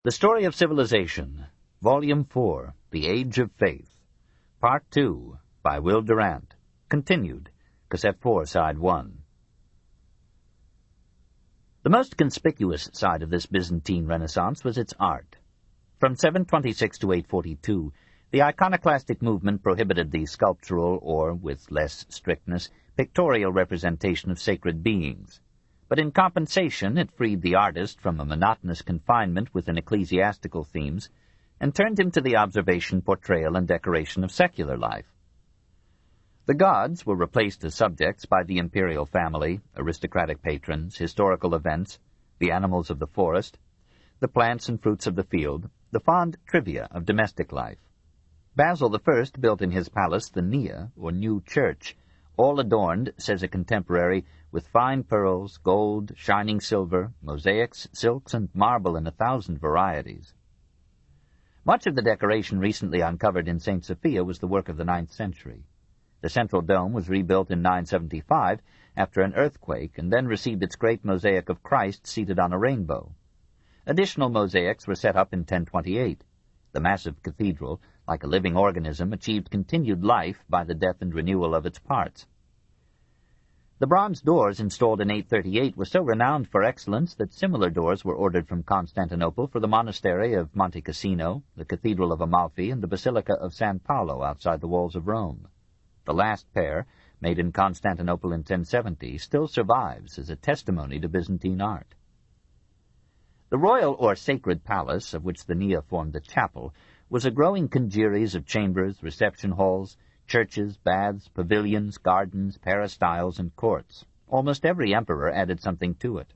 The Story of Civilization, Volume 4, The Age of Faith, Part 2, by Will Durant, continued, Cassette 4, Side 1. The most conspicuous side of this Byzantine Renaissance was its art. From 726 to 842, the iconoclastic movement prohibited the sculptural or, with less strictness, pictorial representation of sacred beings. But in compensation, it freed the artist from a monotonous confinement within ecclesiastical themes and turned him to the observation, portrayal, and decoration of secular life. The gods were replaced as subjects by the imperial family, aristocratic patrons, historical events, the animals of the forest, the plants and fruits of the field, the fond trivia of domestic life. Basil I built in his palace the Nea, or New Church, all adorned, says a contemporary, with fine pearls, gold, shining silver, mosaics, silks, and marble in 1,000 varieties. Much of the decoration recently uncovered in St. Sophia was the work of the 9th century. The central dome was rebuilt in 975 after an earthquake and then received its great mosaic of Christ seated on a rainbow. Additional mosaics were set up in 1028. The massive cathedral, like a living organism, achieved continued life by the death and renewal of its parts. The bronze doors installed in 838 were so renowned for excellence that similar doors were ordered from Constantinople for the monastery of Monte Cassino, the Cathedral of Amalfi, and the Basilica of San Paolo outside the walls of Rome. The last pair, made in Constantinople in 1070, still survives as a testimony to Byzantine art. The royal or sacred palace, of which the Nea formed the chapel, was a growing congeries of chambers, reception halls, churches, baths, pavilions, gardens, peristyles, and courts. Almost every emperor added something to it.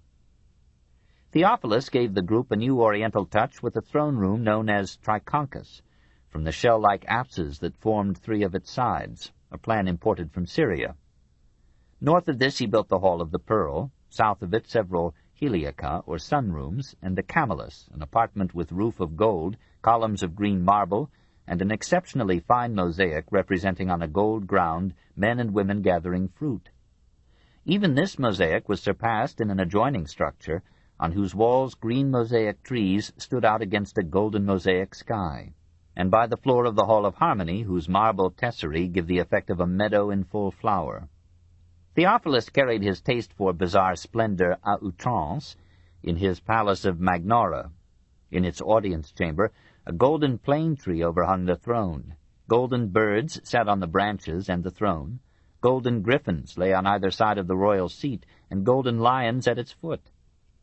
Theophilus gave the group a new oriental touch with a throne room known as triconchus, from the shell-like apses that formed 3 of its sides, a plan imported from Syria. North of this he built the Hall of the Pearl, south of it several heliaca, or sunrooms, and the camelus, an apartment with roof of gold, columns of green marble, and an exceptionally fine mosaic representing on a gold ground men and women gathering fruit. Even this mosaic was surpassed in an adjoining structure, on whose walls green mosaic trees stood out against a golden mosaic sky, and by the floor of the Hall of Harmony, whose marble tesserae give the effect of a meadow in full flower. Theophilus carried his taste for bizarre splendor à outrance in his palace of Magnora. In its audience chamber, a golden plane tree overhung the throne. Golden birds sat on the branches and the throne. Golden griffins lay on either side of the royal seat, and golden lions at its foot.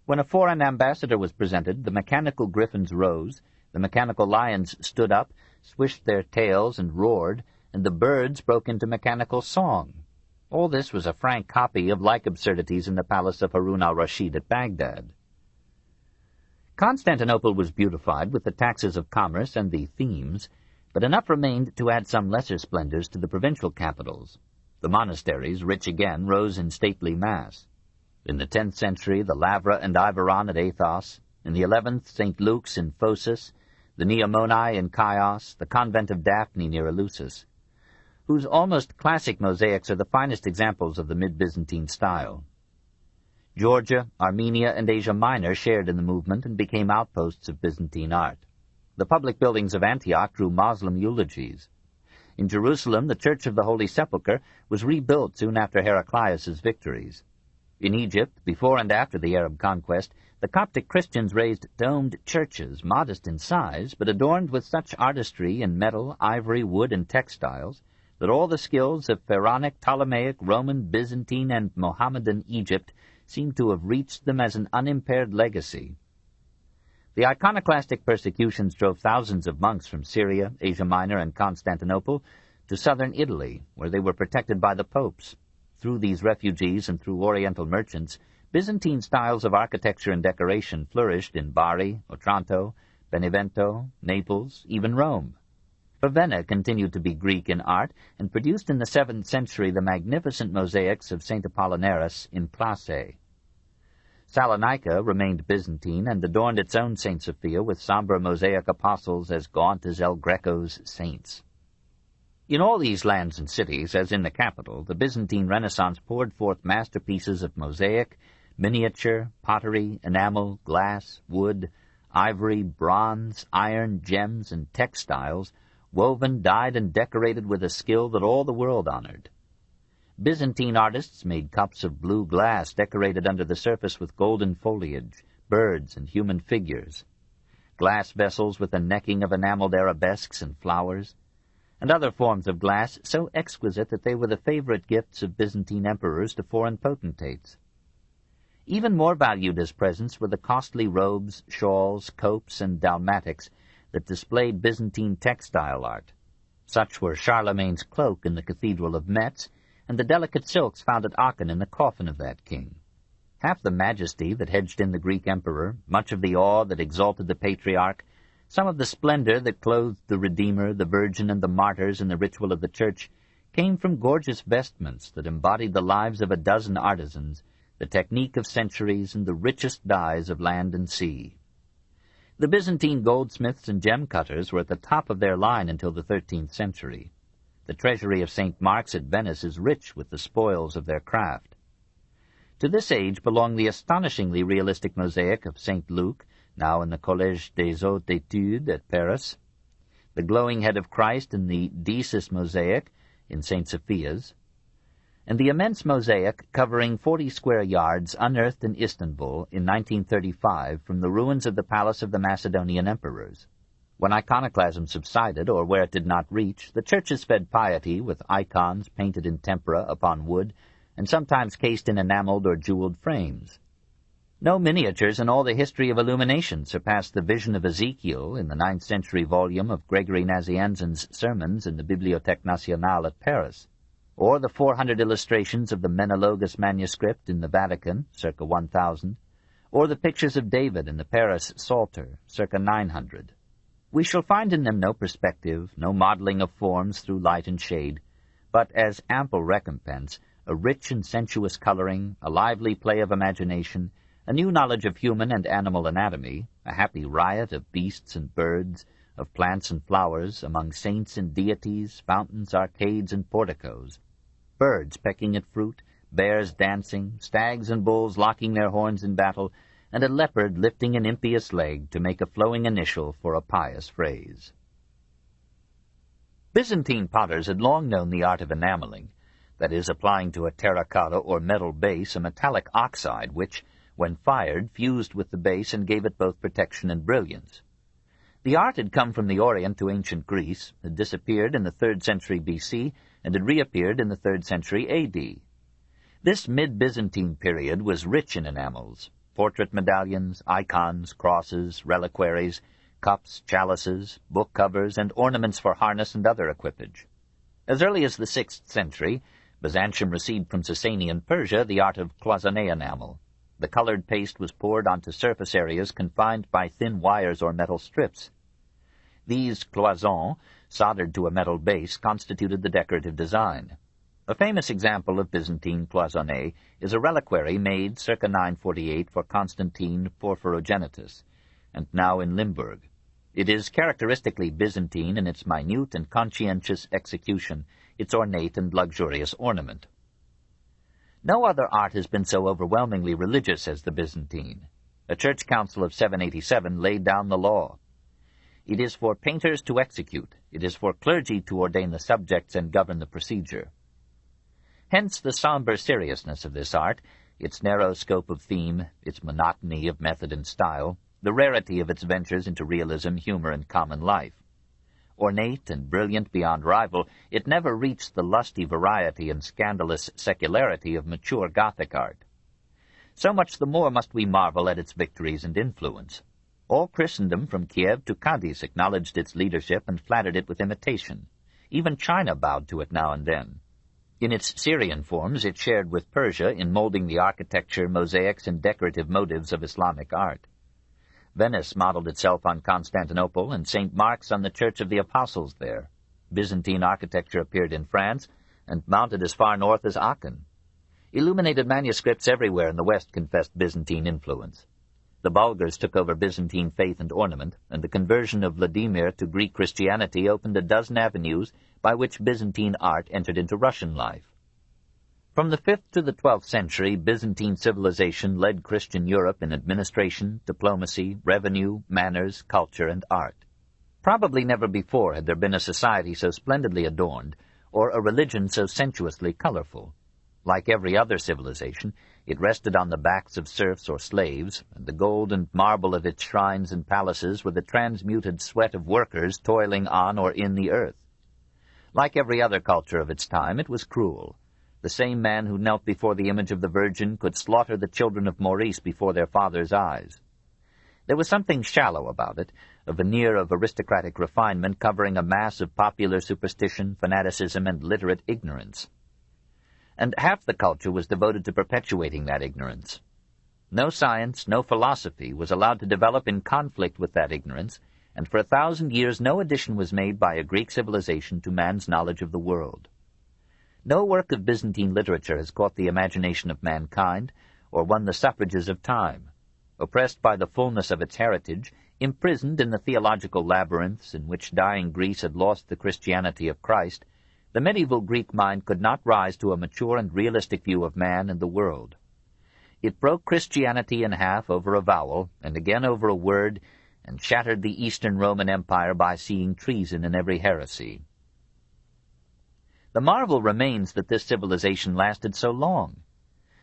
When a foreign ambassador was presented, the mechanical griffins rose, the mechanical lions stood up, swished their tails and roared, and the birds broke into mechanical song. All this was a frank copy of like absurdities in the palace of Harun al-Rashid at Baghdad. Constantinople was beautified with the taxes of commerce and the themes, but enough remained to add some lesser splendors to the provincial capitals. The monasteries, rich again, rose in stately mass. In the 10th century, the Lavra and Iveron at Athos; in the 11th, St. Luke's in Phocis; the Neomoni in Chios; the convent of Daphne near Eleusis, whose almost classic mosaics are the finest examples of the mid-Byzantine style. Georgia, Armenia, and Asia Minor shared in the movement and became outposts of Byzantine art. The public buildings of Antioch drew Moslem eulogies. In Jerusalem, the Church of the Holy Sepulchre was rebuilt soon after Heraclius's victories. In Egypt, before and after the Arab conquest, the Coptic Christians raised domed churches, modest in size, but adorned with such artistry in metal, ivory, wood, and textiles, that all the skills of Pharaonic, Ptolemaic, Roman, Byzantine, and Mohammedan Egypt seem to have reached them as an unimpaired legacy. The iconoclastic persecutions drove thousands of monks from Syria, Asia Minor, and Constantinople to southern Italy, where they were protected by the popes. Through these refugees and through Oriental merchants, Byzantine styles of architecture and decoration flourished in Bari, Otranto, Benevento, Naples, even Rome. Ravenna continued to be Greek in art, and produced in the 7th century the magnificent mosaics of St. Apollinaris in Place. Salonika remained Byzantine, and adorned its own St. Sophia with somber mosaic apostles as gaunt as El Greco's saints. In all these lands and cities, as in the capital, the Byzantine Renaissance poured forth masterpieces of mosaic, miniature, pottery, enamel, glass, wood, ivory, bronze, iron, gems, and textiles, woven, dyed, and decorated with a skill that all the world honored. Byzantine artists made cups of blue glass decorated under the surface with golden foliage, birds, and human figures, glass vessels with a necking of enameled arabesques and flowers, and other forms of glass so exquisite that they were the favorite gifts of Byzantine emperors to foreign potentates. Even more valued as presents were the costly robes, shawls, copes, and dalmatics that displayed Byzantine textile art. Such were Charlemagne's cloak in the Cathedral of Metz, and the delicate silks found at Aachen in the coffin of that king. Half the majesty that hedged in the Greek emperor, much of the awe that exalted the patriarch, some of the splendor that clothed the Redeemer, the Virgin, and the martyrs in the ritual of the Church came from gorgeous vestments that embodied the lives of a dozen artisans, the technique of centuries, and the richest dyes of land and sea. The Byzantine goldsmiths and gem cutters were at the top of their line until the 13th century. The treasury of St. Mark's at Venice is rich with the spoils of their craft. To this age belong the astonishingly realistic mosaic of St. Luke, now in the Collège des Hautes Études at Paris, the glowing head of Christ in the Desis mosaic in St. Sophia's, and the immense mosaic covering 40 square yards unearthed in Istanbul in 1935 from the ruins of the palace of the Macedonian emperors. When iconoclasm subsided, or where it did not reach, the churches fed piety with icons painted in tempera upon wood, and sometimes cased in enameled or jeweled frames. No miniatures in all the history of illumination surpassed the vision of Ezekiel in the 9th century volume of Gregory Nazianzen's sermons in the Bibliothèque Nationale at Paris, or the 400 illustrations of the Menologus manuscript in the Vatican, circa 1000, or the pictures of David in the Paris Psalter, circa 900. We shall find in them no perspective, no modeling of forms through light and shade, but as ample recompense, a rich and sensuous coloring, a lively play of imagination, a new knowledge of human and animal anatomy, a happy riot of beasts and birds, of plants and flowers, among saints and deities, fountains, arcades, and porticos, birds pecking at fruit, bears dancing, stags and bulls locking their horns in battle, and a leopard lifting an impious leg to make a flowing initial for a pious phrase. Byzantine potters had long known the art of enameling, that is, applying to a terracotta or metal base a metallic oxide which, when fired, fused with the base and gave it both protection and brilliance. The art had come from the Orient to ancient Greece, had disappeared in the 3rd century B.C., and had reappeared in the 3rd century A.D. This mid-Byzantine period was rich in enamels, portrait medallions, icons, crosses, reliquaries, cups, chalices, book covers, and ornaments for harness and other equipage. As early as the 6th century, Byzantium received from Sasanian Persia the art of cloisonné enamel. The colored paste was poured onto surface areas confined by thin wires or metal strips. These cloisons, soldered to a metal base, constituted the decorative design. A famous example of Byzantine cloisonné is a reliquary made circa 948 for Constantine Porphyrogenitus, and now in Limburg. It is characteristically Byzantine in its minute and conscientious execution, its ornate and luxurious ornament. No other art has been so overwhelmingly religious as the Byzantine. A church council of 787 laid down the law. It is for painters to execute. It is for clergy to ordain the subjects and govern the procedure. Hence the somber seriousness of this art, its narrow scope of theme, its monotony of method and style, the rarity of its ventures into realism, humor, and common life. Ornate and brilliant beyond rival, it never reached the lusty variety and scandalous secularity of mature Gothic art. So much the more must we marvel at its victories and influence. All Christendom from Kiev to Cadiz acknowledged its leadership and flattered it with imitation. Even China bowed to it now and then. In its Syrian forms, it shared with Persia in molding the architecture, mosaics, and decorative motives of Islamic art. Venice modeled itself on Constantinople, and St. Mark's on the Church of the Apostles there. Byzantine architecture appeared in France, and mounted as far north as Aachen. Illuminated manuscripts everywhere in the West confessed Byzantine influence. The Bulgars took over Byzantine faith and ornament, and the conversion of Vladimir to Greek Christianity opened a dozen avenues by which Byzantine art entered into Russian life. From the 5th to the 12th century, Byzantine civilization led Christian Europe in administration, diplomacy, revenue, manners, culture, and art. Probably never before had there been a society so splendidly adorned, or a religion so sensuously colorful. Like every other civilization, it rested on the backs of serfs or slaves, and the gold and marble of its shrines and palaces were the transmuted sweat of workers toiling on or in the earth. Like every other culture of its time, it was cruel. The same man who knelt before the image of the Virgin could slaughter the children of Maurice before their father's eyes. There was something shallow about it, a veneer of aristocratic refinement covering a mass of popular superstition, fanaticism, and literate ignorance. And half the culture was devoted to perpetuating that ignorance. No science, no philosophy was allowed to develop in conflict with that ignorance, and for 1,000 years no addition was made by a Greek civilization to man's knowledge of the world. No work of Byzantine literature has caught the imagination of mankind, or won the suffrages of time. Oppressed by the fullness of its heritage, imprisoned in the theological labyrinths in which dying Greece had lost the Christianity of Christ, the medieval Greek mind could not rise to a mature and realistic view of man and the world. It broke Christianity in half over a vowel, and again over a word, and shattered the Eastern Roman Empire by seeing treason in every heresy. The marvel remains that this civilization lasted so long.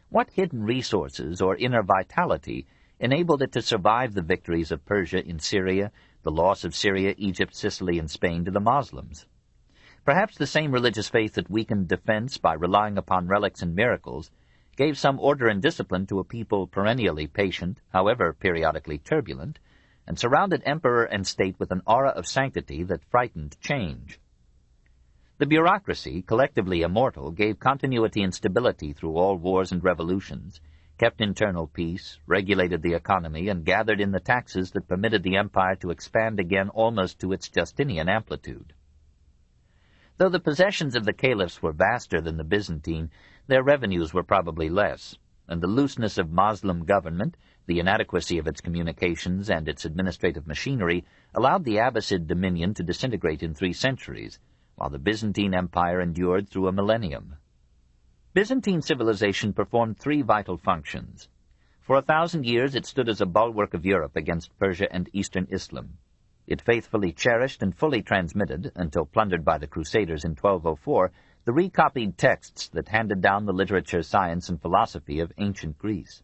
What hidden resources or inner vitality enabled it to survive the victories of Persia in Syria, the loss of Syria, Egypt, Sicily, and Spain to the Moslems? Perhaps the same religious faith that weakened defense by relying upon relics and miracles gave some order and discipline to a people perennially patient, however periodically turbulent, and surrounded emperor and state with an aura of sanctity that frightened change. The bureaucracy, collectively immortal, gave continuity and stability through all wars and revolutions, kept internal peace, regulated the economy, and gathered in the taxes that permitted the empire to expand again almost to its Justinian amplitude. Though the possessions of the caliphs were vaster than the Byzantine, their revenues were probably less, and the looseness of Moslem government, the inadequacy of its communications and its administrative machinery, allowed the Abbasid dominion to disintegrate in 3 centuries, while the Byzantine Empire endured through a millennium. Byzantine civilization performed 3 vital functions. For 1,000 years it stood as a bulwark of Europe against Persia and Eastern Islam. It faithfully cherished and fully transmitted, until plundered by the Crusaders in 1204, the recopied texts that handed down the literature, science, and philosophy of ancient Greece.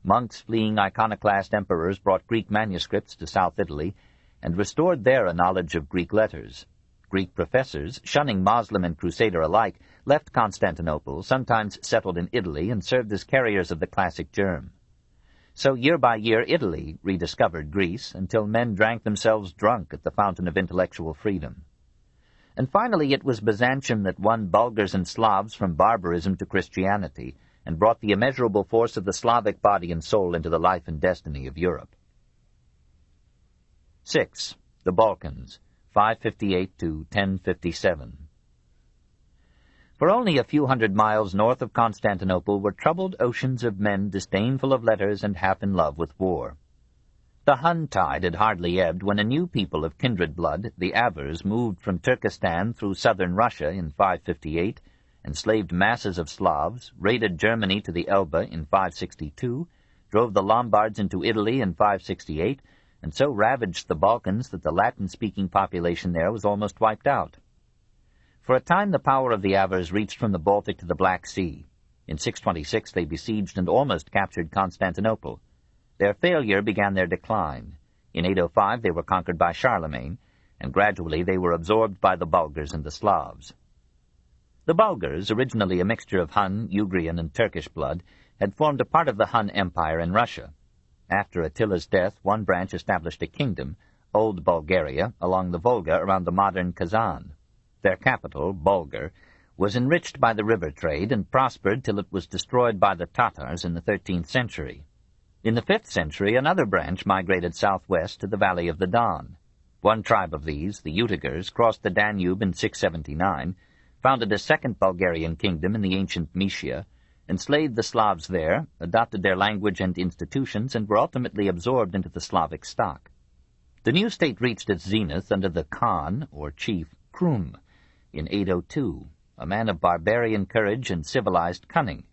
Monks fleeing iconoclast emperors brought Greek manuscripts to South Italy and restored there a knowledge of Greek letters. Greek professors, shunning Moslem and Crusader alike, left Constantinople, sometimes settled in Italy, and served as carriers of the classic germ. So year by year Italy rediscovered Greece, until men drank themselves drunk at the fountain of intellectual freedom. And finally it was Byzantium that won Bulgars and Slavs from barbarism to Christianity, and brought the immeasurable force of the Slavic body and soul into the life and destiny of Europe. 6. The Balkans, 558 to 1057. For only a few hundred miles north of Constantinople were troubled oceans of men disdainful of letters and half in love with war. The Hun tide had hardly ebbed when a new people of kindred blood, the Avars, moved from Turkestan through southern Russia in 558, enslaved masses of Slavs, raided Germany to the Elbe in 562, drove the Lombards into Italy in 568, and so ravaged the Balkans that the Latin-speaking population there was almost wiped out. For a time the power of the Avars reached from the Baltic to the Black Sea. In 626 they besieged and almost captured Constantinople. Their failure began their decline. In 805 they were conquered by Charlemagne, and gradually they were absorbed by the Bulgars and the Slavs. The Bulgars, originally a mixture of Hun, Ugrian, and Turkish blood, had formed a part of the Hun Empire in Russia. After Attila's death, one branch established a kingdom, Old Bulgaria, along the Volga around the modern Kazan. Their capital, Bulgar, was enriched by the river trade and prospered till it was destroyed by the Tatars in the 13th century. In the 5th century, another branch migrated southwest to the valley of the Don. One tribe of these, the Utigurs, crossed the Danube in 679, founded a second Bulgarian kingdom in the ancient Mysia, enslaved the Slavs there, adopted their language and institutions, and were ultimately absorbed into the Slavic stock. The new state reached its zenith under the Khan, or chief, Krum, in 802. a man of barbarian courage and civilized cunning.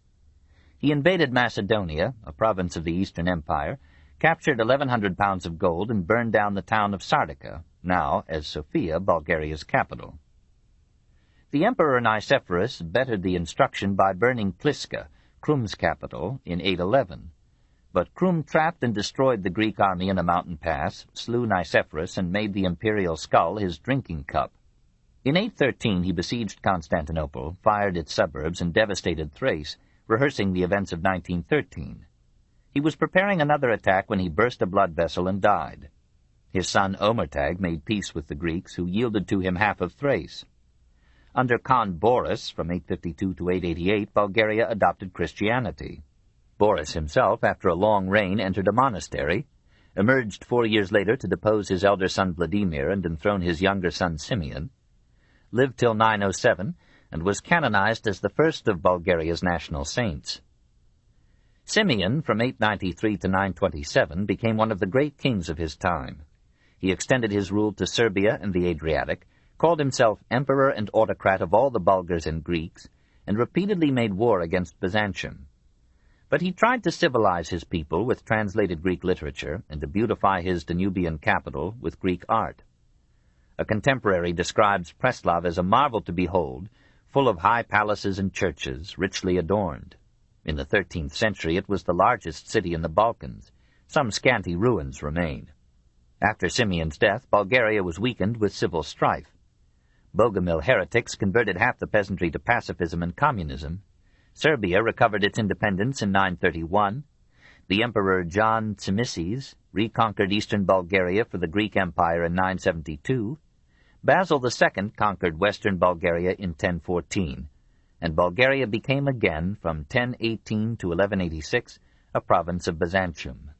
He invaded Macedonia, a province of the Eastern Empire, captured 1,100 pounds of gold, and burned down the town of Sardica, now, as Sofia, Bulgaria's capital. The Emperor Nicephorus bettered the instruction by burning Pliska, Krum's capital, in 811. But Krum trapped and destroyed the Greek army in a mountain pass, slew Nicephorus, and made the imperial skull his drinking cup. In 813 he besieged Constantinople, fired its suburbs, and devastated Thrace, rehearsing the events of 1913. He was preparing another attack when he burst a blood vessel and died. His son Omertag made peace with the Greeks, who yielded to him half of Thrace. Under Khan Boris, from 852 to 888, Bulgaria adopted Christianity. Boris himself, after a long reign, entered a monastery, emerged 4 years later to depose his elder son Vladimir and enthrone his younger son Simeon, lived till 907, and was canonized as the first of Bulgaria's national saints. Simeon, from 893 to 927, became one of the great kings of his time. He extended his rule to Serbia and the Adriatic, called himself emperor and autocrat of all the Bulgars and Greeks, and repeatedly made war against Byzantium. But he tried to civilize his people with translated Greek literature and to beautify his Danubian capital with Greek art. A contemporary describes Preslav as a marvel to behold, full of high palaces and churches, richly adorned. In the 13th century it was the largest city in the Balkans. Some scanty ruins remain. After Simeon's death, Bulgaria was weakened with civil strife. Bogomil heretics converted half the peasantry to pacifism and communism. Serbia recovered its independence in 931. The Emperor John Tzimices reconquered eastern Bulgaria for the Greek Empire in 972. Basil II conquered western Bulgaria in 1014, and Bulgaria became again, from 1018 to 1186, a province of Byzantium.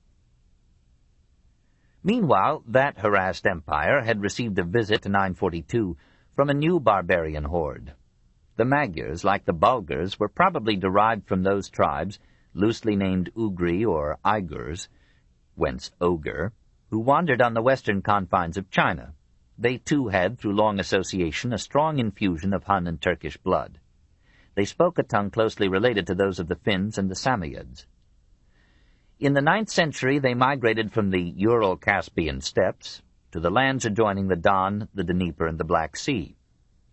Meanwhile, that harassed empire had received a visit in 942 from a new barbarian horde. The Magyars, like the Bulgars, were probably derived from those tribes, loosely named Ugri or Igurs, whence ogre, who wandered on the western confines of China. They too had, through long association, a strong infusion of Hun and Turkish blood. They spoke a tongue closely related to those of the Finns and the Samoyeds. In the 9th century they migrated from the Ural-Caspian steppes to the lands adjoining the Don, the Dnieper, and the Black Sea.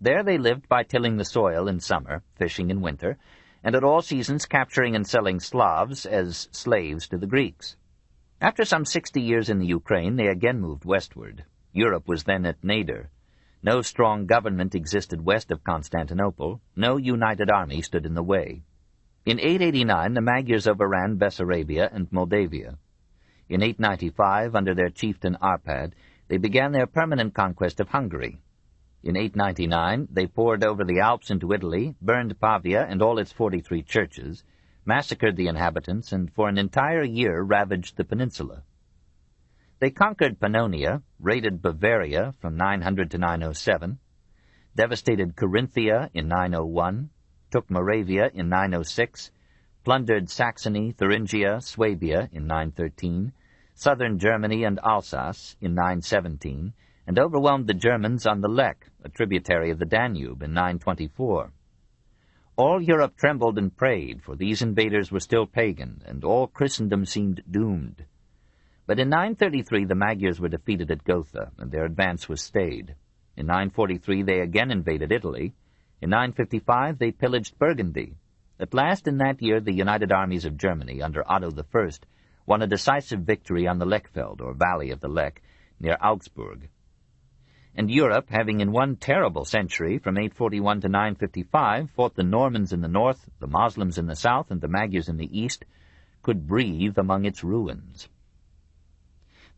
There they lived by tilling the soil in summer, fishing in winter, and at all seasons capturing and selling Slavs as slaves to the Greeks. After some 60 years in the Ukraine, they again moved westward. Europe was then at nadir. No strong government existed west of Constantinople. No united army stood in the way. In 889, the Magyars overran Bessarabia and Moldavia. In 895, under their chieftain Arpad, they began their permanent conquest of Hungary. In 899, they poured over the Alps into Italy, burned Pavia and all its 43 churches, massacred the inhabitants, and for an entire year ravaged the peninsula. They conquered Pannonia, raided Bavaria from 900 to 907, devastated Carinthia in 901, took Moravia in 906, plundered Saxony, Thuringia, Swabia in 913, southern Germany and Alsace in 917, and overwhelmed the Germans on the Lech, a tributary of the Danube, in 924. All Europe trembled and prayed, for these invaders were still pagan, and all Christendom seemed doomed. But in 933 the Magyars were defeated at Gotha, and their advance was stayed. In 943 they again invaded Italy. In 955 they pillaged Burgundy. At last in that year the united armies of Germany, under Otto I, won a decisive victory on the Lechfeld, or valley of the Lech, near Augsburg. And Europe, having in one terrible century, from 841 to 955, fought the Normans in the north, the Moslems in the south, and the Magyars in the east, could breathe among its ruins.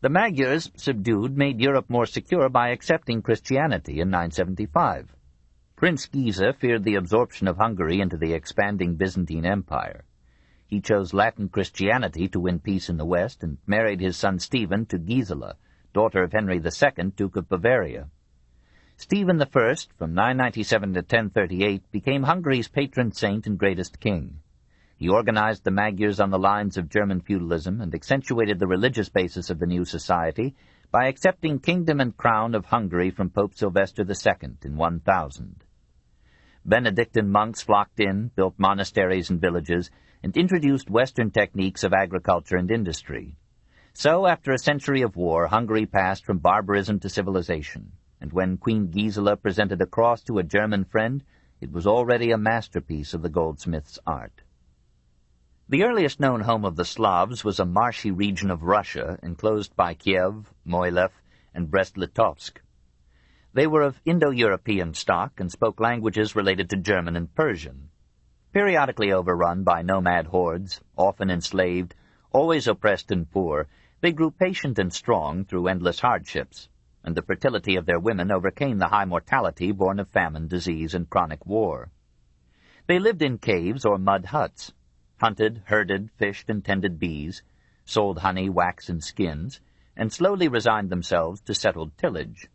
The Magyars, subdued, made Europe more secure by accepting Christianity in 975. Prince Giza feared the absorption of Hungary into the expanding Byzantine Empire. He chose Latin Christianity to win peace in the west and married his son Stephen to Gisela, daughter of Henry II, Duke of Bavaria. Stephen I, from 997 to 1038, became Hungary's patron saint and greatest king. He organized the Magyars on the lines of German feudalism and accentuated the religious basis of the new society by accepting kingdom and crown of Hungary from Pope Sylvester II in 1000. Benedictine monks flocked in, built monasteries and villages, and introduced Western techniques of agriculture and industry. So, after a century of war, Hungary passed from barbarism to civilization, and when Queen Gisela presented a cross to a German friend, it was already a masterpiece of the goldsmith's art. The earliest known home of the Slavs was a marshy region of Russia enclosed by Kiev, Moilev, and Brest-Litovsk. They were of Indo-European stock and spoke languages related to German and Persian. Periodically overrun by nomad hordes, often enslaved, always oppressed and poor, they grew patient and strong through endless hardships, and the fertility of their women overcame the high mortality born of famine, disease, and chronic war. They lived in caves or mud huts, hunted, herded, fished, and tended bees, sold honey, wax, and skins, and slowly resigned themselves to settled tillage.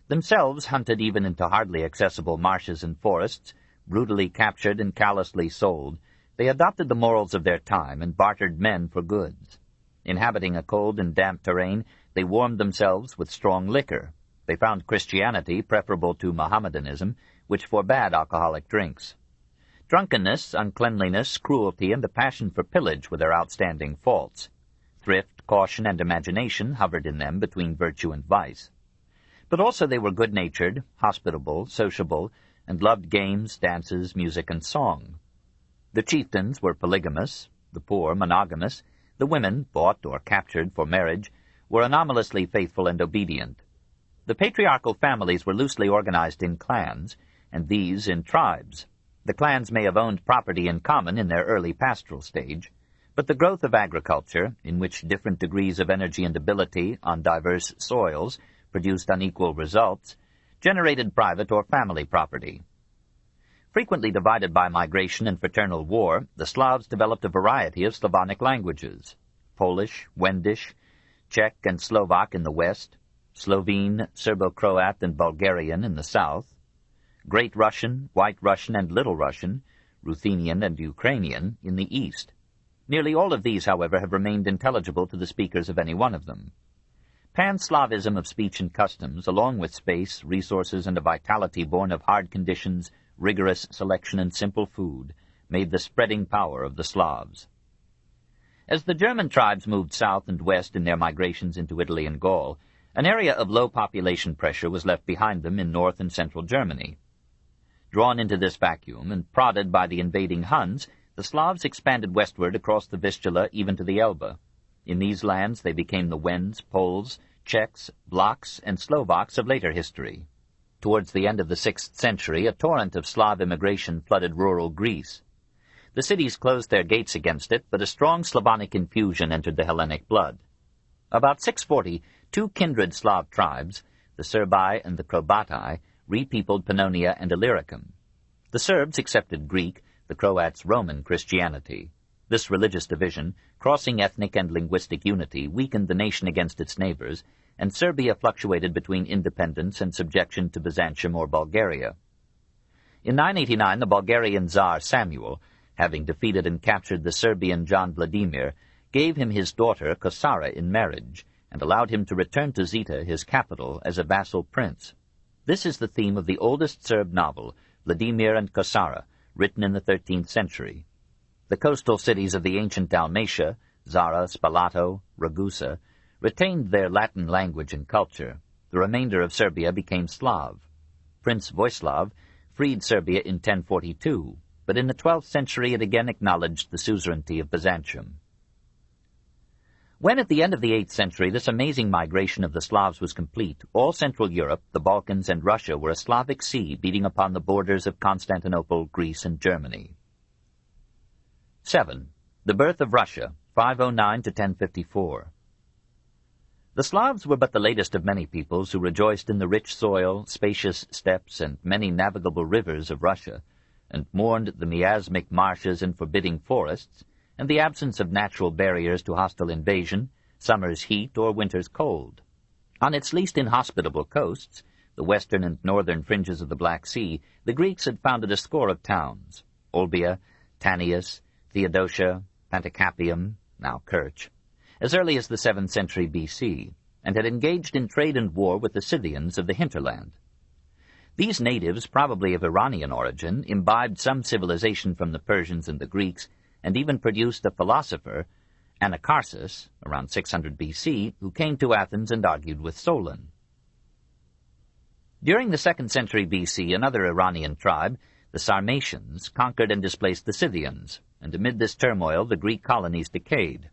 Themselves hunted even into hardly accessible marshes and forests, brutally captured and callously sold, they adopted the morals of their time and bartered men for goods. Inhabiting a cold and damp terrain, they warmed themselves with strong liquor. They found Christianity preferable to Mohammedanism, which forbade alcoholic drinks. Drunkenness, uncleanliness, cruelty, and a passion for pillage were their outstanding faults. Thrift, caution, and imagination hovered in them between virtue and vice. But also they were good-natured, hospitable, sociable, and loved games, dances, music, and song. The chieftains were polygamous, the poor monogamous, the women, bought or captured for marriage, were anomalously faithful and obedient. The patriarchal families were loosely organized in clans, and these in tribes. The clans may have owned property in common in their early pastoral stage, but the growth of agriculture, in which different degrees of energy and ability on diverse soils produced unequal results, generated private or family property. Frequently divided by migration and fraternal war, the Slavs developed a variety of Slavonic languages: Polish, Wendish, Czech and Slovak in the west, Slovene, Serbo-Croat, and Bulgarian in the south, Great Russian, White Russian, and Little Russian, Ruthenian, and Ukrainian in the east. Nearly all of these, however, have remained intelligible to the speakers of any one of them. Pan-Slavism of speech and customs, along with space, resources, and a vitality born of hard conditions, rigorous selection, and simple food, made the spreading power of the Slavs. As the German tribes moved south and west in their migrations into Italy and Gaul, an area of low population pressure was left behind them in north and central Germany. Drawn into this vacuum and prodded by the invading Huns, the Slavs expanded westward across the Vistula even to the Elbe. In these lands they became the Wends, Poles, Czechs, Vlachs, and Slovaks of later history. Towards the end of the 6th century, a torrent of Slav immigration flooded rural Greece. The cities closed their gates against it, but a strong Slavonic infusion entered the Hellenic blood. About 640, two kindred Slav tribes, the Serbi and the Crobatai, repeopled Pannonia and Illyricum. The Serbs accepted Greek, the Croats Roman Christianity. This religious division, crossing ethnic and linguistic unity, weakened the nation against its neighbors, and Serbia fluctuated between independence and subjection to Byzantium or Bulgaria. In 989, the Bulgarian Tsar Samuel, having defeated and captured the Serbian John Vladimir, gave him his daughter Kosara in marriage, and allowed him to return to Zeta, his capital, as a vassal prince. This is the theme of the oldest Serb novel, Vladimir and Kosara, written in the 13th century. The coastal cities of the ancient Dalmatia, Zara, Spalato, Ragusa, retained their Latin language and culture. The remainder of Serbia became Slav. Prince Vojislav freed Serbia in 1042, but in the 12th century it again acknowledged the suzerainty of Byzantium. When at the end of the 8th century this amazing migration of the Slavs was complete, all Central Europe, the Balkans, and Russia were a Slavic sea beating upon the borders of Constantinople, Greece, and Germany. 7. The birth of Russia, 509 to 1054. The Slavs were but the latest of many peoples who rejoiced in the rich soil, spacious steppes, and many navigable rivers of Russia, and mourned the miasmic marshes and forbidding forests, and the absence of natural barriers to hostile invasion, summer's heat or winter's cold. On its least inhospitable coasts, the western and northern fringes of the Black Sea, the Greeks had founded a score of towns: Olbia, Tannius, Theodosia, Panticapaeum, now Kerch, as early as the 7th century B.C., and had engaged in trade and war with the Scythians of the hinterland. These natives, probably of Iranian origin, imbibed some civilization from the Persians and the Greeks, and even produced a philosopher, Anacharsis, around 600 BC, who came to Athens and argued with Solon. During the 2nd century BC, another Iranian tribe, the Sarmatians, conquered and displaced the Scythians, and amid this turmoil the Greek colonies decayed.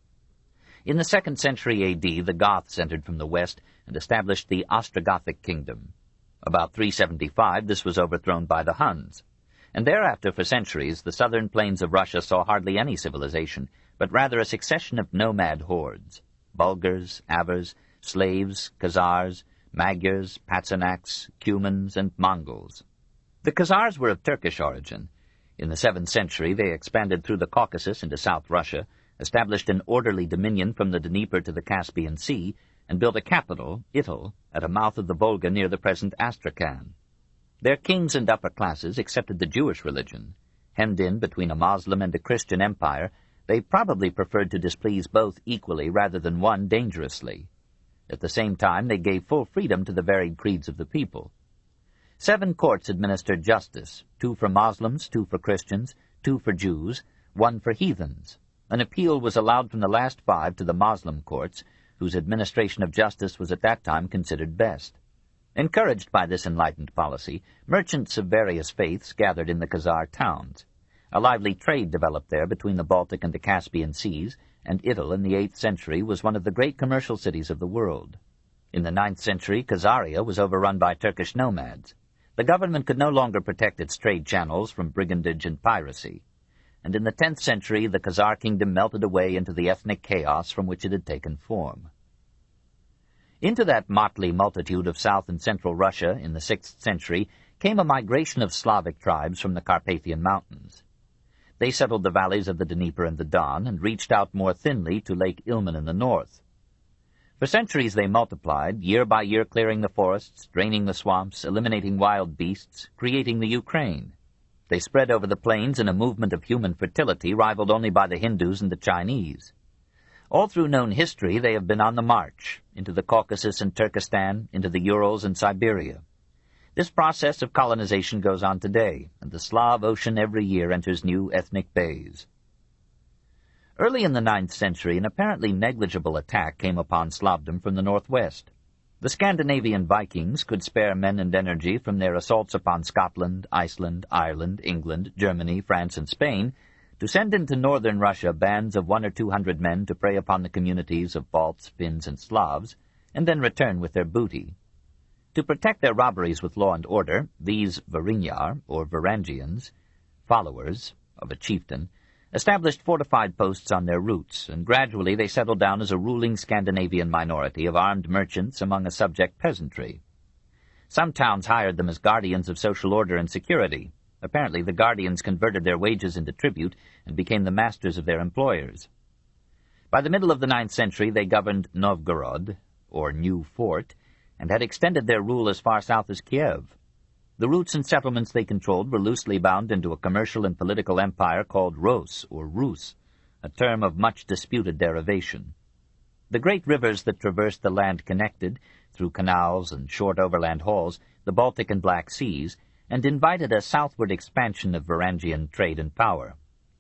In the 2nd century AD, the Goths entered from the west and established the Ostrogothic kingdom. About 375, this was overthrown by the Huns, and thereafter for centuries the southern plains of Russia saw hardly any civilization, but rather a succession of nomad hordes, Bulgars, Avars, slaves, Khazars, Magyars, Patsanaks, Cumans, and Mongols. The Khazars were of Turkish origin. In the 7th century they expanded through the Caucasus into South Russia, established an orderly dominion from the Dnieper to the Caspian Sea, and built a capital, Ital, at a mouth of the Volga near the present Astrakhan. Their kings and upper classes accepted the Jewish religion. Hemmed in between a Moslem and a Christian empire, they probably preferred to displease both equally rather than one dangerously. At the same time, they gave full freedom to the varied creeds of the people. 7 courts administered justice, 2 for Muslims, 2 for Christians, 2 for Jews, 1 for heathens. An appeal was allowed from the last 5 to the Moslem courts, whose administration of justice was at that time considered best. Encouraged by this enlightened policy, merchants of various faiths gathered in the Khazar towns. A lively trade developed there between the Baltic and the Caspian Seas, and Ital in the 8th century was one of the great commercial cities of the world. In the 9th century, Khazaria was overrun by Turkish nomads. The government could no longer protect its trade channels from brigandage and piracy. And in the 10th century, the Khazar kingdom melted away into the ethnic chaos from which it had taken form. Into that motley multitude of South and Central Russia in the 6th century came a migration of Slavic tribes from the Carpathian Mountains. They settled the valleys of the Dnieper and the Don and reached out more thinly to Lake Ilmen in the north. For centuries they multiplied, year by year clearing the forests, draining the swamps, eliminating wild beasts, creating the Ukraine. They spread over the plains in a movement of human fertility rivaled only by the Hindus and the Chinese. All through known history they have been on the march, into the Caucasus and Turkestan, into the Urals and Siberia. This process of colonization goes on today, and the Slav Ocean every year enters new ethnic bays. Early in the 9th century, an apparently negligible attack came upon Slavdom from the northwest. The Scandinavian Vikings could spare men and energy from their assaults upon Scotland, Iceland, Ireland, England, Germany, France, and Spain, to send into northern Russia bands of 100 or 200 men to prey upon the communities of Balts, Finns, and Slavs, and then return with their booty. To protect their robberies with law and order, these Varinyar, or Varangians, followers of a chieftain, established fortified posts on their routes, and gradually they settled down as a ruling Scandinavian minority of armed merchants among a subject peasantry. Some towns hired them as guardians of social order and security. Apparently the guardians converted their wages into tribute and became the masters of their employers. By the middle of the 9th century they governed Novgorod, or New Fort, and had extended their rule as far south as Kiev. The routes and settlements they controlled were loosely bound into a commercial and political empire called Rus, or Rus, a term of much disputed derivation. The great rivers that traversed the land connected, through canals and short overland hauls, the Baltic and Black Seas, and invited a southward expansion of Varangian trade and power.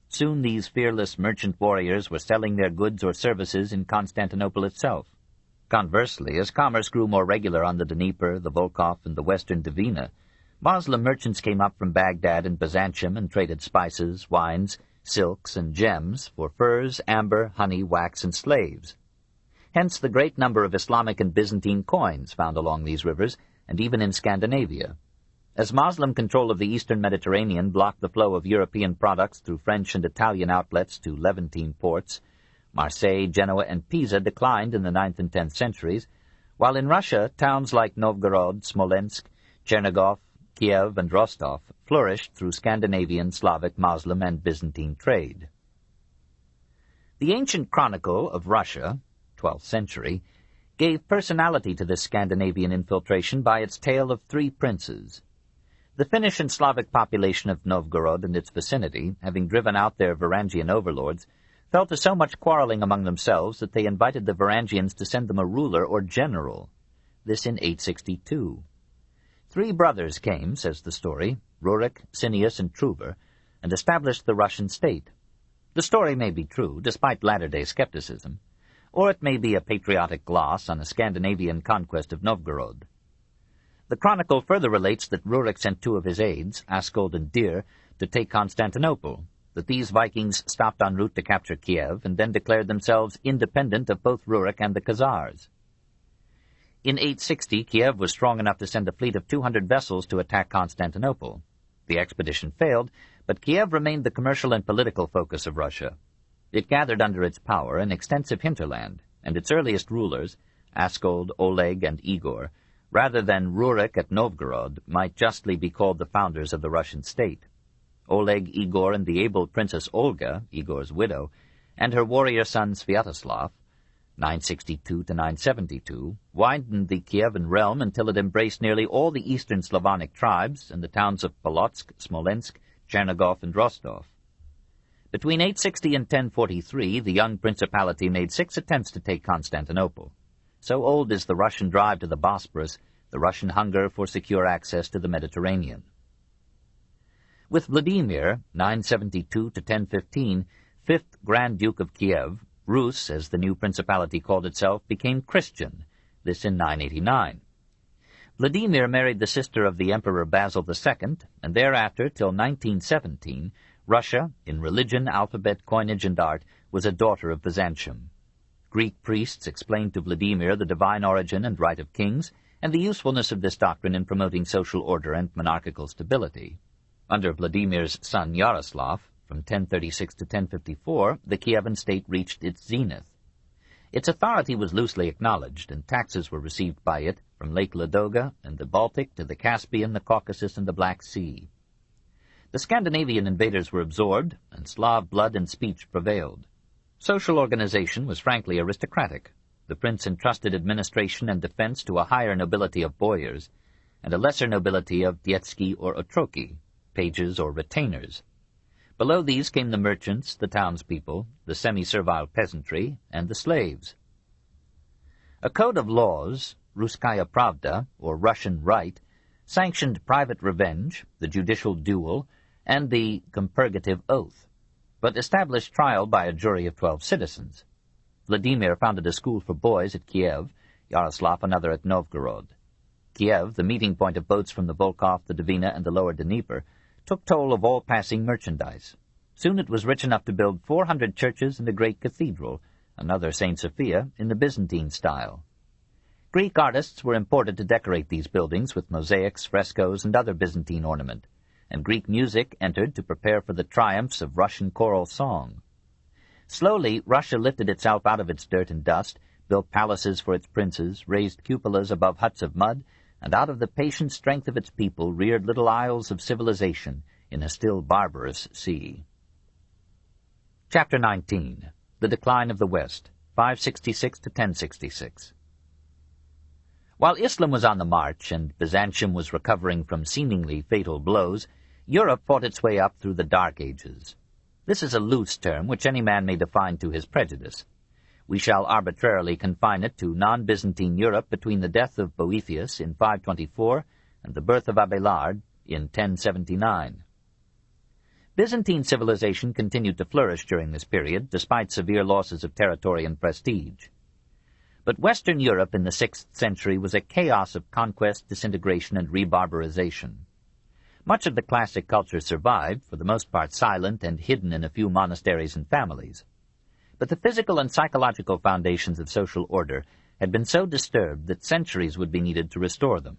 Soon these fearless merchant warriors were selling their goods or services in Constantinople itself. Conversely, as commerce grew more regular on the Dnieper, the Volkhov, and the western Dvina, Moslem merchants came up from Baghdad and Byzantium and traded spices, wines, silks, and gems for furs, amber, honey, wax, and slaves. Hence the great number of Islamic and Byzantine coins found along these rivers, and even in Scandinavia. As Moslem control of the eastern Mediterranean blocked the flow of European products through French and Italian outlets to Levantine ports, Marseille, Genoa, and Pisa declined in the 9th and 10th centuries, while in Russia towns like Novgorod, Smolensk, Chernigov, Kiev, and Rostov flourished through Scandinavian, Slavic, Moslem, and Byzantine trade. The ancient chronicle of Russia, 12th century, gave personality to this Scandinavian infiltration by its tale of 3 princes. The Finnish and Slavic population of Novgorod and its vicinity, having driven out their Varangian overlords, fell to so much quarreling among themselves that they invited the Varangians to send them a ruler or general, this in 862. 3 brothers came, says the story, Rurik, Cineas, and Truber, and established the Russian state. The story may be true, despite latter-day skepticism, or it may be a patriotic gloss on a Scandinavian conquest of Novgorod. The chronicle further relates that Rurik sent 2 of his aides, Askold and Dir, to take Constantinople, that these Vikings stopped en route to capture Kiev and then declared themselves independent of both Rurik and the Khazars. In 860, Kiev was strong enough to send a fleet of 200 vessels to attack Constantinople. The expedition failed, but Kiev remained the commercial and political focus of Russia. It gathered under its power an extensive hinterland, and its earliest rulers, Askold, Oleg, and Igor, rather than Rurik at Novgorod, might justly be called the founders of the Russian state. Oleg, Igor, and the able Princess Olga, Igor's widow, and her warrior son Sviatoslav, 962 to 972, widened the Kievan realm until it embraced nearly all the eastern Slavonic tribes and the towns of Polotsk, Smolensk, Chernigov, and Rostov. Between 860 and 1043, the young principality made 6 attempts to take Constantinople. So old is the Russian drive to the Bosporus, the Russian hunger for secure access to the Mediterranean. With Vladimir, 972 to 1015, 5th Grand Duke of Kiev, Rus, as the new principality called itself, became Christian, this in 989. Vladimir married the sister of the Emperor Basil II, and thereafter, till 1917, Russia, in religion, alphabet, coinage, and art, was a daughter of Byzantium. Greek priests explained to Vladimir the divine origin and right of kings, and the usefulness of this doctrine in promoting social order and monarchical stability. Under Vladimir's son Yaroslav, from 1036 to 1054, the Kievan state reached its zenith. Its authority was loosely acknowledged, and taxes were received by it from Lake Ladoga and the Baltic to the Caspian, the Caucasus, and the Black Sea. The Scandinavian invaders were absorbed, and Slav blood and speech prevailed. Social organization was frankly aristocratic. The prince entrusted administration and defense to a higher nobility of boyars, and a lesser nobility of dietsky or otroki, pages or retainers. Below these came the merchants, the townspeople, the semi-servile peasantry, and the slaves. A code of laws, Ruskaya Pravda, or Russian right, sanctioned private revenge, the judicial duel, and the compurgative oath, but established trial by a jury of 12 citizens. Vladimir founded a school for boys at Kiev, Yaroslav another at Novgorod. Kiev, the meeting point of boats from the Volkhov, the Dvina, and the lower Dnieper, took toll of all passing merchandise. Soon it was rich enough to build 400 churches and a great cathedral, another St. Sophia, in the Byzantine style. Greek artists were imported to decorate these buildings with mosaics, frescoes, and other Byzantine ornament, and Greek music entered to prepare for the triumphs of Russian choral song. Slowly, Russia lifted itself out of its dirt and dust, built palaces for its princes, raised cupolas above huts of mud, and out of the patient strength of its people reared little isles of civilization in a still barbarous sea. Chapter 19. The Decline of the West, 566 to 1066. While Islam was on the march and Byzantium was recovering from seemingly fatal blows, Europe fought its way up through the Dark Ages. This is a loose term which any man may define to his prejudice. We shall arbitrarily confine it to non-Byzantine Europe between the death of Boethius in 524 and the birth of Abelard in 1079. Byzantine civilization continued to flourish during this period, despite severe losses of territory and prestige. But Western Europe in the 6th century was a chaos of conquest, disintegration, and rebarbarization. Much of the classic culture survived, for the most part silent and hidden in a few monasteries and families. But the physical and psychological foundations of social order had been so disturbed that centuries would be needed to restore them.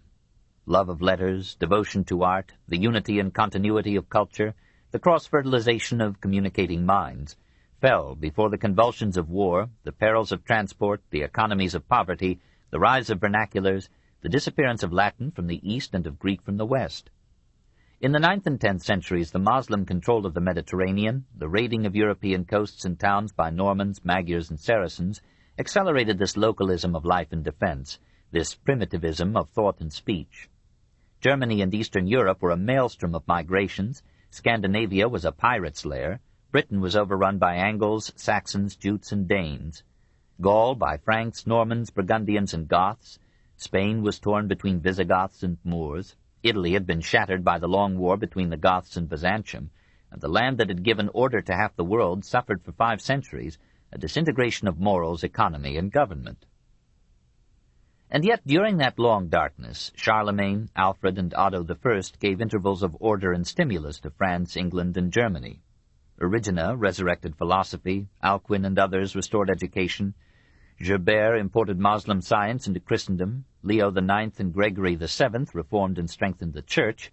Love of letters, devotion to art, the unity and continuity of culture, the cross-fertilization of communicating minds, fell before the convulsions of war, the perils of transport, the economies of poverty, the rise of vernaculars, the disappearance of Latin from the East and of Greek from the West. In the 9th and 10th centuries, the Moslem control of the Mediterranean, the raiding of European coasts and towns by Normans, Magyars, and Saracens, accelerated this localism of life and defense, this primitivism of thought and speech. Germany and Eastern Europe were a maelstrom of migrations, Scandinavia was a pirate's lair, Britain was overrun by Angles, Saxons, Jutes, and Danes, Gaul by Franks, Normans, Burgundians, and Goths, Spain was torn between Visigoths and Moors, Italy had been shattered by the long war between the Goths and Byzantium, and the land that had given order to half the world suffered for 5 centuries a disintegration of morals, economy, and government. And yet, during that long darkness, Charlemagne, Alfred, and Otto I gave intervals of order and stimulus to France, England, and Germany. Erigena resurrected philosophy, Alcuin and others restored education, Gerbert imported Moslem science into Christendom, Leo IX and Gregory VII reformed and strengthened the Church,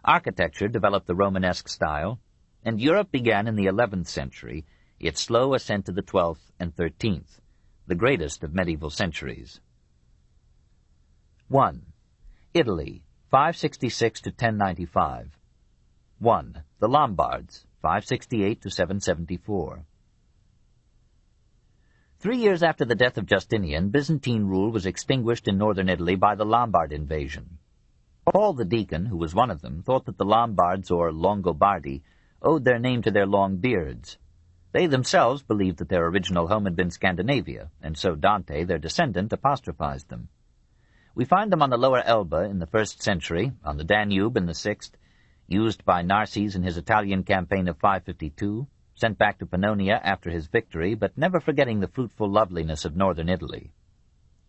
architecture developed the Romanesque style, and Europe began in the 11th century its slow ascent to the 12th and 13th, the greatest of medieval centuries. 1. Italy, 566 to 1095. 1. The Lombards, 568 to 774. 3 years after the death of Justinian, Byzantine rule was extinguished in northern Italy by the Lombard invasion. Paul the Deacon, who was one of them, thought that the Lombards, or Longobardi, owed their name to their long beards. They themselves believed that their original home had been Scandinavia, and so Dante, their descendant, apostrophized them. We find them on the lower Elbe in the 1st century, on the Danube in the 6th, used by Narses in his Italian campaign of 552, sent back to Pannonia after his victory, but never forgetting the fruitful loveliness of northern Italy.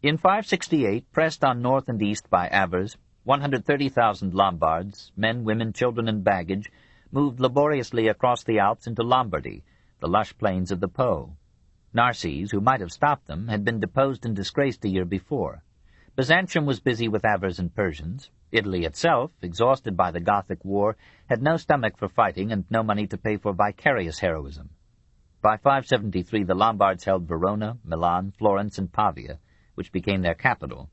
In 568, pressed on north and east by Avars, 130,000 Lombards, men, women, children, and baggage, moved laboriously across the Alps into Lombardy, the lush plains of the Po. Narses, who might have stopped them, had been deposed and disgraced a year before. Byzantium was busy with Avars and Persians. Italy itself, exhausted by the Gothic War, had no stomach for fighting and no money to pay for vicarious heroism. By 573 the Lombards held Verona, Milan, Florence, and Pavia, which became their capital.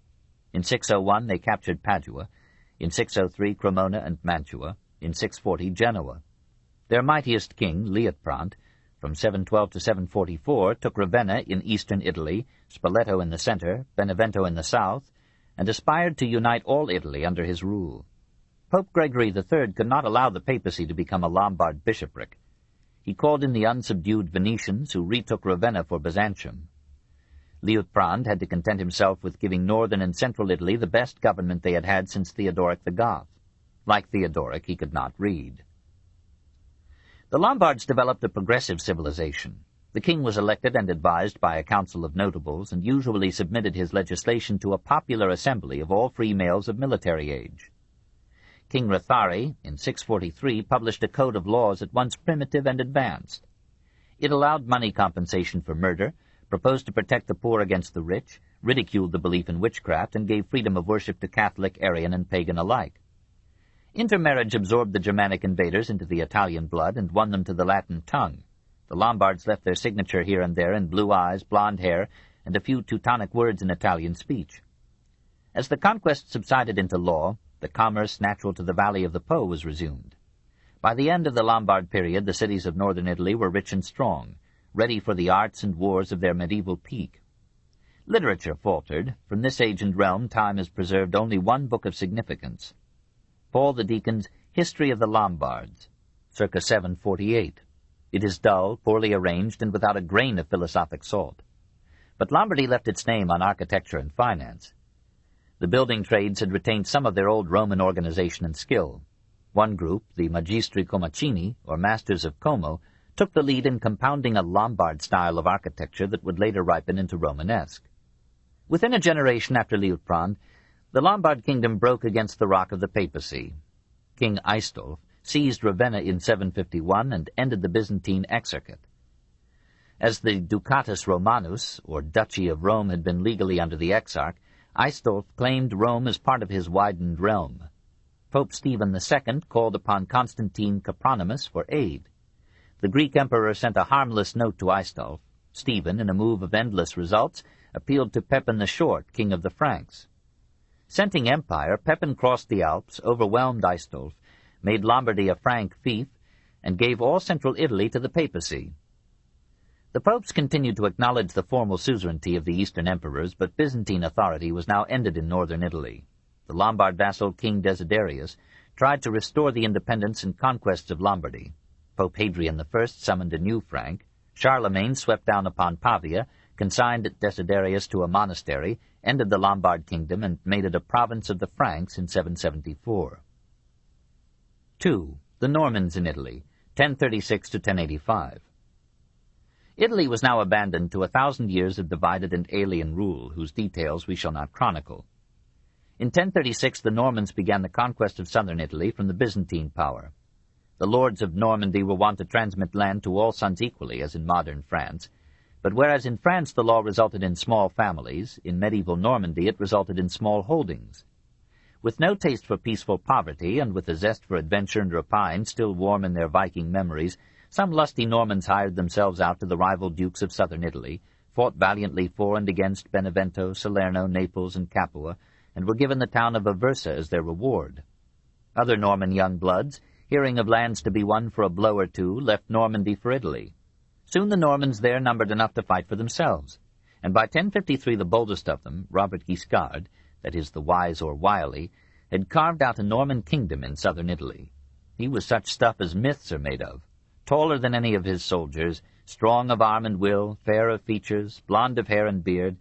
In 601 they captured Padua, in 603 Cremona and Mantua, in 640 Genoa. Their mightiest king, Liutprand, from 712 to 744, took Ravenna in eastern Italy, Spoleto in the center, Benevento in the south, and aspired to unite all Italy under his rule. Pope Gregory III could not allow the papacy to become a Lombard bishopric. He called in the unsubdued Venetians, who retook Ravenna for Byzantium. Liutprand had to content himself with giving northern and central Italy the best government they had had since Theodoric the Goth. Like Theodoric, he could not read. The Lombards developed a progressive civilization. The king was elected and advised by a council of notables, and usually submitted his legislation to a popular assembly of all free males of military age. King Rathari, in 643, published a code of laws at once primitive and advanced. It allowed money compensation for murder, proposed to protect the poor against the rich, ridiculed the belief in witchcraft, and gave freedom of worship to Catholic, Arian, and pagan alike. Intermarriage absorbed the Germanic invaders into the Italian blood and won them to the Latin tongue. The Lombards left their signature here and there in blue eyes, blonde hair, and a few Teutonic words in Italian speech. As the conquest subsided into law, the commerce natural to the valley of the Po was resumed. By the end of the Lombard period, the cities of northern Italy were rich and strong, ready for the arts and wars of their medieval peak. Literature faltered. From this age and realm time has preserved only one book of significance, Paul the Deacon's History of the Lombards, circa 748. It is dull, poorly arranged, and without a grain of philosophic salt. But Lombardy left its name on architecture and finance. The building trades had retained some of their old Roman organization and skill. One group, the Magistri Comacini, or Masters of Como, took the lead in compounding a Lombard style of architecture that would later ripen into Romanesque. Within a generation after Liutprand, the Lombard kingdom broke against the rock of the papacy. King Aistulf seized Ravenna in 751 and ended the Byzantine exarchate. As the Ducatus Romanus, or Duchy of Rome, had been legally under the exarch, Aistulf claimed Rome as part of his widened realm. Pope Stephen II called upon Constantine Copronymus for aid. The Greek emperor sent a harmless note to Aistulf. Stephen, in a move of endless results, appealed to Pepin the Short, king of the Franks. Scenting empire, Pepin crossed the Alps, overwhelmed Aistulf, made Lombardy a Frank fief, and gave all central Italy to the papacy. The popes continued to acknowledge the formal suzerainty of the eastern emperors, but Byzantine authority was now ended in northern Italy. The Lombard vassal King Desiderius tried to restore the independence and conquests of Lombardy. Pope Hadrian I summoned a new Frank. Charlemagne swept down upon Pavia, consigned Desiderius to a monastery, ended the Lombard kingdom and made it a province of the Franks in 774. 2. The Normans in Italy, 1036 to 1085. Italy was now abandoned to 1,000 years of divided and alien rule, whose details we shall not chronicle. In 1036 the Normans began the conquest of southern Italy from the Byzantine power. The lords of Normandy were wont to transmit land to all sons equally, as in modern France, but whereas in France the law resulted in small families, in medieval Normandy it resulted in small holdings. With no taste for peaceful poverty, and with a zest for adventure and rapine still warm in their Viking memories, some lusty Normans hired themselves out to the rival dukes of southern Italy, fought valiantly for and against Benevento, Salerno, Naples, and Capua, and were given the town of Aversa as their reward. Other Norman young bloods, hearing of lands to be won for a blow or two, left Normandy for Italy. Soon the Normans there numbered enough to fight for themselves, and by 1053 the boldest of them, Robert Guiscard, that is, the wise or wily, had carved out a Norman kingdom in southern Italy. He was such stuff as myths are made of, taller than any of his soldiers, strong of arm and will, fair of features, blond of hair and beard,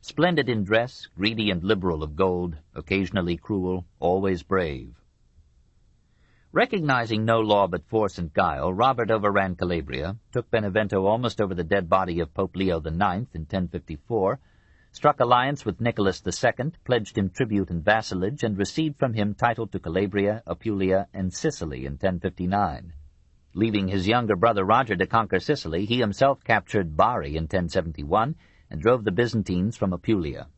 splendid in dress, greedy and liberal of gold, occasionally cruel, always brave. Recognizing no law but force and guile, Robert overran Calabria, took Benevento almost over the dead body of Pope Leo IX in 1054, struck alliance with Nicholas II, pledged him tribute and vassalage, and received from him title to Calabria, Apulia, and Sicily in 1059. Leaving his younger brother Roger to conquer Sicily, he himself captured Bari in 1071 and drove the Byzantines from Apulia.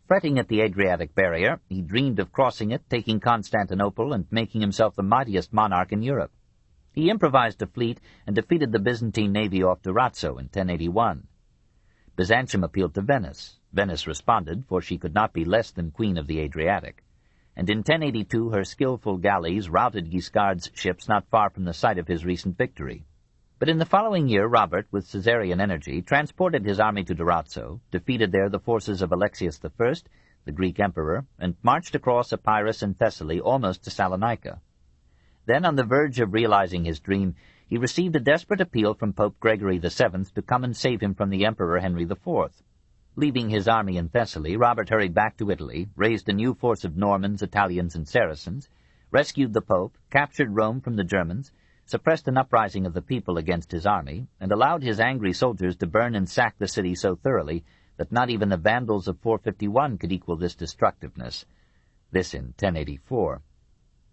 Fretting at the Adriatic barrier, he dreamed of crossing it, taking Constantinople, and making himself the mightiest monarch in Europe. He improvised a fleet and defeated the Byzantine navy off Durazzo in 1081. Byzantium appealed to Venice. Venice responded, for she could not be less than Queen of the Adriatic, and in 1082 her skillful galleys routed Guiscard's ships not far from the site of his recent victory. But in the following year Robert, with Caesarian energy, transported his army to Durazzo, defeated there the forces of Alexius I, the Greek emperor, and marched across Epirus and Thessaly almost to Salonika. Then, on the verge of realizing his dream, he received a desperate appeal from Pope Gregory VII to come and save him from the Emperor Henry IV. Leaving his army in Thessaly, Robert hurried back to Italy, raised a new force of Normans, Italians, and Saracens, rescued the Pope, captured Rome from the Germans, suppressed an uprising of the people against his army, and allowed his angry soldiers to burn and sack the city so thoroughly that not even the Vandals of 451 could equal this destructiveness. This in 1084.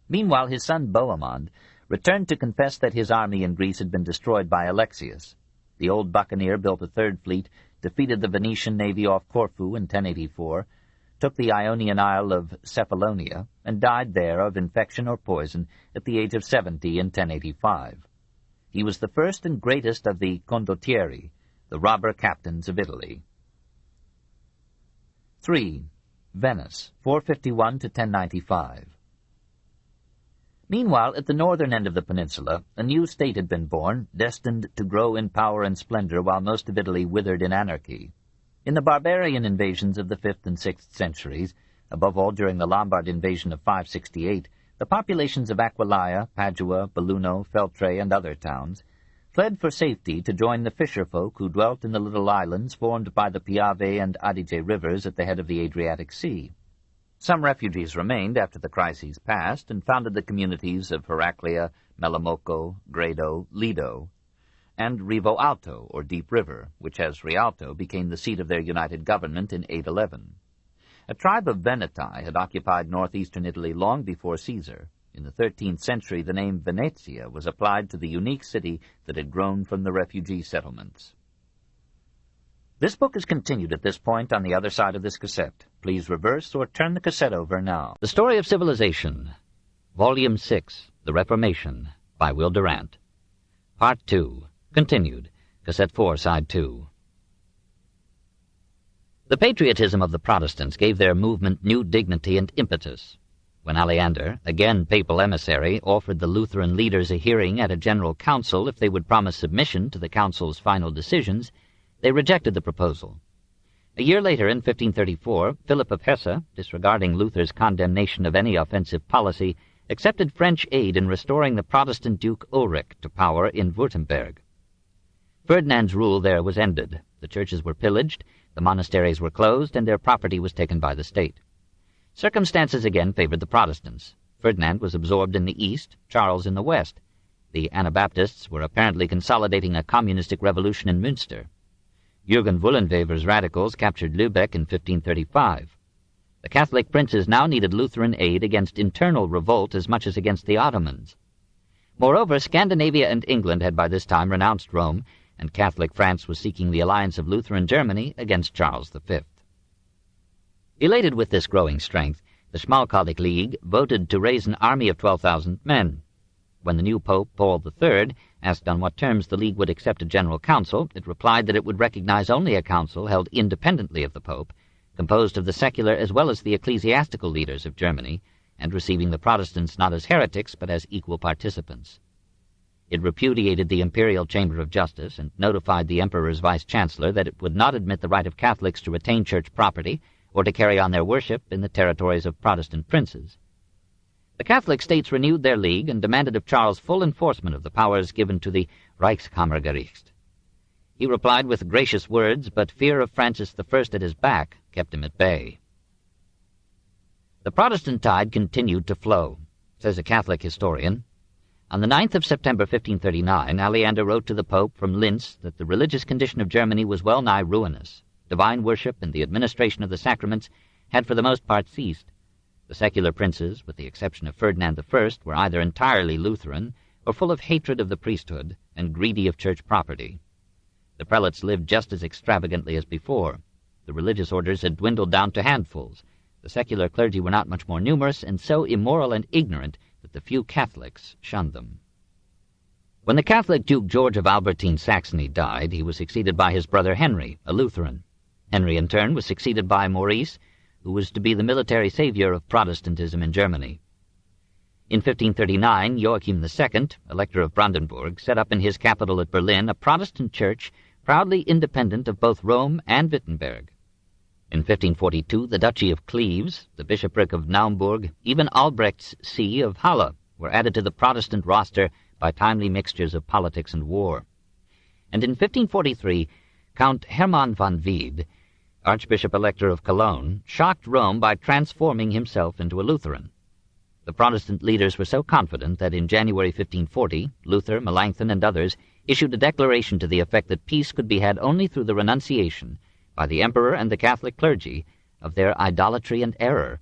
Meanwhile, his son Bohemond returned to confess that his army in Greece had been destroyed by Alexius. The old buccaneer built a third fleet, defeated the Venetian navy off Corfu in 1084, took the Ionian isle of Cephalonia, and died there of infection or poison at the age of 70 in 1085. He was the first and greatest of the condottieri, the robber captains of Italy. 3. Venice, 451 to 1095. Meanwhile, at the northern end of the peninsula, a new state had been born, destined to grow in power and splendor while most of Italy withered in anarchy. In the barbarian invasions of the 5th and 6th centuries, above all during the Lombard invasion of 568, the populations of Aquileia, Padua, Belluno, Feltre, and other towns fled for safety to join the fisherfolk who dwelt in the little islands formed by the Piave and Adige rivers at the head of the Adriatic Sea. Some refugees remained after the crises passed and founded the communities of Heraclea, Melamocco, Grado, Lido, and Rivo Alto, or Deep River, which as Rialto became the seat of their united government in 811. A tribe of Veneti had occupied northeastern Italy long before Caesar. In the 13th century, the name Venetia was applied to the unique city that had grown from the refugee settlements. This book is continued at this point on the other side of this cassette. Please reverse or turn the cassette over now. The Story of Civilization, Volume 6, The Reformation, by Will Durant. Part 2, continued, Cassette 4, Side 2. The patriotism of the Protestants gave their movement new dignity and impetus. When Aleander, again papal emissary, offered the Lutheran leaders a hearing at a general council if they would promise submission to the council's final decisions, they rejected the proposal. A year later, in 1534, Philip of Hesse, disregarding Luther's condemnation of any offensive policy, accepted French aid in restoring the Protestant Duke Ulrich to power in Württemberg. Ferdinand's rule there was ended. The churches were pillaged, The monasteries were closed, and their property was taken by the state. Circumstances again favored the Protestants. Ferdinand was absorbed in the east, Charles in the west. The Anabaptists were apparently consolidating a communistic revolution in Münster. Jürgen Wollenweber's radicals captured Lübeck in 1535. The Catholic princes now needed Lutheran aid against internal revolt as much as against the Ottomans. Moreover, Scandinavia and England had by this time renounced Rome, and Catholic France was seeking the alliance of Lutheran Germany against Charles V. Elated with this growing strength, the Schmalkaldic League voted to raise an army of 12,000 men. When the new Pope, Paul III, asked on what terms the League would accept a general council, it replied that it would recognize only a council held independently of the Pope, composed of the secular as well as the ecclesiastical leaders of Germany, and receiving the Protestants not as heretics but as equal participants. It repudiated the Imperial Chamber of Justice and notified the Emperor's vice-chancellor that it would not admit the right of Catholics to retain church property or to carry on their worship in the territories of Protestant princes. The Catholic states renewed their league and demanded of Charles full enforcement of the powers given to the Reichskammergericht. He replied with gracious words, but fear of Francis I at his back kept him at bay. The Protestant tide continued to flow, says a Catholic historian. On the 9th of September 1539, Aleander wrote to the Pope from Linz that the religious condition of Germany was well nigh ruinous. Divine worship and the administration of the sacraments had for the most part ceased. The secular princes, with the exception of Ferdinand I, were either entirely Lutheran or full of hatred of the priesthood and greedy of church property. The prelates lived just as extravagantly as before. The religious orders had dwindled down to handfuls. The secular clergy were not much more numerous and so immoral and ignorant that the few Catholics shunned them. When the Catholic Duke George of Albertine Saxony died, he was succeeded by his brother Henry, a Lutheran. Henry, in turn, was succeeded by Maurice, who was to be the military savior of Protestantism in Germany. In 1539, Joachim II, Elector of Brandenburg, set up in his capital at Berlin a Protestant church proudly independent of both Rome and Wittenberg. In 1542, the Duchy of Cleves, the Bishopric of Naumburg, even Albrecht's See of Halle were added to the Protestant roster by timely mixtures of politics and war. And in 1543, Count Hermann von Wied, Archbishop-Elector of Cologne, shocked Rome by transforming himself into a Lutheran. The Protestant leaders were so confident that in January 1540, Luther, Melanchthon, and others issued a declaration to the effect that peace could be had only through the renunciation, by the Emperor and the Catholic clergy, of their idolatry and error,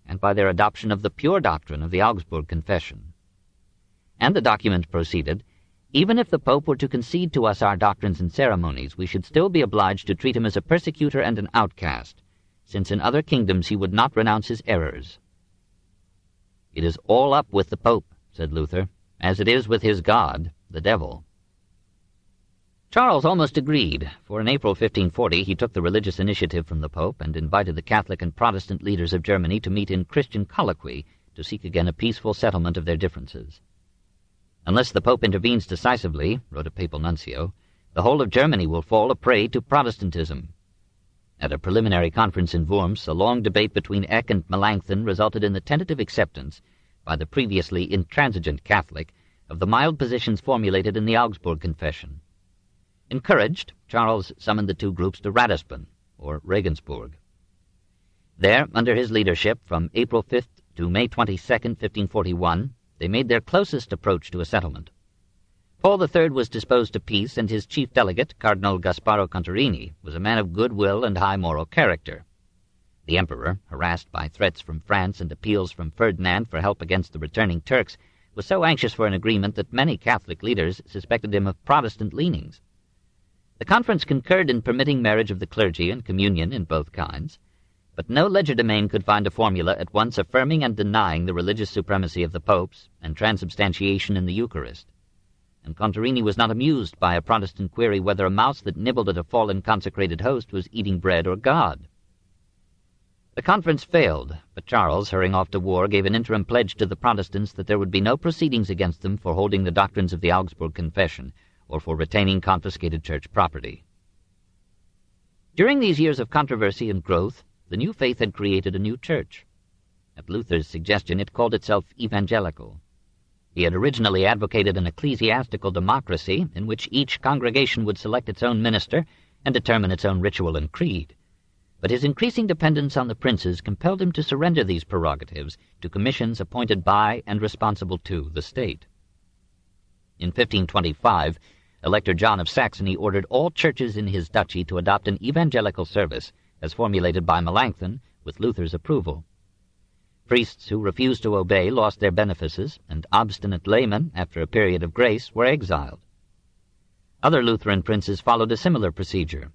and by their adoption of the pure doctrine of the Augsburg Confession. And the document proceeded, "Even if the Pope were to concede to us our doctrines and ceremonies, we should still be obliged to treat him as a persecutor and an outcast, since in other kingdoms he would not renounce his errors." "It is all up with the Pope," said Luther, "as it is with his God, the devil." Charles almost agreed, for in April 1540 he took the religious initiative from the Pope and invited the Catholic and Protestant leaders of Germany to meet in Christian colloquy to seek again a peaceful settlement of their differences. "Unless the Pope intervenes decisively," wrote a papal nuncio, "the whole of Germany will fall a prey to Protestantism." At a preliminary conference in Worms, a long debate between Eck and Melanchthon resulted in the tentative acceptance, by the previously intransigent Catholic, of the mild positions formulated in the Augsburg Confession. Encouraged, Charles summoned the two groups to Ratisbon, or Regensburg. There, under his leadership, from April 5th to May 22nd, 1541, they made their closest approach to a settlement. Paul III was disposed to peace, and his chief delegate, Cardinal Gasparo Contarini, was a man of good will and high moral character. The Emperor, harassed by threats from France and appeals from Ferdinand for help against the returning Turks, was so anxious for an agreement that many Catholic leaders suspected him of Protestant leanings. The conference concurred in permitting marriage of the clergy and communion in both kinds, but no legerdemain could find a formula at once affirming and denying the religious supremacy of the popes and transubstantiation in the Eucharist. And Contarini was not amused by a Protestant query whether a mouse that nibbled at a fallen consecrated host was eating bread or God. The conference failed, but Charles, hurrying off to war, gave an interim pledge to the Protestants that there would be no proceedings against them for holding the doctrines of the Augsburg Confession, or for retaining confiscated church property. During these years of controversy and growth, the new faith had created a new church. At Luther's suggestion, it called itself evangelical. He had originally advocated an ecclesiastical democracy in which each congregation would select its own minister and determine its own ritual and creed. but his increasing dependence on the princes compelled him to surrender these prerogatives to commissions appointed by and responsible to the state. In 1525, Elector John of Saxony ordered all churches in his duchy to adopt an evangelical service, as formulated by Melanchthon, with Luther's approval. Priests who refused to obey lost their benefices, and obstinate laymen, after a period of grace, were exiled. Other Lutheran princes followed a similar procedure.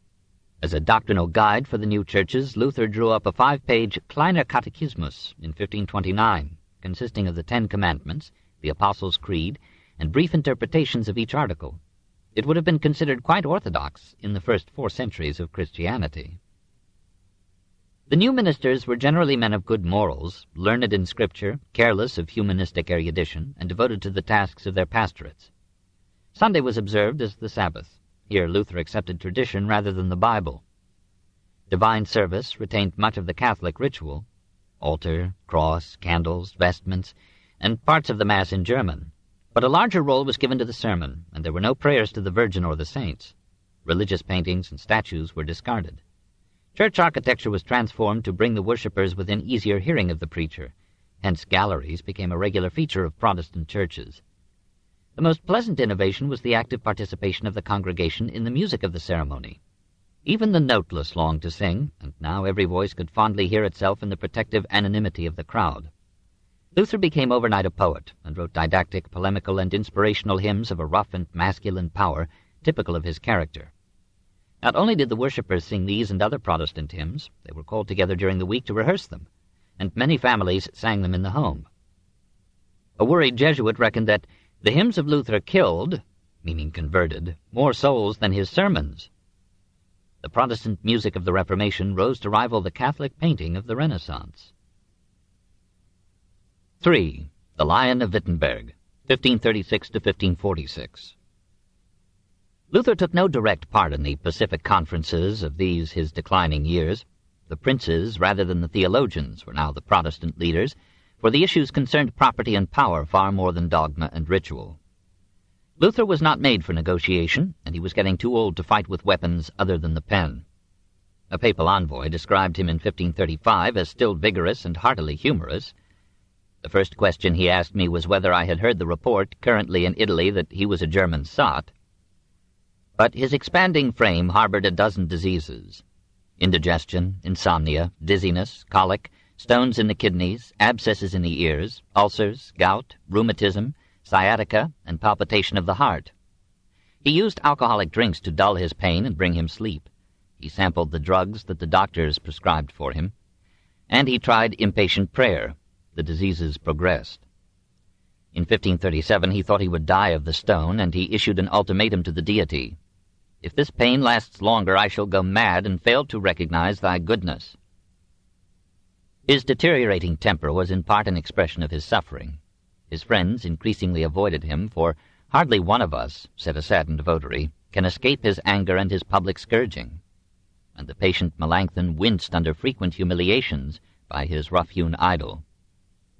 As a doctrinal guide for the new churches, Luther drew up a 5-page Kleiner Katechismus in 1529, consisting of the 10 Commandments, the Apostles' Creed, and brief interpretations of each article. It would have been considered quite orthodox in the first 4 centuries of Christianity. The new ministers were generally men of good morals, learned in Scripture, careless of humanistic erudition, and devoted to the tasks of their pastorates. Sunday was observed as the Sabbath. Here Luther accepted tradition rather than the Bible. Divine service retained much of the Catholic ritual: altar, cross, candles, vestments, and parts of the Mass in German. But a larger role was given to the sermon, and there were no prayers to the Virgin or the saints. Religious paintings and statues were discarded. Church architecture was transformed to bring the worshippers within easier hearing of the preacher. Hence galleries became a regular feature of Protestant churches. The most pleasant innovation was the active participation of the congregation in the music of the ceremony. Even the noteless longed to sing, and now every voice could fondly hear itself in the protective anonymity of the crowd. Luther became overnight a poet, and wrote didactic, polemical, and inspirational hymns of a rough and masculine power, typical of his character. Not only did the worshippers sing these and other Protestant hymns, they were called together during the week to rehearse them, and many families sang them in the home. A worried Jesuit reckoned that the hymns of Luther killed, meaning converted, more souls than his sermons. The Protestant music of the Reformation rose to rival the Catholic painting of the Renaissance. 3. The Lion of Wittenberg, 1536 to 1546. Luther took no direct part in the pacific conferences of these his declining years. The princes, rather than the theologians, were now the Protestant leaders, for the issues concerned property and power far more than dogma and ritual. Luther was not made for negotiation, and he was getting too old to fight with weapons other than the pen. A papal envoy described him in 1535 as still vigorous and heartily humorous. The first question he asked me was whether I had heard the report currently in Italy that he was a German sot. But his expanding frame harbored a dozen diseases: indigestion, insomnia, dizziness, colic, stones in the kidneys, abscesses in the ears, ulcers, gout, rheumatism, sciatica, and palpitation of the heart. He used alcoholic drinks to dull his pain and bring him sleep. He sampled the drugs that the doctors prescribed for him. And he tried impatient prayer. The diseases progressed. In 1537 he thought he would die of the stone, and he issued an ultimatum to the deity: "If this pain lasts longer, I shall go mad and fail to recognize thy goodness." His deteriorating temper was in part an expression of his suffering. His friends increasingly avoided him, for hardly one of us, said a saddened votary, can escape his anger and his public scourging. And the patient Melanchthon winced under frequent humiliations by his rough-hewn idol.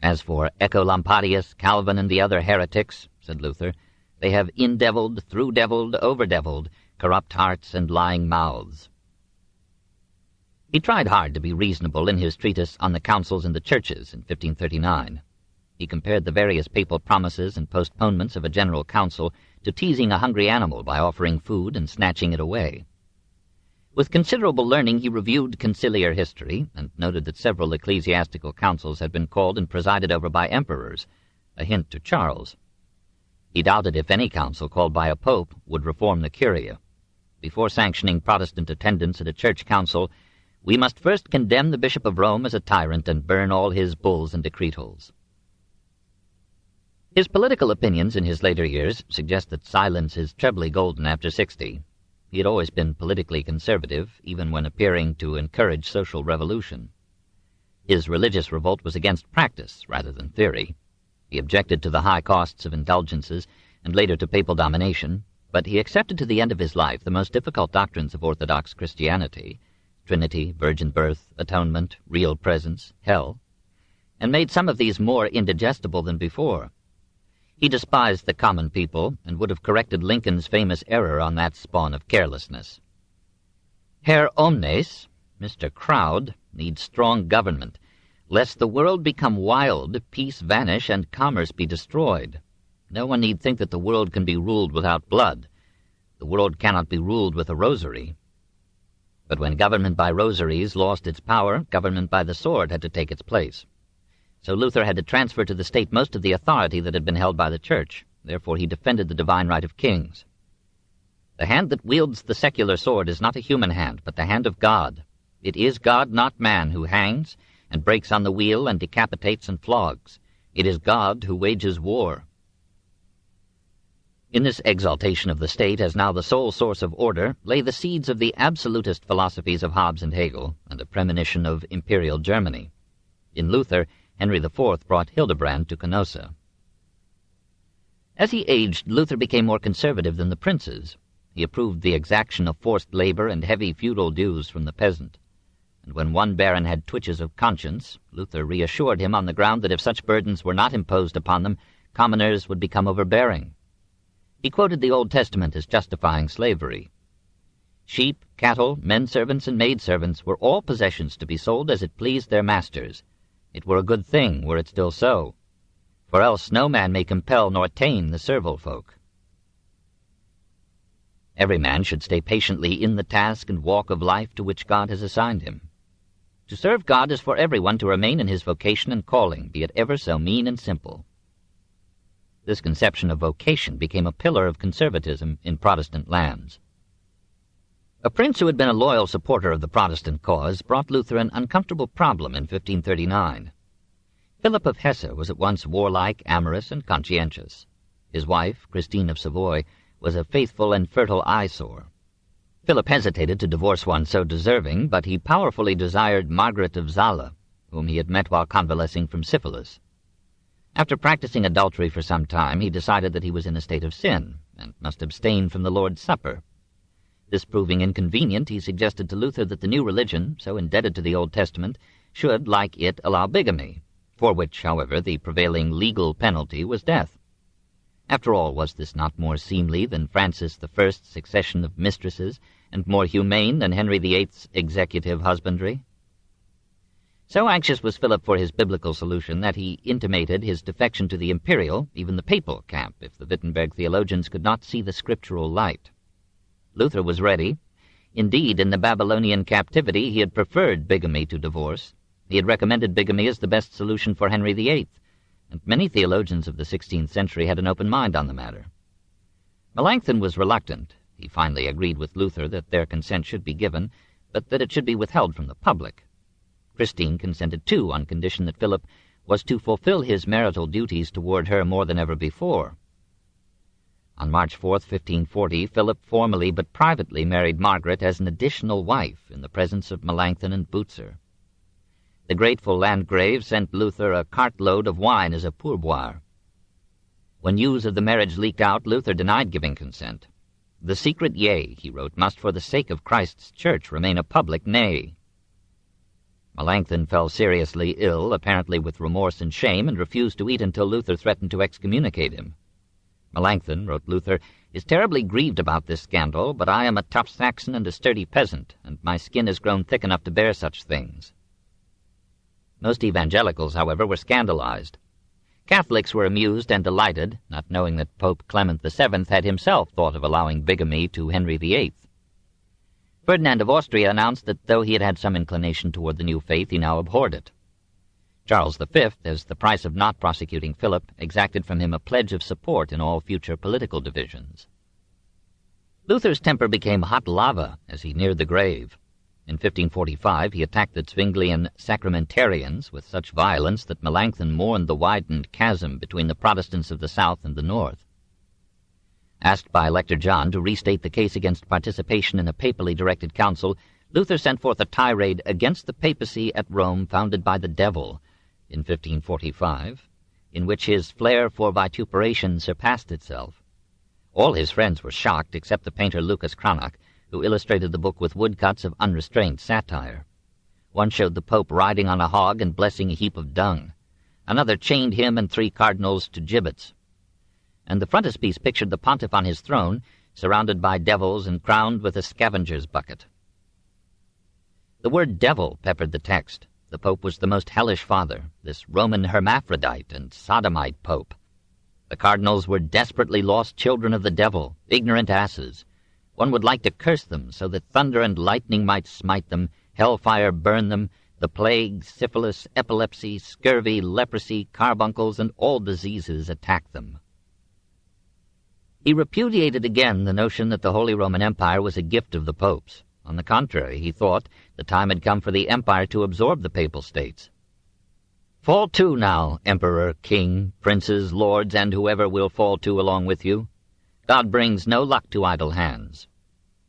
As for Ecolampadius, Calvin, and the other heretics, said Luther, they have in-devilled, through-devilled, over-devilled, corrupt hearts and lying mouths. He tried hard to be reasonable in his treatise on the councils and the churches in 1539. He compared the various papal promises and postponements of a general council to teasing a hungry animal by offering food and snatching it away. With considerable learning he reviewed conciliar history, and noted that several ecclesiastical councils had been called and presided over by emperors, a hint to Charles. He doubted if any council called by a pope would reform the curia. Before sanctioning Protestant attendance at a church council, we must first condemn the Bishop of Rome as a tyrant and burn all his bulls and decretals. His political opinions in his later years suggest that silence is trebly golden after 60. He had always been politically conservative, even when appearing to encourage social revolution. His religious revolt was against practice rather than theory. He objected to the high costs of indulgences, and later to papal domination, but he accepted to the end of his life the most difficult doctrines of Orthodox Christianity: Trinity, virgin birth, atonement, real presence, hell, and made some of these more indigestible than before. He despised the common people, and would have corrected Lincoln's famous error on that spawn of carelessness. Her omnes, Mr. Crowd needs strong government, lest the world become wild, peace vanish, and commerce be destroyed. No one need think that the world can be ruled without blood. The world cannot be ruled with a rosary. But when government by rosaries lost its power, government by the sword had to take its place. So Luther had to transfer to the state most of the authority that had been held by the Church. Therefore he defended the divine right of kings. The hand that wields the secular sword is not a human hand, but the hand of God. It is God, not man, who hangs and breaks on the wheel and decapitates and flogs. It is God who wages war. In this exaltation of the state as now the sole source of order lay the seeds of the absolutist philosophies of Hobbes and Hegel and a premonition of imperial Germany. In Luther, Henry IV brought Hildebrand to Canossa. As he aged, Luther became more conservative than the princes. He approved the exaction of forced labor and heavy feudal dues from the peasant. And when one baron had twitches of conscience, Luther reassured him on the ground that if such burdens were not imposed upon them, commoners would become overbearing. He quoted the Old Testament as justifying slavery. Sheep, cattle, men-servants, and maid-servants were all possessions to be sold as it pleased their masters. It were a good thing were it still so, for else no man may compel nor tame the servile folk. Every man should stay patiently in the task and walk of life to which God has assigned him. To serve God is for everyone to remain in his vocation and calling, be it ever so mean and simple. This conception of vocation became a pillar of conservatism in Protestant lands. A prince who had been a loyal supporter of the Protestant cause brought Luther an uncomfortable problem in 1539. Philip of Hesse was at once warlike, amorous, and conscientious. His wife, Christine of Savoy, was a faithful and fertile eyesore. Philip hesitated to divorce one so deserving, but he powerfully desired Margaret of Zala, whom he had met while convalescing from syphilis. After practicing adultery for some time, he decided that he was in a state of sin, and must abstain from the Lord's Supper. This proving inconvenient, he suggested to Luther that the new religion, so indebted to the Old Testament, should, like it, allow bigamy, for which, however, the prevailing legal penalty was death. After all, was this not more seemly than Francis I's succession of mistresses, and more humane than Henry VIII's executive husbandry? So anxious was Philip for his biblical solution that he intimated his defection to the imperial, even the papal, camp if the Wittenberg theologians could not see the scriptural light. Luther was ready. Indeed, in the Babylonian captivity he had preferred bigamy to divorce. He had recommended bigamy as the best solution for Henry VIII, and many theologians of the 16th century had an open mind on the matter. Melanchthon was reluctant. He finally agreed with Luther that their consent should be given, but that it should be withheld from the public. Christine consented too, on condition that Philip was to fulfill his marital duties toward her more than ever before. On March 4, 1540, Philip formally but privately married Margaret as an additional wife in the presence of Melanchthon and Butzer. The grateful Landgrave sent Luther a cartload of wine as a pourboire. When news of the marriage leaked out, Luther denied giving consent. The secret yea, he wrote, must for the sake of Christ's church remain a public nay. Melanchthon fell seriously ill, apparently with remorse and shame, and refused to eat until Luther threatened to excommunicate him. Melanchthon, wrote Luther, is terribly grieved about this scandal, but I am a tough Saxon and a sturdy peasant, and my skin has grown thick enough to bear such things. Most evangelicals, however, were scandalized. Catholics were amused and delighted, not knowing that Pope Clement VII had himself thought of allowing bigamy to Henry VIII. Ferdinand of Austria announced that though he had had some inclination toward the new faith, he now abhorred it. Charles V, as the price of not prosecuting Philip, exacted from him a pledge of support in all future political divisions. Luther's temper became hot lava as he neared the grave. In 1545 he attacked the Zwinglian Sacramentarians with such violence that Melanchthon mourned the widened chasm between the Protestants of the south and the north. Asked by Elector John to restate the case against participation in a papally directed council, Luther sent forth a tirade against the papacy at Rome founded by the devil in 1545, in which his flair for vituperation surpassed itself. All his friends were shocked except the painter Lucas Cranach, who illustrated the book with woodcuts of unrestrained satire. One showed the Pope riding on a hog and blessing a heap of dung. Another chained him and 3 cardinals to gibbets. And the frontispiece pictured the pontiff on his throne, surrounded by devils and crowned with a scavenger's bucket. The The word devil peppered the text. The Pope was the most hellish father, this Roman hermaphrodite and sodomite Pope. The cardinals were desperately lost children of the devil, ignorant asses. One would like to curse them so that thunder and lightning might smite them, hellfire burn them, the plague, syphilis, epilepsy, scurvy, leprosy, carbuncles, and all diseases attack them. He repudiated again the notion that the Holy Roman Empire was a gift of the popes. On the contrary, he thought the time had come for the empire to absorb the papal states. Fall to now, emperor, king, princes, lords, and whoever will fall to along with you. God brings no luck to idle hands.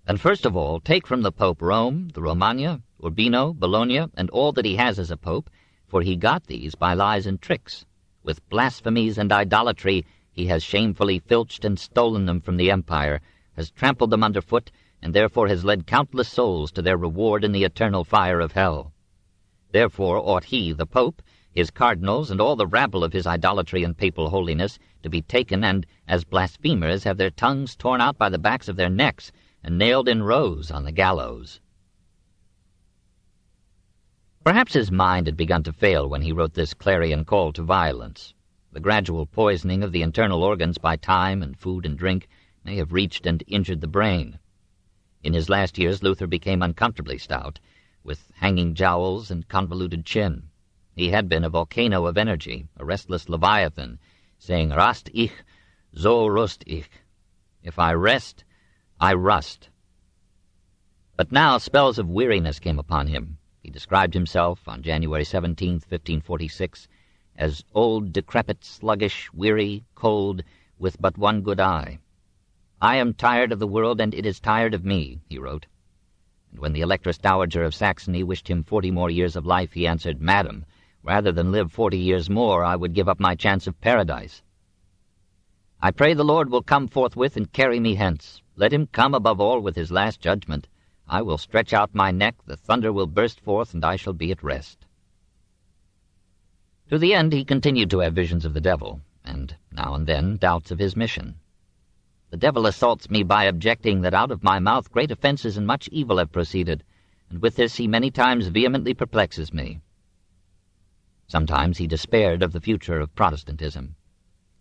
And first of all, take from the Pope Rome, the Romagna, Urbino, Bologna, and all that he has as a pope, for he got these by lies and tricks. With blasphemies and idolatry he has shamefully filched and stolen them from the empire, has trampled them underfoot, and therefore has led countless souls to their reward in the eternal fire of hell. Therefore ought he, the Pope, his cardinals, and all the rabble of his idolatry and papal holiness, to be taken and, as blasphemers, have their tongues torn out by the backs of their necks, and nailed in rows on the gallows. Perhaps his mind had begun to fail when he wrote this clarion call to violence. The gradual poisoning of the internal organs by time and food and drink may have reached and injured the brain. In his last years Luther became uncomfortably stout, with hanging jowls and convoluted chin. He had been a volcano of energy, a restless leviathan, saying, "Rast ich, so rust ich." If I rest, I rust. But now spells of weariness came upon him. He described himself, on January 17, 1546, as old, decrepit, sluggish, weary, cold, with but one good eye. "I am tired of the world, and it is tired of me," he wrote. And when the Electress Dowager of Saxony wished him 40 more years of life, he answered, "Madam, rather than live 40 years more, I would give up my chance of paradise. I pray the Lord will come forthwith and carry me hence. Let him come above all with his last judgment. I will stretch out my neck, the thunder will burst forth, and I shall be at rest." To the end he continued to have visions of the devil, and now and then doubts of his mission. "The devil assaults me by objecting that out of my mouth great offences and much evil have proceeded, and with this he many times vehemently perplexes me." Sometimes he despaired of the future of Protestantism.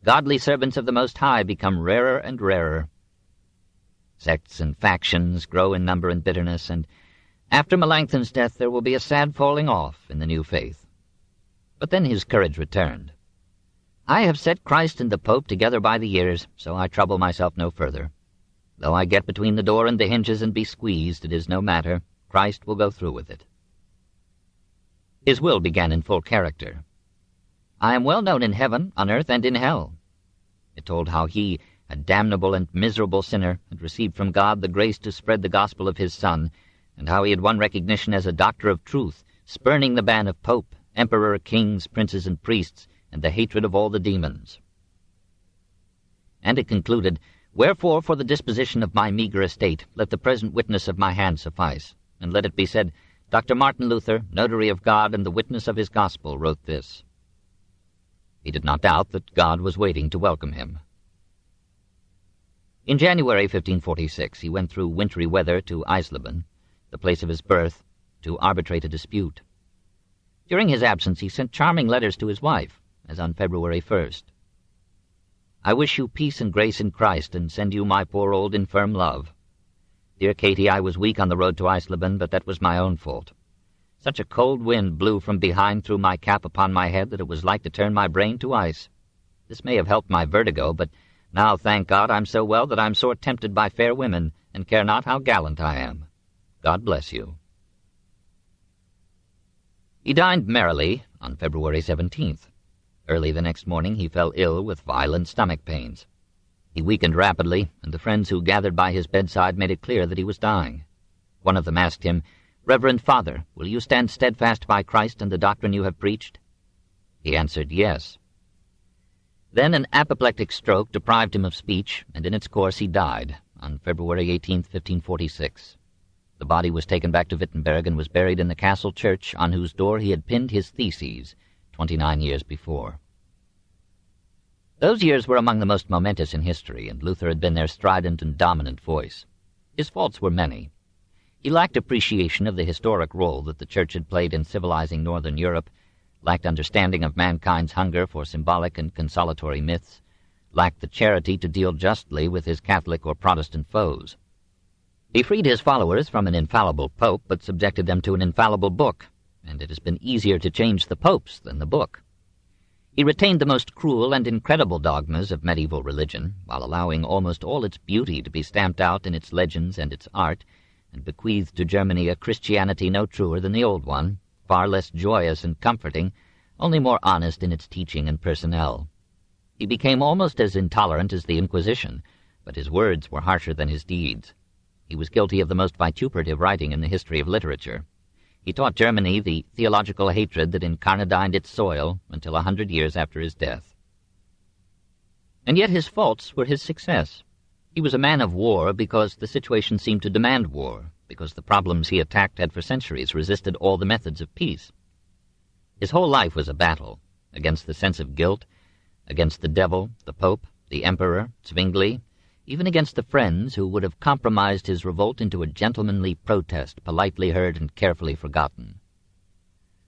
Godly servants of the Most High become rarer and rarer. Sects and factions grow in number and bitterness, and after Melanchthon's death there will be a sad falling off in the new faith. But then his courage returned. "I have set Christ and the Pope together by the ears, so I trouble myself no further. Though I get between the door and the hinges and be squeezed, it is no matter. Christ will go through with it." His will began in full character. "I am well known in heaven, on earth, and in hell." It told how he, a damnable and miserable sinner, had received from God the grace to spread the gospel of his Son, and how he had won recognition as a doctor of truth, spurning the ban of pope, emperor, kings, princes, and priests, and the hatred of all the demons. And it concluded, "Wherefore, for the disposition of my meagre estate, let the present witness of my hand suffice, and let it be said, Dr. Martin Luther, notary of God and the witness of his gospel, wrote this." He did not doubt that God was waiting to welcome him. In January 1546 he went through wintry weather to Eisleben, the place of his birth, to arbitrate a dispute. During his absence he sent charming letters to his wife, as on February 1st. "I wish you peace and grace in Christ, and send you my poor old infirm love. Dear Katie, I was weak on the road to Eisleben, but that was my own fault. Such a cold wind blew from behind through my cap upon my head that it was like to turn my brain to ice. This may have helped my vertigo, but now, thank God, I'm so well that I'm sore tempted by fair women, and care not how gallant I am. God bless you." He dined merrily on February 17th. Early the next morning he fell ill with violent stomach pains. He weakened rapidly, and the friends who gathered by his bedside made it clear that he was dying. One of them asked him, "Reverend Father, will you stand steadfast by Christ and the doctrine you have preached?" He answered, "Yes." Then an apoplectic stroke deprived him of speech, and in its course he died on February 18, 1546. The body was taken back to Wittenberg and was buried in the castle church on whose door he had pinned his theses 29 years before. Those years were among the most momentous in history, and Luther had been their strident and dominant voice. His faults were many. He lacked appreciation of the historic role that the Church had played in civilizing northern Europe, lacked understanding of mankind's hunger for symbolic and consolatory myths, lacked the charity to deal justly with his Catholic or Protestant foes. He freed his followers from an infallible pope, but subjected them to an infallible book, and it has been easier to change the popes than the book. He retained the most cruel and incredible dogmas of medieval religion, while allowing almost all its beauty to be stamped out in its legends and its art, and bequeathed to Germany a Christianity no truer than the old one, far less joyous and comforting, only more honest in its teaching and personnel. He became almost as intolerant as the Inquisition, but his words were harsher than his deeds. He was guilty of the most vituperative writing in the history of literature. He taught Germany the theological hatred that incarnadined its soil until 100 years after his death. And yet his faults were his success. He was a man of war because the situation seemed to demand war, because the problems he attacked had for centuries resisted all the methods of peace. His whole life was a battle, against the sense of guilt, against the devil, the Pope, the Emperor, Zwingli, even against the friends who would have compromised his revolt into a gentlemanly protest, politely heard and carefully forgotten.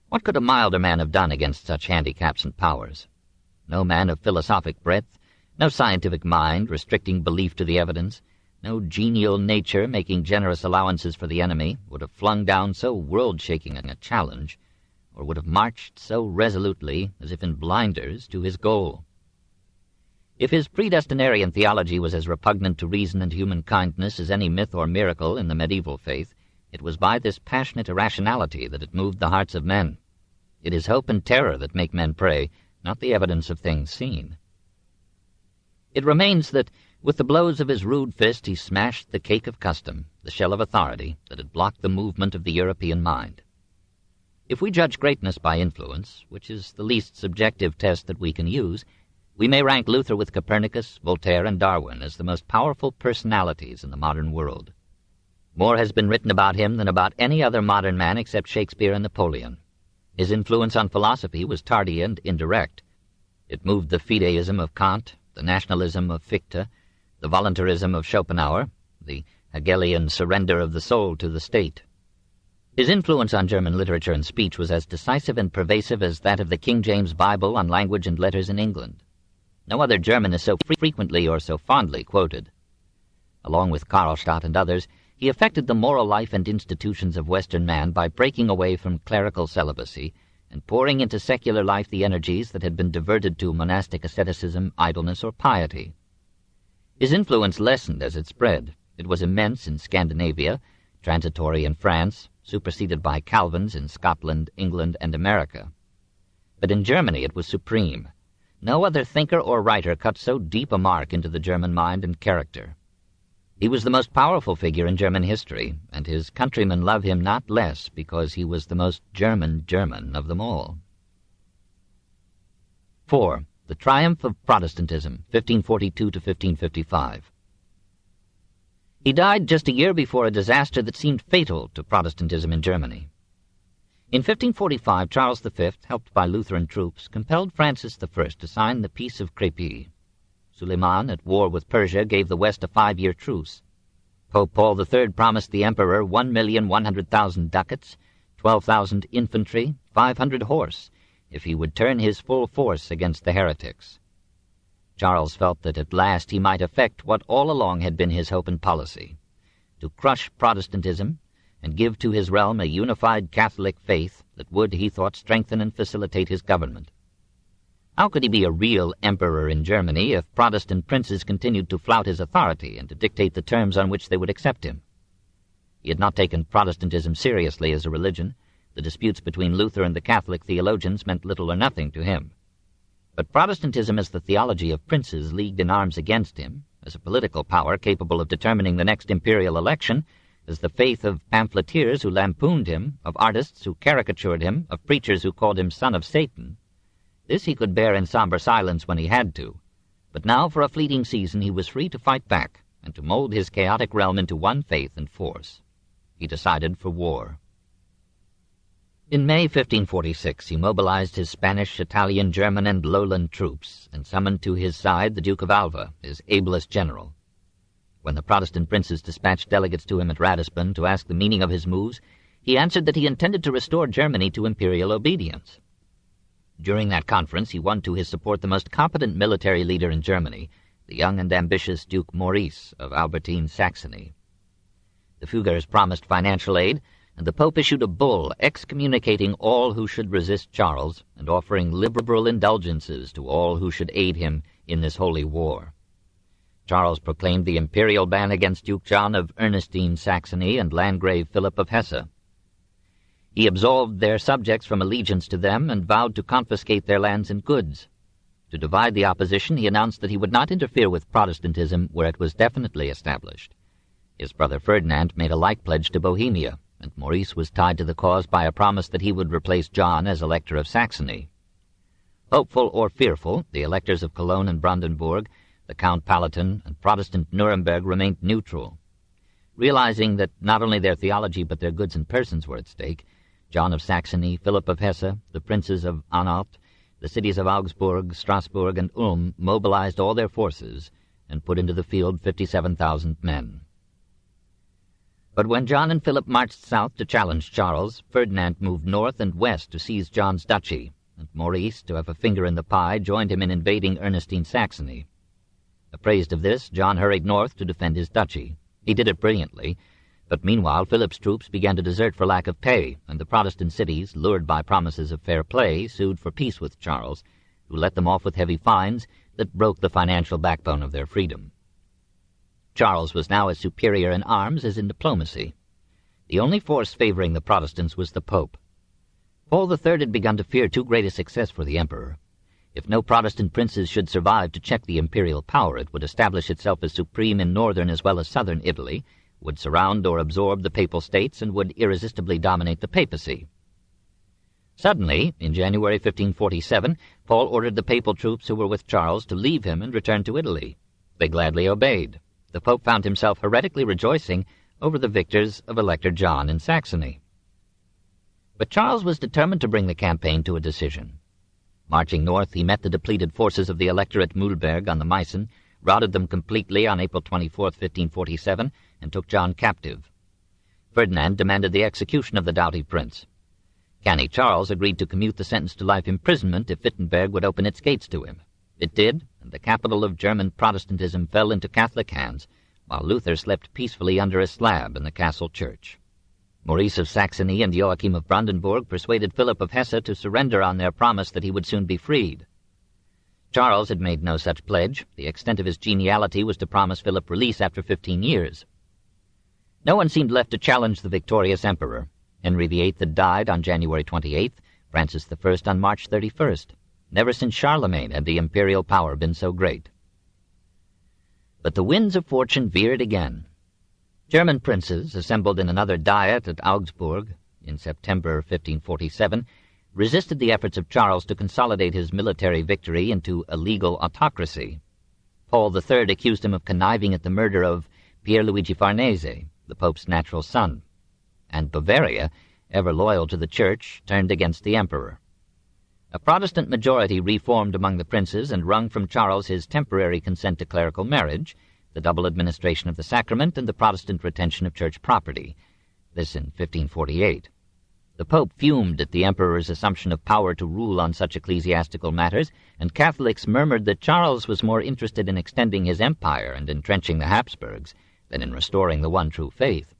What could a milder man have done against such handicaps and powers? No man of philosophic breadth, no scientific mind restricting belief to the evidence, no genial nature making generous allowances for the enemy would have flung down so world-shaking a challenge, or would have marched so resolutely, as if in blinders, to his goal. If his predestinarian theology was as repugnant to reason and human kindness as any myth or miracle in the medieval faith, it was by this passionate irrationality that it moved the hearts of men. It is hope and terror that make men pray, not the evidence of things seen. It remains that, with the blows of his rude fist, he smashed the cake of custom, the shell of authority that had blocked the movement of the European mind. If we judge greatness by influence, which is the least subjective test that we can use, we may rank Luther with Copernicus, Voltaire, and Darwin as the most powerful personalities in the modern world. More has been written about him than about any other modern man except Shakespeare and Napoleon. His influence on philosophy was tardy and indirect. It moved the fideism of Kant, the nationalism of Fichte, the voluntarism of Schopenhauer, the Hegelian surrender of the soul to the state. His influence on German literature and speech was as decisive and pervasive as that of the King James Bible on language and letters in England. No other German is so frequently or so fondly quoted. Along with Karlstadt and others, he affected the moral life and institutions of Western man by breaking away from clerical celibacy and pouring into secular life the energies that had been diverted to monastic asceticism, idleness, or piety. His influence lessened as it spread. It was immense in Scandinavia, transitory in France, superseded by Calvin's in Scotland, England, and America. But in Germany it was supreme. No other thinker or writer cut so deep a mark into the German mind and character. He was the most powerful figure in German history, and his countrymen love him not less because he was the most German of them all. 4. The Triumph of Protestantism, 1542 to 1555. He died just a year before a disaster that seemed fatal to Protestantism in Germany. In 1545, Charles V, helped by Lutheran troops, compelled Francis I to sign the Peace of Crépy. Suleiman, at war with Persia, gave the West a 5-year truce. Pope Paul III promised the Emperor 1,100,000 ducats, 12,000 infantry, 500 horse, if he would turn his full force against the heretics. Charles felt that at last he might effect what all along had been his hope and policy, to crush Protestantism and give to his realm a unified Catholic faith that would, he thought, strengthen and facilitate his government. How could he be a real emperor in Germany if Protestant princes continued to flout his authority and to dictate the terms on which they would accept him? He had not taken Protestantism seriously as a religion. The disputes between Luther and the Catholic theologians meant little or nothing to him. But Protestantism as the theology of princes leagued in arms against him, as a political power capable of determining the next imperial election, as the faith of pamphleteers who lampooned him, of artists who caricatured him, of preachers who called him son of Satan. This he could bear in somber silence when he had to, but now for a fleeting season he was free to fight back and to mold his chaotic realm into one faith and force. He decided for war. In May 1546 he mobilized his Spanish, Italian, German, and Lowland troops and summoned to his side the Duke of Alva, his ablest general. When the Protestant princes dispatched delegates to him at Ratisbon to ask the meaning of his moves, he answered that he intended to restore Germany to imperial obedience. During that conference he won to his support the most competent military leader in Germany, the young and ambitious Duke Maurice of Albertine, Saxony. The Fuggers promised financial aid, and the Pope issued a bull excommunicating all who should resist Charles and offering liberal indulgences to all who should aid him in this holy war. Charles proclaimed the imperial ban against Duke John of Ernestine, Saxony, and Landgrave Philip of Hesse. He absolved their subjects from allegiance to them and vowed to confiscate their lands and goods. To divide the opposition, he announced that he would not interfere with Protestantism where it was definitely established. His brother Ferdinand made a like pledge to Bohemia, and Maurice was tied to the cause by a promise that he would replace John as Elector of Saxony. Hopeful or fearful, the electors of Cologne and Brandenburg, the Count Palatine, and Protestant Nuremberg remained neutral. Realizing that not only their theology but their goods and persons were at stake, John of Saxony, Philip of Hesse, the princes of Anhalt, the cities of Augsburg, Strasbourg, and Ulm mobilized all their forces and put into the field 57,000 men. But when John and Philip marched south to challenge Charles, Ferdinand moved north and west to seize John's duchy, and Maurice, to have a finger in the pie, joined him in invading Ernestine, Saxony. Appraised of this, John hurried north to defend his duchy. He did it brilliantly, but meanwhile Philip's troops began to desert for lack of pay, and the Protestant cities, lured by promises of fair play, sued for peace with Charles, who let them off with heavy fines that broke the financial backbone of their freedom. Charles was now as superior in arms as in diplomacy. The only force favoring the Protestants was the Pope. Paul III had begun to fear too great a success for the emperor. If no Protestant princes should survive to check the imperial power, it would establish itself as supreme in northern as well as southern Italy, would surround or absorb the Papal States, and would irresistibly dominate the papacy. Suddenly, in January 1547, Paul ordered the papal troops who were with Charles to leave him and return to Italy. They gladly obeyed. The Pope found himself heretically rejoicing over the victors of Elector John in Saxony. But Charles was determined to bring the campaign to a decision. Marching north, he met the depleted forces of the Elector at Mühlberg on the Meissen, routed them completely on April 24, 1547, and took John captive. Ferdinand demanded the execution of the doughty prince. Canny Charles agreed to commute the sentence to life imprisonment if Wittenberg would open its gates to him. It did, and the capital of German Protestantism fell into Catholic hands, while Luther slept peacefully under a slab in the castle church. Maurice of Saxony and Joachim of Brandenburg persuaded Philip of Hesse to surrender on their promise that he would soon be freed. Charles had made no such pledge. The extent of his geniality was to promise Philip release after 15 years. No one seemed left to challenge the victorious emperor. Henry VIII had died on January 28th, Francis I on March 31st. Never since Charlemagne had the imperial power been so great. But the winds of fortune veered again. German princes, assembled in another diet at Augsburg in September 1547, resisted the efforts of Charles to consolidate his military victory into a legal autocracy. Paul III accused him of conniving at the murder of Pier Luigi Farnese, the Pope's natural son, and Bavaria, ever loyal to the Church, turned against the emperor. A Protestant majority reformed among the princes and wrung from Charles his temporary consent to clerical marriage, the double administration of the sacrament, and the Protestant retention of church property, this in 1548. The Pope fumed at the emperor's assumption of power to rule on such ecclesiastical matters, and Catholics murmured that Charles was more interested in extending his empire and entrenching the Habsburgs than in restoring the one true faith.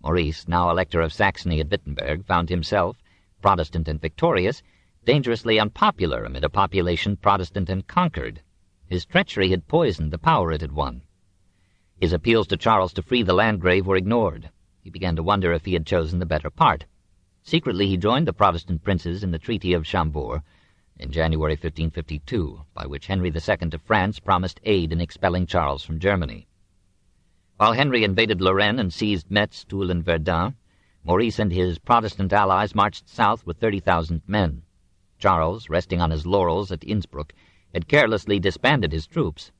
Maurice, now Elector of Saxony at Wittenberg, found himself, Protestant and victorious, dangerously unpopular amid a population Protestant and conquered. His treachery had poisoned the power it had won. His appeals to Charles to free the Landgrave were ignored. He began to wonder if he had chosen the better part. Secretly he joined the Protestant princes in the Treaty of Chambord in January 1552, by which Henry II of France promised aid in expelling Charles from Germany. While Henry invaded Lorraine and seized Metz, Toul, and Verdun, Maurice and his Protestant allies marched south with 30,000 men. Charles, resting on his laurels at Innsbruck, had carelessly disbanded his troops.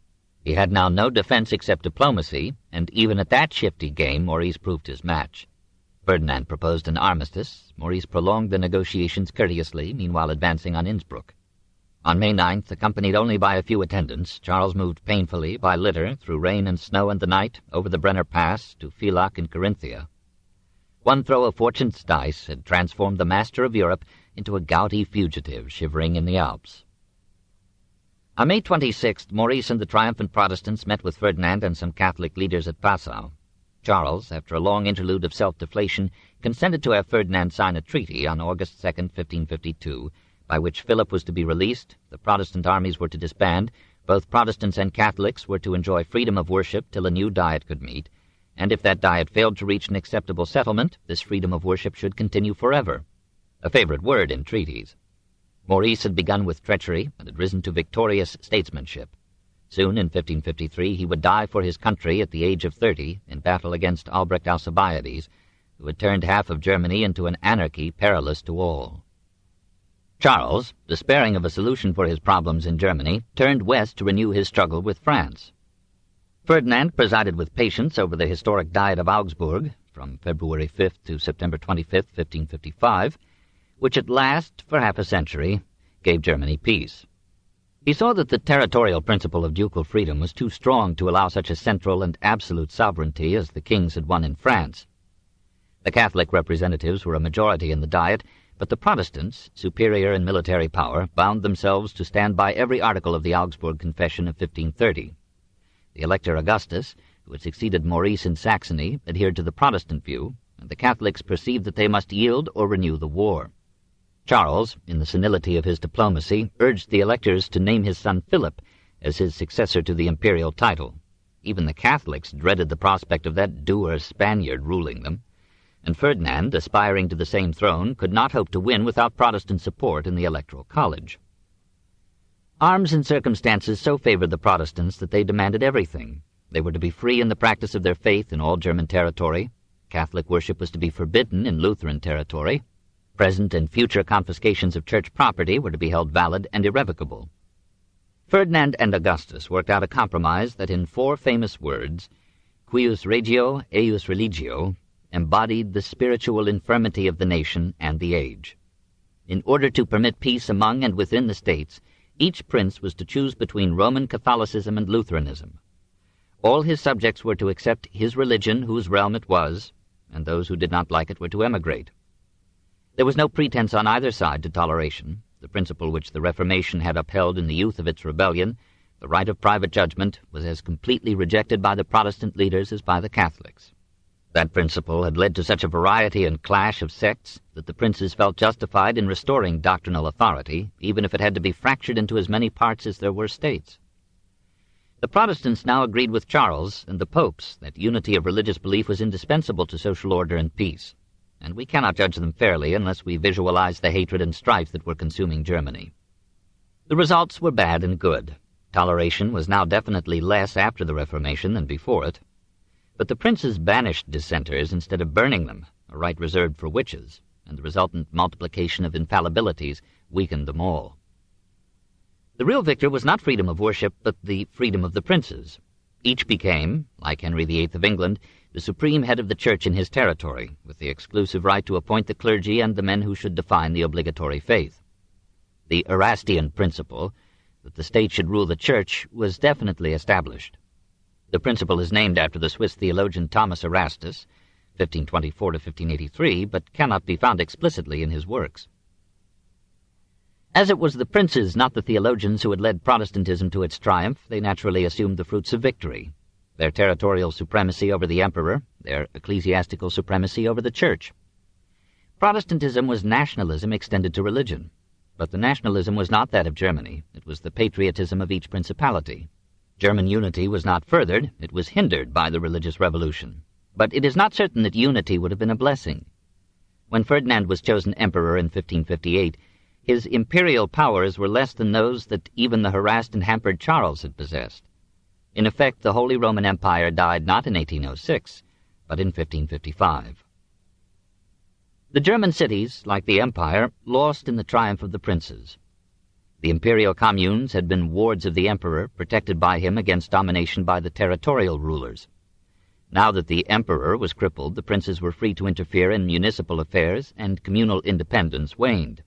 He had now no defense except diplomacy, and even at that shifty game Maurice proved his match. Ferdinand proposed an armistice. Maurice prolonged the negotiations courteously, meanwhile advancing on Innsbruck. On May 9th, accompanied only by a few attendants, Charles moved painfully by litter through rain and snow and the night over the Brenner Pass to Philoc in Carinthia. One throw of fortune's dice had transformed the master of Europe into a gouty fugitive shivering in the Alps. On May 26th, Maurice and the triumphant Protestants met with Ferdinand and some Catholic leaders at Passau. Charles, after a long interlude of self-deflation, consented to have Ferdinand sign a treaty on August 2, 1552, by which Philip was to be released, the Protestant armies were to disband, both Protestants and Catholics were to enjoy freedom of worship till a new Diet could meet, and if that Diet failed to reach an acceptable settlement, this freedom of worship should continue forever, a favorite word in treaties. Maurice had begun with treachery and had risen to victorious statesmanship. Soon, in 1553, he would die for his country at the age of 30 in battle against Albrecht Alcibiades, who had turned half of Germany into an anarchy perilous to all. Charles, despairing of a solution for his problems in Germany, turned west to renew his struggle with France. Ferdinand presided with patience over the historic Diet of Augsburg from February 5th to September 25th, 1555, which at last, for half a century, gave Germany peace. He saw that the territorial principle of ducal freedom was too strong to allow such a central and absolute sovereignty as the kings had won in France. The Catholic representatives were a majority in the Diet, but the Protestants, superior in military power, bound themselves to stand by every article of the Augsburg Confession of 1530. The Elector Augustus, who had succeeded Maurice in Saxony, adhered to the Protestant view, and the Catholics perceived that they must yield or renew the war. Charles, in the senility of his diplomacy, urged the electors to name his son Philip as his successor to the imperial title. Even the Catholics dreaded the prospect of that dour Spaniard ruling them, and Ferdinand, aspiring to the same throne, could not hope to win without Protestant support in the Electoral College. Arms and circumstances so favored the Protestants that they demanded everything. They were to be free in the practice of their faith in all German territory. Catholic worship was to be forbidden in Lutheran territory. Present and future confiscations of church property were to be held valid and irrevocable. Ferdinand and Augustus worked out a compromise that in 4 famous words, cuius regio, eius religio, embodied the spiritual infirmity of the nation and the age. In order to permit peace among and within the states, each prince was to choose between Roman Catholicism and Lutheranism. All his subjects were to accept his religion whose realm it was, and those who did not like it were to emigrate. There was no pretense on either side to toleration. The principle which the Reformation had upheld in the youth of its rebellion, the right of private judgment, was as completely rejected by the Protestant leaders as by the Catholics. That principle had led to such a variety and clash of sects that the princes felt justified in restoring doctrinal authority, even if it had to be fractured into as many parts as there were states. The Protestants now agreed with Charles and the popes that unity of religious belief was indispensable to social order and peace, and we cannot judge them fairly unless we visualize the hatred and strife that were consuming Germany. The results were bad and good. Toleration was now definitely less after the Reformation than before it. But the princes banished dissenters instead of burning them, a right reserved for witches, and the resultant multiplication of infallibilities weakened them all. The real victor was not freedom of worship, but the freedom of the princes. Each became, like Henry VIII of England, the supreme head of the Church in his territory, with the exclusive right to appoint the clergy and the men who should define the obligatory faith. The Erastian principle, that the state should rule the Church, was definitely established. The principle is named after the Swiss theologian Thomas Erastus, 1524 to 1583, but cannot be found explicitly in his works. As it was the princes, not the theologians, who had led Protestantism to its triumph, they naturally assumed the fruits of victory: their territorial supremacy over the emperor, their ecclesiastical supremacy over the Church. Protestantism was nationalism extended to religion, but the nationalism was not that of Germany. It was the patriotism of each principality. German unity was not furthered, it was hindered by the religious revolution. But it is not certain that unity would have been a blessing. When Ferdinand was chosen emperor in 1558, his imperial powers were less than those that even the harassed and hampered Charles had possessed. In effect, the Holy Roman Empire died not in 1806, but in 1555. The German cities, like the empire, lost in the triumph of the princes. The imperial communes had been wards of the emperor, protected by him against domination by the territorial rulers. Now that the emperor was crippled, the princes were free to interfere in municipal affairs, and communal independence waned.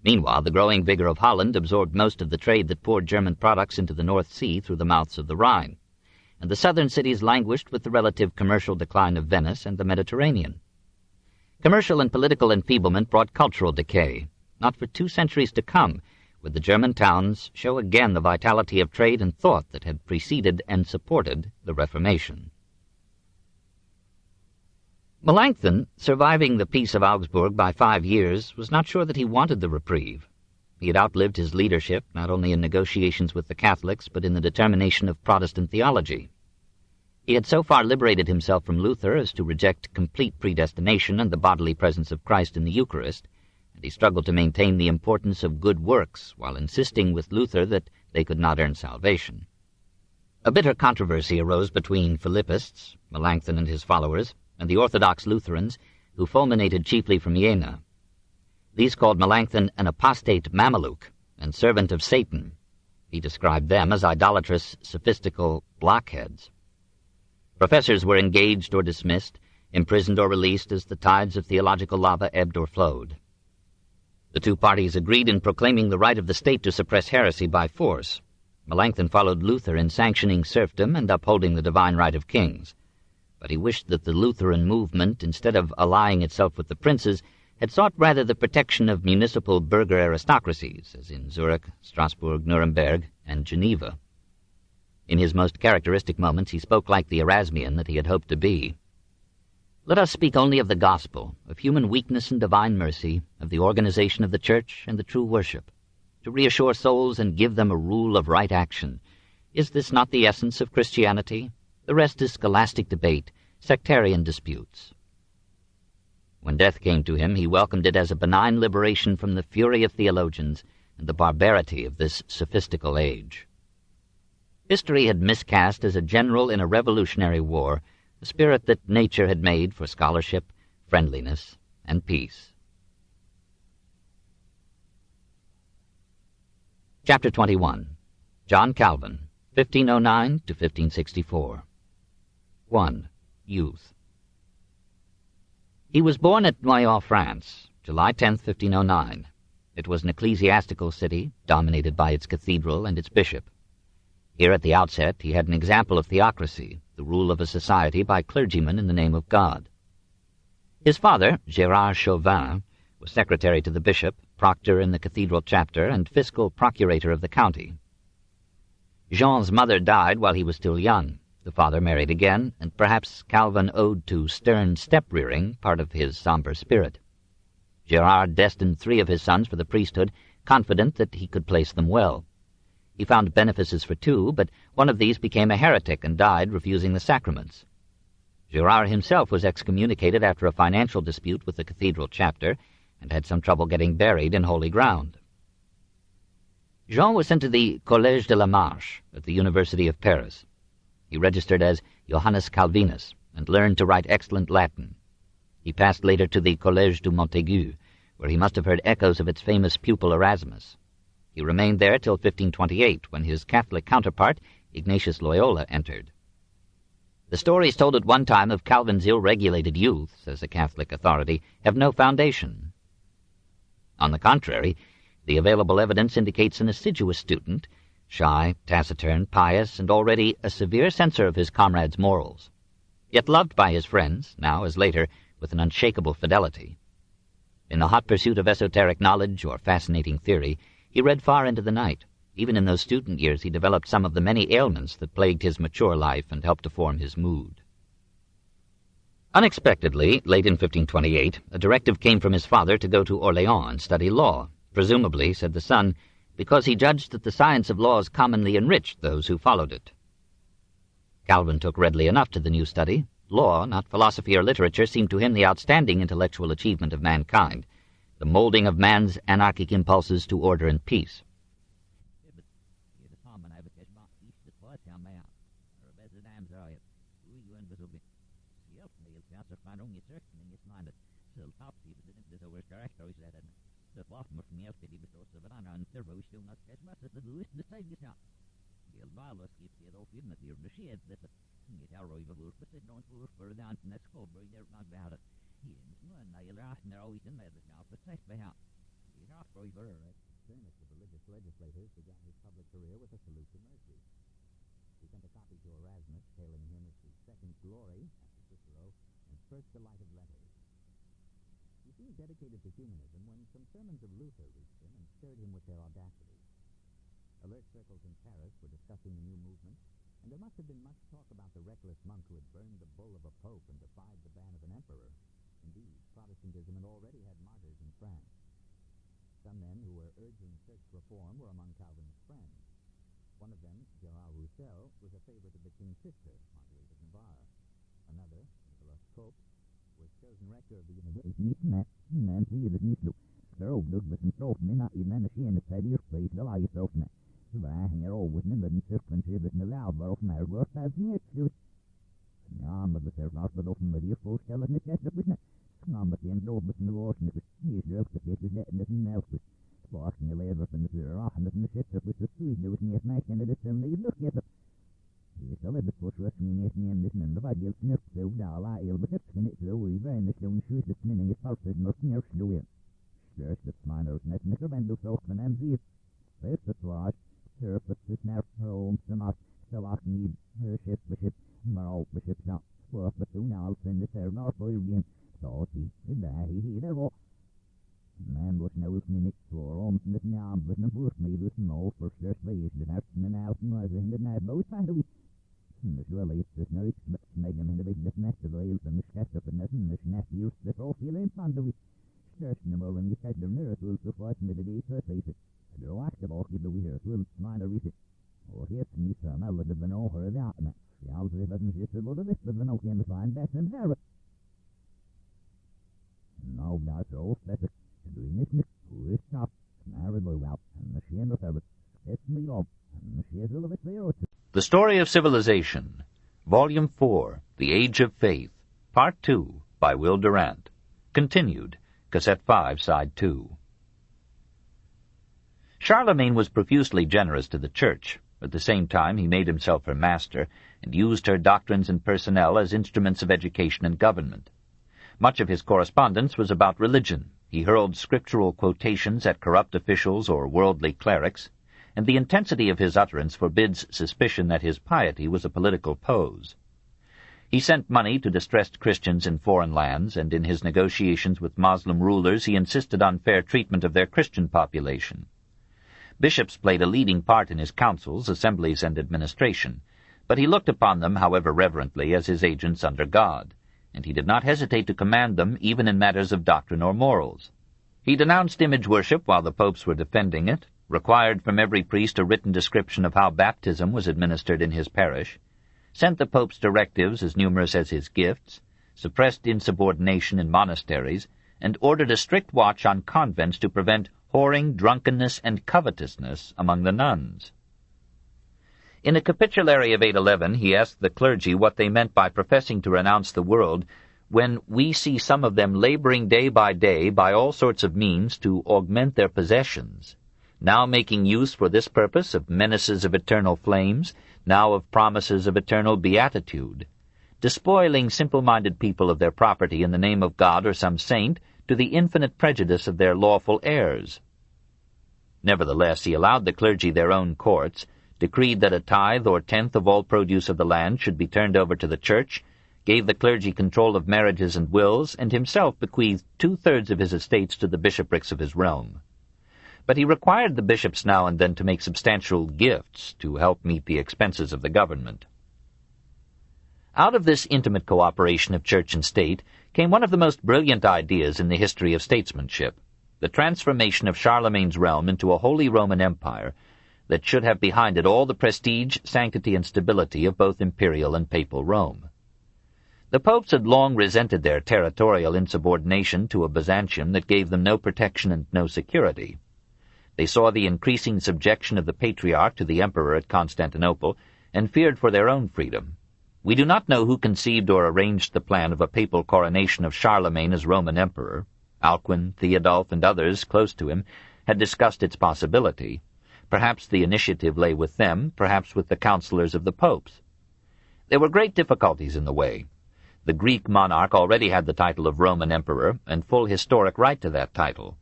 Meanwhile, the growing vigor of Holland absorbed most of the trade that poured German products into the North Sea through the mouths of the Rhine, and the southern cities languished with the relative commercial decline of Venice and the Mediterranean. Commercial and political enfeeblement brought cultural decay. Not for 2 centuries to come would the German towns show again the vitality of trade and thought that had preceded and supported the Reformation. Melanchthon, surviving the Peace of Augsburg by 5 years, was not sure that he wanted the reprieve. He had outlived his leadership, not only in negotiations with the Catholics, but in the determination of Protestant theology. He had so far liberated himself from Luther as to reject complete predestination and the bodily presence of Christ in the Eucharist, and he struggled to maintain the importance of good works while insisting with Luther that they could not earn salvation. A bitter controversy arose between Philippists, Melanchthon and his followers, and the Orthodox Lutherans, who fulminated chiefly from Jena. These called Melanchthon an apostate Mameluke and servant of Satan. He described them as idolatrous, sophistical blockheads. Professors were engaged or dismissed, imprisoned or released as the tides of theological lava ebbed or flowed. The 2 parties agreed in proclaiming the right of the state to suppress heresy by force. Melanchthon followed Luther in sanctioning serfdom and upholding the divine right of kings. But he wished that the Lutheran movement, instead of allying itself with the princes, had sought rather the protection of municipal burgher aristocracies, as in Zurich, Strasbourg, Nuremberg, and Geneva. In his most characteristic moments he spoke like the Erasmian that he had hoped to be. Let us speak only of the gospel, of human weakness and divine mercy, of the organization of the Church and the true worship, to reassure souls and give them a rule of right action. Is this not the essence of Christianity? The rest is scholastic debate, sectarian disputes. When death came to him, he welcomed it as a benign liberation from the fury of theologians and the barbarity of this sophistical age. History had miscast as a general in a revolutionary war the spirit that nature had made for scholarship, friendliness, and peace. Chapter 21. John Calvin, 1509 to 1564. 1. Youth. He was born at Noyon, France, July 10, 1509. It was an ecclesiastical city, dominated by its cathedral and its bishop. Here at the outset he had an example of theocracy, the rule of a society by clergymen in the name of God. His father, Gérard Chauvin, was secretary to the bishop, proctor in the cathedral chapter, and fiscal procurator of the county. Jean's mother died while he was still young. The father married again, and perhaps Calvin owed to stern step-rearing part of his somber spirit. Gérard destined 3 of his sons for the priesthood, confident that he could place them well. He found benefices for 2, but one of these became a heretic and died refusing the sacraments. Gérard himself was excommunicated after a financial dispute with the cathedral chapter, and had some trouble getting buried in holy ground. Jean was sent to the Collège de la Marche at the University of Paris. He registered as Johannes Calvinus and learned to write excellent Latin. He passed later to the Collège du Montaigu, where he must have heard echoes of its famous pupil Erasmus. He remained there till 1528, when his Catholic counterpart, Ignatius Loyola, entered. The stories told at one time of Calvin's ill-regulated youth, says a Catholic authority, have no foundation. On the contrary, the available evidence indicates an assiduous student, shy, taciturn, pious, and already a severe censor of his comrades' morals, yet loved by his friends, now as later, with an unshakable fidelity. In the hot pursuit of esoteric knowledge or fascinating theory, he read far into the night. Even in those student years he developed some of the many ailments that plagued his mature life and helped to form his mood. Unexpectedly, late in 1528, a directive came from his father to go to Orléans and study law, presumably, said the son, because he judged that the science of laws commonly enriched those who followed it. Calvin took readily enough to the new study. Law, not philosophy or literature, seemed to him the outstanding intellectual achievement of mankind, the molding of man's anarchic impulses to order and peace. Famous of religious legislators began his public career with a salute to mercy. He sent a copy to Erasmus, hailing him as the second glory, after Cicero, and first delight of letters. He seemed dedicated to humanism when some sermons of Luther reached him and stirred him with their audacity. Alert circles in Paris were discussing the new movement, and there must have been much talk about the reckless monk who had burned the bull of a pope and defied the ban of an emperor. Indeed, Protestantism had already had martyrs in France. Some men who were urging church reform were among Calvin's friends. One of them, Gerard Roussel, was a favorite of the king's sister, Marguerite of Navarre. Another, Nicolas Cope, was chosen rector of the university. The Story of Civilization, Volume 4, The Age of Faith, Part 2, by Will Durant. Continued, Cassette 5, Side 2. Charlemagne was profusely generous to the Church. At the same time, he made himself her master, and used her doctrines and personnel as instruments of education and government. Much of his correspondence was about religion. He hurled scriptural quotations at corrupt officials or worldly clerics, and the intensity of his utterance forbids suspicion that his piety was a political pose. He sent money to distressed Christians in foreign lands, and in his negotiations with Moslem rulers he insisted on fair treatment of their Christian population. Bishops played a leading part in his councils, assemblies, and administration, but he looked upon them, however reverently, as his agents under God, and he did not hesitate to command them even in matters of doctrine or morals. He denounced image worship while the popes were defending it, required from every priest a written description of how baptism was administered in his parish, sent the Pope's directives as numerous as his gifts, suppressed insubordination in monasteries, and ordered a strict watch on convents to prevent whoring, drunkenness, and covetousness among the nuns. In a capitulary of 811 he asked the clergy what they meant by professing to renounce the world, when we see some of them laboring day by all sorts of means to augment their possessions, now making use for this purpose of menaces of eternal flames, now of promises of eternal beatitude, despoiling simple-minded people of their property in the name of God or some saint, to the infinite prejudice of their lawful heirs. Nevertheless, he allowed the clergy their own courts, decreed that a tithe or tenth of all produce of the land should be turned over to the Church, gave the clergy control of marriages and wills, and himself bequeathed 2/3 of his estates to the bishoprics of his realm. But he required the bishops now and then to make substantial gifts to help meet the expenses of the government. Out of this intimate cooperation of church and state came one of the most brilliant ideas in the history of statesmanship, the transformation of Charlemagne's realm into a Holy Roman Empire that should have behind it all the prestige, sanctity, and stability of both imperial and papal Rome. The popes had long resented their territorial insubordination to a Byzantium that gave them no protection and no security. They saw the increasing subjection of the Patriarch to the Emperor at Constantinople, and feared for their own freedom. We do not know who conceived or arranged the plan of a papal coronation of Charlemagne as Roman Emperor. Alcuin, Theodulf, and others close to him had discussed its possibility. Perhaps the initiative lay with them, perhaps with the counselors of the popes. There were great difficulties in the way. The Greek monarch already had the title of Roman Emperor, and full historic right to that title.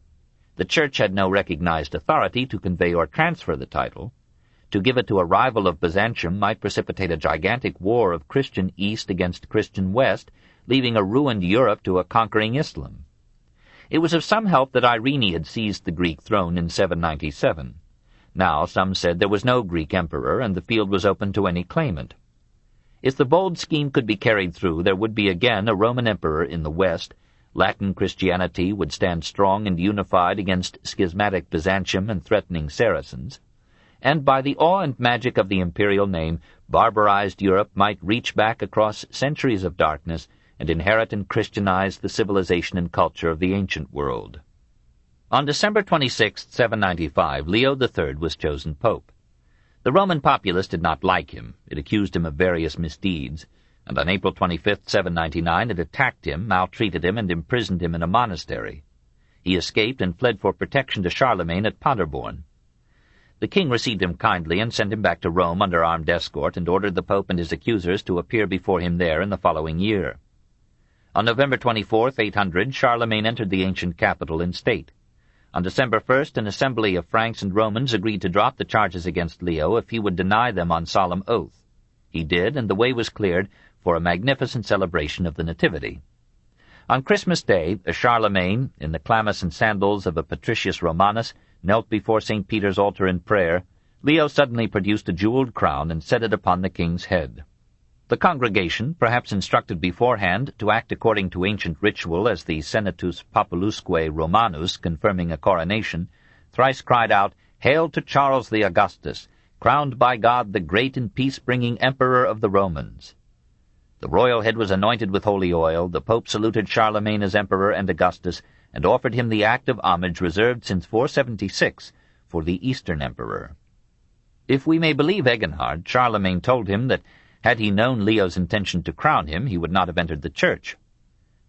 The Church had no recognized authority to convey or transfer the title. To give it to a rival of Byzantium might precipitate a gigantic war of Christian East against Christian West, leaving a ruined Europe to a conquering Islam. It was of some help that Irene had seized the Greek throne in 797. Now some said there was no Greek emperor, and the field was open to any claimant. If the bold scheme could be carried through, there would be again a Roman emperor in the West. Latin Christianity would stand strong and unified against schismatic Byzantium and threatening Saracens. And by the awe and magic of the imperial name, barbarized Europe might reach back across centuries of darkness and inherit and Christianize the civilization and culture of the ancient world. On December 26, 795, Leo III was chosen pope. The Roman populace did not like him. It accused him of various misdeeds, and on April 25, 799, it attacked him, maltreated him, and imprisoned him in a monastery. He escaped and fled for protection to Charlemagne at Paderborn. The king received him kindly and sent him back to Rome under armed escort, and ordered the pope and his accusers to appear before him there in the following year. On November 24, 800, Charlemagne entered the ancient capital in state. On December 1st, an assembly of Franks and Romans agreed to drop the charges against Leo if he would deny them on solemn oath. He did, and the way was cleared for a magnificent celebration of the Nativity. On Christmas Day, Charlemagne, in the chlamys and sandals of a Patricius Romanus, knelt before St. Peter's altar in prayer. Leo suddenly produced a jeweled crown and set it upon the king's head. The congregation, perhaps instructed beforehand to act according to ancient ritual as the Senatus Populusque Romanus confirming a coronation, thrice cried out, "Hail to Charles the Augustus, crowned by God the great and peace-bringing Emperor of the Romans." The royal head was anointed with holy oil, the Pope saluted Charlemagne as Emperor and Augustus, and offered him the act of homage reserved since 476 for the Eastern Emperor. If we may believe Eginhard, Charlemagne told him that had he known Leo's intention to crown him, he would not have entered the church.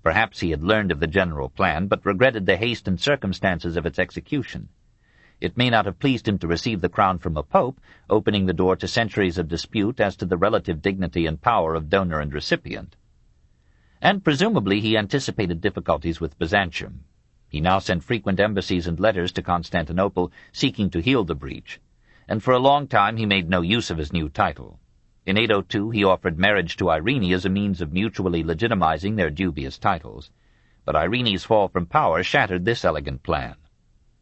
Perhaps he had learned of the general plan, but regretted the haste and circumstances of its execution. It may not have pleased him to receive the crown from a pope, opening the door to centuries of dispute as to the relative dignity and power of donor and recipient. And presumably he anticipated difficulties with Byzantium. He now sent frequent embassies and letters to Constantinople, seeking to heal the breach, and for a long time he made no use of his new title. In 802 he offered marriage to Irene as a means of mutually legitimizing their dubious titles, but Irene's fall from power shattered this elegant plan.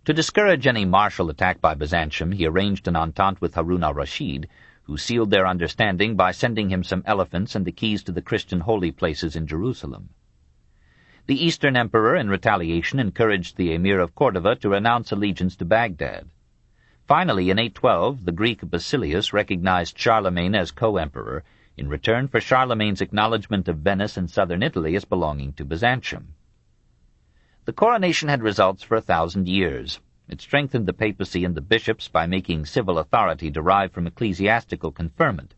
To discourage any martial attack by Byzantium, he arranged an entente with Harun al-Rashid, who sealed their understanding by sending him some elephants and the keys to the Christian holy places in Jerusalem. The Eastern Emperor, in retaliation, encouraged the Emir of Cordova to renounce allegiance to Baghdad. Finally, in 812, the Greek Basilius recognized Charlemagne as co-emperor, in return for Charlemagne's acknowledgment of Venice and southern Italy as belonging to Byzantium. The coronation had results for 1,000 years. It strengthened the papacy and the bishops by making civil authority derived from ecclesiastical conferment.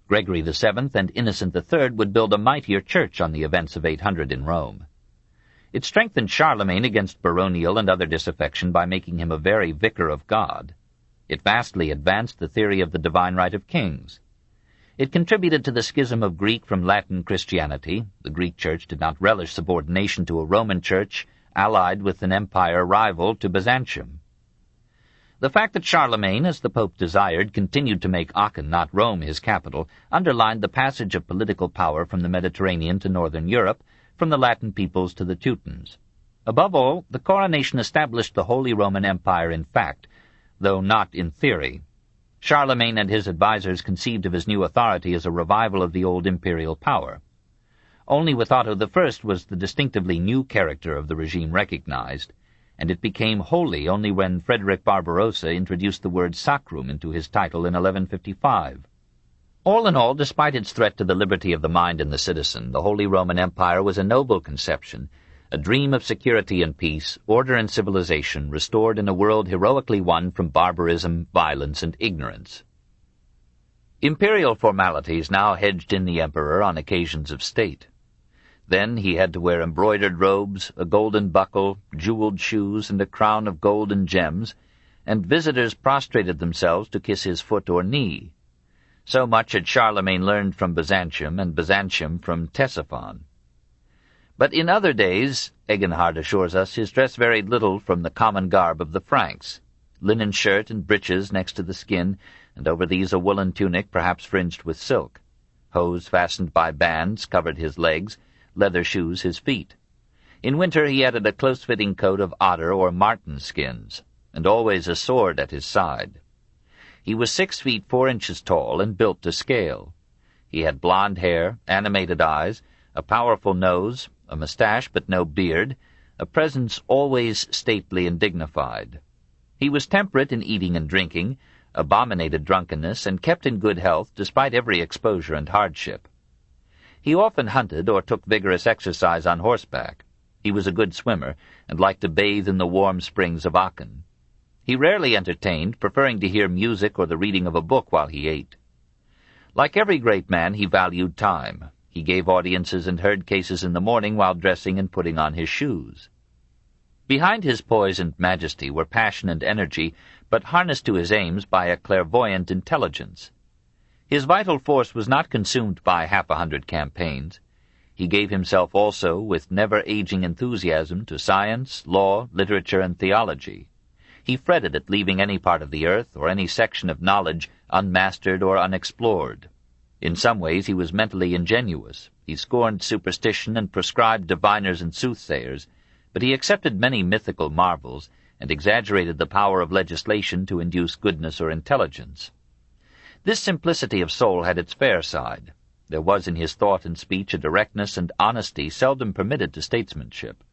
Gregory VII and Innocent III would build a mightier church on the events of 800 in Rome. It strengthened Charlemagne against baronial and other disaffection by making him a very vicar of God. It vastly advanced the theory of the divine right of kings. It contributed to the schism of Greek from Latin Christianity. The Greek Church did not relish subordination to a Roman Church allied with an empire rival to Byzantium. The fact that Charlemagne, as the Pope desired, continued to make Aachen, not Rome, his capital, underlined the passage of political power from the Mediterranean to northern Europe, from the Latin peoples to the Teutons. Above all, the coronation established the Holy Roman Empire in fact, though not in theory. Charlemagne and his advisers conceived of his new authority as a revival of the old imperial power. Only with Otto I was the distinctively new character of the regime recognized, and it became holy only when Frederick Barbarossa introduced the word sacrum into his title in 1155. All in all, despite its threat to the liberty of the mind and the citizen, the Holy Roman Empire was a noble conception, a dream of security and peace, order and civilization, restored in a world heroically won from barbarism, violence, and ignorance. Imperial formalities now hedged in the emperor on occasions of state. Then he had to wear embroidered robes, a golden buckle, jeweled shoes, and a crown of gold and gems, and visitors prostrated themselves to kiss his foot or knee. So much had Charlemagne learned from Byzantium, and Byzantium from Ctesiphon. But in other days, Eginhard assures us, his dress varied little from the common garb of the Franks. Linen shirt and breeches next to the skin, and over these a woolen tunic perhaps fringed with silk. Hose fastened by bands covered his legs, leather shoes his feet. In winter he added a close-fitting coat of otter or marten skins, and always a sword at his side. He was 6 feet 4 inches tall and built to scale. He had blond hair, animated eyes, a powerful nose, a moustache but no beard, a presence always stately and dignified. He was temperate in eating and drinking, abominated drunkenness, and kept in good health despite every exposure and hardship. He often hunted or took vigorous exercise on horseback. He was a good swimmer, and liked to bathe in the warm springs of Aachen. He rarely entertained, preferring to hear music or the reading of a book while he ate. Like every great man, he valued time. He gave audiences and heard cases in the morning while dressing and putting on his shoes. Behind his poise and majesty were passion and energy, but harnessed to his aims by a clairvoyant intelligence. His vital force was not consumed by 100 campaigns. He gave himself also with never-aging enthusiasm to science, law, literature, and theology. He fretted at leaving any part of the earth or any section of knowledge unmastered or unexplored. In some ways he was mentally ingenuous. He scorned superstition and proscribed diviners and soothsayers, but he accepted many mythical marvels and exaggerated the power of legislation to induce goodness or intelligence. This simplicity of soul had its fair side. There was in his thought and speech a directness and honesty seldom permitted to statesmanship.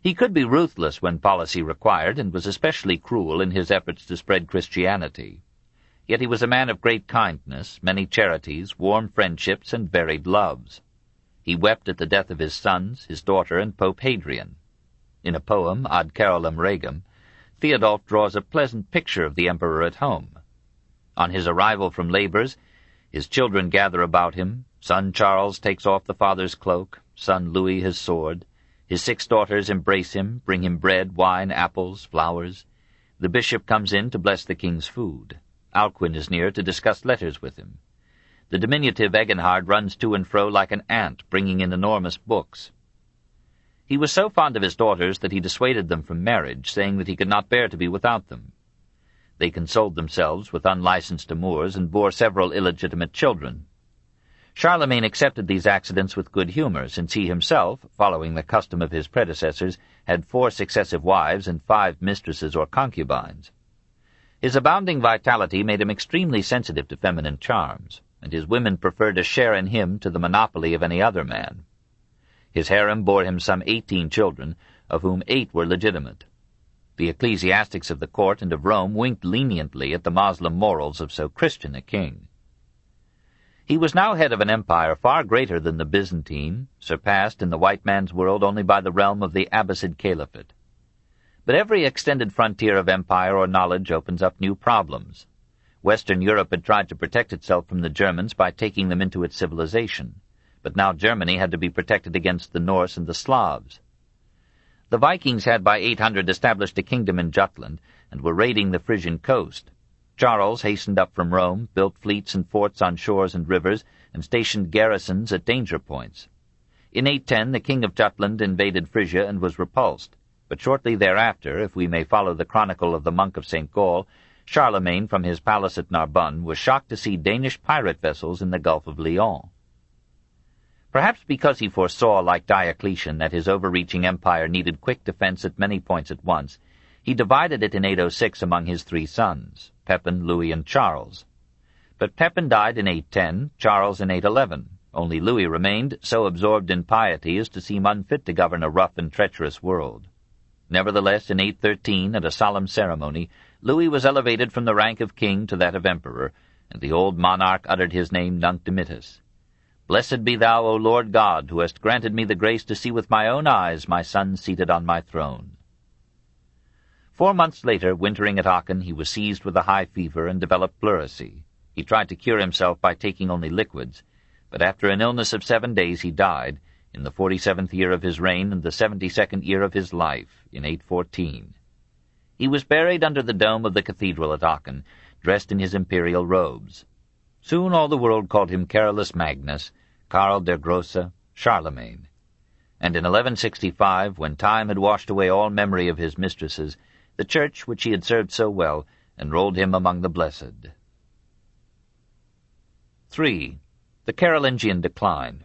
He could be ruthless when policy required, and was especially cruel in his efforts to spread Christianity. Yet he was a man of great kindness, many charities, warm friendships, and varied loves. He wept at the death of his sons, his daughter, and Pope Hadrian. In a poem, Ad Carolum Regum, Theodulf draws a pleasant picture of the emperor at home. On his arrival from labors, his children gather about him. Son Charles takes off the father's cloak, son Louis his sword. His 6 daughters embrace him, bring him bread, wine, apples, flowers. The bishop comes in to bless the king's food. Alcuin is near to discuss letters with him. The diminutive Eginhard runs to and fro like an ant, bringing in enormous books. He was so fond of his daughters that he dissuaded them from marriage, saying that he could not bear to be without them. They consoled themselves with unlicensed amours and bore several illegitimate children. Charlemagne accepted these accidents with good humor, since he himself, following the custom of his predecessors, had 4 successive wives and 5 mistresses or concubines. His abounding vitality made him extremely sensitive to feminine charms, and his women preferred a share in him to the monopoly of any other man. His harem bore him some 18 children, of whom 8 were legitimate. The ecclesiastics of the court and of Rome winked leniently at the Moslem morals of so Christian a king. He was now head of an empire far greater than the Byzantine, surpassed in the white man's world only by the realm of the Abbasid Caliphate. But every extended frontier of empire or knowledge opens up new problems. Western Europe had tried to protect itself from the Germans by taking them into its civilization, but now Germany had to be protected against the Norse and the Slavs. The Vikings had by 800 established a kingdom in Jutland, and were raiding the Frisian coast. Charles hastened up from Rome, built fleets and forts on shores and rivers, and stationed garrisons at danger points. In 810 the king of Jutland invaded Frisia and was repulsed, but shortly thereafter, if we may follow the chronicle of the monk of St. Gall, Charlemagne from his palace at Narbonne was shocked to see Danish pirate vessels in the Gulf of Lyons. Perhaps because he foresaw, like Diocletian, that his overreaching empire needed quick defense at many points at once, he divided it in 806 among his 3 sons, Pepin, Louis, and Charles. But Pepin died in 810, Charles in 811. Only Louis remained, so absorbed in piety as to seem unfit to govern a rough and treacherous world. Nevertheless, in 813, at a solemn ceremony, Louis was elevated from the rank of king to that of emperor, and the old monarch uttered his name Nunc Dimittis. Blessed be thou, O Lord God, who hast granted me the grace to see with my own eyes my son seated on my throne. 4 months later, wintering at Aachen, he was seized with a high fever and developed pleurisy. He tried to cure himself by taking only liquids, but after an illness of 7 days he died, in the 47th year of his reign and the 72nd year of his life, in 814. He was buried under the dome of the cathedral at Aachen, dressed in his imperial robes. Soon all the world called him Carolus Magnus, Karl der Grosse, Charlemagne. And in 1165, when time had washed away all memory of his mistresses, the Church, which he had served so well, enrolled him among the blessed. 3. The Carolingian Decline.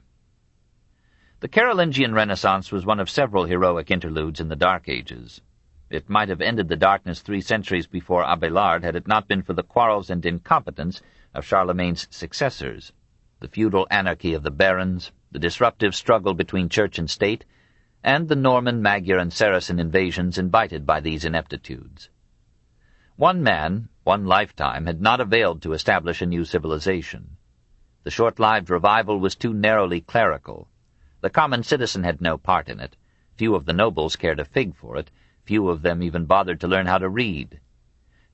The Carolingian Renaissance was one of several heroic interludes in the Dark Ages. It might have ended the darkness 3 centuries before Abelard had it not been for the quarrels and incompetence of Charlemagne's successors, the feudal anarchy of the barons, the disruptive struggle between church and state, and the Norman, Magyar, and Saracen invasions invited by these ineptitudes. One man, one lifetime, had not availed to establish a new civilization. The short-lived revival was too narrowly clerical. The common citizen had no part in it. Few of the nobles cared a fig for it. Few of them even bothered to learn how to read.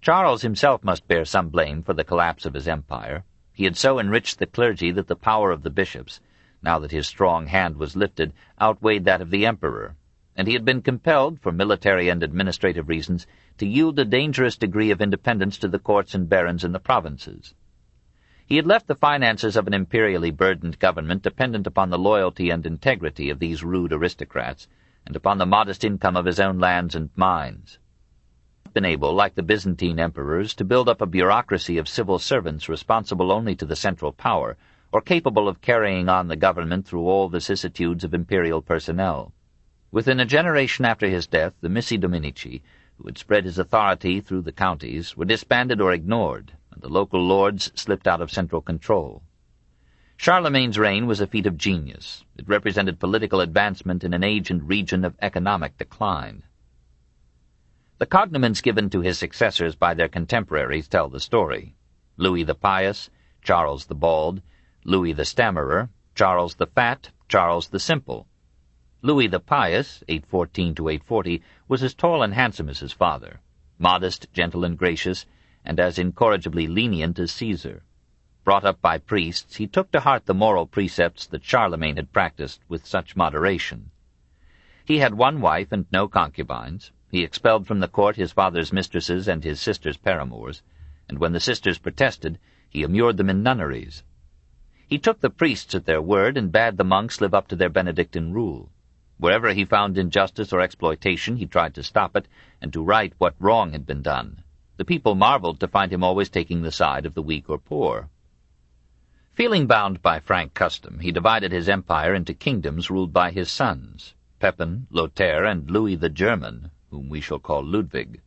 Charles himself must bear some blame for the collapse of his empire. He had so enriched the clergy that the power of the bishops, now that his strong hand was lifted, outweighed that of the emperor, and he had been compelled, for military and administrative reasons, to yield a dangerous degree of independence to the courts and barons in the provinces. He had left the finances of an imperially burdened government dependent upon the loyalty and integrity of these rude aristocrats, and upon the modest income of his own lands and mines. He had been able, like the Byzantine emperors, to build up a bureaucracy of civil servants responsible only to the central power, or capable of carrying on the government through all vicissitudes of imperial personnel. Within a generation after his death, the Missi Dominici, who had spread his authority through the counties, were disbanded or ignored, and the local lords slipped out of central control. Charlemagne's reign was a feat of genius. It represented political advancement in an age and region of economic decline. The cognomens given to his successors by their contemporaries tell the story. Louis the Pious, Charles the Bald, Louis the Stammerer, Charles the Fat, Charles the Simple. Louis the Pious, 814 to 840, was as tall and handsome as his father, modest, gentle, and gracious, and as incorrigibly lenient as Caesar. Brought up by priests, he took to heart the moral precepts that Charlemagne had practiced with such moderation. He had one wife and no concubines. He expelled from the court his father's mistresses and his sister's paramours, and when the sisters protested, he immured them in nunneries. He took the priests at their word and bade the monks live up to their Benedictine rule. Wherever he found injustice or exploitation, he tried to stop it and to right what wrong had been done. The people marveled to find him always taking the side of the weak or poor. Feeling bound by frank custom, he divided his empire into kingdoms ruled by his sons, Pepin, Lothair, and Louis the German, whom we shall call Ludwig.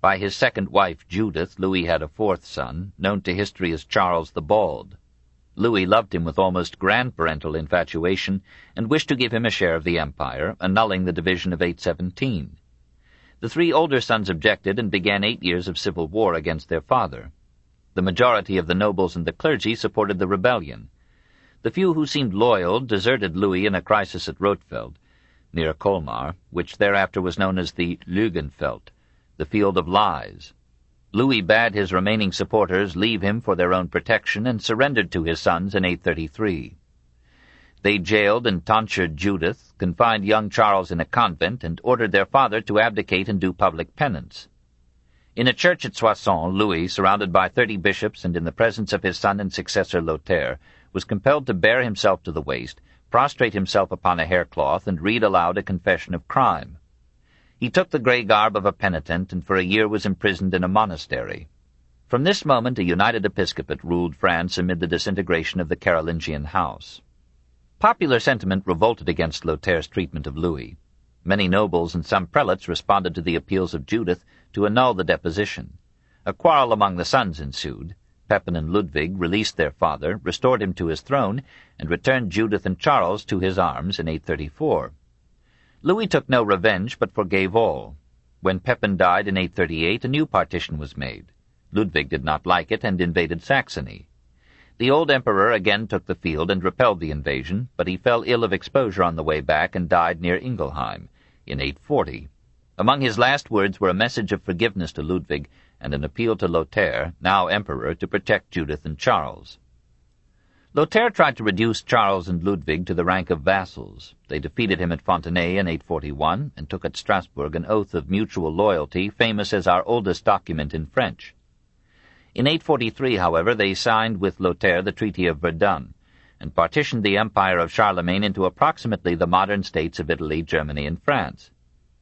By his second wife, Judith, Louis had a fourth son, known to history as Charles the Bald. Louis loved him with almost grandparental infatuation, and wished to give him a share of the empire, annulling the division of 817. The 3 older sons objected and began 8 years of civil war against their father. The majority of the nobles and the clergy supported the rebellion. The few who seemed loyal deserted Louis in a crisis at Rotfeld, near Colmar, which thereafter was known as the Lügenfeld, the field of lies. Louis bade his remaining supporters leave him for their own protection and surrendered to his sons in 833. They jailed and tonsured Judith, confined young Charles in a convent, and ordered their father to abdicate and do public penance. In a church at Soissons, Louis, surrounded by 30 bishops and in the presence of his son and successor Lothair, was compelled to bare himself to the waist, prostrate himself upon a haircloth, and read aloud a confession of crime. He took the grey garb of a penitent, and for a year was imprisoned in a monastery. From this moment a united episcopate ruled France amid the disintegration of the Carolingian house. Popular sentiment revolted against Lothair's treatment of Louis. Many nobles and some prelates responded to the appeals of Judith to annul the deposition. A quarrel among the sons ensued. Pepin and Ludwig released their father, restored him to his throne, and returned Judith and Charles to his arms in 834. Louis took no revenge, but forgave all. When Pepin died in 838, a new partition was made. Ludwig did not like it and invaded Saxony. The old emperor again took the field and repelled the invasion, but he fell ill of exposure on the way back and died near Ingelheim in 840. Among his last words were a message of forgiveness to Ludwig and an appeal to Lothair, now emperor, to protect Judith and Charles. Lothair tried to reduce Charles and Ludwig to the rank of vassals. They defeated him at Fontenay in 841 and took at Strasbourg an oath of mutual loyalty, famous as our oldest document in French. In 843, however, they signed with Lothair the Treaty of Verdun, and partitioned the empire of Charlemagne into approximately the modern states of Italy, Germany, and France.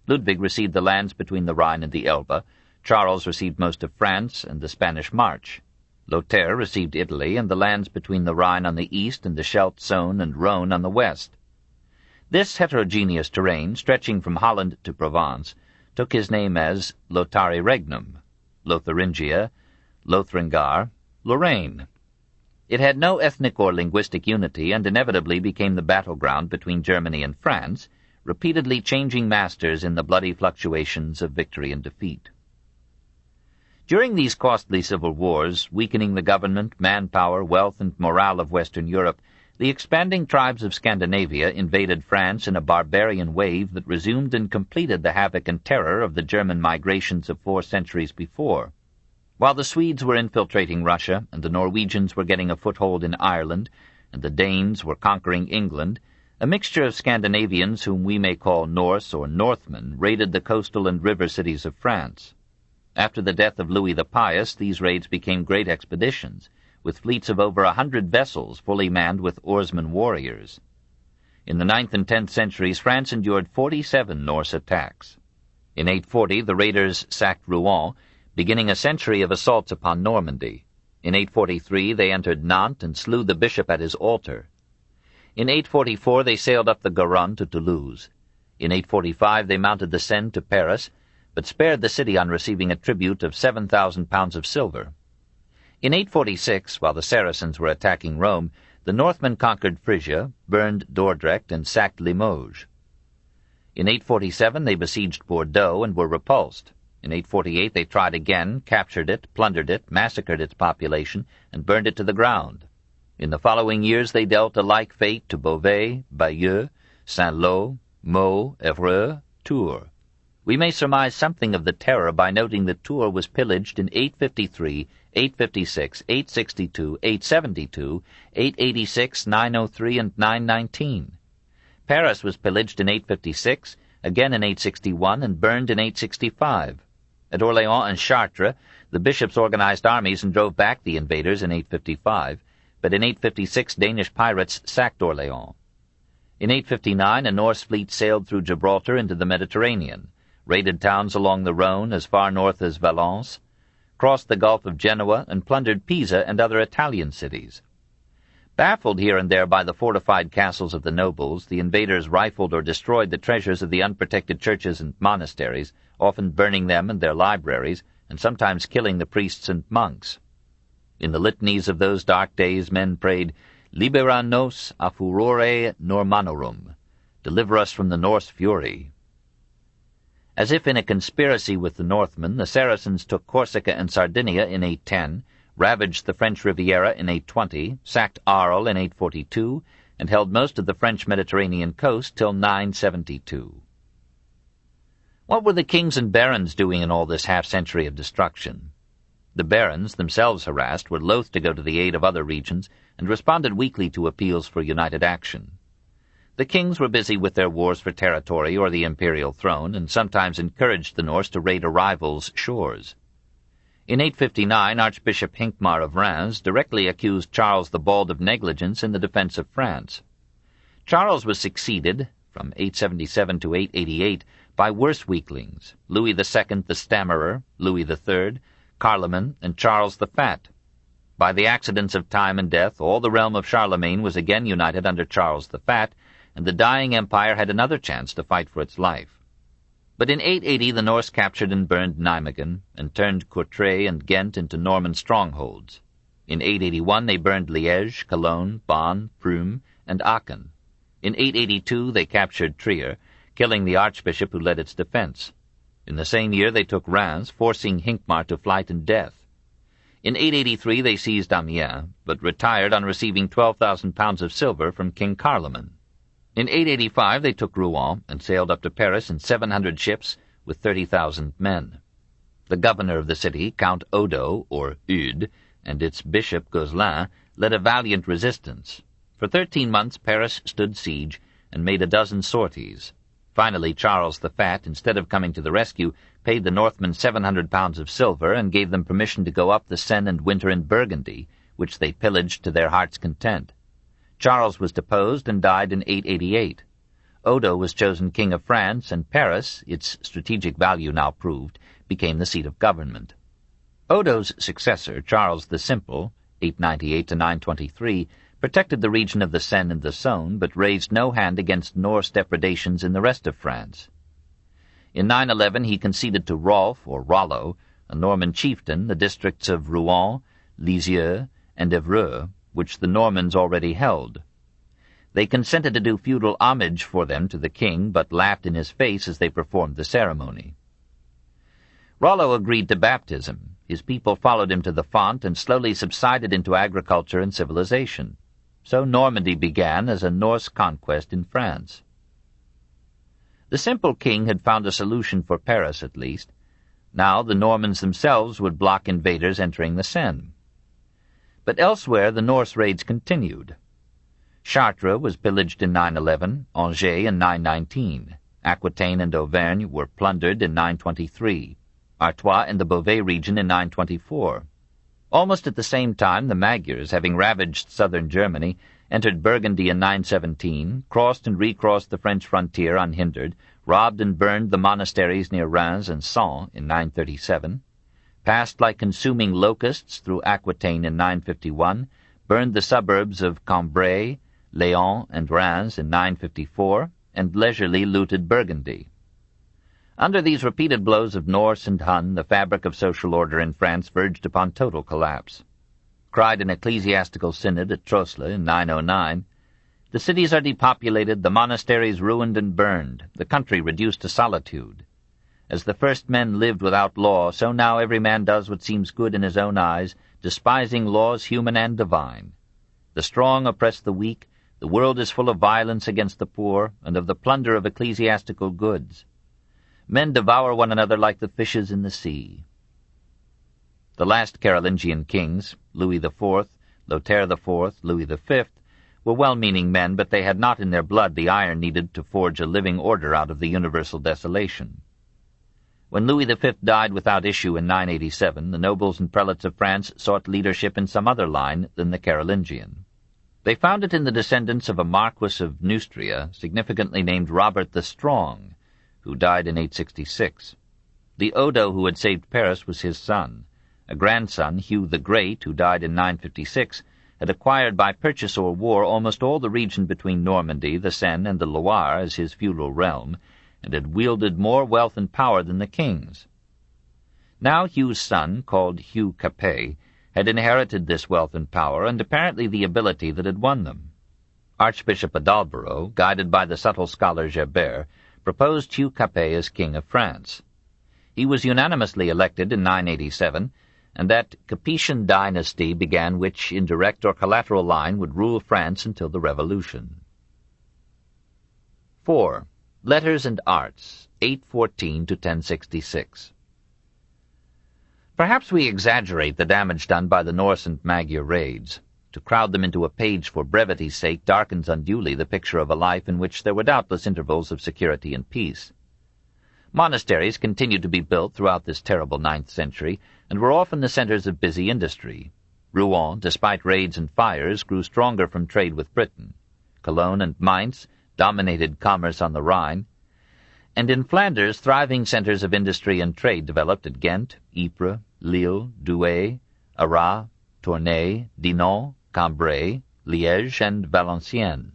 Ludwig received the lands between the Rhine and the Elbe. Charles received most of France and the Spanish March. Lothair received Italy and the lands between the Rhine on the east and the Scheldt, Saône, and Rhone on the west. This heterogeneous terrain, stretching from Holland to Provence, took his name as Lothari Regnum, Lotharingia, Lothringar, Lorraine. It had no ethnic or linguistic unity and inevitably became the battleground between Germany and France, repeatedly changing masters in the bloody fluctuations of victory and defeat. During these costly civil wars, weakening the government, manpower, wealth, and morale of Western Europe, the expanding tribes of Scandinavia invaded France in a barbarian wave that resumed and completed the havoc and terror of the German migrations of 4 centuries before. While the Swedes were infiltrating Russia, and the Norwegians were getting a foothold in Ireland, and the Danes were conquering England, a mixture of Scandinavians whom we may call Norse or Northmen raided the coastal and river cities of France. After the death of Louis the Pious, these raids became great expeditions, with fleets of over 100 vessels fully manned with oarsmen warriors. In the 9th and 10th centuries, France endured 47 Norse attacks. In 840, the raiders sacked Rouen, beginning a century of assaults upon Normandy. In 843, they entered Nantes and slew the bishop at his altar. In 844, they sailed up the Garonne to Toulouse. In 845, they mounted the Seine to Paris, but spared the city on receiving a tribute of 7,000 pounds of silver. In 846, while the Saracens were attacking Rome, the Northmen conquered Frisia, burned Dordrecht, and sacked Limoges. In 847, they besieged Bordeaux and were repulsed. In 848, they tried again, captured it, plundered it, massacred its population, and burned it to the ground. In the following years, they dealt a like fate to Beauvais, Bayeux, Saint-Lô, Meaux, Evreux, Tours. We may surmise something of the terror by noting that Tours was pillaged in 853, 856, 862, 872, 886, 903, and 919. Paris was pillaged in 856, again in 861, and burned in 865. At Orléans and Chartres, the bishops organized armies and drove back the invaders in 855, but in 856 Danish pirates sacked Orléans. In 859 a Norse fleet sailed through Gibraltar into the Mediterranean, raided towns along the Rhone as far north as Valence, crossed the Gulf of Genoa, and plundered Pisa and other Italian cities. Baffled here and there by the fortified castles of the nobles, the invaders rifled or destroyed the treasures of the unprotected churches and monasteries, often burning them and their libraries, and sometimes killing the priests and monks. In the litanies of those dark days men prayed, Libera nos a furore Normanorum, deliver us from the Norse fury. As if in a conspiracy with the Northmen, the Saracens took Corsica and Sardinia in 810, ravaged the French Riviera in 820, sacked Arles in 842, and held most of the French Mediterranean coast till 972. What were the kings and barons doing in all this half-century of destruction? The barons, themselves harassed, were loath to go to the aid of other regions, and responded weakly to appeals for united action. The kings were busy with their wars for territory or the imperial throne, and sometimes encouraged the Norse to raid a rival's shores. In 859, Archbishop Hincmar of Reims directly accused Charles the Bald of negligence in the defense of France. Charles was succeeded, from 877 to 888, by worse weaklings, Louis II the Stammerer, Louis III, Carloman, and Charles the Fat. By the accidents of time and death, all the realm of Charlemagne was again united under Charles the Fat, and the dying empire had another chance to fight for its life. But in 880 the Norse captured and burned Nijmegen, and turned Courtrai and Ghent into Norman strongholds. In 881 they burned Liège, Cologne, Bonn, Prüm, and Aachen. In 882 they captured Trier, killing the archbishop who led its defense. In the same year they took Reims, forcing Hincmar to flight and death. In 883 they seized Amiens, but retired on receiving 12,000 pounds of silver from King Carloman. In 885 they took Rouen and sailed up to Paris in 700 ships with 30,000 men. The governor of the city, Count Odo, or Eudes, and its bishop, Gozlin, led a valiant resistance. For 13 months Paris stood siege and made a dozen sorties. Finally Charles the Fat, instead of coming to the rescue, paid the Northmen 700 pounds of silver and gave them permission to go up the Seine and winter in Burgundy, which they pillaged to their heart's content. Charles was deposed and died in 888. Odo was chosen King of France, and Paris, its strategic value now proved, became the seat of government. Odo's successor, Charles the Simple, 898 to 923, protected the region of the Seine and the Saône, but raised no hand against Norse depredations in the rest of France. In 911 he conceded to Rolf, or Rollo, a Norman chieftain, the districts of Rouen, Lisieux, and Evreux, which the Normans already held. They consented to do feudal homage for them to the king, but laughed in his face as they performed the ceremony. Rollo agreed to baptism. His people followed him to the font and slowly subsided into agriculture and civilization. So Normandy began as a Norse conquest in France. The simple king had found a solution for Paris, at least. Now the Normans themselves would block invaders entering the Seine. But elsewhere the Norse raids continued. Chartres was pillaged in 911, Angers in 919. Aquitaine and Auvergne were plundered in 923. Artois and the Beauvais region in 924. Almost at the same time, the Magyars, having ravaged southern Germany, entered Burgundy in 917, crossed and recrossed the French frontier unhindered, robbed and burned the monasteries near Reims and Sens in 937, passed like consuming locusts through Aquitaine in 951, burned the suburbs of Cambrai, Léon, and Reims in 954, and leisurely looted Burgundy. Under these repeated blows of Norse and Hun, the fabric of social order in France verged upon total collapse. Cried an ecclesiastical synod at Trosle in 909, "The cities are depopulated, the monasteries ruined and burned, the country reduced to solitude. As the first men lived without law, so now every man does what seems good in his own eyes, despising laws human and divine. The strong oppress the weak, the world is full of violence against the poor, and of the plunder of ecclesiastical goods. Men devour one another like the fishes in the sea." The last Carolingian kings, Louis IV, Lothaire IV, Louis V, were well-meaning men, but they had not in their blood the iron needed to forge a living order out of the universal desolation. When Louis V died without issue in 987, the nobles and prelates of France sought leadership in some other line than the Carolingian. They found it in the descendants of a Marquis of Neustria, significantly named Robert the Strong, who died in 866. The Odo who had saved Paris was his son. A grandson, Hugh the Great, who died in 956, had acquired by purchase or war almost all the region between Normandy, the Seine, and the Loire as his feudal realm, and had wielded more wealth and power than the kings. Now Hugh's son, called Hugh Capet, had inherited this wealth and power, and apparently the ability that had won them. Archbishop Adalbero, guided by the subtle scholar Gerbert, proposed Hugh Capet as King of France. He was unanimously elected in 987, and that Capetian dynasty began which, in direct or collateral line, would rule France until the Revolution. 4. Letters and Arts, 814 to 1066. Perhaps we exaggerate the damage done by the Norse and Magyar raids. To crowd them into a page for brevity's sake darkens unduly the picture of a life in which there were doubtless intervals of security and peace. Monasteries continued to be built throughout this terrible 9th century, and were often the centers of busy industry. Rouen, despite raids and fires, grew stronger from trade with Britain. Cologne and Mainz dominated commerce on the Rhine, and in Flanders thriving centers of industry and trade developed at Ghent, Ypres, Lille, Douai, Arras, Tournai, Dinan, Cambrai, Liège, and Valenciennes.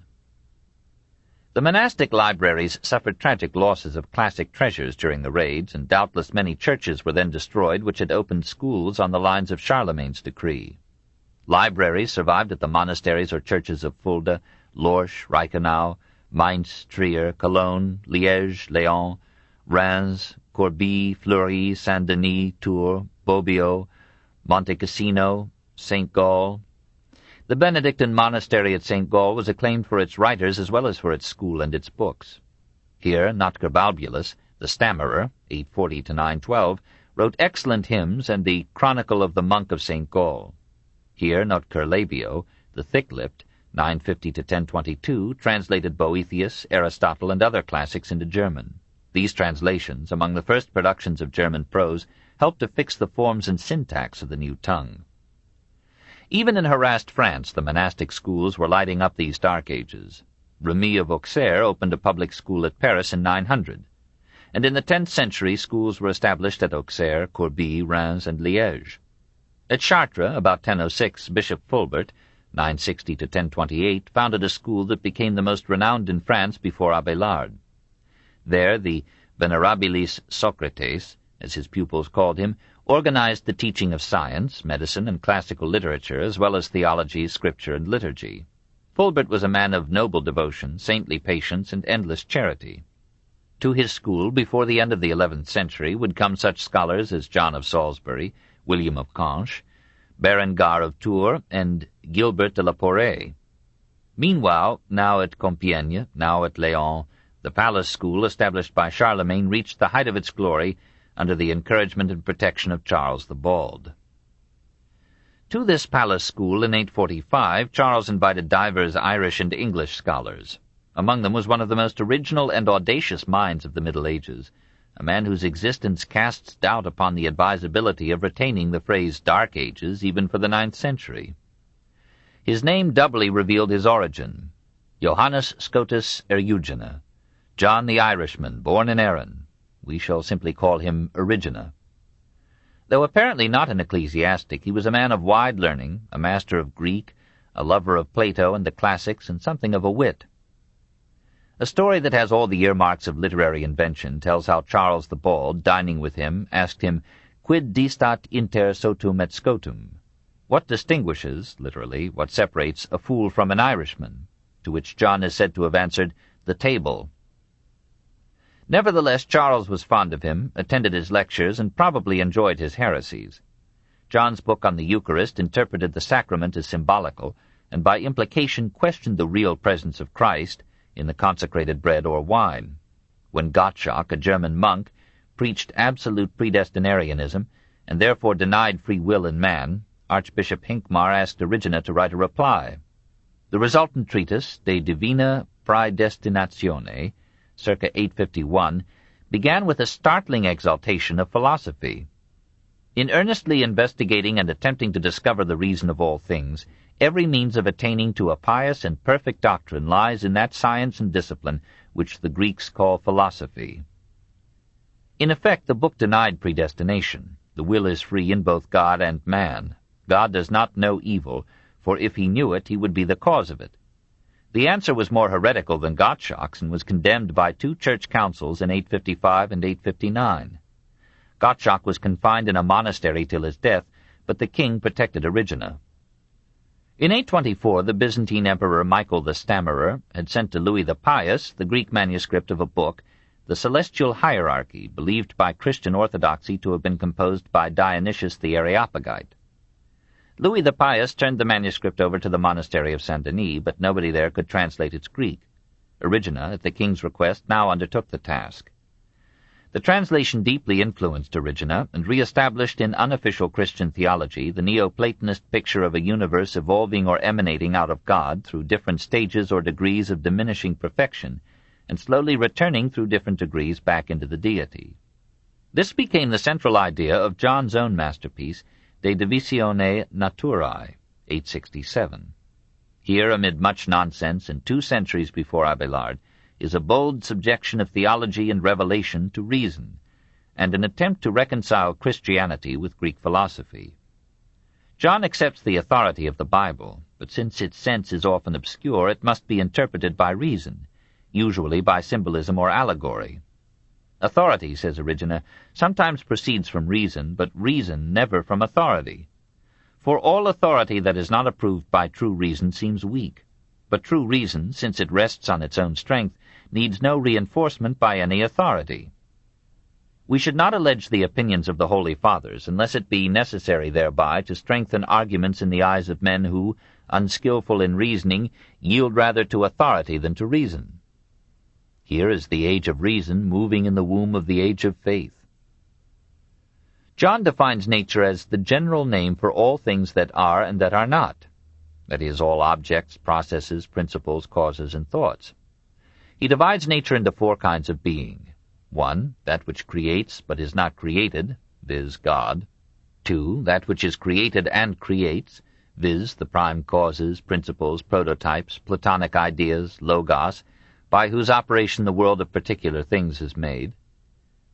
The monastic libraries suffered tragic losses of classic treasures during the raids, and doubtless many churches were then destroyed which had opened schools on the lines of Charlemagne's decree. Libraries survived at the monasteries or churches of Fulda, Lorsch, Reichenau, Mainz, Trier, Cologne, Liège, Léon, Reims, Corbie, Fleury, Saint-Denis, Tours, Bobbio, Monte Cassino, St. Gall. The Benedictine monastery at St. Gall was acclaimed for its writers as well as for its school and its books. Here Notker Balbulus, the Stammerer, 840 to 912, wrote excellent hymns and the Chronicle of the Monk of St. Gall. Here Notker Labio, the Thick-lipped, 950 to 1022, translated Boethius, Aristotle, and other classics into German. These translations, among the first productions of German prose, helped to fix the forms and syntax of the new tongue. Even in harassed France, the monastic schools were lighting up these dark ages. Remy of Auxerre opened a public school at Paris in 900, and in the 10th century schools were established at Auxerre, Corbie, Reims, and Liège. At Chartres, about 1006, Bishop Fulbert, 960 to 1028, founded a school that became the most renowned in France before Abélard. There the Venerabilis Socrates, as his pupils called him, organized the teaching of science, medicine, and classical literature, as well as theology, scripture, and liturgy. Fulbert was a man of noble devotion, saintly patience, and endless charity. To his school, before the end of the 11th century, would come such scholars as John of Salisbury, William of Conches, Berengar of Tours, and Gilbert de la Porree. Meanwhile, now at Compiègne, now at Léon, the palace school established by Charlemagne reached the height of its glory under the encouragement and protection of Charles the Bald. To this palace school in 845 Charles invited divers Irish and English scholars. Among them was one of the most original and audacious minds of the Middle Ages, a man whose existence casts doubt upon the advisability of retaining the phrase Dark Ages even for the 9th century. His name doubly revealed his origin: Johannes Scotus Eriugena, John the Irishman, born in Erin. We shall simply call him Erigena. Though apparently not an ecclesiastic, he was a man of wide learning, a master of Greek, a lover of Plato and the classics, and something of a wit. A story that has all the earmarks of literary invention tells how Charles the Bald, dining with him, asked him, "Quid distat inter sotum et scotum?" What distinguishes, literally, what separates a fool from an Irishman? To which John is said to have answered, "The table." Nevertheless, Charles was fond of him, attended his lectures, and probably enjoyed his heresies. John's book on the Eucharist interpreted the sacrament as symbolical, and by implication questioned the real presence of Christ in the consecrated bread or wine. When Gottschalk, a German monk, preached absolute predestinarianism, and therefore denied free will in man, Archbishop Hincmar asked Erigena to write a reply. The resultant treatise, De Divina Praedestinatione, circa 851, began with a startling exaltation of philosophy. In earnestly investigating and attempting to discover the reason of all things, every means of attaining to a pious and perfect doctrine lies in that science and discipline which the Greeks call philosophy. In effect, the book denied predestination. The will is free in both God and man. God does not know evil, for if he knew it, he would be the cause of it. The answer was more heretical than Gottschalk's and was condemned by 2 church councils in 855 and 859. Gottschalk was confined in a monastery till his death, but the king protected Erigena. In 824, the Byzantine Emperor Michael the Stammerer had sent to Louis the Pious the Greek manuscript of a book, The Celestial Hierarchy, believed by Christian orthodoxy to have been composed by Dionysius the Areopagite. Louis the Pious turned the manuscript over to the monastery of Saint-Denis, but nobody there could translate its Greek. Erigena, at the king's request, now undertook the task. The translation deeply influenced Erigena and re-established in unofficial Christian theology the Neoplatonist picture of a universe evolving or emanating out of God through different stages or degrees of diminishing perfection, and slowly returning through different degrees back into the deity. This became the central idea of John's own masterpiece, De Divisione Naturae, 867. Here, amid much nonsense and 2 centuries before Abélard, is a bold subjection of theology and revelation to reason, and an attempt to reconcile Christianity with Greek philosophy. John accepts the authority of the Bible, but since its sense is often obscure, it must be interpreted by reason, usually by symbolism or allegory. Authority, says Erigena, sometimes proceeds from reason, but reason never from authority. For all authority that is not approved by true reason seems weak, but true reason, since it rests on its own strength, needs no reinforcement by any authority. We should not allege the opinions of the Holy Fathers unless it be necessary thereby to strengthen arguments in the eyes of men who, unskilful in reasoning, yield rather to authority than to reason. Here is the age of reason moving in the womb of the age of faith. John defines nature as the general name for all things that are and that are not, that is, all objects, processes, principles, causes, and thoughts. He divides nature into 4 kinds of being. 1, that which creates but is not created, viz., God. 2, that which is created and creates, viz., the prime causes, principles, prototypes, Platonic ideas, logos, by whose operation the world of particular things is made.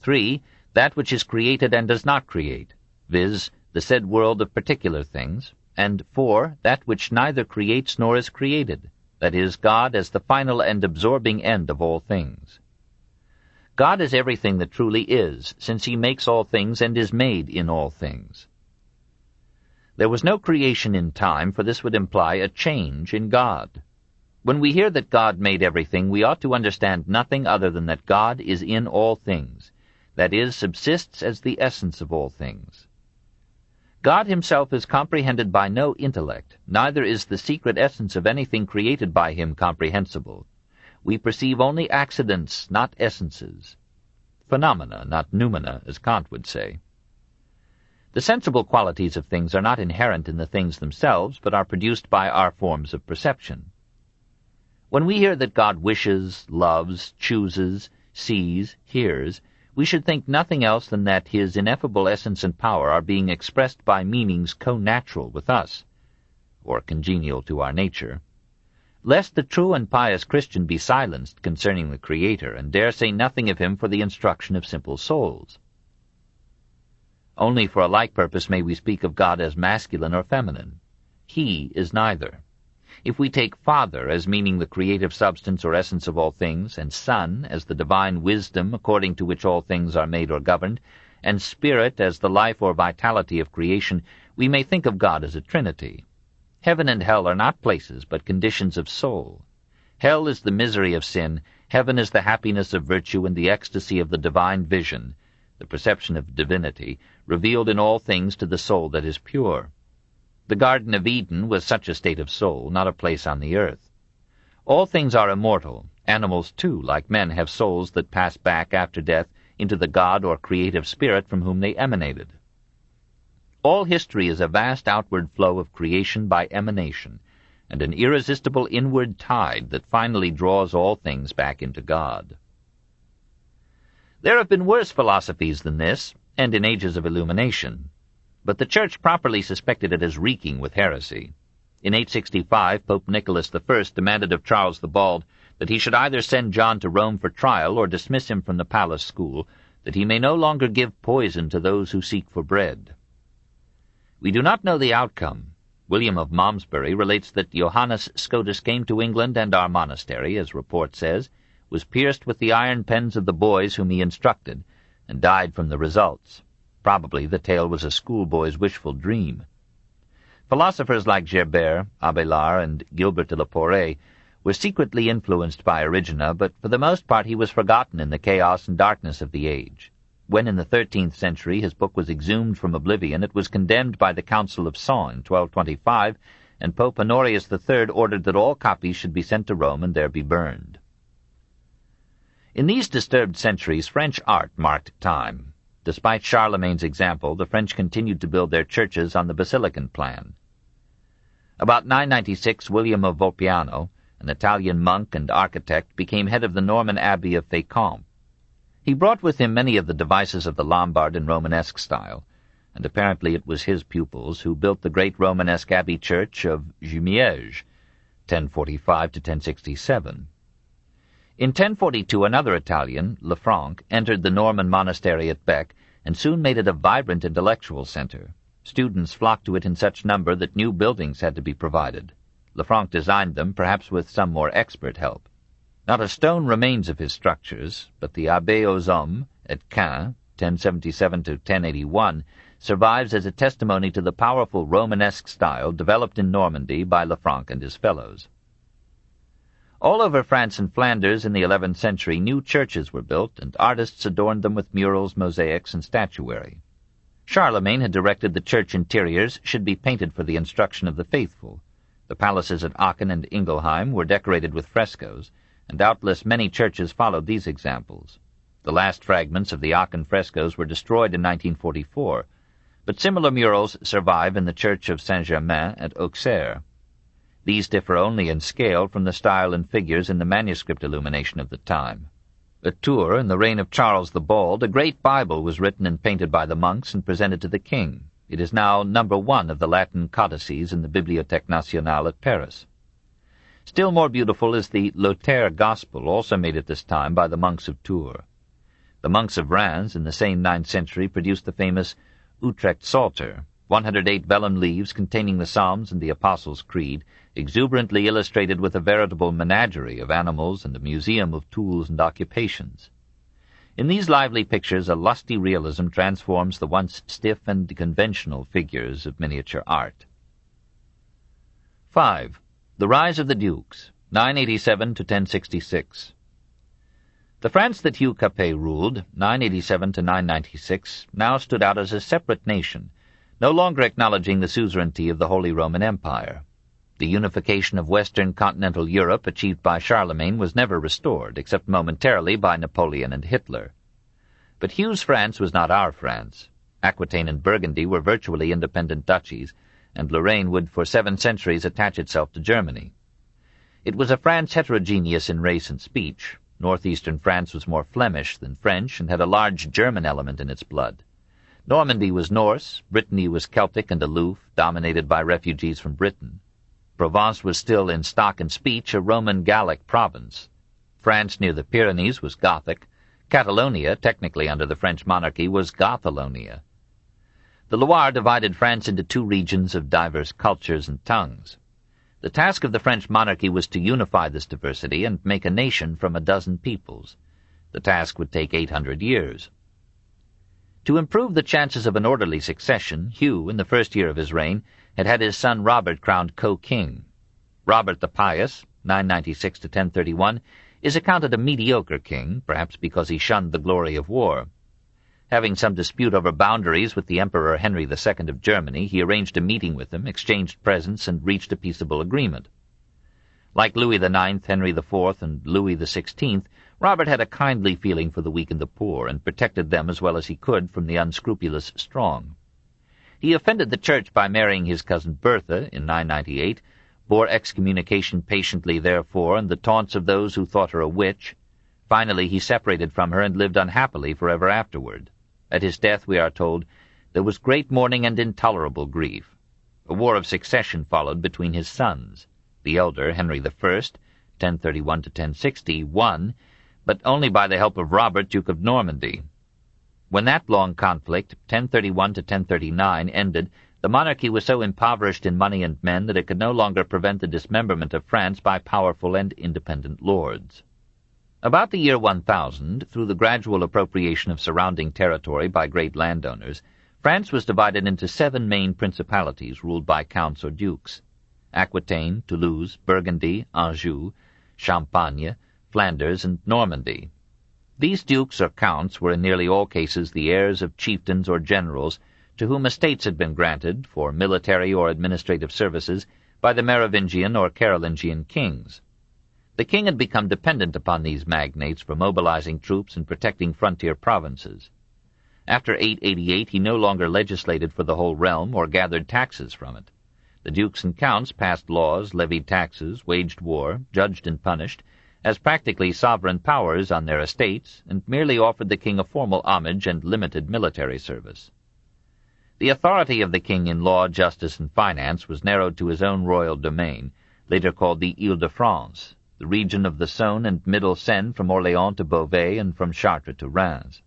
3. That which is created and does not create, viz., the said world of particular things. And 4. That which neither creates nor is created, that is, God as the final and absorbing end of all things. God is everything that truly is, since he makes all things and is made in all things. There was no creation in time, for this would imply a change in God. When we hear that God made everything, we ought to understand nothing other than that God is in all things, that is, subsists as the essence of all things. God himself is comprehended by no intellect, neither is the secret essence of anything created by him comprehensible. We perceive only accidents, not essences. Phenomena, not noumena, as Kant would say. The sensible qualities of things are not inherent in the things themselves, but are produced by our forms of perception. When we hear that God wishes, loves, chooses, sees, hears, we should think nothing else than that his ineffable essence and power are being expressed by meanings co-natural with us, or congenial to our nature, lest the true and pious Christian be silenced concerning the Creator, and dare say nothing of him for the instruction of simple souls. Only for a like purpose may we speak of God as masculine or feminine. He is neither. If we take Father as meaning the creative substance or essence of all things, and Son as the divine wisdom according to which all things are made or governed, and Spirit as the life or vitality of creation, we may think of God as a trinity. Heaven and hell are not places, but conditions of soul. Hell is the misery of sin, heaven is the happiness of virtue and the ecstasy of the divine vision, the perception of divinity, revealed in all things to the soul that is pure. The Garden of Eden was such a state of soul, not a place on the earth. All things are immortal. Animals, too, like men, have souls that pass back after death into the God or creative spirit from whom they emanated. All history is a vast outward flow of creation by emanation, and an irresistible inward tide that finally draws all things back into God. There have been worse philosophies than this, and in ages of illumination, but the Church properly suspected it as reeking with heresy. In 865, Pope Nicholas I demanded of Charles the Bald that he should either send John to Rome for trial or dismiss him from the palace school, that he may no longer give poison to those who seek for bread. We do not know the outcome. William of Malmesbury relates that Johannes Scotus came to England, and our monastery, as report says, was pierced with the iron pens of the boys whom he instructed, and died from the results. Probably the tale was a schoolboy's wishful dream. Philosophers like Gerbert, Abélard, and Gilbert de la Porree were secretly influenced by Origena, but for the most part he was forgotten in the chaos and darkness of the age. When in the 13th century his book was exhumed from oblivion, it was condemned by the Council of Sens in 1225, and Pope Honorius III ordered that all copies should be sent to Rome and there be burned. In these disturbed centuries, French art marked time. Despite Charlemagne's example, the French continued to build their churches on the Basilican plan. About 996, William of Volpiano, an Italian monk and architect, became head of the Norman abbey of Fécamp. He brought with him many of the devices of the Lombard and Romanesque style, and apparently it was his pupils who built the great Romanesque abbey church of Jumièges, 1045 to 1067. In 1042, another Italian, Lefranc, entered the Norman monastery at Bec and soon made it a vibrant intellectual center. Students flocked to it in such number that new buildings had to be provided. Lefranc designed them, perhaps with some more expert help. Not a stone remains of his structures, but the Abbé aux Hommes at Caen, 1077 to 1081, survives as a testimony to the powerful Romanesque style developed in Normandy by Lefranc and his fellows. All over France and Flanders in the 11th century new churches were built, and artists adorned them with murals, mosaics, and statuary. Charlemagne had directed the church interiors should be painted for the instruction of the faithful. The palaces at Aachen and Ingelheim were decorated with frescoes, and doubtless many churches followed these examples. The last fragments of the Aachen frescoes were destroyed in 1944, but similar murals survive in the church of Saint-Germain at Auxerre. These differ only in scale from the style and figures in the manuscript illumination of the time. At Tours, in the reign of Charles the Bald, a great Bible was written and painted by the monks and presented to the king. It is now number 1 of the Latin codices in the Bibliothèque Nationale at Paris. Still more beautiful is the Lothair Gospel, also made at this time by the monks of Tours. The monks of Reims, in the same 9th century, produced the famous Utrecht Psalter, 108 vellum leaves containing the Psalms and the Apostles' Creed, exuberantly illustrated with a veritable menagerie of animals and a museum of tools and occupations. In these lively pictures a lusty realism transforms the once stiff and conventional figures of miniature art. 5. The Rise of the Dukes, 987 to 1066. The France that Hugh Capet ruled, 987 to 996, now stood out as a separate nation, no longer acknowledging the suzerainty of the Holy Roman Empire. The unification of Western continental Europe achieved by Charlemagne was never restored, except momentarily by Napoleon and Hitler. But Hugh's France was not our France. Aquitaine and Burgundy were virtually independent duchies, and Lorraine would for 7 centuries attach itself to Germany. It was a France heterogeneous in race and speech. Northeastern France was more Flemish than French, and had a large German element in its blood. Normandy was Norse, Brittany was Celtic and aloof, dominated by refugees from Britain. Provence was still in stock and speech a Roman Gallic province. France near the Pyrenees was Gothic. Catalonia, technically under the French monarchy, was Gothalonia. The Loire divided France into 2 regions of diverse cultures and tongues. The task of the French monarchy was to unify this diversity and make a nation from a dozen peoples. The task would take 800 years. To improve the chances of an orderly succession, Hugh, in the first year of his reign, had his son Robert crowned co-king. Robert the Pious, 996 to 1031, is accounted a mediocre king, perhaps because he shunned the glory of war. Having some dispute over boundaries with the Emperor Henry II of Germany, he arranged a meeting with him, exchanged presents, and reached a peaceable agreement. Like Louis IX, Henry IV, and Louis XVI, Robert had a kindly feeling for the weak and the poor, and protected them as well as he could from the unscrupulous strong. He offended the Church by marrying his cousin Bertha in 998, bore excommunication patiently therefore, and the taunts of those who thought her a witch. Finally he separated from her and lived unhappily forever afterward. At his death, we are told, there was great mourning and intolerable grief. A war of succession followed between his sons. The elder, Henry I, 1031 to 1060, won, but only by the help of Robert, Duke of Normandy. When that long conflict, 1031 to 1039, ended, the monarchy was so impoverished in money and men that it could no longer prevent the dismemberment of France by powerful and independent lords. About the year 1000, through the gradual appropriation of surrounding territory by great landowners, France was divided into 7 main principalities ruled by counts or dukes: Aquitaine, Toulouse, Burgundy, Anjou, Champagne, Flanders, and Normandy. These dukes or counts were in nearly all cases the heirs of chieftains or generals to whom estates had been granted for military or administrative services by the Merovingian or Carolingian kings. The king had become dependent upon these magnates for mobilizing troops and protecting frontier provinces. After 888 he no longer legislated for the whole realm or gathered taxes from it. The dukes and counts passed laws, levied taxes, waged war, judged and punished, as practically sovereign powers on their estates, and merely offered the king a formal homage and limited military service. The authority of the king in law, justice, and finance was narrowed to his own royal domain, later called the Ile-de-France, the region of the Saône and Middle Seine from Orléans to Beauvais and from Chartres to Reims.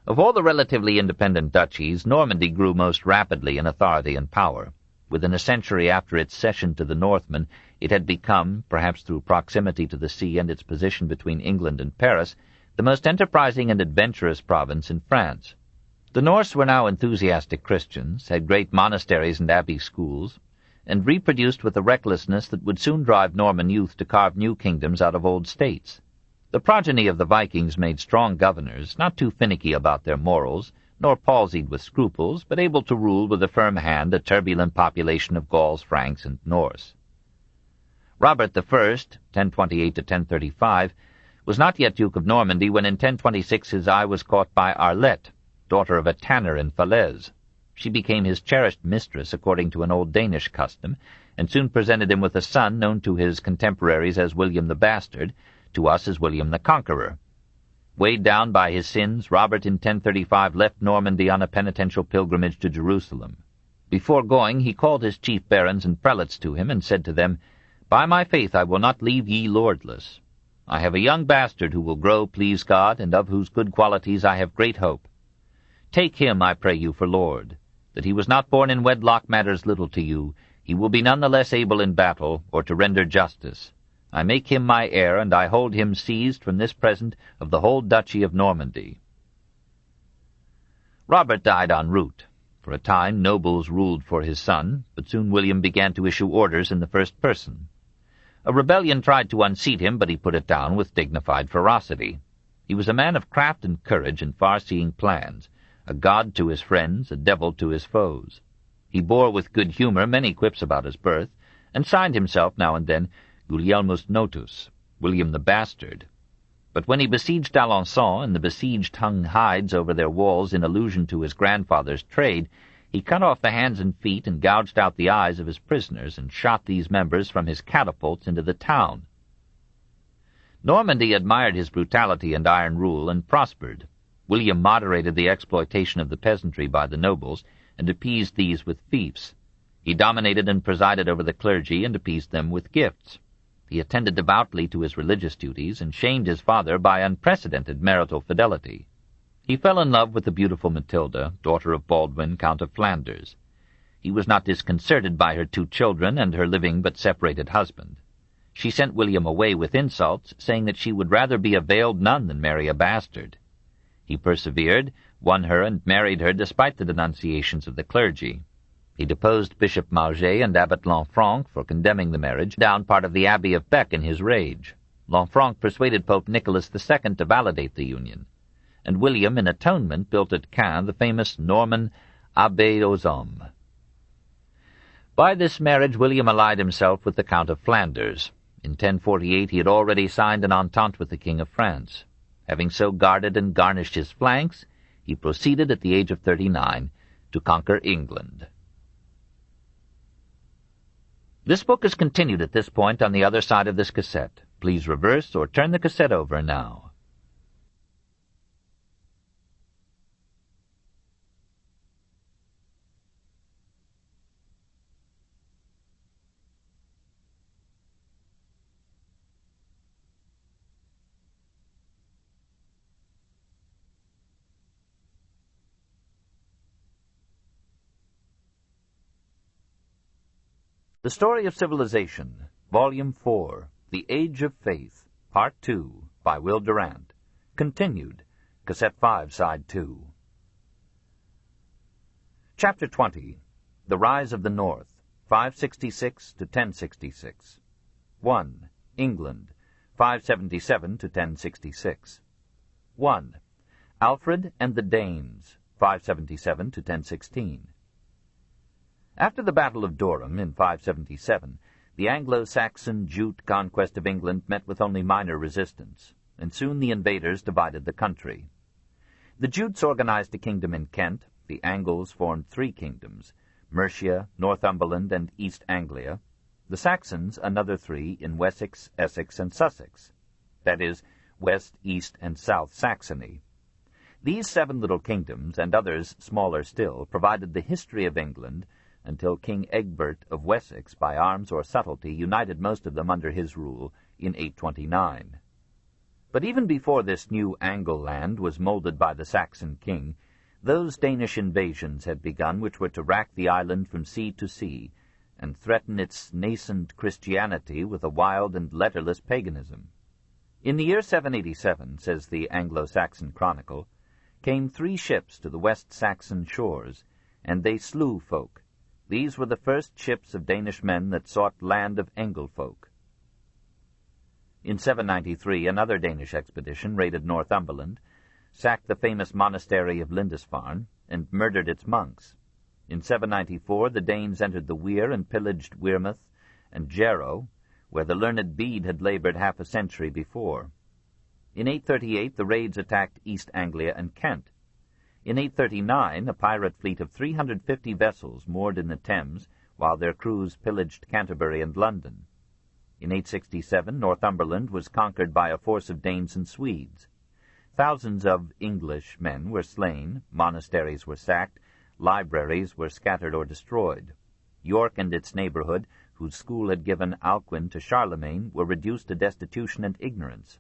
Of all the relatively independent duchies, Normandy grew most rapidly in authority and power. Within a century after its cession to the Northmen, it had become, perhaps through proximity to the sea and its position between England and Paris, the most enterprising and adventurous province in France. The Norse were now enthusiastic Christians, had great monasteries and abbey schools, and reproduced with a recklessness that would soon drive Norman youth to carve new kingdoms out of old states. The progeny of the Vikings made strong governors, not too finicky about their morals, nor palsied with scruples, but able to rule with a firm hand a turbulent population of Gauls, Franks, and Norse. Robert I, 1028 to 1035, was not yet Duke of Normandy when in 1026 his eye was caught by Arlette, daughter of a tanner in Falaise. She became his cherished mistress according to an old Danish custom, and soon presented him with a son known to his contemporaries as William the Bastard, to us as William the Conqueror. Weighed down by his sins, Robert in 1035 left Normandy on a penitential pilgrimage to Jerusalem. Before going, he called his chief barons and prelates to him, and said to them, "By my faith I will not leave ye lordless. I have a young bastard who will grow, please God, and of whose good qualities I have great hope. Take him, I pray you, for lord. That he was not born in wedlock matters little to you. He will be none the less able in battle, or to render justice. I make him my heir, and I hold him seized from this present of the whole duchy of Normandy." Robert died en route. For a time nobles ruled for his son, but soon William began to issue orders in the first person. A rebellion tried to unseat him, but he put it down with dignified ferocity. He was a man of craft and courage and far-seeing plans, a god to his friends, a devil to his foes. He bore with good humor many quips about his birth, and signed himself now and then Gulielmus Notus, William the Bastard. But when he besieged Alençon, and the besieged hung hides over their walls in allusion to his grandfather's trade, he cut off the hands and feet and gouged out the eyes of his prisoners, and shot these members from his catapults into the town. Normandy admired his brutality and iron rule, and prospered. William moderated the exploitation of the peasantry by the nobles, and appeased these with fiefs. He dominated and presided over the clergy, and appeased them with gifts. He attended devoutly to his religious duties, and shamed his father by unprecedented marital fidelity. He fell in love with the beautiful Matilda, daughter of Baldwin, Count of Flanders. He was not disconcerted by her 2 children and her living but separated husband. She sent William away with insults, saying that she would rather be a veiled nun than marry a bastard. He persevered, won her, and married her despite the denunciations of the clergy. He deposed Bishop Mauget and Abbot Lanfranc for condemning the marriage, down part of the Abbey of Bec in his rage. Lanfranc persuaded Pope Nicholas II to validate the union, and William, in atonement, built at Caen the famous Norman Abbey aux Hommes. By this marriage William allied himself with the Count of Flanders. In 1048 he had already signed an entente with the King of France. Having so guarded and garnished his flanks, he proceeded at the age of 39 to conquer England. This book is continued at this point on the other side of this cassette. Please reverse or turn the cassette over now. The Story of Civilization, Volume 4, The Age of Faith, Part 2, by Will Durant. Continued, Cassette 5, Side 2. Chapter 20, The Rise of the North, 566 to 1066. 1. England, 577 to 1066. 1. Alfred and the Danes, 577 to 1016. After the Battle of Durham in 577, the Anglo-Saxon Jute conquest of England met with only minor resistance, and soon the invaders divided the country. The Jutes organized a kingdom in Kent, the Angles formed 3 kingdoms, Mercia, Northumberland, and East Anglia, the Saxons another 3 in Wessex, Essex, and Sussex, that is, West, East, and South Saxony. These 7 little kingdoms, and others smaller still, provided the history of England, until King Egbert of Wessex, by arms or subtlety, united most of them under his rule in 829. But even before this new Angleland was molded by the Saxon king, those Danish invasions had begun which were to rack the island from sea to sea, and threaten its nascent Christianity with a wild and letterless paganism. In the year 787, says the Anglo-Saxon Chronicle, came 3 ships to the West Saxon shores, and they slew folk. These were the first ships of Danish men that sought land of Englefolk. In 793, another Danish expedition raided Northumberland, sacked the famous monastery of Lindisfarne, and murdered its monks. In 794, the Danes entered the Wear and pillaged Wearmouth and Jarrow, where the learned Bede had labored half a century before. In 838, the raids attacked East Anglia and Kent. In 839, a pirate fleet of 350 vessels moored in the Thames, while their crews pillaged Canterbury and London. In 867, Northumberland was conquered by a force of Danes and Swedes. Thousands of English men were slain, monasteries were sacked, libraries were scattered or destroyed. York and its neighborhood, whose school had given Alcuin to Charlemagne, were reduced to destitution and ignorance.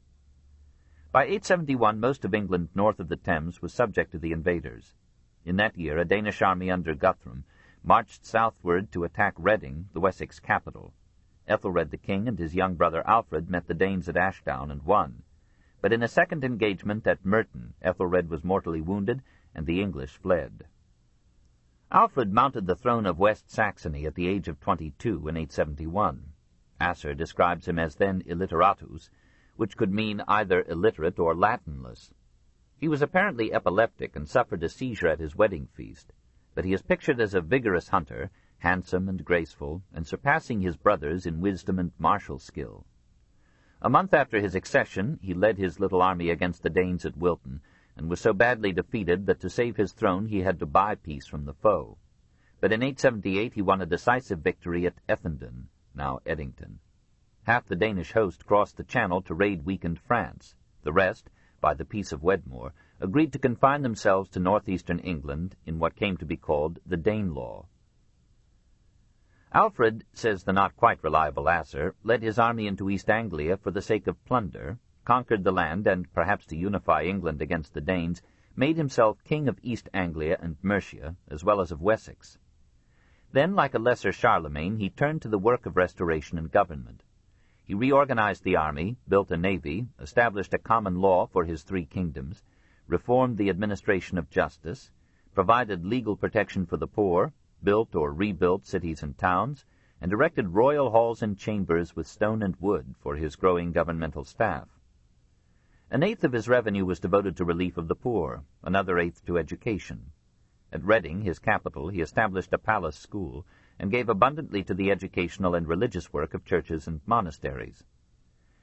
By 871, most of England north of the Thames was subject to the invaders. In that year, a Danish army under Guthrum marched southward to attack Reading, the Wessex capital. Ethelred the king and his young brother Alfred met the Danes at Ashdown and won. But in a second engagement at Merton, Ethelred was mortally wounded, and the English fled. Alfred mounted the throne of West Saxony at the age of 22 in 871. Asser describes him as then illiteratus, which could mean either illiterate or Latinless. He was apparently epileptic and suffered a seizure at his wedding feast, but he is pictured as a vigorous hunter, handsome and graceful, and surpassing his brothers in wisdom and martial skill. A month after his accession, he led his little army against the Danes at Wilton, and was so badly defeated that to save his throne he had to buy peace from the foe. But in 878 he won a decisive victory at Ethandun, now Eddington. Half the Danish host crossed the Channel to raid weakened France. The rest, by the Peace of Wedmore, agreed to confine themselves to northeastern England in what came to be called the Danelaw. Alfred, says the not quite reliable Asser, led his army into East Anglia for the sake of plunder, conquered the land, and, perhaps to unify England against the Danes, made himself king of East Anglia and Mercia, as well as of Wessex. Then, like a lesser Charlemagne, he turned to the work of restoration and government. He reorganized the army, built a navy, established a common law for his 3 kingdoms, reformed the administration of justice, provided legal protection for the poor, built or rebuilt cities and towns, and erected royal halls and chambers with stone and wood for his growing governmental staff. 1/8 of his revenue was devoted to relief of the poor, another 1/8 to education. At Reading, his capital, he established a palace school and gave abundantly to the educational and religious work of churches and monasteries.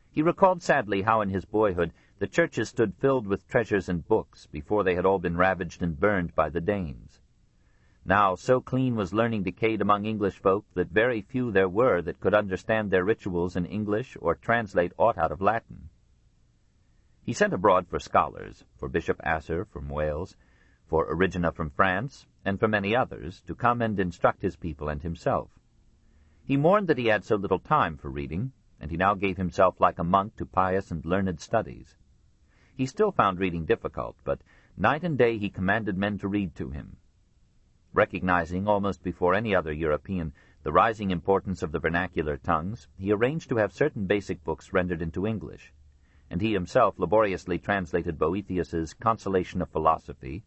He recalled sadly how in his boyhood the churches stood filled with treasures and books before they had all been ravaged and burned by the Danes. Now so clean was learning decayed among English folk that very few there were that could understand their rituals in English or translate aught out of Latin. He sent abroad for scholars, for Bishop Asser from Wales, for Origena from France, and for many others, to come and instruct his people and himself. He mourned that he had so little time for reading, and he now gave himself like a monk to pious and learned studies. He still found reading difficult, but night and day he commanded men to read to him. Recognizing, almost before any other European, the rising importance of the vernacular tongues, he arranged to have certain basic books rendered into English, and he himself laboriously translated Boethius's Consolation of Philosophy,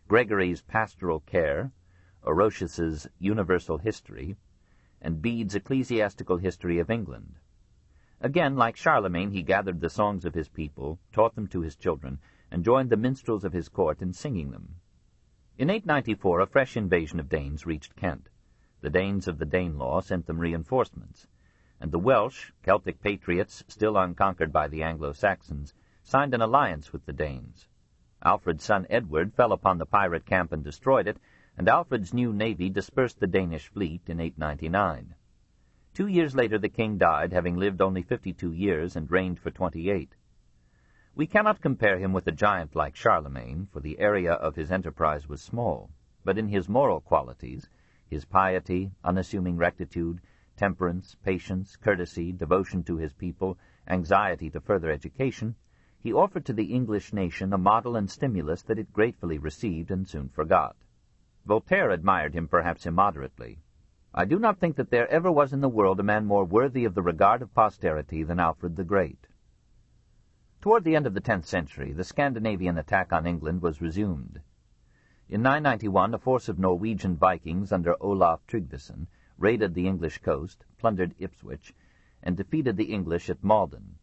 Gregory's Pastoral Care, Orosius's Universal History, and Bede's Ecclesiastical History of England. Again, like Charlemagne, he gathered the songs of his people, taught them to his children, and joined the minstrels of his court in singing them. In 894 a fresh invasion of Danes reached Kent. The Danes of the Danelaw sent them reinforcements, and the Welsh, Celtic patriots still unconquered by the Anglo-Saxons, signed an alliance with the Danes. Alfred's son Edward fell upon the pirate camp and destroyed it, and Alfred's new navy dispersed the Danish fleet in 899. 2 years later the king died, having lived only 52 years and reigned for 28. We cannot compare him with a giant like Charlemagne, for the area of his enterprise was small, but in his moral qualities, his piety, unassuming rectitude, temperance, patience, courtesy, devotion to his people, anxiety to further education, he offered to the English nation a model and stimulus that it gratefully received and soon forgot. Voltaire admired him perhaps immoderately. I do not think that there ever was in the world a man more worthy of the regard of posterity than Alfred the Great. Toward the end of the 10th century, the Scandinavian attack on England was resumed. In 991, a force of Norwegian Vikings under Olaf Tryggvason raided the English coast, plundered Ipswich, and defeated the English at Malden.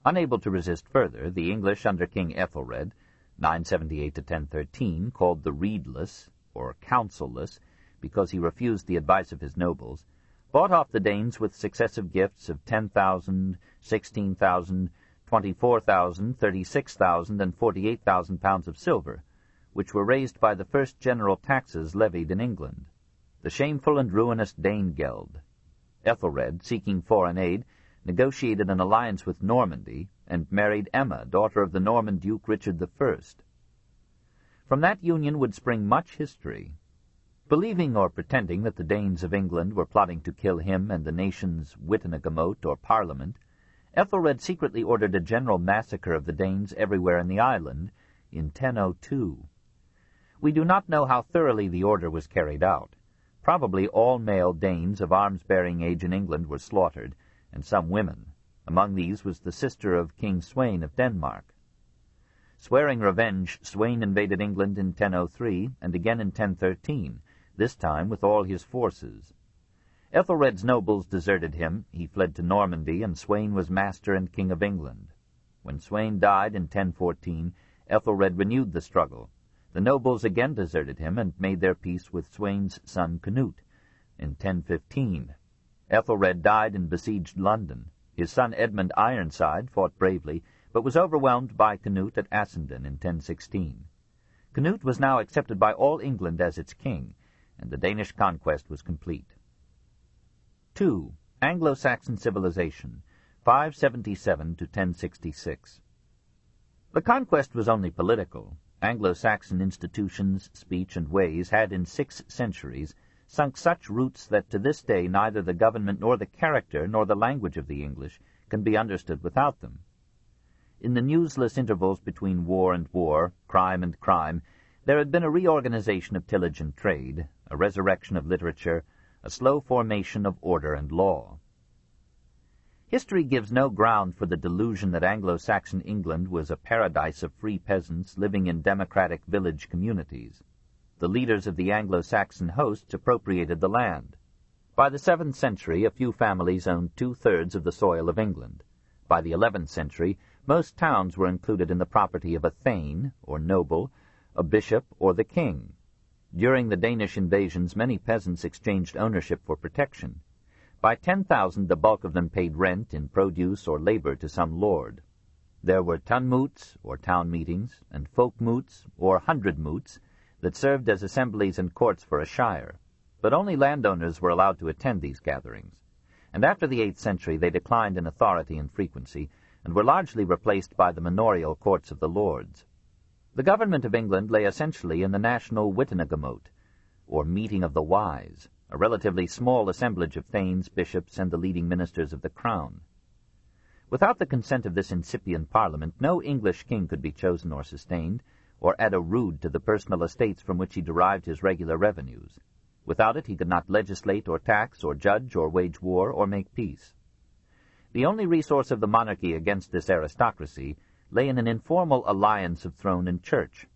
Unable to resist further, the English under King Ethelred, 978 to 1013, called the Reedless, or Counselless, because he refused the advice of his nobles, bought off the Danes with successive gifts of 10,000, 16,000, 24,000, 36,000, and 48,000 pounds of silver, which were raised by the first general taxes levied in England, the shameful and ruinous Danegeld. Ethelred, seeking foreign aid, negotiated an alliance with Normandy, and married Emma, daughter of the Norman Duke Richard I. From that union would spring much history. Believing or pretending that the Danes of England were plotting to kill him and the nation's Witenagemot, or Parliament, Ethelred secretly ordered a general massacre of the Danes everywhere in the island in 1002. We do not know how thoroughly the order was carried out. Probably all male Danes of arms-bearing age in England were slaughtered, and some women. Among these was the sister of King Sweyn of Denmark. Swearing revenge, Sweyn invaded England in 1003 and again in 1013, this time with all his forces. Ethelred's nobles deserted him, he fled to Normandy, and Sweyn was master and king of England. When Sweyn died in 1014, Ethelred renewed the struggle. The nobles again deserted him and made their peace with Sweyn's son Canute in 1015. Ethelred died in besieged London. His son Edmund Ironside fought bravely, but was overwhelmed by Canute at Assendon in 1016. Canute was now accepted by all England as its king, and the Danish conquest was complete. 2. Anglo-Saxon Civilization, 577 to 1066. The conquest was only political. Anglo-Saxon institutions, speech, and ways had in 6 centuries sunk such roots that to this day neither the government nor the character nor the language of the English can be understood without them. In the newsless intervals between war and war, crime and crime, there had been a reorganization of tillage and trade, a resurrection of literature, a slow formation of order and law. History gives no ground for the delusion that Anglo-Saxon England was a paradise of free peasants living in democratic village communities. The leaders of the Anglo-Saxon hosts appropriated the land. By the 7th century, a few families owned 2/3 of the soil of England. By the 11th century, most towns were included in the property of a thane, or noble, a bishop, or the king. During the Danish invasions, many peasants exchanged ownership for protection. By 10,000, the bulk of them paid rent in produce or labor to some lord. There were tunmoots, or town meetings, and folkmoots, or hundredmoots, that served as assemblies and courts for a shire. But only landowners were allowed to attend these gatherings. And after the 8th century they declined in authority and frequency, and were largely replaced by the manorial courts of the lords. The government of England lay essentially in the national Witenagemot, or meeting of the wise, a relatively small assemblage of thanes, bishops, and the leading ministers of the crown. Without the consent of this incipient parliament, no English king could be chosen or sustained, or add a rood to the personal estates from which he derived his regular revenues. Without it he could not legislate or tax or judge or wage war or make peace. The only resource of the monarchy against this aristocracy lay in an informal alliance of throne and church.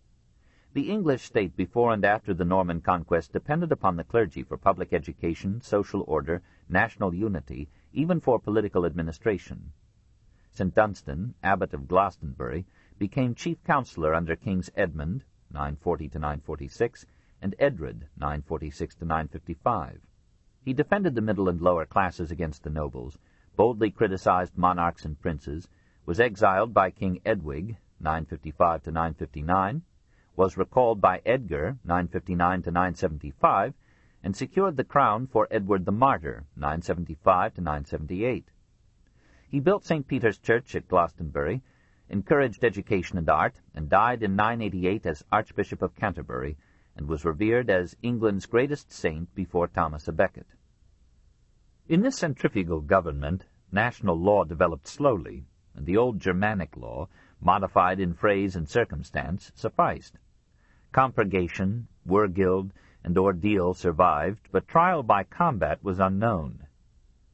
The English state before and after the Norman conquest depended upon the clergy for public education, social order, national unity, even for political administration. St. Dunstan, abbot of Glastonbury, became chief counselor under Kings Edmund, 940 to 946, and Edred, 946 to 955. He defended the middle and lower classes against the nobles, boldly criticized monarchs and princes, was exiled by King Edwig, 955 to 959, was recalled by Edgar, 959 to 975, and secured the crown for Edward the Martyr, 975 to 978. He built St. Peter's Church at Glastonbury, encouraged education and art, and died in 988 as Archbishop of Canterbury, and was revered as England's greatest saint before Thomas à Becket. In this centrifugal government, national law developed slowly, and the old Germanic law, modified in phrase and circumstance, sufficed. Compurgation, wergild, and ordeal survived, but trial by combat was unknown.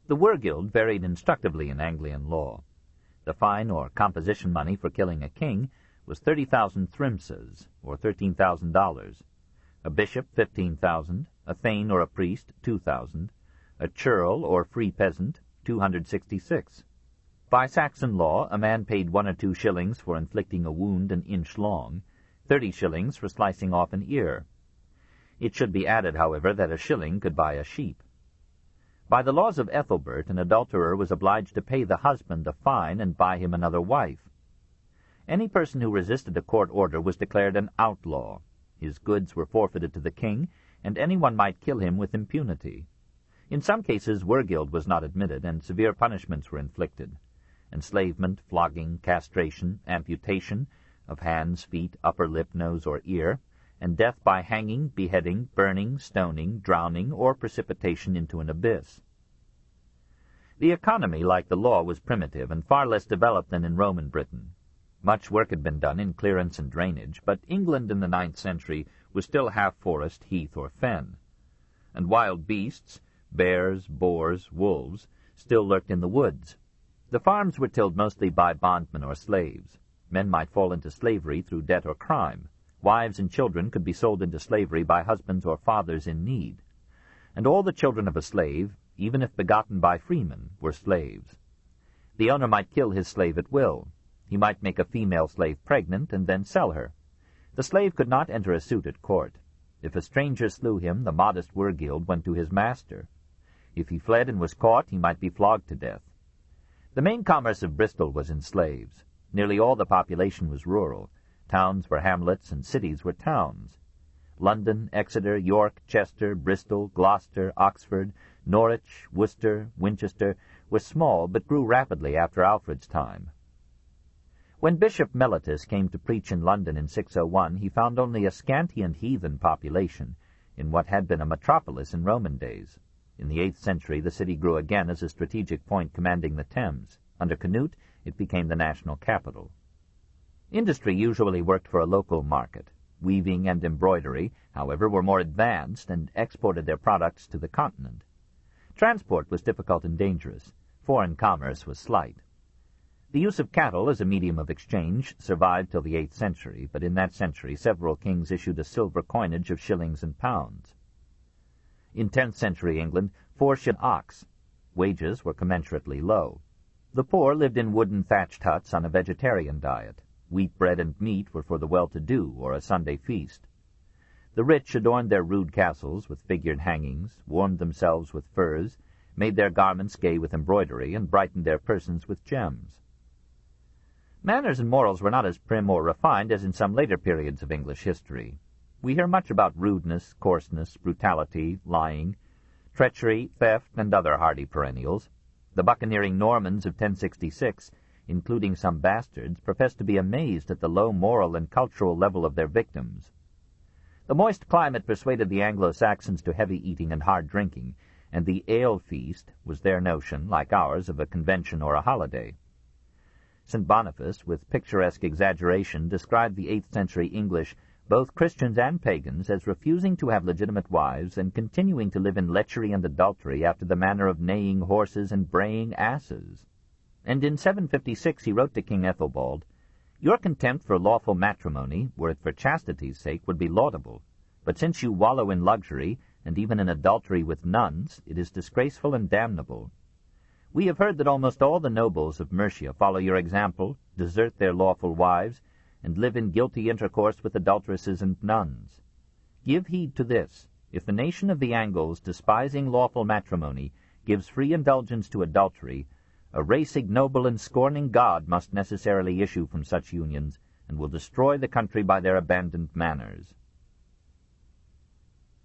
The wergild varied instructively in Anglian law. The fine or composition money for killing a king was 30,000 thrimses, or $13,000. A bishop, 15,000, a thane or a priest, 2,000, a churl or free peasant, 266. By Saxon law, a man paid 1 or 2 shillings for inflicting a wound an inch long, 30 shillings for slicing off an ear. It should be added, however, that a shilling could buy a sheep. By the laws of Ethelbert, an adulterer was obliged to pay the husband a fine and buy him another wife. Any person who resisted a court order was declared an outlaw. His goods were forfeited to the king, and anyone might kill him with impunity. In some cases, wergild was not admitted, and severe punishments were inflicted. enslavement, flogging, castration, amputation of hands, feet, upper lip, nose, or ear, and death by hanging, beheading, burning, stoning, drowning, or precipitation into an abyss. The economy, like the law, was primitive and far less developed than in Roman Britain. Much work had been done in clearance and drainage, but England in the 9th century was still half forest, heath, or fen, and wild beasts, bears, boars, wolves, still lurked in the woods. The farms were tilled mostly by bondmen or slaves. Men might fall into slavery through debt or crime. Wives and children could be sold into slavery by husbands or fathers in need. And all the children of a slave, even if begotten by freemen, were slaves. The owner might kill his slave at will. He might make a female slave pregnant and then sell her. The slave could not enter a suit at court. If a stranger slew him, the modest wergild went to his master. If he fled and was caught, he might be flogged to death. The main commerce of Bristol was in slaves. Nearly all the population was rural. Towns were hamlets and cities were towns. London, Exeter, York, Chester, Bristol, Gloucester, Oxford, Norwich, Worcester, Winchester were small but grew rapidly after Alfred's time. When Bishop Mellitus came to preach in London in 601, he found only a scanty and heathen population in what had been a metropolis in Roman days. In the 8th century, the city grew again as a strategic point commanding the Thames. Under Canute, it became the national capital. Industry usually worked for a local market. Weaving and embroidery, however, were more advanced and exported their products to the continent. Transport was difficult and dangerous. Foreign commerce was slight. The use of cattle as a medium of exchange survived till the 8th century, but in that century several kings issued a silver coinage of shillings and pounds. In 10th century England, 4 shillings an ox. Wages were commensurately low. The poor lived in wooden thatched huts on a vegetarian diet. Wheat bread and meat were for the well-to-do or a Sunday feast. The rich adorned their rude castles with figured hangings, warmed themselves with furs, made their garments gay with embroidery, and brightened their persons with gems. Manners and morals were not as prim or refined as in some later periods of English history. We hear much about rudeness, coarseness, brutality, lying, treachery, theft, and other hardy perennials. The buccaneering Normans of 1066, including some bastards, professed to be amazed at the low moral and cultural level of their victims. The moist climate persuaded the Anglo-Saxons to heavy eating and hard drinking, and the ale feast was their notion, like ours, of a convention or a holiday. St. Boniface, with picturesque exaggeration, described the 8th century English, both Christians and pagans, as refusing to have legitimate wives and continuing to live in lechery and adultery after the manner of neighing horses and braying asses. And in 756 he wrote to King Ethelbald, "Your contempt for lawful matrimony, were it for chastity's sake, would be laudable. But since you wallow in luxury, and even in adultery with nuns, it is disgraceful and damnable. We have heard that almost all the nobles of Mercia follow your example, desert their lawful wives, and live in guilty intercourse with adulteresses and nuns. Give heed to this. If the nation of the Angles, despising lawful matrimony, gives free indulgence to adultery, a race ignoble and scorning God must necessarily issue from such unions, and will destroy the country by their abandoned manners."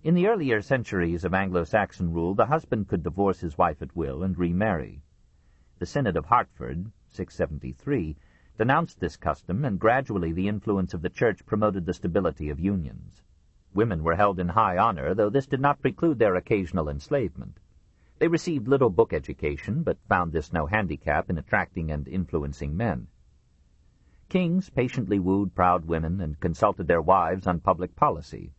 In the earlier centuries of Anglo-Saxon rule, the husband could divorce his wife at will and remarry. The Synod of Hartford, 673, denounced this custom, and gradually the influence of the Church promoted the stability of unions. Women were held in high honor, though this did not preclude their occasional enslavement. They received little book education, but found this no handicap in attracting and influencing men. Kings patiently wooed proud women and consulted their wives on public policy.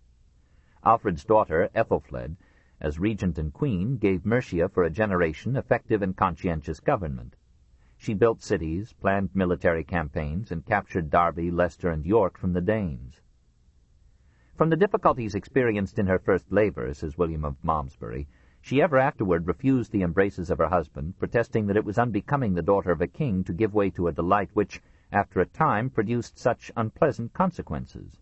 Alfred's daughter, Ethelfled, as regent and queen, gave Mercia for a generation effective and conscientious government. She built cities, planned military campaigns, and captured Derby, Leicester, and York from the Danes. From the difficulties experienced in her first labor, says William of Malmesbury, she ever afterward refused the embraces of her husband, protesting that it was unbecoming the daughter of a king to give way to a delight which, after a time, produced such unpleasant consequences.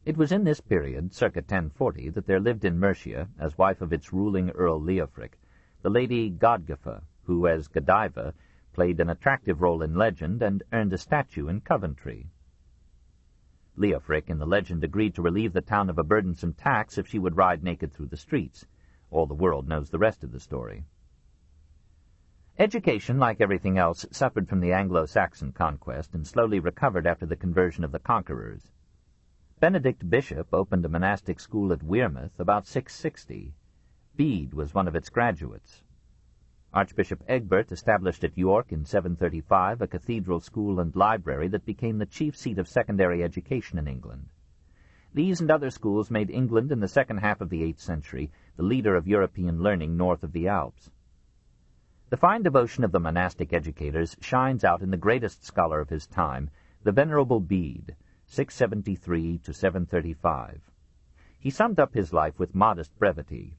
It was in this period, circa 1040, that there lived in Mercia, as wife of its ruling Earl Leofric, the lady Godgifa, who, as Godiva, played an attractive role in legend and earned a statue in Coventry. Leofric, in the legend, agreed to relieve the town of a burdensome tax if she would ride naked through the streets. All the world knows the rest of the story. Education, like everything else, suffered from the Anglo-Saxon conquest and slowly recovered after the conversion of the conquerors. Benedict Bishop opened a monastic school at Wearmouth about 660. Bede was one of its graduates. Archbishop Egbert established at York in 735 a cathedral school and library that became the chief seat of secondary education in England. These and other schools made England in the second half of the 8th century the leader of European learning north of the Alps. The fine devotion of the monastic educators shines out in the greatest scholar of his time, the Venerable Bede, 673 to 735. He summed up his life with modest brevity.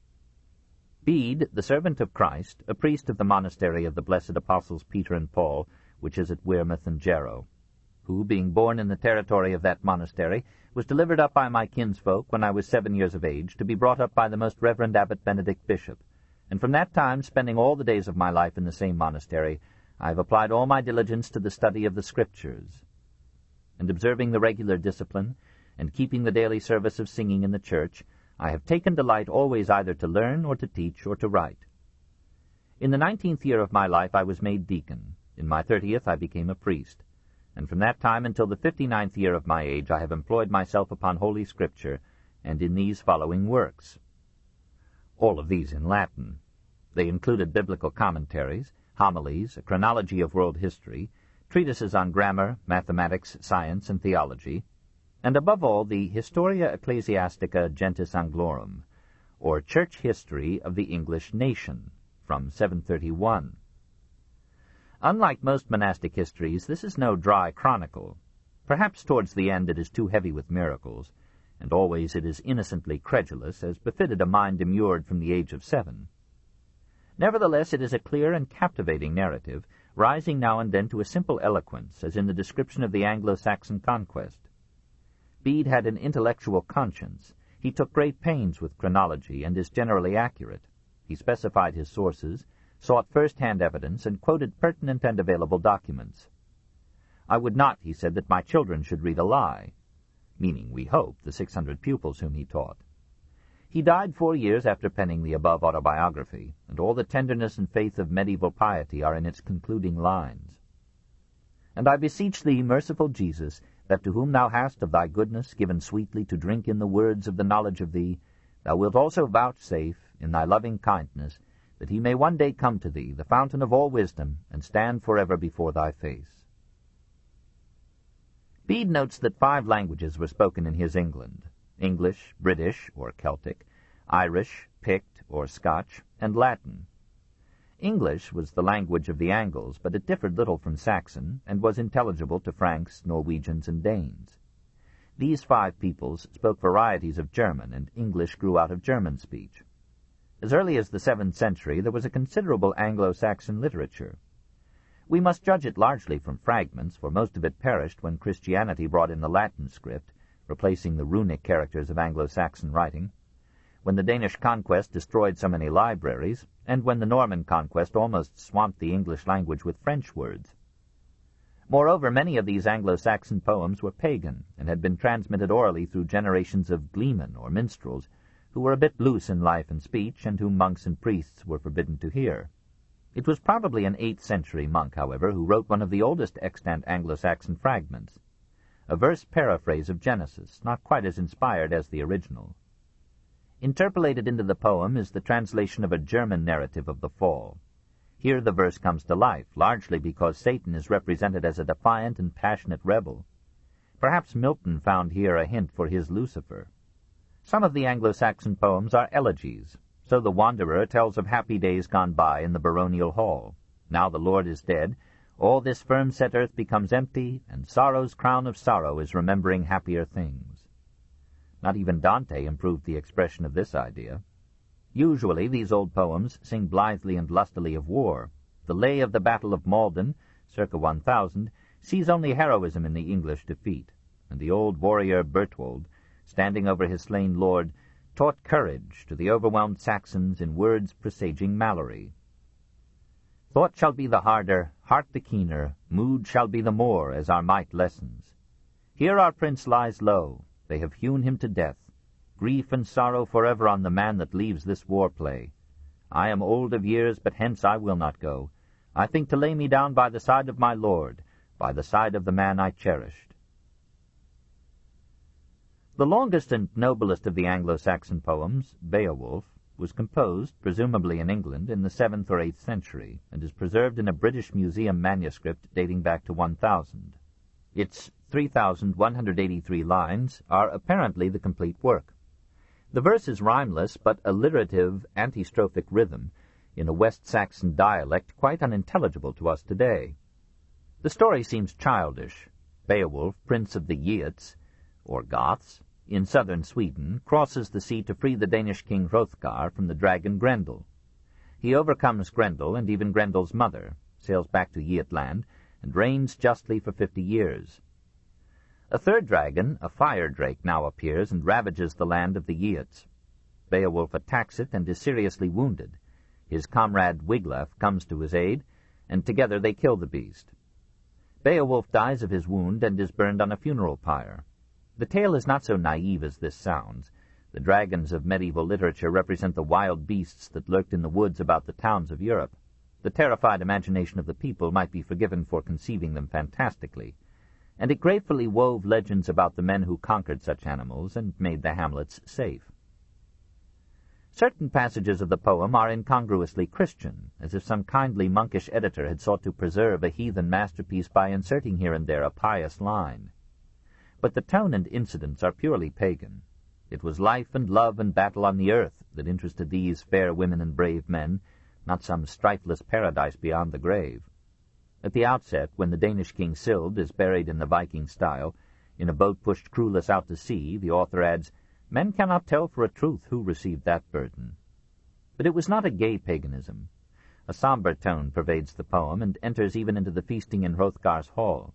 Bede, the servant of Christ, a priest of the monastery of the blessed apostles Peter and Paul, which is at Wearmouth and Jarrow, who, being born in the territory of that monastery, was delivered up by my kinsfolk when I was 7 years of age, to be brought up by the most reverend Abbot Benedict Bishop, and from that time, spending all the days of my life in the same monastery, I have applied all my diligence to the study of the Scriptures. And observing the regular discipline, and keeping the daily service of singing in the church, I have taken delight always either to learn or to teach or to write. In the 19th year of my life I was made deacon. In my 30th I became a priest. And from that time until the 59th year of my age I have employed myself upon Holy Scripture, and in these following works. All of these in Latin. They included biblical commentaries, homilies, a chronology of world history, treatises on grammar, mathematics, science, and theology, and above all the Historia Ecclesiastica Gentis Anglorum, or Church History of the English Nation, from 731. Unlike most monastic histories, this is no dry chronicle. Perhaps towards the end it is too heavy with miracles, and always it is innocently credulous, as befitted a mind immured from the age of 7. Nevertheless, it is a clear and captivating narrative, rising now and then to a simple eloquence, as in the description of the Anglo-Saxon conquest. Bede had an intellectual conscience. He took great pains with chronology, and is generally accurate. He specified his sources, sought first-hand evidence, and quoted pertinent and available documents. I would not, he said, that my children should read a lie, meaning, we hope, the 600 pupils whom he taught. He died 4 years after penning the above autobiography, and all the tenderness and faith of medieval piety are in its concluding lines. And I beseech thee, merciful Jesus, that to whom thou hast of thy goodness given sweetly to drink in the words of the knowledge of thee, thou wilt also vouchsafe, in thy loving kindness, that he may one day come to thee, the fountain of all wisdom, and stand forever before thy face. Bede notes that 5 languages were spoken in his England: English, British, or Celtic, Irish, Pict, or Scotch, and Latin. English was the language of the Angles, but it differed little from Saxon, and was intelligible to Franks, Norwegians, and Danes. These 5 peoples spoke varieties of German, and English grew out of German speech. As early as the 7th century there was a considerable Anglo-Saxon literature. We must judge it largely from fragments, for most of it perished when Christianity brought in the Latin script, replacing the runic characters of Anglo-Saxon writing, when the Danish conquest destroyed so many libraries, and when the Norman conquest almost swamped the English language with French words. Moreover, many of these Anglo-Saxon poems were pagan, and had been transmitted orally through generations of gleemen or minstrels, who were a bit loose in life and speech, and whom monks and priests were forbidden to hear. It was probably an 8th century monk, however, who wrote one of the oldest extant Anglo-Saxon fragments, a verse paraphrase of Genesis, not quite as inspired as the original. Interpolated into the poem is the translation of a German narrative of the fall. Here the verse comes to life, largely because Satan is represented as a defiant and passionate rebel. Perhaps Milton found here a hint for his Lucifer. Some of the Anglo-Saxon poems are elegies. So the Wanderer tells of happy days gone by in the baronial hall. Now the Lord is dead, all this firm-set earth becomes empty, and sorrow's crown of sorrow is remembering happier things. Not even Dante improved the expression of this idea. Usually these old poems sing blithely and lustily of war. The lay of the Battle of Maldon, circa 1000, sees only heroism in the English defeat, and the old warrior Bertwold, standing over his slain lord, taught courage to the overwhelmed Saxons in words presaging Mallory. Thought shall be the harder, heart the keener, mood shall be the more, as our might lessens. Here our prince lies low, they have hewn him to death. Grief and sorrow forever on the man that leaves this war play. I am old of years, but hence I will not go. I think to lay me down by the side of my lord, by the side of the man I cherished. The longest and noblest of the Anglo-Saxon poems, Beowulf, was composed, presumably in England, in the 7th or 8th century, and is preserved in a British Museum manuscript dating back to 1000. Its 3,183 lines are apparently the complete work. The verse is rhymeless, but alliterative, antistrophic rhythm, in a West Saxon dialect quite unintelligible to us today. The story seems childish. Beowulf, prince of the Geats, or Goths, in southern Sweden, crosses the sea to free the Danish king Hrothgar from the dragon Grendel. He overcomes Grendel and even Grendel's mother, sails back to Geatland, and reigns justly for 50 years. A third dragon, a fire drake, now appears and ravages the land of the Geats. Beowulf attacks it and is seriously wounded. His comrade Wiglaf comes to his aid, and together they kill the beast. Beowulf dies of his wound and is burned on a funeral pyre. The tale is not so naive as this sounds. The dragons of medieval literature represent the wild beasts that lurked in the woods about the towns of Europe. The terrified imagination of the people might be forgiven for conceiving them fantastically, and it gratefully wove legends about the men who conquered such animals and made the hamlets safe. Certain passages of the poem are incongruously Christian, as if some kindly monkish editor had sought to preserve a heathen masterpiece by inserting here and there a pious line. But the tone and incidents are purely pagan. It was life and love and battle on the earth that interested these fair women and brave men, not some strifeless paradise beyond the grave. At the outset, when the Danish king Sild is buried in the Viking style, in a boat pushed crewless out to sea, the author adds, "Men cannot tell for a truth who received that burden." But it was not a gay paganism. A somber tone pervades the poem and enters even into the feasting in Hrothgar's hall.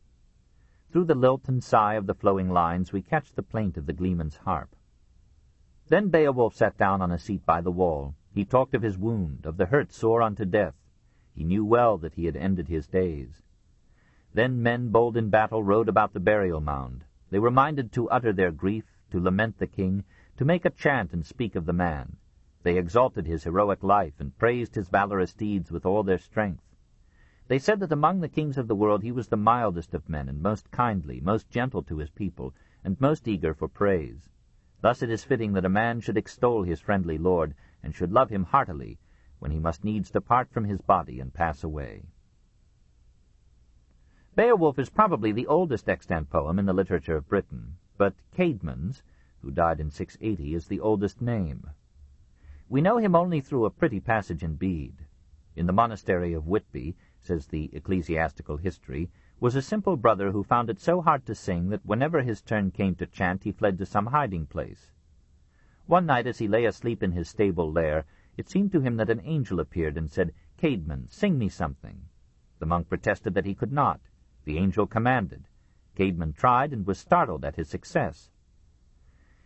Through the lilt and sigh of the flowing lines we catch the plaint of the gleeman's harp. Then Beowulf sat down on a seat by the wall. He talked of his wound, of the hurt sore unto death. He knew well that he had ended his days. Then men bold in battle rode about the burial mound. They were minded to utter their grief, to lament the king, to make a chant and speak of the man. They exalted his heroic life and praised his valorous deeds with all their strength. They said that among the kings of the world he was the mildest of men, and most kindly, most gentle to his people, and most eager for praise. Thus it is fitting that a man should extol his friendly lord, and should love him heartily, when he must needs depart from his body and pass away. Beowulf is probably the oldest extant poem in the literature of Britain, but Caedmon's, who died in 680, is the oldest name. We know him only through a pretty passage in Bede. In the monastery of Whitby, says the ecclesiastical history, was a simple brother who found it so hard to sing that whenever his turn came to chant he fled to some hiding place. One night as he lay asleep in his stable lair, it seemed to him that an angel appeared and said, "Caedmon, sing me something." The monk protested that he could not. The angel commanded. Caedmon tried and was startled at his success.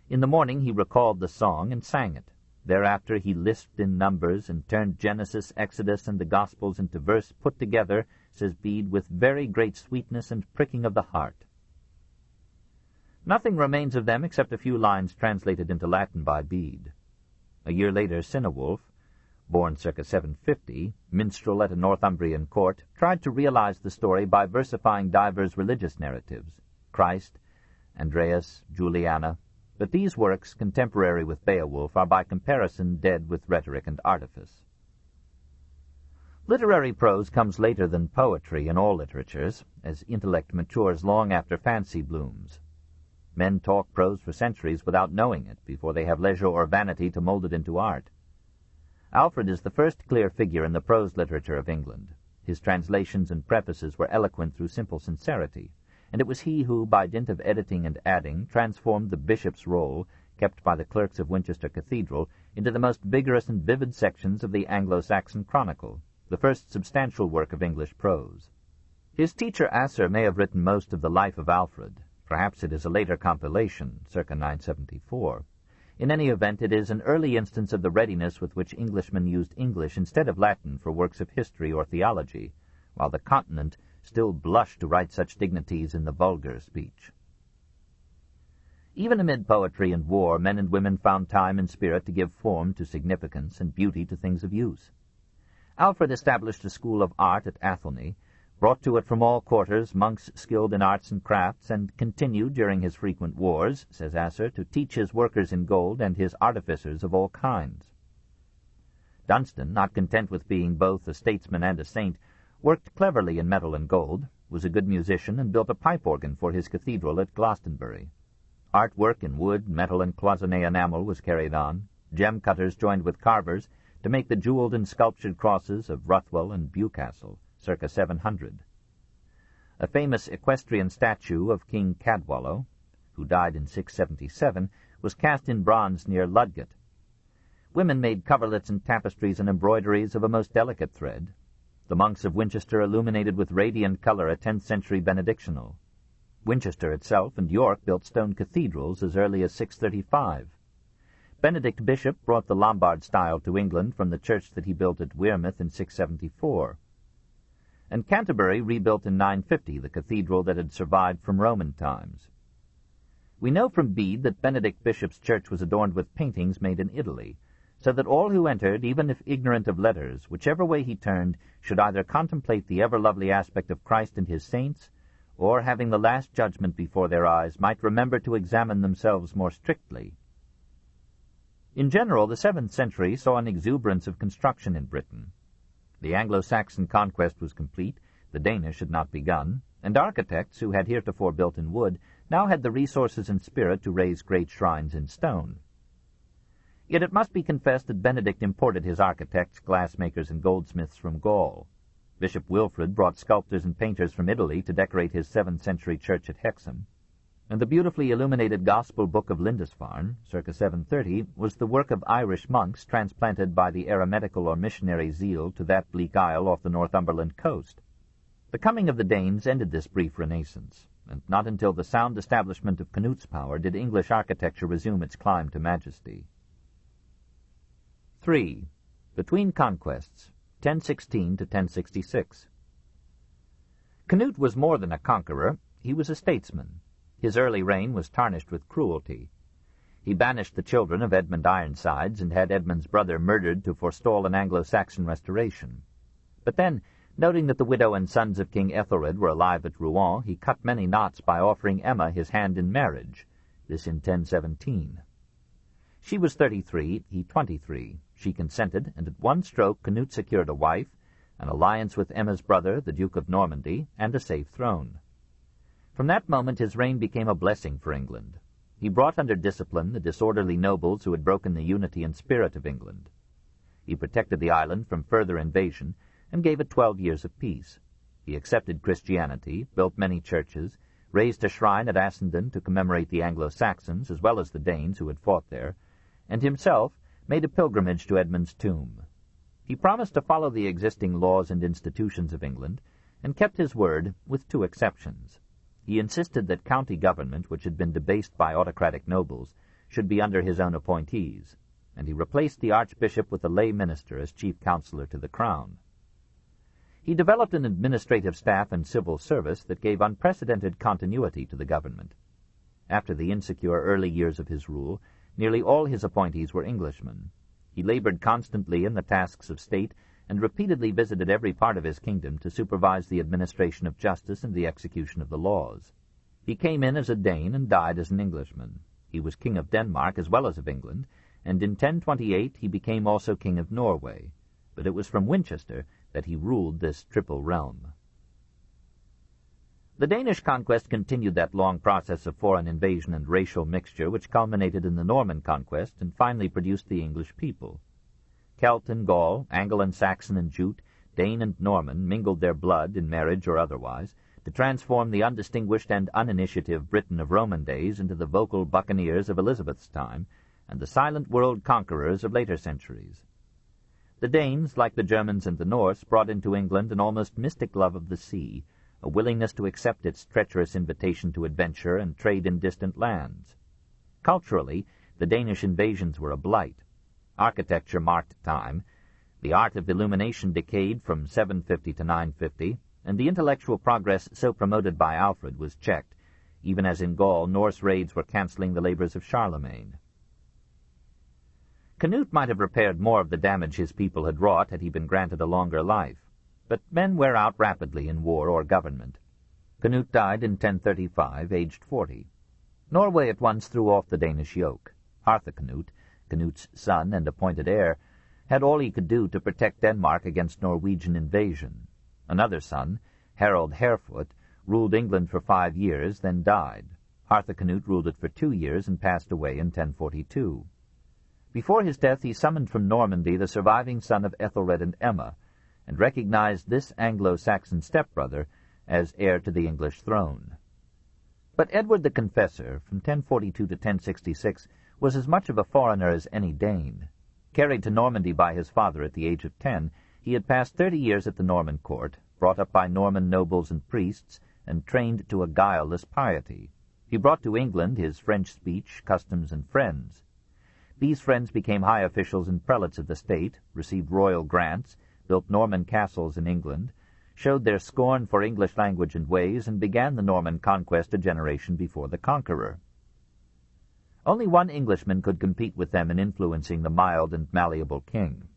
In the morning he recalled the song and sang it. Thereafter he lisped in numbers and turned Genesis, Exodus, and the Gospels into verse put together, says Bede, with very great sweetness and pricking of the heart. Nothing remains of them except a few lines translated into Latin by Bede. A year later, Cynewulf, born circa 750, minstrel at a Northumbrian court, tried to realize the story by versifying divers religious narratives, Christ, Andreas, Juliana, but these works, contemporary with Beowulf, are by comparison dead with rhetoric and artifice. Literary prose comes later than poetry in all literatures, as intellect matures long after fancy blooms. Men talk prose for centuries without knowing it, before they have leisure or vanity to mold it into art. Alfred is the first clear figure in the prose literature of England. His translations and prefaces were eloquent through simple sincerity, and it was he who, by dint of editing and adding, transformed the bishop's roll, kept by the clerks of Winchester Cathedral, into the most vigorous and vivid sections of the Anglo-Saxon Chronicle, the first substantial work of English prose. His teacher Asser may have written most of the Life of Alfred. Perhaps it is a later compilation, circa 974. In any event, it is an early instance of the readiness with which Englishmen used English instead of Latin for works of history or theology, while the Continent still blushed to write such dignities in the vulgar speech. Even amid poetry and war, men and women found time and spirit to give form to significance and beauty to things of use. Alfred established a school of art at Athelney, brought to it from all quarters monks skilled in arts and crafts, and continued during his frequent wars, says Asser, to teach his workers in gold and his artificers of all kinds. Dunstan, not content with being both a statesman and a saint, worked cleverly in metal and gold, was a good musician, and built a pipe organ for his cathedral at Glastonbury. Artwork in wood, metal, and cloisonné enamel was carried on. Gem cutters joined with carvers to make the jeweled and sculptured crosses of Ruthwell and Bewcastle, circa 700. A famous equestrian statue of King Cadwallo, who died in 677, was cast in bronze near Ludgate. Women made coverlets and tapestries and embroideries of a most delicate thread. The monks of Winchester illuminated with radiant color a 10th-century benedictional. Winchester itself and York built stone cathedrals as early as 635. Benedict Bishop brought the Lombard style to England from the church that he built at Wearmouth in 674. And Canterbury rebuilt in 950 the cathedral that had survived from Roman times. We know from Bede that Benedict Bishop's church was adorned with paintings made in Italy, so that all who entered, even if ignorant of letters, whichever way he turned, should either contemplate the ever-lovely aspect of Christ and his saints, or, having the Last Judgment before their eyes, might remember to examine themselves more strictly. In general, the 7th century saw an exuberance of construction in Britain. The Anglo-Saxon conquest was complete, the Danish had not begun, and architects, who had heretofore built in wood, now had the resources and spirit to raise great shrines in stone. Yet it must be confessed that Benedict imported his architects, glassmakers, and goldsmiths from Gaul. Bishop Wilfrid brought sculptors and painters from Italy to decorate his 7th-century church at Hexham, and the beautifully illuminated Gospel Book of Lindisfarne, circa 730, was the work of Irish monks transplanted by the eremitical or missionary zeal to that bleak isle off the Northumberland coast. The coming of the Danes ended this brief renaissance, and not until the sound establishment of Canute's power did English architecture resume its climb to majesty. 3. Between Conquests, 1016 to 1066. Canute was more than a conqueror, he was a statesman. His early reign was tarnished with cruelty. He banished the children of Edmund Ironsides and had Edmund's brother murdered to forestall an Anglo-Saxon restoration. But then, noting that the widow and sons of King Ethelred were alive at Rouen, he cut many knots by offering Emma his hand in marriage, this in 1017. She was 33, he 23. She consented, and at one stroke Canute secured a wife, an alliance with Emma's brother, the Duke of Normandy, and a safe throne. From that moment his reign became a blessing for England. He brought under discipline the disorderly nobles who had broken the unity and spirit of England. He protected the island from further invasion, and gave it 12 years of peace. He accepted Christianity, built many churches, raised a shrine at Assendon to commemorate the Anglo-Saxons as well as the Danes who had fought there, and himself made a pilgrimage to Edmund's tomb. He promised to follow the existing laws and institutions of England, and kept his word, with 2 exceptions. He insisted that county government, which had been debased by autocratic nobles, should be under his own appointees, and he replaced the archbishop with a lay minister as chief counselor to the crown. He developed an administrative staff and civil service that gave unprecedented continuity to the government. After the insecure early years of his rule, nearly all his appointees were Englishmen. He labored constantly in the tasks of state and repeatedly visited every part of his kingdom to supervise the administration of justice and the execution of the laws. He came in as a Dane and died as an Englishman. He was king of Denmark as well as of England, and in 1028 he became also king of Norway, but it was from Winchester that he ruled this triple realm. The Danish conquest continued that long process of foreign invasion and racial mixture which culminated in the Norman conquest and finally produced the English people. Celt and Gaul, Anglo and Saxon and Jute, Dane and Norman mingled their blood, in marriage or otherwise, to transform the undistinguished and uninitiative Britain of Roman days into the vocal buccaneers of Elizabeth's time and the silent world conquerors of later centuries. The Danes, like the Germans and the Norse, brought into England an almost mystic love of the sea, a willingness to accept its treacherous invitation to adventure and trade in distant lands. Culturally, the Danish invasions were a blight. Architecture marked time. The art of illumination decayed from 750 to 950, and the intellectual progress so promoted by Alfred was checked, even as in Gaul Norse raids were cancelling the labors of Charlemagne. Canute might have repaired more of the damage his people had wrought had he been granted a longer life, but men wear out rapidly in war or government. Canute died in 1035, aged 40. Norway at once threw off the Danish yoke. Harthacnut, Canute's son and appointed heir, had all he could do to protect Denmark against Norwegian invasion. Another son, Harold Harefoot, ruled England for 5 years, then died. Harthacnut ruled it for 2 years and passed away in 1042. Before his death he summoned from Normandy the surviving son of Ethelred and Emma, and recognized this Anglo-Saxon stepbrother as heir to the English throne. But Edward the Confessor, from 1042 to 1066, was as much of a foreigner as any Dane. Carried to Normandy by his father at the age of 10, he had passed 30 years at the Norman court, brought up by Norman nobles and priests, and trained to a guileless piety. He brought to England his French speech, customs, and friends. These friends became high officials and prelates of the state, received royal grants, built Norman castles in England, showed their scorn for English language and ways, and began the Norman conquest a generation before the Conqueror. Only one Englishman could compete with them in influencing the mild and malleable king.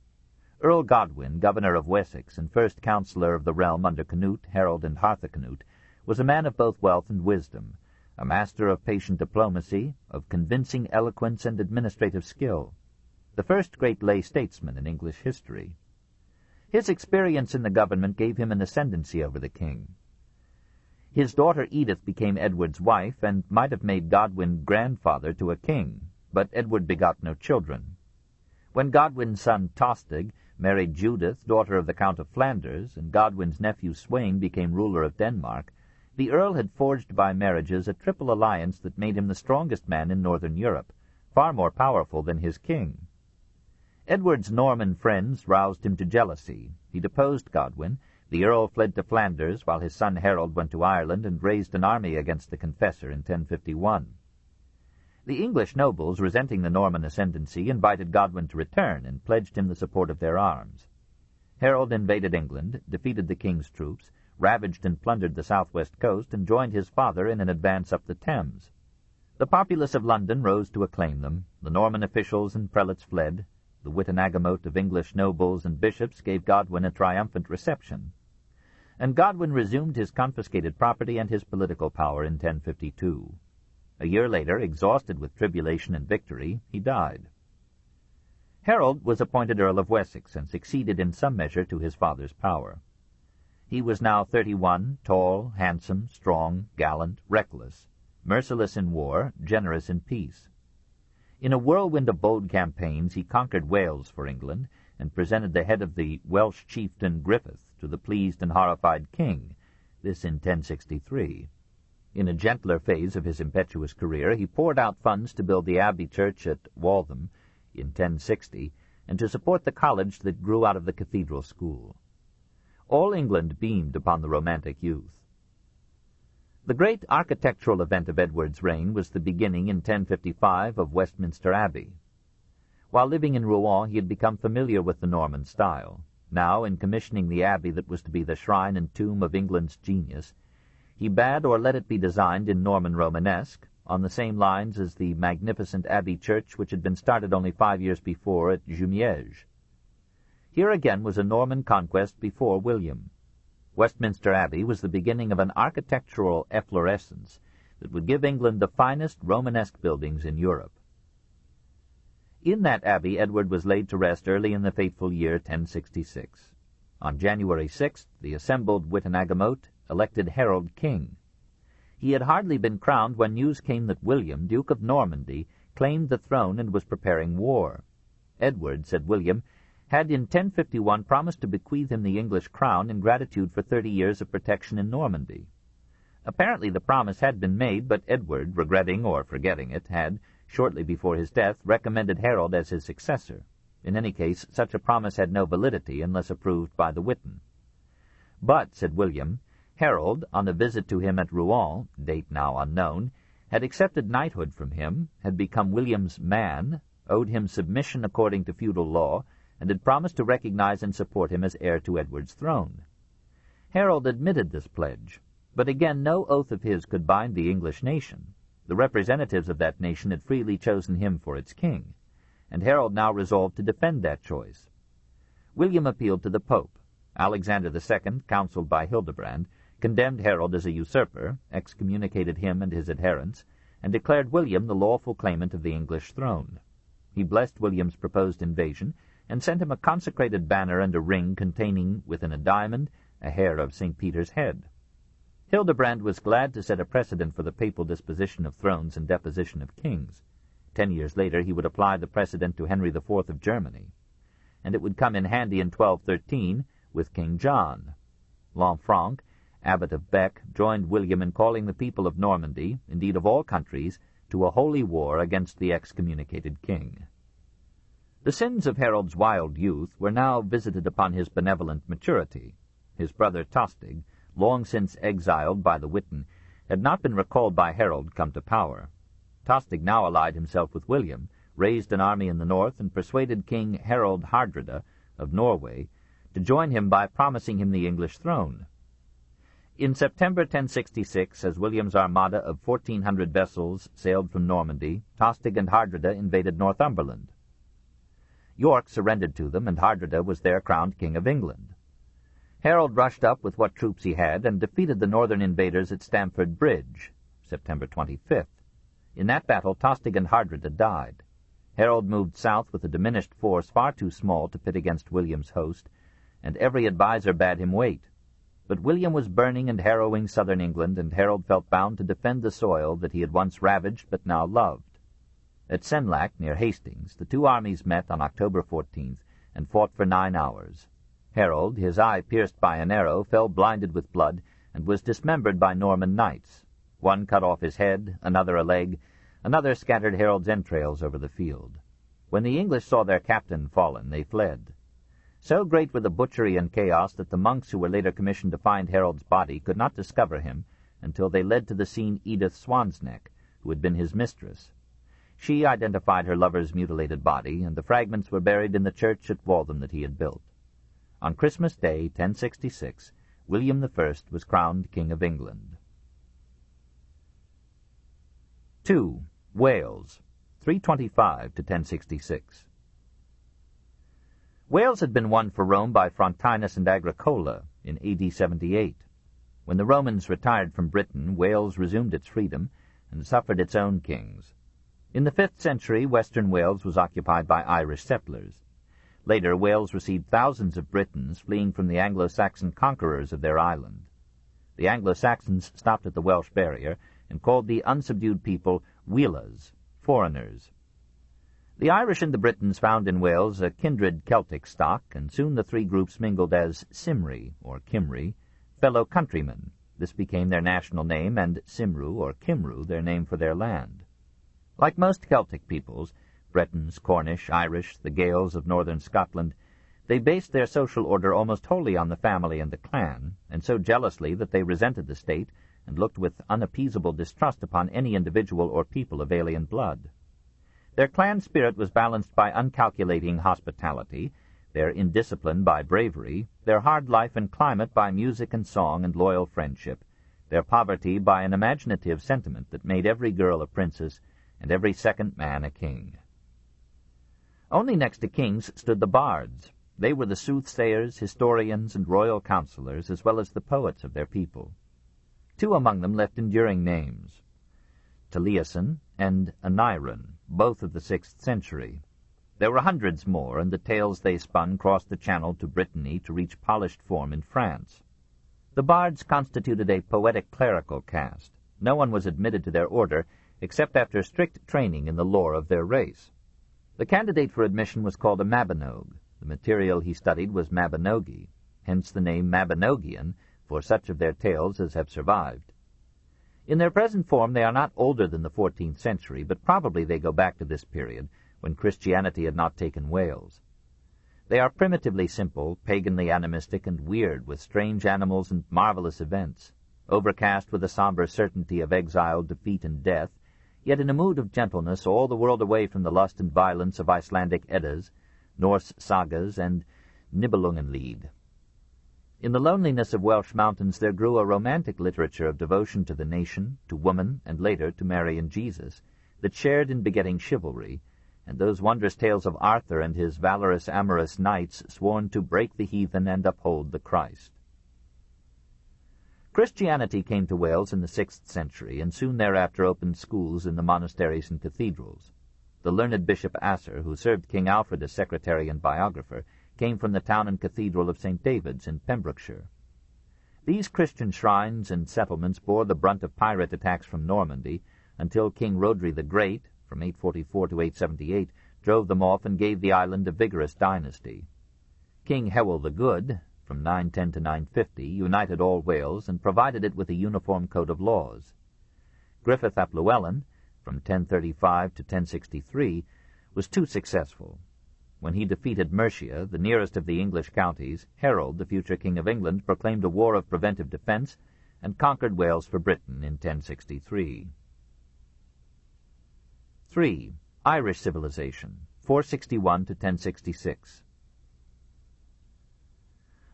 Earl Godwin, governor of Wessex and first councillor of the realm under Canute, Harold, and Harthacnut, was a man of both wealth and wisdom, a master of patient diplomacy, of convincing eloquence and administrative skill, the first great lay statesman in English history. His experience in the government gave him an ascendancy over the king. His daughter Edith became Edward's wife and might have made Godwin grandfather to a king, but Edward begot no children. When Godwin's son Tostig married Judith, daughter of the Count of Flanders, and Godwin's nephew Sweyn became ruler of Denmark, the earl had forged by marriages a triple alliance that made him the strongest man in northern Europe, far more powerful than his king. Edward's Norman friends roused him to jealousy. He deposed Godwin. The earl fled to Flanders, while his son Harold went to Ireland and raised an army against the Confessor in 1051. The English nobles, resenting the Norman ascendancy, invited Godwin to return and pledged him the support of their arms. Harold invaded England, defeated the king's troops, ravaged and plundered the southwest coast, and joined his father in an advance up the Thames. The populace of London rose to acclaim them. The Norman officials and prelates fled. The Witenagemot of English nobles and bishops gave Godwin a triumphant reception. And Godwin resumed his confiscated property and his political power in 1052. A year later, exhausted with tribulation and victory, he died. Harold was appointed Earl of Wessex and succeeded in some measure to his father's power. He was now 31, tall, handsome, strong, gallant, reckless, merciless in war, generous in peace. In a whirlwind of bold campaigns he conquered Wales for England and presented the head of the Welsh chieftain Griffith to the pleased and horrified king, this in 1063. In a gentler phase of his impetuous career he poured out funds to build the abbey church at Waltham in 1060 and to support the college that grew out of the cathedral school. All England beamed upon the romantic youth. The great architectural event of Edward's reign was the beginning in 1055 of Westminster Abbey. While living in Rouen, he had become familiar with the Norman style. Now, in commissioning the abbey that was to be the shrine and tomb of England's genius, he bade or let it be designed in Norman Romanesque, on the same lines as the magnificent abbey church which had been started only 5 years before at Jumièges. Here again was a Norman conquest before William. Westminster Abbey was the beginning of an architectural efflorescence that would give England the finest Romanesque buildings in Europe. In that abbey Edward was laid to rest early in the fateful year 1066. On January 6th, the assembled Witenagemot elected Harold king. He had hardly been crowned when news came that William, Duke of Normandy, claimed the throne and was preparing war. Edward, said William, had in 1051 promised to bequeath him the English crown in gratitude for 30 years of protection in Normandy. Apparently the promise had been made, but Edward, regretting or forgetting it, had, shortly before his death, recommended Harold as his successor. In any case, such a promise had no validity unless approved by the Witan. But, said William, Harold, on a visit to him at Rouen, date now unknown, had accepted knighthood from him, had become William's man, owed him submission according to feudal law, and had promised to recognize and support him as heir to Edward's throne. Harold admitted this pledge, but again no oath of his could bind the English nation. The representatives of that nation had freely chosen him for its king, and Harold now resolved to defend that choice. William appealed to the Pope. Alexander II, counseled by Hildebrand, condemned Harold as a usurper, excommunicated him and his adherents, and declared William the lawful claimant of the English throne. He blessed William's proposed invasion, and sent him a consecrated banner and a ring containing, within a diamond, a hair of St. Peter's head. Hildebrand was glad to set a precedent for the papal disposition of thrones and deposition of kings. 10 years later he would apply the precedent to Henry IV of Germany, and it would come in handy in 1213 with King John. Lanfranc, abbot of Bec, joined William in calling the people of Normandy, indeed of all countries, to a holy war against the excommunicated king. The sins of Harold's wild youth were now visited upon his benevolent maturity. His brother Tostig, long since exiled by the Witan, had not been recalled by Harold come to power. Tostig now allied himself with William, raised an army in the north, and persuaded King Harold Hardrada of Norway to join him by promising him the English throne. In September 1066, as William's armada of 1,400 vessels sailed from Normandy, Tostig and Hardrada invaded Northumberland. York surrendered to them, and Hardrada was there crowned King of England. Harold rushed up with what troops he had and defeated the northern invaders at Stamford Bridge, September 25th. In that battle, Tostig and Hardrada died. Harold moved south with a diminished force far too small to pit against William's host, and every adviser bade him wait. But William was burning and harrowing southern England, and Harold felt bound to defend the soil that he had once ravaged but now loved. At Senlac, near Hastings, the two armies met on October 14th and fought for 9 hours. Harold, his eye pierced by an arrow, fell blinded with blood, and was dismembered by Norman knights. One cut off his head, another a leg, another scattered Harold's entrails over the field. When the English saw their captain fallen, they fled. So great were the butchery and chaos that the monks who were later commissioned to find Harold's body could not discover him until they led to the scene Edith Swansneck, who had been his mistress. She identified her lover's mutilated body, and the fragments were buried in the church at Waltham that he had built. On Christmas Day, 1066, William I was crowned King of England. 2. Wales, 325 to 1066. Wales had been won for Rome by Frontinus and Agricola in AD 78. When the Romans retired from Britain, Wales resumed its freedom and suffered its own kings. In the 5th century, western Wales was occupied by Irish settlers. Later, Wales received thousands of Britons fleeing from the Anglo-Saxon conquerors of their island. The Anglo-Saxons stopped at the Welsh barrier and called the unsubdued people Welas, foreigners. The Irish and the Britons found in Wales a kindred Celtic stock, and soon the three groups mingled as Cymri, or Cymri, fellow countrymen. This became their national name, and Cymru, or Cymru, their name for their land. Like most Celtic peoples, Bretons, Cornish, Irish, the Gaels of northern Scotland, they based their social order almost wholly on the family and the clan, and so jealously that they resented the state and looked with unappeasable distrust upon any individual or people of alien blood. Their clan spirit was balanced by uncalculating hospitality, their indiscipline by bravery, their hard life and climate by music and song and loyal friendship, their poverty by an imaginative sentiment that made every girl a princess and every second man a king. Only next to kings stood the bards. They were the soothsayers, historians, and royal counselors, as well as the poets of their people. Two among them left enduring names, Taliesin and Aneirin, both of the 6th century. There were hundreds more, and the tales they spun crossed the Channel to Brittany to reach polished form in France. The bards constituted a poetic clerical caste. No one was admitted to their order except after strict training in the lore of their race. The candidate for admission was called a Mabinoge. The material he studied was Mabinogi, hence the name Mabinogian for such of their tales as have survived. In their present form they are not older than the 14th century, but probably they go back to this period, when Christianity had not taken Wales. They are primitively simple, paganly animistic, and weird, with strange animals and marvelous events, overcast with the somber certainty of exile, defeat, and death, yet in a mood of gentleness all the world away from the lust and violence of Icelandic Eddas, Norse sagas, and Nibelungenlied. In the loneliness of Welsh mountains there grew a romantic literature of devotion to the nation, to woman, and later to Mary and Jesus, that shared in begetting chivalry, and those wondrous tales of Arthur and his valorous amorous knights sworn to break the heathen and uphold the Christ. Christianity came to Wales in the 6th century, and soon thereafter opened schools in the monasteries and cathedrals. The learned Bishop Asser, who served King Alfred as secretary and biographer, came from the town and cathedral of St. David's in Pembrokeshire. These Christian shrines and settlements bore the brunt of pirate attacks from Normandy, until King Gregory the Great, from 844 to 878, drove them off and gave the island a vigorous dynasty. King Hewel the Good, from 910 to 950, united all Wales and provided it with a uniform code of laws. Griffith ap Llewellyn, from 1035 to 1063, was too successful. When he defeated Mercia, the nearest of the English counties, Harold, the future King of England, proclaimed a war of preventive defence and conquered Wales for Britain in 1063. 3. Irish Civilization, 461 to 1066.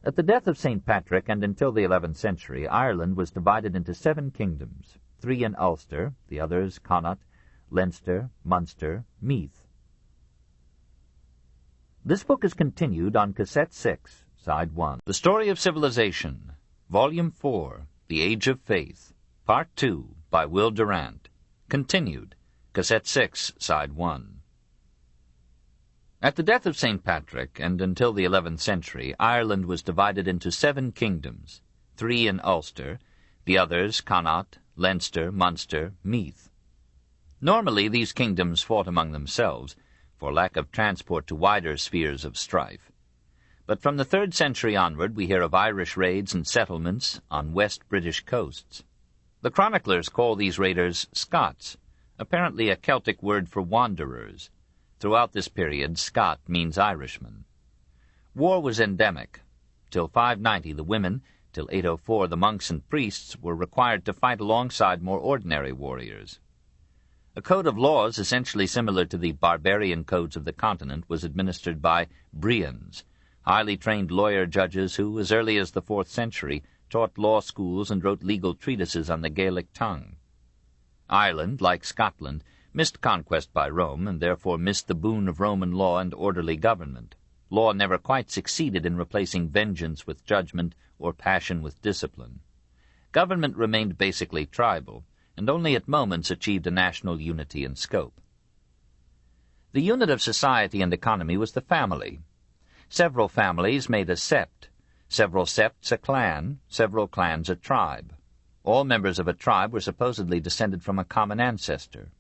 At the death of St. Patrick and until the 11th century, Ireland was divided into 7 kingdoms, 3 in Ulster, the others Connaught, Leinster, Munster, Meath. This book is continued on Cassette 6, Side 1. The Story of Civilization, Volume 4, The Age of Faith, Part 2, by Will Durant. Continued, Cassette 6, Side 1. At the death of St. Patrick, and until the 11th century, Ireland was divided into 7 kingdoms, 3 in Ulster, the others Connaught, Leinster, Munster, Meath. Normally these kingdoms fought among themselves, for lack of transport to wider spheres of strife. But from the 3rd century onward we hear of Irish raids and settlements on West British coasts. The chroniclers call these raiders Scots, apparently a Celtic word for wanderers. Throughout this period, Scot means Irishman. War was endemic. Till 590 the women, till 804 the monks and priests were required to fight alongside more ordinary warriors. A code of laws essentially similar to the barbarian codes of the continent was administered by Brians, highly trained lawyer judges who, as early as the 4th century, taught law schools and wrote legal treatises on the Gaelic tongue. Ireland, like Scotland, missed conquest by Rome, and therefore missed the boon of Roman law and orderly government. Law never quite succeeded in replacing vengeance with judgment or passion with discipline. Government remained basically tribal, and only at moments achieved a national unity and scope. The unit of society and economy was the family. Several families made a sept, several septs a clan, several clans a tribe. All members of a tribe were supposedly descended from a common ancestor.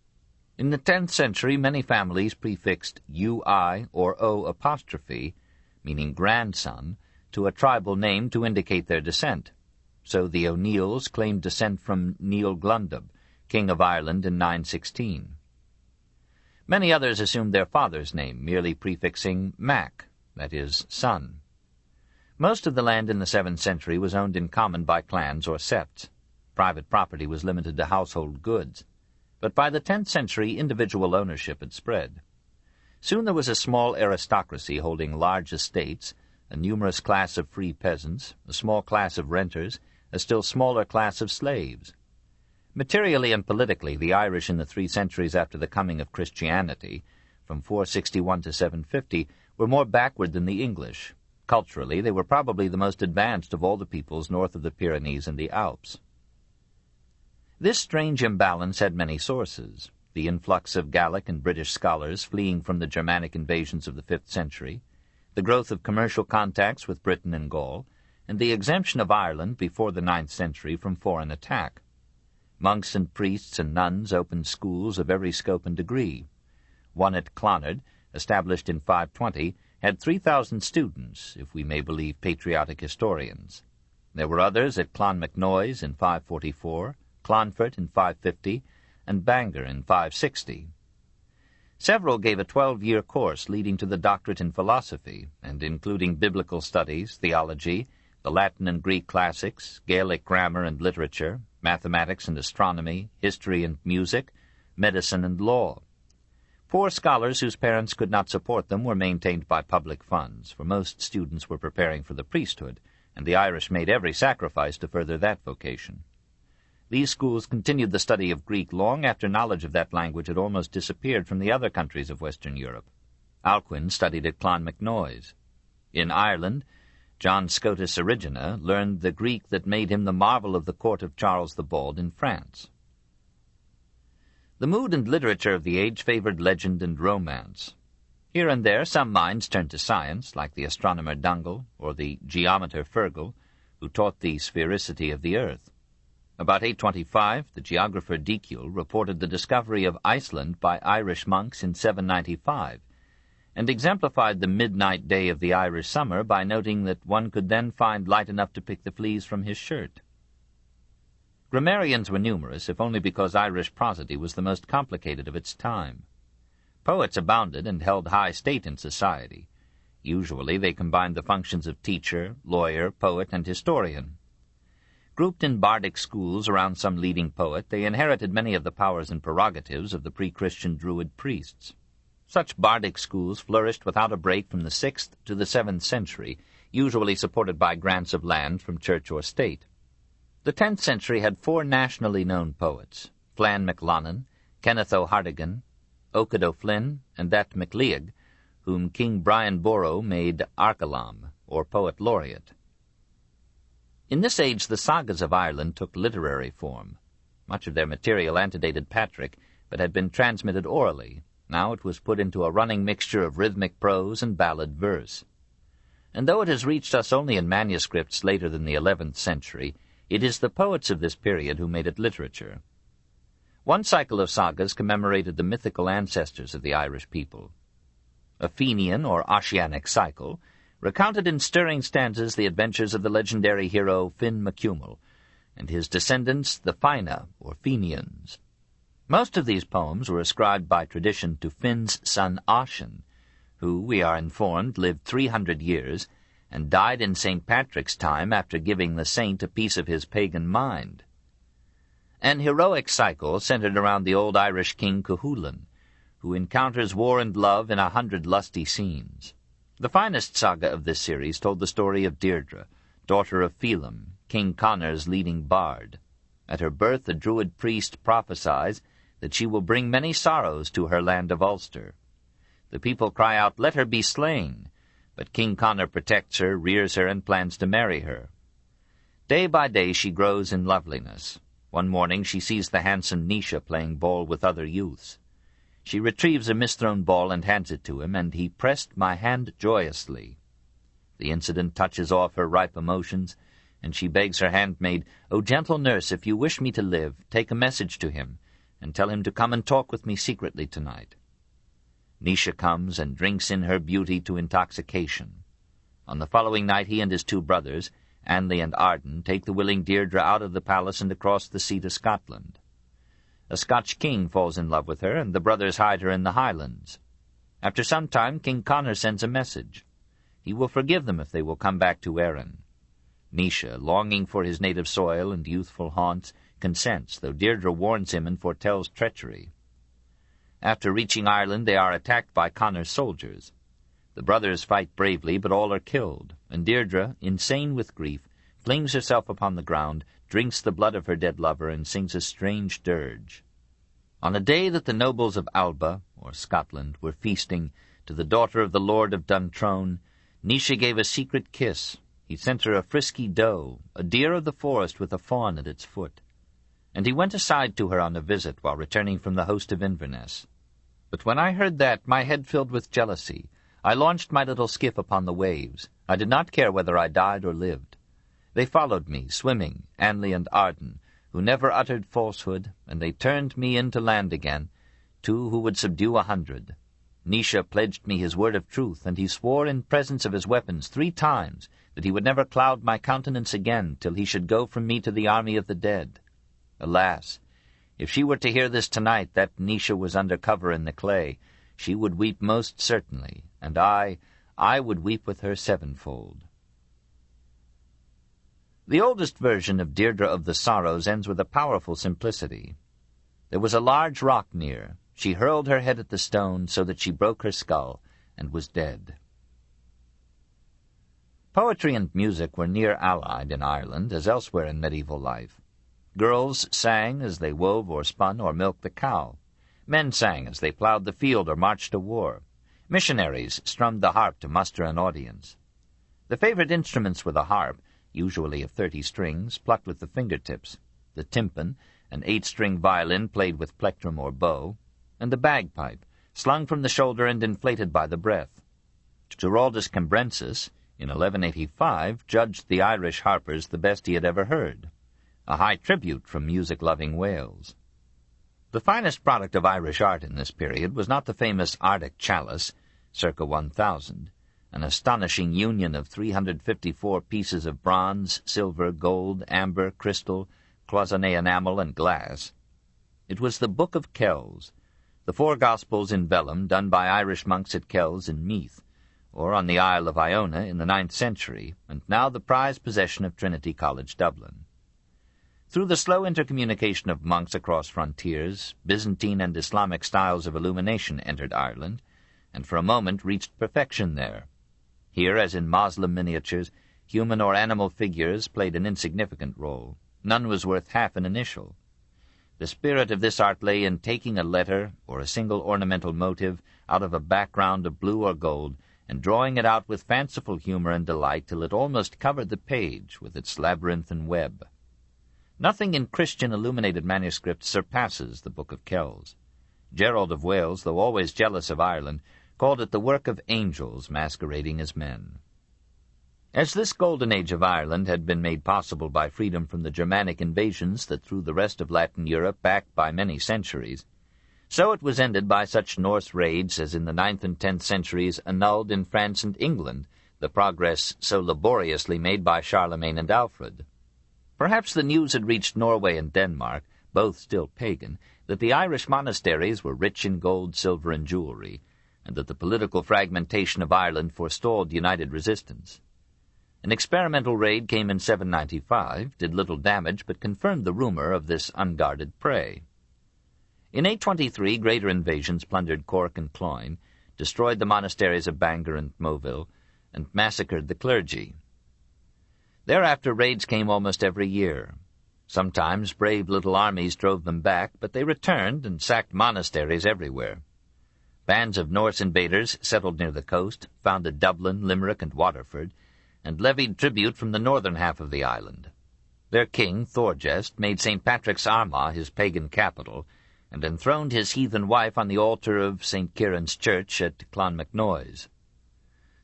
In the 10th century, many families prefixed ui or o apostrophe, meaning grandson, to a tribal name to indicate their descent. So the O'Neills claimed descent from Neil Glundub, King of Ireland in 916. Many others assumed their father's name, merely prefixing Mac, that is, son. Most of the land in the 7th century was owned in common by clans or septs. Private property was limited to household goods. But by the 10th century, individual ownership had spread. Soon there was a small aristocracy holding large estates, a numerous class of free peasants, a small class of renters, a still smaller class of slaves. Materially and politically, the Irish in the 3 centuries after the coming of Christianity, from 461 to 750, were more backward than the English. Culturally, they were probably the most advanced of all the peoples north of the Pyrenees and the Alps. This strange imbalance had many sources: the influx of Gallic and British scholars fleeing from the Germanic invasions of the 5th century, the growth of commercial contacts with Britain and Gaul, and the exemption of Ireland before the 9th century from foreign attack. Monks and priests and nuns opened schools of every scope and degree. One at Clonard, established in 520, had 3,000 students, if we may believe patriotic historians. There were others at Clonmacnoise in 544, Clonfert in 550, and Bangor in 560. Several gave a 12-year course leading to the doctorate in philosophy, and including biblical studies, theology, the Latin and Greek classics, Gaelic grammar and literature, mathematics and astronomy, history and music, medicine and law. Poor scholars whose parents could not support them were maintained by public funds, for most students were preparing for the priesthood, and the Irish made every sacrifice to further that vocation. These schools continued the study of Greek long after knowledge of that language had almost disappeared from the other countries of Western Europe. Alcuin studied at Clonmacnoise. In Ireland, John Scotus Erigena learned the Greek that made him the marvel of the court of Charles the Bald in France. The mood and literature of the age favored legend and romance. Here and there some minds turned to science, like the astronomer Dungal or the geometer Fergal, who taught the sphericity of the earth. About 825, the geographer Dekiel reported the discovery of Iceland by Irish monks in 795, and exemplified the midnight day of the Irish summer by noting that one could then find light enough to pick the fleas from his shirt. Grammarians were numerous, if only because Irish prosody was the most complicated of its time. Poets abounded and held high state in society. Usually they combined the functions of teacher, lawyer, poet, and historian. Grouped in bardic schools around some leading poet, they inherited many of the powers and prerogatives of the pre-Christian Druid priests. Such bardic schools flourished without a break from the 6th to the 7th century, usually supported by grants of land from church or state. The 10th century had 4 nationally known poets, Flann MacLonnan, Kenneth O'Hartigan, Oaked O'Flynn, and that MacLeod, whom King Brian Boru made Arcalam, or poet laureate. In this age the sagas of Ireland took literary form. Much of their material antedated Patrick, but had been transmitted orally. Now it was put into a running mixture of rhythmic prose and ballad verse. And though it has reached us only in manuscripts later than the 11th century, it is the poets of this period who made it literature. One cycle of sagas commemorated the mythical ancestors of the Irish people. A Fenian or Ossianic cycle recounted in stirring stanzas the adventures of the legendary hero Finn MacCumhaill and his descendants, the Fina, or Fenians. Most of these poems were ascribed by tradition to Finn's son Ossian, who, we are informed, lived 300 years and died in St. Patrick's time after giving the saint a piece of his pagan mind. An heroic cycle centered around the old Irish king Cuchulainn, who encounters war and love in 100 lusty scenes. The finest saga of this series told the story of Deirdre, daughter of Felim, King Connor's leading bard. At her birth, a Druid priest prophesies that she will bring many sorrows to her land of Ulster. The people cry out, "Let her be slain," but King Connor protects her, rears her, and plans to marry her. Day by day she grows in loveliness. One morning she sees the handsome Naoise playing ball with other youths. She retrieves a misthrown ball and hands it to him, and he pressed my hand joyously. The incident touches off her ripe emotions, and she begs her handmaid, "O gentle nurse, if you wish me to live, take a message to him, and tell him to come and talk with me secretly tonight." Naoise comes and drinks in her beauty to intoxication. On the following night he and his 2 brothers, Anley and Arden, take the willing Deirdre out of the palace and across the sea to Scotland. A Scotch king falls in love with her, and the brothers hide her in the Highlands. After some time, King Connor sends a message. He will forgive them if they will come back to Erin. Naoise, longing for his native soil and youthful haunts, consents, though Deirdre warns him and foretells treachery. After reaching Ireland, they are attacked by Connor's soldiers. The brothers fight bravely, but all are killed, and Deirdre, insane with grief, flings herself upon the ground, drinks the blood of her dead lover, and sings a strange dirge. On a day that the nobles of Alba, or Scotland, were feasting to the daughter of the Lord of Duntrone, Naoise gave a secret kiss. He sent her a frisky doe, a deer of the forest with a fawn at its foot. And he went aside to her on a visit while returning from the host of Inverness. But when I heard that, my head filled with jealousy. I launched my little skiff upon the waves. I did not care whether I died or lived. They followed me, swimming, Anley and Arden, who never uttered falsehood, and they turned me into land again, 2 who would subdue 100. Naoise pledged me his word of truth, and he swore in presence of his weapons 3 times that he would never cloud my countenance again till he should go from me to the army of the dead. Alas, if she were to hear this tonight, that Naoise was under cover in the clay, she would weep most certainly, and I would weep with her 7-fold. The oldest version of Deirdre of the Sorrows ends with a powerful simplicity. There was a large rock near. She hurled her head at the stone so that she broke her skull and was dead. Poetry and music were near allied in Ireland, as elsewhere in medieval life. Girls sang as they wove or spun or milked the cow. Men sang as they plowed the field or marched to war. Missionaries strummed the harp to muster an audience. The favorite instruments were the harp, usually of 30 strings, plucked with the fingertips, the timpan, an 8-string violin played with plectrum or bow, and the bagpipe, slung from the shoulder and inflated by the breath. Giraldus Cambrensis, in 1185, judged the Irish harpers the best he had ever heard, a high tribute from music-loving Wales. The finest product of Irish art in this period was not the famous Arctic chalice, circa 1000, an astonishing union of 354 pieces of bronze, silver, gold, amber, crystal, cloisonné enamel, and glass. It was the Book of Kells, the 4 Gospels in vellum done by Irish monks at Kells in Meath, or on the Isle of Iona in the 9th century, and now the prized possession of Trinity College, Dublin. Through the slow intercommunication of monks across frontiers, Byzantine and Islamic styles of illumination entered Ireland, and for a moment reached perfection there. Here, as in Moslem miniatures, human or animal figures played an insignificant role. None was worth half an initial. The spirit of this art lay in taking a letter or a single ornamental motive out of a background of blue or gold and drawing it out with fanciful humor and delight till it almost covered the page with its labyrinthine web. Nothing in Christian illuminated manuscripts surpasses the Book of Kells. Gerald of Wales, though always jealous of Ireland, called it the work of angels masquerading as men. As this golden age of Ireland had been made possible by freedom from the Germanic invasions that threw the rest of Latin Europe back by many centuries, so it was ended by such Norse raids as in the 9th and 10th centuries annulled in France and England the progress so laboriously made by Charlemagne and Alfred. Perhaps the news had reached Norway and Denmark, both still pagan, that the Irish monasteries were rich in gold, silver, and jewelry, and that the political fragmentation of Ireland forestalled united resistance. An experimental raid came in 795, did little damage, but confirmed the rumor of this unguarded prey. In 823, greater invasions plundered Cork and Cloyne, destroyed the monasteries of Bangor and Moville, and massacred the clergy. Thereafter raids came almost every year. Sometimes brave little armies drove them back, but they returned and sacked monasteries everywhere. Bands of Norse invaders settled near the coast, founded Dublin, Limerick, and Waterford, and levied tribute from the northern half of the island. Their king, Thorgest, made St. Patrick's Armagh his pagan capital, and enthroned his heathen wife on the altar of St. Kieran's Church at Clonmacnoise.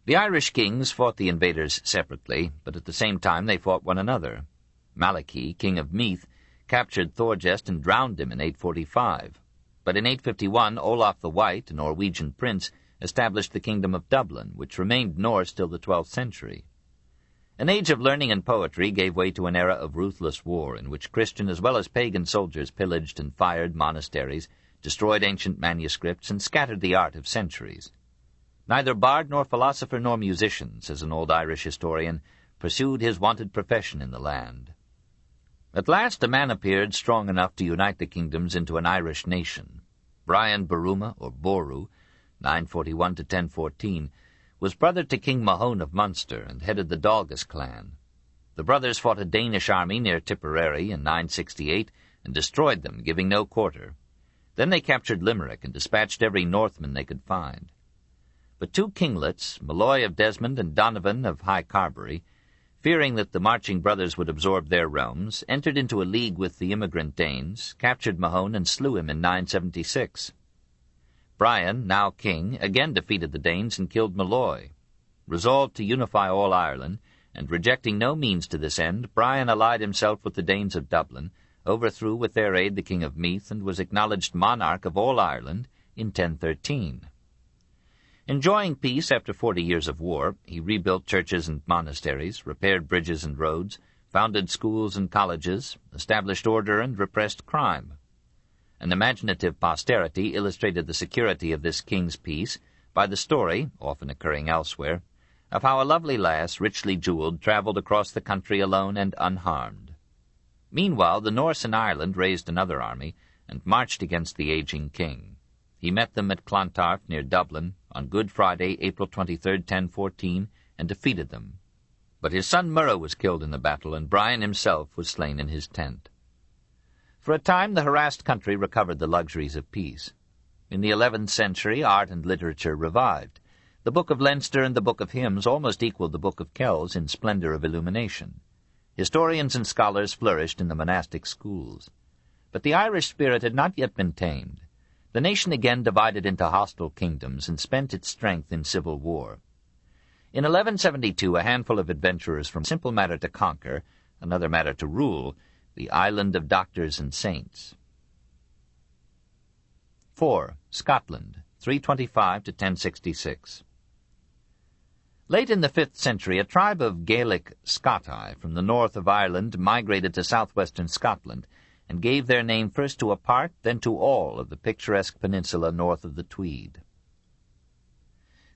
The Irish kings fought the invaders separately, but at the same time they fought one another. Malachy, king of Meath, captured Thorgest and drowned him in 845. But in 851 Olaf the White, a Norwegian prince, established the kingdom of Dublin, which remained Norse till the 12th century. An age of learning and poetry gave way to an era of ruthless war, in which Christian as well as pagan soldiers pillaged and fired monasteries, destroyed ancient manuscripts, and scattered the art of centuries. Neither bard nor philosopher nor musician, says an old Irish historian, pursued his wonted profession in the land. At last a man appeared strong enough to unite the kingdoms into an Irish nation. Brian Boruma, or Boru, 941 to 1014, was brother to King Mahone of Munster and headed the Dalgas clan. The brothers fought a Danish army near Tipperary in 968 and destroyed them, giving no quarter. Then they captured Limerick and dispatched every Northman they could find. But 2 kinglets, Molloy of Desmond and Donovan of High Carbery, fearing that the marching brothers would absorb their realms, entered into a league with the immigrant Danes, captured Mahone, and slew him in 976. Brian, now king, again defeated the Danes and killed Molloy. Resolved to unify all Ireland, and rejecting no means to this end, Brian allied himself with the Danes of Dublin, overthrew with their aid the king of Meath, and was acknowledged monarch of all Ireland in 1013. Enjoying peace after 40 years of war, he rebuilt churches and monasteries, repaired bridges and roads, founded schools and colleges, established order and repressed crime. An imaginative posterity illustrated the security of this king's peace by the story, often occurring elsewhere, of how a lovely lass, richly jeweled, traveled across the country alone and unharmed. Meanwhile, the Norse in Ireland raised another army and marched against the aging king. He met them at Clontarf near Dublin on Good Friday, April 23, 1014, and defeated them. But his son Murrow was killed in the battle, and Brian himself was slain in his tent. For a time the harassed country recovered the luxuries of peace. In the 11th century, art and literature revived. The Book of Leinster and the Book of Hymns almost equaled the Book of Kells in splendor of illumination. Historians and scholars flourished in the monastic schools. But the Irish spirit had not yet been tamed. The nation again divided into hostile kingdoms and spent its strength in civil war. In 1172, a handful of adventurers from simple matter to conquer, another matter to rule, the island of doctors and saints. 4. Scotland, 325 to 1066. Late in the 5th century, a tribe of Gaelic Scotti from the north of Ireland migrated to southwestern Scotland and gave their name first to a part, then to all of the picturesque peninsula north of the Tweed.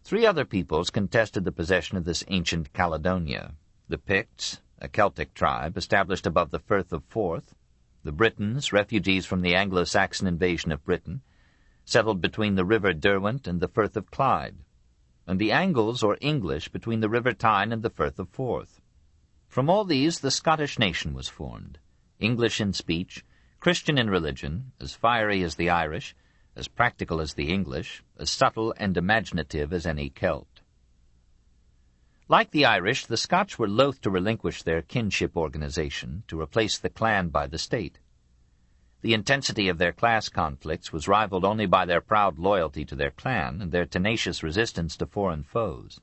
3 other peoples contested the possession of this ancient Caledonia: the Picts, a Celtic tribe established above the Firth of Forth; the Britons, refugees from the Anglo-Saxon invasion of Britain, settled between the river Derwent and the Firth of Clyde; and the Angles, or English, between the river Tyne and the Firth of Forth. From all these the Scottish nation was formed, English in speech, Christian in religion, as fiery as the Irish, as practical as the English, as subtle and imaginative as any Celt. Like the Irish, the Scotch were loath to relinquish their kinship organization to replace the clan by the state. The intensity of their class conflicts was rivaled only by their proud loyalty to their clan and their tenacious resistance to foreign foes.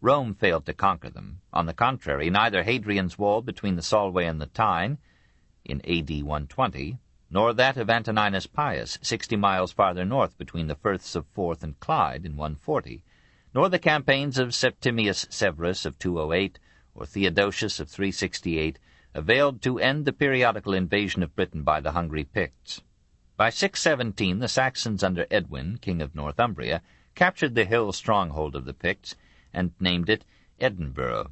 Rome failed to conquer them. On the contrary, neither Hadrian's wall between the Solway and the Tyne, in A.D. 120, nor that of Antoninus Pius, 60 miles farther north between the Firths of Forth and Clyde, in 140, nor the campaigns of Septimius Severus of 208 or Theodosius of 368 availed to end the periodical invasion of Britain by the hungry Picts. By 617 the Saxons under Edwin, king of Northumbria, captured the hill stronghold of the Picts and named it Edinburgh.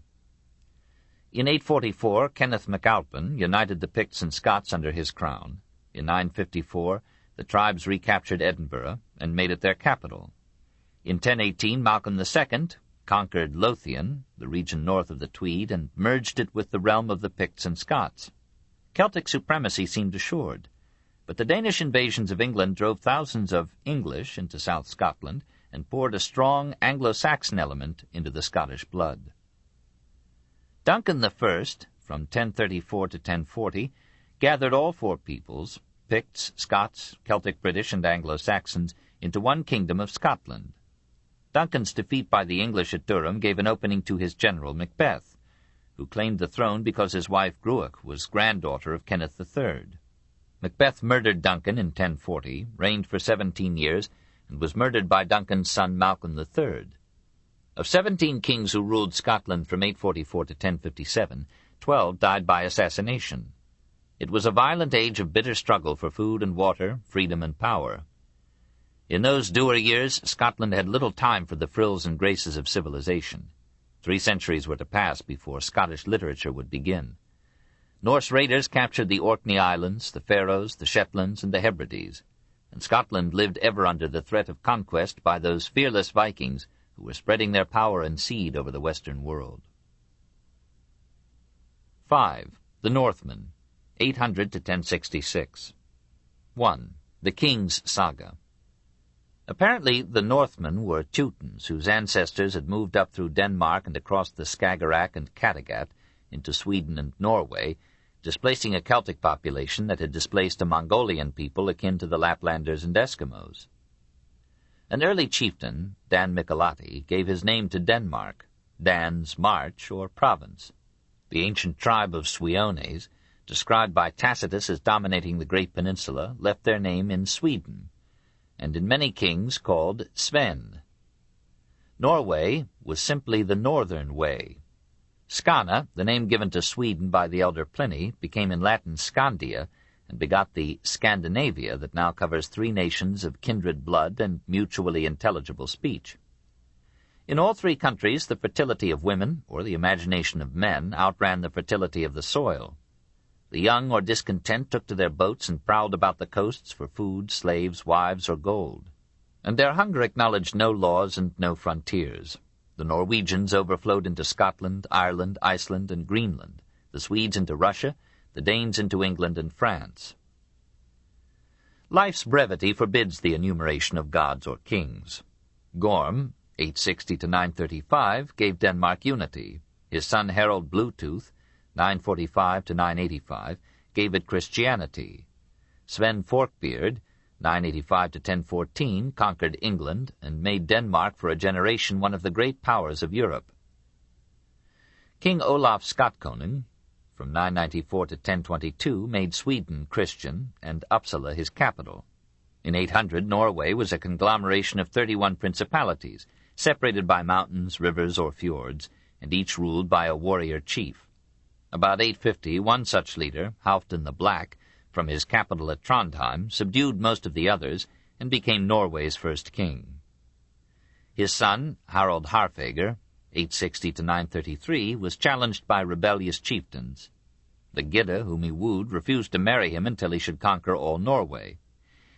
In 844 Kenneth MacAlpin united the Picts and Scots under his crown. In 954 the tribes recaptured Edinburgh and made it their capital. In 1018 Malcolm II conquered Lothian, the region north of the Tweed, and merged it with the realm of the Picts and Scots. Celtic supremacy seemed assured, but the Danish invasions of England drove thousands of English into South Scotland and poured a strong Anglo-Saxon element into the Scottish blood. Duncan I, from 1034 to 1040, gathered all 4 peoples, Picts, Scots, Celtic British, and Anglo-Saxons, into one kingdom of Scotland. Duncan's defeat by the English at Durham gave an opening to his general Macbeth, who claimed the throne because his wife Gruach was granddaughter of Kenneth III. Macbeth murdered Duncan in 1040, reigned for 17 years, and was murdered by Duncan's son Malcolm III. Of 17 kings who ruled Scotland from 844 to 1057, 12 died by assassination. It was a violent age of bitter struggle for food and water, freedom and power. In those dour years, Scotland had little time for the frills and graces of civilization. 3 centuries were to pass before Scottish literature would begin. Norse raiders captured the Orkney Islands, the Faroes, the Shetlands, and the Hebrides, and Scotland lived ever under the threat of conquest by those fearless Vikings who were spreading their power and seed over the western world. 5. The Northmen, 800 to 1066. 1. The Kings Saga. Apparently the Northmen were Teutons, whose ancestors had moved up through Denmark and across the Skagerrak and Kattegat into Sweden and Norway, displacing a Celtic population that had displaced a Mongolian people akin to the Laplanders and Eskimos. An early chieftain, Dan Michelati, gave his name to Denmark, Dan's March or province. The ancient tribe of Suiones, described by Tacitus as dominating the great peninsula, left their name in Sweden, and in many kings called Sven. Norway was simply the northern way. Skana, the name given to Sweden by the elder Pliny, became in Latin Scandia, and begot the Scandinavia that now covers 3 nations of kindred blood and mutually intelligible speech. In all 3 countries, the fertility of women, or the imagination of men, outran the fertility of the soil. The young or discontent took to their boats and prowled about the coasts for food, slaves, wives, or gold. And their hunger acknowledged no laws and no frontiers. The Norwegians overflowed into Scotland, Ireland, Iceland, and Greenland, the Swedes into Russia, the Danes into England and France. Life's brevity forbids the enumeration of gods or kings. Gorm, 860 to 935, gave Denmark unity. His son Harold Bluetooth, 945 to 985, gave it Christianity. Sven Forkbeard, 985 to 1014, conquered England and made Denmark for a generation one of the great powers of Europe. King Olaf Skotkonung, from 994 to 1022, made Sweden Christian and Uppsala his capital. In 800, Norway was a conglomeration of 31 principalities, separated by mountains, rivers, or fjords, and each ruled by a warrior chief. About 850, one such leader, Halfdan the Black, from his capital at Trondheim, subdued most of the others and became Norway's first king. His son, Harald Harfager, 860 to 933, was challenged by rebellious chieftains. The Gidde, whom he wooed, refused to marry him until he should conquer all Norway.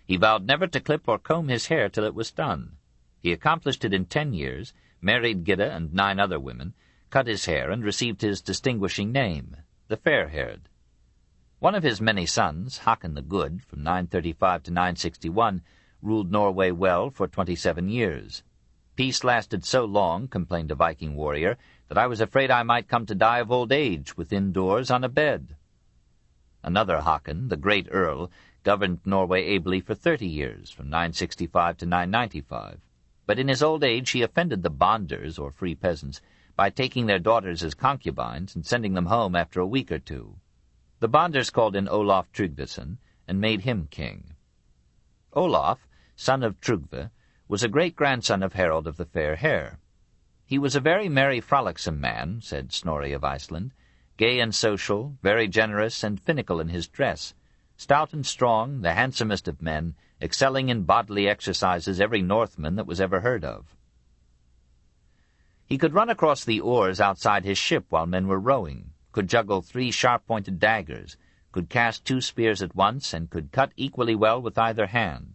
He vowed never to clip or comb his hair till it was done. He accomplished it in 10 years, married Gidde and 9 other women, cut his hair, and received his distinguishing name, the Fair-Haired. One of his many sons, Haakon the Good, from 935 to 961, ruled Norway well for 27 years. Peace lasted so long, complained a Viking warrior, that I was afraid I might come to die of old age within doors on a bed. Another Haakon, the Great Earl, governed Norway ably for 30 years, from 965 to 995. But in his old age he offended the bonders, or free peasants, by taking their daughters as concubines and sending them home after a week or two. The bonders called in Olaf Tryggvason and made him king. Olaf, son of Trygve, was a great-grandson of Harald of the Fair Hair. He was a very merry, frolicsome man, said Snorri of Iceland, gay and social, very generous and finical in his dress, stout and strong, the handsomest of men, excelling in bodily exercises every Northman that was ever heard of. He could run across the oars outside his ship while men were rowing, could juggle 3 sharp-pointed daggers, could cast 2 spears at once, and could cut equally well with either hand.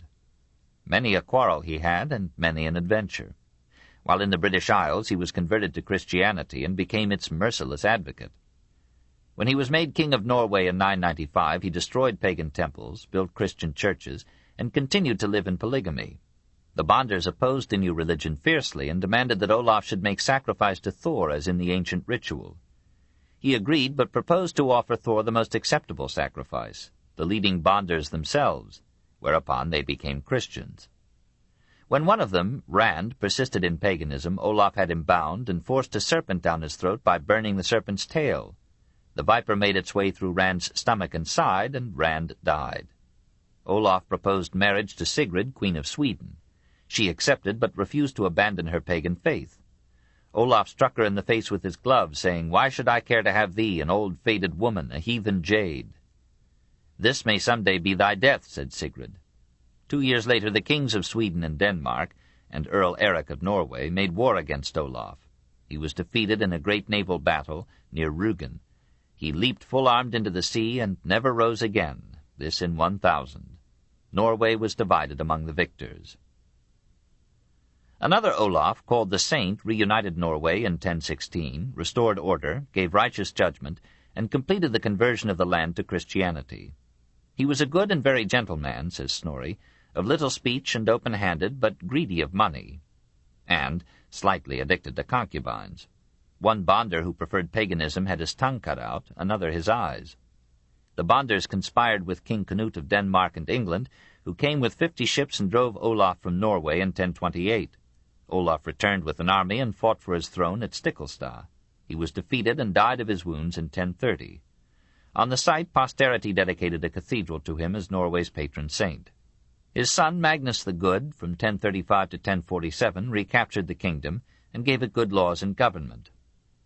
Many a quarrel he had, and many an adventure. While in the British Isles he was converted to Christianity and became its merciless advocate. When he was made King of Norway in 995, he destroyed pagan temples, built Christian churches, and continued to live in polygamy. The Bonders opposed the new religion fiercely and demanded that Olaf should make sacrifice to Thor as in the ancient ritual. He agreed, but proposed to offer Thor the most acceptable sacrifice, the leading Bonders themselves, whereupon they became Christians. When one of them, Rand, persisted in paganism, Olaf had him bound and forced a serpent down his throat by burning the serpent's tail. The viper made its way through Rand's stomach and side, and Rand died. Olaf proposed marriage to Sigrid, Queen of Sweden. She accepted, but refused to abandon her pagan faith. Olaf struck her in the face with his glove, saying, "Why should I care to have thee, an old faded woman, a heathen jade?" "This may some day be thy death," said Sigrid. 2 years later the kings of Sweden and Denmark, and Earl Eric of Norway, made war against Olaf. He was defeated in a great naval battle near Rügen. He leaped full-armed into the sea and never rose again, this in 1000. Norway was divided among the victors. Another Olaf, called the Saint, reunited Norway in 1016, restored order, gave righteous judgment, and completed the conversion of the land to Christianity. He was a good and very gentle man, says Snorri, of little speech and open-handed, but greedy of money, and slightly addicted to concubines. One Bonder who preferred paganism had his tongue cut out, another his eyes. The Bonders conspired with King Canute of Denmark and England, who came with 50 ships and drove Olaf from Norway in 1028. Olaf returned with an army and fought for his throne at Stiklestad. He was defeated and died of his wounds in 1030. On the site, posterity dedicated a cathedral to him as Norway's patron saint. His son, Magnus the Good, from 1035 to 1047, recaptured the kingdom and gave it good laws and government.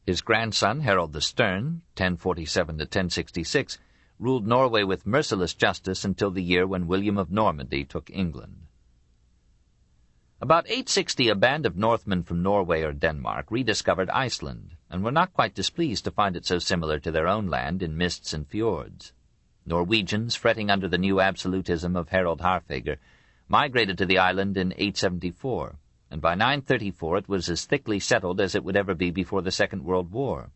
His grandson, Harold the Stern, 1047 to 1066, ruled Norway with merciless justice until the year when William of Normandy took England. About 860, a band of Northmen from Norway or Denmark rediscovered Iceland, and were not quite displeased to find it so similar to their own land in mists and fjords. Norwegians, fretting under the new absolutism of Harald Harfager, migrated to the island in 874, and by 934 it was as thickly settled as it would ever be before the Second World War.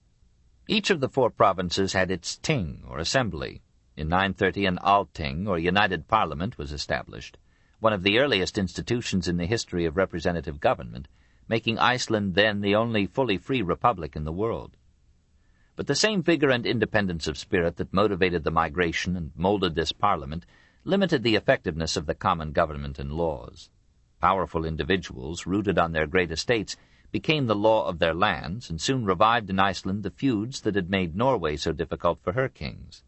Each of the 4 provinces had its ting, or assembly. In 930 an Althing, or United Parliament, was established, one of the earliest institutions in the history of representative government, making Iceland then the only fully free republic in the world. But the same vigor and independence of spirit that motivated the migration and molded this parliament limited the effectiveness of the common government and laws. Powerful individuals, rooted on their great estates, became the law of their lands, and soon revived in Iceland the feuds that had made Norway so difficult for her kings.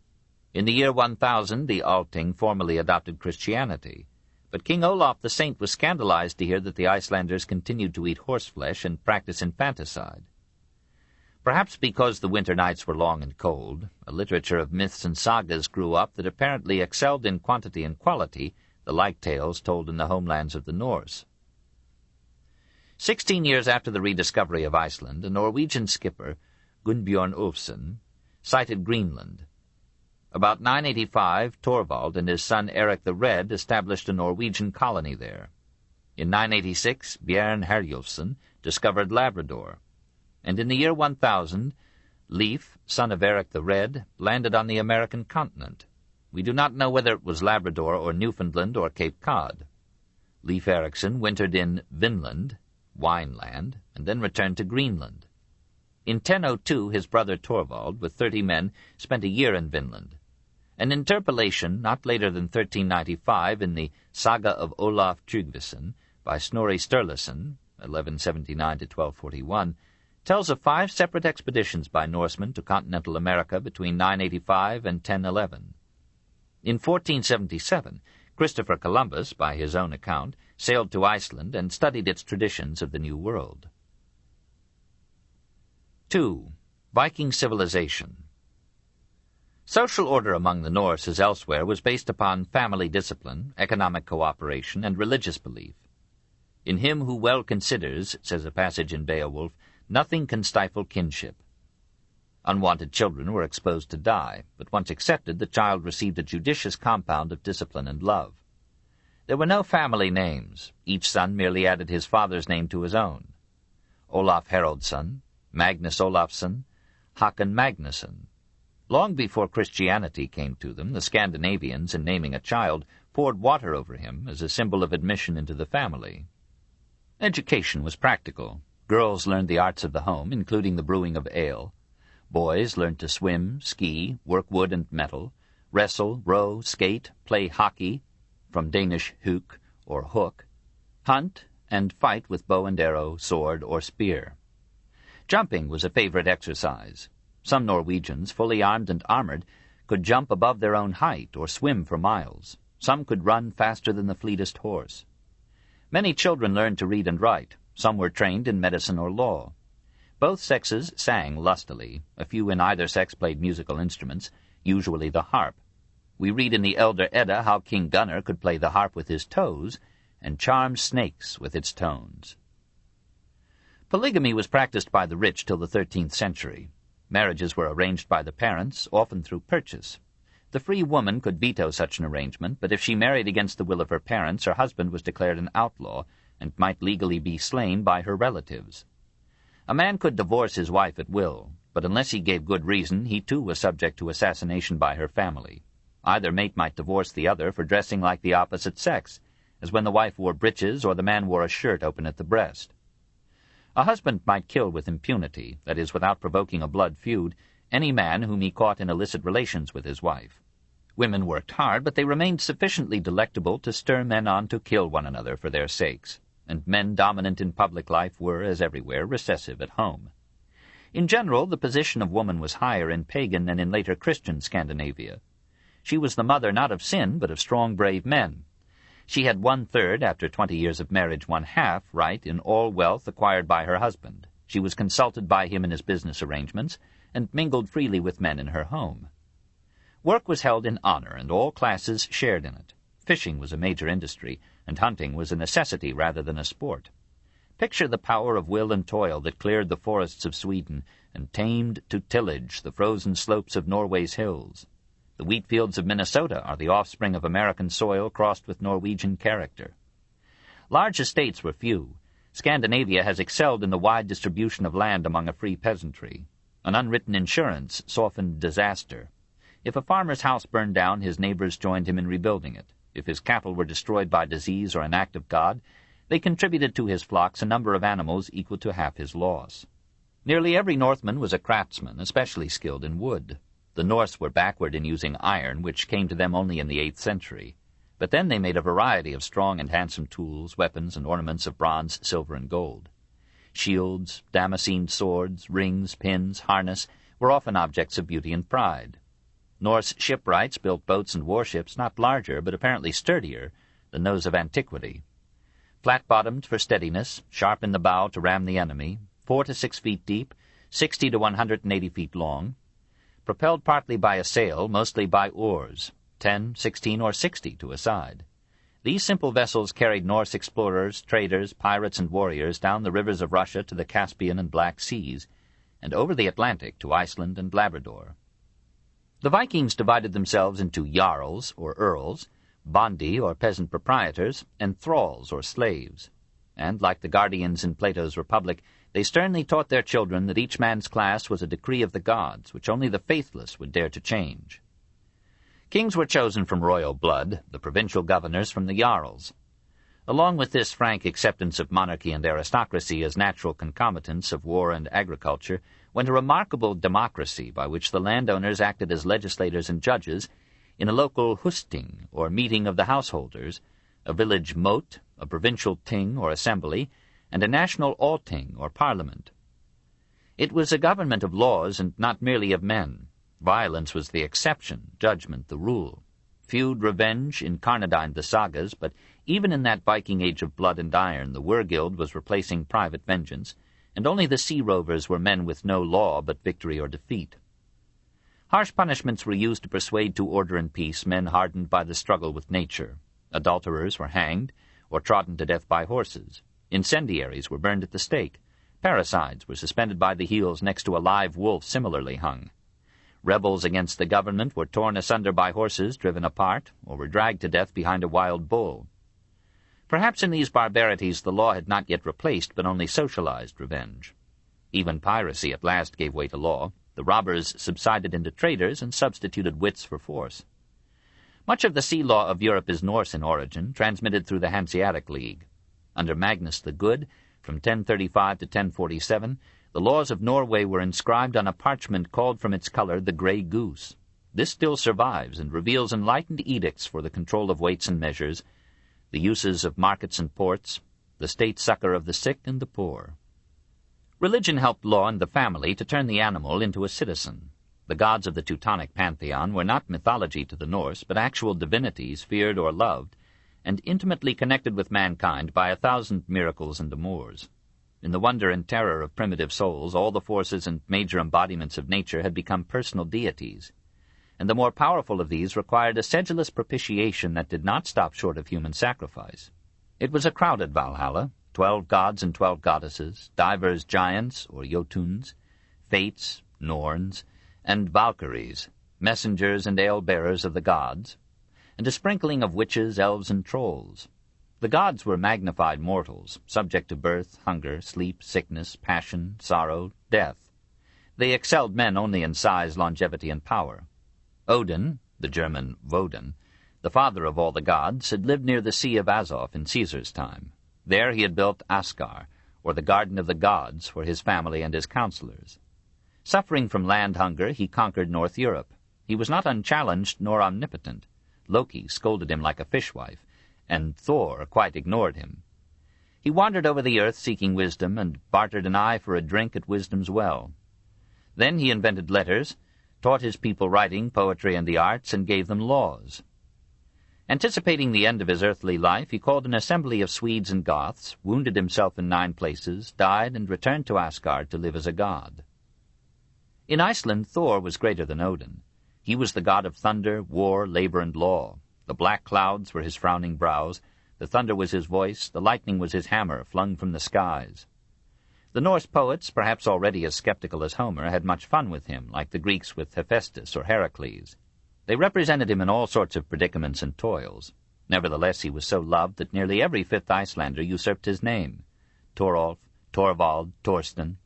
In the year 1000 the Althing formally adopted Christianity, but King Olaf the Saint was scandalized to hear that the Icelanders continued to eat horseflesh and practice infanticide. Perhaps because the winter nights were long and cold, a literature of myths and sagas grew up that apparently excelled in quantity and quality the like tales told in the homelands of the Norse. 16 years after the rediscovery of Iceland, a Norwegian skipper, Gunnbjorn Ulfsson, sighted Greenland. About 985, Thorvald and his son Eric the Red established a Norwegian colony there. In 986, Björn Herjulfsson discovered Labrador, and in the year 1000, Leif, son of Eric the Red, landed on the American continent. We do not know whether it was Labrador or Newfoundland or Cape Cod. Leif Erikson wintered in Vinland, Wineland, and then returned to Greenland. In 1002, his brother Thorvald, with 30 men, spent a year in Vinland. An interpolation, not later than 1395, in the Saga of Olaf Tryggvason, by Snorri Sturluson, 1179-1241, tells of 5 separate expeditions by Norsemen to continental America between 985 and 1011. In 1477, Christopher Columbus, by his own account, sailed to Iceland and studied its traditions of the New World. 2. Viking Civilization. Social order among the Norse, as elsewhere, was based upon family discipline, economic cooperation, and religious belief. In him who well considers, says a passage in Beowulf, nothing can stifle kinship. Unwanted children were exposed to die, but once accepted, the child received a judicious compound of discipline and love. There were no family names. Each son merely added his father's name to his own. Olaf Haraldsson, Magnus Olafsson, Hakon Magnusson. Long before Christianity came to them, the Scandinavians, in naming a child, poured water over him as a symbol of admission into the family. Education was practical. Girls learned the arts of the home, including the brewing of ale. Boys learned to swim, ski, work wood and metal, wrestle, row, skate, play hockey, from Danish huk or hook, hunt, and fight with bow and arrow, sword, or spear. Jumping was a favorite exercise. Some Norwegians, fully armed and armored, could jump above their own height or swim for miles. Some could run faster than the fleetest horse. Many children learned to read and write. Some were trained in medicine or law. Both sexes sang lustily. A few in either sex played musical instruments, usually the harp. We read in the Elder Edda how King Gunnar could play the harp with his toes and charm snakes with its tones. Polygamy was practiced by the rich till the 13th century. Marriages were arranged by the parents, often through purchase. The free woman could veto such an arrangement, but if she married against the will of her parents, her husband was declared an outlaw and might legally be slain by her relatives. A man could divorce his wife at will, but unless he gave good reason, he too was subject to assassination by her family. Either mate might divorce the other for dressing like the opposite sex, as when the wife wore breeches or the man wore a shirt open at the breast. A husband might kill with impunity, that is, without provoking a blood feud, any man whom he caught in illicit relations with his wife. Women worked hard, but they remained sufficiently delectable to stir men on to kill one another for their sakes, and men dominant in public life were, as everywhere, recessive at home. In general, the position of woman was higher in pagan than in later Christian Scandinavia. She was the mother not of sin, but of strong, brave men. She had 1/3, after 20 years of marriage 1/2, right in all wealth acquired by her husband. She was consulted by him in his business arrangements, and mingled freely with men in her home. Work was held in honor, and all classes shared in it. Fishing was a major industry, and hunting was a necessity rather than a sport. Picture the power of will and toil that cleared the forests of Sweden and tamed to tillage the frozen slopes of Norway's hills. The wheat fields of Minnesota are the offspring of American soil crossed with Norwegian character. Large estates were few. Scandinavia has excelled in the wide distribution of land among a free peasantry. An unwritten insurance softened disaster. If a farmer's house burned down, his neighbors joined him in rebuilding it. If his cattle were destroyed by disease or an act of God, they contributed to his flocks a number of animals equal to half his loss. Nearly every Northman was a craftsman, especially skilled in wood. The Norse were backward in using iron, which came to them only in the 8th century. But then they made a variety of strong and handsome tools, weapons, and ornaments of bronze, silver, and gold. Shields, damascened swords, rings, pins, harness were often objects of beauty and pride. Norse shipwrights built boats and warships not larger, but apparently sturdier, than those of antiquity. Flat-bottomed for steadiness, sharp in the bow to ram the enemy, 4 to 6 feet deep, 60 to 180 feet long, propelled partly by a sail, mostly by oars, 10, 16, or 60 to a side. These simple vessels carried Norse explorers, traders, pirates, and warriors down the rivers of Russia to the Caspian and Black Seas, and over the Atlantic to Iceland and Labrador. The Vikings divided themselves into jarls, or earls, bondi, or peasant proprietors, and thralls, or slaves. And, like the guardians in Plato's Republic, they sternly taught their children that each man's class was a decree of the gods, which only the faithless would dare to change. Kings were chosen from royal blood, the provincial governors from the jarls. Along with this frank acceptance of monarchy and aristocracy as natural concomitants of war and agriculture went a remarkable democracy by which the landowners acted as legislators and judges in a local husting, or meeting of the householders, a village mote, a provincial ting or assembly, and a national alting or parliament. It was a government of laws and not merely of men. Violence was the exception, judgment the rule. Feud, revenge incarnadined the sagas, but even in that Viking age of blood and iron the wergild was replacing private vengeance, and only the sea rovers were men with no law but victory or defeat. Harsh punishments were used to persuade to order and peace men hardened by the struggle with nature. Adulterers were hanged, or trodden to death by horses. Incendiaries were burned at the stake. Parricides were suspended by the heels next to a live wolf similarly hung. Rebels against the government were torn asunder by horses driven apart, or were dragged to death behind a wild bull. Perhaps in these barbarities the law had not yet replaced, but only socialized revenge. Even piracy at last gave way to law. The robbers subsided into traders and substituted wits for force. Much of the sea law of Europe is Norse in origin, transmitted through the Hanseatic League. Under Magnus the Good, from 1035 to 1047, the laws of Norway were inscribed on a parchment called from its color the grey goose. This still survives and reveals enlightened edicts for the control of weights and measures, the uses of markets and ports, the state succor of the sick and the poor. Religion helped law and the family to turn the animal into a citizen. The gods of the Teutonic pantheon were not mythology to the Norse, but actual divinities feared or loved, and intimately connected with mankind by 1,000 miracles and amours. In the wonder and terror of primitive souls, all the forces and major embodiments of nature had become personal deities, and the more powerful of these required a sedulous propitiation that did not stop short of human sacrifice. It was a crowded Valhalla, 12 gods and 12 goddesses, divers giants, or Jotuns, Fates, Norns, and Valkyries, messengers and ale-bearers of the gods, and a sprinkling of witches, elves, and trolls. The gods were magnified mortals, subject to birth, hunger, sleep, sickness, passion, sorrow, death. They excelled men only in size, longevity, and power. Odin, the German Woden, the father of all the gods, had lived near the Sea of Azov in Caesar's time. There he had built Asgard, or the Garden of the Gods, for his family and his counselors. Suffering from land hunger, he conquered North Europe. He was not unchallenged nor omnipotent. Loki scolded him like a fishwife, and Thor quite ignored him. He wandered over the earth seeking wisdom, and bartered an eye for a drink at wisdom's well. Then he invented letters, taught his people writing, poetry, and the arts, and gave them laws. Anticipating the end of his earthly life, he called an assembly of Swedes and Goths, wounded himself in 9 places, died, and returned to Asgard to live as a god. In Iceland, Thor was greater than Odin. He was the god of thunder, war, labor, and law. The black clouds were his frowning brows, the thunder was his voice, the lightning was his hammer flung from the skies. The Norse poets, perhaps already as skeptical as Homer, had much fun with him, like the Greeks with Hephaestus or Heracles. They represented him in all sorts of predicaments and toils. Nevertheless, he was so loved that nearly every 5th Icelander usurped his name: Torolf, Torvald, Thorsten.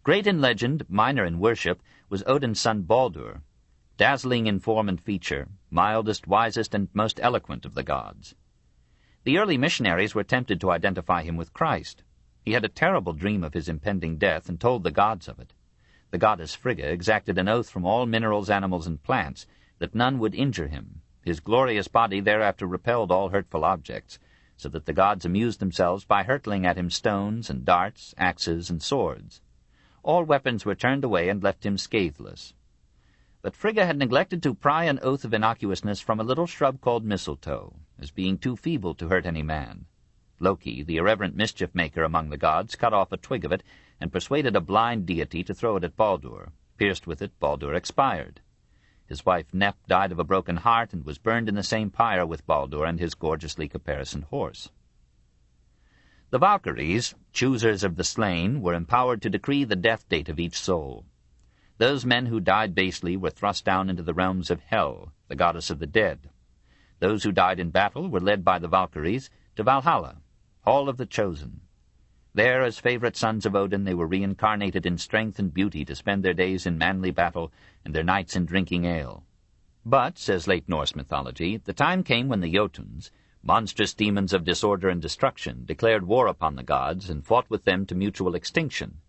Great in legend, minor in worship, was Odin's son Baldur. dazzling in form and feature, mildest, wisest, and most eloquent of the gods. The early missionaries were tempted to identify him with Christ. He had a terrible dream of his impending death and told the gods of it. The goddess Frigga exacted an oath from all minerals, animals, and plants that none would injure him. His glorious body thereafter repelled all hurtful objects, so that the gods amused themselves by hurtling at him stones and darts, axes, and swords. All weapons were turned away and left him scatheless. But Frigga had neglected to pry an oath of innocuousness from a little shrub called mistletoe, as being too feeble to hurt any man. Loki, the irreverent mischief-maker among the gods, cut off a twig of it and persuaded a blind deity to throw it at Baldur. Pierced with it, Baldur expired. His wife Nep died of a broken heart and was burned in the same pyre with Baldur and his gorgeously caparisoned horse. The Valkyries, choosers of the slain, were empowered to decree the death date of each soul. Those men who died basely were thrust down into the realms of Hel, the goddess of the dead. Those who died in battle were led by the Valkyries to Valhalla, Hall of the Chosen. There, as favorite sons of Odin, they were reincarnated in strength and beauty to spend their days in manly battle and their nights in drinking ale. But, says late Norse mythology, the time came when the Jotuns, monstrous demons of disorder and destruction, declared war upon the gods and fought with them to mutual extinction.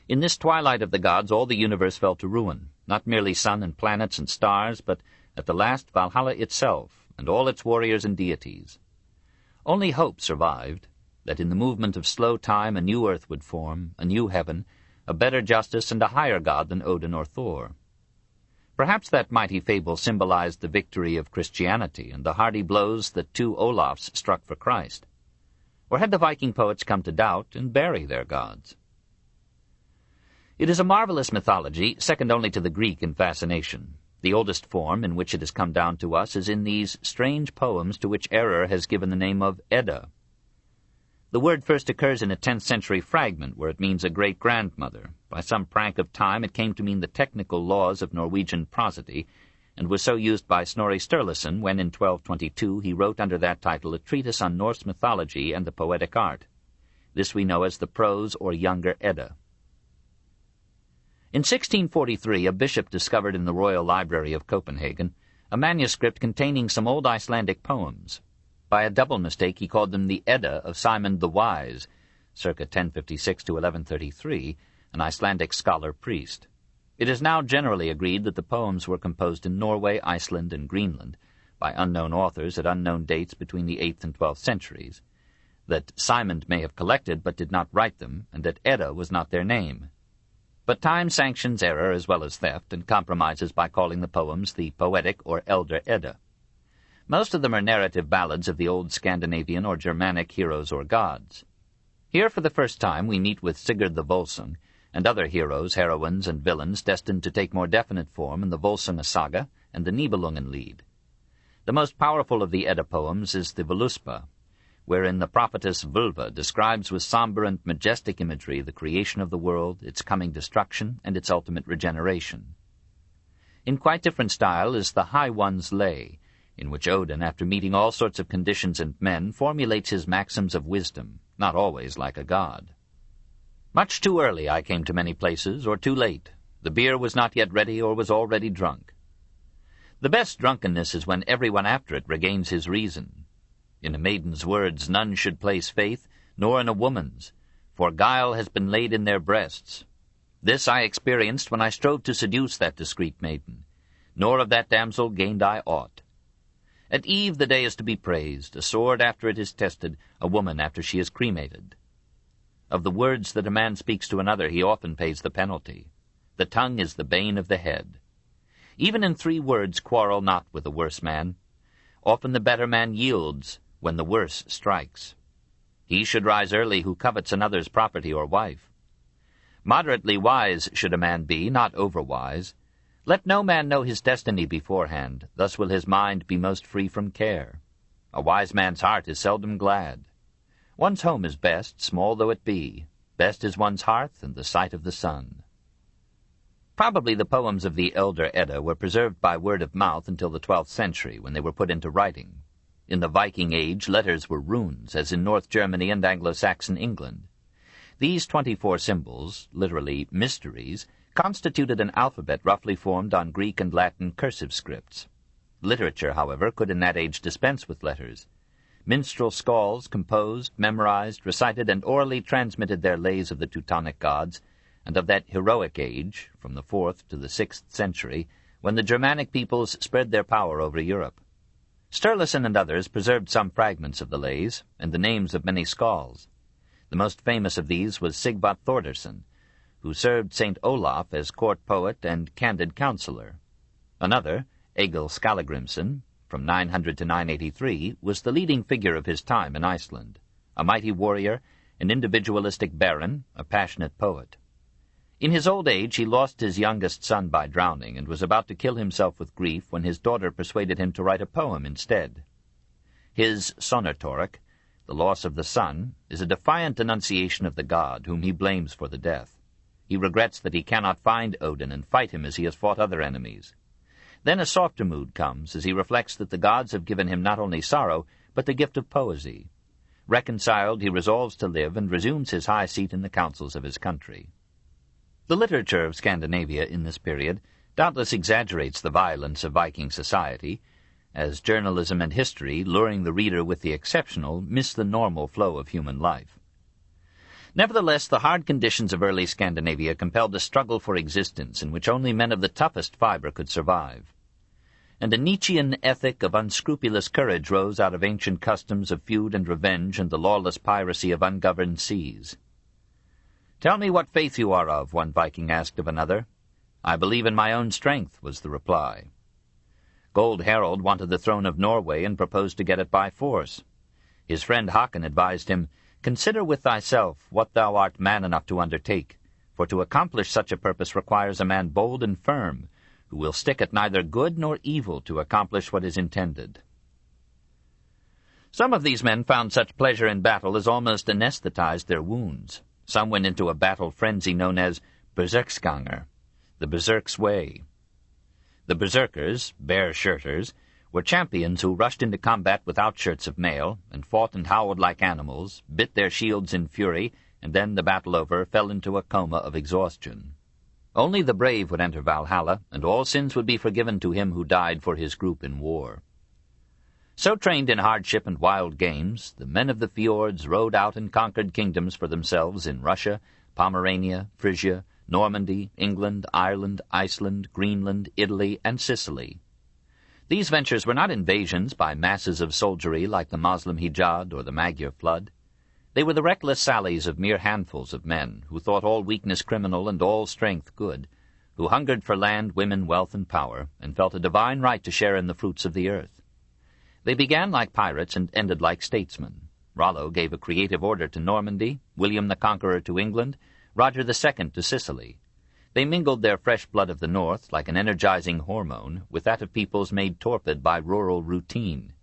In this twilight of the gods all the universe fell to ruin, not merely sun and planets and stars, but at the last Valhalla itself and all its warriors and deities. Only hope survived, that in the movement of slow time a new earth would form, a new heaven, a better justice, and a higher god than Odin or Thor. Perhaps that mighty fable symbolized the victory of Christianity and the hearty blows that two Olafs struck for Christ. Or had the Viking poets come to doubt and bury their gods? It is a marvelous mythology, second only to the Greek in fascination. The oldest form in which it has come down to us is in these strange poems to which error has given the name of Edda. The word first occurs in a 10th century fragment where it means a great-grandmother. By some prank of time it came to mean the technical laws of Norwegian prosody, and was so used by Snorri Sturluson when in 1222 he wrote under that title a treatise on Norse mythology and the poetic art. This we know as the Prose or Younger Edda. In 1643 a bishop discovered in the Royal Library of Copenhagen a manuscript containing some old Icelandic poems. By a double mistake he called them the Edda of Simon the Wise, circa 1056 to 1133, an Icelandic scholar-priest. It is now generally agreed that the poems were composed in Norway, Iceland, and Greenland, by unknown authors at unknown dates between the 8th and 12th centuries, that Simon may have collected but did not write them, and that Edda was not their name. But time sanctions error as well as theft, and compromises by calling the poems the Poetic or Elder Edda. Most of them are narrative ballads of the old Scandinavian or Germanic heroes or gods. Here for the first time we meet with Sigurd the Volsung, and other heroes, heroines, and villains destined to take more definite form in the Volsunga Saga and the Nibelungenlied. The most powerful of the Edda poems is the Voluspa, wherein the prophetess Völva describes with somber and majestic imagery the creation of the world, its coming destruction, and its ultimate regeneration. In quite different style is the High One's Lay, in which Odin, after meeting all sorts of conditions and men, formulates his maxims of wisdom, not always like a god. Much too early I came to many places, or too late. The beer was not yet ready, or was already drunk. The best drunkenness is when everyone after it regains his reason. In a maiden's words none should place faith, nor in a woman's, for guile has been laid in their breasts. This I experienced when I strove to seduce that discreet maiden, nor of that damsel gained I aught. At eve the day is to be praised, a sword after it is tested, a woman after she is cremated. Of the words that a man speaks to another he often pays the penalty. The tongue is the bane of the head. Even in 3 words quarrel not with the worse man. Often the better man yields when the worse strikes. He should rise early who covets another's property or wife. Moderately wise should a man be, not overwise. Let no man know his destiny beforehand, thus will his mind be most free from care. A wise man's heart is seldom glad. One's home is best, small though it be. Best is one's hearth and the sight of the sun. Probably the poems of the Elder Edda were preserved by word of mouth until the 12th century, when they were put into writing. In the Viking Age, letters were runes, as in North Germany and Anglo-Saxon England. These 24 symbols, literally mysteries, constituted an alphabet roughly formed on Greek and Latin cursive scripts. Literature, however, could in that age dispense with letters. Minstrel skalds composed, memorized, recited, and orally transmitted their lays of the Teutonic gods, and of that heroic age, from the 4th to the 6th century, when the Germanic peoples spread their power over Europe. Sturluson and others preserved some fragments of the lays, and the names of many skalds. The most famous of these was Sighvat Thordarson, who served St. Olaf as court poet and candid counselor. Another, Egil Skallagrimsson, from 900 to 983, was the leading figure of his time in Iceland, a mighty warrior, an individualistic baron, a passionate poet. In his old age he lost his youngest son by drowning, and was about to kill himself with grief when his daughter persuaded him to write a poem instead. His Sonartorek, the loss of the son, is a defiant denunciation of the god whom he blames for the death. He regrets that he cannot find Odin and fight him as he has fought other enemies. Then a softer mood comes as he reflects that the gods have given him not only sorrow, but the gift of poesy. Reconciled, he resolves to live and resumes his high seat in the councils of his country. The literature of Scandinavia in this period doubtless exaggerates the violence of Viking society, as journalism and history, luring the reader with the exceptional, miss the normal flow of human life. Nevertheless, the hard conditions of early Scandinavia compelled a struggle for existence in which only men of the toughest fiber could survive. And a Nietzschean ethic of unscrupulous courage rose out of ancient customs of feud and revenge and the lawless piracy of ungoverned seas. "Tell me what faith you are of," one Viking asked of another. "I believe in my own strength," was the reply. Gold Harold wanted the throne of Norway and proposed to get it by force. His friend Hakon advised him, "Consider with thyself what thou art man enough to undertake, for to accomplish such a purpose requires a man bold and firm, who will stick at neither good nor evil to accomplish what is intended." Some of these men found such pleasure in battle as almost anesthetized their wounds. Some went into a battle frenzy known as berserksganger, the berserk's way. The berserkers, bare-shirters, were champions who rushed into combat without shirts of mail, and fought and howled like animals, bit their shields in fury, and then, the battle over, fell into a coma of exhaustion. Only the brave would enter Valhalla, and all sins would be forgiven to him who died for his group in war. So trained in hardship and wild games, the men of the fjords rode out and conquered kingdoms for themselves in Russia, Pomerania, Frisia, Normandy, England, Ireland, Iceland, Greenland, Italy, and Sicily. These ventures were not invasions by masses of soldiery like the Moslem Hijad or the Magyar flood. They were the reckless sallies of mere handfuls of men, who thought all weakness criminal and all strength good, who hungered for land, women, wealth, and power, and felt a divine right to share in the fruits of the earth. They began like pirates and ended like statesmen. Rollo gave a creative order to Normandy, William the Conqueror to England, Roger II to Sicily. They mingled their fresh blood of the north, like an energizing hormone, with that of peoples made torpid by rural routine.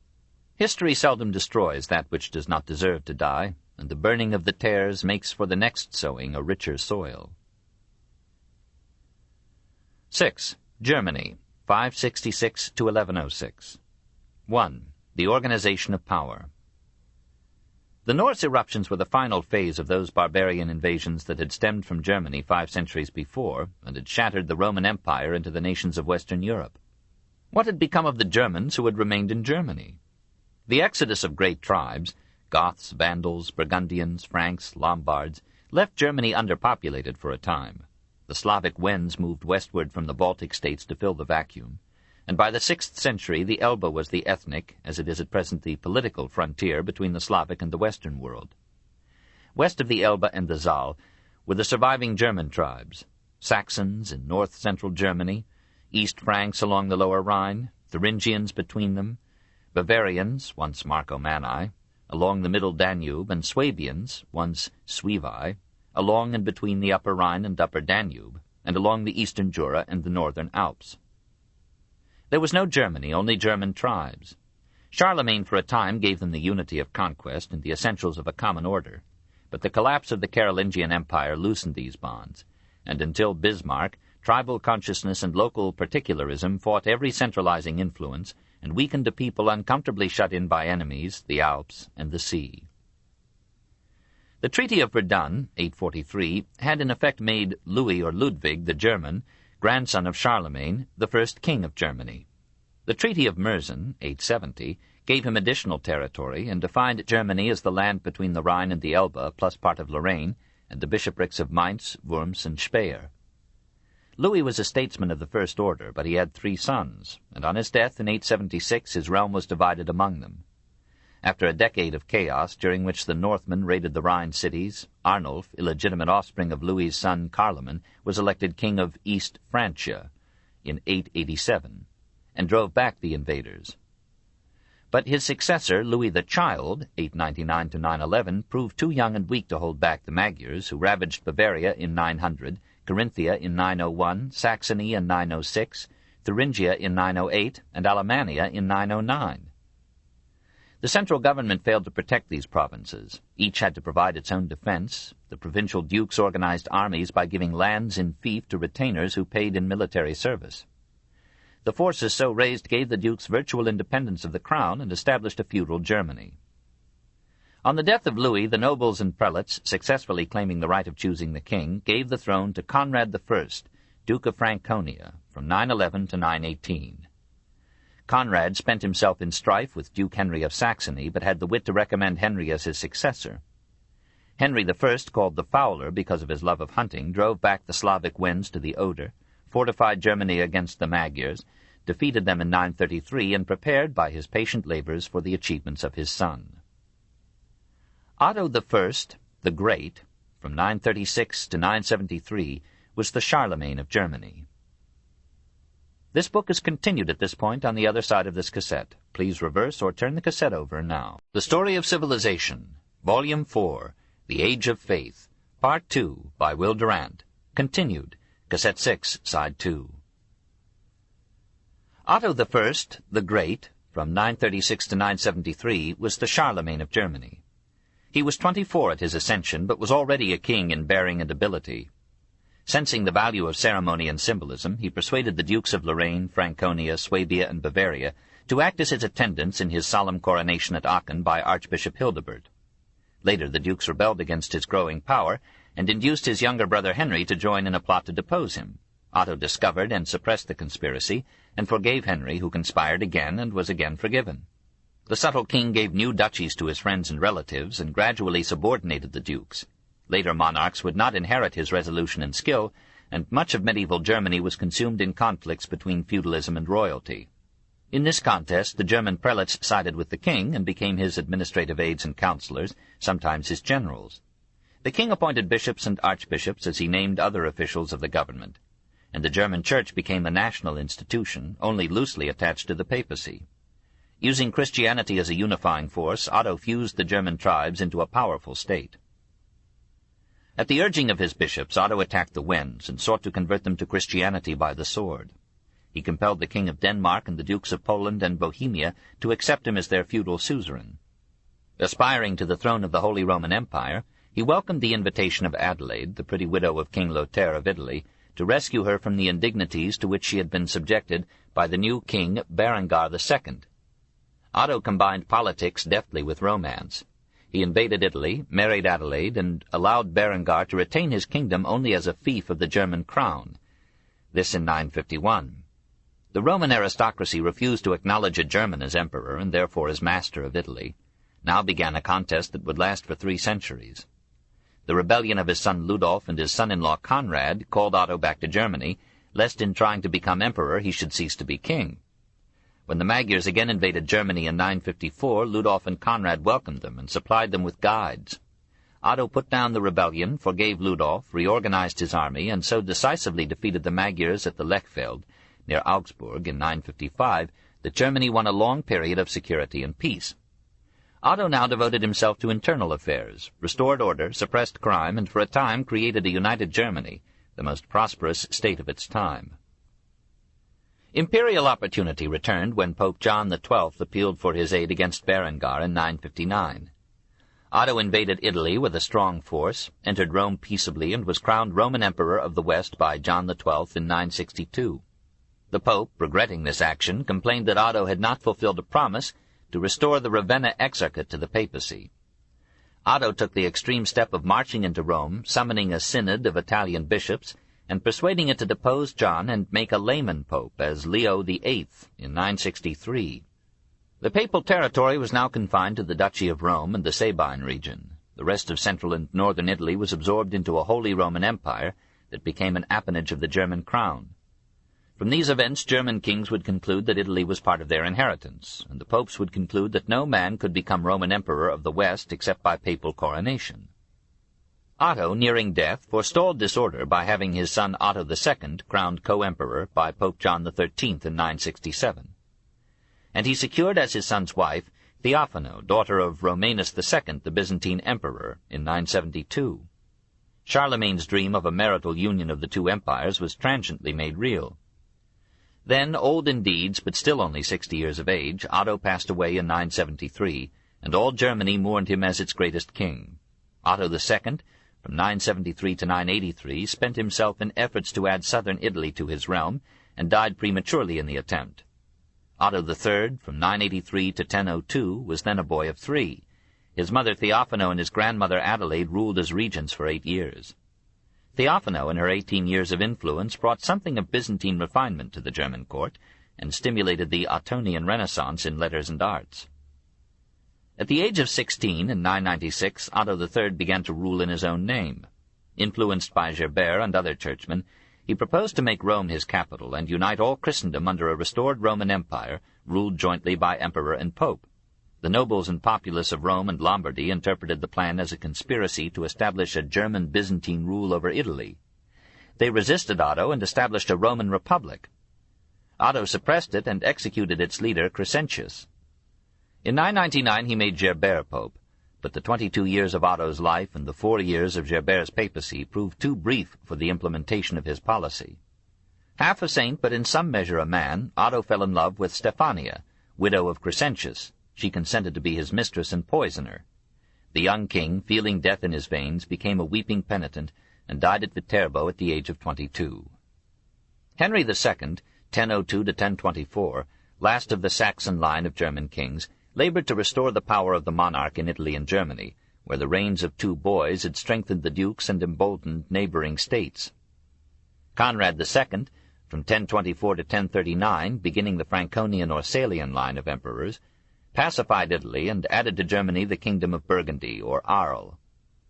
History seldom destroys that which does not deserve to die, and the burning of the tares makes for the next sowing a richer soil. 6. Germany, 566 to 1106. 1. The organization of power. The Norse eruptions were the final phase of those barbarian invasions that had stemmed from Germany 5 centuries before, and had shattered the Roman Empire into the nations of Western Europe. What had become of the Germans who had remained in Germany? The exodus of great tribes, Goths, Vandals, Burgundians, Franks, Lombards, left Germany underpopulated for a time. The Slavic Wends moved westward from the Baltic states to fill the vacuum, and by the 6th century the Elbe was the ethnic, as it is at present the political, frontier between the Slavic and the Western world. West of the Elbe and the Saal were the surviving German tribes, Saxons in north-central Germany, East Franks along the lower Rhine, Thuringians between them, Bavarians, once Marcomanni, along the middle Danube, and Swabians, once Suevi, along and between the upper Rhine and upper Danube, and along the eastern Jura and the northern Alps. There was no Germany, only German tribes. Charlemagne for a time gave them the unity of conquest and the essentials of a common order, but the collapse of the Carolingian Empire loosened these bonds, and until Bismarck, tribal consciousness and local particularism fought every centralizing influence and weakened a people uncomfortably shut in by enemies, the Alps, and the sea. The Treaty of Verdun, 843, had in effect made Louis or Ludwig the German, grandson of Charlemagne, the first king of Germany. The Treaty of Mersen, 870, gave him additional territory and defined Germany as the land between the Rhine and the Elbe, plus part of Lorraine, and the bishoprics of Mainz, Worms, and Speyer. Louis was a statesman of the first order, but he had 3 sons, and on his death in 876 his realm was divided among them. After a decade of chaos, during which the Northmen raided the Rhine cities, Arnulf, illegitimate offspring of Louis's son Carloman, was elected king of East Francia in 887, and drove back the invaders. But his successor, Louis the Child, 899 to 911, proved too young and weak to hold back the Magyars, who ravaged Bavaria in 900, Carinthia in 901, Saxony in 906, Thuringia in 908, and Alemannia in 909. The central government failed to protect these provinces. Each had to provide its own defense. The provincial dukes organized armies by giving lands in fief to retainers who paid in military service. The forces so raised gave the dukes virtual independence of the crown and established a feudal Germany. On the death of Louis, the nobles and prelates, successfully claiming the right of choosing the king, gave the throne to Conrad I, Duke of Franconia, from 911 to 918. Conrad spent himself in strife with Duke Henry of Saxony, but had the wit to recommend Henry as his successor. Henry I, called the Fowler because of his love of hunting, drove back the Slavic Wends to the Oder, fortified Germany against the Magyars, defeated them in 933, and prepared by his patient labors for the achievements of his son. Otto I, the Great, from 936 to 973, was the Charlemagne of Germany. This book is continued at this point on the other side of this cassette. Please reverse or turn the cassette over now. The Story of Civilization, Volume 4, The Age of Faith, Part 2, by Will Durant. Continued, Cassette 6, Side 2. Otto I, the Great, from 936 to 973, was the Charlemagne of Germany. He was 24 at his ascension, but was already a king in bearing and ability. Sensing the value of ceremony and symbolism, he persuaded the dukes of Lorraine, Franconia, Swabia, and Bavaria to act as his attendants in his solemn coronation at Aachen by Archbishop Hildebert. Later the dukes rebelled against his growing power and induced his younger brother Henry to join in a plot to depose him. Otto discovered and suppressed the conspiracy, and forgave Henry, who conspired again and was again forgiven. The subtle king gave new duchies to his friends and relatives, and gradually subordinated the dukes. Later monarchs would not inherit his resolution and skill, and much of medieval Germany was consumed in conflicts between feudalism and royalty. In this contest, the German prelates sided with the king and became his administrative aides and counselors, sometimes his generals. The king appointed bishops and archbishops as he named other officials of the government, and the German church became a national institution, only loosely attached to the papacy. Using Christianity as a unifying force, Otto fused the German tribes into a powerful state. At the urging of his bishops, Otto attacked the Wends and sought to convert them to Christianity by the sword. He compelled the King of Denmark and the Dukes of Poland and Bohemia to accept him as their feudal suzerain. Aspiring to the throne of the Holy Roman Empire, he welcomed the invitation of Adelaide, the pretty widow of King Lothair of Italy, to rescue her from the indignities to which she had been subjected by the new king Berengar II. Otto combined politics deftly with romance. He invaded Italy, married Adelaide, and allowed Berengar to retain his kingdom only as a fief of the German crown. This in 951. The Roman aristocracy refused to acknowledge a German as emperor, and therefore as master of Italy. Now began a contest that would last for 3 centuries. The rebellion of his son Ludolf and his son-in-law Conrad called Otto back to Germany, lest in trying to become emperor he should cease to be king. When the Magyars again invaded Germany in 954, Ludolf and Conrad welcomed them and supplied them with guides. Otto put down the rebellion, forgave Ludolf, reorganized his army, and so decisively defeated the Magyars at the Lechfeld, near Augsburg, in 955, that Germany won a long period of security and peace. Otto now devoted himself to internal affairs, restored order, suppressed crime, and for a time created a united Germany, the most prosperous state of its time. Imperial opportunity returned when Pope John XII appealed for his aid against Berengar in 959. Otto invaded Italy with a strong force, entered Rome peaceably, and was crowned Roman Emperor of the West by John XII in 962. The Pope, regretting this action, complained that Otto had not fulfilled a promise to restore the Ravenna Exarchate to the papacy. Otto took the extreme step of marching into Rome, summoning a synod of Italian bishops, and persuading it to depose John and make a layman pope as Leo VIII in 963. The papal territory was now confined to the Duchy of Rome and the Sabine region. The rest of central and northern Italy was absorbed into a Holy Roman Empire that became an appanage of the German crown. From these events, German kings would conclude that Italy was part of their inheritance, and the popes would conclude that no man could become Roman emperor of the West except by papal coronation. Otto, nearing death, forestalled this order by having his son Otto II crowned co-emperor by Pope John XIII in 967. And he secured as his son's wife Theophano, daughter of Romanus II, the Byzantine emperor, in 972. Charlemagne's dream of a marital union of the two empires was transiently made real. Then, old in deeds, but still only 60 years of age, Otto passed away in 973, and all Germany mourned him as its greatest king. Otto II, from 973 to 983, spent himself in efforts to add southern Italy to his realm, and died prematurely in the attempt. Otto III, from 983 to 1002, was then a boy of 3. His mother Theophano and his grandmother Adelaide ruled as regents for 8 years. Theophano, in her 18 years of influence, brought something of Byzantine refinement to the German court, and stimulated the Ottonian Renaissance in letters and arts. At the age of 16, in 996, Otto III began to rule in his own name. Influenced by Gerbert and other churchmen, he proposed to make Rome his capital and unite all Christendom under a restored Roman Empire, ruled jointly by emperor and pope. The nobles and populace of Rome and Lombardy interpreted the plan as a conspiracy to establish a German Byzantine rule over Italy. They resisted Otto and established a Roman republic. Otto suppressed it and executed its leader, Crescentius. In 999 he made Gerbert pope, but the 22 years of Otto's life and the 4 years of Gerbert's papacy proved too brief for the implementation of his policy. Half a saint, but in some measure a man, Otto fell in love with Stephania, widow of Crescentius. She consented to be his mistress and poisoner. The young king, feeling death in his veins, became a weeping penitent, and died at Viterbo at the age of 22. Henry II, 1002 to 1024, last of the Saxon line of German kings, labored to restore the power of the monarch in Italy and Germany, where the reigns of 2 boys had strengthened the dukes and emboldened neighboring states. Conrad II, from 1024 to 1039, beginning the Franconian or Salian line of emperors, pacified Italy and added to Germany the kingdom of Burgundy, or Arles.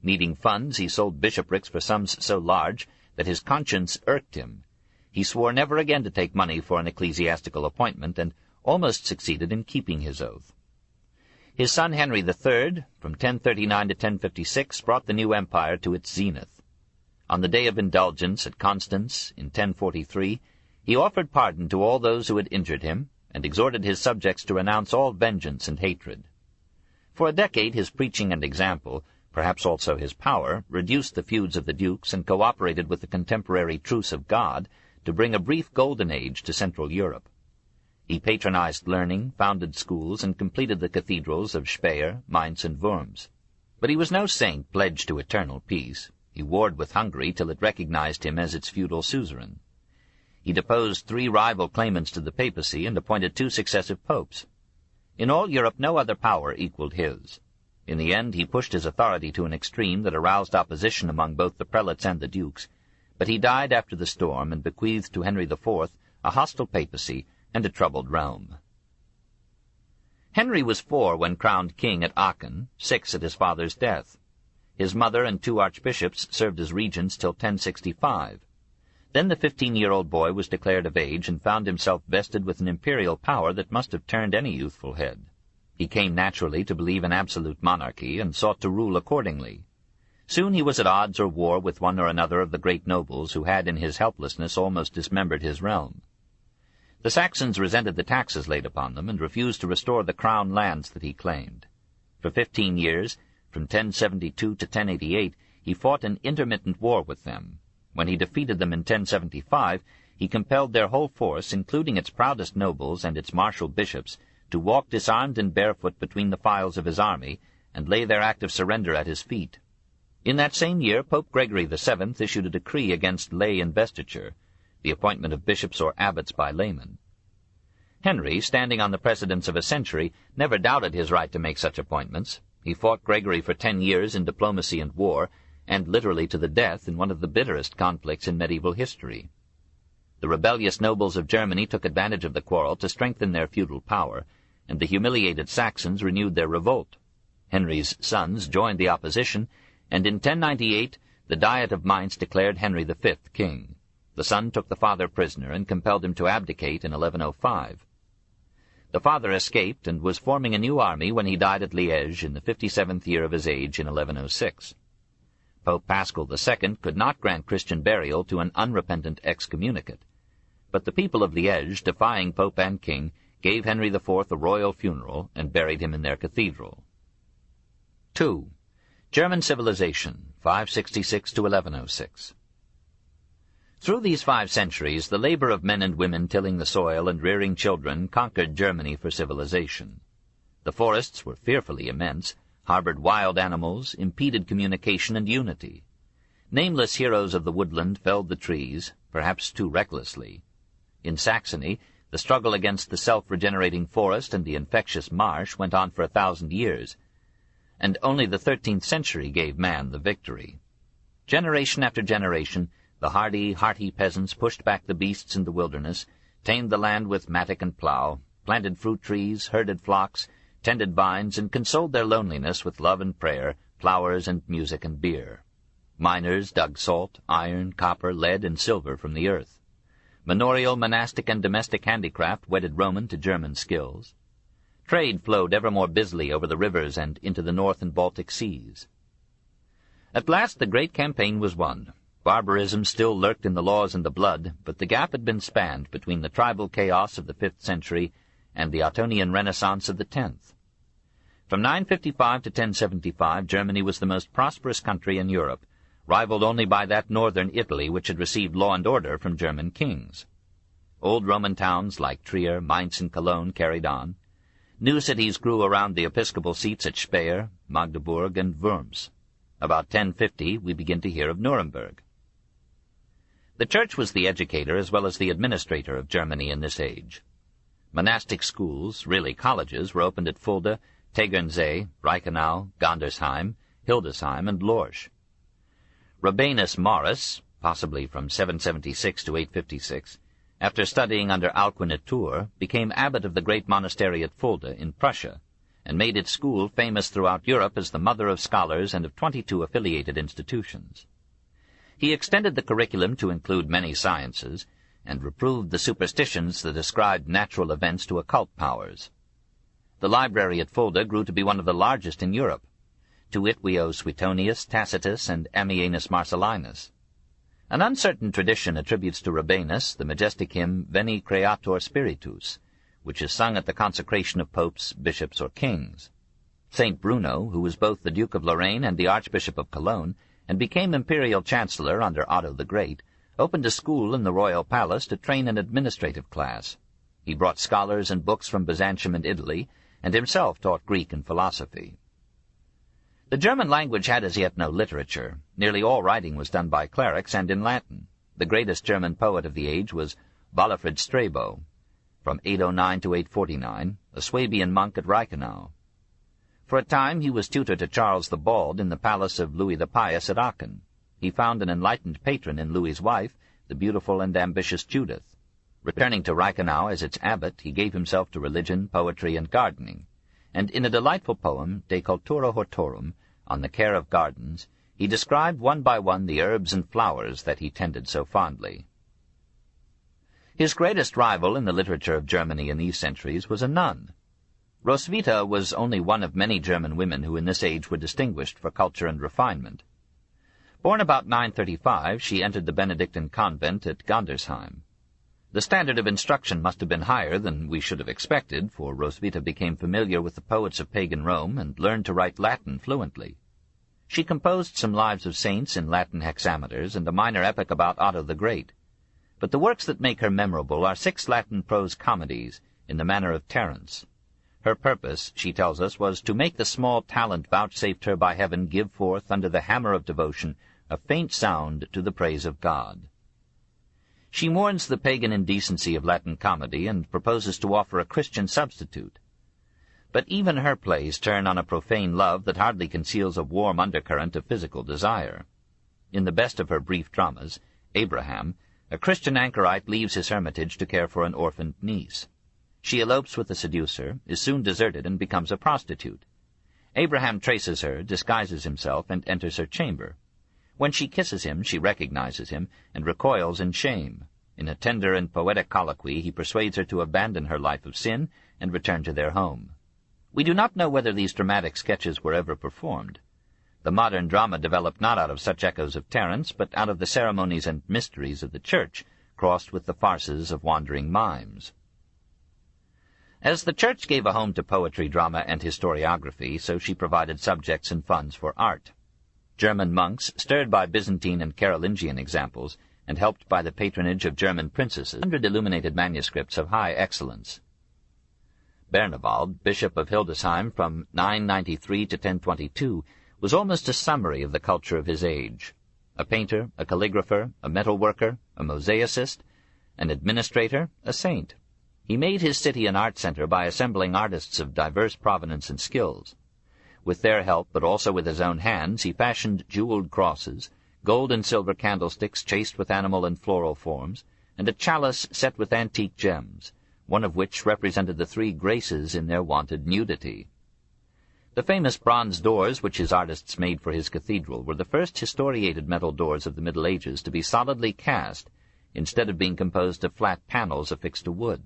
Needing funds, he sold bishoprics for sums so large that his conscience irked him. He swore never again to take money for an ecclesiastical appointment, and almost succeeded in keeping his oath. His son Henry III, from 1039 to 1056, brought the new empire to its zenith. On the Day of Indulgence at Constance, in 1043, he offered pardon to all those who had injured him, and exhorted his subjects to renounce all vengeance and hatred. For a decade his preaching and example, perhaps also his power, reduced the feuds of the dukes and cooperated with the contemporary truce of God to bring a brief golden age to Central Europe. He patronized learning, founded schools, and completed the cathedrals of Speyer, Mainz, and Worms. But he was no saint pledged to eternal peace. He warred with Hungary till it recognized him as its feudal suzerain. He deposed 3 rival claimants to the papacy and appointed 2 successive popes. In all Europe no other power equaled his. In the end he pushed his authority to an extreme that aroused opposition among both the prelates and the dukes, but he died after the storm and bequeathed to Henry IV a hostile papacy and a troubled realm. Henry was 4 when crowned king at Aachen, 6 at his father's death. His mother and 2 archbishops served as regents till 1065. Then the 15-year-old boy was declared of age and found himself vested with an imperial power that must have turned any youthful head. He came naturally to believe in absolute monarchy and sought to rule accordingly. Soon he was at odds or war with one or another of the great nobles who had in his helplessness almost dismembered his realm. The Saxons resented the taxes laid upon them and refused to restore the crown lands that he claimed. For 15 years, from 1072 to 1088, he fought an intermittent war with them. When he defeated them in 1075, he compelled their whole force, including its proudest nobles and its martial bishops, to walk disarmed and barefoot between the files of his army, and lay their act of surrender at his feet. In that same year, Pope Gregory VII issued a decree against lay investiture, the appointment of bishops or abbots by laymen. Henry, standing on the precedents of a century, never doubted his right to make such appointments. He fought Gregory for 10 years in diplomacy and war, and literally to the death in one of the bitterest conflicts in medieval history. The rebellious nobles of Germany took advantage of the quarrel to strengthen their feudal power, and the humiliated Saxons renewed their revolt. Henry's sons joined the opposition, and in 1098 the Diet of Mainz declared Henry V king. The son took the father prisoner and compelled him to abdicate in 1105. The father escaped and was forming a new army when he died at Liège in the 57th year of his age in 1106. Pope Paschal II could not grant Christian burial to an unrepentant excommunicate, but the people of Liège, defying Pope and King, gave Henry IV a royal funeral and buried him in their cathedral. 2. German Civilization, 566 to 1106. Through these 5 centuries, the labor of men and women tilling the soil and rearing children conquered Germany for civilization. The forests were fearfully immense, harbored wild animals, impeded communication and unity. Nameless heroes of the woodland felled the trees, perhaps too recklessly. In Saxony, the struggle against the self-regenerating forest and the infectious marsh went on for 1,000 years, and only the 13th century gave man the victory. Generation after generation, the hardy, hearty peasants pushed back the beasts in the wilderness, tamed the land with mattock and plough, planted fruit trees, herded flocks, tended vines, and consoled their loneliness with love and prayer, flowers and music and beer. Miners dug salt, iron, copper, lead, and silver from the earth. Manorial, monastic, and domestic handicraft wedded Roman to German skills. Trade flowed ever more busily over the rivers and into the North and Baltic seas. At last the great campaign was won. Barbarism still lurked in the laws and the blood, but the gap had been spanned between the tribal chaos of the 5th century and the Ottonian Renaissance of the 10th. From 955 to 1075, Germany was the most prosperous country in Europe, rivaled only by that northern Italy which had received law and order from German kings. Old Roman towns like Trier, Mainz, and Cologne carried on. New cities grew around the episcopal seats at Speyer, Magdeburg, and Worms. About 1050 we begin to hear of Nuremberg. The Church was the educator as well as the administrator of Germany in this age. Monastic schools, really colleges, were opened at Fulda, Tegernsee, Reichenau, Gandersheim, Hildesheim, and Lorsch. Rabanus Maurus, possibly from 776 to 856, after studying under Alcuin at Tours, became abbot of the great monastery at Fulda in Prussia, and made its school famous throughout Europe as the mother of scholars and of 22 affiliated institutions. He extended the curriculum to include many sciences, and reproved the superstitions that ascribed natural events to occult powers. The library at Fulda grew to be one of the largest in Europe. To it we owe Suetonius, Tacitus, and Ammianus Marcellinus. An uncertain tradition attributes to Rabanus the majestic hymn Veni Creator Spiritus, which is sung at the consecration of popes, bishops, or kings. St. Bruno, who was both the Duke of Lorraine and the Archbishop of Cologne, and became imperial chancellor under Otto the Great, opened a school in the royal palace to train an administrative class. He brought scholars and books from Byzantium and Italy, and himself taught Greek and philosophy. The German language had as yet no literature. Nearly all writing was done by clerics and in Latin. The greatest German poet of the age was Walafrid Strabo, from 809 to 849, a Swabian monk at Reichenau. For a time he was tutor to Charles the Bald in the palace of Louis the Pious at Aachen. He found an enlightened patron in Louis's wife, the beautiful and ambitious Judith. Returning to Reichenau as its abbot, he gave himself to religion, poetry, and gardening, and in a delightful poem, De Cultura Hortorum, on the care of gardens, he described one by one the herbs and flowers that he tended so fondly. His greatest rival in the literature of Germany in these centuries was a nun. Roswitha was only one of many German women who in this age were distinguished for culture and refinement. Born about 935, she entered the Benedictine convent at Gandersheim. The standard of instruction must have been higher than we should have expected, for Roswitha became familiar with the poets of pagan Rome and learned to write Latin fluently. She composed some lives of saints in Latin hexameters and a minor epic about Otto the Great. But the works that make her memorable are 6 Latin prose comedies in the manner of Terence. Her purpose, she tells us, was to make the small talent vouchsafed her by heaven give forth under the hammer of devotion a faint sound to the praise of God. She mourns the pagan indecency of Latin comedy and proposes to offer a Christian substitute. But even her plays turn on a profane love that hardly conceals a warm undercurrent of physical desire. In the best of her brief dramas, Abraham, a Christian anchorite leaves his hermitage to care for an orphaned niece. She elopes with the seducer, is soon deserted, and becomes a prostitute. Abraham traces her, disguises himself, and enters her chamber. When she kisses him, she recognizes him, and recoils in shame. In a tender and poetic colloquy, he persuades her to abandon her life of sin and return to their home. We do not know whether these dramatic sketches were ever performed. The modern drama developed not out of such echoes of Terence, but out of the ceremonies and mysteries of the Church, crossed with the farces of wandering mimes. As the Church gave a home to poetry, drama, and historiography, so she provided subjects and funds for art. German monks, stirred by Byzantine and Carolingian examples, and helped by the patronage of German princesses, 100 illuminated manuscripts of high excellence. Bernewald, Bishop of Hildesheim from 993 to 1022, was almost a summary of the culture of his age. A painter, a calligrapher, a metal worker, a mosaicist, an administrator, a saint. He made his city an art center by assembling artists of diverse provenance and skills. With their help, but also with his own hands, he fashioned jeweled crosses, gold and silver candlesticks chased with animal and floral forms, and a chalice set with antique gems, one of which represented the three graces in their wonted nudity. The famous bronze doors which his artists made for his cathedral were the first historiated metal doors of the Middle Ages to be solidly cast, instead of being composed of flat panels affixed to wood.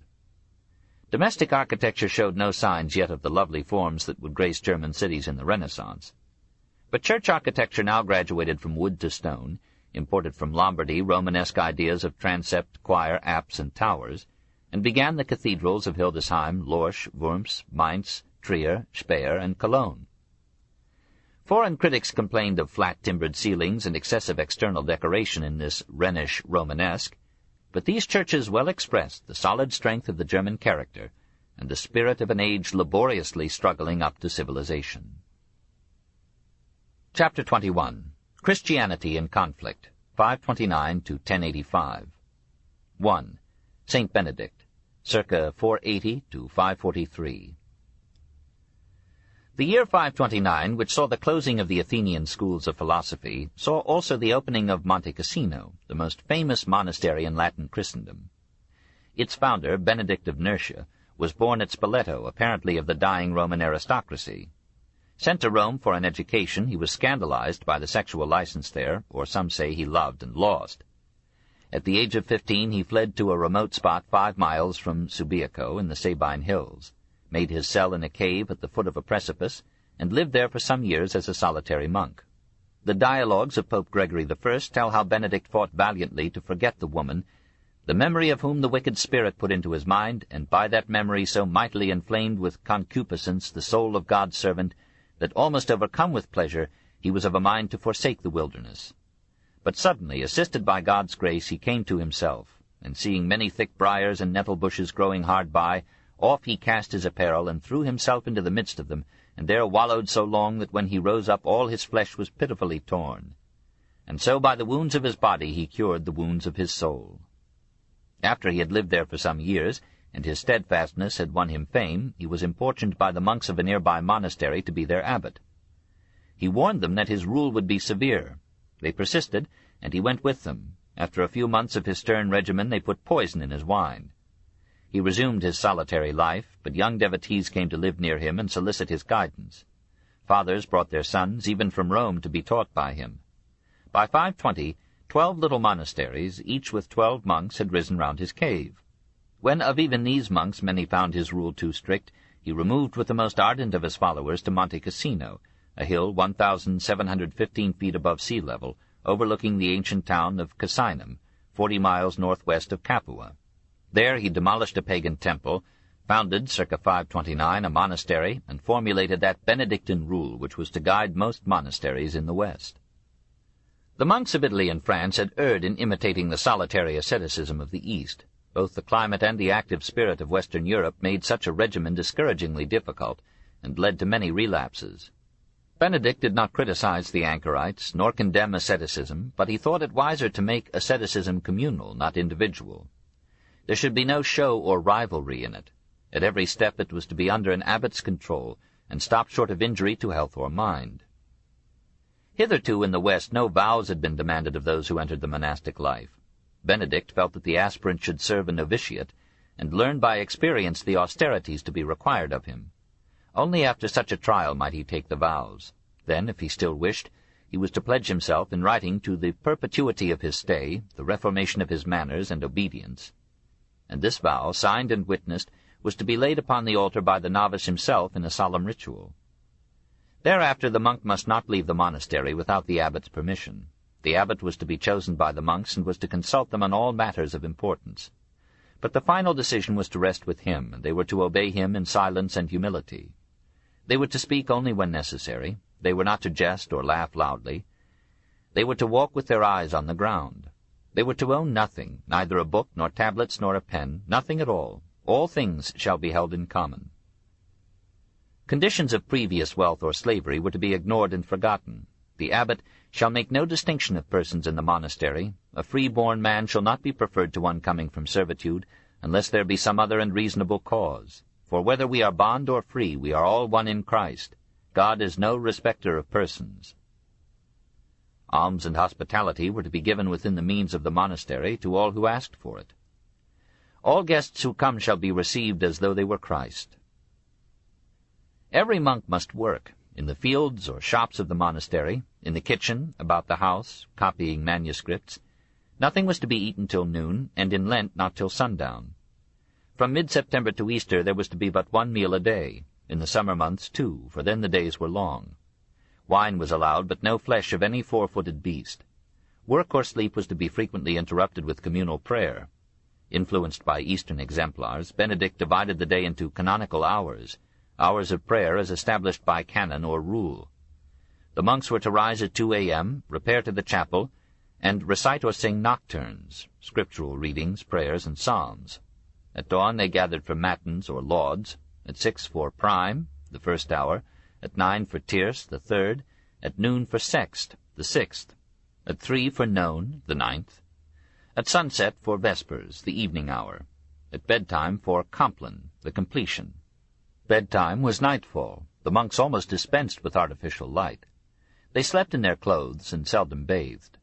Domestic architecture showed no signs yet of the lovely forms that would grace German cities in the Renaissance. But church architecture now graduated from wood to stone, imported from Lombardy Romanesque ideas of transept, choir, apse, and towers, and began the cathedrals of Hildesheim, Lorsch, Worms, Mainz, Trier, Speyer, and Cologne. Foreign critics complained of flat-timbered ceilings and excessive external decoration in this Rhenish Romanesque, but these churches well expressed the solid strength of the German character and the spirit of an age laboriously struggling up to civilization. Chapter 21. Christianity in Conflict, 529 to 1085. 1. Saint Benedict, circa 480 to 543. The year 529, which saw the closing of the Athenian schools of philosophy, saw also the opening of Monte Cassino, the most famous monastery in Latin Christendom. Its founder, Benedict of Nursia, was born at Spoleto, apparently of the dying Roman aristocracy. Sent to Rome for an education, he was scandalized by the sexual license there, or some say he loved and lost. At the age of 15, he fled to a remote spot 5 miles from Subiaco in the Sabine Hills, made his cell in a cave at the foot of a precipice, and lived there for some years as a solitary monk. The dialogues of Pope Gregory I tell how Benedict fought valiantly to forget the woman, the memory of whom the wicked spirit put into his mind, and by that memory so mightily inflamed with concupiscence the soul of God's servant, that almost overcome with pleasure, he was of a mind to forsake the wilderness. But suddenly, assisted by God's grace, he came to himself, and seeing many thick briars and nettle bushes growing hard by, off he cast his apparel, and threw himself into the midst of them, and there wallowed so long that when he rose up all his flesh was pitifully torn. And so by the wounds of his body he cured the wounds of his soul. After he had lived there for some years, and his steadfastness had won him fame, he was importuned by the monks of a nearby monastery to be their abbot. He warned them that his rule would be severe. They persisted, and he went with them. After a few months of his stern regimen, they put poison in his wine. He resumed his solitary life, but young devotees came to live near him and solicit his guidance. Fathers brought their sons, even from Rome, to be taught by him. By 520, 12 little monasteries, each with 12 monks, had risen round his cave. When of even these monks many found his rule too strict, he removed with the most ardent of his followers to Monte Cassino, a hill 1,715 feet above sea level, overlooking the ancient town of Cassinum, 40 miles northwest of Capua. There he demolished a pagan temple, founded, circa 529, a monastery, and formulated that Benedictine rule which was to guide most monasteries in the West. The monks of Italy and France had erred in imitating the solitary asceticism of the East. Both the climate and the active spirit of Western Europe made such a regimen discouragingly difficult, and led to many relapses. Benedict did not criticize the anchorites, nor condemn asceticism, but he thought it wiser to make asceticism communal, not individual. There should be no show or rivalry in it. At every step it was to be under an abbot's control, and stop short of injury to health or mind. Hitherto in the West no vows had been demanded of those who entered the monastic life. Benedict felt that the aspirant should serve a novitiate, and learn by experience the austerities to be required of him. Only after such a trial might he take the vows. Then, if he still wished, he was to pledge himself in writing to the perpetuity of his stay, the reformation of his manners and obedience. And this vow, signed and witnessed, was to be laid upon the altar by the novice himself in a solemn ritual. Thereafter the monk must not leave the monastery without the abbot's permission. The abbot was to be chosen by the monks and was to consult them on all matters of importance. But the final decision was to rest with him, and they were to obey him in silence and humility. They were to speak only when necessary. They were not to jest or laugh loudly. They were to walk with their eyes on the ground. They were to own nothing, neither a book, nor tablets, nor a pen, nothing at all. All things shall be held in common. Conditions of previous wealth or slavery were to be ignored and forgotten. The abbot shall make no distinction of persons in the monastery. A free-born man shall not be preferred to one coming from servitude, unless there be some other and reasonable cause. For whether we are bond or free, we are all one in Christ. God is no respecter of persons. Alms and hospitality were to be given within the means of the monastery to all who asked for it. All guests who come shall be received as though they were Christ. Every monk must work, in the fields or shops of the monastery, in the kitchen, about the house, copying manuscripts. Nothing was to be eaten till noon, and in Lent not till sundown. From mid-September to Easter there was to be but one meal a day, in the summer months 2, for then the days were long. Wine was allowed, but no flesh of any four-footed beast. Work or sleep was to be frequently interrupted with communal prayer. Influenced by Eastern exemplars, Benedict divided the day into canonical hours of prayer as established by canon or rule. The monks were to rise at 2 a.m., repair to the chapel, and recite or sing nocturnes, scriptural readings, prayers, and psalms. At dawn they gathered for matins or lauds, at 6 for prime, the first hour, at 9 for tierce, the third, at noon for sext, the 6th, at 3 for none, the 9th, at sunset for vespers, the evening hour, at bedtime for compline, the completion. Bedtime was nightfall. The monks almost dispensed with artificial light. They slept in their clothes and seldom bathed.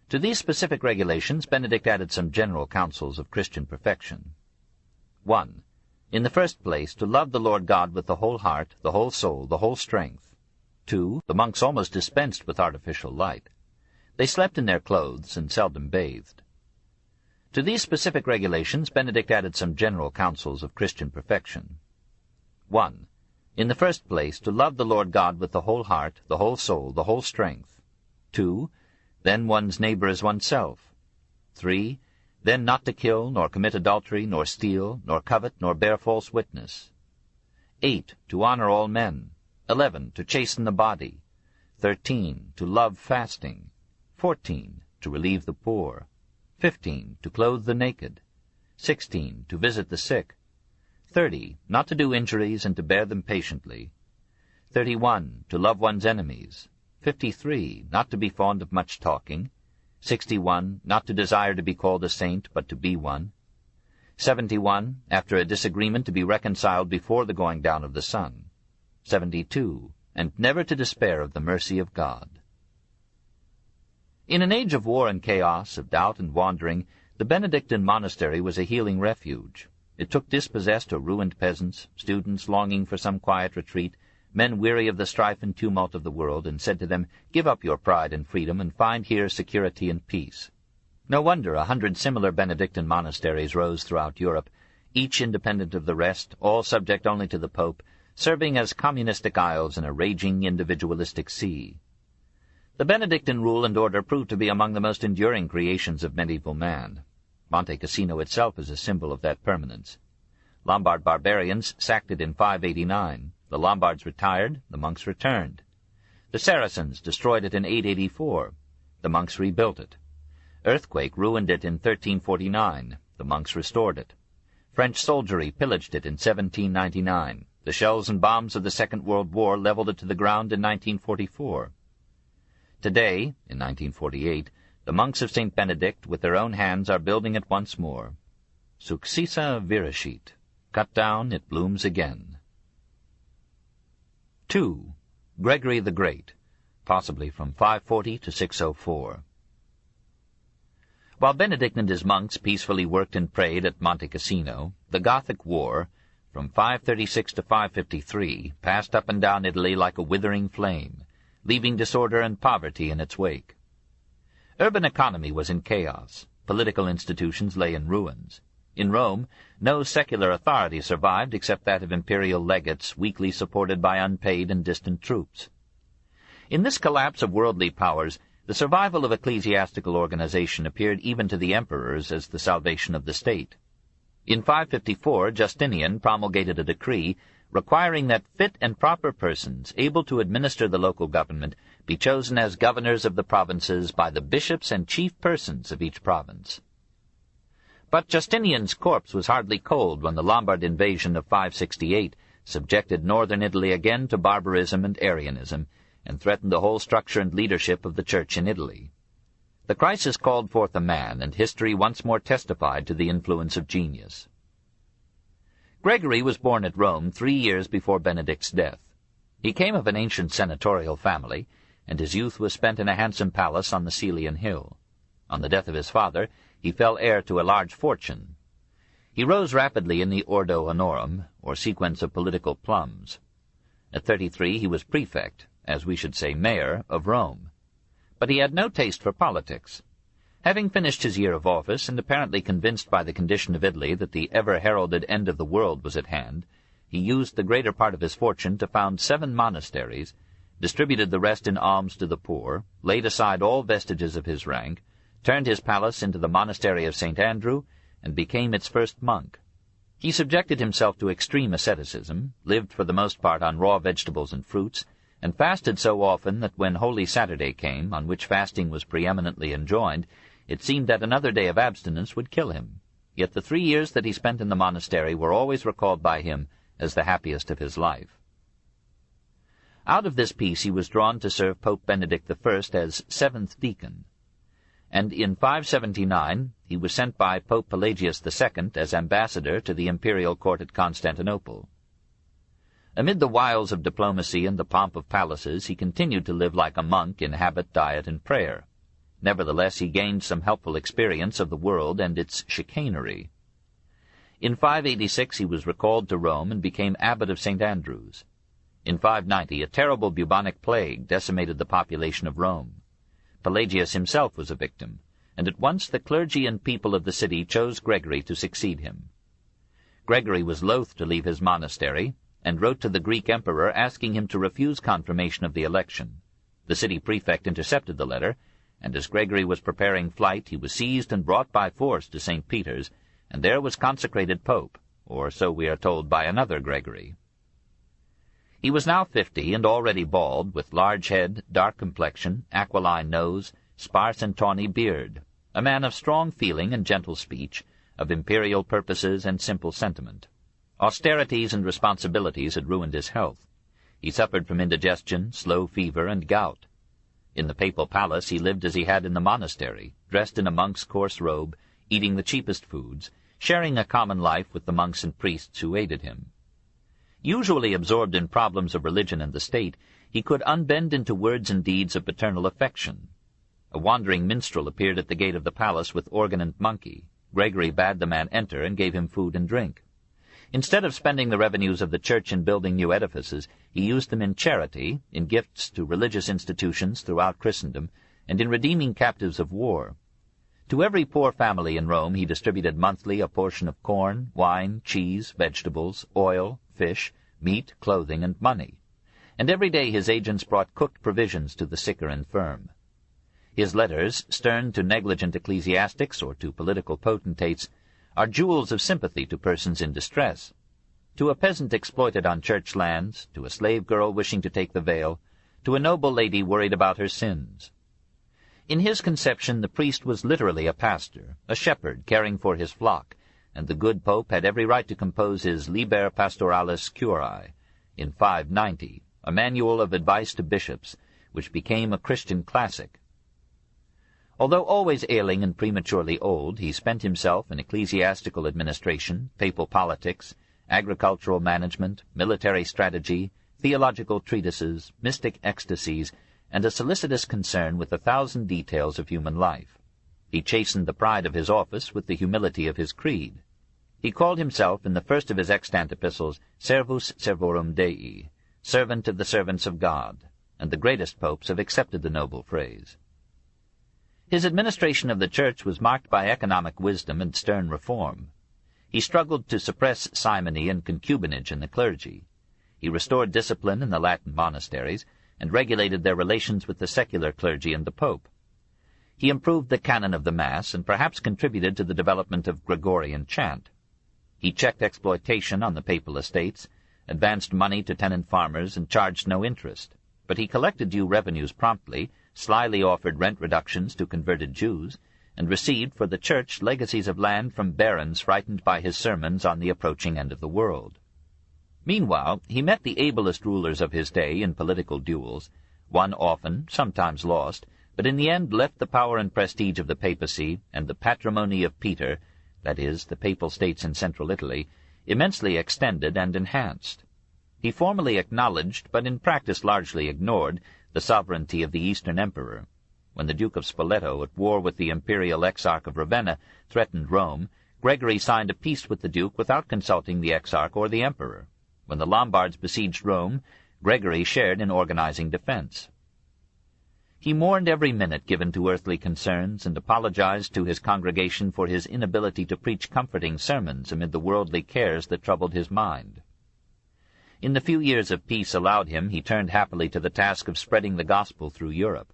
To these specific regulations Benedict added some general counsels of Christian perfection. 1. In the first place, to love the Lord God with the whole heart, the whole soul, the whole strength. 2. The monks almost dispensed with artificial light. They slept in their clothes and seldom bathed. To these specific regulations Benedict added some general counsels of Christian perfection. 1. In the first place, to love the Lord God with the whole heart, the whole soul, the whole strength. 2. Then one's neighbor as oneself. 3. Then not to kill, nor commit adultery, nor steal, nor covet, nor bear false witness. 8. To honor all men. 11. To chasten the body. 13. To love fasting. 14. To relieve the poor. 15. To clothe the naked. 16. To visit the sick. 30. Not to do injuries and to bear them patiently. 31. To love one's enemies. 53. Not to be fond of much talking. 61. Not to desire to be called a saint, but to be one. 71. After a disagreement to be reconciled before the going down of the sun. 72. And never to despair of the mercy of God. In an age of war and chaos, of doubt and wandering, the Benedictine monastery was a healing refuge. It took dispossessed or ruined peasants, students longing for some quiet retreat, men weary of the strife and tumult of the world, and said to them, "Give up your pride and freedom, and find here security and peace." No wonder 100 similar Benedictine monasteries rose throughout Europe, each independent of the rest, all subject only to the Pope, serving as communistic isles in a raging individualistic sea. The Benedictine rule and order proved to be among the most enduring creations of medieval man. Monte Cassino itself is a symbol of that permanence. Lombard barbarians sacked it in 589. The Lombards retired, the monks returned. The Saracens destroyed it in 884. The monks rebuilt it. Earthquake ruined it in 1349. The monks restored it. French soldiery pillaged it in 1799. The shells and bombs of the Second World War leveled it to the ground in 1944. Today, in 1948, the monks of St. Benedict with their own hands are building it once more. Successa virescit. cut down, it blooms again. 2. Gregory the Great, possibly from 540 to 604. While Benedict and his monks peacefully worked and prayed at Monte Cassino, the Gothic War, from 536 to 553, passed up and down Italy like a withering flame, leaving disorder and poverty in its wake. Urban economy was in chaos. Political institutions lay in ruins. In Rome, no secular authority survived except that of imperial legates weakly supported by unpaid and distant troops. In this collapse of worldly powers, the survival of ecclesiastical organization appeared even to the emperors as the salvation of the state. In 554, Justinian promulgated a decree requiring that fit and proper persons able to administer the local government be chosen as governors of the provinces by the bishops and chief persons of each province. But Justinian's corpse was hardly cold when the Lombard invasion of 568 subjected northern Italy again to barbarism and Arianism, and threatened the whole structure and leadership of the Church in Italy. The crisis called forth a man, and history once more testified to the influence of genius. Gregory was born at Rome 3 years before Benedict's death. He came of an ancient senatorial family, and his youth was spent in a handsome palace on the Cælian hill. On the death of his father, he fell heir to a large fortune. He rose rapidly in the Ordo Honorum, or sequence of political plums. At 33 he was prefect, as we should say mayor, of Rome. But he had no taste for politics. Having finished his year of office, and apparently convinced by the condition of Italy that the ever-heralded end of the world was at hand, he used the greater part of his fortune to found 7 monasteries, distributed the rest in alms to the poor, laid aside all vestiges of his rank, turned his palace into the monastery of St. Andrew, and became its first monk. He subjected himself to extreme asceticism, lived for the most part on raw vegetables and fruits, and fasted so often that when Holy Saturday came, on which fasting was preeminently enjoined, it seemed that another day of abstinence would kill him. Yet the 3 years that he spent in the monastery were always recalled by him as the happiest of his life. Out of this peace he was drawn to serve Pope Benedict I as 7th deacon, and in 579 he was sent by Pope Pelagius II as ambassador to the imperial court at Constantinople. Amid the wiles of diplomacy and the pomp of palaces, he continued to live like a monk in habit, diet, and prayer. Nevertheless, he gained some helpful experience of the world and its chicanery. In 586 he was recalled to Rome and became abbot of St. Andrew's. In 590 a terrible bubonic plague decimated the population of Rome. Pelagius himself was a victim, and at once the clergy and people of the city chose Gregory to succeed him. Gregory was loath to leave his monastery, and wrote to the Greek emperor asking him to refuse confirmation of the election. The city prefect intercepted the letter, and as Gregory was preparing flight, he was seized and brought by force to St. Peter's, and there was consecrated pope, or so we are told by another Gregory. He was now 50 and already bald, with large head, dark complexion, aquiline nose, sparse and tawny beard, a man of strong feeling and gentle speech, of imperial purposes and simple sentiment. Austerities and responsibilities had ruined his health. He suffered from indigestion, slow fever, and gout. In the papal palace he lived as he had in the monastery, dressed in a monk's coarse robe, eating the cheapest foods, sharing a common life with the monks and priests who aided him. Usually absorbed in problems of religion and the state, he could unbend into words and deeds of paternal affection. A wandering minstrel appeared at the gate of the palace with organ and monkey. Gregory bade the man enter and gave him food and drink. Instead of spending the revenues of the church in building new edifices, he used them in charity, in gifts to religious institutions throughout Christendom, and in redeeming captives of war. To every poor family in Rome he distributed monthly a portion of corn, wine, cheese, vegetables, oil, fish, meat, clothing, and money. And every day his agents brought cooked provisions to the sick or infirm. His letters, stern to negligent ecclesiastics or to political potentates, are jewels of sympathy to persons in distress. To a peasant exploited on church lands, to a slave girl wishing to take the veil, to a noble lady worried about her sins. In his conception the priest was literally a pastor, a shepherd caring for his flock, and the good pope had every right to compose his Liber Pastoralis Curae in 590, a manual of advice to bishops, which became a Christian classic. Although always ailing and prematurely old, he spent himself in ecclesiastical administration, papal politics, agricultural management, military strategy, theological treatises, mystic ecstasies, and a solicitous concern with 1,000 details of human life. He chastened the pride of his office with the humility of his creed. He called himself, in the first of his extant epistles, Servus Servorum Dei, servant of the servants of God, and the greatest popes have accepted the noble phrase. His administration of the Church was marked by economic wisdom and stern reform. He struggled to suppress simony and concubinage in the clergy. He restored discipline in the Latin monasteries, and regulated their relations with the secular clergy and the Pope. He improved the canon of the Mass, and perhaps contributed to the development of Gregorian chant. He checked exploitation on the papal estates, advanced money to tenant farmers, and charged no interest. But he collected due revenues promptly, slyly offered rent reductions to converted Jews, and received for the Church legacies of land from barons frightened by his sermons on the approaching end of the world. Meanwhile, he met the ablest rulers of his day in political duels, won often, sometimes lost, but in the end left the power and prestige of the papacy and the patrimony of Peter, that is, the papal states in central Italy, immensely extended and enhanced. He formally acknowledged, but in practice largely ignored, the sovereignty of the Eastern Emperor. When the Duke of Spoleto, at war with the imperial exarch of Ravenna, threatened Rome, Gregory signed a peace with the Duke without consulting the exarch or the Emperor. When the Lombards besieged Rome, Gregory shared in organizing defense. He mourned every minute given to earthly concerns, and apologized to his congregation for his inability to preach comforting sermons amid the worldly cares that troubled his mind. In the few years of peace allowed him, he turned happily to the task of spreading the gospel through Europe.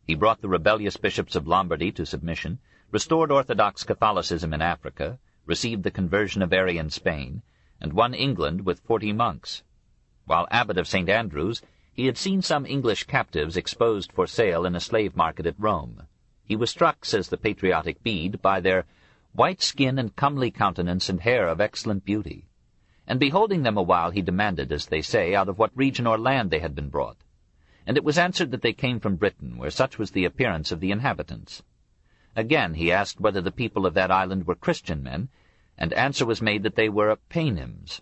He brought the rebellious bishops of Lombardy to submission, restored Orthodox Catholicism in Africa, received the conversion of Arian Spain, and won England with 40 monks. While abbot of St. Andrew's, he had seen some English captives exposed for sale in a slave market at Rome. He was struck, says the patriotic Bede, by their white skin and comely countenance and hair of excellent beauty. And beholding them awhile, he demanded, as they say, out of what region or land they had been brought. And it was answered that they came from Britain, where such was the appearance of the inhabitants. Again he asked whether the people of that island were Christian men, and answer was made that they were Paynims.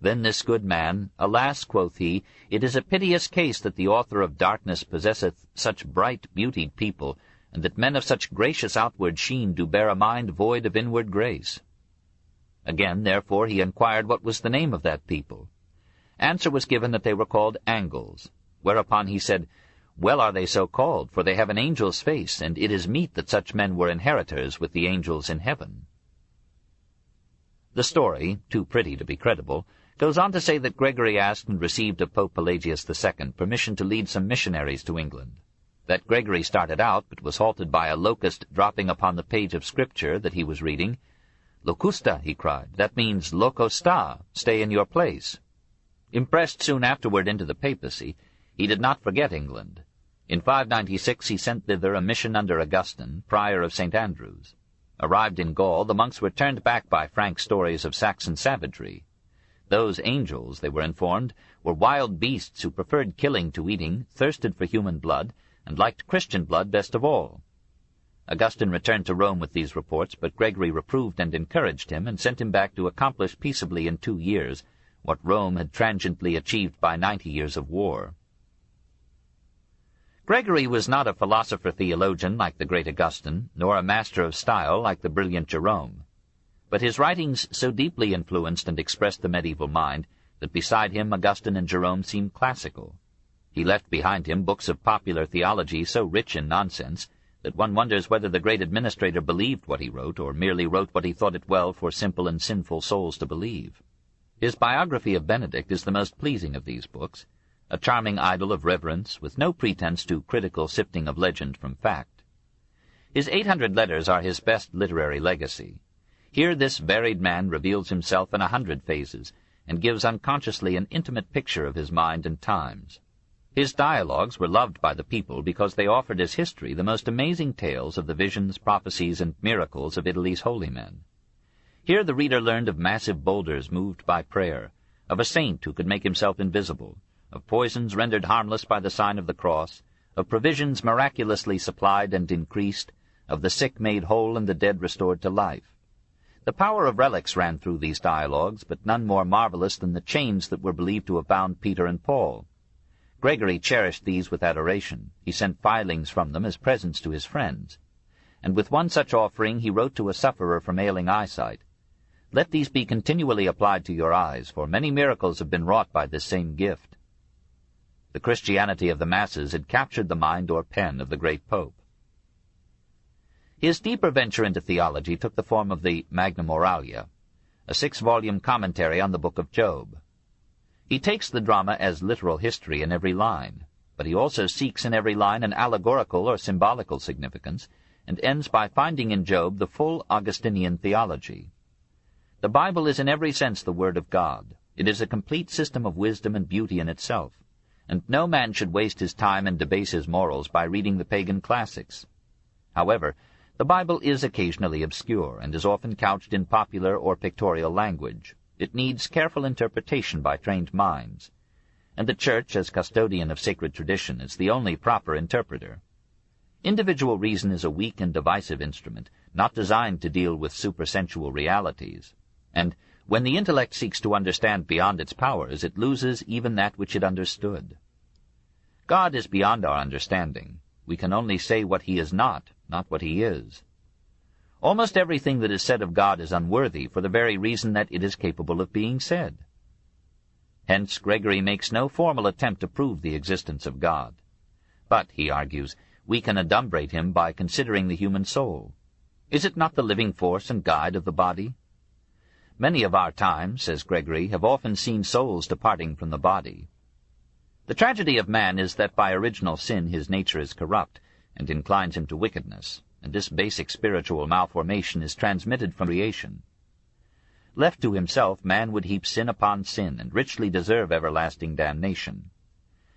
Then this good man, "Alas," quoth he, "it is a piteous case that the author of darkness possesseth such bright-beautied people, and that men of such gracious outward sheen do bear a mind void of inward grace." Again, therefore, he inquired what was the name of that people. Answer was given that they were called Angles, whereupon he said, "Well are they so called, for they have an angel's face, and it is meet that such men were inheritors with the angels in heaven." The story, too pretty to be credible, goes on to say that Gregory asked and received of Pope Pelagius II permission to lead some missionaries to England. That Gregory started out, but was halted by a locust dropping upon the page of Scripture that he was reading. "Locusta," he cried, "that means loco sta, stay in your place." Impressed soon afterward into the papacy, he did not forget England. In 596 he sent thither a mission under Augustine, prior of St. Andrews. Arrived in Gaul, the monks were turned back by frank stories of Saxon savagery. Those angels, they were informed, were wild beasts who preferred killing to eating, thirsted for human blood, and liked Christian blood best of all. Augustine returned to Rome with these reports, but Gregory reproved and encouraged him, and sent him back to accomplish peaceably in 2 years what Rome had transiently achieved by 90 years of war. Gregory was not a philosopher-theologian like the great Augustine, nor a master of style like the brilliant Jerome. But his writings so deeply influenced and expressed the medieval mind that beside him Augustine and Jerome seemed classical. He left behind him books of popular theology so rich in nonsense that one wonders whether the great administrator believed what he wrote, or merely wrote what he thought it well for simple and sinful souls to believe. His biography of Benedict is the most pleasing of these books, a charming idyll of reverence, with no pretense to critical sifting of legend from fact. His 800 letters are his best literary legacy. Here this varied man reveals himself in 100 phases, and gives unconsciously an intimate picture of his mind and times. His dialogues were loved by the people because they offered as history the most amazing tales of the visions, prophecies, and miracles of Italy's holy men. Here the reader learned of massive boulders moved by prayer, of a saint who could make himself invisible, of poisons rendered harmless by the sign of the cross, of provisions miraculously supplied and increased, of the sick made whole and the dead restored to life. The power of relics ran through these dialogues, but none more marvelous than the chains that were believed to have bound Peter and Paul. Gregory cherished these with adoration. He sent filings from them as presents to his friends. And with one such offering he wrote to a sufferer from ailing eyesight, "Let these be continually applied to your eyes, for many miracles have been wrought by this same gift." The Christianity of the masses had captured the mind or pen of the great Pope. His deeper venture into theology took the form of the Magna Moralia, a 6-volume commentary on the Book of Job. He takes the drama as literal history in every line, but he also seeks in every line an allegorical or symbolical significance, and ends by finding in Job the full Augustinian theology. The Bible is in every sense the Word of God. It is a complete system of wisdom and beauty in itself, and no man should waste his time and debase his morals by reading the pagan classics. However, the Bible is occasionally obscure, and is often couched in popular or pictorial language. It needs careful interpretation by trained minds, and the Church, as custodian of sacred tradition, is the only proper interpreter. Individual reason is a weak and divisive instrument, not designed to deal with supersensual realities, and when the intellect seeks to understand beyond its powers, it loses even that which it understood. God is beyond our understanding. We can only say what he is not what he is. Almost everything that is said of God is unworthy for the very reason that it is capable of being said. Hence Gregory makes no formal attempt to prove the existence of God. But, he argues, we can adumbrate him by considering the human soul. Is it not the living force and guide of the body? Many of our time, says Gregory, have often seen souls departing from the body. The tragedy of man is that by original sin his nature is corrupt, and inclines him to wickedness, and this basic spiritual malformation is transmitted from creation. Left to himself, man would heap sin upon sin, and richly deserve everlasting damnation.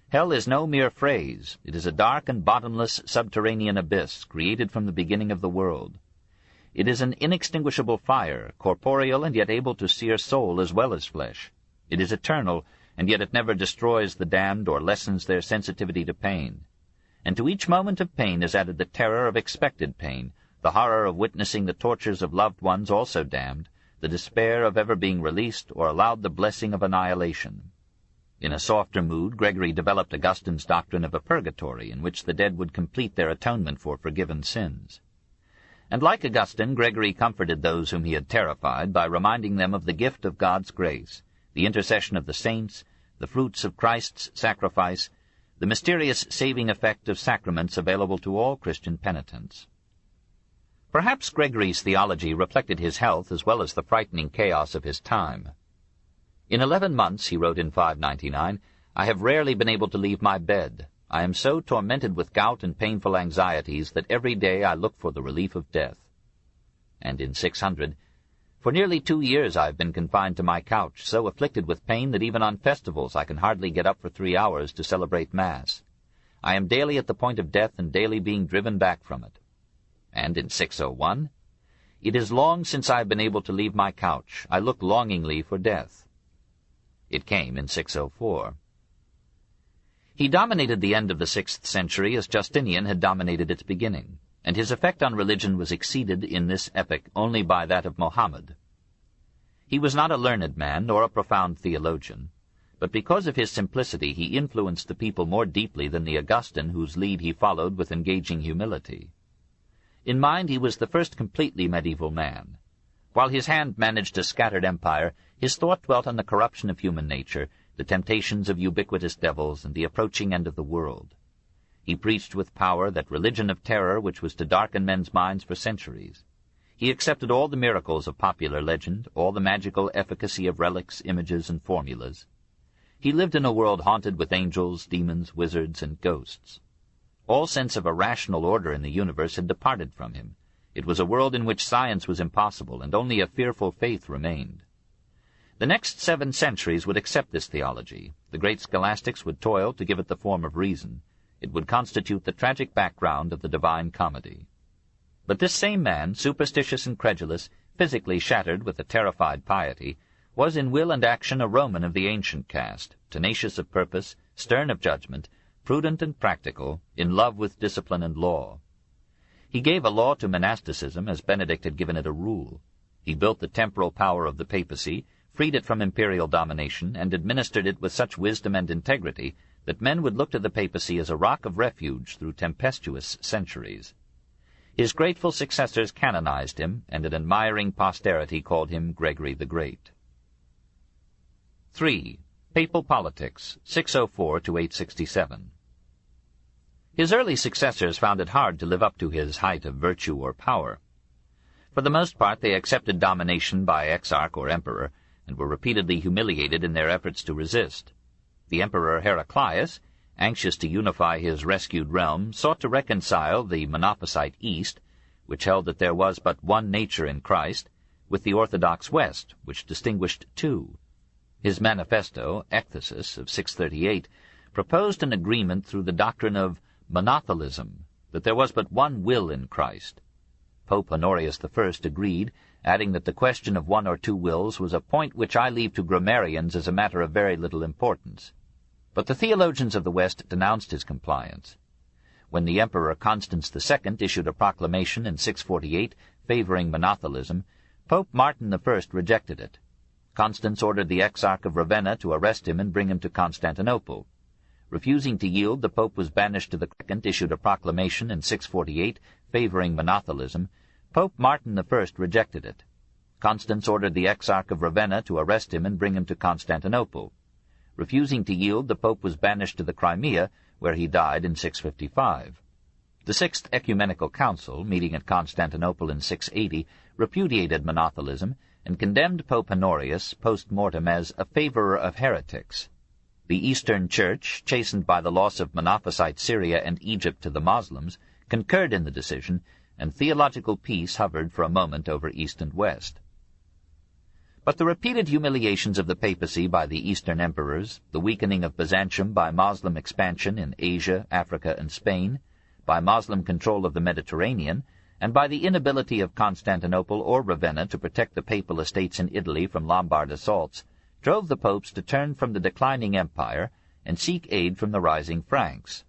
Hell is no mere phrase. It is a dark and bottomless subterranean abyss, created from the beginning of the world. It is an inextinguishable fire, corporeal and yet able to sear soul as well as flesh. It is eternal, and yet it never destroys the damned or lessens their sensitivity to pain. And to each moment of pain is added the terror of expected pain, the horror of witnessing the tortures of loved ones also damned, the despair of ever being released or allowed the blessing of annihilation. In a softer mood, Gregory developed Augustine's doctrine of a purgatory, in which the dead would complete their atonement for forgiven sins. And like Augustine, Gregory comforted those whom he had terrified by reminding them of the gift of God's grace, the intercession of the saints, the fruits of Christ's sacrifice, the mysterious saving effect of sacraments available to all Christian penitents. Perhaps Gregory's theology reflected his health as well as the frightening chaos of his time. "In 11 months," he wrote in 599, "I have rarely been able to leave my bed. I am so tormented with gout and painful anxieties that every day I look for the relief of death." And in 600, "For nearly 2 years I have been confined to my couch, so afflicted with pain that even on festivals I can hardly get up for 3 hours to celebrate Mass. I am daily at the point of death and daily being driven back from it." And in 601, "It is long since I have been able to leave my couch. I look longingly for death." It came in 604. He dominated the end of the 6th century as Justinian had dominated its beginning, and his effect on religion was exceeded in this epoch only by that of Mohammed. He was not a learned man nor a profound theologian, but because of his simplicity he influenced the people more deeply than the Augustine whose lead he followed with engaging humility. In mind he was the first completely medieval man. While his hand managed a scattered empire, his thought dwelt on the corruption of human nature, the temptations of ubiquitous devils, and the approaching end of the world. He preached with power that religion of terror which was to darken men's minds for centuries. He accepted all the miracles of popular legend, all the magical efficacy of relics, images, and formulas. He lived in a world haunted with angels, demons, wizards, and ghosts. All sense of a rational order in the universe had departed from him. It was a world in which science was impossible, and only a fearful faith remained. The next 7 centuries would accept this theology. The great scholastics would toil to give it the form of reason. It would constitute the tragic background of the Divine Comedy. But this same man, superstitious and credulous, physically shattered with a terrified piety, was in will and action a Roman of the ancient caste, tenacious of purpose, stern of judgment, prudent and practical, in love with discipline and law. He gave a law to monasticism as Benedict had given it a rule. He built the temporal power of the papacy, freed it from imperial domination, and administered it with such wisdom and integrity that men would look to the papacy as a rock of refuge through tempestuous centuries. His grateful successors canonized him, and an admiring posterity called him Gregory the Great. 3. Papal Politics, 604 to 867. His early successors found it hard to live up to his height of virtue or power. For the most part they accepted domination by exarch or emperor, and were repeatedly humiliated in their efforts to resist. The Emperor Heraclius, anxious to unify his rescued realm, sought to reconcile the Monophysite East, which held that there was but one nature in Christ, with the Orthodox West, which distinguished two. His manifesto, Ecthesis, of 638, proposed an agreement through the doctrine of monothelism, that there was but one will in Christ. Pope Honorius I agreed, adding that the question of one or two wills was a point which I leave to grammarians as a matter of very little importance. But the theologians of the West denounced his compliance. When the Emperor Constans II issued a proclamation in 648 favoring monothelism, Pope Martin I rejected it. Constans ordered the Exarch of Ravenna to arrest him and bring him to Constantinople. Refusing to yield, the Pope was banished to the second, issued a proclamation in 648 favoring monothelism. Pope Martin I rejected it. Constans ordered the Exarch of Ravenna to arrest him and bring him to Constantinople. Refusing to yield, the Pope was banished to the Crimea, where he died in 655. The Sixth Ecumenical Council, meeting at Constantinople in 680, repudiated monothelism and condemned Pope Honorius post mortem as a favorer of heretics. The Eastern Church, chastened by the loss of Monophysite Syria and Egypt to the Moslems, concurred in the decision, and theological peace hovered for a moment over East and West. But the repeated humiliations of the papacy by the Eastern emperors, the weakening of Byzantium by Moslem expansion in Asia, Africa, and Spain, by Moslem control of the Mediterranean, and by the inability of Constantinople or Ravenna to protect the papal estates in Italy from Lombard assaults, drove the popes to turn from the declining empire and seek aid from the rising Franks.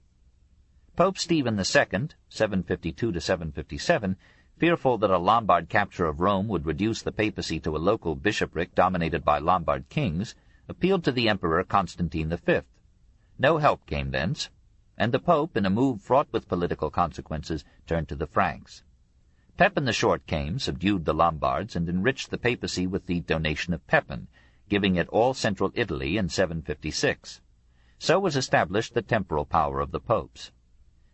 Pope Stephen II, 752 to 757, fearful that a Lombard capture of Rome would reduce the papacy to a local bishopric dominated by Lombard kings, appealed to the Emperor Constantine V. No help came thence, and the Pope, in a move fraught with political consequences, turned to the Franks. Pepin the Short came, subdued the Lombards, and enriched the papacy with the donation of Pepin, giving it all central Italy in 756. So was established the temporal power of the popes.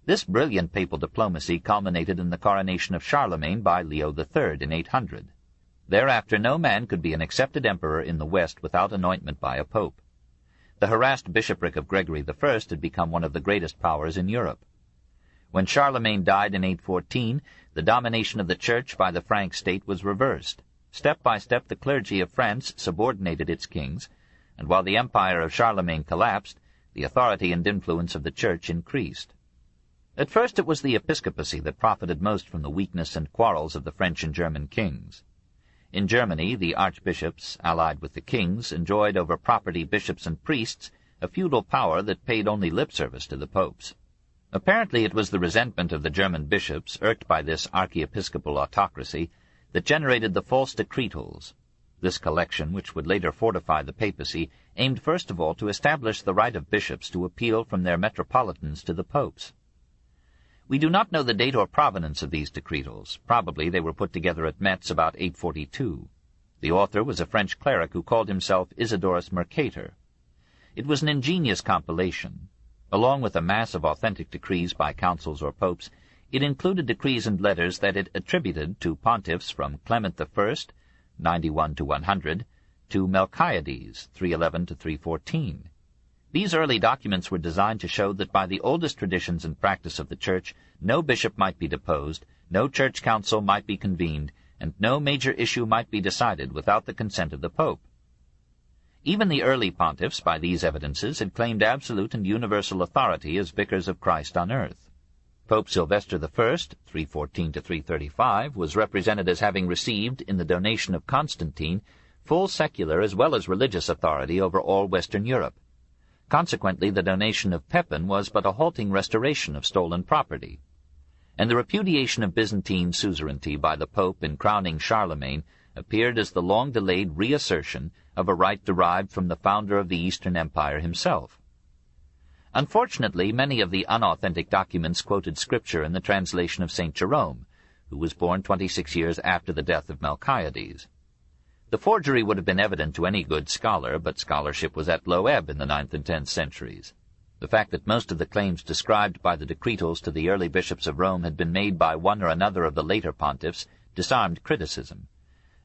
This brilliant papal diplomacy culminated in the coronation of Charlemagne by Leo III in 800. Thereafter no man could be an accepted emperor in the West without anointment by a pope. The harassed bishopric of Gregory I had become one of the greatest powers in Europe. When Charlemagne died in 814, the domination of the Church by the Frank state was reversed. Step by step the clergy of France subordinated its kings, and while the empire of Charlemagne collapsed, the authority and influence of the Church increased. At first it was the episcopacy that profited most from the weakness and quarrels of the French and German kings. In Germany, the archbishops, allied with the kings, enjoyed over property, bishops, and priests a feudal power that paid only lip service to the popes. Apparently it was the resentment of the German bishops, irked by this archiepiscopal autocracy, that generated the false decretals. This collection, which would later fortify the papacy, aimed first of all to establish the right of bishops to appeal from their metropolitans to the popes. We do not know the date or provenance of these decretals. Probably they were put together at Metz about 842. The author was a French cleric who called himself Isidorus Mercator. It was an ingenious compilation. Along with a mass of authentic decrees by councils or popes, it included decrees and letters that it attributed to pontiffs from Clement I, 91 to 100, to Melchiades, 311 to 314. These early documents were designed to show that by the oldest traditions and practice of the Church, no bishop might be deposed, no church council might be convened, and no major issue might be decided without the consent of the Pope. Even the early pontiffs, by these evidences, had claimed absolute and universal authority as vicars of Christ on earth. Pope Sylvester I, 314 to 335, was represented as having received, in the donation of Constantine, full secular as well as religious authority over all Western Europe. Consequently, the donation of Pepin was but a halting restoration of stolen property. And the repudiation of Byzantine suzerainty by the Pope in crowning Charlemagne appeared as the long-delayed reassertion of a right derived from the founder of the Eastern Empire himself. Unfortunately, many of the unauthentic documents quoted scripture in the translation of St. Jerome, who was born 26 years after the death of Melchiades. The forgery would have been evident to any good scholar, but scholarship was at low ebb in the 9th and 10th centuries. The fact that most of the claims described by the decretals to the early bishops of Rome had been made by one or another of the later pontiffs disarmed criticism,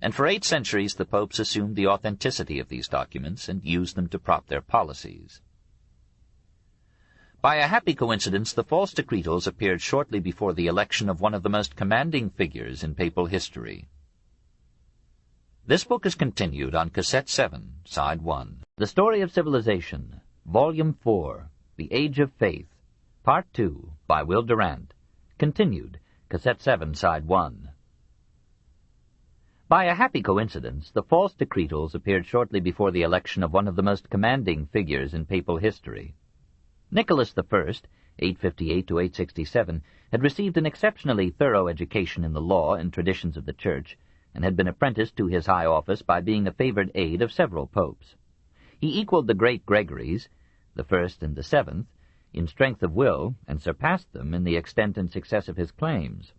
and for 8 centuries the popes assumed the authenticity of these documents and used them to prop their policies. By a happy coincidence, the false decretals appeared shortly before the election of one of the most commanding figures in papal history. This book is continued on Cassette 7, Side 1. The Story of Civilization, Volume 4, The Age of Faith, Part 2, by Will Durant. Continued, Cassette 7, Side 1. By a happy coincidence, the false decretals appeared shortly before the election of one of the most commanding figures in papal history. Nicholas I, 858 to 867, had received an exceptionally thorough education in the law and traditions of the Church, and had been apprenticed to his high office by being a favored aide of several popes. He equaled the great Gregories, the first and the 7th, in strength of will, and surpassed them in the extent and success of his claims.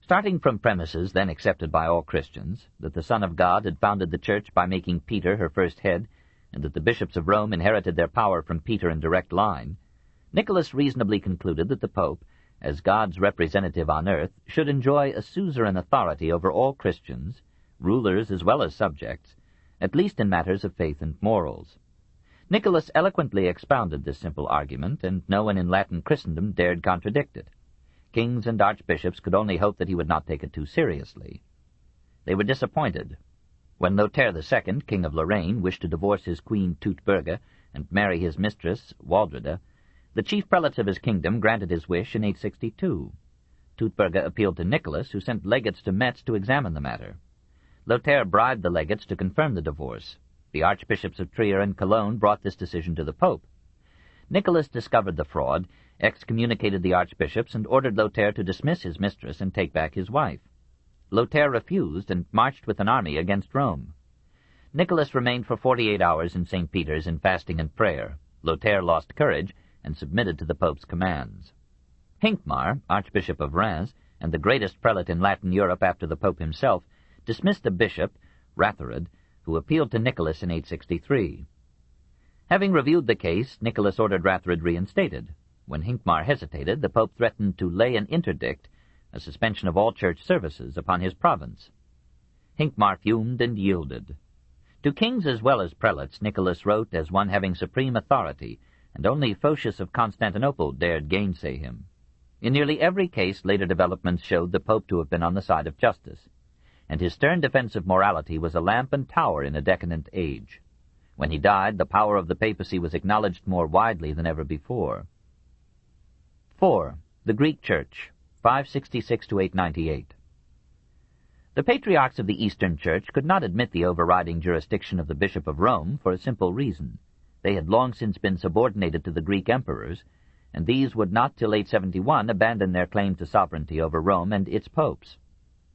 Starting from premises then accepted by all Christians, that the Son of God had founded the Church by making Peter her first head, and that the bishops of Rome inherited their power from Peter in direct line, Nicholas reasonably concluded that the Pope, as God's representative on earth, should enjoy a suzerain authority over all Christians, rulers as well as subjects, at least in matters of faith and morals. Nicholas eloquently expounded this simple argument, and no one in Latin Christendom dared contradict it. Kings and archbishops could only hope that he would not take it too seriously. They were disappointed. When Lothair II, King of Lorraine, wished to divorce his queen Teutberga and marry his mistress, Waldrida, the chief prelates of his kingdom granted his wish in 862. Teutberga appealed to Nicholas, who sent legates to Metz to examine the matter. Lothair bribed the legates to confirm the divorce. The archbishops of Trier and Cologne brought this decision to the Pope. Nicholas discovered the fraud, excommunicated the archbishops, and ordered Lothair to dismiss his mistress and take back his wife. Lothair refused and marched with an army against Rome. Nicholas remained for 48 hours in St. Peter's in fasting and prayer. Lothair lost courage and submitted to the Pope's commands. Hincmar, Archbishop of Reims, and the greatest prelate in Latin Europe after the Pope himself, dismissed a bishop, Ratherud, who appealed to Nicholas in 863. Having reviewed the case, Nicholas ordered Ratherud reinstated. When Hincmar hesitated, the Pope threatened to lay an interdict, a suspension of all church services, upon his province. Hincmar fumed and yielded. To kings as well as prelates, Nicholas wrote as one having supreme authority, and only Photius of Constantinople dared gainsay him. In nearly every case, later developments showed the Pope to have been on the side of justice, and his stern defense of morality was a lamp and tower in a decadent age. When he died, the power of the papacy was acknowledged more widely than ever before. 4. The Greek Church, 566 to 898. The patriarchs of the Eastern Church could not admit the overriding jurisdiction of the Bishop of Rome for a simple reason. They had long since been subordinated to the Greek emperors, and these would not till 871 abandon their claim to sovereignty over Rome and its popes.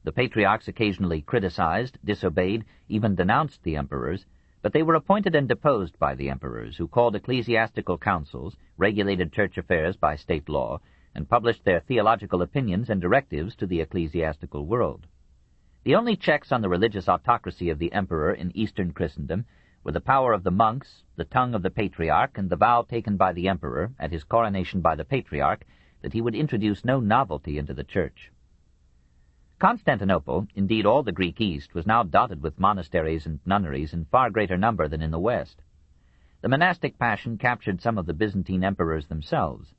The patriarchs occasionally criticized, disobeyed, even denounced the emperors, but they were appointed and deposed by the emperors, who called ecclesiastical councils, regulated church affairs by state law, and published their theological opinions and directives to the ecclesiastical world. The only checks on the religious autocracy of the emperor in Eastern Christendom were the power of the monks, the tongue of the patriarch, and the vow taken by the emperor at his coronation by the patriarch that he would introduce no novelty into the church. Constantinople, indeed all the Greek East, was now dotted with monasteries and nunneries in far greater number than in the West. The monastic passion captured some of the Byzantine emperors themselves.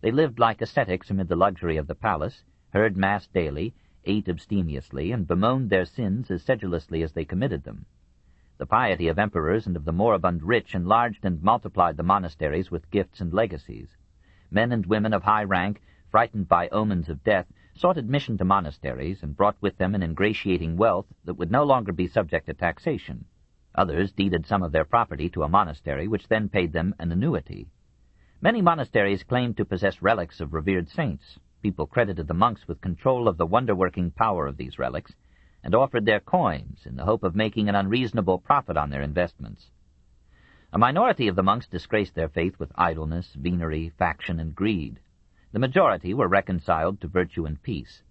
They lived like ascetics amid the luxury of the palace, heard Mass daily, ate abstemiously, and bemoaned their sins as sedulously as they committed them. The piety of emperors and of the moribund rich enlarged and multiplied the monasteries with gifts and legacies. Men and women of high rank, frightened by omens of death, sought admission to monasteries and brought with them an ingratiating wealth that would no longer be subject to taxation. Others deeded some of their property to a monastery, which then paid them an annuity. Many monasteries claimed to possess relics of revered saints. People credited the monks with control of the wonder-working power of these relics, and offered their coins in the hope of making an unreasonable profit on their investments. A minority of the monks disgraced their faith with idleness, venery, faction, and greed. The majority were reconciled to virtue and peace.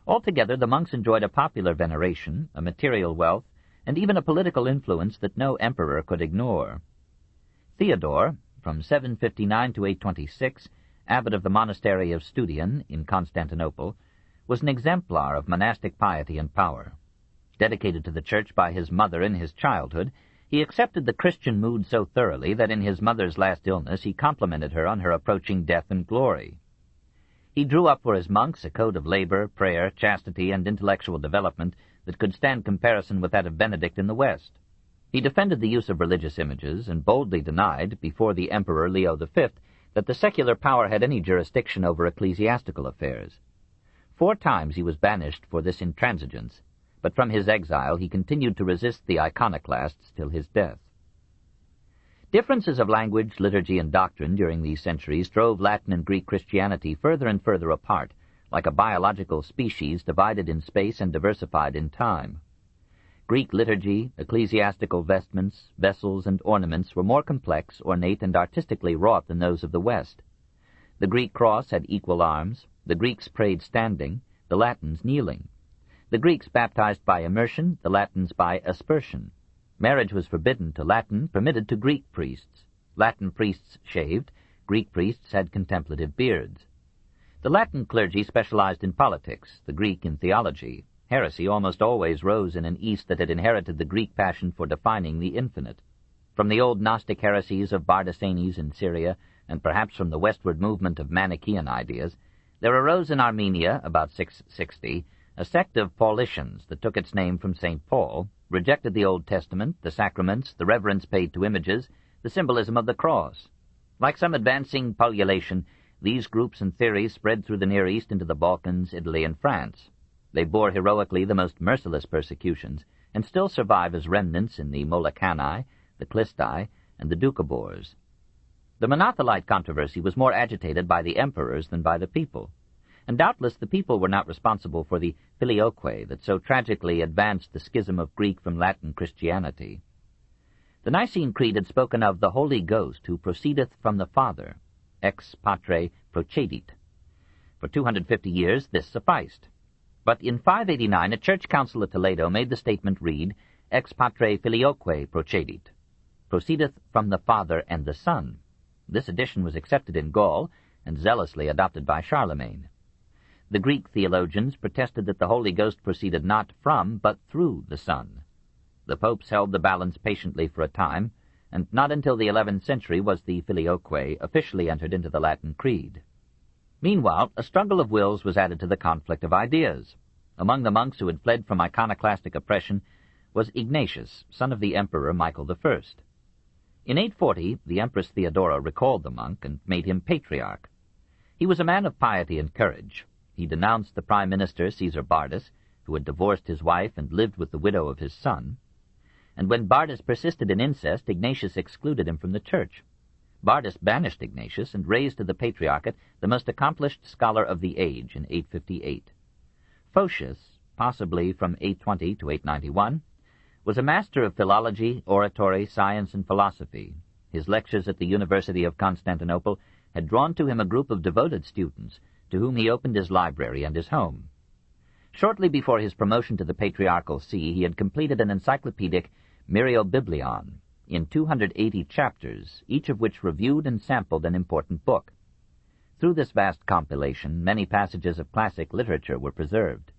Altogether, the monks enjoyed a popular veneration, a material wealth, and even a political influence that no emperor could ignore. Theodore, from 759 to 826, abbot of the monastery of Studian in Constantinople, was an exemplar of monastic piety and power. Dedicated to the Church by his mother in his childhood, he accepted the Christian mood so thoroughly that in his mother's last illness he complimented her on her approaching death and glory. He drew up for his monks a code of labor, prayer, chastity, and intellectual development that could stand comparison with that of Benedict in the West. He defended the use of religious images and boldly denied, before the Emperor Leo V, that the secular power had any jurisdiction over ecclesiastical affairs. 4 times he was banished for this intransigence, but from his exile he continued to resist the iconoclasts till his death. Differences of language, liturgy, and doctrine during these centuries drove Latin and Greek Christianity further and further apart, like a biological species divided in space and diversified in time. Greek liturgy, ecclesiastical vestments, vessels, and ornaments were more complex, ornate, and artistically wrought than those of the West. The Greek cross had equal arms, the Greeks prayed standing, the Latins kneeling. The Greeks baptized by immersion, the Latins by aspersion. Marriage was forbidden to Latin, permitted to Greek priests. Latin priests shaved, Greek priests had contemplative beards. The Latin clergy specialized in politics, the Greek in theology. Heresy almost always rose in an East that had inherited the Greek passion for defining the infinite. From the old Gnostic heresies of Bardesanes in Syria, and perhaps from the westward movement of Manichaean ideas, there arose in Armenia, about 660, a sect of Paulicians that took its name from St. Paul, rejected the Old Testament, the sacraments, the reverence paid to images, the symbolism of the cross. Like some advancing pullulation, these groups and theories spread through the Near East into the Balkans, Italy, and France. They bore heroically the most merciless persecutions, and still survive as remnants in the Molokani, the Clistai, and the Doukhobors. The Monothelite controversy was more agitated by the emperors than by the people, and doubtless the people were not responsible for the filioque that so tragically advanced the schism of Greek from Latin Christianity. The Nicene Creed had spoken of the Holy Ghost who proceedeth from the Father, ex patre procedit. For 250 years this sufficed. But in 589 a church council at Toledo made the statement read, ex patre filioque procedit, proceedeth from the Father and the Son. This addition was accepted in Gaul and zealously adopted by Charlemagne. The Greek theologians protested that the Holy Ghost proceeded not from, but through the Son. The popes held the balance patiently for a time, and not until the 11th century was the filioque officially entered into the Latin Creed. Meanwhile, a struggle of wills was added to the conflict of ideas. Among the monks who had fled from iconoclastic oppression was Ignatius, son of the Emperor Michael I. In 840, the Empress Theodora recalled the monk and made him patriarch. He was a man of piety and courage. He denounced the prime minister, Caesar Bardus, who had divorced his wife and lived with the widow of his son. And when Bardus persisted in incest, Ignatius excluded him from the church. Bardus banished Ignatius and raised to the patriarchate the most accomplished scholar of the age in 858. Photius, possibly from 820 to 891, was a master of philology, oratory, science, and philosophy. His lectures at the University of Constantinople had drawn to him a group of devoted students, to whom he opened his library and his home. Shortly before his promotion to the patriarchal see, he had completed an encyclopedic Myriabiblion in 280 chapters, each of which reviewed and sampled an important book. Through this vast compilation, many passages of classic literature were preserved.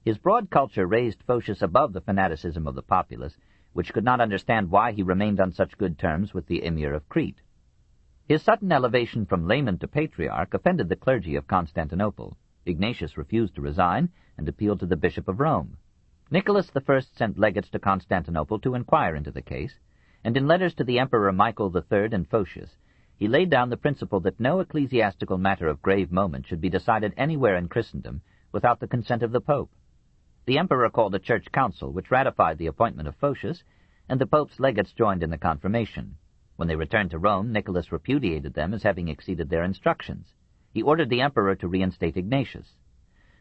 His broad culture raised Photius above the fanaticism of the populace, which could not understand why he remained on such good terms with the Emir of Crete. His sudden elevation from layman to patriarch offended the clergy of Constantinople. Ignatius refused to resign and appealed to the Bishop of Rome. Nicholas I sent legates to Constantinople to inquire into the case, and in letters to the Emperor Michael III and Photius, he laid down the principle that no ecclesiastical matter of grave moment should be decided anywhere in Christendom without the consent of the Pope. The Emperor called a church council, which ratified the appointment of Photius, and the Pope's legates joined in the confirmation. When they returned to Rome, Nicholas repudiated them as having exceeded their instructions. He ordered the Emperor to reinstate Ignatius.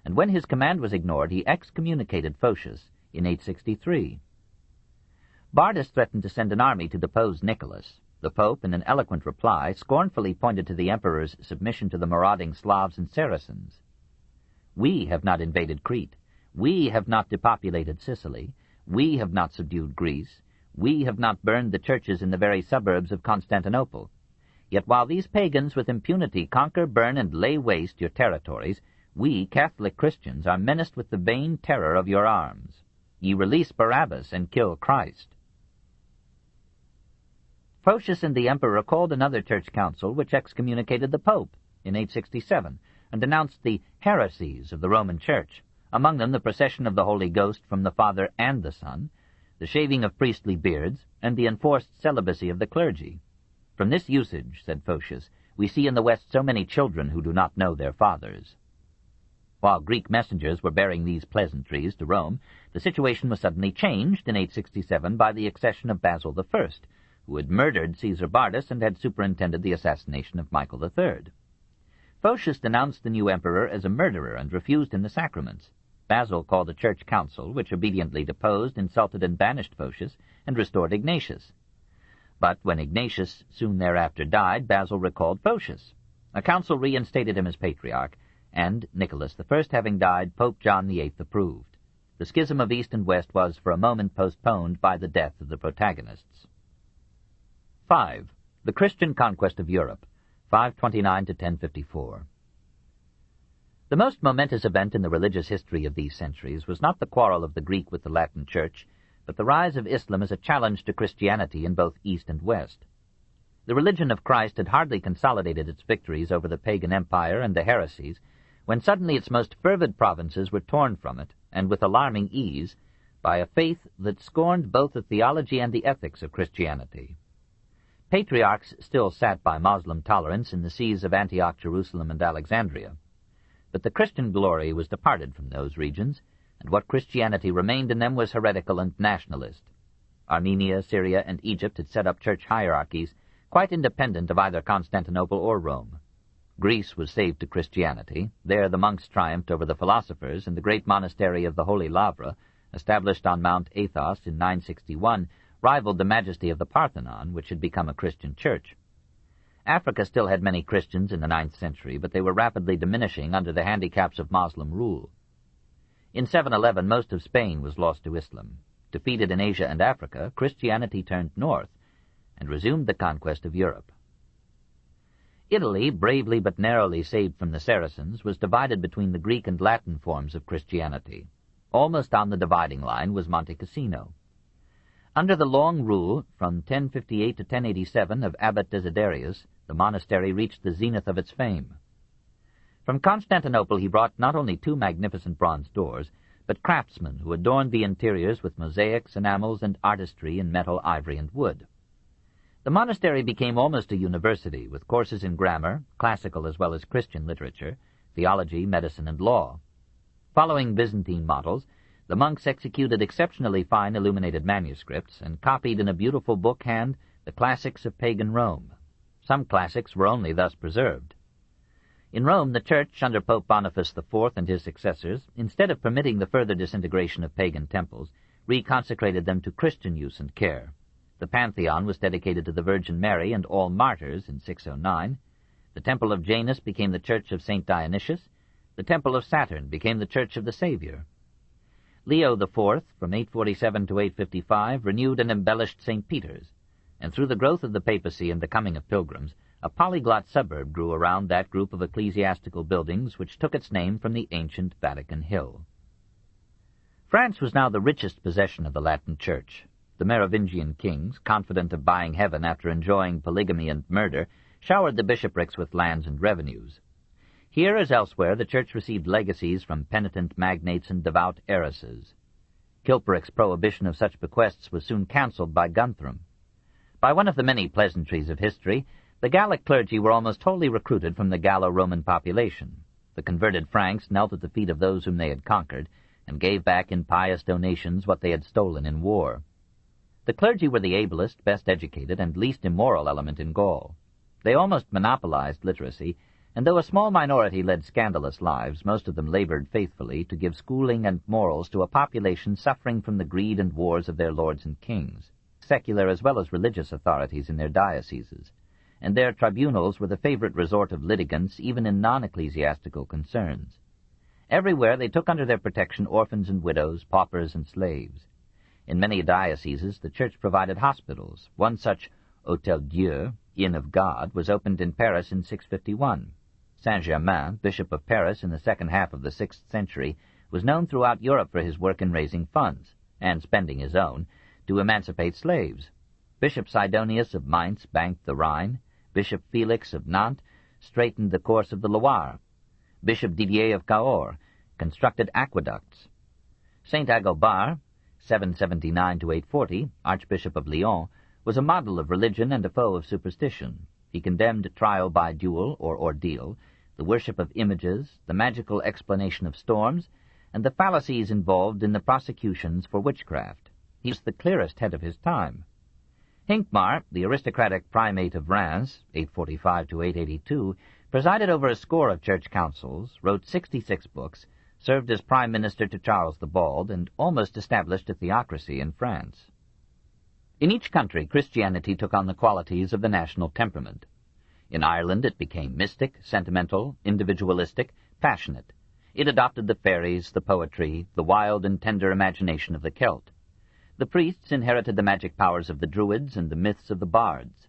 and when his command was ignored, he excommunicated Photius in 863. Bardas threatened to send an army to depose Nicholas. The Pope, in an eloquent reply, scornfully pointed to the emperor's submission to the marauding Slavs and Saracens. "We have not invaded Crete. We have not depopulated Sicily. We have not subdued Greece. We have not burned the churches in the very suburbs of Constantinople. Yet while these pagans with impunity conquer, burn, and lay waste your territories, we, Catholic Christians, are menaced with the vain terror of your arms. Ye release Barabbas and kill Christ." Photius and the emperor called another church council which excommunicated the Pope in 867 and denounced the heresies of the Roman Church, among them the procession of the Holy Ghost from the Father and the Son, the shaving of priestly beards, and the enforced celibacy of the clergy. "From this usage," said Photius, "we see in the West so many children who do not know their fathers." While Greek messengers were bearing these pleasantries to Rome, the situation was suddenly changed in 867 by the accession of Basil I, who had murdered Caesar Bardas and had superintended the assassination of Michael III. Photius denounced the new emperor as a murderer and refused him the sacraments. Basil called a church council, which obediently deposed, insulted, and banished Photius, and restored Ignatius. But when Ignatius soon thereafter died, Basil recalled Photius. A council reinstated him as patriarch, and, Nicholas I having died, Pope John VIII approved. The schism of East and West was for a moment postponed by the death of the protagonists. 5. The Christian Conquest of Europe, 529 to 1054. The most momentous event in the religious history of these centuries was not the quarrel of the Greek with the Latin Church, but the rise of Islam as a challenge to Christianity in both East and West. The religion of Christ had hardly consolidated its victories over the pagan empire and the heresies, when suddenly its most fervid provinces were torn from it, and with alarming ease, by a faith that scorned both the theology and the ethics of Christianity. Patriarchs still sat by Moslem tolerance in the sees of Antioch, Jerusalem, and Alexandria. But the Christian glory was departed from those regions, and what Christianity remained in them was heretical and nationalist. Armenia, Syria, and Egypt had set up church hierarchies quite independent of either Constantinople or Rome. Greece was saved to Christianity. There the monks triumphed over the philosophers, and the great monastery of the Holy Lavra, established on Mount Athos in 961, rivaled the majesty of the Parthenon, which had become a Christian church. Africa still had many Christians in the 9th century, but they were rapidly diminishing under the handicaps of Moslem rule. In 711, most of Spain was lost to Islam. Defeated in Asia and Africa, Christianity turned north and resumed the conquest of Europe. Italy, bravely but narrowly saved from the Saracens, was divided between the Greek and Latin forms of Christianity. Almost on the dividing line was Monte Cassino. Under the long rule, from 1058 to 1087, of Abbot Desiderius, the monastery reached the zenith of its fame. From Constantinople he brought not only 2 magnificent bronze doors, but craftsmen who adorned the interiors with mosaics, enamels, and artistry in metal, ivory, and wood. The monastery became almost a university, with courses in grammar, classical as well as Christian literature, theology, medicine, and law. Following Byzantine models, the monks executed exceptionally fine illuminated manuscripts and copied in a beautiful book hand the classics of pagan Rome. Some classics were only thus preserved. In Rome, the Church, under Pope Boniface IV and his successors, instead of permitting the further disintegration of pagan temples, reconsecrated them to Christian use and care. The Pantheon was dedicated to the Virgin Mary and all martyrs in 609. The Temple of Janus became the Church of St. Dionysius. The Temple of Saturn became the Church of the Savior. Leo IV, from 847 to 855, renewed and embellished St. Peter's, and through the growth of the papacy and the coming of pilgrims, a polyglot suburb grew around that group of ecclesiastical buildings which took its name from the ancient Vatican Hill. France was now the richest possession of the Latin Church. The Merovingian kings, confident of buying heaven after enjoying polygamy and murder, showered the bishoprics with lands and revenues. Here, as elsewhere, the Church received legacies from penitent magnates and devout heiresses. Chilperic's prohibition of such bequests was soon cancelled by Guthrum. By one of the many pleasantries of history, the Gallic clergy were almost wholly recruited from the Gallo-Roman population. The converted Franks knelt at the feet of those whom they had conquered, and gave back in pious donations what they had stolen in war. The clergy were the ablest, best educated, and least immoral element in Gaul. They almost monopolized literacy, and though a small minority led scandalous lives, most of them labored faithfully to give schooling and morals to a population suffering from the greed and wars of their lords and kings, secular as well as religious authorities in their dioceses, and their tribunals were the favorite resort of litigants even in non-ecclesiastical concerns. Everywhere they took under their protection orphans and widows, paupers and slaves. In many dioceses the Church provided hospitals. One such, Hôtel Dieu, Inn of God, was opened in Paris in 651. Saint-Germain, Bishop of Paris in the second half of the 6th century, was known throughout Europe for his work in raising funds, and spending his own, to emancipate slaves. Bishop Sidonius of Mainz banked the Rhine. Bishop Felix of Nantes straightened the course of the Loire. Bishop Didier of Cahors constructed aqueducts. Saint Agobard, 779-840, Archbishop of Lyon, was a model of religion and a foe of superstition. He condemned trial by duel or ordeal, the worship of images, the magical explanation of storms, and the fallacies involved in the prosecutions for witchcraft. He was the clearest head of his time. Hincmar, the aristocratic primate of Reims, 845-882, presided over a score of church councils, wrote 66 books, served as prime minister to Charles the Bald, and almost established a theocracy in France. In each country, Christianity took on the qualities of the national temperament. In Ireland it became mystic, sentimental, individualistic, passionate. It adopted the fairies, the poetry, the wild and tender imagination of the Celt. The priests inherited the magic powers of the Druids and the myths of the bards.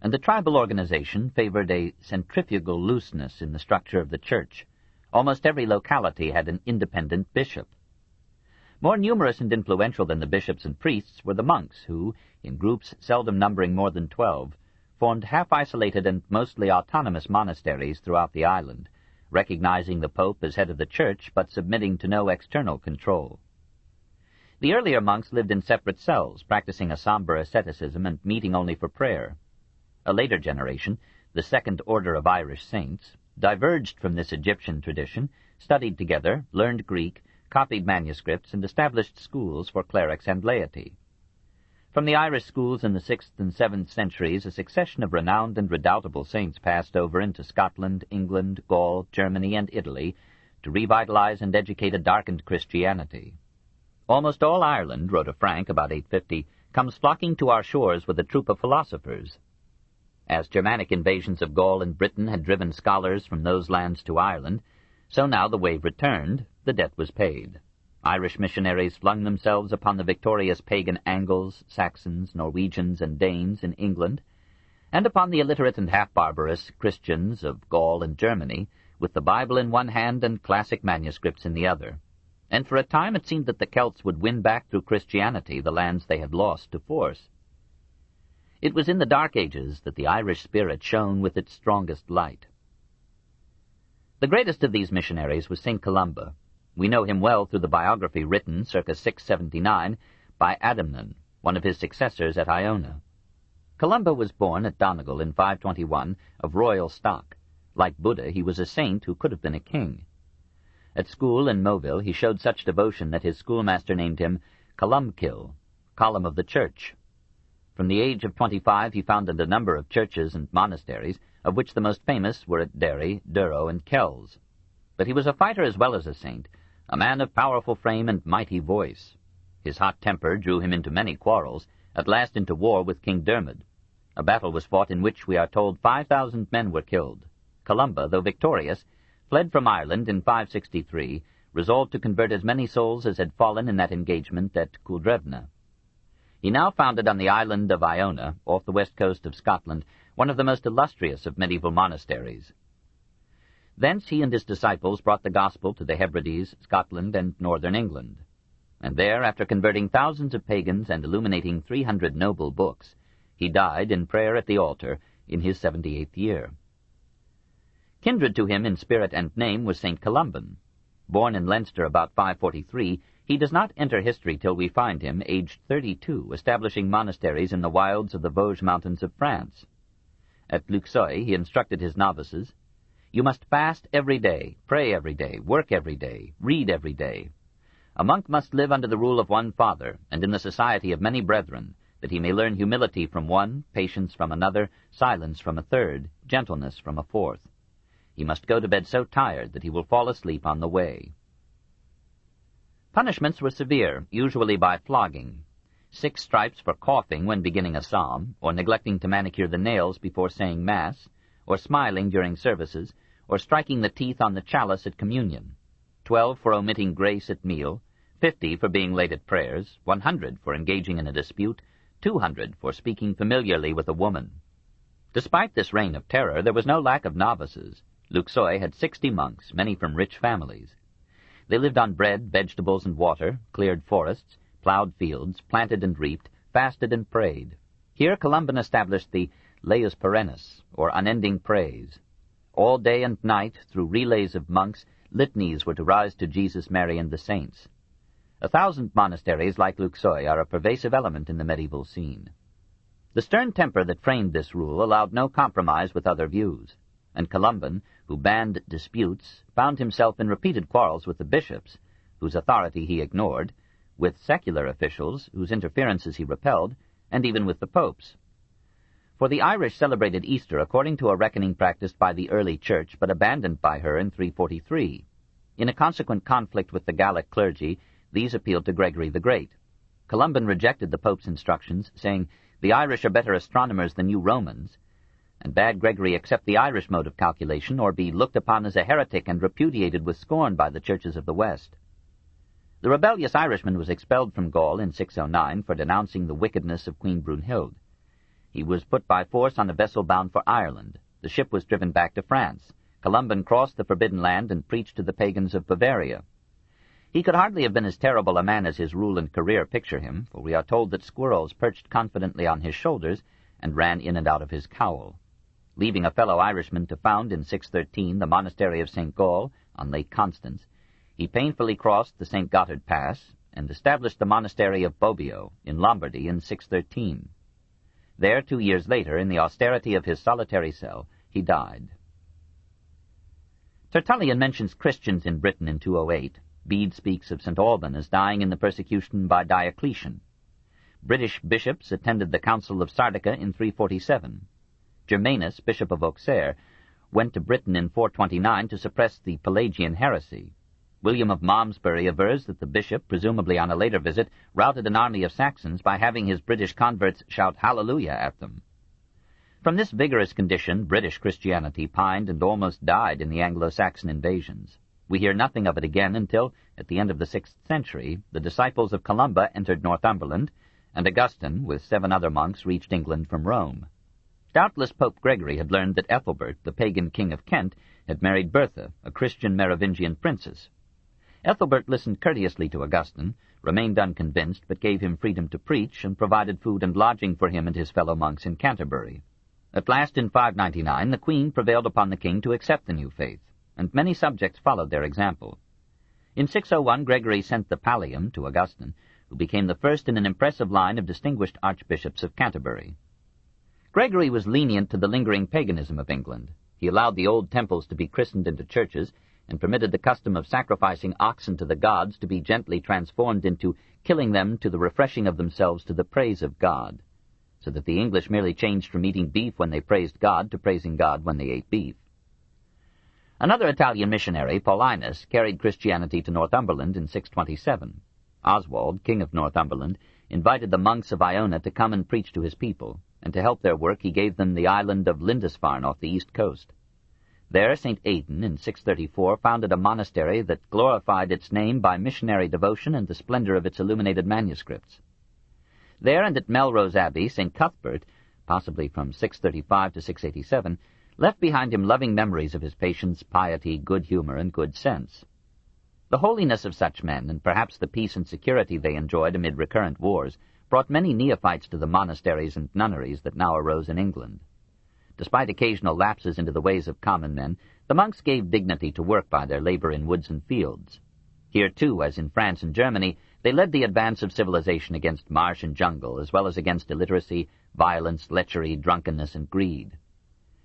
And the tribal organization favored a centrifugal looseness in the structure of the church. Almost every locality had an independent bishop. More numerous and influential than the bishops and priests were the monks who, in groups seldom numbering more than 12, formed half-isolated and mostly autonomous monasteries throughout the island, recognizing the Pope as head of the Church but submitting to no external control. The earlier monks lived in separate cells, practicing a somber asceticism and meeting only for prayer. A later generation, the Second Order of Irish Saints, diverged from this Egyptian tradition, studied together, learned Greek, copied manuscripts, and established schools for clerics and laity. From the Irish schools in the 6th and 7th centuries, a succession of renowned and redoubtable saints passed over into Scotland, England, Gaul, Germany, and Italy to revitalize and educate a darkened Christianity. Almost all Ireland, wrote a Frank about 850, comes flocking to our shores with a troop of philosophers. As Germanic invasions of Gaul and Britain had driven scholars from those lands to Ireland, so now the wave returned, the debt was paid. Irish missionaries flung themselves upon the victorious pagan Angles, Saxons, Norwegians, and Danes in England, and upon the illiterate and half-barbarous Christians of Gaul and Germany, with the Bible in one hand and classic manuscripts in the other. And for a time it seemed that the Celts would win back through Christianity the lands they had lost to force. It was in the Dark Ages that the Irish spirit shone with its strongest light. The greatest of these missionaries was St. Columba. We know him well through the biography written, circa 679, by Adamnan, one of his successors at Iona. Columba was born at Donegal in 521, of royal stock. Like Buddha, he was a saint who could have been a king. At school in Moville he showed such devotion that his schoolmaster named him Columkil, Column of the Church. From the age of 25 he founded a number of churches and monasteries, of which the most famous were at Derry, Durrow, and Kells. But he was a fighter as well as a saint, a man of powerful frame and mighty voice. His hot temper drew him into many quarrels, at last into war with King Dermid. A battle was fought in which, we are told, 5,000 men were killed. Columba, though victorious, fled from Ireland in 563, resolved to convert as many souls as had fallen in that engagement at Culdrevna. He now founded on the island of Iona, off the west coast of Scotland, one of the most illustrious of medieval monasteries. Thence he and his disciples brought the gospel to the Hebrides, Scotland, and northern England. And there, after converting thousands of pagans and illuminating 300 noble books, he died in prayer at the altar in his 78th year. Kindred to him in spirit and name was St. Columban. Born in Leinster about 543, he does not enter history till we find him, aged 32, establishing monasteries in the wilds of the Vosges mountains of France. At Luxeuil he instructed his novices, "You must fast every day, pray every day, work every day, read every day. A monk must live under the rule of one father, and in the society of many brethren, that he may learn humility from one, patience from another, silence from a third, gentleness from a fourth. he must go to bed so tired that he will fall asleep on the way. Punishments were severe, usually by flogging. 6 stripes for coughing when beginning a psalm, or neglecting to manicure the nails before saying Mass, or smiling during services, or striking the teeth on the chalice at communion. 12 for omitting grace at meal, 50 for being late at prayers, 100 for engaging in a dispute, 200 for speaking familiarly with a woman. Despite this reign of terror, there was no lack of novices. Luxeuil had 60 monks, many from rich families. They lived on bread, vegetables, and water, cleared forests, plowed fields, planted and reaped, fasted and prayed. Here Columban established the Laus Perennis, or unending praise. All day and night, through relays of monks, litanies were to rise to Jesus, Mary, and the saints. 1,000 monasteries like Luxeuil are a pervasive element in the medieval scene. The stern temper that framed this rule allowed no compromise with other views, and Columban, who banned disputes, found himself in repeated quarrels with the bishops, whose authority he ignored, with secular officials, whose interferences he repelled, and even with the popes. For the Irish celebrated Easter according to a reckoning practiced by the early Church, but abandoned by her in 343. In a consequent conflict with the Gallic clergy, these appealed to Gregory the Great. Columban rejected the Pope's instructions, saying, "The Irish are better astronomers than you Romans," and bade Gregory accept the Irish mode of calculation, or be looked upon as a heretic and repudiated with scorn by the churches of the West. The rebellious Irishman was expelled from Gaul in 609 for denouncing the wickedness of Queen Brunhild. He was put by force on a vessel bound for Ireland. The ship was driven back to France. Columban crossed the forbidden land and preached to the pagans of Bavaria. He could hardly have been as terrible a man as his rule and career picture him, for we are told that squirrels perched confidently on his shoulders and ran in and out of his cowl. Leaving a fellow Irishman to found in 613 the monastery of St. Gall on Lake Constance, he painfully crossed the St. Gothard Pass and established the monastery of Bobbio in Lombardy in 613. There, 2 years later, in the austerity of his solitary cell, he died. Tertullian mentions Christians in Britain in 208. Bede speaks of St. Alban as dying in the persecution by Diocletian. British bishops attended the Council of Sardica in 347. Germanus, Bishop of Auxerre, went to Britain in 429 to suppress the Pelagian heresy. William of Malmesbury avers that the bishop, presumably on a later visit, routed an army of Saxons by having his British converts shout hallelujah at them. From this vigorous condition, British Christianity pined and almost died in the Anglo-Saxon invasions. We hear nothing of it again until, at the end of the 6th century, the disciples of Columba entered Northumberland, and Augustine, with 7 other monks, reached England from Rome. Doubtless Pope Gregory had learned that Ethelbert, the pagan king of Kent, had married Bertha, a Christian Merovingian princess. Ethelbert listened courteously to Augustine, remained unconvinced, but gave him freedom to preach, and provided food and lodging for him and his fellow monks in Canterbury. At last, in 599, the Queen prevailed upon the king to accept the new faith, and many subjects followed their example. In 601, Gregory sent the pallium to Augustine, who became the first in an impressive line of distinguished archbishops of Canterbury. Gregory was lenient to the lingering paganism of England. He allowed the old temples to be christened into churches, and permitted the custom of sacrificing oxen to the gods to be gently transformed into killing them to the refreshing of themselves to the praise of God, so that the English merely changed from eating beef when they praised God to praising God when they ate beef. Another Italian missionary, Paulinus, carried Christianity to Northumberland in 627. Oswald, king of Northumberland, invited the monks of Iona to come and preach to his people, and to help their work he gave them the island of Lindisfarne off the east coast. There St. Aidan, in 634, founded a monastery that glorified its name by missionary devotion and the splendor of its illuminated manuscripts. There and at Melrose Abbey, St. Cuthbert, possibly from 635 to 687, left behind him loving memories of his patience, piety, good humor, and good sense. The holiness of such men, and perhaps the peace and security they enjoyed amid recurrent wars, brought many neophytes to the monasteries and nunneries that now arose in England. Despite occasional lapses into the ways of common men, the monks gave dignity to work by their labor in woods and fields. Here, too, as in France and Germany, they led the advance of civilization against marsh and jungle, as well as against illiteracy, violence, lechery, drunkenness, and greed.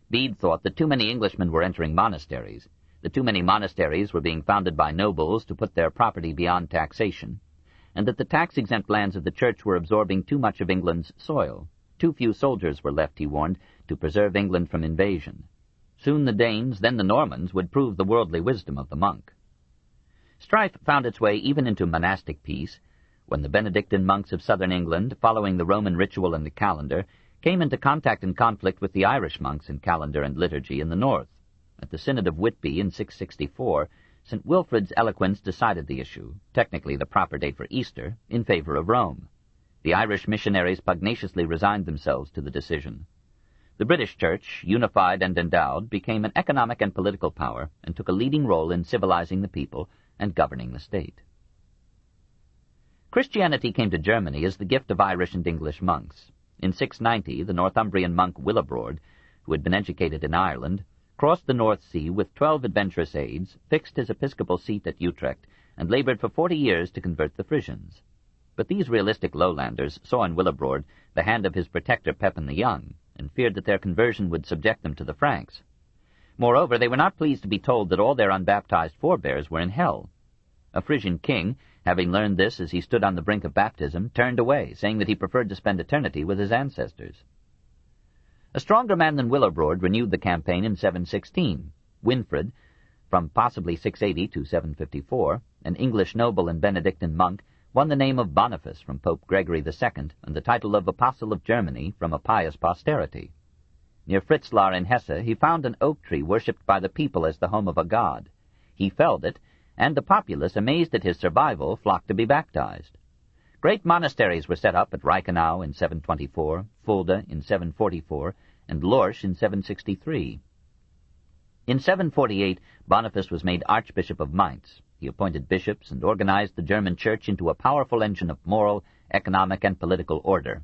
Bede thought that too many Englishmen were entering monasteries, that too many monasteries were being founded by nobles to put their property beyond taxation, and that the tax-exempt lands of the Church were absorbing too much of England's soil. Too few soldiers were left, he warned, to preserve England from invasion. Soon the Danes, then the Normans, would prove the worldly wisdom of the monk. Strife found its way even into monastic peace, when the Benedictine monks of southern England, following the Roman ritual and the calendar, came into contact and conflict with the Irish monks in calendar and liturgy in the north. At the Synod of Whitby in 664, St. Wilfrid's eloquence decided the issue, technically the proper date for Easter, in favor of Rome. The Irish missionaries pugnaciously resigned themselves to the decision. The British Church, unified and endowed, became an economic and political power and took a leading role in civilizing the people and governing the state. Christianity came to Germany as the gift of Irish and English monks. In 690, the Northumbrian monk Willibrord, who had been educated in Ireland, crossed the North Sea with 12 adventurous aides, fixed his episcopal seat at Utrecht, and labored for 40 years to convert the Frisians. But these realistic lowlanders saw in Willibrord the hand of his protector Pepin the Young, and feared that their conversion would subject them to the Franks. Moreover, they were not pleased to be told that all their unbaptized forebears were in hell. A Frisian king, having learned this as he stood on the brink of baptism, turned away, saying that he preferred to spend eternity with his ancestors. A stronger man than Willibrord renewed the campaign in 716. Winfrid, from possibly 680 to 754, an English noble and Benedictine monk, won the name of Boniface from Pope Gregory II and the title of Apostle of Germany from a pious posterity. Near Fritzlar in Hesse he found an oak tree worshipped by the people as the home of a god. He felled it, and the populace, amazed at his survival, flocked to be baptized. Great monasteries were set up at Reichenau in 724, Fulda in 744, and Lorsch in 763. In 748, Boniface was made Archbishop of Mainz. He appointed bishops and organized the German Church into a powerful engine of moral, economic, and political order.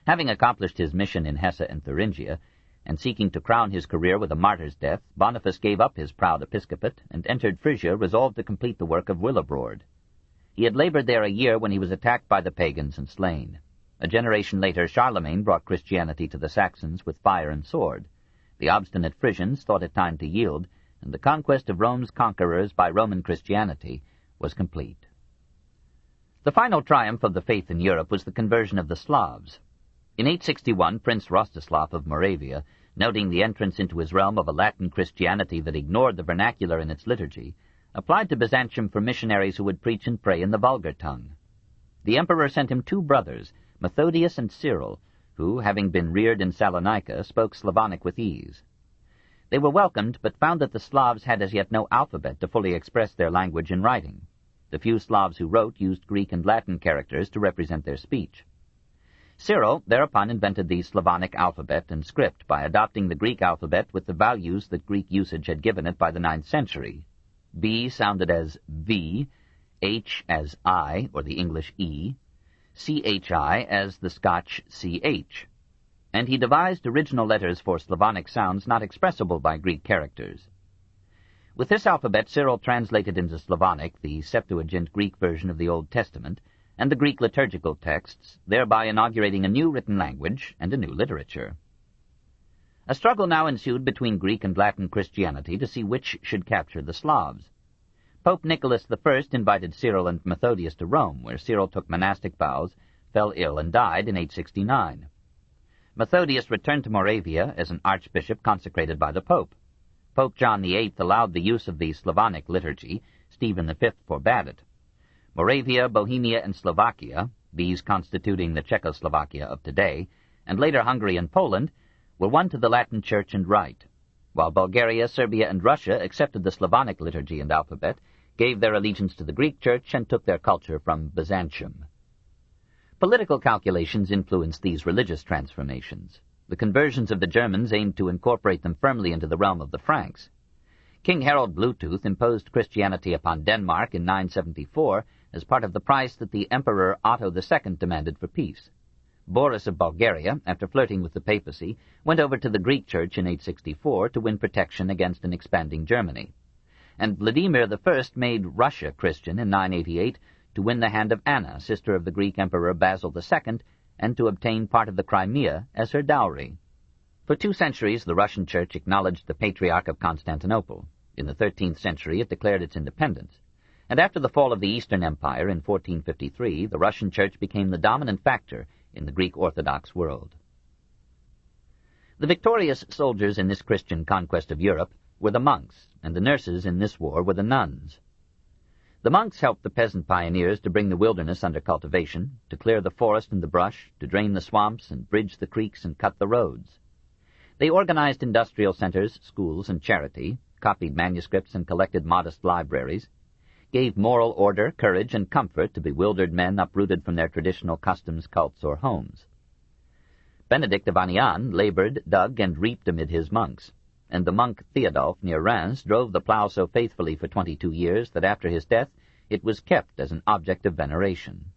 Having accomplished his mission in Hesse and Thuringia, and seeking to crown his career with a martyr's death, Boniface gave up his proud episcopate and entered Frisia, resolved to complete the work of Willibrord. He had labored there a year when he was attacked by the pagans and slain. A generation later, Charlemagne brought Christianity to the Saxons with fire and sword. The obstinate Frisians thought it time to yield, and the conquest of Rome's conquerors by Roman Christianity was complete. The final triumph of the faith in Europe was the conversion of the Slavs. In 861, Prince Rostislav of Moravia, noting the entrance into his realm of a Latin Christianity that ignored the vernacular in its liturgy, applied to Byzantium for missionaries who would preach and pray in the vulgar tongue. The emperor sent him 2 brothers, Methodius and Cyril, who, having been reared in Salonika, spoke Slavonic with ease. They were welcomed, but found that the Slavs had as yet no alphabet to fully express their language in writing. The few Slavs who wrote used Greek and Latin characters to represent their speech. Cyril thereupon invented the Slavonic alphabet and script by adopting the Greek alphabet with the values that Greek usage had given it by the 9th century. B sounded as V, H as I, or the English E, CHI as the Scotch CH. And he devised original letters for Slavonic sounds not expressible by Greek characters. With this alphabet, Cyril translated into Slavonic the Septuagint Greek version of the Old Testament and the Greek liturgical texts, thereby inaugurating a new written language and a new literature. A struggle now ensued between Greek and Latin Christianity to see which should capture the Slavs. Pope Nicholas I invited Cyril and Methodius to Rome, where Cyril took monastic vows, fell ill, and died in 869. Methodius returned to Moravia as an archbishop consecrated by the Pope. Pope John VIII allowed the use of the Slavonic liturgy. Stephen V forbade it. Moravia, Bohemia, and Slovakia, these constituting the Czechoslovakia of today, and later Hungary and Poland, were won to the Latin Church and Rite, while Bulgaria, Serbia, and Russia accepted the Slavonic liturgy and alphabet, gave their allegiance to the Greek Church, and took their culture from Byzantium. Political calculations influenced these religious transformations. The conversions of the Germans aimed to incorporate them firmly into the realm of the Franks. King Harold Bluetooth imposed Christianity upon Denmark in 974 as part of the price that the Emperor Otto II demanded for peace. Boris of Bulgaria, after flirting with the papacy, went over to the Greek Church in 864 to win protection against an expanding Germany. And Vladimir I made Russia Christian in 988 to win the hand of Anna, sister of the Greek Emperor Basil II, and to obtain part of the Crimea as her dowry. For 2 centuries, the Russian Church acknowledged the Patriarch of Constantinople. In the 13th century, it declared its independence. And after the fall of the Eastern Empire in 1453, the Russian Church became the dominant factor in the Greek Orthodox world. The victorious soldiers in this Christian conquest of Europe were the monks, and the nurses in this war were the nuns. The monks helped the peasant pioneers to bring the wilderness under cultivation, to clear the forest and the brush, to drain the swamps and bridge the creeks and cut the roads. They organized industrial centers, schools, and charity, copied manuscripts and collected modest libraries, gave moral order, courage, and comfort to bewildered men uprooted from their traditional customs, cults, or homes. Benedict of Aniane labored, dug, and reaped amid his monks, and the monk Theodulf near Reims drove the plough so faithfully for 22 years that after his death it was kept as an object of veneration.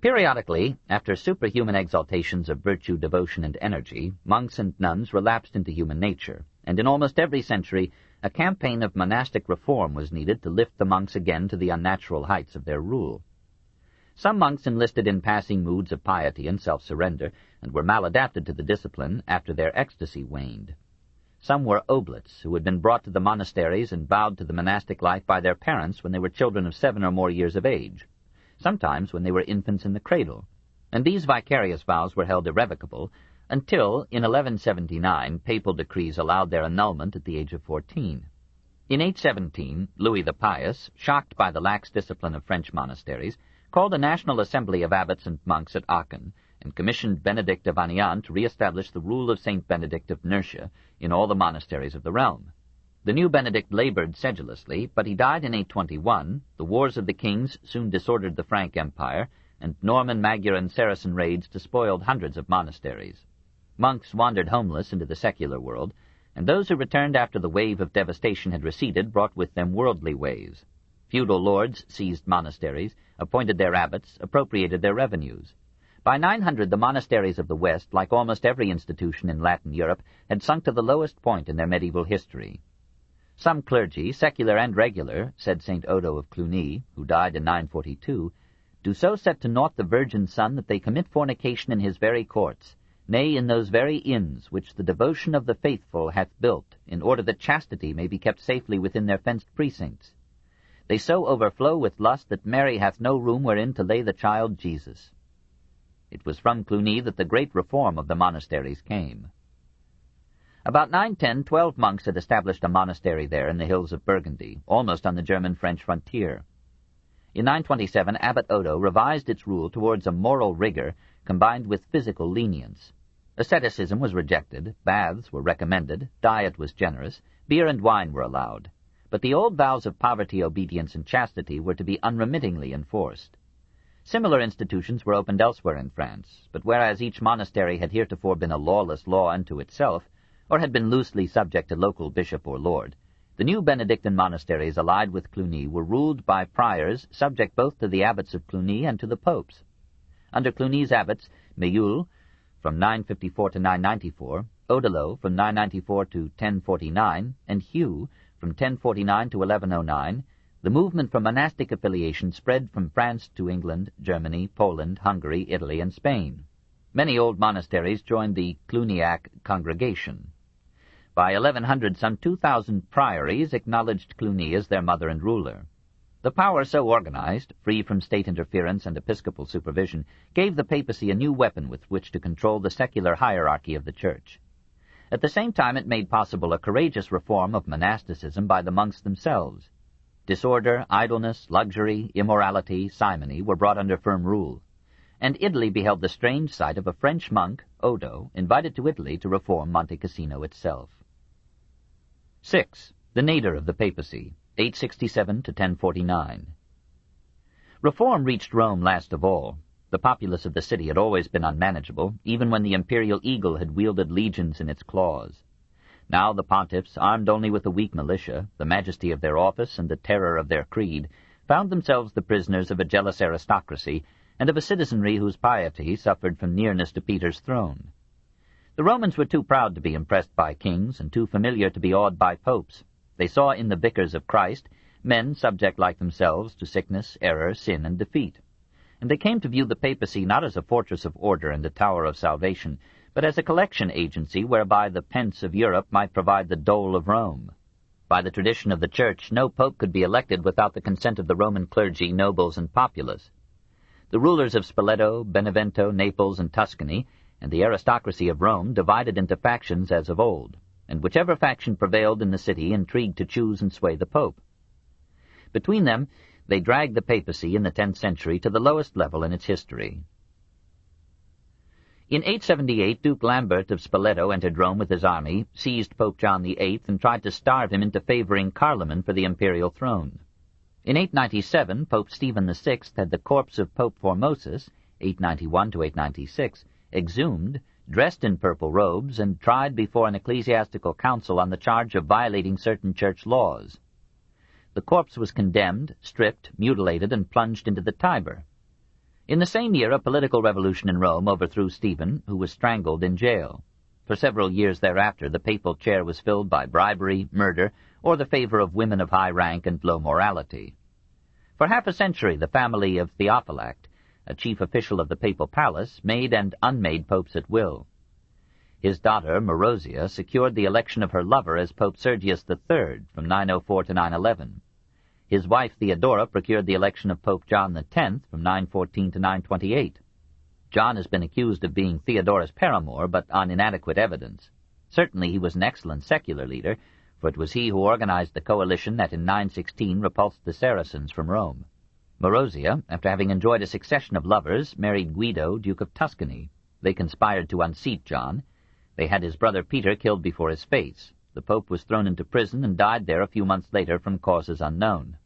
Periodically, after superhuman exaltations of virtue, devotion, and energy, monks and nuns relapsed into human nature, and in almost every century a campaign of monastic reform was needed to lift the monks again to the unnatural heights of their rule. Some monks enlisted in passing moods of piety and self-surrender, and were maladapted to the discipline after their ecstasy waned. Some were oblates, who had been brought to the monasteries and vowed to the monastic life by their parents when they were children of 7 or more years of age, sometimes when they were infants in the cradle, and these vicarious vows were held irrevocable until, in 1179, papal decrees allowed their annulment at the age of 14. In 817, Louis the Pious, shocked by the lax discipline of French monasteries, called a national assembly of abbots and monks at Aachen, and commissioned Benedict of Aniane to re-establish the rule of St. Benedict of Nursia in all the monasteries of the realm. The new Benedict labored sedulously, but he died in 821. The wars of the kings soon disordered the Frank Empire, and Norman, Magyar, and Saracen raids despoiled hundreds of monasteries. Monks wandered homeless into the secular world, and those who returned after the wave of devastation had receded brought with them worldly ways. Feudal lords seized monasteries, appointed their abbots, appropriated their revenues. By 900 the monasteries of the West, like almost every institution in Latin Europe, had sunk to the lowest point in their medieval history. Some clergy, secular and regular, said St. Odo of Cluny, who died in 942, do so set to naught the Virgin's Son that they commit fornication in his very courts, nay, in those very inns which the devotion of the faithful hath built, in order that chastity may be kept safely within their fenced precincts. They so overflow with lust that Mary hath no room wherein to lay the child Jesus. It was from Cluny that the great reform of the monasteries came. About 910, 12 monks had established a monastery there in the hills of Burgundy, almost on the German-French frontier. In 927, Abbot Odo revised its rule towards a moral rigor combined with physical lenience. Asceticism was rejected, baths were recommended, diet was generous, beer and wine were allowed. But the old vows of poverty, obedience, and chastity were to be unremittingly enforced. Similar institutions were opened elsewhere in France, but whereas each monastery had heretofore been a lawless law unto itself, or had been loosely subject to local bishop or lord, the new Benedictine monasteries allied with Cluny were ruled by priors subject both to the abbots of Cluny and to the popes. Under Cluny's abbots, Meul, from 954 to 994, Odelot, from 994 to 1049, and Hugh, from 1049 to 1109, the movement for monastic affiliation spread from France to England, Germany, Poland, Hungary, Italy, and Spain. Many old monasteries joined the Cluniac congregation. By 1100, some 2,000 priories acknowledged Cluny as their mother and ruler. The power so organized, free from state interference and episcopal supervision, gave the papacy a new weapon with which to control the secular hierarchy of the Church. At the same time, it made possible a courageous reform of monasticism by the monks themselves. Disorder, idleness, luxury, immorality, simony were brought under firm rule, and Italy beheld the strange sight of a French monk, Odo, invited to Italy to reform Monte Cassino itself. 6. The nadir of the papacy, 867 to 1049. Reform reached Rome last of all. The populace of the city had always been unmanageable, even when the imperial eagle had wielded legions in its claws. Now the pontiffs, armed only with a weak militia, the majesty of their office and the terror of their creed, found themselves the prisoners of a jealous aristocracy and of a citizenry whose piety suffered from nearness to Peter's throne. The Romans were too proud to be impressed by kings and too familiar to be awed by popes. They saw in the vicars of Christ men subject like themselves to sickness, error, sin, and defeat. And they came to view the papacy not as a fortress of order and a tower of salvation, but as a collection agency whereby the pence of Europe might provide the dole of Rome. By the tradition of the Church, no pope could be elected without the consent of the Roman clergy, nobles, and populace. The rulers of Spoleto, Benevento, Naples, and Tuscany and the aristocracy of Rome divided into factions as of old, and whichever faction prevailed in the city intrigued to choose and sway the Pope. Between them, they dragged the papacy in the 10th century to the lowest level in its history. In 878, Duke Lambert of Spoleto entered Rome with his army, seized Pope John VIII, and tried to starve him into favoring Carloman for the imperial throne. In 897, Pope Stephen VI had the corpse of Pope Formosus, 891 to 896, exhumed, dressed in purple robes, and tried before an ecclesiastical council on the charge of violating certain church laws. The corpse was condemned, stripped, mutilated, and plunged into the Tiber. In the same year, a political revolution in Rome overthrew Stephen, who was strangled in jail. For several years thereafter, the papal chair was filled by bribery, murder, or the favor of women of high rank and low morality. For half a century, the family of Theophylact, a chief official of the papal palace, made and unmade popes at will. His daughter, Marozia, secured the election of her lover as Pope Sergius III from 904 to 911. His wife Theodora procured the election of Pope John X from 914 to 928. John has been accused of being Theodora's paramour, but on inadequate evidence. Certainly he was an excellent secular leader, for it was he who organized the coalition that in 916 repulsed the Saracens from Rome. Marozia, after having enjoyed a succession of lovers, married Guido, Duke of Tuscany. They conspired to unseat John. They had his brother Peter killed before his face. The Pope was thrown into prison and died there a few months later from causes unknown.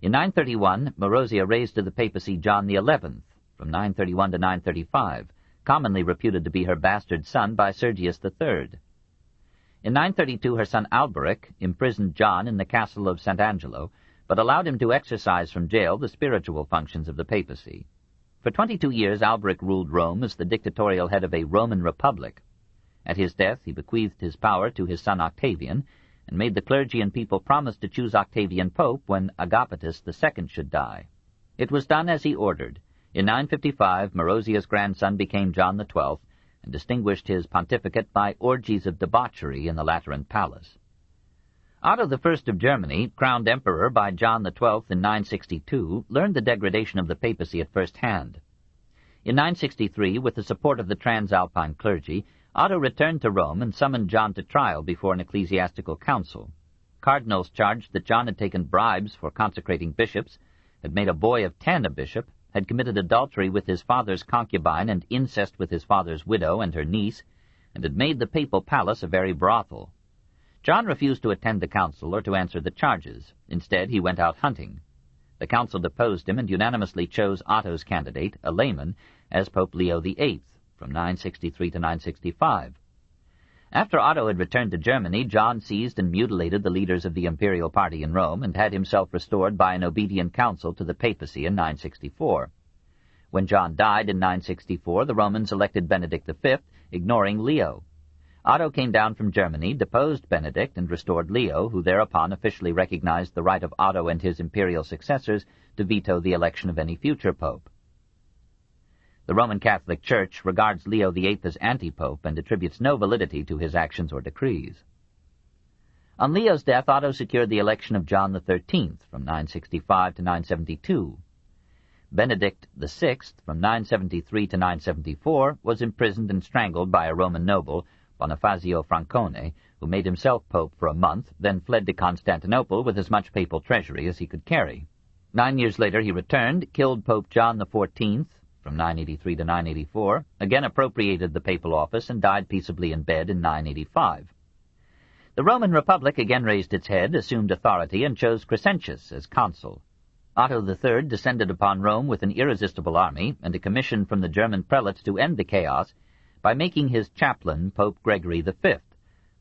In 931, Marozia raised to the papacy John XI, from 931 to 935, commonly reputed to be her bastard son by Sergius III. In 932, her son Alberic imprisoned John in the castle of St. Angelo, but allowed him to exercise from jail the spiritual functions of the papacy. For 22 years, Alberic ruled Rome as the dictatorial head of a Roman republic. At his death, he bequeathed his power to his son Octavian, and made the clergy and people promise to choose Octavian Pope when Agapetus II should die. It was done as he ordered. In 955, Marozia's grandson became John XII, and distinguished his pontificate by orgies of debauchery in the Lateran palace. Otto I of Germany, crowned emperor by John XII in 962, learned the degradation of the papacy at first hand. In 963, with the support of the Transalpine clergy, Otto returned to Rome and summoned John to trial before an ecclesiastical council. Cardinals charged that John had taken bribes for consecrating bishops, had made a boy of 10 a bishop, had committed adultery with his father's concubine and incest with his father's widow and her niece, and had made the papal palace a very brothel. John refused to attend the council or to answer the charges. Instead, he went out hunting. The council deposed him and unanimously chose Otto's candidate, a layman, as Pope Leo VIII, from 963 to 965. After Otto had returned to Germany, John seized and mutilated the leaders of the imperial party in Rome and had himself restored by an obedient council to the papacy in 964. When John died in 964, the Romans elected Benedict V, ignoring Leo. Otto came down from Germany, deposed Benedict, and restored Leo, who thereupon officially recognized the right of Otto and his imperial successors to veto the election of any future pope. The Roman Catholic Church regards Leo VIII as anti-pope and attributes no validity to his actions or decrees. On Leo's death, Otto secured the election of John XIII from 965 to 972. Benedict VI, from 973 to 974, was imprisoned and strangled by a Roman noble, Bonifacio Francone, who made himself pope for a month, then fled to Constantinople with as much papal treasury as he could carry. 9 years later he returned, killed Pope John XIV, from 983 to 984, again appropriated the papal office, and died peaceably in bed in 985. The Roman Republic again raised its head, assumed authority, and chose Crescentius as consul. Otto III descended upon Rome with an irresistible army and a commission from the German prelates to end the chaos by making his chaplain Pope Gregory V,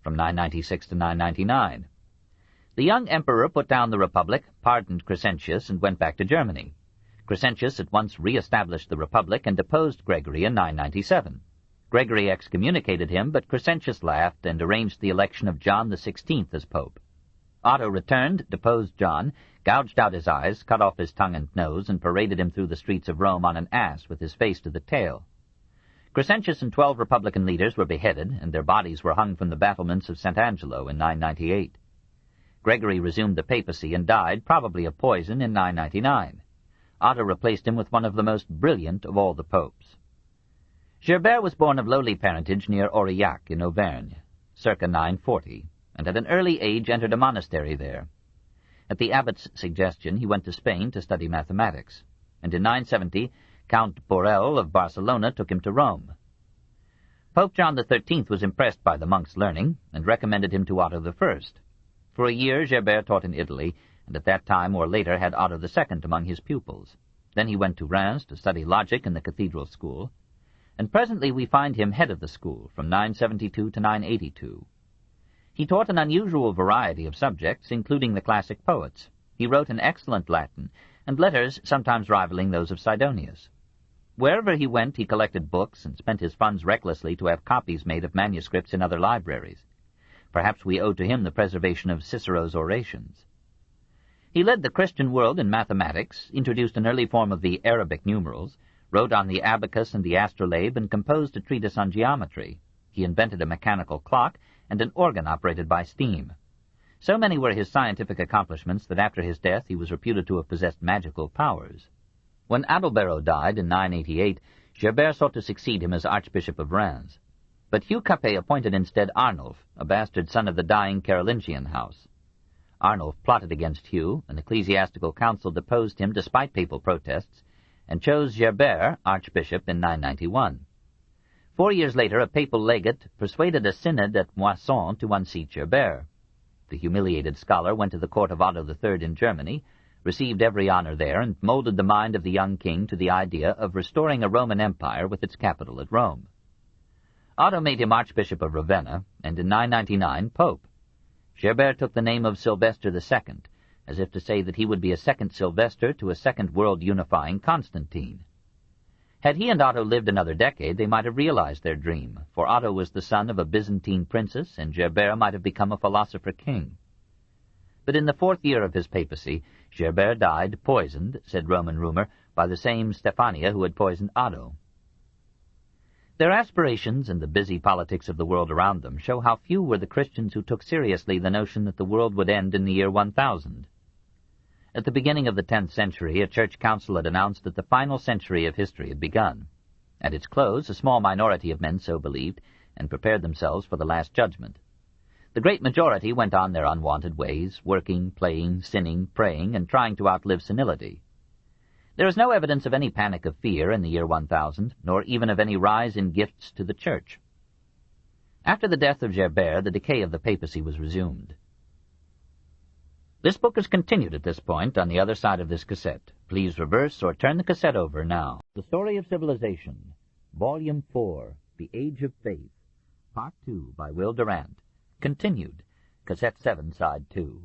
from 996 to 999. The young emperor put down the Republic, pardoned Crescentius, and went back to Germany. Crescentius at once re-established the Republic and deposed Gregory in 997. Gregory excommunicated him, but Crescentius laughed and arranged the election of John XVI as pope. Otto returned, deposed John, gouged out his eyes, cut off his tongue and nose, and paraded him through the streets of Rome on an ass with his face to the tail. Crescentius and 12 Republican leaders were beheaded, and their bodies were hung from the battlements of St. Angelo in 998. Gregory resumed the papacy and died, probably of poison, in 999. Otto replaced him with one of the most brilliant of all the popes. Gerbert was born of lowly parentage near Aurillac in Auvergne, circa 940, and at an early age entered a monastery there. At the abbot's suggestion, he went to Spain to study mathematics, and in 970 Count Borel of Barcelona took him to Rome. Pope John XIII was impressed by the monk's learning and recommended him to Otto I. For a year Gerbert taught in Italy, and at that time or later had Otto II among his pupils. Then he went to Reims to study logic in the cathedral school, and presently we find him head of the school from 972 to 982. He taught an unusual variety of subjects, including the classic poets. He wrote an excellent Latin, and letters sometimes rivaling those of Sidonius. Wherever he went, he collected books and spent his funds recklessly to have copies made of manuscripts in other libraries. Perhaps we owe to him the preservation of Cicero's orations. He led the Christian world in mathematics, introduced an early form of the Arabic numerals, wrote on the abacus and the astrolabe, and composed a treatise on geometry. He invented a mechanical clock and an organ operated by steam. So many were his scientific accomplishments that after his death he was reputed to have possessed magical powers. When Adalbero died in 988, Gerbert sought to succeed him as Archbishop of Reims. But Hugh Capet appointed instead Arnulf, a bastard son of the dying Carolingian house. Arnulf plotted against Hugh, an ecclesiastical council deposed him despite papal protests, and chose Gerbert archbishop in 991. 4 years later, a papal legate persuaded a synod at Moisson to unseat Gerbert. The humiliated scholar went to the court of Otto III in Germany, received every honor there, and molded the mind of the young king to the idea of restoring a Roman Empire with its capital at Rome. Otto made him Archbishop of Ravenna, and in 999 Pope. Gerbert took the name of Sylvester II, as if to say that he would be a second Sylvester to a second world-unifying Constantine. Had he and Otto lived another decade, they might have realized their dream, for Otto was the son of a Byzantine princess, and Gerbert might have become a philosopher king. But in the 4th year of his papacy, Gerbert died, poisoned, said Roman rumor, by the same Stephania who had poisoned Otto. Their aspirations and the busy politics of the world around them show how few were the Christians who took seriously the notion that the world would end in the year 1000. At the beginning of the 10th century, a church council had announced that the final century of history had begun. At its close, a small minority of men so believed, and prepared themselves for the Last Judgment. The great majority went on their unwanted ways, working, playing, sinning, praying, and trying to outlive senility. There is no evidence of any panic of fear in the year 1000, nor even of any rise in gifts to the church. After the death of Gerbert, the decay of the papacy was resumed. This book is continued at this point on the other side of this cassette. Please reverse or turn the cassette over now. The Story of Civilization, Volume 4, The Age of Faith, Part 2 by Will Durant. Continued, Cassette 7, Side 2.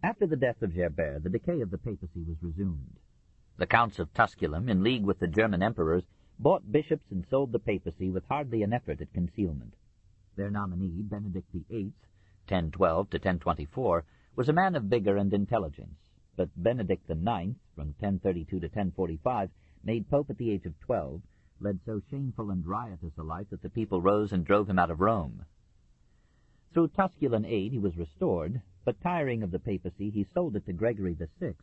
After the death of Gerbert, the decay of the papacy was resumed. The counts of Tusculum, in league with the German emperors, bought bishops and sold the papacy with hardly an effort at concealment. Their nominee, Benedict VIII, 1012 to 1024, was a man of vigor and intelligence, but Benedict IX, from 1032 to 1045, made pope at the age of 12, led so shameful and riotous a life that the people rose and drove him out of Rome. Through Tusculan aid he was restored, but tiring of the papacy, he sold it to Gregory VI,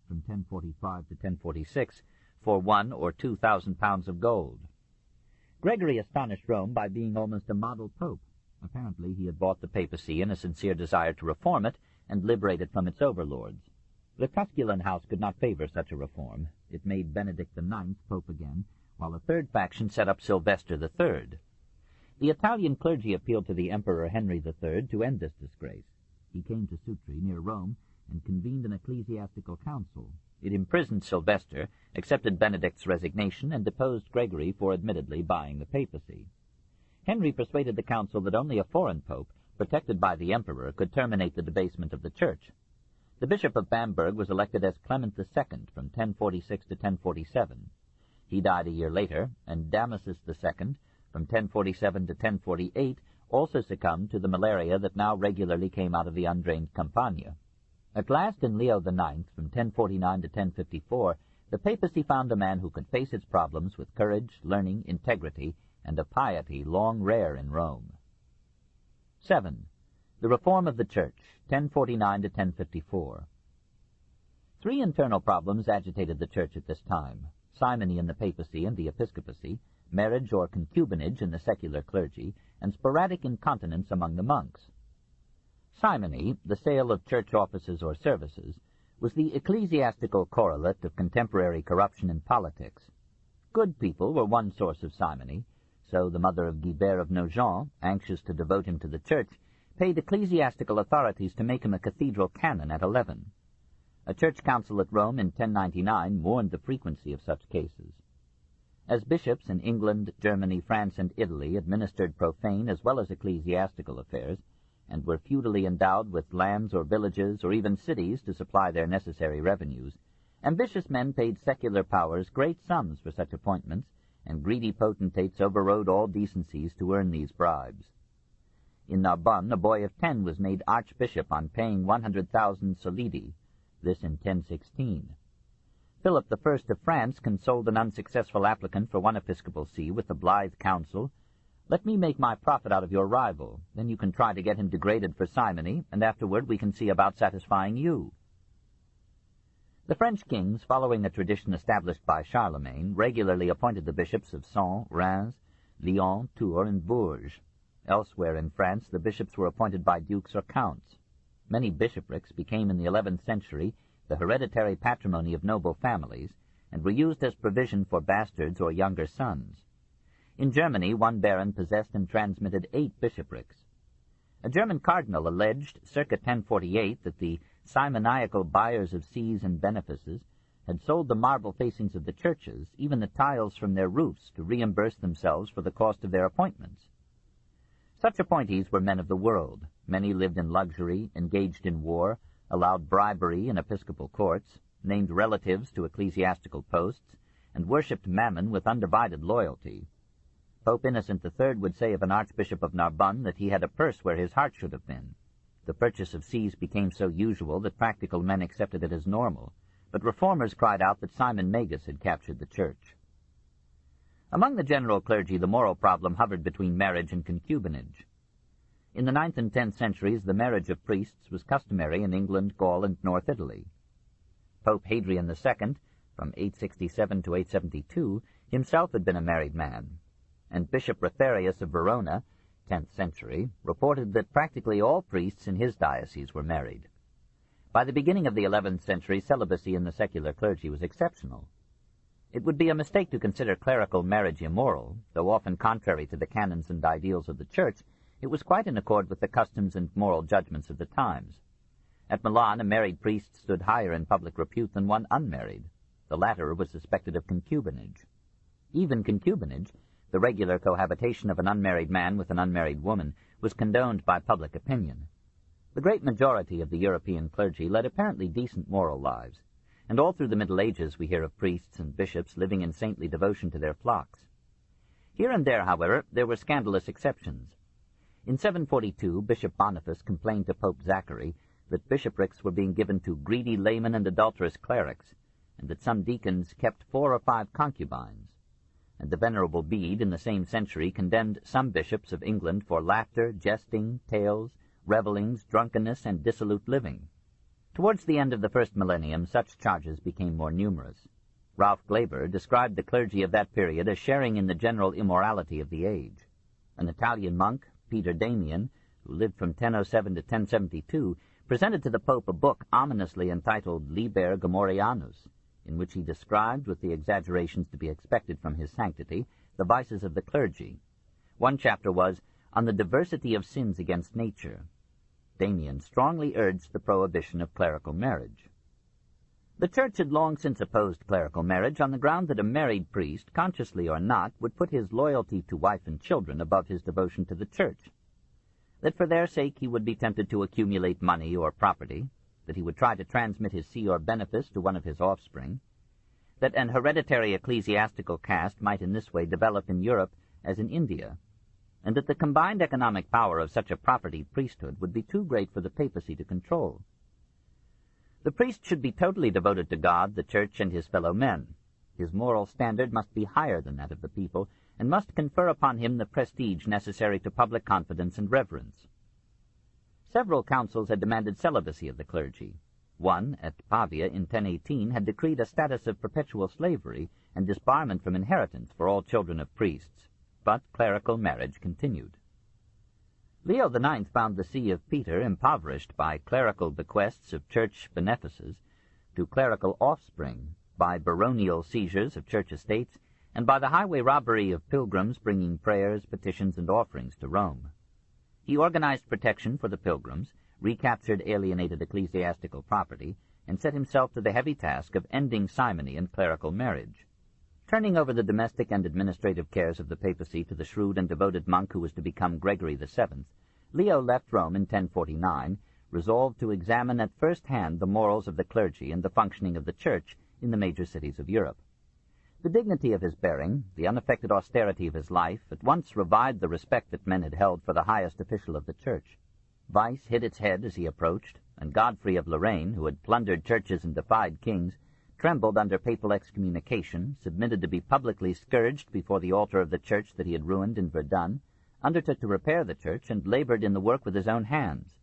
from 1045 to 1046, for 1,000 or 2,000 pounds of gold. Gregory astonished Rome by being almost a model pope. Apparently he had bought the papacy in a sincere desire to reform it and liberate it from its overlords. The Tusculan house could not favor such a reform. It made Benedict IX pope again, while a third faction set up Sylvester III. The Italian clergy appealed to the Emperor Henry III to end this disgrace. He came to Sutri, near Rome, and convened an ecclesiastical council. It imprisoned Sylvester, accepted Benedict's resignation, and deposed Gregory for admittedly buying the papacy. Henry persuaded the council that only a foreign pope, protected by the emperor, could terminate the debasement of the church. The Bishop of Bamberg was elected as Clement II from 1046 to 1047. He died a year later, and Damasus II, from 1047 to 1048, also succumbed to the malaria that now regularly came out of the undrained Campania. At last, in Leo IX, from 1049 to 1054, the papacy found a man who could face its problems with courage, learning, integrity, and a piety long rare in Rome. 7. The Reform of the Church, 1049 to 1054. 3 internal problems agitated the Church at this time: simony in the papacy and the episcopacy, marriage or concubinage in the secular clergy, and sporadic incontinence among the monks. Simony, the sale of church offices or services, was the ecclesiastical correlate of contemporary corruption in politics. Good people were one source of simony, so the mother of Guibert of Nogent, anxious to devote him to the church, paid ecclesiastical authorities to make him a cathedral canon at 11. A church council at Rome in 1099 warned the frequency of such cases. As bishops in England, Germany, France, and Italy administered profane as well as ecclesiastical affairs, and were feudally endowed with lands or villages or even cities to supply their necessary revenues, ambitious men paid secular powers great sums for such appointments, and greedy potentates overrode all decencies to earn these bribes. In Narbonne, a boy of 10 was made archbishop on paying 100,000 solidi, this in 1016. Philip I of France consoled an unsuccessful applicant for one episcopal see with the blithe counsel, "Let me make my profit out of your rival, then you can try to get him degraded for simony, and afterward we can see about satisfying you." The French kings, following a tradition established by Charlemagne, regularly appointed the bishops of Sens, Reims, Lyon, Tours, and Bourges. Elsewhere in France, the bishops were appointed by dukes or counts. Many bishoprics became in the 11th century the hereditary patrimony of noble families, and were used as provision for bastards or younger sons. In Germany, one baron possessed and transmitted 8 bishoprics. A German cardinal alleged, circa 1048, that the simoniacal buyers of sees and benefices had sold the marble facings of the churches, even the tiles from their roofs, to reimburse themselves for the cost of their appointments. Such appointees were men of the world. Many lived in luxury, engaged in war, allowed bribery in episcopal courts, named relatives to ecclesiastical posts, and worshipped Mammon with undivided loyalty. Pope Innocent III would say of an Archbishop of Narbonne that he had a purse where his heart should have been. The purchase of sees became so usual that practical men accepted it as normal, but reformers cried out that Simon Magus had captured the church. Among the general clergy, the moral problem hovered between marriage and concubinage. In the 9th and 10th centuries, the marriage of priests was customary in England, Gaul, and North Italy. Pope Hadrian II, from 867 to 872, himself had been a married man, and Bishop Rotharius of Verona, 10th century, reported that practically all priests in his diocese were married. By the beginning of the 11th century, celibacy in the secular clergy was exceptional. It would be a mistake to consider clerical marriage immoral, though often contrary to the canons and ideals of the Church. It was quite in accord with the customs and moral judgments of the times. At Milan, a married priest stood higher in public repute than one unmarried. The latter was suspected of concubinage. Even concubinage, the regular cohabitation of an unmarried man with an unmarried woman, was condoned by public opinion. The great majority of the European clergy led apparently decent moral lives, and all through the Middle Ages we hear of priests and bishops living in saintly devotion to their flocks. Here and there, however, there were scandalous exceptions. In 742, Bishop Boniface complained to Pope Zachary that bishoprics were being given to greedy laymen and adulterous clerics, and that some deacons kept 4 or 5 concubines. And the Venerable Bede, in the same century, condemned some bishops of England for laughter, jesting, tales, revellings, drunkenness, and dissolute living. Towards the end of the first millennium, such charges became more numerous. Ralph Glaber described the clergy of that period as sharing in the general immorality of the age. An Italian monk, Peter Damian, who lived from 1007 to 1072, presented to the Pope a book ominously entitled Liber Gomorianus, in which he described, with the exaggerations to be expected from his sanctity, the vices of the clergy. One chapter was, On the Diversity of Sins Against Nature. Damian strongly urged the prohibition of clerical marriage. The Church had long since opposed clerical marriage on the ground that a married priest, consciously or not, would put his loyalty to wife and children above his devotion to the Church, that for their sake he would be tempted to accumulate money or property, that he would try to transmit his see or benefice to one of his offspring, that an hereditary ecclesiastical caste might in this way develop in Europe as in India, and that the combined economic power of such a property priesthood would be too great for the papacy to control. The priest should be totally devoted to God, the Church, and his fellow men. His moral standard must be higher than that of the people, and must confer upon him the prestige necessary to public confidence and reverence. Several councils had demanded celibacy of the clergy. One, at Pavia in 1018, had decreed a status of perpetual slavery and disbarment from inheritance for all children of priests, but clerical marriage continued. Leo IX found the See of Peter impoverished by clerical bequests of church benefices to clerical offspring, by baronial seizures of church estates, and by the highway robbery of pilgrims bringing prayers, petitions, and offerings to Rome. He organized protection for the pilgrims, recaptured alienated ecclesiastical property, and set himself to the heavy task of ending simony and clerical marriage. Turning over the domestic and administrative cares of the papacy to the shrewd and devoted monk who was to become Gregory VII, Leo left Rome in 1049, resolved to examine at first hand the morals of the clergy and the functioning of the Church in the major cities of Europe. The dignity of his bearing, the unaffected austerity of his life, at once revived the respect that men had held for the highest official of the Church. Vice hid its head as he approached, and Godfrey of Lorraine, who had plundered churches and defied kings, trembled under papal excommunication, submitted to be publicly scourged before the altar of the church that he had ruined in Verdun, undertook to repair the church, and labored in the work with his own hands.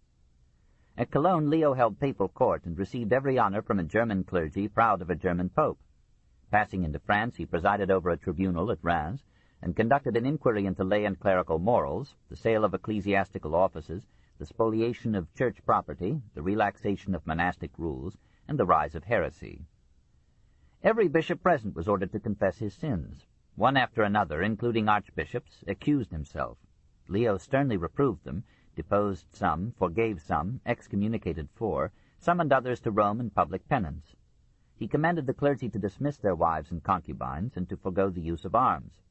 At Cologne, Leo held papal court and received every honor from a German clergy proud of a German pope. Passing into France, he presided over a tribunal at Reims, and conducted an inquiry into lay and clerical morals, the sale of ecclesiastical offices, the spoliation of church property, the relaxation of monastic rules, and the rise of heresy. Every bishop present was ordered to confess his sins. One after another, including archbishops, accused himself. Leo sternly reproved them, deposed some, forgave some, excommunicated 4, summoned others to Rome in public penance. He commanded the clergy to dismiss their wives and concubines, and to forego the use of arms.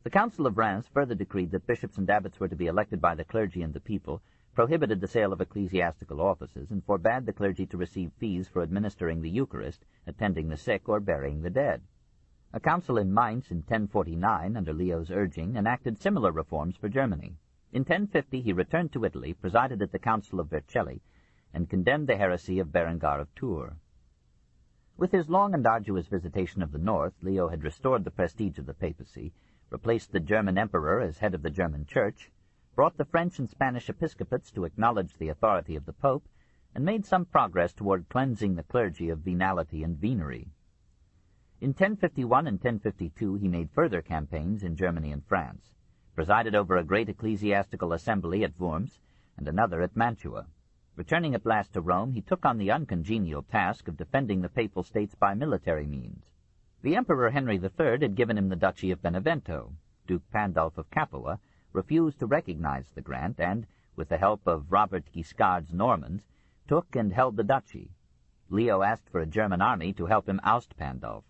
The Council of Reims further decreed that bishops and abbots were to be elected by the clergy and the people, prohibited the sale of ecclesiastical offices, and forbade the clergy to receive fees for administering the Eucharist, attending the sick, or burying the dead. A council in Mainz in 1049, under Leo's urging, enacted similar reforms for Germany. In 1050 he returned to Italy, presided at the Council of Vercelli, and condemned the heresy of Berengar of Tours. With his long and arduous visitation of the north, Leo had restored the prestige of the papacy, replaced the German emperor as head of the German Church, brought the French and Spanish episcopates to acknowledge the authority of the Pope, and made some progress toward cleansing the clergy of venality and venery. In 1051 and 1052 he made further campaigns in Germany and France, presided over a great ecclesiastical assembly at Worms and another at Mantua. Returning at last to Rome, he took on the uncongenial task of defending the papal states by military means. The Emperor Henry III had given him the Duchy of Benevento. Duke Pandulf of Capua refused to recognize the grant and, with the help of Robert Guiscard's Normans, took and held the duchy. Leo asked for a German army to help him oust Pandulf.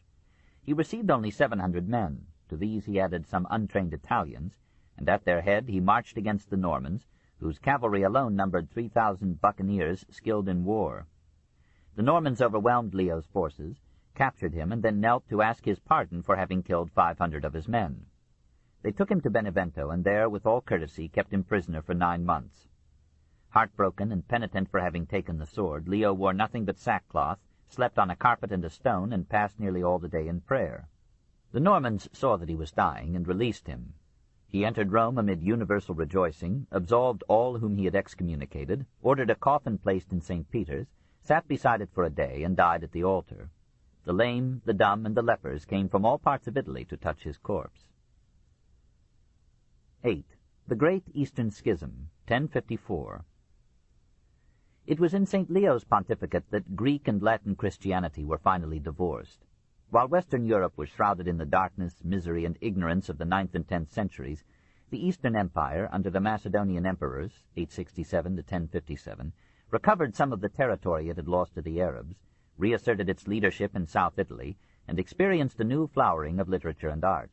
He received only 700 men. To these he added some untrained Italians, and at their head he marched against the Normans, whose cavalry alone numbered 3,000 buccaneers skilled in war. The Normans overwhelmed Leo's forces, captured him, and then knelt to ask his pardon for having killed 500 of his men. They took him to Benevento, and there, with all courtesy, kept him prisoner for 9 months. Heartbroken and penitent for having taken the sword, Leo wore nothing but sackcloth, slept on a carpet and a stone, and passed nearly all the day in prayer. The Normans saw that he was dying, and released him. He entered Rome amid universal rejoicing, absolved all whom he had excommunicated, ordered a coffin placed in St. Peter's, sat beside it for a day, and died at the altar. The lame, the dumb, and the lepers came from all parts of Italy to touch his corpse. 8. The Great Eastern Schism, 1054. It was in St. Leo's pontificate that Greek and Latin Christianity were finally divorced. While Western Europe was shrouded in the darkness, misery, and ignorance of the 9th and 10th centuries, the Eastern Empire, under the Macedonian emperors, 867 to 1057, recovered some of the territory it had lost to the Arabs, reasserted its leadership in South Italy, and experienced a new flowering of literature and art.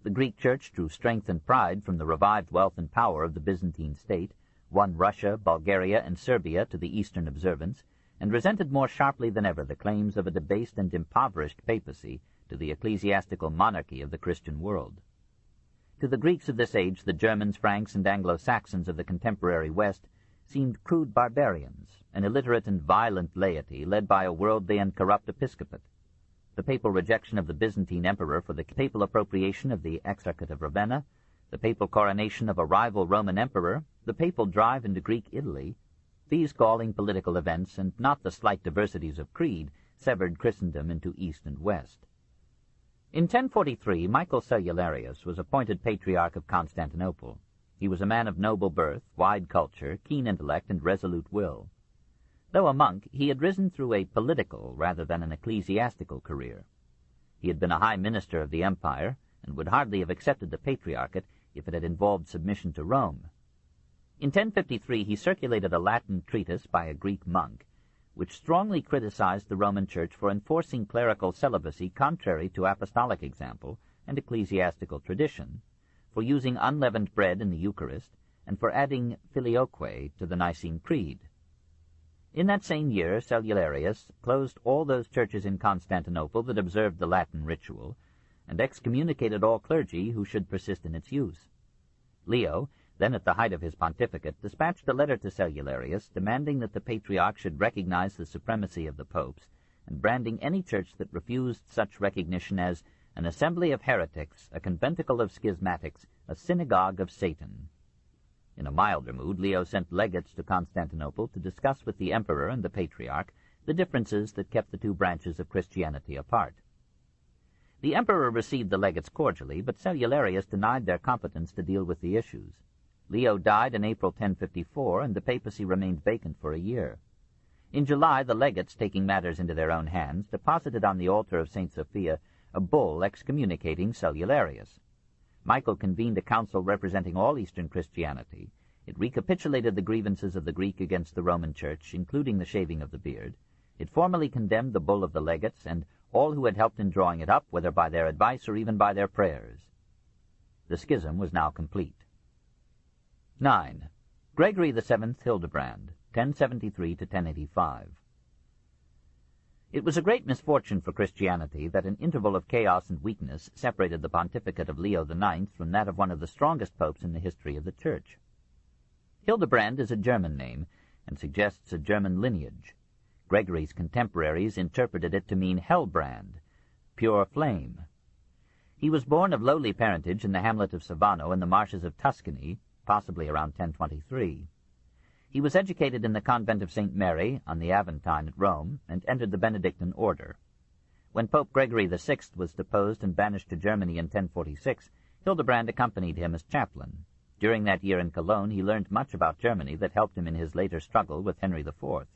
The Greek Church drew strength and pride from the revived wealth and power of the Byzantine state, won Russia, Bulgaria, and Serbia to the Eastern observance, and resented more sharply than ever the claims of a debased and impoverished papacy to the ecclesiastical monarchy of the Christian world. To the Greeks of this age, the Germans, Franks, and Anglo-Saxons of the contemporary West seemed crude barbarians, an illiterate and violent laity led by a worldly and corrupt episcopate. The papal rejection of the Byzantine emperor for the papal appropriation of the Exarchate of Ravenna, the papal coronation of a rival Roman emperor, the papal drive into Greek Italy, These galling political events, and not the slight diversities of creed, severed Christendom into East and West. In 1043, Michael Cellularius was appointed Patriarch of Constantinople. He was a man of noble birth, wide culture, keen intellect, and resolute will. Though a monk, he had risen through a political rather than an ecclesiastical career. He had been a high minister of the empire, and would hardly have accepted the patriarchate if it had involved submission to Rome. In 1053 he circulated a Latin treatise by a Greek monk, which strongly criticized the Roman Church for enforcing clerical celibacy contrary to apostolic example and ecclesiastical tradition, for using unleavened bread in the Eucharist, and for adding filioque to the Nicene Creed. In that same year, Cellularius closed all those churches in Constantinople that observed the Latin ritual, and excommunicated all clergy who should persist in its use. Leo, then at the height of his pontificate, dispatched a letter to Cellularius demanding that the patriarch should recognize the supremacy of the popes, and branding any church that refused such recognition as an assembly of heretics, a conventicle of schismatics, a synagogue of Satan. In a milder mood, Leo sent legates to Constantinople to discuss with the emperor and the patriarch the differences that kept the two branches of Christianity apart. The emperor received the legates cordially, but Cellularius denied their competence to deal with the issues. Leo died in April 1054, and the papacy remained vacant for a year. In July, the legates, taking matters into their own hands, deposited on the altar of St. Sophia a bull excommunicating Cellularius. Michael convened a council representing all Eastern Christianity. It recapitulated the grievances of the Greek against the Roman Church, including the shaving of the beard. It formally condemned the bull of the legates and all who had helped in drawing it up, whether by their advice or even by their prayers. The schism was now complete. 9. Gregory VII Hildebrand, 1073 to 1085. It was a great misfortune for Christianity that an interval of chaos and weakness separated the pontificate of Leo IX from that of one of the strongest popes in the history of the Church. Hildebrand is a German name, and suggests a German lineage. Gregory's contemporaries interpreted it to mean Hellbrand, pure flame. He was born of lowly parentage in the hamlet of Savano in the marshes of Tuscany, possibly around 1023. He was educated in the convent of St. Mary on the Aventine at Rome, and entered the Benedictine order. When Pope Gregory VI was deposed and banished to Germany in 1046, Hildebrand accompanied him as chaplain. During that year in Cologne he learned much about Germany that helped him in his later struggle with Henry IV.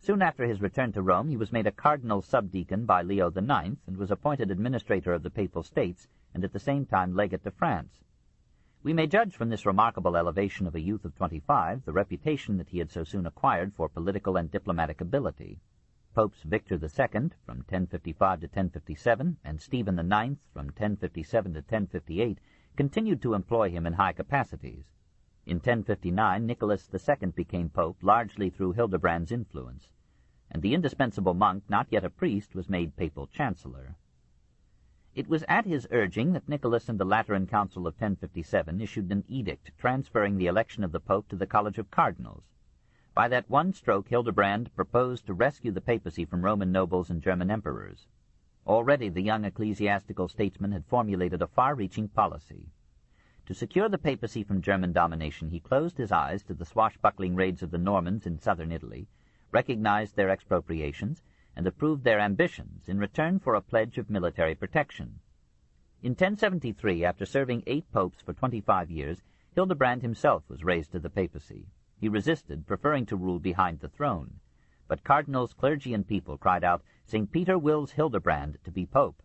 Soon after his return to Rome he was made a cardinal subdeacon by Leo IX, and was appointed administrator of the Papal States, and at the same time legate to France. We may judge from this remarkable elevation of a youth of 25 the reputation that he had so soon acquired for political and diplomatic ability. Popes Victor II, from 1055 to 1057, and Stephen IX, from 1057 to 1058, continued to employ him in high capacities. In 1059, Nicholas II became pope largely through Hildebrand's influence, and the indispensable monk, not yet a priest, was made papal chancellor. It was at his urging that Nicholas and the Lateran Council of 1057 issued an edict transferring the election of the Pope to the College of Cardinals. By that one stroke Hildebrand proposed to rescue the papacy from Roman nobles and German emperors. Already the young ecclesiastical statesman had formulated a far-reaching policy. To secure the papacy from German domination, he closed his eyes to the swashbuckling raids of the Normans in southern Italy, recognized their expropriations, and approved their ambitions in return for a pledge of military protection. In 1073, after serving 8 popes for 25 years, Hildebrand himself was raised to the papacy. He resisted, preferring to rule behind the throne. But cardinals, clergy, and people cried out, "St. Peter wills Hildebrand to be pope."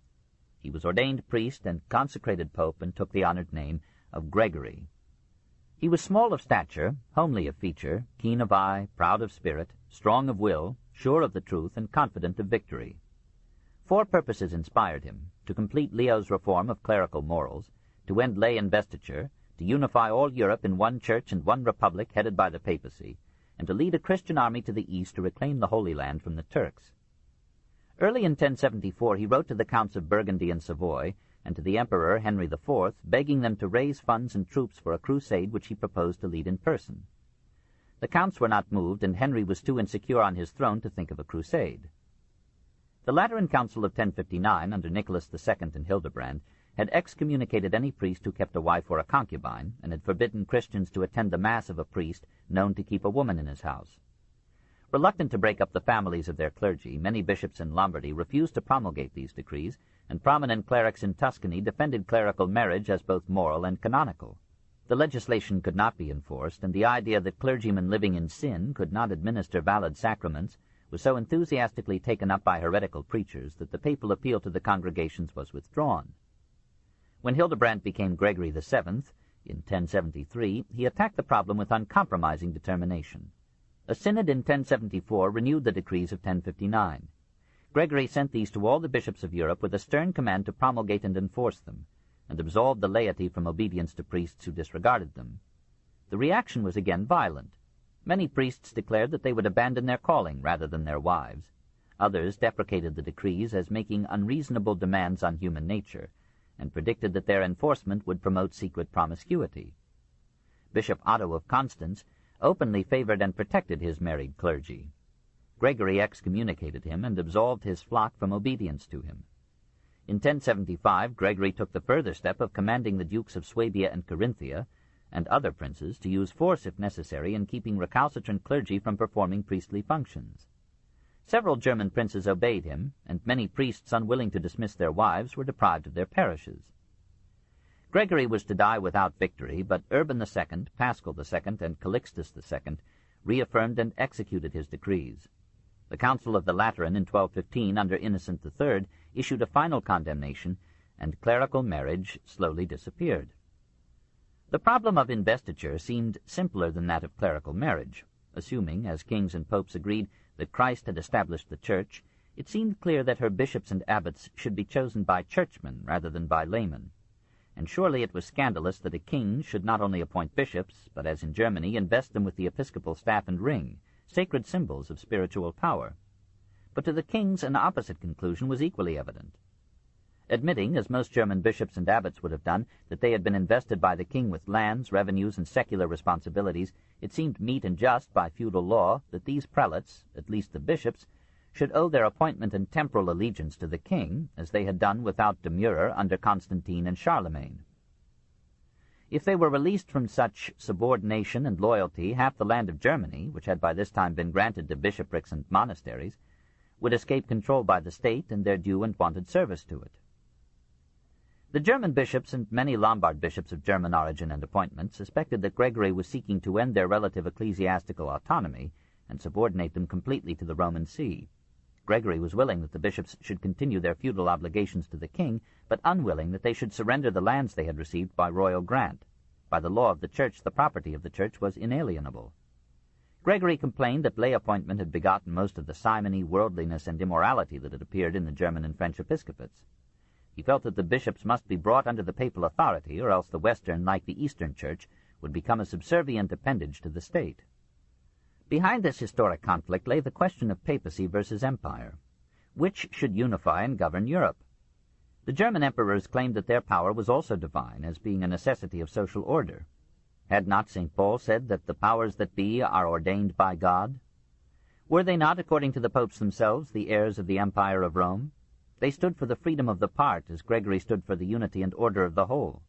He was ordained priest and consecrated pope, and took the honored name of Gregory. He was small of stature, homely of feature, keen of eye, proud of spirit, strong of will, sure of the truth, and confident of victory. 4 purposes inspired him: to complete Leo's reform of clerical morals, to end lay investiture, to unify all Europe in one church and one republic headed by the papacy, and to lead a Christian army to the east to reclaim the Holy Land from the Turks. Early in 1074 he wrote to the Counts of Burgundy and Savoy, and to the Emperor Henry IV, begging them to raise funds and troops for a crusade which he proposed to lead in person. The counts were not moved, and Henry was too insecure on his throne to think of a crusade. The Lateran Council of 1059, under Nicholas II and Hildebrand, had excommunicated any priest who kept a wife or a concubine, and had forbidden Christians to attend the mass of a priest known to keep a woman in his house. Reluctant to break up the families of their clergy, many bishops in Lombardy refused to promulgate these decrees, and prominent clerics in Tuscany defended clerical marriage as both moral and canonical. The legislation could not be enforced, and the idea that clergymen living in sin could not administer valid sacraments was so enthusiastically taken up by heretical preachers that the papal appeal to the congregations was withdrawn. When Hildebrand became Gregory VII, in 1073, he attacked the problem with uncompromising determination. A synod in 1074 renewed the decrees of 1059. Gregory sent these to all the bishops of Europe with a stern command to promulgate and enforce them, and absolved the laity from obedience to priests who disregarded them. The reaction was again violent. Many priests declared that they would abandon their calling rather than their wives. Others deprecated the decrees as making unreasonable demands on human nature, and predicted that their enforcement would promote secret promiscuity. Bishop Otto of Constance openly favored and protected his married clergy. Gregory excommunicated him and absolved his flock from obedience to him. In 1075, Gregory took the further step of commanding the dukes of Swabia and Carinthia and other princes to use force if necessary in keeping recalcitrant clergy from performing priestly functions. Several German princes obeyed him, and many priests unwilling to dismiss their wives were deprived of their parishes. Gregory was to die without victory, but Urban II, Paschal II, and Calixtus II reaffirmed and executed his decrees. The Council of the Lateran in 1215, under Innocent III, issued a final condemnation, and clerical marriage slowly disappeared. The problem of investiture seemed simpler than that of clerical marriage. Assuming, as kings and popes agreed, that Christ had established the Church, it seemed clear that her bishops and abbots should be chosen by churchmen rather than by laymen. And surely it was scandalous that a king should not only appoint bishops, but, as in Germany, invest them with the episcopal staff and ring, sacred symbols of spiritual power. But to the kings an opposite conclusion was equally evident. Admitting, as most German bishops and abbots would have done, that they had been invested by the king with lands, revenues, and secular responsibilities, it seemed meet and just by feudal law that these prelates, at least the bishops, should owe their appointment and temporal allegiance to the king, as they had done without demurrer under Constantine and Charlemagne. If they were released from such subordination and loyalty, half the land of Germany, which had by this time been granted to bishoprics and monasteries, would escape control by the state and their due and wanted service to it. The German bishops and many Lombard bishops of German origin and appointment suspected that Gregory was seeking to end their relative ecclesiastical autonomy and subordinate them completely to the Roman See. Gregory was willing that the bishops should continue their feudal obligations to the king, but unwilling that they should surrender the lands they had received by royal grant. By the law of the Church, the property of the Church was inalienable. Gregory complained that lay appointment had begotten most of the simony, worldliness, and immorality that had appeared in the German and French episcopates. He felt that the bishops must be brought under the papal authority, or else the Western, like the Eastern Church, would become a subservient appendage to the state. Behind this historic conflict lay the question of papacy versus empire. Which should unify and govern Europe? The German emperors claimed that their power was also divine, as being a necessity of social order. Had not St. Paul said that the powers that be are ordained by God? Were they not, according to the popes themselves, the heirs of the empire of Rome? They stood for the freedom of the part, as Gregory stood for the unity and order of the whole.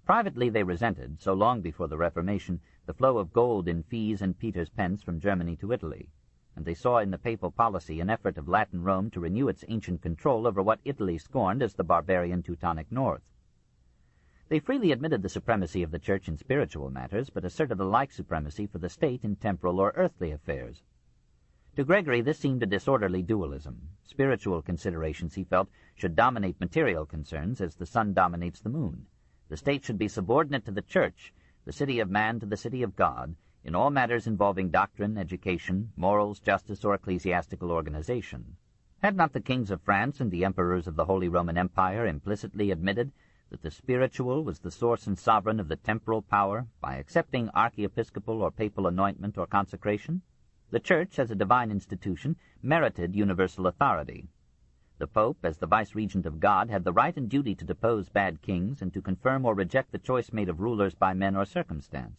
Privately they resented, so long before the Reformation, the flow of gold in fees and Peter's pence from Germany to Italy, and they saw in the papal policy an effort of Latin Rome to renew its ancient control over what Italy scorned as the barbarian Teutonic North. They freely admitted the supremacy of the Church in spiritual matters, but asserted a like supremacy for the state in temporal or earthly affairs. To Gregory this seemed a disorderly dualism. Spiritual considerations, he felt, should dominate material concerns as the sun dominates the moon. The state should be subordinate to the Church, the city of man to the city of God, in all matters involving doctrine, education, morals, justice, or ecclesiastical organization. Had not the kings of France and the emperors of the Holy Roman Empire implicitly admitted that the spiritual was the source and sovereign of the temporal power by accepting archiepiscopal or papal anointment or consecration? The Church, as a divine institution, merited universal authority. The Pope, as the vice-regent of God, had the right and duty to depose bad kings and to confirm or reject the choice made of rulers by men or circumstance.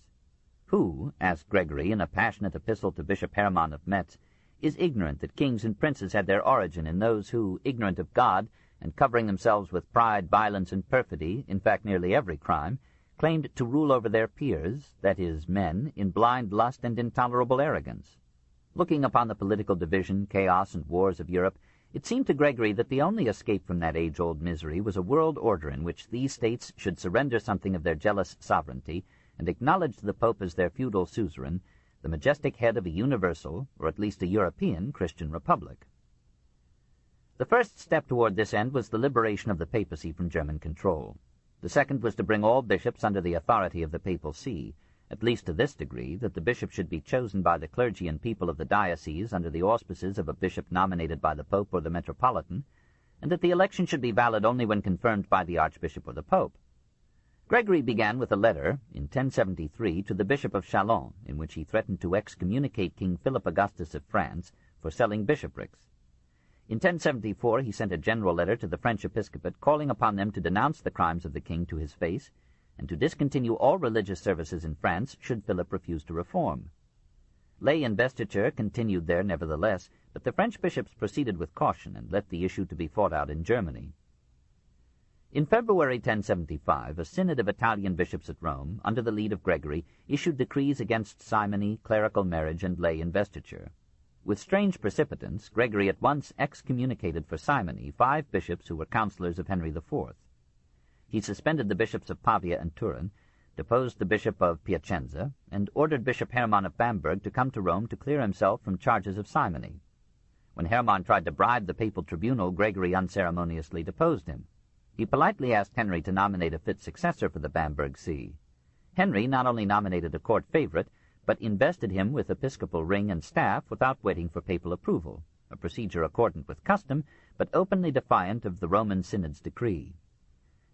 Who, asked Gregory in a passionate epistle to Bishop Hermann of Metz, is ignorant that kings and princes had their origin in those who, ignorant of God, and covering themselves with pride, violence, and perfidy, in fact nearly every crime, claimed to rule over their peers, that is, men, in blind lust and intolerable arrogance. Looking upon the political division, chaos, and wars of Europe, it seemed to Gregory that the only escape from that age-old misery was a world order in which these states should surrender something of their jealous sovereignty and acknowledge the Pope as their feudal suzerain, the majestic head of a universal, or at least a European, Christian republic. The first step toward this end was the liberation of the papacy from German control. The second was to bring all bishops under the authority of the papal see, at least to this degree, that the bishop should be chosen by the clergy and people of the diocese under the auspices of a bishop nominated by the Pope or the Metropolitan, and that the election should be valid only when confirmed by the Archbishop or the Pope. Gregory began with a letter, in 1073, to the Bishop of Chalons, in which he threatened to excommunicate King Philip Augustus of France for selling bishoprics. In 1074 he sent a general letter to the French episcopate calling upon them to denounce the crimes of the king to his face, and to discontinue all religious services in France should Philip refuse to reform. Lay investiture continued there nevertheless, but the French bishops proceeded with caution and left the issue to be fought out in Germany. In February 1075, a synod of Italian bishops at Rome, under the lead of Gregory, issued decrees against simony, clerical marriage, and lay investiture. With strange precipitance, Gregory at once excommunicated for simony 5 bishops who were counselors of Henry IV. He suspended the bishops of Pavia and Turin, deposed the bishop of Piacenza, and ordered Bishop Hermann of Bamberg to come to Rome to clear himself from charges of simony. When Hermann tried to bribe the papal tribunal, Gregory unceremoniously deposed him. He politely asked Henry to nominate a fit successor for the Bamberg see. Henry not only nominated a court favorite, but invested him with episcopal ring and staff without waiting for papal approval, a procedure accordant with custom, but openly defiant of the Roman Synod's decree.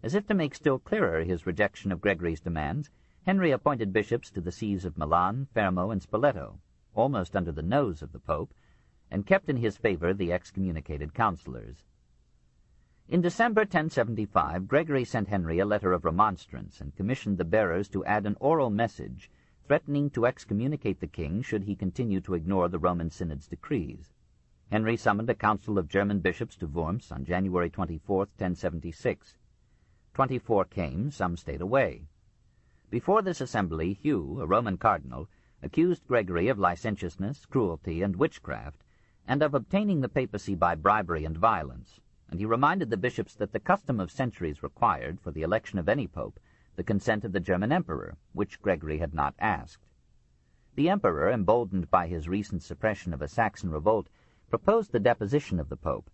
As if to make still clearer his rejection of Gregory's demands, Henry appointed bishops to the sees of Milan, Fermo, and Spoleto, almost under the nose of the Pope, and kept in his favor the excommunicated councillors. In December 1075, Gregory sent Henry a letter of remonstrance and commissioned the bearers to add an oral message threatening to excommunicate the king should he continue to ignore the Roman Synod's decrees. Henry summoned a council of German bishops to Worms on January 24, 1076. 24 came, some stayed away. Before this assembly, Hugh, a Roman cardinal, accused Gregory of licentiousness, cruelty, and witchcraft, and of obtaining the papacy by bribery and violence, and he reminded the bishops that the custom of centuries required, for the election of any pope, the consent of the German emperor, which Gregory had not asked. The emperor, emboldened by his recent suppression of a Saxon revolt, proposed the deposition of the pope.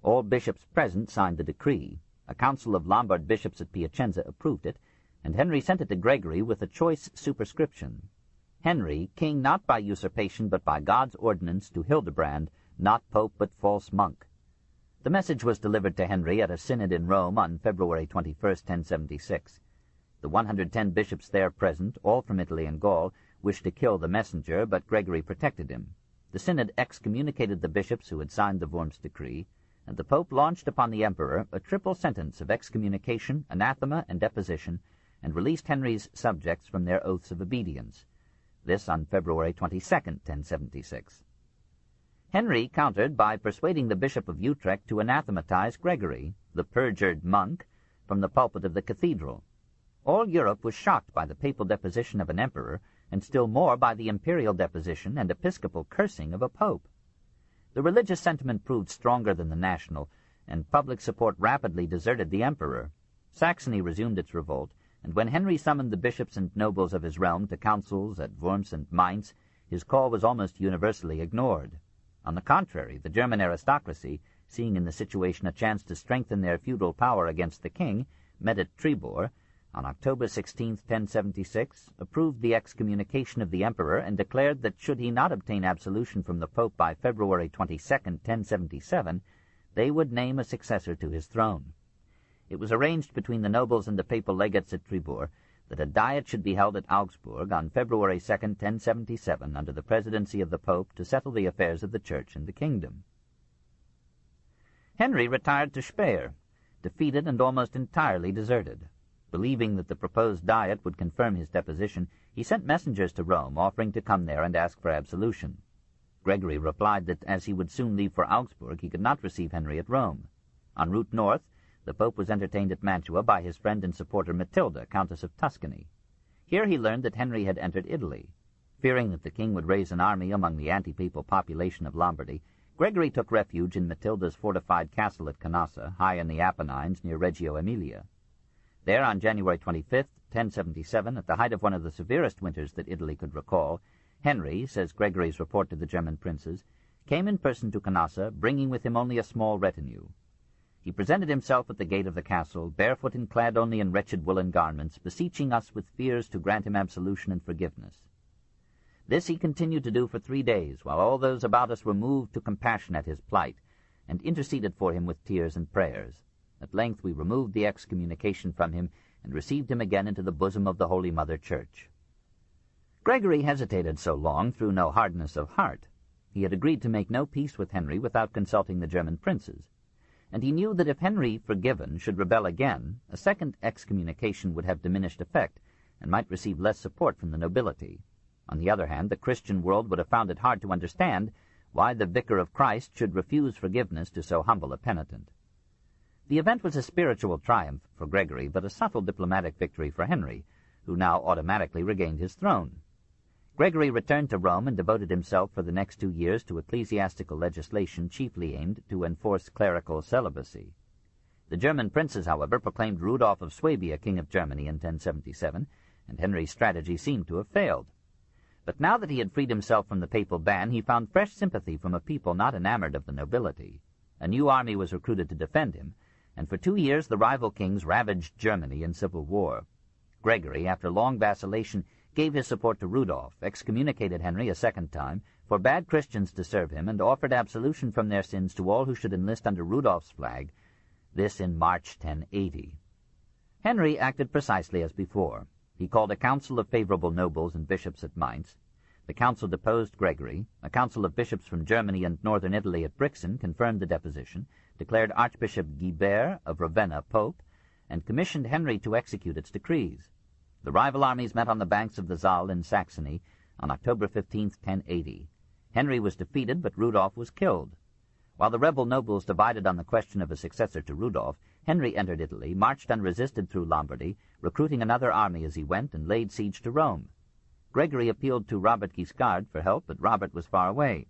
All bishops present signed the decree. A council of Lombard bishops at Piacenza approved it, and Henry sent it to Gregory with a choice superscription. Henry, king not by usurpation but by God's ordinance, to Hildebrand, not pope but false monk. The message was delivered to Henry at a synod in Rome on February 21, 1076. The 110 bishops there present, all from Italy and Gaul, wished to kill the messenger, but Gregory protected him. The synod excommunicated the bishops who had signed the Worms decree, and the Pope launched upon the emperor a triple sentence of excommunication, anathema, and deposition, and released Henry's subjects from their oaths of obedience. This on February 22, 1076. Henry countered by persuading the Bishop of Utrecht to anathematize Gregory, the perjured monk, from the pulpit of the cathedral. All Europe was shocked by the papal deposition of an emperor, and still more by the imperial deposition and episcopal cursing of a pope. The religious sentiment proved stronger than the national, and public support rapidly deserted the emperor. Saxony resumed its revolt, and when Henry summoned the bishops and nobles of his realm to councils at Worms and Mainz, his call was almost universally ignored. On the contrary, the German aristocracy, seeing in the situation a chance to strengthen their feudal power against the king, met at Tribor, on October 16, 1076, approved the excommunication of the emperor and declared that should he not obtain absolution from the Pope by February 22, 1077, they would name a successor to his throne. It was arranged between the nobles and the papal legates at Tribor that a diet should be held at Augsburg on February 2, 1077, under the presidency of the Pope, to settle the affairs of the Church and the kingdom. Henry retired to Speyer, defeated and almost entirely deserted. Believing that the proposed diet would confirm his deposition, he sent messengers to Rome, offering to come there and ask for absolution. Gregory replied that as he would soon leave for Augsburg, he could not receive Henry at Rome. En route north, the Pope was entertained at Mantua by his friend and supporter Matilda, Countess of Tuscany. Here he learned that Henry had entered Italy. Fearing that the king would raise an army among the anti-papal population of Lombardy, Gregory took refuge in Matilda's fortified castle at Canossa, high in the Apennines near Reggio Emilia. There, on January 25, 1077, at the height of one of the severest winters that Italy could recall, Henry, says Gregory's report to the German princes, came in person to Canossa, bringing with him only a small retinue. He presented himself at the gate of the castle, barefoot and clad only in wretched woolen garments, beseeching us with fears to grant him absolution and forgiveness. This he continued to do for 3 days, while all those about us were moved to compassion at his plight, and interceded for him with tears and prayers. At length we removed the excommunication from him, and received him again into the bosom of the Holy Mother Church. Gregory hesitated so long through no hardness of heart. He had agreed to make no peace with Henry without consulting the German princes, and he knew that if Henry, forgiven, should rebel again, a second excommunication would have diminished effect, and might receive less support from the nobility. On the other hand, the Christian world would have found it hard to understand why the Vicar of Christ should refuse forgiveness to so humble a penitent. The event was a spiritual triumph for Gregory, but a subtle diplomatic victory for Henry, who now automatically regained his throne. Gregory returned to Rome and devoted himself for the next 2 years to ecclesiastical legislation chiefly aimed to enforce clerical celibacy. The German princes, however, proclaimed Rudolf of Swabia king of Germany in 1077, and Henry's strategy seemed to have failed. But now that he had freed himself from the papal ban, he found fresh sympathy from a people not enamored of the nobility. A new army was recruited to defend him, and for 2 years the rival kings ravaged Germany in civil war. Gregory, after long vacillation, gave his support to Rudolf, excommunicated Henry a second time, forbade Christians to serve him, and offered absolution from their sins to all who should enlist under Rudolf's flag, this in March 1080. Henry acted precisely as before. He called a council of favorable nobles and bishops at Mainz. The council deposed Gregory. A council of bishops from Germany and northern Italy at Brixen confirmed the deposition, declared Archbishop Guibert of Ravenna pope, and commissioned Henry to execute its decrees. The rival armies met on the banks of the Saal in Saxony on October 15, 1080. Henry was defeated, but Rudolf was killed. While the rebel nobles divided on the question of a successor to Rudolf, Henry entered Italy, marched unresisted through Lombardy, recruiting another army as he went, and laid siege to Rome. Gregory appealed to Robert Guiscard for help, but Robert was far away.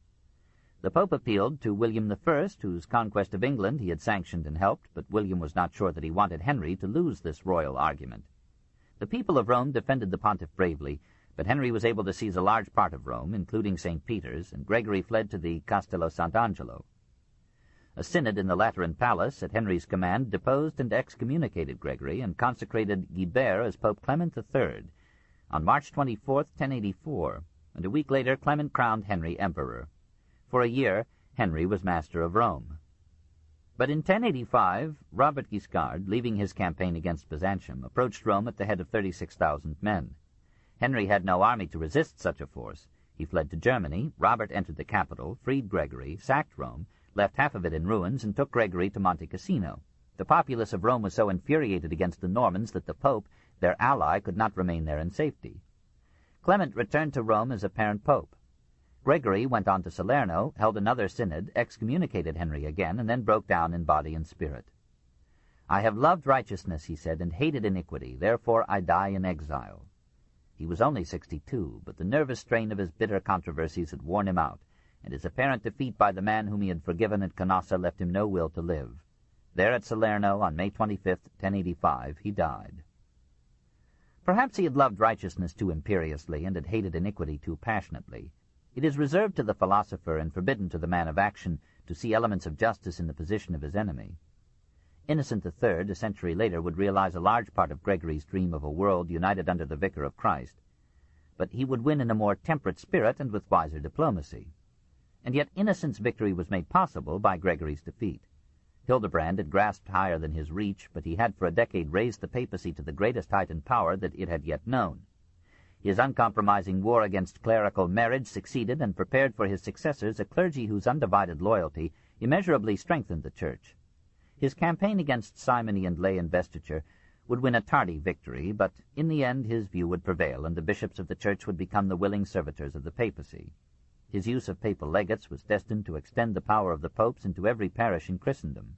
The Pope appealed to William I, whose conquest of England he had sanctioned and helped, but William was not sure that he wanted Henry to lose this royal argument. The people of Rome defended the pontiff bravely, but Henry was able to seize a large part of Rome, including St. Peter's, and Gregory fled to the Castello Sant'Angelo. A synod in the Lateran Palace, at Henry's command, deposed and excommunicated Gregory and consecrated Guibert as Pope Clement III on March 24, 1084, and a week later Clement crowned Henry emperor. For a year, Henry was master of Rome. But in 1085, Robert Guiscard, leaving his campaign against Byzantium, approached Rome at the head of 36,000 men. Henry had no army to resist such a force. He fled to Germany. Robert entered the capital, freed Gregory, sacked Rome, left half of it in ruins, and took Gregory to Monte Cassino. The populace of Rome was so infuriated against the Normans that the Pope, their ally, could not remain there in safety. Clement returned to Rome as apparent pope. Gregory went on to Salerno, held another synod, excommunicated Henry again, and then broke down in body and spirit. "I have loved righteousness," he said, "and hated iniquity, therefore I die in exile." He was only 62, but the nervous strain of his bitter controversies had worn him out, and his apparent defeat by the man whom he had forgiven at Canossa left him no will to live. There at Salerno, on May 25, 1085, he died. Perhaps he had loved righteousness too imperiously and had hated iniquity too passionately. It is reserved to the philosopher and forbidden to the man of action to see elements of justice in the position of his enemy. Innocent III, a century later, would realize a large part of Gregory's dream of a world united under the Vicar of Christ. But he would win in a more temperate spirit and with wiser diplomacy. And yet Innocent's victory was made possible by Gregory's defeat. Hildebrand had grasped higher than his reach, but he had for a decade raised the papacy to the greatest height and power that it had yet known. His uncompromising war against clerical marriage succeeded and prepared for his successors a clergy whose undivided loyalty immeasurably strengthened the Church. His campaign against simony and lay investiture would win a tardy victory, but in the end his view would prevail, and the bishops of the Church would become the willing servitors of the papacy. His use of papal legates was destined to extend the power of the popes into every parish in Christendom.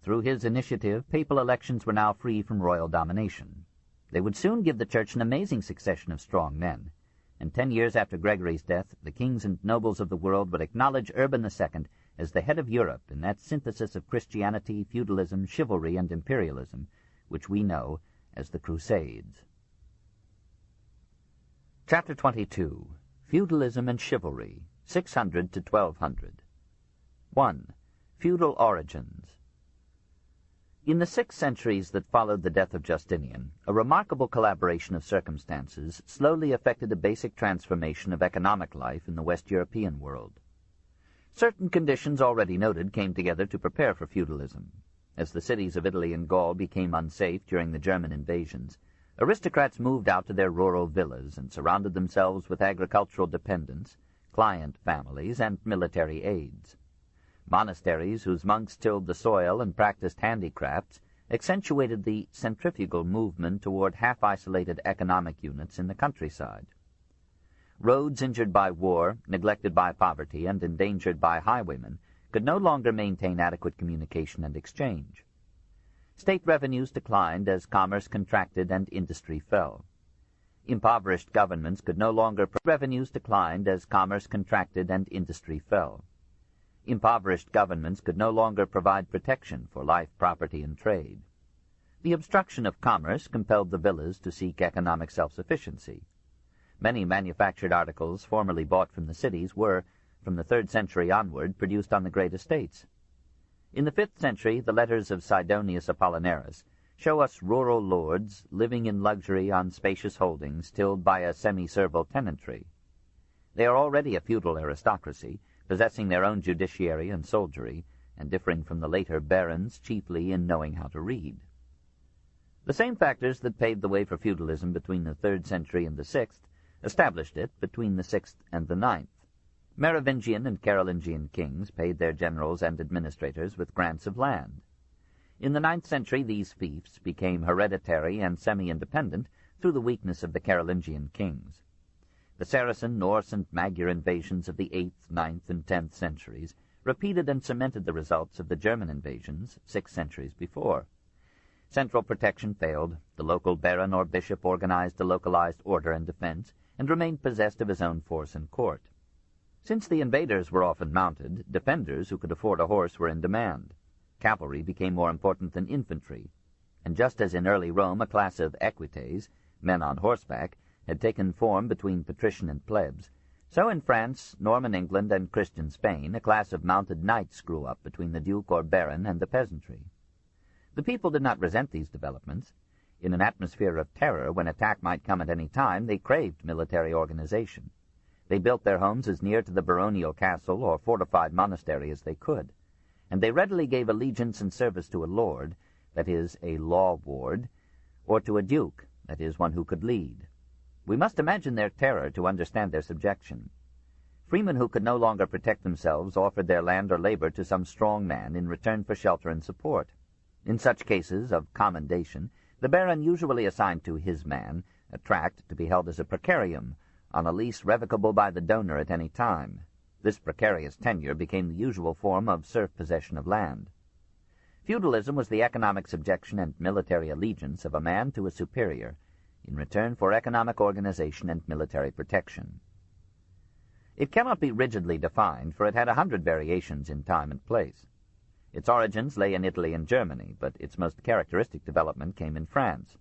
Through his initiative, papal elections were now free from royal domination. They would soon give the Church an amazing succession of strong men, and 10 years after Gregory's death, the kings and nobles of the world would acknowledge Urban II as the head of Europe in that synthesis of Christianity, feudalism, chivalry, and imperialism, which we know as the Crusades. Chapter 22. Feudalism and Chivalry, 600 to 1200. 1. Feudal Origins. In the 6 centuries that followed the death of Justinian, a remarkable collaboration of circumstances slowly effected a basic transformation of economic life in the West European world. Certain conditions already noted came together to prepare for feudalism. As the cities of Italy and Gaul became unsafe during the German invasions, aristocrats moved out to their rural villas and surrounded themselves with agricultural dependents, client families, and military aids. Monasteries whose monks tilled the soil and practiced handicrafts accentuated the centrifugal movement toward half-isolated economic units in the countryside. Roads injured by war, neglected by poverty, and endangered by highwaymen could no longer maintain adequate communication and exchange. State revenues declined as commerce contracted and industry fell. Impoverished governments could no longer revenues declined as commerce contracted and industry fell. Impoverished governments could no longer provide protection for life, property, and trade. The obstruction of commerce compelled the villas to seek economic self-sufficiency. Many manufactured articles formerly bought from the cities were, from the 3rd century onward, produced on the great estates. In the 5th century, the letters of Sidonius Apollinaris show us rural lords living in luxury on spacious holdings tilled by a semi-servile tenantry. They are already a feudal aristocracy, possessing their own judiciary and soldiery, and differing from the later barons chiefly in knowing how to read. The same factors that paved the way for feudalism between the 3rd century and the 6th established it between the 6th and the 9th. Merovingian and Carolingian kings paid their generals and administrators with grants of land. In the 9th century, these fiefs became hereditary and semi-independent through the weakness of the Carolingian kings. The Saracen, Norse, and Magyar invasions of the 8th, 9th, and 10th centuries repeated and cemented the results of the German invasions 6 centuries before. Central protection failed. The local baron or bishop organized a localized order and defense, and remained possessed of his own force and court. Since the invaders were often mounted, defenders who could afford a horse were in demand. Cavalry became more important than infantry, and just as in early Rome a class of equites, men on horseback, had taken form between patrician and plebs, so in France, Norman England, and Christian Spain, a class of mounted knights grew up between the duke or baron and the peasantry. The people did not resent these developments. In an atmosphere of terror, when attack might come at any time, they craved military organization. They built their homes as near to the baronial castle or fortified monastery as they could, and they readily gave allegiance and service to a lord, that is, a law ward, or to a duke, that is, one who could lead. We must imagine their terror to understand their subjection. Freemen who could no longer protect themselves offered their land or labor to some strong man in return for shelter and support. In such cases of commendation, the baron usually assigned to his man a tract to be held as a precarium, on a lease revocable by the donor at any time. This precarious tenure became the usual form of serf possession of land. Feudalism was the economic subjection and military allegiance of a man to a superior, in return for economic organization and military protection. It cannot be rigidly defined, for it had 100 variations in time and place. Its origins lay in Italy and Germany, but its most characteristic development came in France.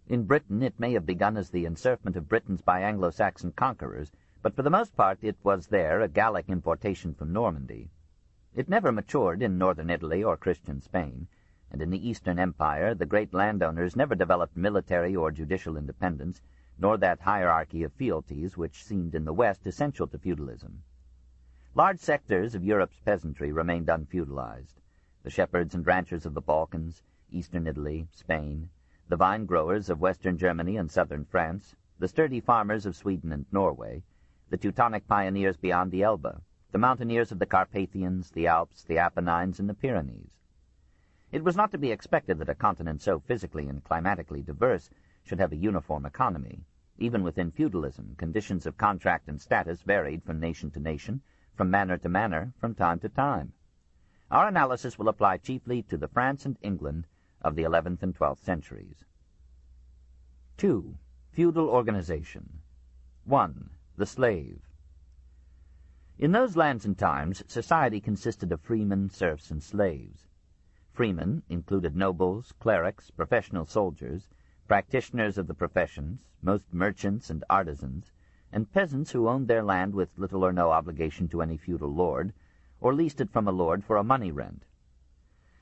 In Britain it may have begun as the encirclement of Britons by Anglo-Saxon conquerors, but for the most part it was there a Gallic importation from Normandy. It never matured in northern Italy or Christian Spain, and in the Eastern Empire the great landowners never developed military or judicial independence, nor that hierarchy of fealties which seemed in the West essential to feudalism. Large sectors of Europe's peasantry remained unfeudalized. The shepherds and ranchers of the Balkans, Eastern Italy, Spain, the vine-growers of western Germany and southern France, the sturdy farmers of Sweden and Norway, the Teutonic pioneers beyond the Elbe, the mountaineers of the Carpathians, the Alps, the Apennines, and the Pyrenees. It was not to be expected that a continent so physically and climatically diverse should have a uniform economy. Even within feudalism, conditions of contract and status varied from nation to nation, from manor to manor, from time to time. Our analysis will apply chiefly to the France and England of the 11th and 12th centuries. 2. Feudal organization. 1. The slave. In those lands and times, society consisted of freemen, serfs, and slaves. Freemen included nobles, clerics, professional soldiers, practitioners of the professions, most merchants and artisans, and peasants who owned their land with little or no obligation to any feudal lord, or leased it from a lord for a money rent.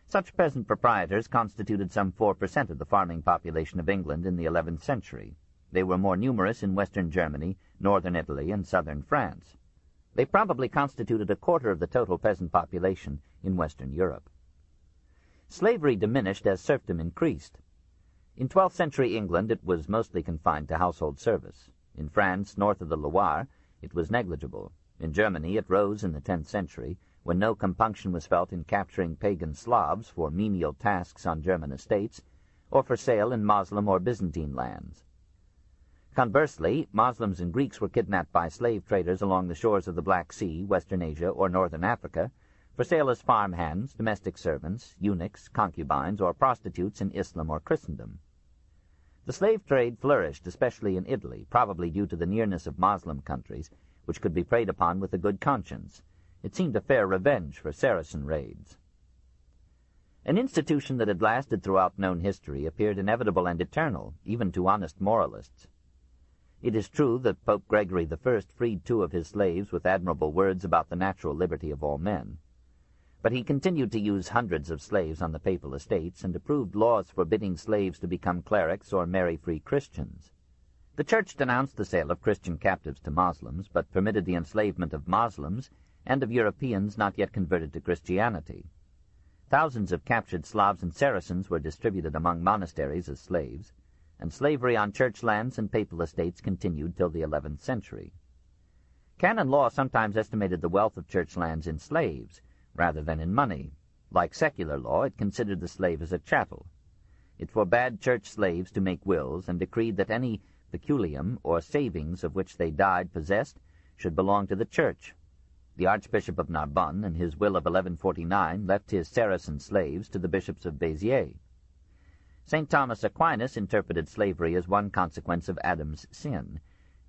Such peasant proprietors constituted some 4% of the farming population of England in the 11th century. They were more numerous in western Germany, northern Italy, and southern France. They probably constituted a quarter of the total peasant population in Western Europe. Slavery diminished as serfdom increased. In 12th century England it was mostly confined to household service. In France, north of the Loire, it was negligible. In Germany it rose in the 10th century, when no compunction was felt in capturing pagan Slavs for menial tasks on German estates, or for sale in Moslem or Byzantine lands. Conversely, Moslems and Greeks were kidnapped by slave traders along the shores of the Black Sea, Western Asia, or Northern Africa, for sale as farmhands, domestic servants, eunuchs, concubines, or prostitutes in Islam or Christendom. The slave trade flourished, especially in Italy, probably due to the nearness of Moslem countries, which could be preyed upon with a good conscience. It seemed a fair revenge for Saracen raids. An institution that had lasted throughout known history appeared inevitable and eternal, even to honest moralists. It is true that Pope Gregory I freed 2 of his slaves with admirable words about the natural liberty of all men. But he continued to use hundreds of slaves on the papal estates and approved laws forbidding slaves to become clerics or marry free Christians. The Church denounced the sale of Christian captives to Moslems, but permitted the enslavement of Moslems and of Europeans not yet converted to Christianity. Thousands of captured Slavs and Saracens were distributed among monasteries as slaves, and slavery on church lands and papal estates continued till the 11th century. Canon law sometimes estimated the wealth of church lands in slaves, rather than in money. Like secular law, it considered the slave as a chattel. It forbade church slaves to make wills, and decreed that any peculium, or savings of which they died possessed, should belong to the Church. The Archbishop of Narbonne, in his will of 1149, left his Saracen slaves to the bishops of Béziers. St. Thomas Aquinas interpreted slavery as one consequence of Adam's sin,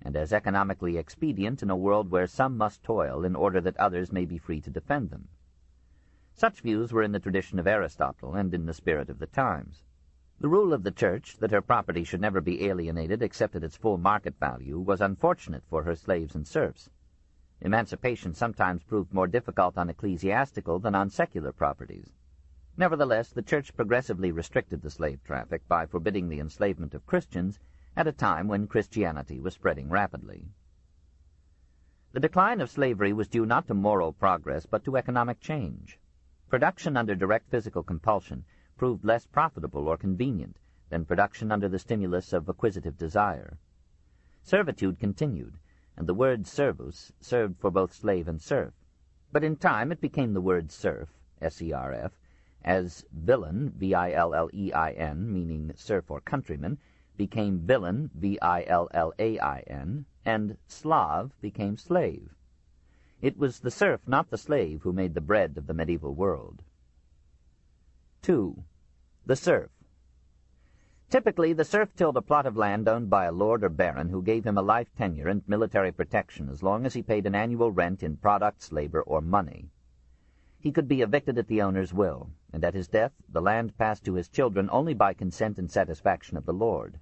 and as economically expedient in a world where some must toil in order that others may be free to defend them. Such views were in the tradition of Aristotle and in the spirit of the times. The rule of the Church, that her property should never be alienated except at its full market value, was unfortunate for her slaves and serfs. Emancipation sometimes proved more difficult on ecclesiastical than on secular properties. Nevertheless, the Church progressively restricted the slave traffic by forbidding the enslavement of Christians at a time when Christianity was spreading rapidly. The decline of slavery was due not to moral progress, but to economic change. Production under direct physical compulsion proved less profitable or convenient than production under the stimulus of acquisitive desire. Servitude continued, and the word servus served for both slave and serf. But in time it became the word serf, S-E-R-F, as villain, V-I-L-L-E-I-N, meaning serf or countryman, became villain, V-I-L-L-A-I-N, and Slav became slave. It was the serf, not the slave, who made the bread of the medieval world. 2. The serf. Typically, the serf tilled a plot of land owned by a lord or baron who gave him a life tenure and military protection as long as he paid an annual rent in products, labor, or money. He could be evicted at the owner's will, and at his death the land passed to his children only by consent and satisfaction of the lord.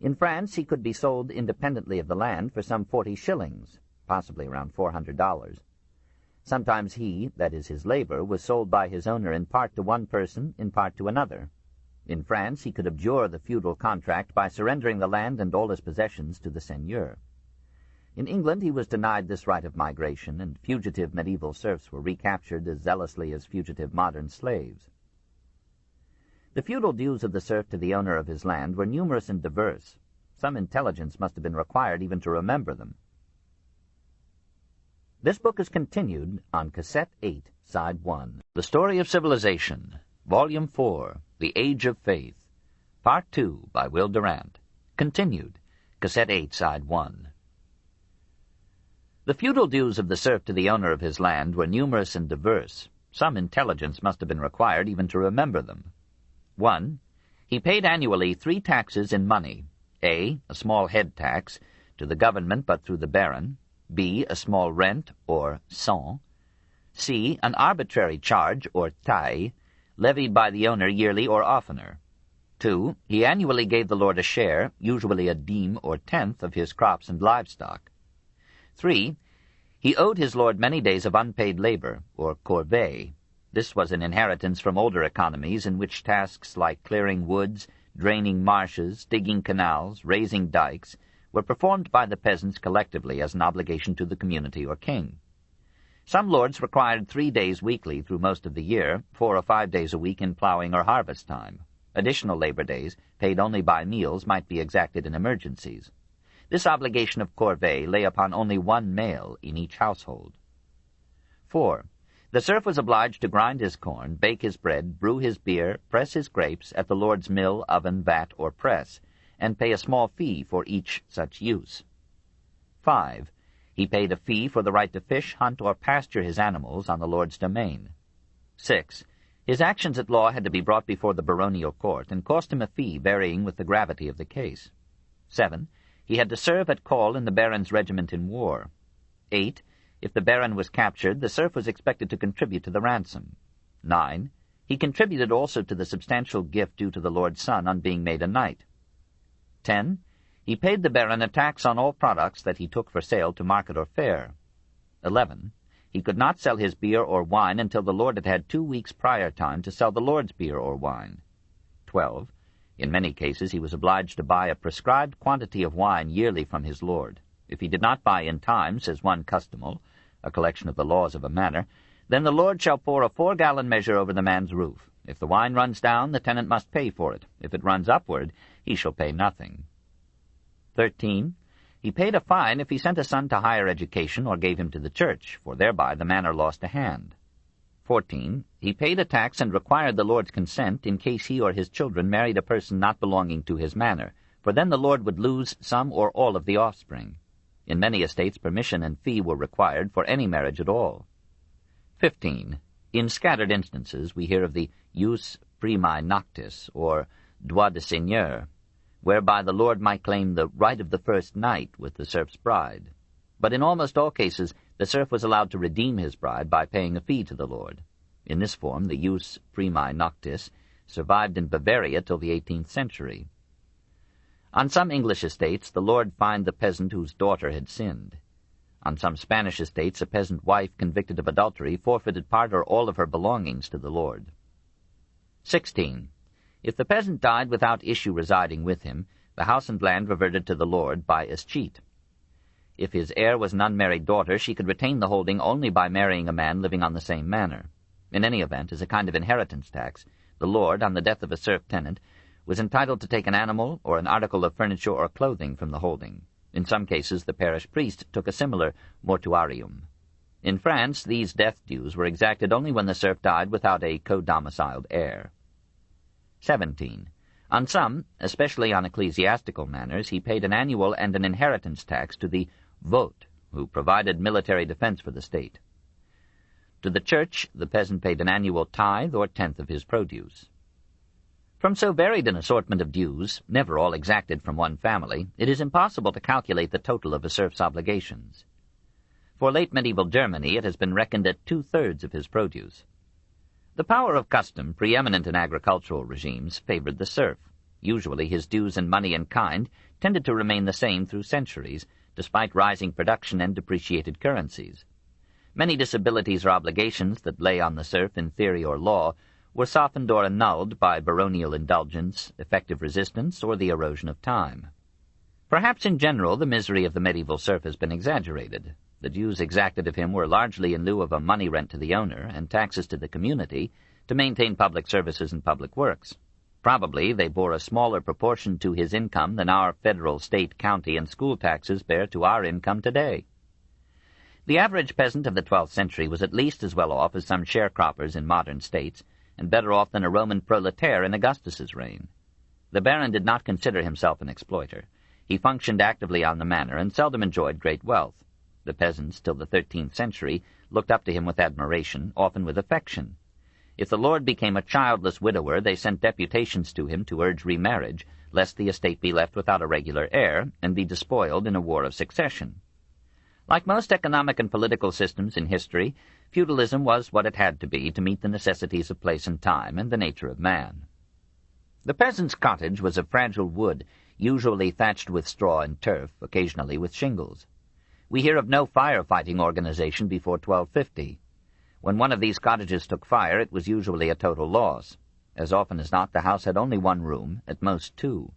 In France he could be sold independently of the land for some 40 shillings, possibly around $400. Sometimes he, that is his labor, was sold by his owner in part to one person, in part to another. In France he could abjure the feudal contract by surrendering the land and all his possessions to the seigneur. In England he was denied this right of migration, and fugitive medieval serfs were recaptured as zealously as fugitive modern slaves. The feudal dues of the serf to the owner of his land were numerous and diverse. Some intelligence must have been required even to remember them. This book is continued on Cassette 8, Side 1. The Story of Civilization, Volume 4, The Age of Faith, Part 2, by Will Durant. Continued, Cassette 8, Side 1. The feudal dues of the serf to the owner of his land were numerous and diverse. Some intelligence must have been required even to remember them. 1. He paid annually 3 taxes in money. A small head tax, to the government but through the baron. B, a small rent, or cens. C, an arbitrary charge, or taille, levied by the owner yearly or oftener. 2. He annually gave the lord a share, usually a deme or tenth, of his crops and livestock. 3. He owed his lord many days of unpaid labor, or corvée. This was an inheritance from older economies in which tasks like clearing woods, draining marshes, digging canals, raising dikes, were performed by the peasants collectively as an obligation to the community or king. Some lords required 3 days weekly through most of the year, 4 or 5 days a week in plowing or harvest time. Additional labor days, paid only by meals, might be exacted in emergencies. This obligation of corvée lay upon only one male in each household. 4. The serf was obliged to grind his corn, bake his bread, brew his beer, press his grapes at the lord's mill, oven, vat, or press, and pay a small fee for each such use. 5. He paid a fee for the right to fish, hunt, or pasture his animals on the lord's domain. 6. His actions at law had to be brought before the baronial court, and cost him a fee varying with the gravity of the case. 7. He had to serve at call in the baron's regiment in war. 8. If the baron was captured, the serf was expected to contribute to the ransom. 9. He contributed also to the substantial gift due to the lord's son on being made a knight. 10. He paid the baron a tax on all products that he took for sale to market or fair. 11. He could not sell his beer or wine until the lord had had 2 weeks prior time to sell the lord's beer or wine. 12. In many cases he was obliged to buy a prescribed quantity of wine yearly from his lord. If he did not buy in time, says one customal, a collection of the laws of a manor, then the lord shall pour a 4-gallon measure over the man's roof. If the wine runs down, the tenant must pay for it. If it runs upward, he shall pay nothing. 13. He paid a fine if he sent a son to higher education or gave him to the church, for thereby the manor lost a hand. 14. He paid a tax and required the lord's consent in case he or his children married a person not belonging to his manor, for then the lord would lose some or all of the offspring. In many estates permission and fee were required for any marriage at all. 15. In scattered instances we hear of the jus primae noctis, or droit de seigneur, whereby the lord might claim the right of the first night with the serf's bride. But in almost all cases the serf was allowed to redeem his bride by paying a fee to the lord. In this form the jus primae noctis survived in Bavaria till the 18th century. On some English estates the lord fined the peasant whose daughter had sinned. On some Spanish estates a peasant wife convicted of adultery forfeited part or all of her belongings to the lord. 16. If the peasant died without issue residing with him, the house and land reverted to the lord by escheat. If his heir was an unmarried daughter, she could retain the holding only by marrying a man living on the same manor. In any event, as a kind of inheritance tax, the lord, on the death of a serf tenant, was entitled to take an animal or an article of furniture or clothing from the holding. In some cases the parish priest took a similar mortuarium. In France, these death dues were exacted only when the serf died without a co-domiciled heir. 17. On some, especially on ecclesiastical manors, he paid an annual and an inheritance tax to the vote, who provided military defense for the state. To the church, the peasant paid an annual tithe or tenth of his produce. From so varied an assortment of dues, never all exacted from one family, it is impossible to calculate the total of a serf's obligations. For late medieval Germany it has been reckoned at 2/3 of his produce. The power of custom, preeminent in agricultural regimes, favored the serf. Usually his dues in money and kind tended to remain the same through centuries, despite rising production and depreciated currencies. Many disabilities or obligations that lay on the serf in theory or law were softened or annulled by baronial indulgence, effective resistance, or the erosion of time. Perhaps in general the misery of the medieval serf has been exaggerated. The dues exacted of him were largely in lieu of a money rent to the owner and taxes to the community to maintain public services and public works. Probably they bore a smaller proportion to his income than our federal, state, county, and school taxes bear to our income today. The average peasant of the 12th century was at least as well off as some sharecroppers in modern states, and better off than a Roman proletaire in Augustus's reign. The baron did not consider himself an exploiter. He functioned actively on the manor and seldom enjoyed great wealth. The peasants, till the 13th century, looked up to him with admiration, often with affection. If the lord became a childless widower, they sent deputations to him to urge remarriage, lest the estate be left without a regular heir and be despoiled in a war of succession. Like most economic and political systems in history, feudalism was what it had to be to meet the necessities of place and time and the nature of man. The peasant's cottage was of fragile wood, usually thatched with straw and turf, occasionally with shingles. We hear of no firefighting organization before 1250. When one of these cottages took fire, it was usually a total loss. As often as not, the house had only one room, at most two.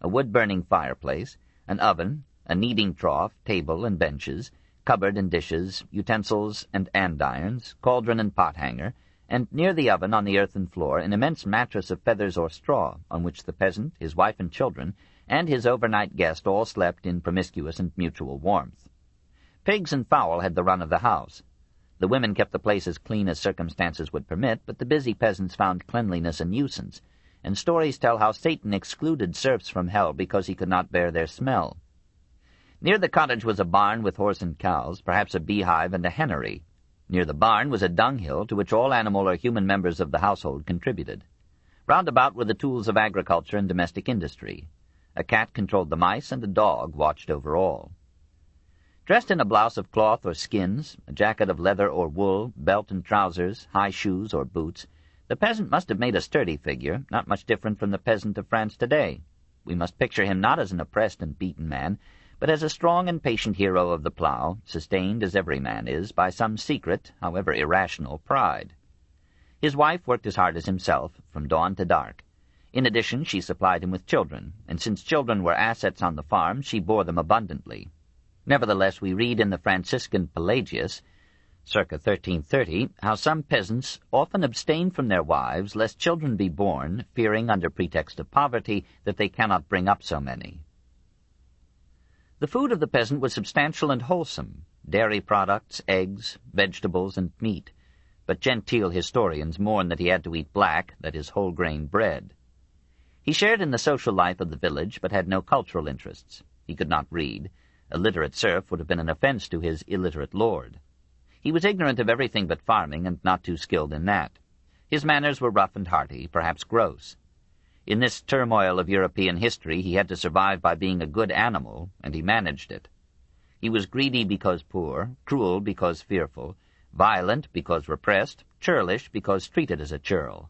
A wood-burning fireplace, an oven, a kneading trough, table and benches, cupboard and dishes, utensils and andirons, cauldron and pot-hanger, and near the oven on the earthen floor an immense mattress of feathers or straw, on which the peasant, his wife and children, and his overnight guest all slept in promiscuous and mutual warmth. Pigs and fowl had the run of the house. The women kept the place as clean as circumstances would permit, but the busy peasants found cleanliness a nuisance, and stories tell how Satan excluded serfs from hell because he could not bear their smell. Near the cottage was a barn with horse and cows, perhaps a beehive and a hennery. Near the barn was a dunghill to which all animal or human members of the household contributed. Round about were the tools of agriculture and domestic industry. A cat controlled the mice, and a dog watched over all. Dressed in a blouse of cloth or skins, a jacket of leather or wool, belt and trousers, high shoes or boots, the peasant must have made a sturdy figure, not much different from the peasant of France today. We must picture him not as an oppressed and beaten man, but as a strong and patient hero of the plough, sustained, as every man is, by some secret, however irrational, pride. His wife worked as hard as himself, from dawn to dark. In addition, she supplied him with children, and since children were assets on the farm, she bore them abundantly. Nevertheless, we read in the Franciscan Pelagius, circa 1330, how some peasants often abstain from their wives, lest children be born, fearing, under pretext of poverty, that they cannot bring up so many. The food of the peasant was substantial and wholesome, dairy products, eggs, vegetables, and meat, but genteel historians mourn that he had to eat black, that is, whole-grain bread. He shared in the social life of the village, but had no cultural interests. He could not read. A literate serf would have been an offense to his illiterate lord. He was ignorant of everything but farming, and not too skilled in that. His manners were rough and hearty, perhaps gross. In this turmoil of European history he had to survive by being a good animal, and he managed it. He was greedy because poor, cruel because fearful, violent because repressed, churlish because treated as a churl.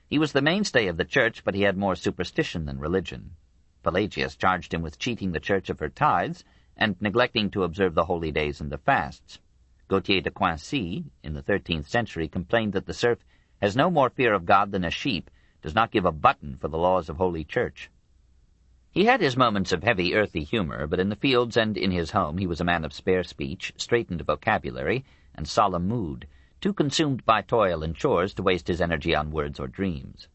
He was the mainstay of the church, but he had more superstition than religion. Pelagius charged him with cheating the church of her tithes and neglecting to observe the holy days and the fasts. Gautier de Coincy, in the 13th century, complained that the serf has no more fear of God than a sheep, does not give a button for the laws of Holy Church. He had his moments of heavy, earthy humor, but in the fields and in his home he was a man of spare speech, straitened vocabulary, and solemn mood, too consumed by toil and chores to waste his energy on words or dreams.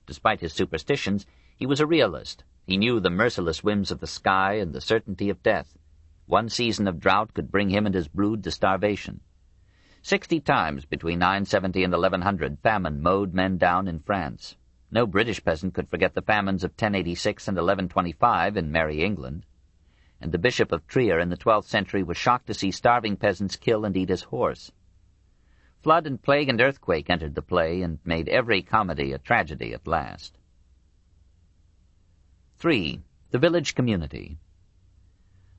Despite his superstitions, he was a realist. He knew the merciless whims of the sky and the certainty of death. One season of drought could bring him and his brood to starvation. 60 times between 970 and 1100 famine mowed men down in France. No British peasant could forget the famines of 1086 and 1125 in merry England. And the Bishop of Trier in the 12th century was shocked to see starving peasants kill and eat his horse. Flood and plague and earthquake entered the play and made every comedy a tragedy at last. 3. The village community.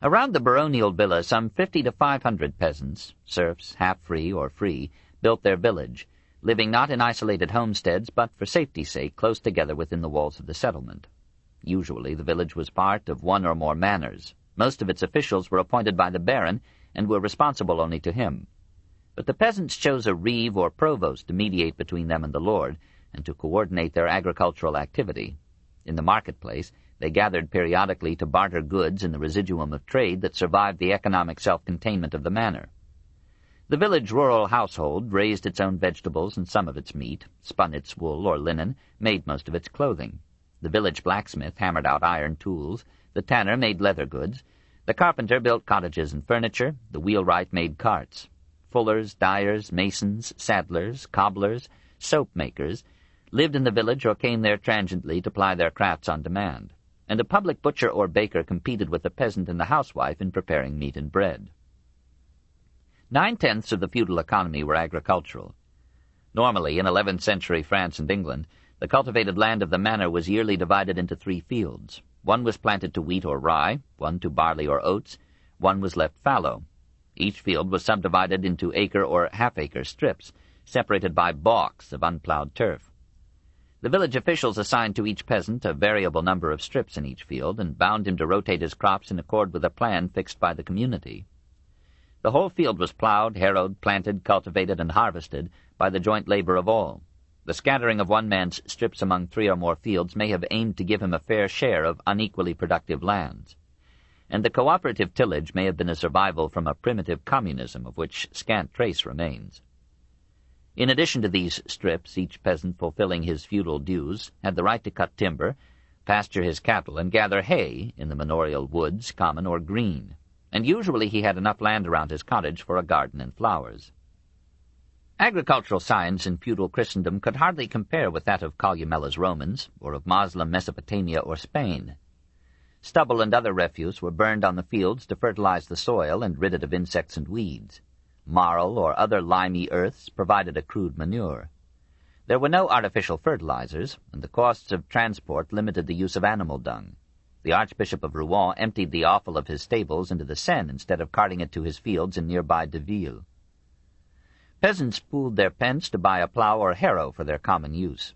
Around the baronial villa, some 50 to 500 peasants, serfs, half-free or free, built their village, living not in isolated homesteads, but for safety's sake close together within the walls of the settlement. Usually the village was part of one or more manors. Most of its officials were appointed by the baron and were responsible only to him. But the peasants chose a reeve or provost to mediate between them and the lord, and to coordinate their agricultural activity. In the marketplace, they gathered periodically to barter goods in the residuum of trade that survived the economic self-containment of the manor. The village rural household raised its own vegetables and some of its meat, spun its wool or linen, made most of its clothing. The village blacksmith hammered out iron tools, the tanner made leather goods, the carpenter built cottages and furniture, the wheelwright made carts. Fullers, dyers, masons, saddlers, cobblers, soap-makers lived in the village or came there transiently to ply their crafts on demand, and a public butcher or baker competed with the peasant and the housewife in preparing meat and bread. 9/10 of the feudal economy were agricultural. Normally, in 11th century France and England, the cultivated land of the manor was yearly divided into 3 fields. One was planted to wheat or rye, one to barley or oats, one was left fallow. Each field was subdivided into acre or half-acre strips, separated by balks of unplowed turf. The village officials assigned to each peasant a variable number of strips in each field and bound him to rotate his crops in accord with a plan fixed by the community. The whole field was plowed, harrowed, planted, cultivated, and harvested by the joint labor of all. The scattering of one man's strips among 3 or more fields may have aimed to give him a fair share of unequally productive lands. And the cooperative tillage may have been a survival from a primitive communism of which scant trace remains. In addition to these strips, each peasant fulfilling his feudal dues had the right to cut timber, pasture his cattle, and gather hay in the manorial woods, common or green, and usually he had enough land around his cottage for a garden and flowers. Agricultural science in feudal Christendom could hardly compare with that of Columela's Romans, or of Moslem Mesopotamia or Spain. Stubble and other refuse were burned on the fields to fertilize the soil and rid it of insects and weeds. Marl or other limy earths provided a crude manure. There were no artificial fertilizers, and the costs of transport limited the use of animal dung. The Archbishop of Rouen emptied the offal of his stables into the Seine instead of carting it to his fields in nearby Deville. Peasants pooled their pence to buy a plough or harrow for their common use.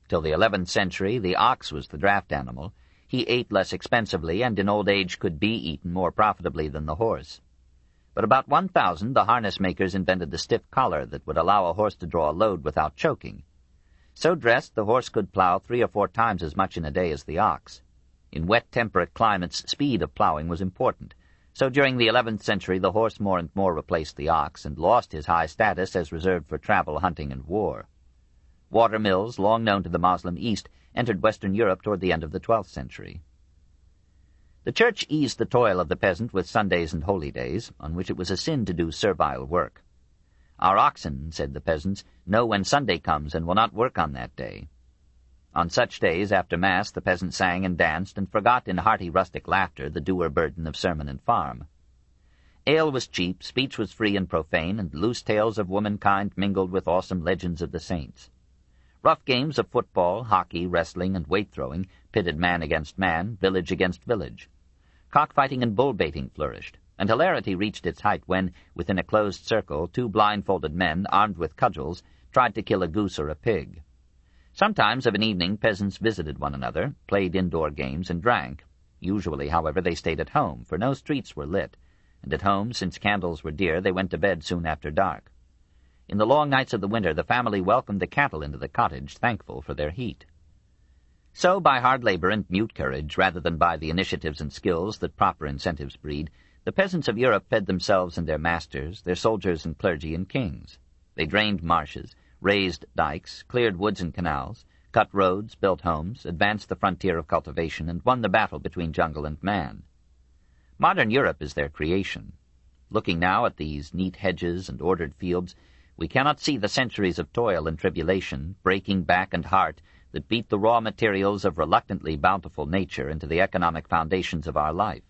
Till the 11th century, the ox was the draft animal. He ate less expensively and in old age could be eaten more profitably than the horse. But about 1000, the harness makers invented the stiff collar that would allow a horse to draw a load without choking. So dressed, the horse could plow 3 or 4 times as much in a day as the ox. In wet, temperate climates, speed of plowing was important. So during the 11th century, the horse more and more replaced the ox and lost his high status as reserved for travel, hunting, and war. Water mills, long known to the Moslem East, entered Western Europe toward the end of the 12th century. The Church eased the toil of the peasant with Sundays and holy days, on which it was a sin to do servile work. "Our oxen," said the peasants, "know when Sunday comes and will not work on that day." On such days, after Mass, the peasant sang and danced and forgot in hearty rustic laughter the dour burden of sermon and farm. Ale was cheap, speech was free and profane, and loose tales of womankind mingled with awesome legends of the saints. Rough games of football, hockey, wrestling, and weight-throwing pitted man against man, village against village. Cockfighting and bull-baiting flourished, and hilarity reached its height when, within a closed circle, 2 blindfolded men, armed with cudgels, tried to kill a goose or a pig. Sometimes of an evening peasants visited one another, played indoor games, and drank. Usually, however, they stayed at home, for no streets were lit, and at home, since candles were dear, they went to bed soon after dark. In the long nights of the winter, the family welcomed the cattle into the cottage, thankful for their heat. So, by hard labor and mute courage, rather than by the initiatives and skills that proper incentives breed, the peasants of Europe fed themselves and their masters, their soldiers and clergy and kings. They drained marshes, raised dikes, cleared woods and canals, cut roads, built homes, advanced the frontier of cultivation, and won the battle between jungle and man. Modern Europe is their creation. Looking now at these neat hedges and ordered fields, we cannot see the centuries of toil and tribulation, breaking back and heart, that beat the raw materials of reluctantly bountiful nature into the economic foundations of our life.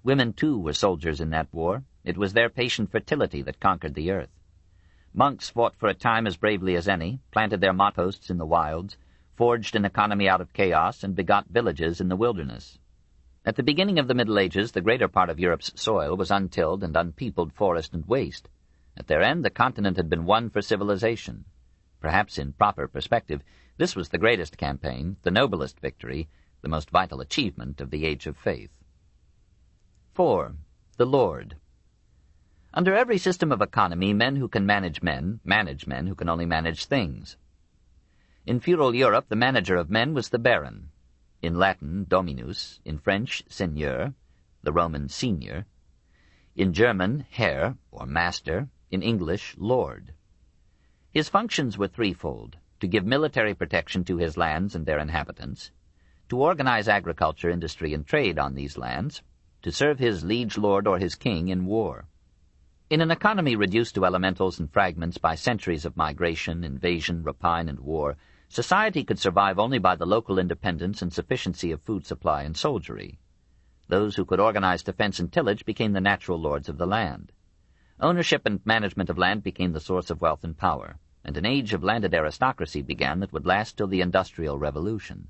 Women, too, were soldiers in that war. It was their patient fertility that conquered the earth. Monks fought for a time as bravely as any, planted their motposts in the wilds, forged an economy out of chaos, and begot villages in the wilderness. At the beginning of the Middle Ages, the greater part of Europe's soil was untilled and unpeopled forest and waste. At their end, the continent had been won for civilization. Perhaps in proper perspective, this was the greatest campaign, the noblest victory, the most vital achievement of the Age of Faith. 4. The Lord. Under every system of economy, men who can manage men who can only manage things. In feudal Europe, the manager of men was the baron. In Latin, dominus, in French, seigneur, the Roman senior. In German, Herr, or master, in English, lord. His functions were threefold: to give military protection to his lands and their inhabitants, to organize agriculture, industry, and trade on these lands, to serve his liege lord or his king in war. In an economy reduced to elementals and fragments by centuries of migration, invasion, rapine, and war, society could survive only by the local independence and sufficiency of food supply and soldiery. Those who could organize defense and tillage became the natural lords of the land. Ownership and management of land became the source of wealth and power, and an age of landed aristocracy began that would last till the Industrial Revolution.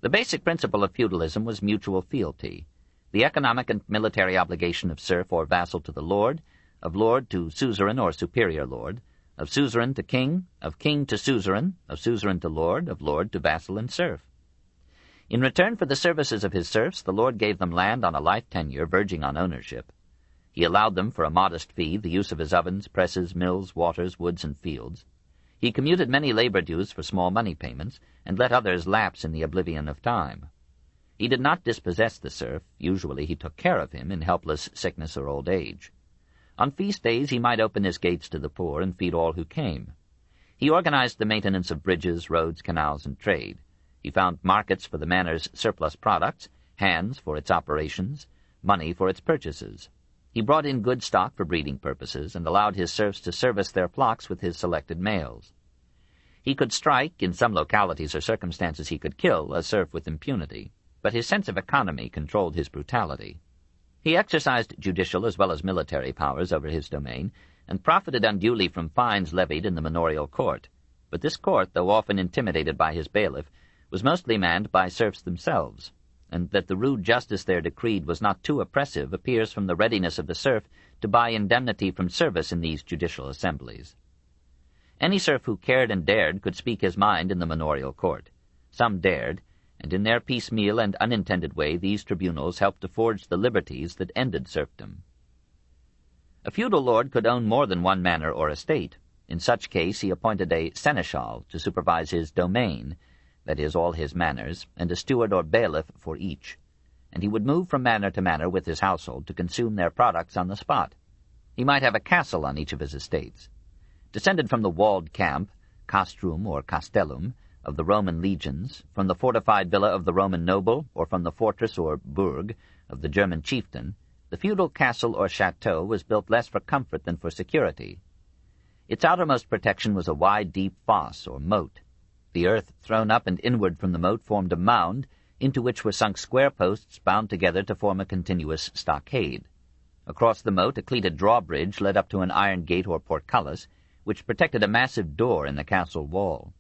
The basic principle of feudalism was mutual fealty, the economic and military obligation of serf or vassal to the lord, of lord to suzerain or superior lord, of suzerain to king, of king to suzerain, of suzerain to lord, of lord to vassal and serf. In return for the services of his serfs, the lord gave them land on a life tenure verging on ownership. He allowed them for a modest fee the use of his ovens, presses, mills, waters, woods, and fields. He commuted many labor dues for small money payments, and let others lapse in the oblivion of time. He did not dispossess the serf. Usually he took care of him in helpless sickness or old age. On feast days he might open his gates to the poor and feed all who came. He organized the maintenance of bridges, roads, canals, and trade. He found markets for the manor's surplus products, hands for its operations, money for its purchases. He brought in good stock for breeding purposes, and allowed his serfs to service their flocks with his selected males. He could strike, in some localities or circumstances he could kill, a serf with impunity, but his sense of economy controlled his brutality. He exercised judicial as well as military powers over his domain, and profited unduly from fines levied in the manorial court. But this court, though often intimidated by his bailiff, was mostly manned by serfs themselves, and that the rude justice there decreed was not too oppressive appears from the readiness of the serf to buy indemnity from service in these judicial assemblies. Any serf who cared and dared could speak his mind in the manorial court. Some dared, and in their piecemeal and unintended way these tribunals helped to forge the liberties that ended serfdom. A feudal lord could own more than one manor or estate. In such case he appointed a seneschal to supervise his domain, that is, all his manors, and a steward or bailiff for each, and he would move from manor to manor with his household to consume their products on the spot. He might have a castle on each of his estates. Descended from the walled camp, castrum or castellum, of the Roman legions, from the fortified villa of the Roman noble, or from the fortress or burg of the German chieftain, the feudal castle or chateau was built less for comfort than for security. Its outermost protection was a wide, deep fosse or moat. The earth thrown up and inward from the moat formed a mound, into which were sunk square posts bound together to form a continuous stockade. Across the moat a cleated drawbridge led up to an iron gate or portcullis, which protected a massive door in the castle wall.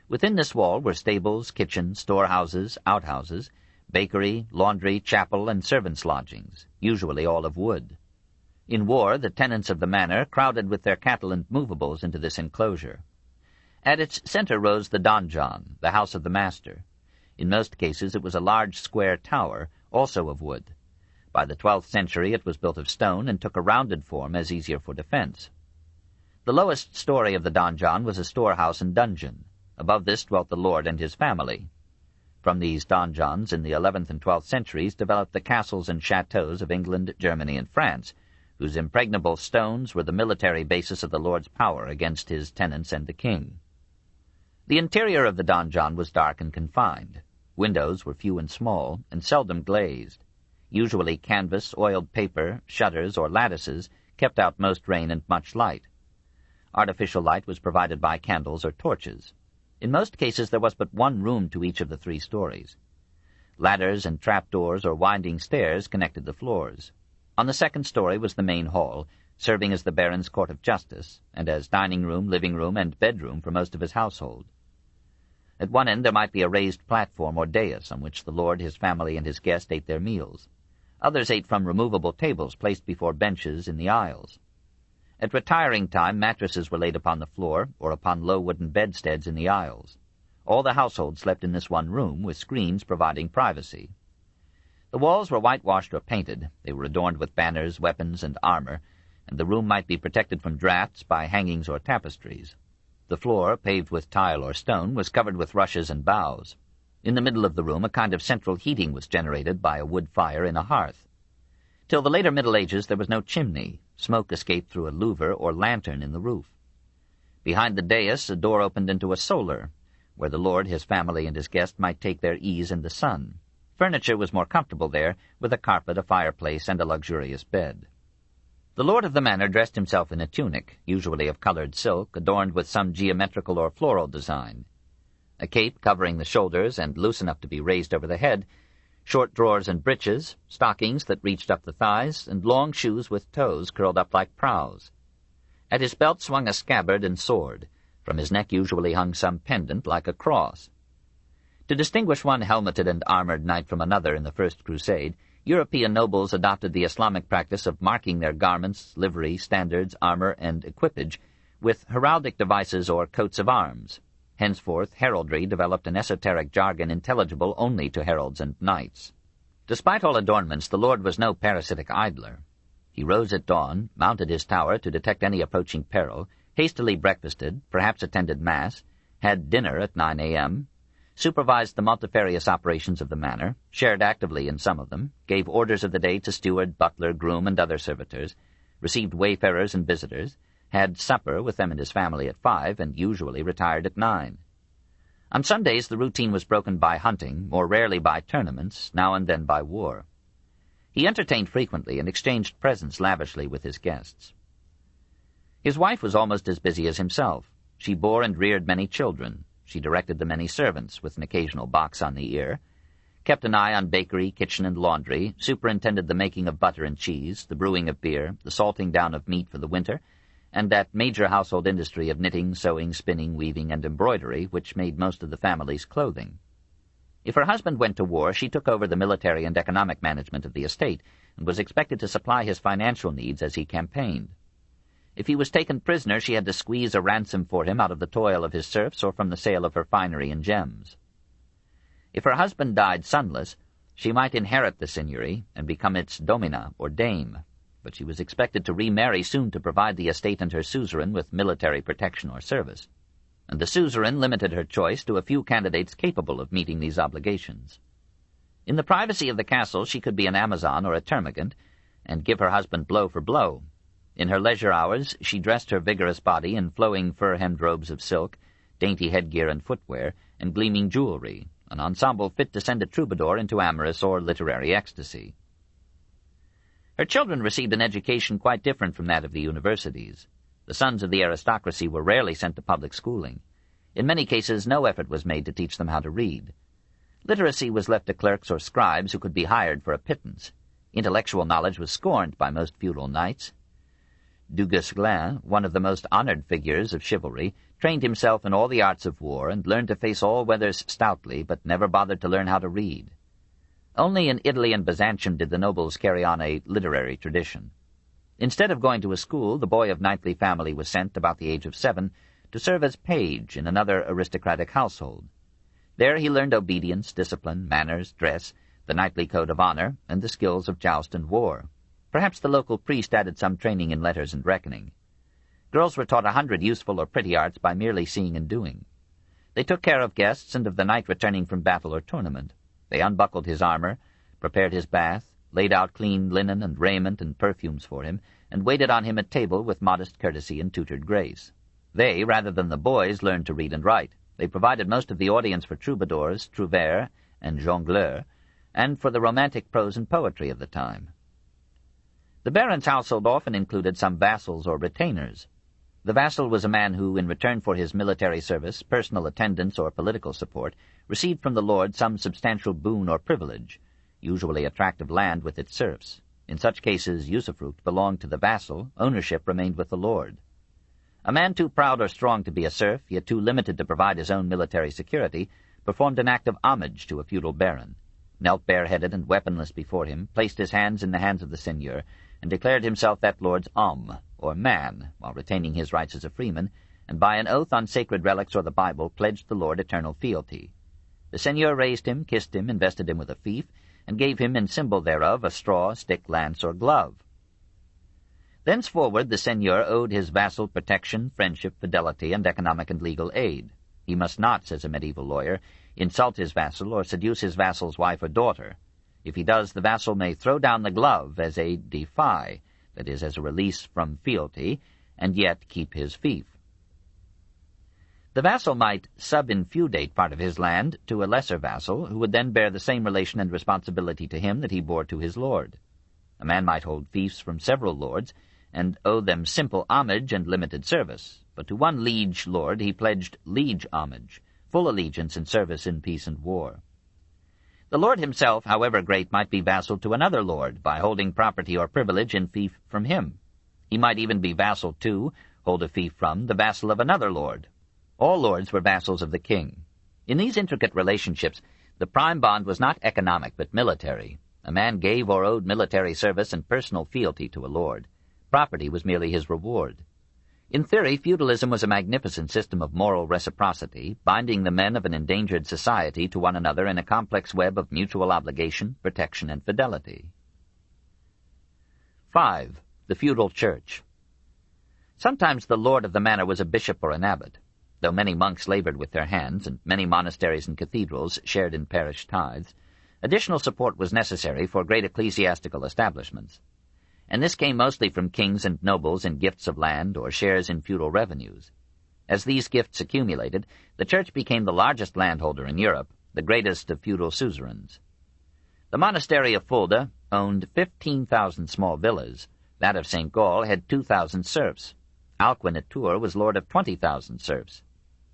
Within this wall were stables, kitchens, storehouses, outhouses, bakery, laundry, chapel, and servants' lodgings, usually all of wood. In war, the tenants of the manor crowded with their cattle and movables into this enclosure. At its center rose the donjon, the house of the master. In most cases it was a large square tower, also of wood. By the 12th century it was built of stone and took a rounded form as easier for defense. The lowest story of the donjon was a storehouse and dungeon. Above this dwelt the lord and his family. From these donjons in the 11th and 12th centuries developed the castles and chateaux of England, Germany, and France, whose impregnable stones were the military basis of the lord's power against his tenants and the king. The interior of the donjon was dark and confined. Windows were few and small, and seldom glazed. Usually canvas, oiled paper, shutters, or lattices kept out most rain and much light. Artificial light was provided by candles or torches. In most cases there was but one room to each of the 3 stories. Ladders and trapdoors or winding stairs connected the floors. On the 2nd story was the main hall, serving as the baron's court of justice, and as dining room, living room, and bedroom for most of his household. At one end there might be a raised platform or dais on which the lord, his family, and his guest ate their meals. Others ate from removable tables placed before benches in the aisles. At retiring time mattresses were laid upon the floor or upon low wooden bedsteads in the aisles. All the household slept in this one room, with screens providing privacy. The walls were whitewashed or painted. They were adorned with banners, weapons, and armor, and the room might be protected from draughts by hangings or tapestries. The floor, paved with tile or stone, was covered with rushes and boughs. In the middle of the room a kind of central heating was generated by a wood fire in a hearth. Till the later Middle Ages there was no chimney. Smoke escaped through a louver or lantern in the roof. Behind the dais a door opened into a solar, where the lord, his family, and his guest might take their ease in the sun. Furniture was more comfortable there, with a carpet, a fireplace, and a luxurious bed. The lord of the manor dressed himself in a tunic, usually of colored silk, adorned with some geometrical or floral design. A cape covering the shoulders and loose enough to be raised over the head short drawers and breeches, stockings that reached up the thighs, and long shoes with toes curled up like prows. At his belt swung a scabbard and sword. From his neck usually hung some pendant like a cross. To distinguish one helmeted and armored knight from another in the First Crusade, European nobles adopted the Islamic practice of marking their garments, livery, standards, armor, and equipage with heraldic devices or coats of arms. Henceforth, heraldry developed an esoteric jargon intelligible only to heralds and knights. Despite all adornments, the lord was no parasitic idler. He rose at dawn, mounted his tower to detect any approaching peril, hastily breakfasted, perhaps attended Mass, had dinner at 9 a.m., supervised the multifarious operations of the manor, shared actively in some of them, gave orders of the day to steward, butler, groom, and other servitors, received wayfarers and visitors, had supper with them and his family at 5, and usually retired at 9. On Sundays the routine was broken by hunting, more rarely by tournaments, now and then by war. He entertained frequently and exchanged presents lavishly with his guests. His wife was almost as busy as himself. She bore and reared many children. She directed the many servants, with an occasional box on the ear, kept an eye on bakery, kitchen, and laundry, superintended the making of butter and cheese, the brewing of beer, the salting down of meat for the winter, and that major household industry of knitting, sewing, spinning, weaving, and embroidery, which made most of the family's clothing. If her husband went to war, she took over the military and economic management of the estate, and was expected to supply his financial needs as he campaigned. If he was taken prisoner, she had to squeeze a ransom for him out of the toil of his serfs or from the sale of her finery and gems. If her husband died sonless, she might inherit the seigneury and become its domina or dame, but she was expected to remarry soon to provide the estate and her suzerain with military protection or service, and the suzerain limited her choice to a few candidates capable of meeting these obligations. In the privacy of the castle she could be an Amazon or a termagant, and give her husband blow for blow. In her leisure hours she dressed her vigorous body in flowing fur-hemmed robes of silk, dainty headgear and footwear, and gleaming jewelry, an ensemble fit to send a troubadour into amorous or literary ecstasy. Her children received an education quite different from that of the universities. The sons of the aristocracy were rarely sent to public schooling. In many cases no effort was made to teach them how to read. Literacy was left to clerks or scribes who could be hired for a pittance. Intellectual knowledge was scorned by most feudal knights. Du Guesclin, one of the most honored figures of chivalry, trained himself in all the arts of war and learned to face all weathers stoutly, but never bothered to learn how to read. Only in Italy and Byzantium did the nobles carry on a literary tradition. Instead of going to a school, the boy of knightly family was sent, about the age of 7, to serve as page in another aristocratic household. There he learned obedience, discipline, manners, dress, the knightly code of honor, and the skills of joust and war. Perhaps the local priest added some training in letters and reckoning. Girls were taught 100 useful or pretty arts by merely seeing and doing. They took care of guests and of the knight returning from battle or tournament. They unbuckled his armor, prepared his bath, laid out clean linen and raiment and perfumes for him, and waited on him at table with modest courtesy and tutored grace. They, rather than the boys, learned to read and write. They provided most of the audience for troubadours, trouvères, and jongleurs, and for the romantic prose and poetry of the time. The baron's household often included some vassals or retainers. The vassal was a man who, in return for his military service, personal attendance, or political support, received from the lord some substantial boon or privilege, usually a tract of land with its serfs. In such cases, usufruct belonged to the vassal, ownership remained with the lord. A man too proud or strong to be a serf, yet too limited to provide his own military security, performed an act of homage to a feudal baron, knelt bareheaded and weaponless before him, placed his hands in the hands of the seigneur, and declared himself that lord's homme, or man, while retaining his rights as a freeman, and by an oath on sacred relics or the Bible pledged the lord eternal fealty. The seigneur raised him, kissed him, invested him with a fief, and gave him in symbol thereof a straw, stick, lance, or glove. Thenceforward the seigneur owed his vassal protection, friendship, fidelity, and economic and legal aid. He must not, says a medieval lawyer, insult his vassal or seduce his vassal's wife or daughter. If he does, the vassal may throw down the glove as a defy, that is, as a release from fealty, and yet keep his fief. The vassal might sub-infeudate part of his land to a lesser vassal, who would then bear the same relation and responsibility to him that he bore to his lord. A man might hold fiefs from several lords, and owe them simple homage and limited service, but to one liege lord he pledged liege homage, full allegiance and service in peace and war. The lord himself, however great, might be vassal to another lord by holding property or privilege in fief from him. He might even be vassal to, hold a fief from, the vassal of another lord. All lords were vassals of the king. In these intricate relationships, the prime bond was not economic but military. A man gave or owed military service and personal fealty to a lord. Property was merely his reward. In theory, feudalism was a magnificent system of moral reciprocity, binding the men of an endangered society to one another in a complex web of mutual obligation, protection, and fidelity. 5. The feudal church. Sometimes the lord of the manor was a bishop or an abbot. Though many monks labored with their hands, and many monasteries and cathedrals shared in parish tithes, additional support was necessary for great ecclesiastical establishments, and this came mostly from kings and nobles in gifts of land or shares in feudal revenues. As these gifts accumulated, the church became the largest landholder in Europe, the greatest of feudal suzerains. The monastery of Fulda owned 15,000 small villas. That of St. Gall had 2,000 serfs. Alcuin at Tours was lord of 20,000 serfs.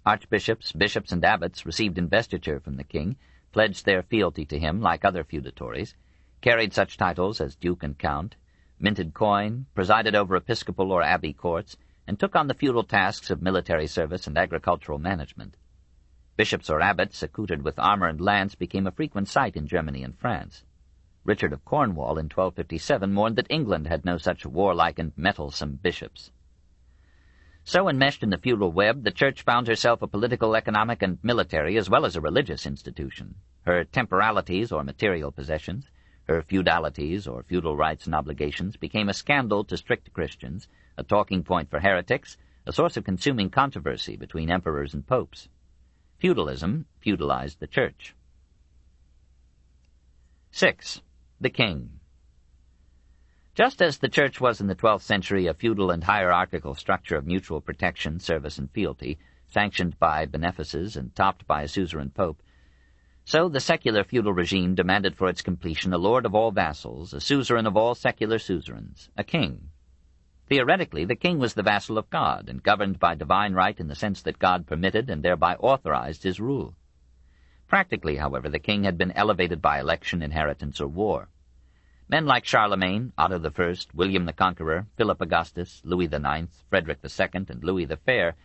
Archbishops, bishops, and abbots received investiture from the king, pledged their fealty to him like other feudatories, carried such titles as duke and count, minted coin, presided over episcopal or abbey courts, and took on the feudal tasks of military service and agricultural management. Bishops or abbots, accoutred with armor and lance, became a frequent sight in Germany and France. Richard of Cornwall in 1257 mourned that England had no such warlike and mettlesome bishops. So enmeshed in the feudal web, the Church found herself a political, economic, and military as well as a religious institution. Her temporalities or material possessions, her feudalities or feudal rights and obligations became a scandal to strict Christians, a talking point for heretics, a source of consuming controversy between emperors and popes. Feudalism feudalized the Church. 6. The King. Just as the Church was in the 12th century a feudal and hierarchical structure of mutual protection, service, and fealty, sanctioned by benefices and topped by a suzerain pope, so the secular feudal regime demanded for its completion a lord of all vassals, a suzerain of all secular suzerains, a king. Theoretically, the king was the vassal of God and governed by divine right in the sense that God permitted and thereby authorized his rule. Practically, however, the king had been elevated by election, inheritance, or war. Men like Charlemagne, Otto I, William the Conqueror, Philip Augustus, Louis IX, Frederick II, and Louis the Fair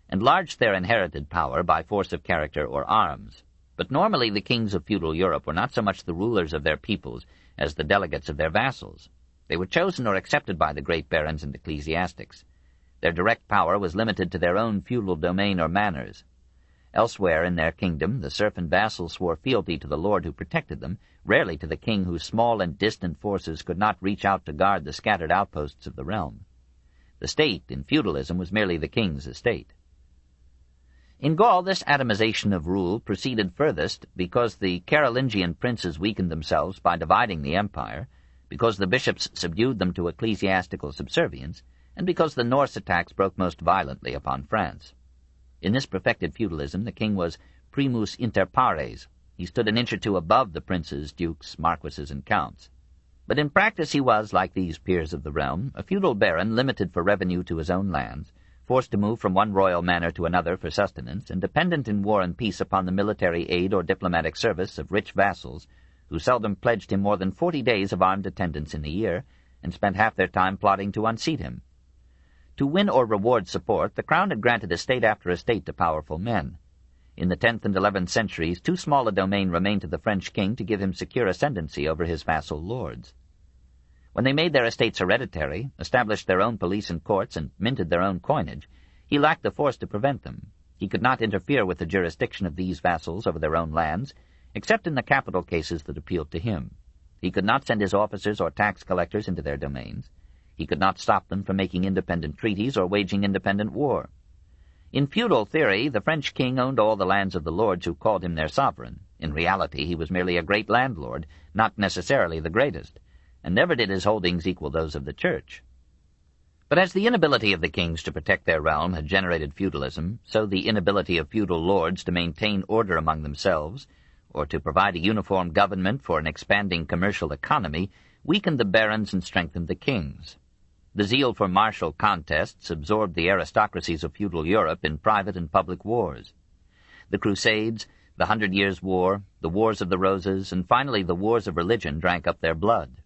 enlarged their inherited power by force of character or arms. But normally the kings of feudal Europe were not so much the rulers of their peoples as the delegates of their vassals. They were chosen or accepted by the great barons and ecclesiastics. Their direct power was limited to their own feudal domain or manors. Elsewhere in their kingdom, the serf and vassal swore fealty to the lord who protected them, rarely to the king whose small and distant forces could not reach out to guard the scattered outposts of the realm. The state, in feudalism, was merely the king's estate. In Gaul, this atomization of rule proceeded furthest because the Carolingian princes weakened themselves by dividing the empire, because the bishops subdued them to ecclesiastical subservience, and because the Norse attacks broke most violently upon France. In this perfected feudalism, the king was primus inter pares. He stood an inch or two above the princes, dukes, marquises, and counts. But in practice he was, like these peers of the realm, a feudal baron limited for revenue to his own lands, forced to move from one royal manor to another for sustenance, and dependent in war and peace upon the military aid or diplomatic service of rich vassals, who seldom pledged him more than 40 days of armed attendance in a year, and spent half their time plotting to unseat him. To win or reward support, the crown had granted estate after estate to powerful men. In the 10th and 11th centuries, too small a domain remained to the French king to give him secure ascendancy over his vassal lords. When they made their estates hereditary, established their own police and courts, and minted their own coinage, he lacked the force to prevent them. He could not interfere with the jurisdiction of these vassals over their own lands, except in the capital cases that appealed to him. He could not send his officers or tax collectors into their domains. He could not stop them from making independent treaties or waging independent war. In feudal theory, the French king owned all the lands of the lords who called him their sovereign. In reality, he was merely a great landlord, not necessarily the greatest, and never did his holdings equal those of the Church. But as the inability of the kings to protect their realm had generated feudalism, so the inability of feudal lords to maintain order among themselves, or to provide a uniform government for an expanding commercial economy, weakened the barons and strengthened the kings. The zeal for martial contests absorbed the aristocracies of feudal Europe in private and public wars. The Crusades, The 100 Years' War, the Wars of the Roses, and finally the Wars of Religion drank up their blood.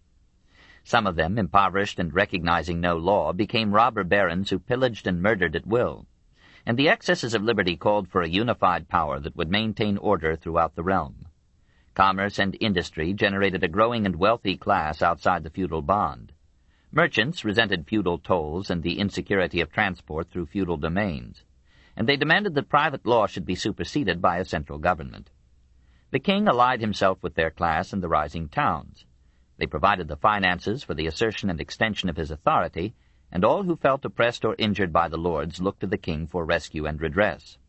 Some of them, impoverished and recognizing no law, became robber barons who pillaged and murdered at will, and the excesses of liberty called for a unified power that would maintain order throughout the realm. Commerce and industry generated a growing and wealthy class outside the feudal bond. Merchants resented feudal tolls and the insecurity of transport through feudal domains, and they demanded that private law should be superseded by a central government. The king allied himself with their class and the rising towns. They provided the finances for the assertion and extension of his authority, and all who felt oppressed or injured by the lords looked to the king for rescue and redress.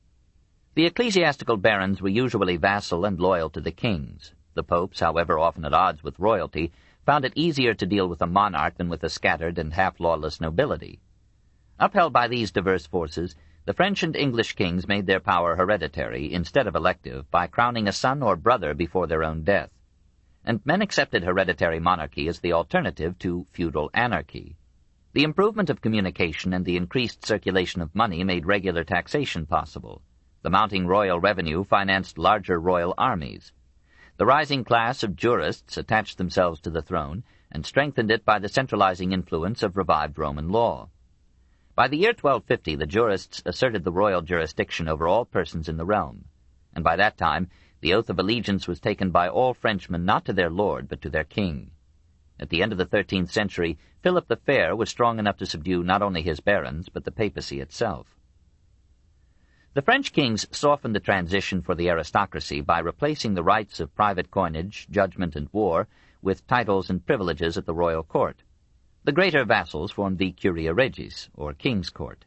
The ecclesiastical barons were usually vassal and loyal to the kings. The popes, however often at odds with royalty, found it easier to deal with a monarch than with a scattered and half-lawless nobility. Upheld by these diverse forces, the French and English kings made their power hereditary instead of elective by crowning a son or brother before their own death. And men accepted hereditary monarchy as the alternative to feudal anarchy. The improvement of communication and the increased circulation of money made regular taxation possible. The mounting royal revenue financed larger royal armies. The rising class of jurists attached themselves to the throne and strengthened it by the centralizing influence of revived Roman law. By the year 1250, the jurists asserted the royal jurisdiction over all persons in the realm, and by that time the oath of allegiance was taken by all Frenchmen not to their lord but to their king. At the end of the 13th century, Philip the Fair was strong enough to subdue not only his barons but the papacy itself. The French kings softened the transition for the aristocracy by replacing the rights of private coinage, judgment, and war with titles and privileges at the royal court. The greater vassals formed the curia regis, or king's court.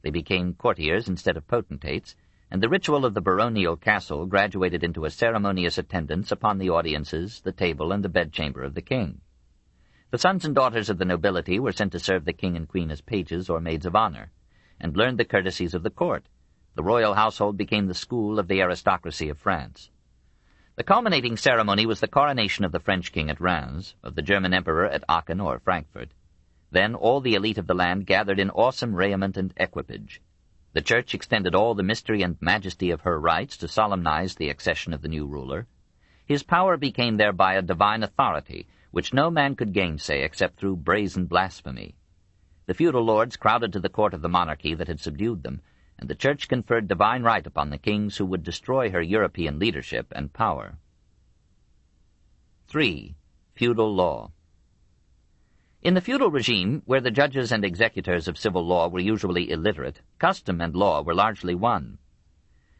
They became courtiers instead of potentates, and the ritual of the baronial castle graduated into a ceremonious attendance upon the audiences, the table, and the bedchamber of the king. The sons and daughters of the nobility were sent to serve the king and queen as pages or maids of honor, and learned the courtesies of the court. The royal household became the school of the aristocracy of France. The culminating ceremony was the coronation of the French king at Reims, of the German emperor at Aachen or Frankfurt. Then all the elite of the land gathered in awesome raiment and equipage. The church extended all the mystery and majesty of her rites to solemnize the accession of the new ruler. His power became thereby a divine authority, which no man could gainsay except through brazen blasphemy. The feudal lords crowded to the court of the monarchy that had subdued them, and the Church conferred divine right upon the kings who would destroy her European leadership and power. 3. Feudal law. In the feudal regime, where the judges and executors of civil law were usually illiterate, custom and law were largely one.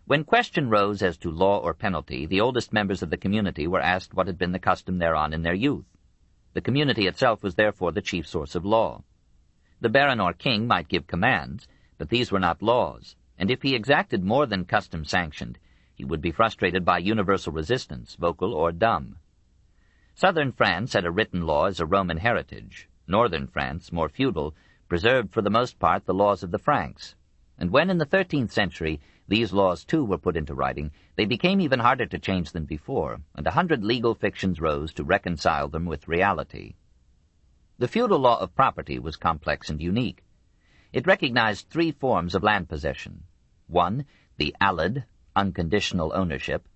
When question rose as to law or penalty, the oldest members of the community were asked what had been the custom thereon in their youth. The community itself was therefore the chief source of law. The baron or king might give commands, but these were not laws, and if he exacted more than custom sanctioned, he would be frustrated by universal resistance, vocal or dumb. Southern France had a written law as a Roman heritage. Northern France, more feudal, preserved for the most part the laws of the Franks. And when in the 13th century these laws too were put into writing, they became even harder to change than before, and 100 legal fictions rose to reconcile them with reality. The feudal law of property was complex and unique. It recognized 3 forms of land possession. 1. The alid, unconditional ownership.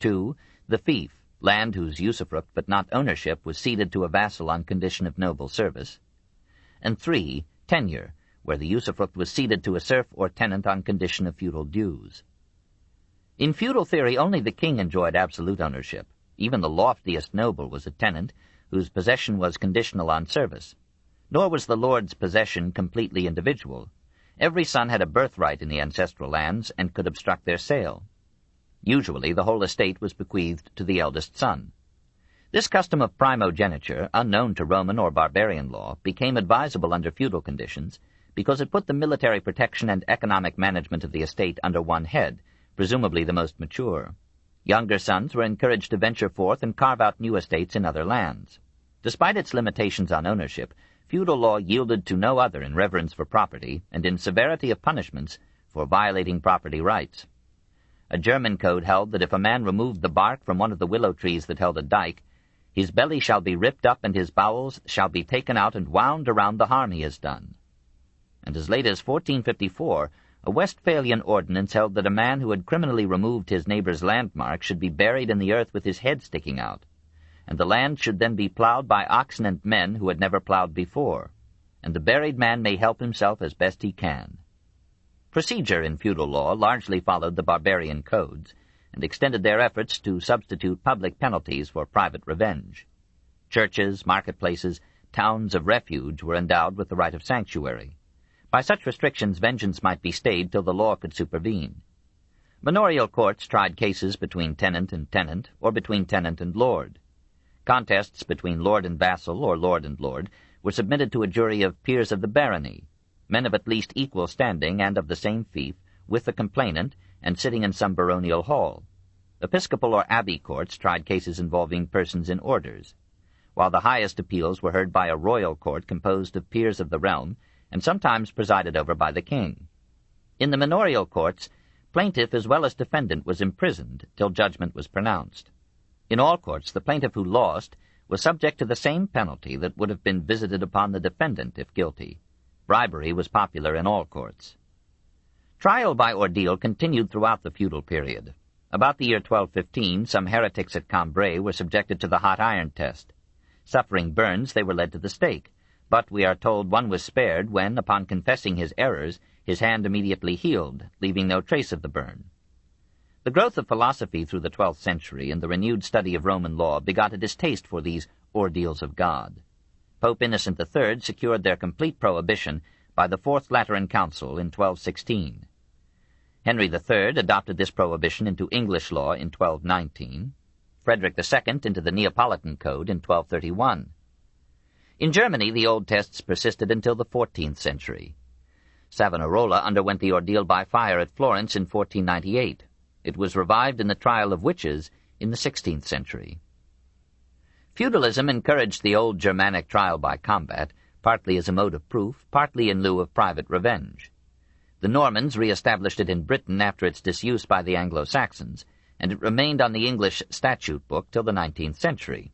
2. The fief, land whose usufruct but not ownership was ceded to a vassal on condition of noble service. And 3. Tenure, where the usufruct was ceded to a serf or tenant on condition of feudal dues. In feudal theory, only the king enjoyed absolute ownership. Even the loftiest noble was a tenant, whose possession was conditional on service. Nor was the lord's possession completely individual. Every son had a birthright in the ancestral lands and could obstruct their sale. Usually the whole estate was bequeathed to the eldest son. This custom of primogeniture, unknown to Roman or barbarian law, became advisable under feudal conditions because it put the military protection and economic management of the estate under one head, presumably the most mature. Younger sons were encouraged to venture forth and carve out new estates in other lands. Despite its limitations on ownership, feudal law yielded to no other in reverence for property and in severity of punishments for violating property rights. A German code held that if a man removed the bark from one of the willow trees that held a dike, his belly shall be ripped up and his bowels shall be taken out and wound around the harm he has done. And as late as 1454, a Westphalian ordinance held that a man who had criminally removed his neighbor's landmark should be buried in the earth with his head sticking out, and the land should then be plowed by oxen and men who had never plowed before, and the buried man may help himself as best he can. Procedure in feudal law largely followed the barbarian codes, and extended their efforts to substitute public penalties for private revenge. Churches, marketplaces, towns of refuge were endowed with the right of sanctuary. By such restrictions, vengeance might be stayed till the law could supervene. Manorial courts tried cases between tenant and tenant, or between tenant and lord. Contests between lord and vassal, or lord and lord, were submitted to a jury of peers of the barony, men of at least equal standing and of the same fief, with the complainant, and sitting in some baronial hall. Episcopal or abbey courts tried cases involving persons in orders, while the highest appeals were heard by a royal court composed of peers of the realm, and sometimes presided over by the king. In the manorial courts, plaintiff as well as defendant was imprisoned till judgment was pronounced. In all courts, the plaintiff who lost was subject to the same penalty that would have been visited upon the defendant if guilty. Bribery was popular in all courts. Trial by ordeal continued throughout the feudal period. About the year 1215, some heretics at Cambrai were subjected to the hot iron test. Suffering burns, they were led to the stake, but we are told one was spared when, upon confessing his errors, his hand immediately healed, leaving no trace of the burn. The growth of philosophy through the 12th century and the renewed study of Roman law begot a distaste for these ordeals of God. Pope Innocent III secured their complete prohibition by the Fourth Lateran Council in 1216. Henry III adopted this prohibition into English law in 1219, Frederick II into the Neapolitan Code in 1231. In Germany, the old tests persisted until the 14th century. Savonarola underwent the ordeal by fire at Florence in 1498. It was revived in the trial of witches in the 16th century. Feudalism encouraged the old Germanic trial by combat, partly as a mode of proof, partly in lieu of private revenge. The Normans re-established it in Britain after its disuse by the Anglo-Saxons, and it remained on the English statute book till the 19th century.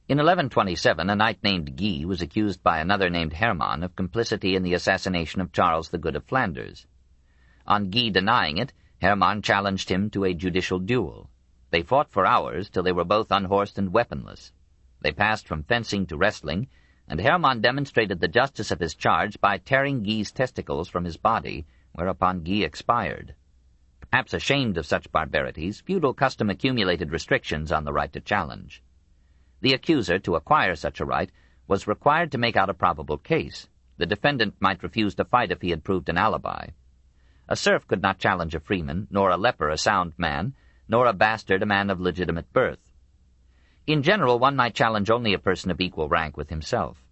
In 1127, a knight named Guy was accused by another named Hermann of complicity in the assassination of Charles the Good of Flanders. On Guy denying it, Hermann challenged him to a judicial duel. They fought for hours till they were both unhorsed and weaponless. They passed from fencing to wrestling, and Hermann demonstrated the justice of his charge by tearing Guy's testicles from his body, whereupon Guy expired. Perhaps ashamed of such barbarities, feudal custom accumulated restrictions on the right to challenge. The accuser, to acquire such a right, was required to make out a probable case. The defendant might refuse to fight if he had proved an alibi. A serf could not challenge a freeman, nor a leper a sound man, nor a bastard a man of legitimate birth. In general, one might challenge only a person of equal rank with himself.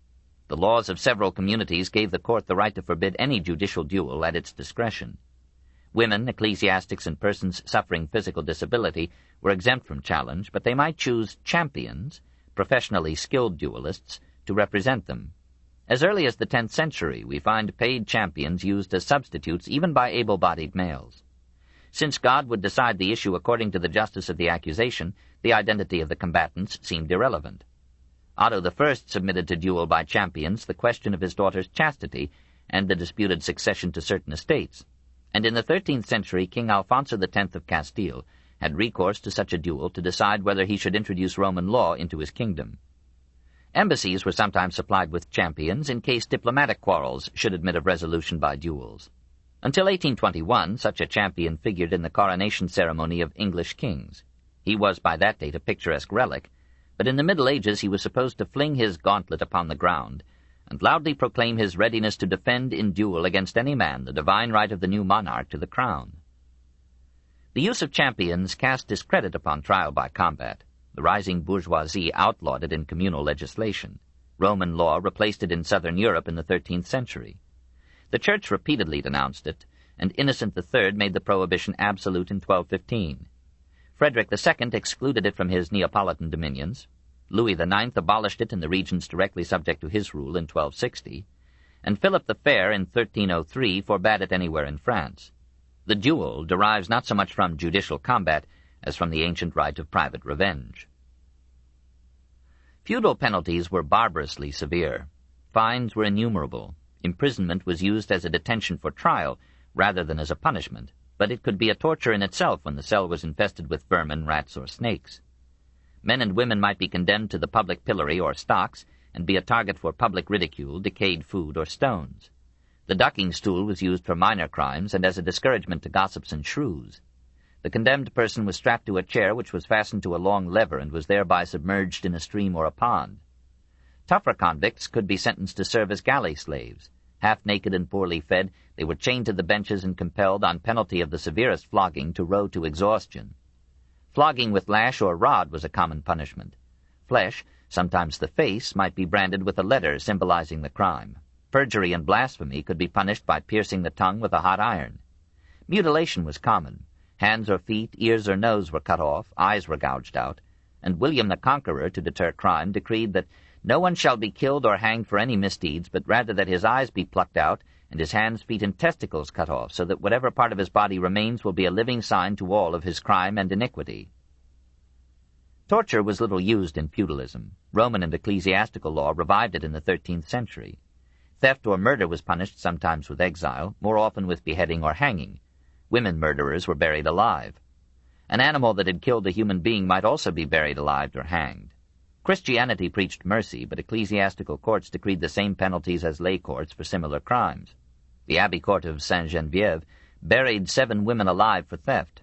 The laws of several communities gave the court the right to forbid any judicial duel at its discretion. Women, ecclesiastics, and persons suffering physical disability were exempt from challenge, but they might choose champions, professionally skilled duelists, to represent them. As early as the 10th century, we find paid champions used as substitutes even by able-bodied males. Since God would decide the issue according to the justice of the accusation, the identity of the combatants seemed irrelevant. Otto I submitted to duel by champions the question of his daughter's chastity and the disputed succession to certain estates, and in the 13th century King Alfonso X of Castile had recourse to such a duel to decide whether he should introduce Roman law into his kingdom. Embassies were sometimes supplied with champions in case diplomatic quarrels should admit of resolution by duels. Until 1821, such a champion figured in the coronation ceremony of English kings. He was by that date a picturesque relic, but in the Middle Ages he was supposed to fling his gauntlet upon the ground and loudly proclaim his readiness to defend in duel against any man the divine right of the new monarch to the crown. The use of champions cast discredit upon trial by combat. The rising bourgeoisie outlawed it in communal legislation. Roman law replaced it in southern Europe in the 13th century. The Church repeatedly denounced it, and Innocent III made the prohibition absolute in 1215. Frederick II excluded it from his Neapolitan dominions. Louis IX abolished it in the regions directly subject to his rule in 1260, and Philip the Fair in 1303 forbade it anywhere in France. The duel derives not so much from judicial combat as from the ancient right of private revenge. Feudal penalties were barbarously severe. Fines were innumerable. Imprisonment was used as a detention for trial, rather than as a punishment, but it could be a torture in itself when the cell was infested with vermin, rats, or snakes. Men and women might be condemned to the public pillory or stocks, and be a target for public ridicule, decayed food, or stones. The ducking stool was used for minor crimes and as a discouragement to gossips and shrews. The condemned person was strapped to a chair which was fastened to a long lever and was thereby submerged in a stream or a pond. Tougher convicts could be sentenced to serve as galley slaves. Half-naked and poorly fed, they were chained to the benches and compelled, on penalty of the severest flogging, to row to exhaustion. Flogging with lash or rod was a common punishment. Flesh, sometimes the face, might be branded with a letter symbolizing the crime. Perjury and blasphemy could be punished by piercing the tongue with a hot iron. Mutilation was common. Hands or feet, ears or nose were cut off, eyes were gouged out, and William the Conqueror, to deter crime, decreed that no one shall be killed or hanged for any misdeeds, but rather that his eyes be plucked out, and his hands, feet, and testicles cut off, so that whatever part of his body remains will be a living sign to all of his crime and iniquity. Torture was little used in feudalism. Roman and ecclesiastical law revived it in the 13th century. Theft or murder was punished sometimes with exile, more often with beheading or hanging. Women murderers were buried alive. An animal that had killed a human being might also be buried alive or hanged. Christianity preached mercy, but ecclesiastical courts decreed the same penalties as lay courts for similar crimes. The Abbey Court of Saint-Geneviève buried 7 women alive for theft.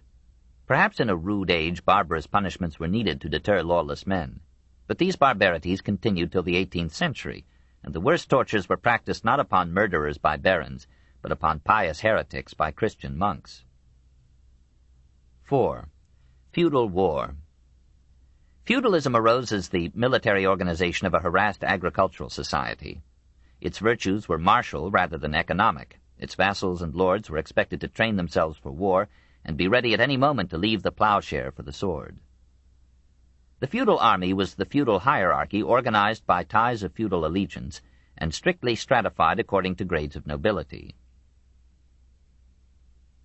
Perhaps in a rude age barbarous punishments were needed to deter lawless men. But these barbarities continued till the 18th century, and the worst tortures were practiced not upon murderers by barons, but upon pious heretics by Christian monks. 4. Feudal War. Feudalism arose as the military organization of a harassed agricultural society. Its virtues were martial rather than economic. Its vassals and lords were expected to train themselves for war and be ready at any moment to leave the plowshare for the sword. The feudal army was the feudal hierarchy organized by ties of feudal allegiance and strictly stratified according to grades of nobility.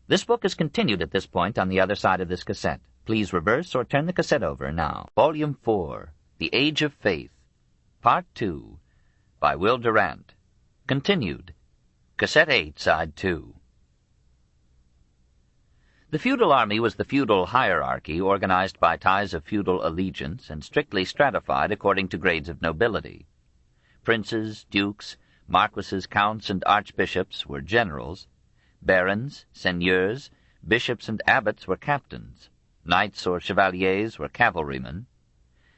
This book is continued at this point on the other side of this cassette. Please reverse or turn the cassette over now. Volume 4, The Age of Faith, Part 2, by Will Durant. Continued. Cassette 8, Side 2. The feudal army was the feudal hierarchy organized by ties of feudal allegiance and strictly stratified according to grades of nobility. Princes, dukes, marquises, counts, and archbishops were generals. Barons, seigneurs, bishops, and abbots were captains. Knights or chevaliers were cavalrymen.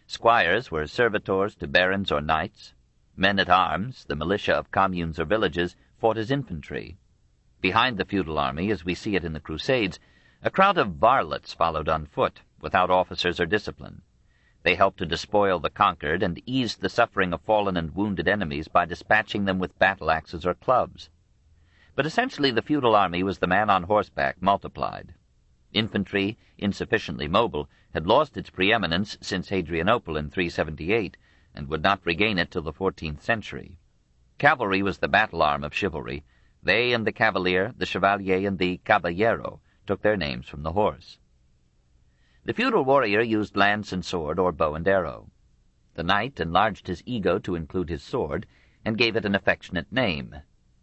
Squires were servitors to barons or knights. Men-at-arms, the militia of communes or villages, fought as infantry. Behind the feudal army, as we see it in the Crusades, a crowd of varlets followed on foot, without officers or discipline. They helped to despoil the conquered and eased the suffering of fallen and wounded enemies by dispatching them with battle-axes or clubs. But essentially the feudal army was the man on horseback multiplied. Infantry, insufficiently mobile, had lost its preeminence since Hadrianople in 378, and would not regain it till the 14th century. Cavalry was the battle-arm of chivalry. They and the cavalier, the chevalier, and the caballero took their names from the horse. The feudal warrior used lance and sword or bow and arrow. The knight enlarged his ego to include his sword, and gave it an affectionate name,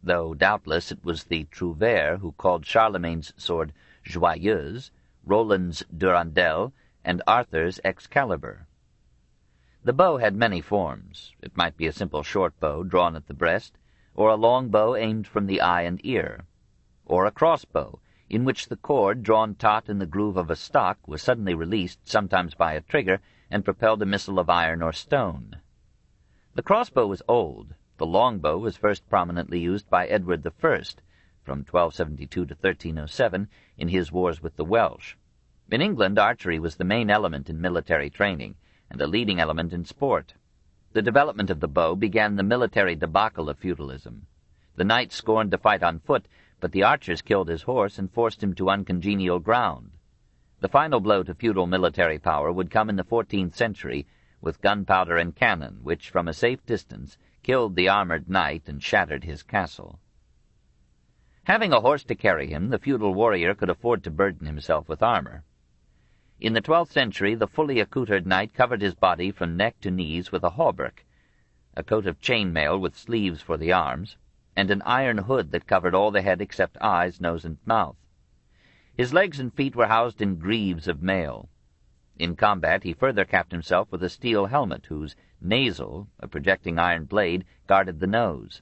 though doubtless it was the trouvère who called Charlemagne's sword Joyeuse, Roland's Durandel, and Arthur's Excalibur. The bow had many forms. It might be a simple short bow drawn at the breast, or a long bow aimed from the eye and ear, or a crossbow, in which the cord, drawn taut in the groove of a stock, was suddenly released, sometimes by a trigger, and propelled a missile of iron or stone. The crossbow was old. The longbow was first prominently used by Edward I, from 1272 to 1307, in his wars with the Welsh. In England, archery was the main element in military training, and a leading element in sport. The development of the bow began the military debacle of feudalism. The knight scorned to fight on foot, but the archers killed his horse and forced him to uncongenial ground. The final blow to feudal military power would come in the 14th century, with gunpowder and cannon, which, from a safe distance, killed the armored knight and shattered his castle. Having a horse to carry him, the feudal warrior could afford to burden himself with armor. In the 12th century, the fully accoutred knight covered his body from neck to knees with a hauberk, a coat of chain mail with sleeves for the arms, and an iron hood that covered all the head except eyes, nose, and mouth. His legs and feet were housed in greaves of mail. In combat he further capped himself with a steel helmet, whose nasal, a projecting iron blade, guarded the nose.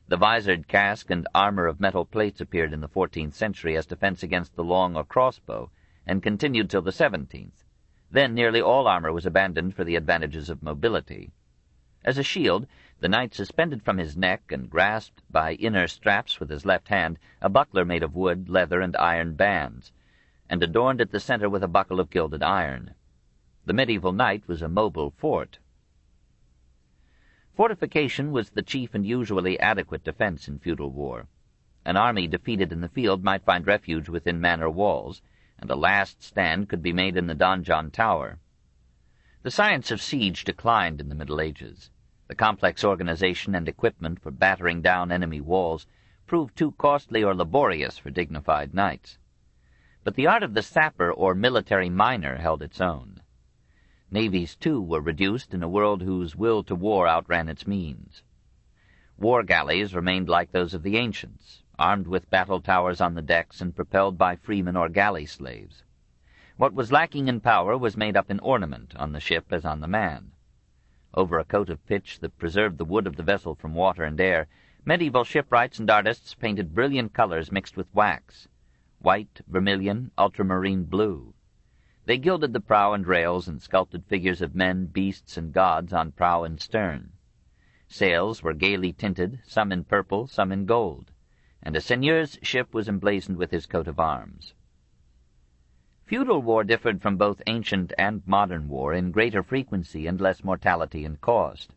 The visored casque and armor of metal plates appeared in the 14th century as defense against the long or crossbow, and continued till the 17th. Then nearly all armor was abandoned for the advantages of mobility. As a shield, the knight suspended from his neck and grasped by inner straps with his left hand a buckler made of wood, leather, and iron bands, and adorned at the center with a buckle of gilded iron. The medieval knight was a mobile fort. Fortification was the chief and usually adequate defense in feudal war. An army defeated in the field might find refuge within manor walls, and a last stand could be made in the donjon tower. The science of siege declined in the Middle Ages. The complex organization and equipment for battering down enemy walls proved too costly or laborious for dignified knights. But the art of the sapper or military miner held its own. Navies, too, were reduced in a world whose will to war outran its means. War galleys remained like those of the ancients, armed with battle towers on the decks and propelled by freemen or galley slaves. What was lacking in power was made up in ornament, on the ship as on the man. Over a coat of pitch that preserved the wood of the vessel from water and air, medieval shipwrights and artists painted brilliant colors mixed with wax: white, vermilion, ultramarine blue. They gilded the prow and rails and sculpted figures of men, beasts, and gods on prow and stern. Sails were gaily tinted, some in purple, some in gold, and a seigneur's ship was emblazoned with his coat of arms. Feudal war differed from both ancient and modern war in greater frequency and less mortality and cost.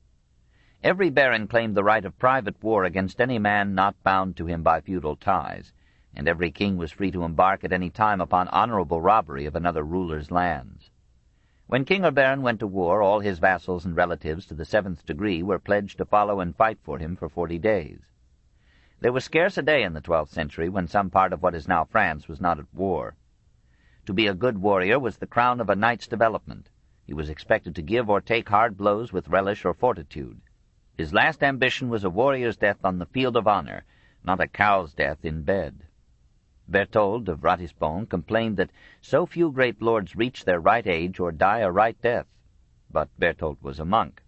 Every baron claimed the right of private war against any man not bound to him by feudal ties, and every king was free to embark at any time upon honorable robbery of another ruler's lands. When king or baron went to war, all his vassals and relatives to the 7th degree were pledged to follow and fight for him for 40 days. There was scarce a day in the 12th century when some part of what is now France was not at war. To be a good warrior was the crown of a knight's development. He was expected to give or take hard blows with relish or fortitude. His last ambition was a warrior's death on the field of honor, not a cow's death in bed. Berthold of Ratisbon complained that so few great lords reach their right age or die a right death, but Berthold was a monk.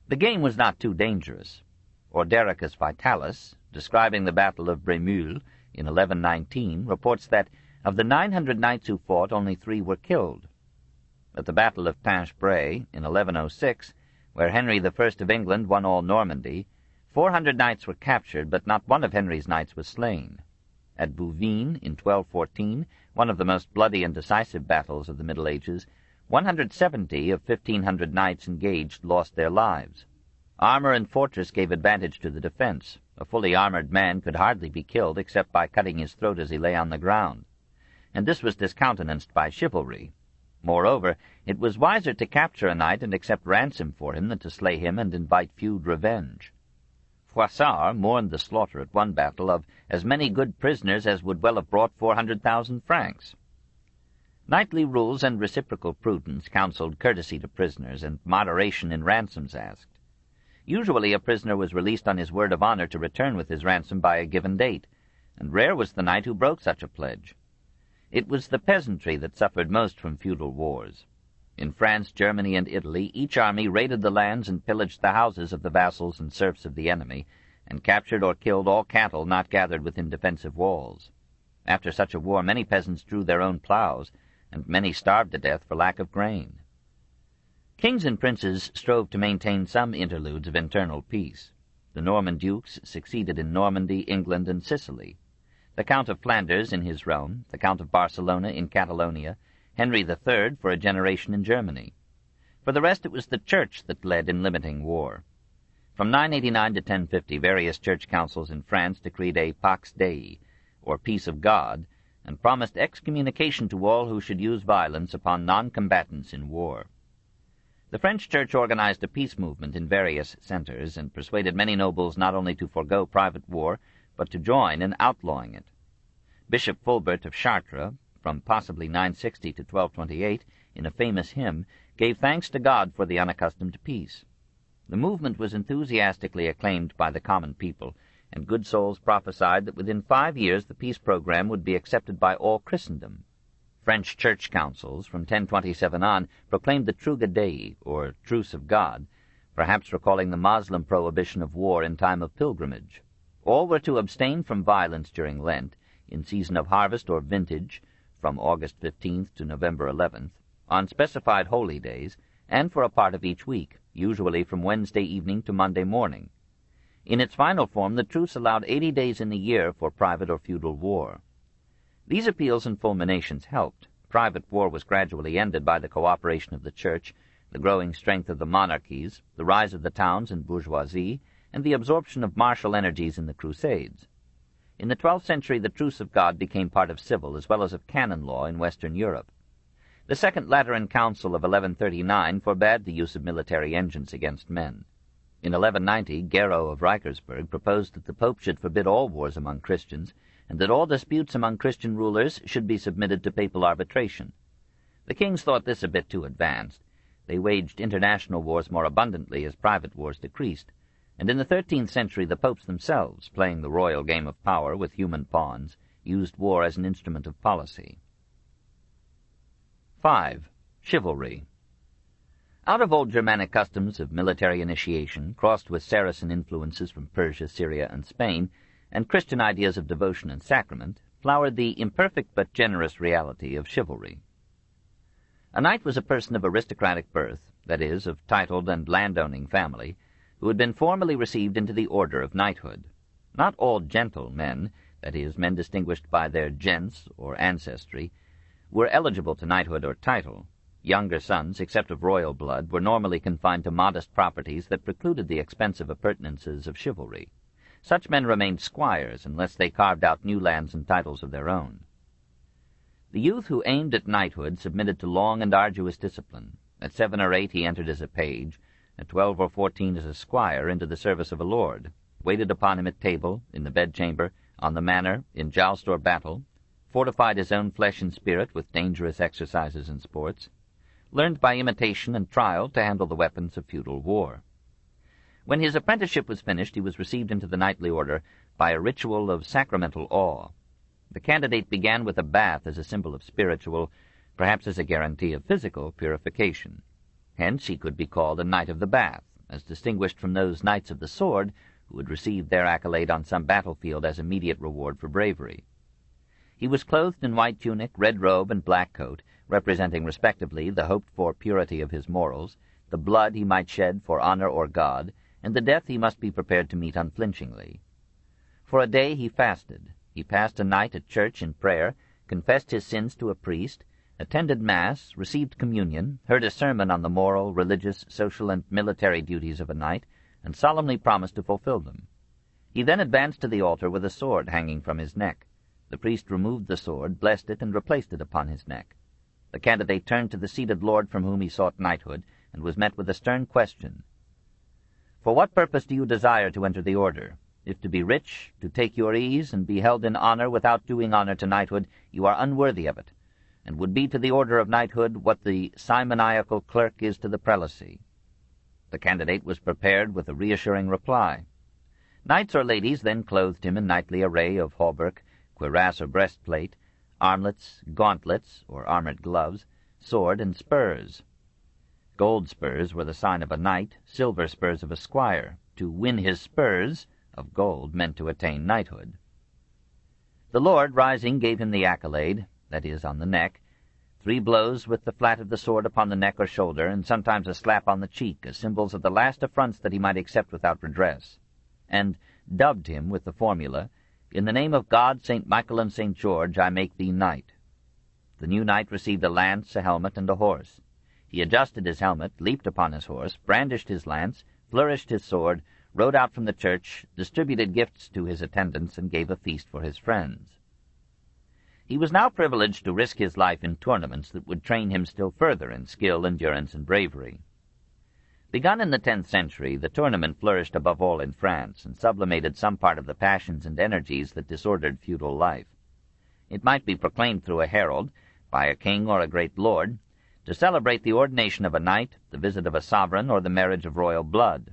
The game was not too dangerous. Ordericus Vitalis, describing the Battle of Bremule in 1119, reports that of the 900 knights who fought, only 3 were killed. At the Battle of Pinche-Bray in 1106, where Henry I of England won all Normandy, 400 knights were captured, but not one of Henry's knights was slain. At Bouvines in 1214, one of the most bloody and decisive battles of the Middle Ages, 170 of 1,500 knights engaged lost their lives. Armor and fortress gave advantage to the defense. A fully armored man could hardly be killed except by cutting his throat as he lay on the ground, and this was discountenanced by chivalry. Moreover, it was wiser to capture a knight and accept ransom for him than to slay him and invite feud revenge. Froissart mourned the slaughter at one battle of as many good prisoners as would well have brought 400,000 francs. Knightly rules and reciprocal prudence counseled courtesy to prisoners and moderation in ransoms asked. Usually a prisoner was released on his word of honor to return with his ransom by a given date, and rare was the knight who broke such a pledge. It was the peasantry that suffered most from feudal wars. In France, Germany, and Italy, each army raided the lands and pillaged the houses of the vassals and serfs of the enemy, and captured or killed all cattle not gathered within defensive walls. After such a war, many peasants drew their own plows, and many starved to death for lack of grain. Kings and princes strove to maintain some interludes of internal peace. The Norman dukes succeeded in Normandy, England, and Sicily. The Count of Flanders in his realm, the Count of Barcelona in Catalonia, Henry III for a generation in Germany. For the rest, it was the Church that led in limiting war. From 989 to 1050, various church councils in France decreed a Pax Dei, or peace of God, and promised excommunication to all who should use violence upon non-combatants in war. The French Church organized a peace movement in various centers and persuaded many nobles not only to forego private war, but to join in outlawing it. Bishop Fulbert of Chartres, from possibly 960 to 1228, in a famous hymn, gave thanks to God for the unaccustomed peace. The movement was enthusiastically acclaimed by the common people, and good souls prophesied that within 5 years the peace program would be accepted by all Christendom. French church councils from 1027 on proclaimed the Truga Dei, or Truce of God, perhaps recalling the Moslem prohibition of war in time of pilgrimage. All were to abstain from violence during Lent, in season of harvest or vintage, from August 15th to November 11th, on specified holy days, and for a part of each week, usually from Wednesday evening to Monday morning. In its final form, the truce allowed 80 days in the year for private or feudal war. These appeals and fulminations helped. Private war was gradually ended by the cooperation of the Church, the growing strength of the monarchies, the rise of the towns and bourgeoisie, and the absorption of martial energies in the Crusades. In the 12th century, the Truce of God became part of civil as well as of canon law in Western Europe. The Second Lateran Council of 1139 forbade the use of military engines against men. In 1190, Gero of Reichersberg proposed that the Pope should forbid all wars among Christians, and that all disputes among Christian rulers should be submitted to papal arbitration. The kings thought this a bit too advanced. They waged international wars more abundantly as private wars decreased, and in the 13th century the popes themselves, playing the royal game of power with human pawns, used war as an instrument of policy. 5. Chivalry. Out of old Germanic customs of military initiation, crossed with Saracen influences from Persia, Syria, and Spain, and Christian ideas of devotion and sacrament, flowered the imperfect but generous reality of chivalry. A knight was a person of aristocratic birth, that is, of titled and landowning family, who had been formally received into the order of knighthood. Not all gentle men, that is, men distinguished by their gens or ancestry, were eligible to knighthood or title. Younger sons, except of royal blood, were normally confined to modest properties that precluded the expensive appurtenances of chivalry. Such men remained squires unless they carved out new lands and titles of their own. The youth who aimed at knighthood submitted to long and arduous discipline. At 7 or 8 he entered as a page, at 12 or 14 as a squire into the service of a lord, waited upon him at table, in the bedchamber, on the manor, in joust or battle, fortified his own flesh and spirit with dangerous exercises and sports, learned by imitation and trial to handle the weapons of feudal war. When his apprenticeship was finished, he was received into the knightly order by a ritual of sacramental awe. The candidate began with a bath as a symbol of spiritual, perhaps as a guarantee of physical, purification. Hence he could be called a knight of the bath, as distinguished from those knights of the sword who had received their accolade on some battlefield as immediate reward for bravery. He was clothed in white tunic, red robe, and black coat, representing respectively the hoped-for purity of his morals, the blood he might shed for honor or God, and the death he must be prepared to meet unflinchingly. For a day he fasted. He passed a night at church in prayer, confessed his sins to a priest, attended Mass, received communion, heard a sermon on the moral, religious, social, and military duties of a knight, and solemnly promised to fulfill them. He then advanced to the altar with a sword hanging from his neck. The priest removed the sword, blessed it, and replaced it upon his neck. The candidate turned to the seated lord from whom he sought knighthood, and was met with a stern question. "For what purpose do you desire to enter the order? If to be rich, to take your ease, and be held in honor without doing honor to knighthood, you are unworthy of it, and would be to the order of knighthood what the simoniacal clerk is to the prelacy." The candidate was prepared with a reassuring reply. Knights or ladies then clothed him in knightly array of hauberk, cuirass or breastplate, armlets, gauntlets, or armored gloves, sword, and spurs. Gold spurs were the sign of a knight, silver spurs of a squire. To win his spurs of gold meant to attain knighthood. The lord, rising, gave him the accolade, that is, on the neck, 3 blows with the flat of the sword upon the neck or shoulder, and sometimes a slap on the cheek, as symbols of the last affronts that he might accept without redress, and dubbed him with the formula, "In the name of God, St. Michael, and St. George, I make thee knight." The new knight received a lance, a helmet, and a horse. He adjusted his helmet, leaped upon his horse, brandished his lance, flourished his sword, rode out from the church, distributed gifts to his attendants, and gave a feast for his friends. He was now privileged to risk his life in tournaments that would train him still further in skill, endurance, and bravery. Begun in the 10th century, the tournament flourished above all in France, and sublimated some part of the passions and energies that disordered feudal life. It might be proclaimed through a herald, by a king or a great lord, to celebrate the ordination of a knight, the visit of a sovereign, or the marriage of royal blood.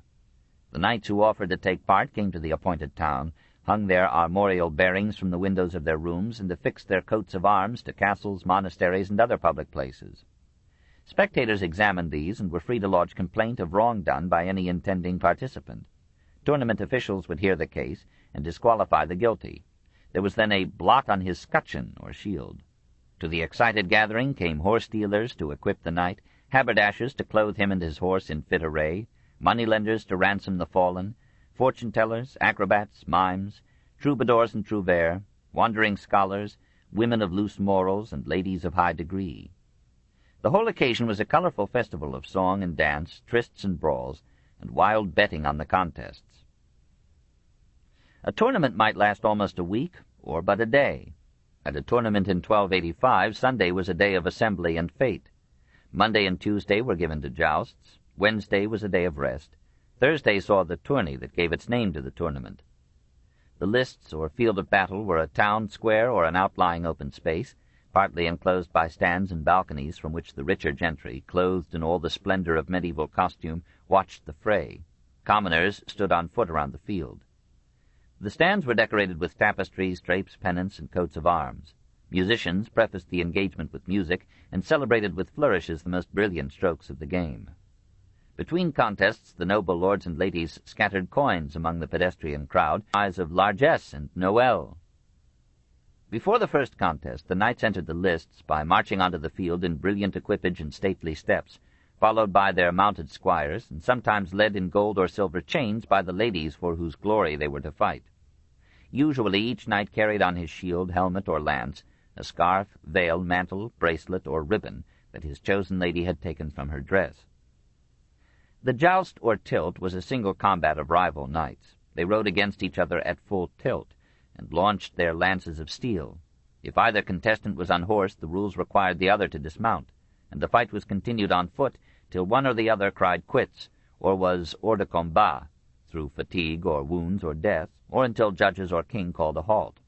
The knights who offered to take part came to the appointed town, hung their armorial bearings from the windows of their rooms, and affixed their coats of arms to castles, monasteries, and other public places. Spectators examined these and were free to lodge complaint of wrong done by any intending participant. Tournament officials would hear the case and disqualify the guilty. There was then a blot on his scutcheon or shield. To the excited gathering came horse-dealers to equip the knight, haberdashers to clothe him and his horse in fit array, moneylenders to ransom the fallen, fortune-tellers, acrobats, mimes, troubadours and trouvères, wandering scholars, women of loose morals, and ladies of high degree. The whole occasion was a colorful festival of song and dance, trysts and brawls, and wild betting on the contests. A tournament might last almost a week, or but a day. At a tournament in 1285, Sunday was a day of assembly and fete. Monday and Tuesday were given to jousts. Wednesday was a day of rest. Thursday saw the tourney that gave its name to the tournament. The lists or field of battle were a town square or an outlying open space, partly enclosed by stands and balconies from which the richer gentry, clothed in all the splendor of medieval costume, watched the fray. Commoners stood on foot around the field. The stands were decorated with tapestries, drapes, pennants, and coats of arms. Musicians prefaced the engagement with music and celebrated with flourishes the most brilliant strokes of the game. Between contests, the noble lords and ladies scattered coins among the pedestrian crowd, eyes of largesse and Noël. Before the first contest, the knights entered the lists by marching onto the field in brilliant equipage and stately steps, followed by their mounted squires, and sometimes led in gold or silver chains by the ladies for whose glory they were to fight. Usually each knight carried on his shield, helmet, or lance a scarf, veil, mantle, bracelet, or ribbon that his chosen lady had taken from her dress. The joust or tilt was a single combat of rival knights. They rode against each other at full tilt, and launched their lances of steel. If either contestant was unhorsed, the rules required the other to dismount, and the fight was continued on foot till one or the other cried quits, or was hors de combat, through fatigue or wounds or death, or until judges or king called a halt.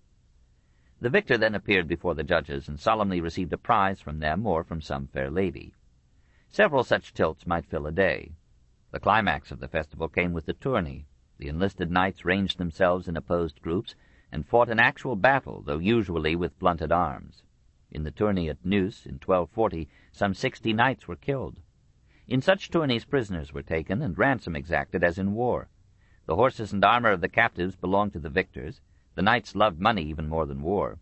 The victor then appeared before the judges and solemnly received a prize from them or from some fair lady. Several such tilts might fill a day. The climax of the festival came with the tourney. The enlisted knights ranged themselves in opposed groups and fought an actual battle, though usually with blunted arms. In the tourney at Neuss in 1240, some 60 knights were killed. In such tourneys prisoners were taken and ransom exacted as in war. The horses and armor of the captives belonged to the victors. The knights loved money even more than war.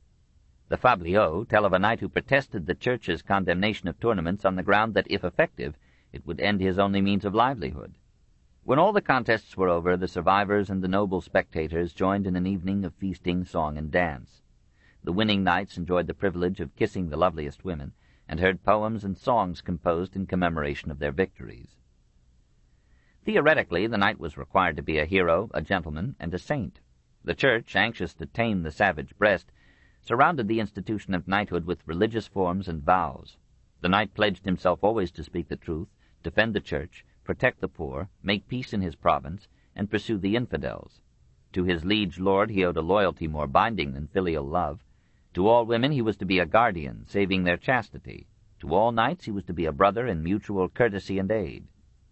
The fabliaux tell of a knight who protested the Church's condemnation of tournaments on the ground that, if effective, it would end his only means of livelihood. When all the contests were over, the survivors and the noble spectators joined in an evening of feasting, song, and dance. The winning knights enjoyed the privilege of kissing the loveliest women, and heard poems and songs composed in commemoration of their victories. Theoretically, the knight was required to be a hero, a gentleman, and a saint. The Church, anxious to tame the savage breast, surrounded the institution of knighthood with religious forms and vows. The knight pledged himself always to speak the truth, defend the Church, protect the poor, make peace in his province, and pursue the infidels. To his liege lord he owed a loyalty more binding than filial love. To all women he was to be a guardian, saving their chastity. To all knights he was to be a brother in mutual courtesy and aid.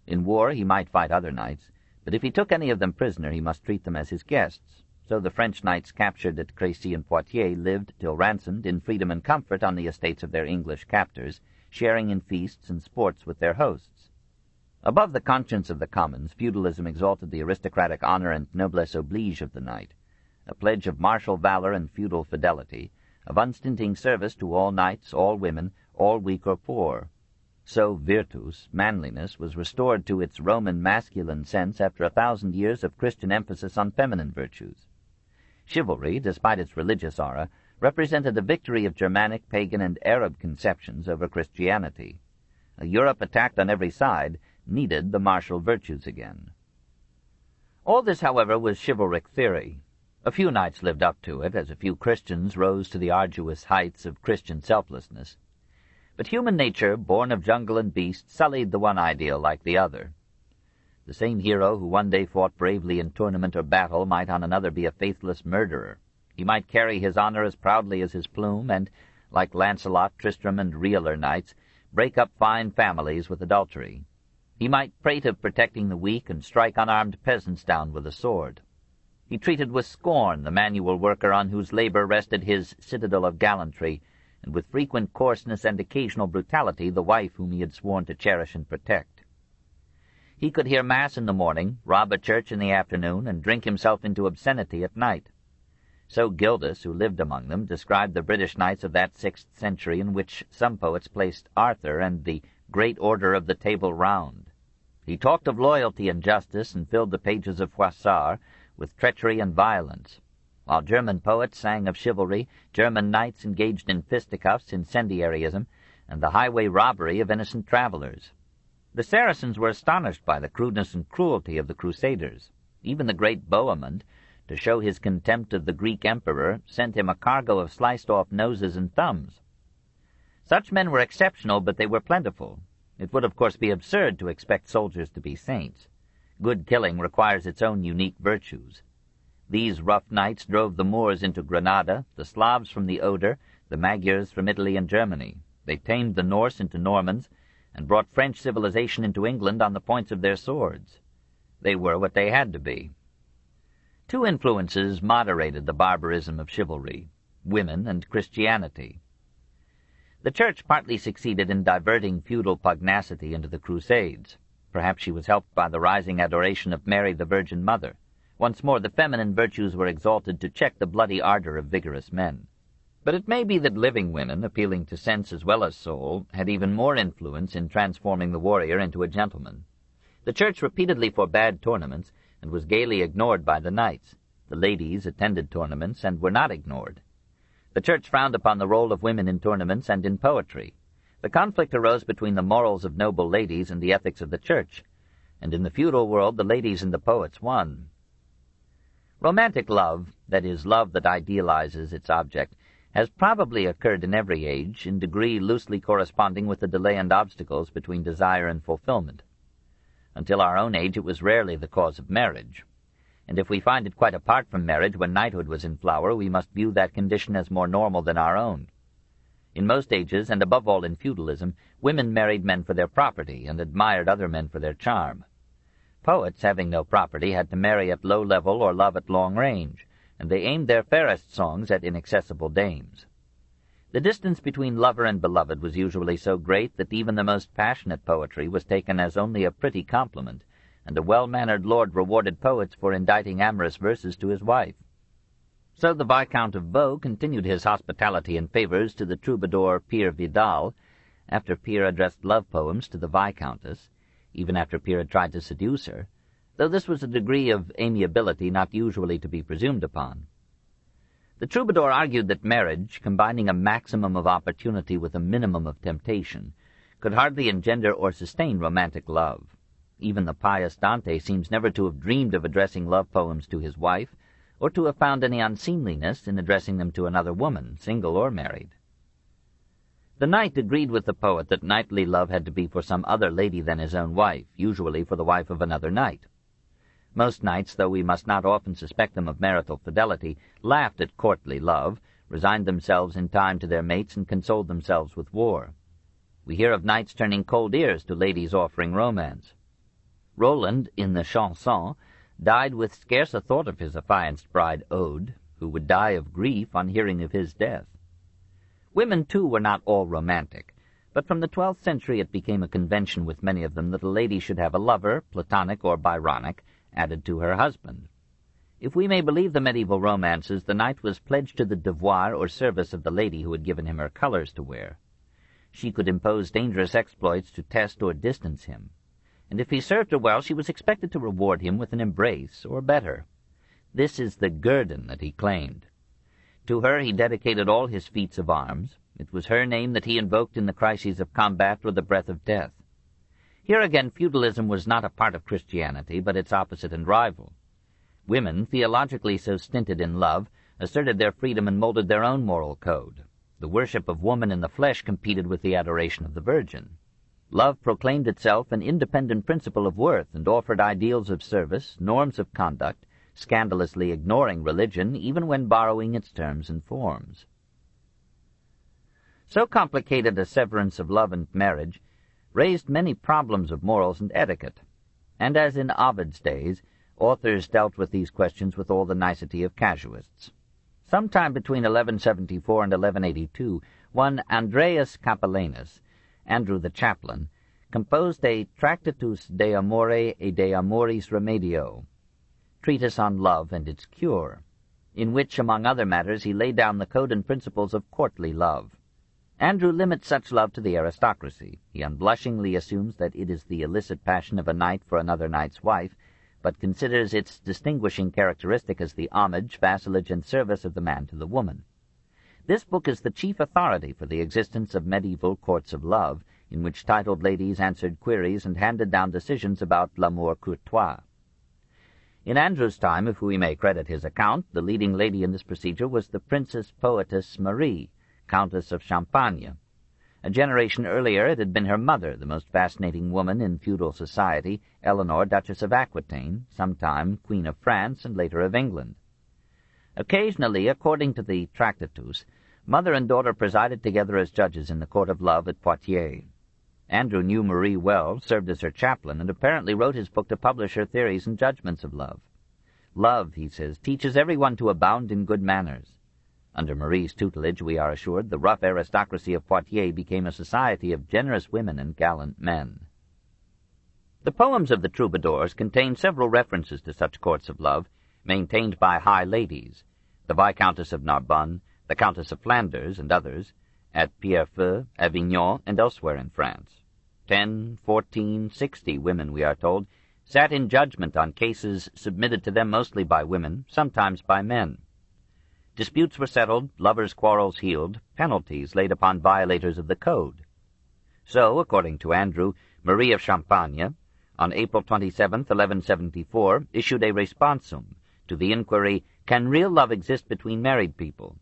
In war he might fight other knights, but if he took any of them prisoner he must treat them as his guests. So the French knights captured at Crécy and Poitiers lived, till ransomed, in freedom and comfort on the estates of their English captors, sharing in feasts and sports with their hosts. Above the conscience of the commons, feudalism exalted the aristocratic honor and noblesse oblige of the knight, a pledge of martial valor and feudal fidelity, of unstinting service to all knights, all women, all weak or poor. So virtus, manliness, was restored to its Roman masculine sense after 1,000 years of Christian emphasis on feminine virtues. Chivalry, despite its religious aura, represented the victory of Germanic, pagan, and Arab conceptions over Christianity. A Europe attacked on every side needed the martial virtues again. All this, however, was chivalric theory. A few knights lived up to it, as a few Christians rose to the arduous heights of Christian selflessness. But human nature, born of jungle and beast, sullied the one ideal like the other. The same hero who one day fought bravely in tournament or battle might on another be a faithless murderer. He might carry his honor as proudly as his plume, and, like Lancelot, Tristram, and realer knights, break up fine families with adultery. He might prate of protecting the weak and strike unarmed peasants down with a sword. He treated with scorn the manual worker on whose labor rested his citadel of gallantry, and with frequent coarseness and occasional brutality the wife whom he had sworn to cherish and protect. He could hear Mass in the morning, rob a church in the afternoon, and drink himself into obscenity at night. So Gildas, who lived among them, described the British knights of that 6th century in which some poets placed Arthur and the Great Order of the Table Round. He talked of loyalty and justice and filled the pages of Froissart with treachery and violence. While German poets sang of chivalry, German knights engaged in fisticuffs, incendiarism, and the highway robbery of innocent travelers. The Saracens were astonished by the crudeness and cruelty of the Crusaders. Even the great Bohemond, to show his contempt of the Greek emperor, sent him a cargo of sliced-off noses and thumbs. Such men were exceptional, but they were plentiful. It would, of course, be absurd to expect soldiers to be saints. Good killing requires its own unique virtues. These rough knights drove the Moors into Granada, the Slavs from the Oder, the Magyars from Italy and Germany. They tamed the Norse into Normans, and brought French civilization into England on the points of their swords. They were what they had to be. Two influences moderated the barbarism of chivalry: women and Christianity. The Church partly succeeded in diverting feudal pugnacity into the Crusades. Perhaps she was helped by the rising adoration of Mary the Virgin Mother. Once more the feminine virtues were exalted to check the bloody ardor of vigorous men. But it may be that living women, appealing to sense as well as soul, had even more influence in transforming the warrior into a gentleman. The Church repeatedly forbade tournaments, and was gaily ignored by the knights. The ladies attended tournaments and were not ignored. The Church frowned upon the role of women in tournaments and in poetry. The conflict arose between the morals of noble ladies and the ethics of the Church, and in the feudal world the ladies and the poets won. Romantic love, that is, love that idealizes its object, has probably occurred in every age, in degree loosely corresponding with the delay and obstacles between desire and fulfillment. Until our own age it was rarely the cause of marriage. And if we find it quite apart from marriage when knighthood was in flower, we must view that condition as more normal than our own. In most ages, and above all in feudalism, women married men for their property, and admired other men for their charm. Poets, having no property, had to marry at low level or love at long range, and they aimed their fairest songs at inaccessible dames. The distance between lover and beloved was usually so great that even the most passionate poetry was taken as only a pretty compliment, and a well-mannered lord rewarded poets for inditing amorous verses to his wife. So the Viscount of Beau continued his hospitality and favors to the troubadour Peer Vidal, after Peer addressed love poems to the Viscountess, even after Peer had tried to seduce her, though this was a degree of amiability not usually to be presumed upon. The troubadour argued that marriage, combining a maximum of opportunity with a minimum of temptation, could hardly engender or sustain romantic love. Even the pious Dante seems never to have dreamed of addressing love poems to his wife, or to have found any unseemliness in addressing them to another woman, single or married. The knight agreed with the poet that knightly love had to be for some other lady than his own wife, usually for the wife of another knight. Most knights, though we must not often suspect them of marital fidelity, laughed at courtly love, resigned themselves in time to their mates, and consoled themselves with war. We hear of knights turning cold ears to ladies offering romance. Roland, in the Chanson, died with scarce a thought of his affianced bride Aude, who would die of grief on hearing of his death. Women, too, were not all romantic, but from the 12th century it became a convention with many of them that a lady should have a lover, platonic or Byronic, added to her husband. If we may believe the medieval romances, the knight was pledged to the devoir or service of the lady who had given him her colors to wear. She could impose dangerous exploits to test or distance him, and if he served her well, she was expected to reward him with an embrace, or better. This is the guerdon that he claimed. To her he dedicated all his feats of arms. It was her name that he invoked in the crises of combat or the breath of death. Here again feudalism was not a part of Christianity, but its opposite and rival. Women, theologically so stinted in love, asserted their freedom and molded their own moral code. The worship of woman in the flesh competed with the adoration of the Virgin. Love proclaimed itself an independent principle of worth and offered ideals of service, norms of conduct, scandalously ignoring religion even when borrowing its terms and forms. So complicated a severance of love and marriage raised many problems of morals and etiquette, and as in Ovid's days, authors dealt with these questions with all the nicety of casuists. Sometime between 1174 and 1182, one Andreas Capellanus, Andrew the Chaplain, composed a Tractatus de Amore e de Amoris Remedio, treatise on love and its cure, in which, among other matters, he laid down the code and principles of courtly love. Andrew limits such love to the aristocracy. He unblushingly assumes that it is the illicit passion of a knight for another knight's wife, but considers its distinguishing characteristic as the homage, vassalage, and service of the man to the woman. This book is the chief authority for the existence of medieval courts of love, in which titled ladies answered queries and handed down decisions about l'amour courtois. In Andrew's time, if we may credit his account, the leading lady in this procedure was the Princess Poetess Marie, Countess of Champagne. A generation earlier it had been her mother, the most fascinating woman in feudal society, Eleanor, Duchess of Aquitaine, sometime Queen of France, and later of England. Occasionally, according to the Tractatus, mother and daughter presided together as judges in the court of love at Poitiers. Andrew knew Marie well, served as her chaplain, and apparently wrote his book to publish her theories and judgments of love. Love, he says, teaches everyone to abound in good manners. Under Marie's tutelage, we are assured, the rough aristocracy of Poitiers became a society of generous women and gallant men. The poems of the troubadours contain several references to such courts of love, maintained by high ladies, the Viscountess of Narbonne, the Countess of Flanders, and others, at Pierrefeu, Avignon, and elsewhere in France. 10, 14, 60 women, we are told, sat in judgment on cases submitted to them mostly by women, sometimes by men. Disputes were settled, lovers' quarrels healed, penalties laid upon violators of the code. So, according to Andrew, Marie of Champagne, on April 27, 1174, issued a responsum to the inquiry, "Can real love exist between married people?"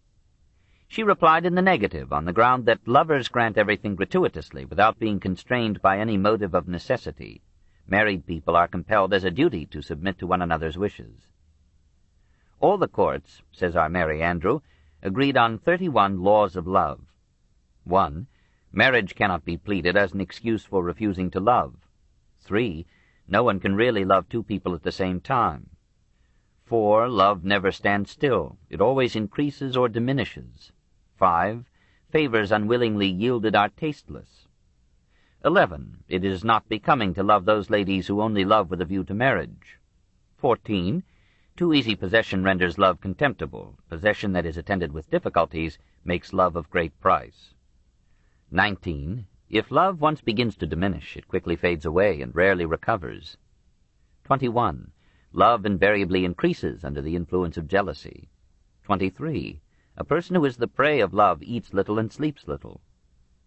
She replied in the negative, on the ground that lovers grant everything gratuitously, without being constrained by any motive of necessity. Married people are compelled as a duty to submit to one another's wishes. All the courts, says our Merry Andrew, agreed on 31 laws of love. 1. Marriage cannot be pleaded as an excuse for refusing to love. 3. No one can really love two people at the same time. 4. Love never stands still. It always increases or diminishes. 5. Favors unwillingly yielded are tasteless. 11. It is not becoming to love those ladies who only love with a view to marriage. 14. Too easy possession renders love contemptible. Possession that is attended with difficulties makes love of great price. 19. If love once begins to diminish, it quickly fades away and rarely recovers. 21. Love invariably increases under the influence of jealousy. 23. A person who is the prey of love eats little and sleeps little.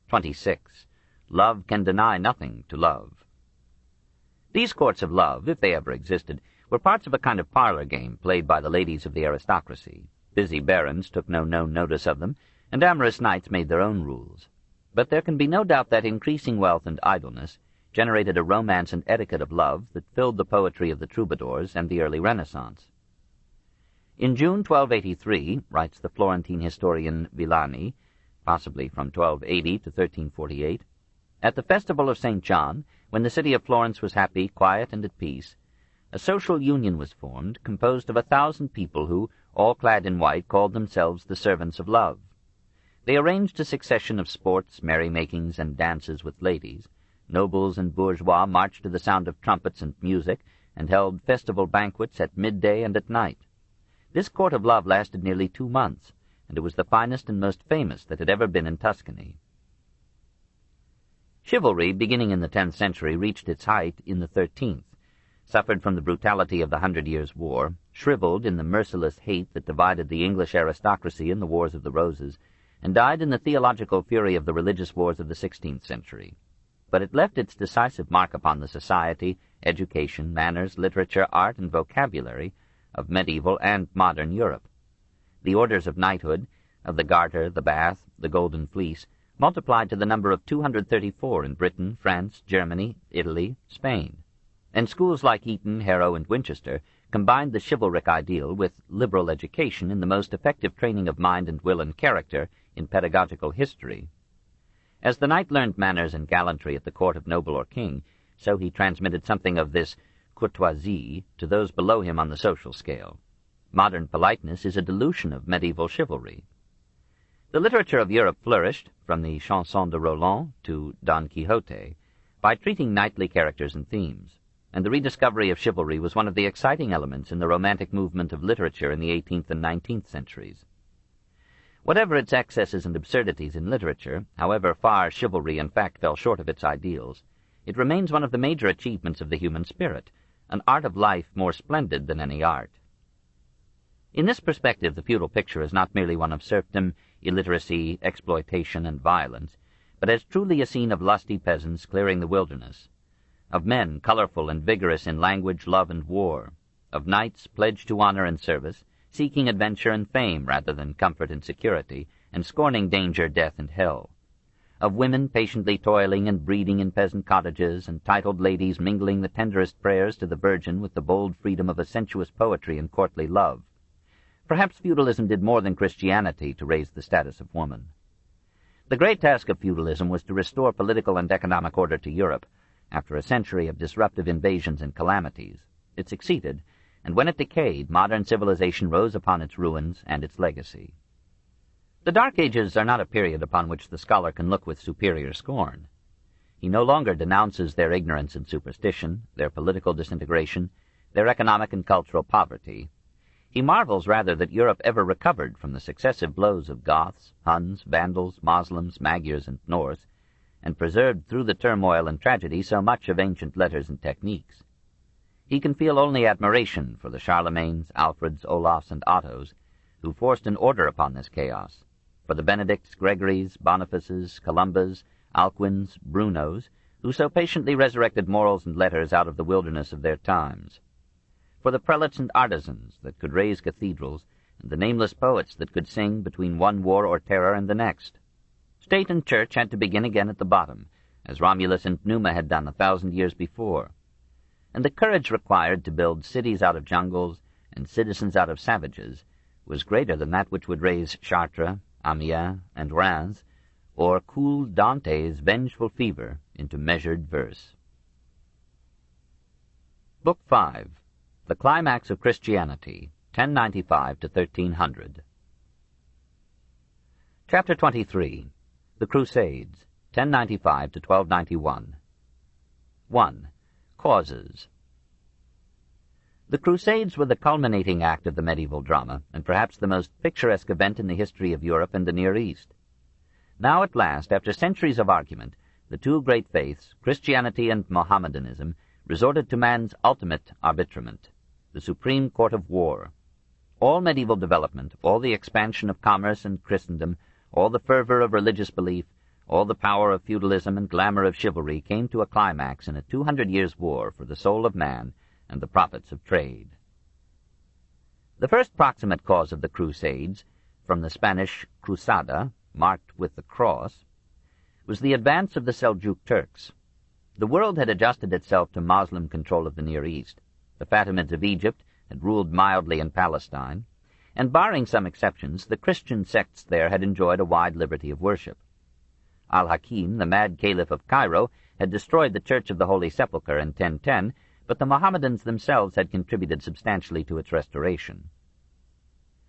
26. Love can deny nothing to love. These courts of love, if they ever existed, were parts of a kind of parlor game played by the ladies of the aristocracy. Busy barons took no known notice of them, and amorous knights made their own rules. But there can be no doubt that increasing wealth and idleness generated a romance and etiquette of love that filled the poetry of the troubadours and the early Renaissance. In June 1283, writes the Florentine historian Villani, possibly from 1280 to 1348, at the festival of St. John, when the city of Florence was happy, quiet, and at peace, a social union was formed, composed of 1,000 people who, all clad in white, called themselves the Servants of Love. They arranged a succession of sports, merrymakings, and dances with ladies. Nobles and bourgeois marched to the sound of trumpets and music, and held festival banquets at midday and at night. This court of love lasted nearly 2 months, and it was the finest and most famous that had ever been in Tuscany. Chivalry, beginning in the 10th century, reached its height in the 13th, suffered from the brutality of the 100 Years' War, shriveled in the merciless hate that divided the English aristocracy in the Wars of the Roses, and died in the theological fury of the religious wars of the 16th century. But it left its decisive mark upon the society, education, manners, literature, art, and vocabulary of medieval and modern Europe. The orders of knighthood, of the Garter, the Bath, the Golden Fleece, multiplied to the number of 234 in Britain, France, Germany, Italy, Spain. And schools like Eton, Harrow, and Winchester combined the chivalric ideal with liberal education in the most effective training of mind and will and character in pedagogical history. As the knight learned manners and gallantry at the court of noble or king, so he transmitted something of this courtoisie to those below him on the social scale. Modern politeness is a dilution of medieval chivalry. The literature of Europe flourished, from the Chanson de Roland to Don Quixote, by treating knightly characters and themes, and the rediscovery of chivalry was one of the exciting elements in the Romantic movement of literature in the 18th and 19th centuries. Whatever its excesses and absurdities in literature, however far chivalry in fact fell short of its ideals, it remains one of the major achievements of the human spirit, an art of life more splendid than any art. In this perspective, the feudal picture is not merely one of serfdom, illiteracy, exploitation, and violence, but as truly a scene of lusty peasants clearing the wilderness, of men colorful and vigorous in language, love, and war, of knights pledged to honor and service, seeking adventure and fame rather than comfort and security, and scorning danger, death, and hell, of women patiently toiling and breeding in peasant cottages, and titled ladies mingling the tenderest prayers to the Virgin with the bold freedom of a sensuous poetry and courtly love. Perhaps feudalism did more than Christianity to raise the status of woman. The great task of feudalism was to restore political and economic order to Europe after a century of disruptive invasions and calamities. It succeeded, and when it decayed, modern civilization rose upon its ruins and its legacy. The Dark Ages are not a period upon which the scholar can look with superior scorn. He no longer denounces their ignorance and superstition, their political disintegration, their economic and cultural poverty. He marvels rather that Europe ever recovered from the successive blows of Goths, Huns, Vandals, Moslems, Magyars, and Norse, and preserved through the turmoil and tragedy so much of ancient letters and techniques. He can feel only admiration for the Charlemagnes, Alfreds, Olafs, and Ottos, who forced an order upon this chaos, for the Benedicts, Gregories, Bonifaces, Columbas, Alcuins, Brunos, who so patiently resurrected morals and letters out of the wilderness of their times, for the prelates and artisans that could raise cathedrals, and the nameless poets that could sing between one war or terror and the next. State and church had to begin again at the bottom, as Romulus and Numa had done 1,000 years before, and the courage required to build cities out of jungles and citizens out of savages was greater than that which would raise Chartres, Amiens, and Reims, or cool Dante's vengeful fever into measured verse. Book 5. The Climax of Christianity, 1095 to 1300. Chapter 23. The Crusades, 1095 to 1291. 1. Causes. The Crusades were the culminating act of the medieval drama, and perhaps the most picturesque event in the history of Europe and the Near East. Now at last, after centuries of argument, the two great faiths, Christianity and Mohammedanism, resorted to man's ultimate arbitrament, the supreme court of war. All medieval development, all the expansion of commerce and Christendom, all the fervor of religious belief, all the power of feudalism and glamour of chivalry came to a climax in a 200 years' war for the soul of man and the profits of trade. The first proximate cause of the Crusades, from the Spanish cruzada, marked with the cross, was the advance of the Seljuk Turks. The world had adjusted itself to Moslem control of the Near East. The Fatimids of Egypt had ruled mildly in Palestine, and barring some exceptions, the Christian sects there had enjoyed a wide liberty of worship. Al-Hakim, the mad caliph of Cairo, had destroyed the Church of the Holy Sepulchre in 1010, but the Mohammedans themselves had contributed substantially to its restoration.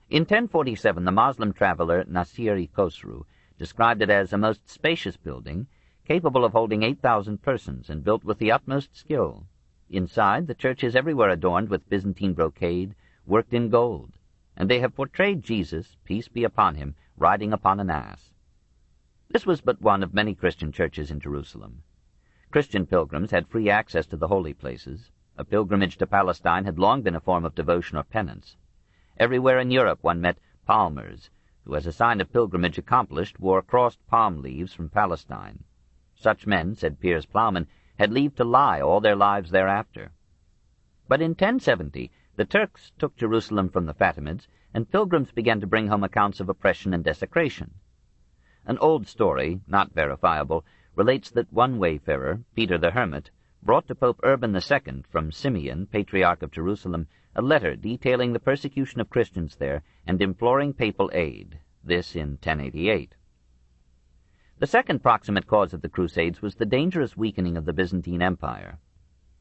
In 1047, the Moslem traveler Nasir-i Khosru described it as a most spacious building, capable of holding 8,000 persons and built with the utmost skill. Inside, the church is everywhere adorned with Byzantine brocade, worked in gold, and they have portrayed Jesus, peace be upon him, riding upon an ass. This was but one of many Christian churches in Jerusalem. Christian pilgrims had free access to the holy places. A pilgrimage to Palestine had long been a form of devotion or penance. Everywhere in Europe one met palmers, who as a sign of pilgrimage accomplished wore crossed palm leaves from Palestine. Such men, said Piers Plowman, had leave to lie all their lives thereafter. But in 1070 the Turks took Jerusalem from the Fatimids, and pilgrims began to bring home accounts of oppression and desecration. An old story, not verifiable, relates that one wayfarer, Peter the Hermit, brought to Pope Urban II from Simeon, Patriarch of Jerusalem, a letter detailing the persecution of Christians there and imploring papal aid, this in 1088. The second proximate cause of the Crusades was the dangerous weakening of the Byzantine Empire.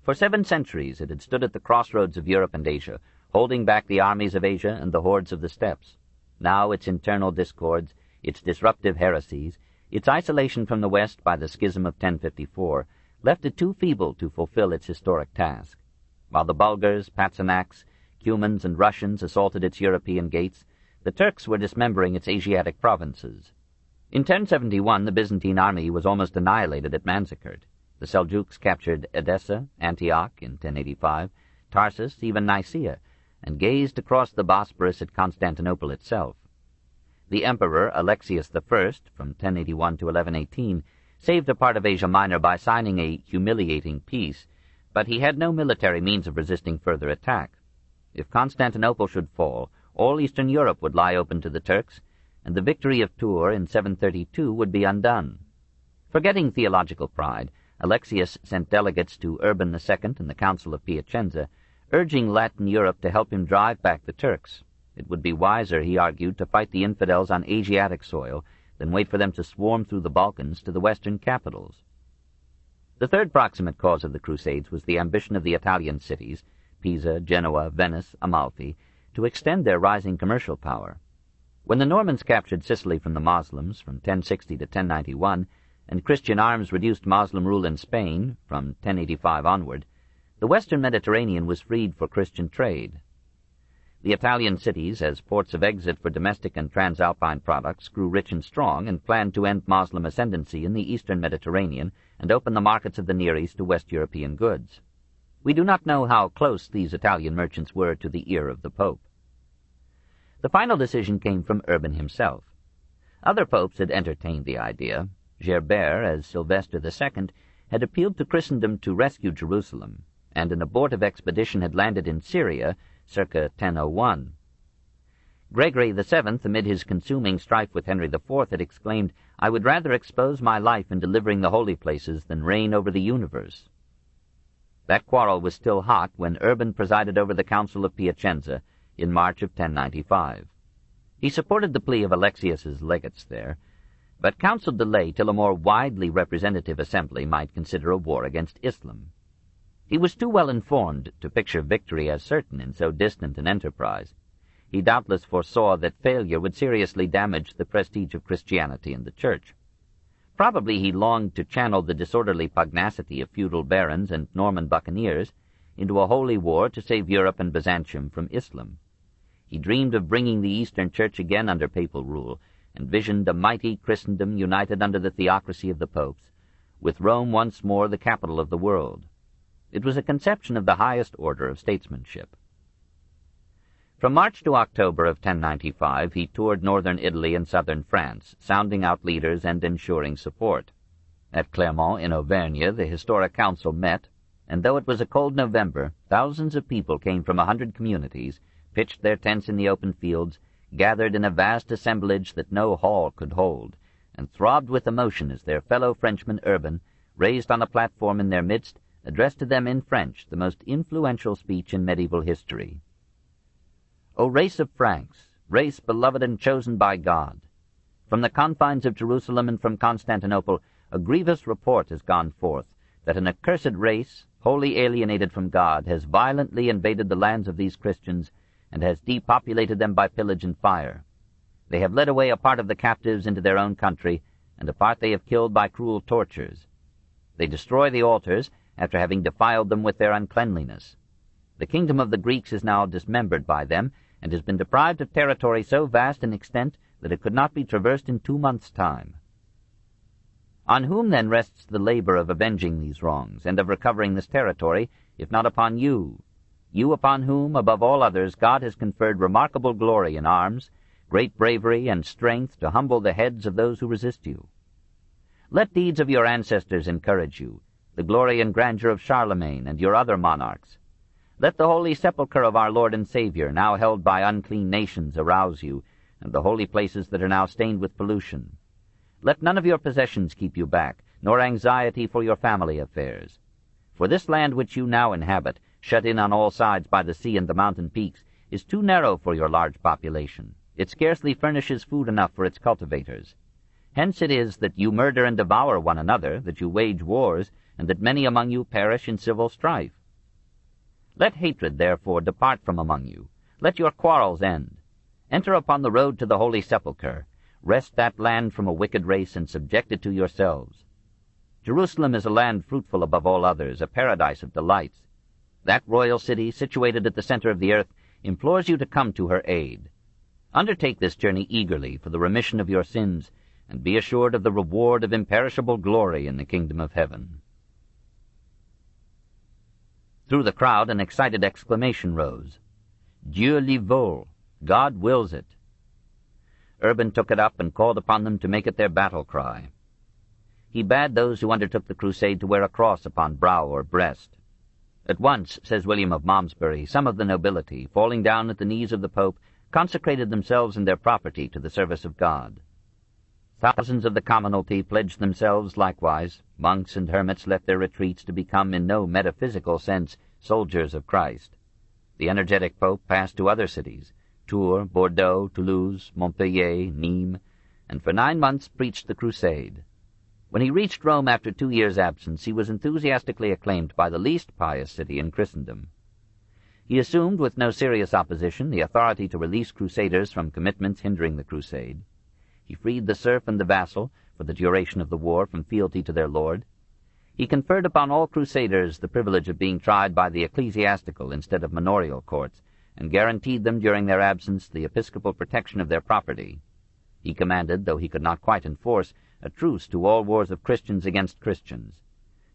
For 7 centuries it had stood at the crossroads of Europe and Asia, holding back the armies of Asia and the hordes of the steppes. Now its internal discords, its disruptive heresies, its isolation from the West by the schism of 1054, left it too feeble to fulfill its historic task. While the Bulgars, Patzinaks, Cumans, and Russians assaulted its European gates, the Turks were dismembering its Asiatic provinces. In 1071 the Byzantine army was almost annihilated at Manzikert. The Seljuks captured Edessa, Antioch in 1085, Tarsus, even Nicaea, and gazed across the Bosporus at Constantinople itself. The Emperor Alexius I, from 1081 to 1118, saved a part of Asia Minor by signing a humiliating peace, but he had no military means of resisting further attack. If Constantinople should fall, all Eastern Europe would lie open to the Turks, and the victory of Tours in 732 would be undone. Forgetting theological pride, Alexius sent delegates to Urban II and the Council of Piacenza, urging Latin Europe to help him drive back the Turks. It would be wiser, he argued, to fight the infidels on Asiatic soil than wait for them to swarm through the Balkans to the western capitals. The third proximate cause of the Crusades was the ambition of the Italian cities, Pisa, Genoa, Venice, Amalfi, to extend their rising commercial power. When the Normans captured Sicily from the Moslems from 1060 to 1091, and Christian arms reduced Moslem rule in Spain from 1085 onward, the western Mediterranean was freed for Christian trade. The Italian cities, as ports of exit for domestic and transalpine products, grew rich and strong and planned to end Moslem ascendancy in the eastern Mediterranean and open the markets of the Near East to West European goods. We do not know how close these Italian merchants were to the ear of the Pope. The final decision came from Urban himself. Other popes had entertained the idea. Gerbert, as Sylvester II, had appealed to Christendom to rescue Jerusalem, and an abortive expedition had landed in Syria circa 1001. Gregory VII, amid his consuming strife with Henry IV, had exclaimed, "I would rather expose my life in delivering the holy places than reign over the universe." That quarrel was still hot when Urban presided over the Council of Piacenza in March of 1095. He supported the plea of Alexius's legates there, but counseled delay till a more widely representative assembly might consider a war against Islam. He was too well informed to picture victory as certain in so distant an enterprise. He doubtless foresaw that failure would seriously damage the prestige of Christianity in the Church. Probably he longed to channel the disorderly pugnacity of feudal barons and Norman buccaneers into a holy war to save Europe and Byzantium from Islam. He dreamed of bringing the Eastern Church again under papal rule, and visioned a mighty Christendom united under the theocracy of the popes, with Rome once more the capital of the world. It was a conception of the highest order of statesmanship. From March to October of 1095 he toured northern Italy and southern France, sounding out leaders and ensuring support. At Clermont in Auvergne the historic council met, and though it was a cold November, thousands of people came from 100 communities, pitched their tents in the open fields, gathered in a vast assemblage that no hall could hold, and throbbed with emotion as their fellow Frenchman Urban, raised on a platform in their midst, addressed to them in French the most influential speech in medieval history. O race of Franks, race beloved and chosen by God! From the confines of Jerusalem and from Constantinople a grievous report has gone forth that an accursed race, wholly alienated from God, has violently invaded the lands of these Christians and has depopulated them by pillage and fire. They have led away a part of the captives into their own country, and a part they have killed by cruel tortures. They destroy the altars, after having defiled them with their uncleanliness. The kingdom of the Greeks is now dismembered by them, and has been deprived of territory so vast in extent that it could not be traversed in 2 months' time. On whom then rests the labor of avenging these wrongs, and of recovering this territory, if not upon you? You upon whom, above all others, God has conferred remarkable glory in arms, great bravery and strength to humble the heads of those who resist you. Let deeds of your ancestors encourage you, the glory and grandeur of Charlemagne and your other monarchs. Let the holy sepulchre of our Lord and Savior, now held by unclean nations, arouse you, and the holy places that are now stained with pollution. Let none of your possessions keep you back, nor anxiety for your family affairs. For this land which you now inhabit, shut in on all sides by the sea and the mountain peaks, is too narrow for your large population. It scarcely furnishes food enough for its cultivators. Hence it is that you murder and devour one another, that you wage wars, and that many among you perish in civil strife. Let hatred, therefore, depart from among you. Let your quarrels end. Enter upon the road to the Holy Sepulchre. Wrest that land from a wicked race, and subject it to yourselves. Jerusalem is a land fruitful above all others, a paradise of delights. That royal city, situated at the center of the earth, implores you to come to her aid. Undertake this journey eagerly for the remission of your sins, and be assured of the reward of imperishable glory in the kingdom of heaven." Through the crowd an excited exclamation rose. "Dieu le veut! God wills it!" Urban took it up and called upon them to make it their battle cry. He bade those who undertook the crusade to wear a cross upon brow or breast. At once, says William of Malmesbury, some of the nobility, falling down at the knees of the Pope, consecrated themselves and their property to the service of God. Thousands of the commonalty pledged themselves likewise. Monks and hermits left their retreats to become, in no metaphysical sense, soldiers of Christ. The energetic Pope passed to other cities, Tours, Bordeaux, Toulouse, Montpellier, Nîmes, and for 9 months preached the crusade. When he reached Rome after 2 years' absence, he was enthusiastically acclaimed by the least pious city in Christendom. He assumed, with no serious opposition, the authority to release crusaders from commitments hindering the crusade. He freed the serf and the vassal, for the duration of the war, from fealty to their lord. He conferred upon all crusaders the privilege of being tried by the ecclesiastical instead of manorial courts, and guaranteed them during their absence the episcopal protection of their property. He commanded, though he could not quite enforce, a truce to all wars of Christians against Christians.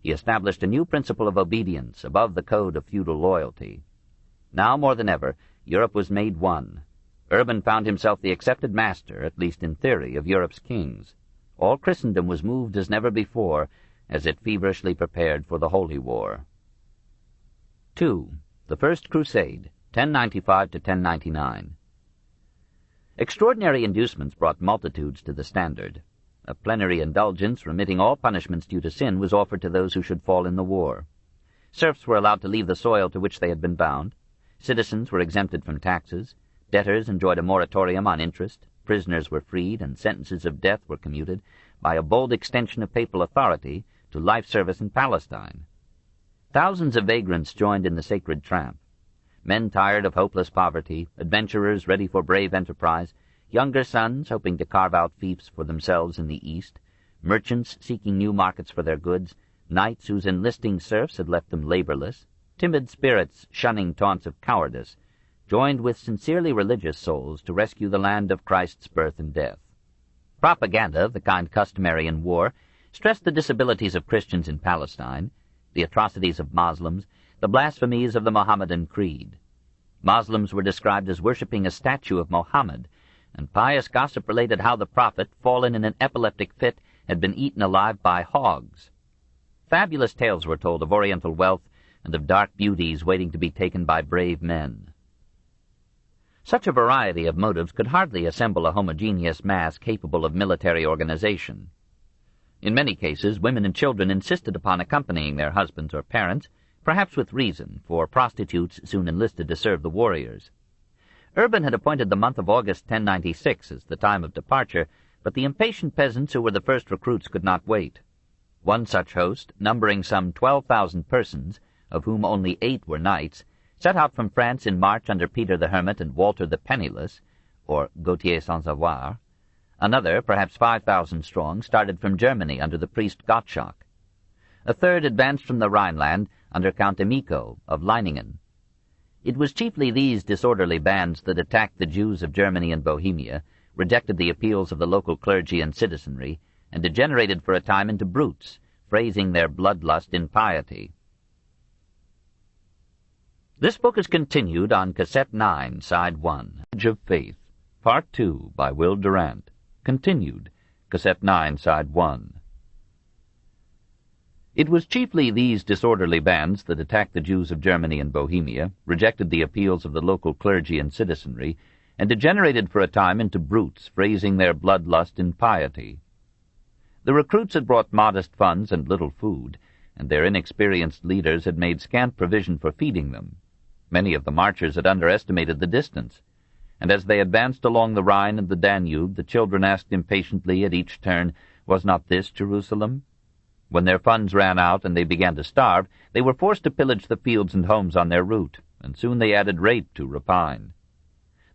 He established a new principle of obedience above the code of feudal loyalty. Now more than ever, Europe was made one. Urban found himself the accepted master, at least in theory, of Europe's kings. All Christendom was moved as never before, as it feverishly prepared for the Holy War. 2. The First Crusade, 1095 to 1099. Extraordinary inducements brought multitudes to the standard. A plenary indulgence, remitting all punishments due to sin, was offered to those who should fall in the war. Serfs were allowed to leave the soil to which they had been bound. Citizens were exempted from taxes. Debtors enjoyed a moratorium on interest. Prisoners were freed, and sentences of death were commuted, by a bold extension of papal authority, to life service in Palestine. Thousands of vagrants joined in the sacred tramp. Men tired of hopeless poverty, adventurers ready for brave enterprise, younger sons hoping to carve out fiefs for themselves in the East, merchants seeking new markets for their goods, knights whose enlisting serfs had left them laborless, timid spirits shunning taunts of cowardice, joined with sincerely religious souls to rescue the land of Christ's birth and death. Propaganda, of the kind customary in war, stressed the disabilities of Christians in Palestine, the atrocities of Moslems, the blasphemies of the Mohammedan creed. Moslems were described as worshipping a statue of Mohammed, and pious gossip related how the prophet, fallen in an epileptic fit, had been eaten alive by hogs. Fabulous tales were told of oriental wealth and of dark beauties waiting to be taken by brave men. Such a variety of motives could hardly assemble a homogeneous mass capable of military organization. In many cases, women and children insisted upon accompanying their husbands or parents, perhaps with reason, for prostitutes soon enlisted to serve the warriors. Urban had appointed the month of August 1096 as the time of departure, but the impatient peasants who were the first recruits could not wait. One such host, numbering some 12,000 persons, of whom only 8 were knights, set out from France in March under Peter the Hermit and Walter the Penniless, or Gautier sans savoir. Another, perhaps 5,000 strong, started from Germany under the priest Gottschalk. A third advanced from the Rhineland under Count Emico of Leiningen. It was chiefly these disorderly bands that attacked the Jews of Germany and Bohemia, rejected the appeals of the local clergy and citizenry, and degenerated for a time into brutes, phrasing their bloodlust in piety. This book is continued on Cassette 9, Side 1, Edge of Faith, Part 2, by Will Durant. Continued, Cassette 9, Side 1. It was chiefly these disorderly bands that attacked the Jews of Germany and Bohemia, rejected the appeals of the local clergy and citizenry, and degenerated for a time into brutes, phrasing their bloodlust in piety. The recruits had brought modest funds and little food, and their inexperienced leaders had made scant provision for feeding them. Many of the marchers had underestimated the distance, and as they advanced along the Rhine and the Danube, the children asked impatiently at each turn, "Was not this Jerusalem?" When their funds ran out and they began to starve, they were forced to pillage the fields and homes on their route, and soon they added rape to rapine.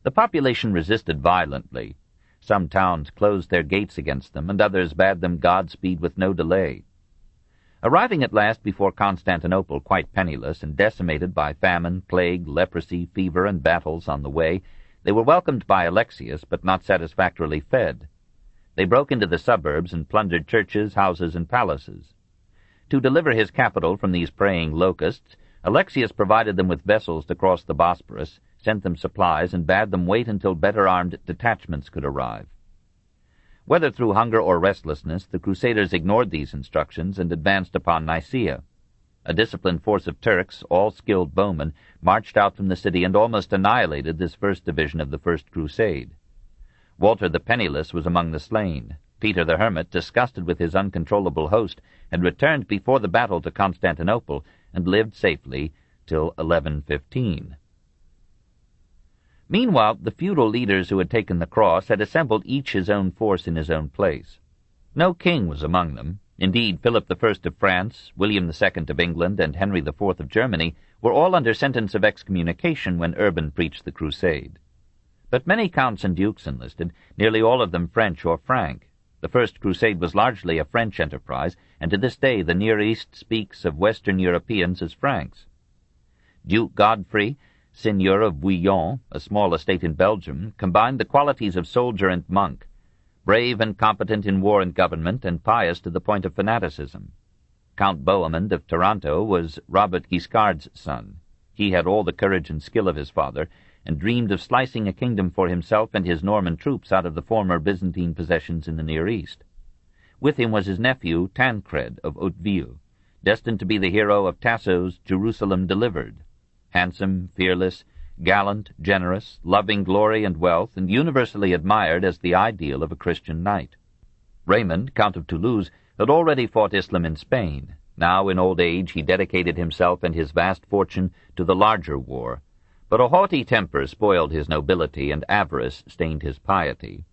The population resisted violently. Some towns closed their gates against them, and others bade them Godspeed with no delay. Arriving at last before Constantinople quite penniless and decimated by famine, plague, leprosy, fever, and battles on the way, they were welcomed by Alexius, but not satisfactorily fed. They broke into the suburbs and plundered churches, houses, and palaces. To deliver his capital from these preying locusts, Alexius provided them with vessels to cross the Bosporus, sent them supplies, and bade them wait until better armed detachments could arrive. Whether through hunger or restlessness, the Crusaders ignored these instructions and advanced upon Nicaea. A disciplined force of Turks, all skilled bowmen, marched out from the city and almost annihilated this first division of the First Crusade. Walter the Penniless was among the slain. Peter the Hermit, disgusted with his uncontrollable host, had returned before the battle to Constantinople and lived safely till 1115. Meanwhile, the feudal leaders who had taken the cross had assembled each his own force in his own place. No king was among them. Indeed, Philip I of France, William II of England, and Henry IV of Germany were all under sentence of excommunication when Urban preached the crusade. But many counts and dukes enlisted, nearly all of them French or Frank. The First Crusade was largely a French enterprise, and to this day the Near East speaks of Western Europeans as Franks. Duke Godfrey, Seigneur of Bouillon, a small estate in Belgium, combined the qualities of soldier and monk, brave and competent in war and government, and pious to the point of fanaticism. Count Bohemond of Taranto was Robert Guiscard's son. He had all the courage and skill of his father, and dreamed of slicing a kingdom for himself and his Norman troops out of the former Byzantine possessions in the Near East. With him was his nephew Tancred of Hauteville, destined to be the hero of Tasso's Jerusalem Delivered. Handsome, fearless, gallant, generous, loving glory and wealth, and universally admired as the ideal of a Christian knight. Raymond, Count of Toulouse, had already fought Islam in Spain. Now, in old age, he dedicated himself and his vast fortune to the larger war, but a haughty temper spoiled his nobility, and avarice stained his piety.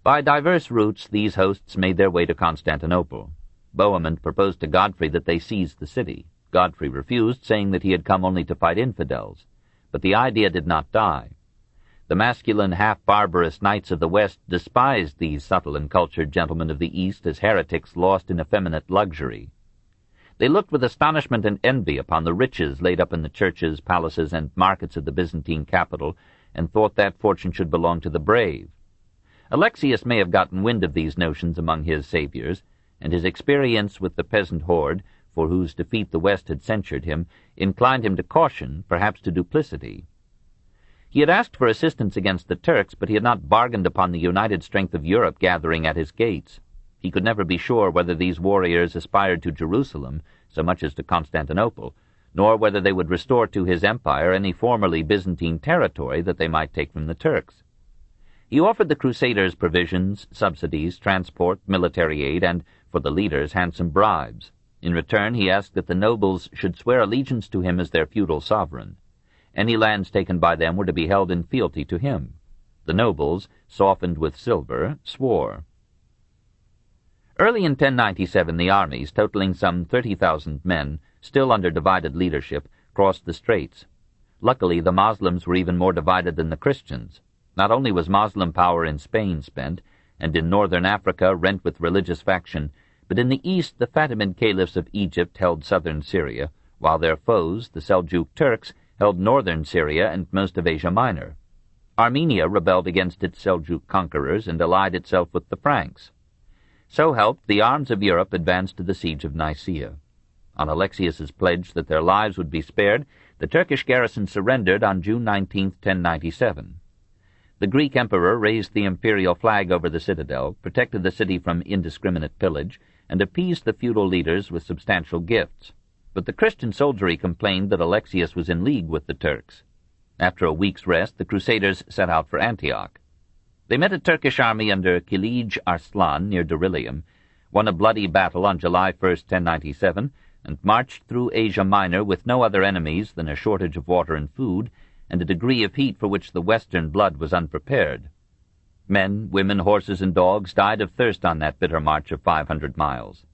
By diverse routes, these hosts made their way to Constantinople. Bohemond proposed to Godfrey that they seize the city. Godfrey refused, saying that he had come only to fight infidels. But the idea did not die. The masculine, half-barbarous knights of the West despised these subtle and cultured gentlemen of the East as heretics lost in effeminate luxury. They looked with astonishment and envy upon the riches laid up in the churches, palaces, and markets of the Byzantine capital, and thought that fortune should belong to the brave. Alexius may have gotten wind of these notions among his saviors, and his experience with the peasant horde, for whose defeat the West had censured him, inclined him to caution, perhaps to duplicity. He had asked for assistance against the Turks, but he had not bargained upon the united strength of Europe gathering at his gates. He could never be sure whether these warriors aspired to Jerusalem so much as to Constantinople, nor whether they would restore to his empire any formerly Byzantine territory that they might take from the Turks. He offered the Crusaders provisions, subsidies, transport, military aid, and, for the leaders, handsome bribes. In return, he asked that the nobles should swear allegiance to him as their feudal sovereign. Any lands taken by them were to be held in fealty to him. The nobles, softened with silver, swore. Early in 1097, the armies, totaling some 30,000 men, still under divided leadership, crossed the straits. Luckily, the Moslems were even more divided than the Christians. Not only was Moslem power in Spain spent, and in northern Africa rent with religious faction, but in the east the Fatimid caliphs of Egypt held southern Syria, while their foes, the Seljuk Turks, held northern Syria and most of Asia Minor. Armenia rebelled against its Seljuk conquerors and allied itself with the Franks. So helped, the arms of Europe advanced to the siege of Nicaea. On Alexius's pledge that their lives would be spared, the Turkish garrison surrendered on June 19, 1097. The Greek emperor raised the imperial flag over the citadel, protected the city from indiscriminate pillage, and appeased the feudal leaders with substantial gifts. But the Christian soldiery complained that Alexius was in league with the Turks. After a week's rest, the Crusaders set out for Antioch. They met a Turkish army under Kilij Arslan near Dorylium, won a bloody battle on July 1, 1097, and marched through Asia Minor with no other enemies than a shortage of water and food, and a degree of heat for which the Western blood was unprepared. Men, women, horses, and dogs died of thirst on that bitter march of 500 miles.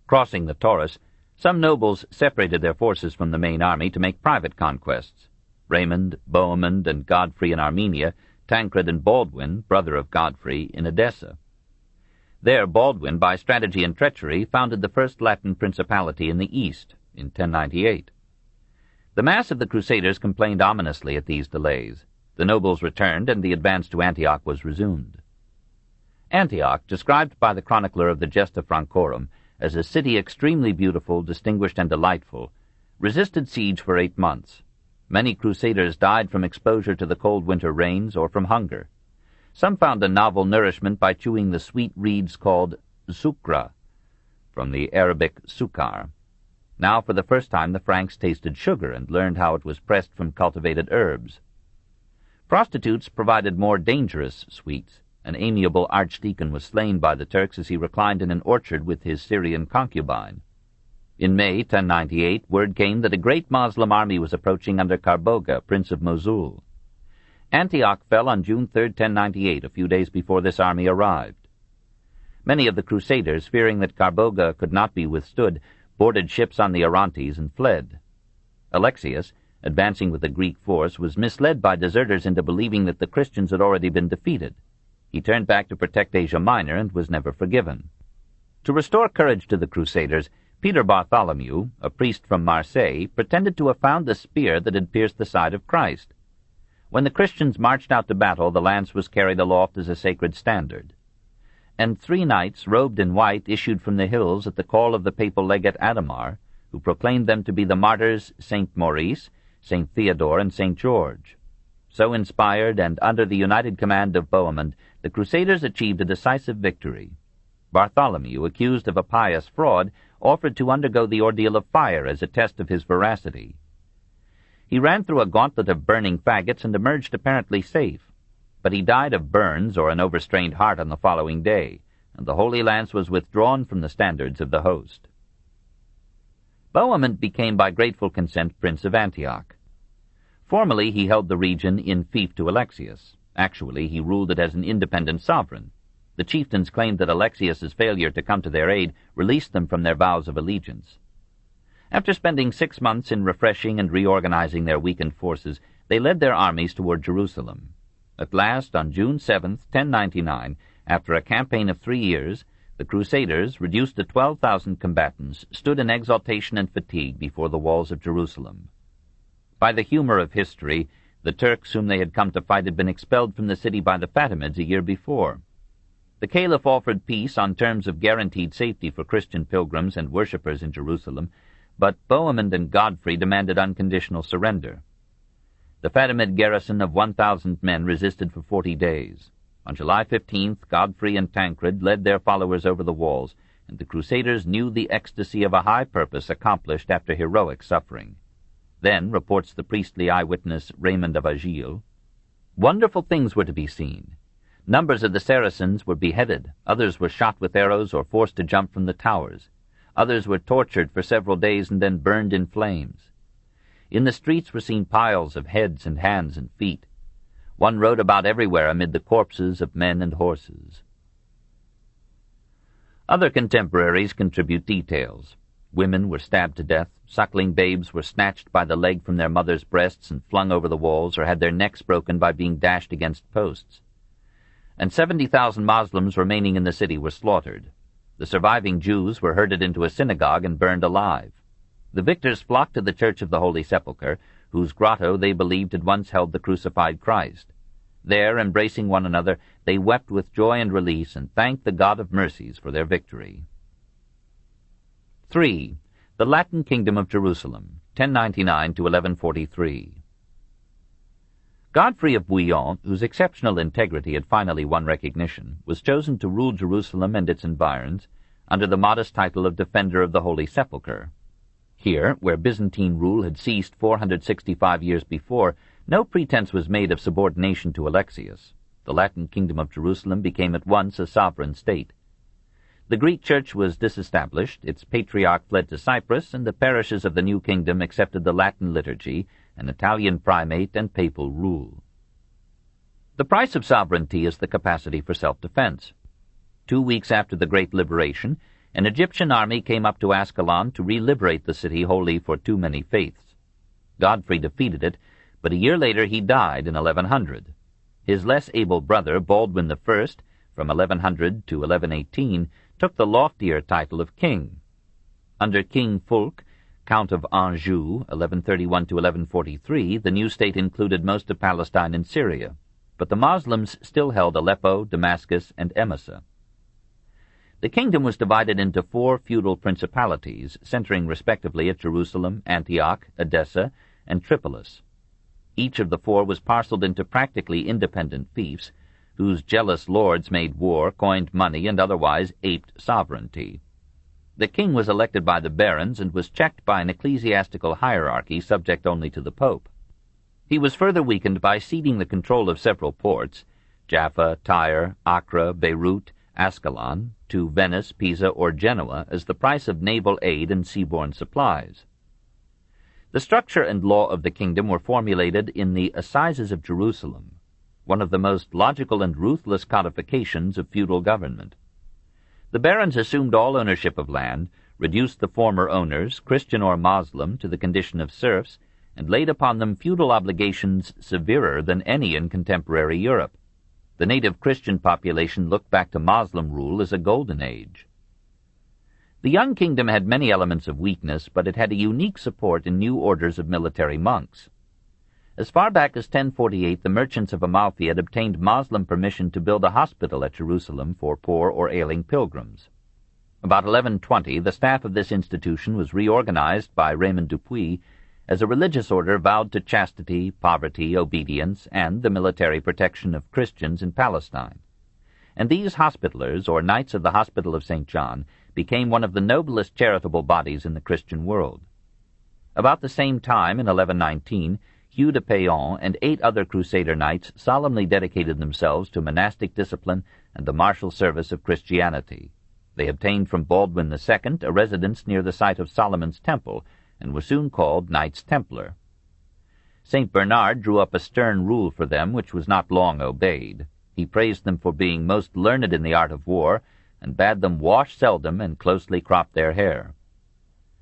Crossing the Taurus, some nobles separated their forces from the main army to make private conquests. Raymond, Bohemond, and Godfrey in Armenia, Tancred and Baldwin, brother of Godfrey, in Edessa. There Baldwin, by strategy and treachery, founded the first Latin principality in the East, in 1098. The mass of the Crusaders complained ominously at these delays. The nobles returned, and the advance to Antioch was resumed. Antioch, described by the chronicler of the Gesta Francorum as a city extremely beautiful, distinguished, and delightful, resisted siege for 8 months. Many Crusaders died from exposure to the cold winter rains or from hunger. Some found a novel nourishment by chewing the sweet reeds called sukra, from the Arabic sukar. Now for the first time the Franks tasted sugar and learned how it was pressed from cultivated herbs. Prostitutes provided more dangerous sweets. An amiable archdeacon was slain by the Turks as he reclined in an orchard with his Syrian concubine. In May 1098, word came that a great Moslem army was approaching under Carboga, Prince of Mosul. Antioch fell on June 3, 1098, a few days before this army arrived. Many of the Crusaders, fearing that Carboga could not be withstood, boarded ships on the Orontes and fled. Alexius, advancing with the Greek force, was misled by deserters into believing that the Christians had already been defeated. He turned back to protect Asia Minor and was never forgiven. To restore courage to the Crusaders, Peter Bartholomew, a priest from Marseille, pretended to have found the spear that had pierced the side of Christ. When the Christians marched out to battle, the lance was carried aloft as a sacred standard. And 3 knights, robed in white, issued from the hills at the call of the papal legate Adhemar, who proclaimed them to be the martyrs St. Maurice, St. Theodore, and St. George. So inspired, and under the united command of Bohemond, the Crusaders achieved a decisive victory. Bartholomew, accused of a pious fraud, offered to undergo the ordeal of fire as a test of his veracity. He ran through a gauntlet of burning faggots and emerged apparently safe, but he died of burns or an overstrained heart on the following day, and the Holy Lance was withdrawn from the standards of the host. Bohemond became by grateful consent Prince of Antioch. Formally he held the region in fief to Alexius. Actually he ruled it as an independent sovereign. The chieftains claimed that Alexius's failure to come to their aid released them from their vows of allegiance. After spending 6 months in refreshing and reorganizing their weakened forces, they led their armies toward Jerusalem. At last, on June 7, 1099, after a campaign of 3 years, the Crusaders, reduced to 12,000 combatants, stood in exultation and fatigue before the walls of Jerusalem. By the humor of history, the Turks whom they had come to fight had been expelled from the city by the Fatimids a year before. The Caliph offered peace on terms of guaranteed safety for Christian pilgrims and worshippers in Jerusalem, but Bohemond and Godfrey demanded unconditional surrender. The Fatimid garrison of 1,000 men resisted for 40 days. On July 15th, Godfrey and Tancred led their followers over the walls, and the Crusaders knew the ecstasy of a high purpose accomplished after heroic suffering. Then, reports the priestly eyewitness Raymond of Agile, wonderful things were to be seen. Numbers of the Saracens were beheaded, others were shot with arrows or forced to jump from the towers. Others were tortured for several days and then burned in flames. In the streets were seen piles of heads and hands and feet. One rode about everywhere amid the corpses of men and horses. Other contemporaries contribute details. Women were stabbed to death, suckling babes were snatched by the leg from their mothers' breasts and flung over the walls, or had their necks broken by being dashed against posts. And 70,000 Moslems remaining in the city were slaughtered. The surviving Jews were herded into a synagogue and burned alive. The victors flocked to the Church of the Holy Sepulchre, whose grotto they believed had once held the crucified Christ. There, embracing one another, they wept with joy and release and thanked the God of mercies for their victory. 3. The Latin Kingdom of Jerusalem, 1099 to 1143. Godfrey of Bouillon, whose exceptional integrity had finally won recognition, was chosen to rule Jerusalem and its environs under the modest title of Defender of the Holy Sepulchre. Here, where Byzantine rule had ceased 465 years before, no pretense was made of subordination to Alexius. The Latin Kingdom of Jerusalem became at once a sovereign state. The Greek Church was disestablished, its patriarch fled to Cyprus, and the parishes of the new kingdom accepted the Latin liturgy an Italian primate, and papal rule. The price of sovereignty is the capacity for self-defense. 2 weeks after the Great Liberation, an Egyptian army came up to Ascalon to re-liberate the city wholly for too many faiths. Godfrey defeated it, but a year later he died in 1100. His less able brother, Baldwin I, from 1100 to 1118, took the loftier title of king. Under King Fulk, Count of Anjou, 1131 to 1143, the new state included most of Palestine and Syria, but the Muslims still held Aleppo, Damascus, and Emesa. The kingdom was divided into 4 feudal principalities, centering respectively at Jerusalem, Antioch, Edessa, and Tripolis. Each of the 4 was parceled into practically independent fiefs, whose jealous lords made war, coined money, and otherwise aped sovereignty. The king was elected by the barons and was checked by an ecclesiastical hierarchy subject only to the pope. He was further weakened by ceding the control of several ports, Jaffa, Tyre, Acre, Beirut, Ascalon, to Venice, Pisa, or Genoa as the price of naval aid and seaborne supplies. The structure and law of the kingdom were formulated in the Assizes of Jerusalem, one of the most logical and ruthless codifications of feudal government. The barons assumed all ownership of land, reduced the former owners, Christian or Moslem, to the condition of serfs, and laid upon them feudal obligations severer than any in contemporary Europe. The native Christian population looked back to Moslem rule as a golden age. The young kingdom had many elements of weakness, but it had a unique support in new orders of military monks. As far back as 1048, the merchants of Amalfi had obtained Moslem permission to build a hospital at Jerusalem for poor or ailing pilgrims. About 1120, the staff of this institution was reorganized by Raymond Dupuy as a religious order vowed to chastity, poverty, obedience, and the military protection of Christians in Palestine. And these hospitallers, or Knights of the Hospital of St. John, became one of the noblest charitable bodies in the Christian world. About the same time, in 1119, Hugh de Payon and 8 other Crusader knights solemnly dedicated themselves to monastic discipline and the martial service of Christianity. They obtained from Baldwin II a residence near the site of Solomon's Temple, and were soon called Knights Templar. St. Bernard drew up a stern rule for them which was not long obeyed. He praised them for being most learned in the art of war, and bade them wash seldom and closely crop their hair.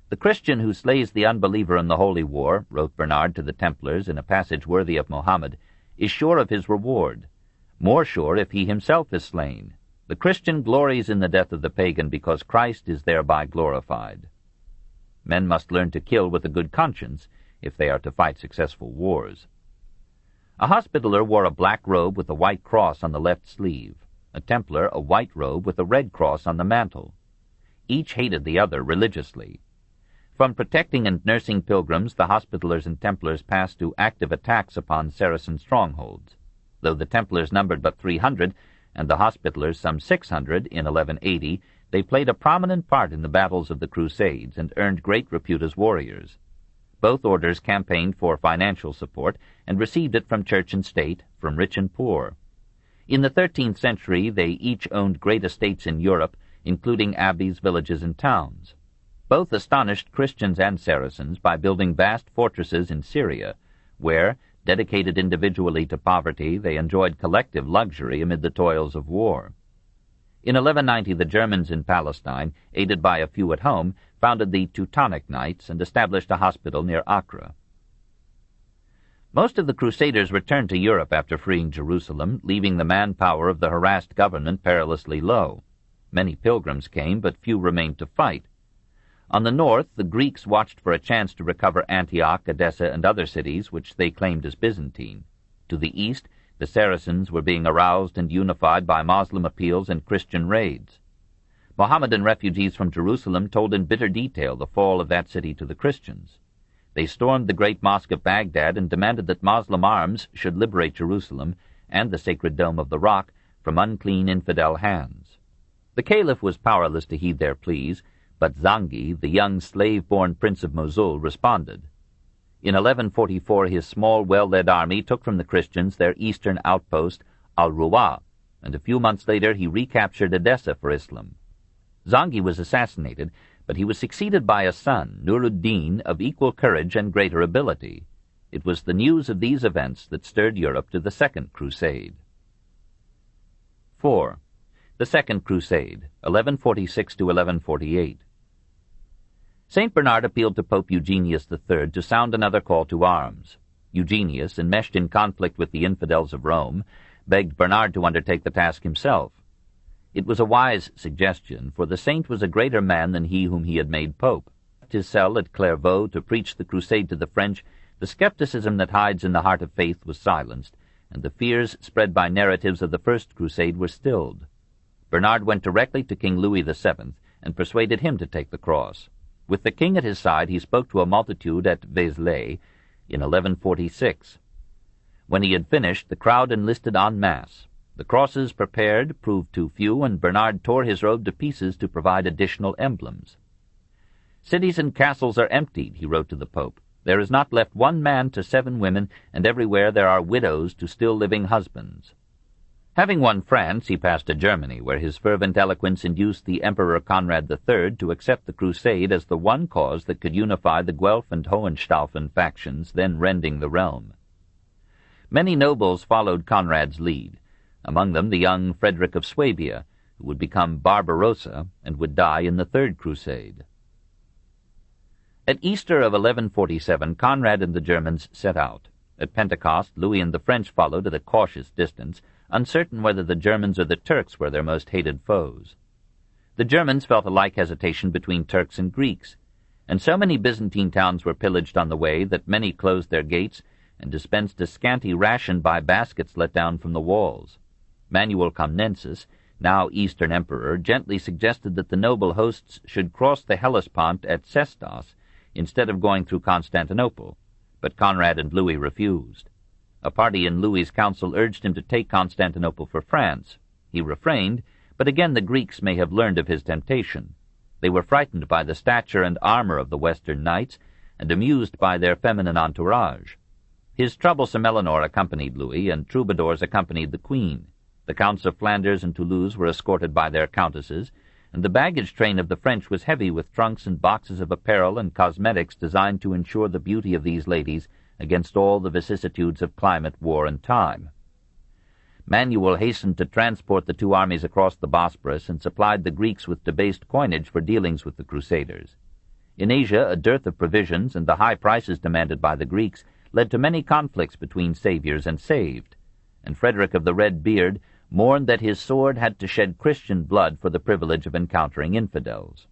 "The Christian who slays the unbeliever in the holy war," wrote Bernard to the Templars in a passage worthy of Mohammed, "is sure of his reward, more sure if he himself is slain. The Christian glories in the death of the pagan because Christ is thereby glorified." Men must learn to kill with a good conscience if they are to fight successful wars. A Hospitaller wore a black robe with a white cross on the left sleeve, a Templar a white robe with a red cross on the mantle. Each hated the other religiously. From protecting and nursing pilgrims, the Hospitallers and Templars passed to active attacks upon Saracen strongholds. Though the Templars numbered but 300, and the Hospitallers some 600 in 1180, they played a prominent part in the battles of the Crusades and earned great repute as warriors. Both orders campaigned for financial support and received it from church and state, from rich and poor. In the 13th century, they each owned great estates in Europe, including abbeys, villages, and towns. Both astonished Christians and Saracens by building vast fortresses in Syria, where, dedicated individually to poverty, they enjoyed collective luxury amid the toils of war. In 1190, the Germans in Palestine, aided by a few at home, founded the Teutonic Knights and established a hospital near Acre. Most of the Crusaders returned to Europe after freeing Jerusalem, leaving the manpower of the harassed government perilously low. Many pilgrims came, but few remained to fight. On the north, the Greeks watched for a chance to recover Antioch, Edessa, and other cities which they claimed as Byzantine. To the east, the Saracens were being aroused and unified by Moslem appeals and Christian raids. Mohammedan refugees from Jerusalem told in bitter detail the fall of that city to the Christians. They stormed the great mosque of Baghdad and demanded that Moslem arms should liberate Jerusalem and the sacred dome of the Rock from unclean infidel hands. The caliph was powerless to heed their pleas, but Zangi, the young slave-born prince of Mosul, responded. In 1144 his small, well-led army took from the Christians their eastern outpost, Al-Ruwa, and a few months later he recaptured Edessa for Islam. Zangi was assassinated, but he was succeeded by a son, Nur-ud-Din, of equal courage and greater ability. It was the news of these events that stirred Europe to the Second Crusade. 4. The Second Crusade, 1146 to 1148. St. Bernard appealed to Pope Eugenius III to sound another call to arms. Eugenius, enmeshed in conflict with the infidels of Rome, begged Bernard to undertake the task himself. It was a wise suggestion, for the saint was a greater man than he whom he had made pope. At his cell at Clairvaux to preach the crusade to the French, the skepticism that hides in the heart of faith was silenced, and the fears spread by narratives of the First Crusade were stilled. Bernard went directly to King Louis VII and persuaded him to take the cross. With the king at his side, he spoke to a multitude at Vézelay in 1146. When he had finished, the crowd enlisted en masse. The crosses prepared proved too few, and Bernard tore his robe to pieces to provide additional emblems. "Cities and castles are emptied," he wrote to the Pope. "There is not left one man to 7 women, and everywhere there are widows to still living husbands." Having won France, he passed to Germany, where his fervent eloquence induced the Emperor Conrad III to accept the crusade as the one cause that could unify the Guelph and Hohenstaufen factions then rending the realm. Many nobles followed Conrad's lead, among them the young Frederick of Swabia, who would become Barbarossa and would die in the Third Crusade. At Easter of 1147, Conrad and the Germans set out. At Pentecost, Louis and the French followed at a cautious distance, uncertain whether the Germans or the Turks were their most hated foes. The Germans felt a like hesitation between Turks and Greeks, and so many Byzantine towns were pillaged on the way that many closed their gates and dispensed a scanty ration by baskets let down from the walls. Manuel Comnenus, now Eastern Emperor, gently suggested that the noble hosts should cross the Hellespont at Sestos instead of going through Constantinople, but Conrad and Louis refused. A party in Louis's council urged him to take Constantinople for France. He refrained, but again the Greeks may have learned of his temptation. They were frightened by the stature and armor of the Western knights, and amused by their feminine entourage. His troublesome Eleanor accompanied Louis, and troubadours accompanied the Queen. The Counts of Flanders and Toulouse were escorted by their countesses, and the baggage train of the French was heavy with trunks and boxes of apparel and cosmetics designed to ensure the beauty of these ladies against all the vicissitudes of climate, war, and time. Manuel hastened to transport the 2 armies across the Bosporus and supplied the Greeks with debased coinage for dealings with the Crusaders. In Asia, a dearth of provisions and the high prices demanded by the Greeks led to many conflicts between saviors and saved, and Frederick of the Red Beard mourned that his sword had to shed Christian blood for the privilege of encountering infidels.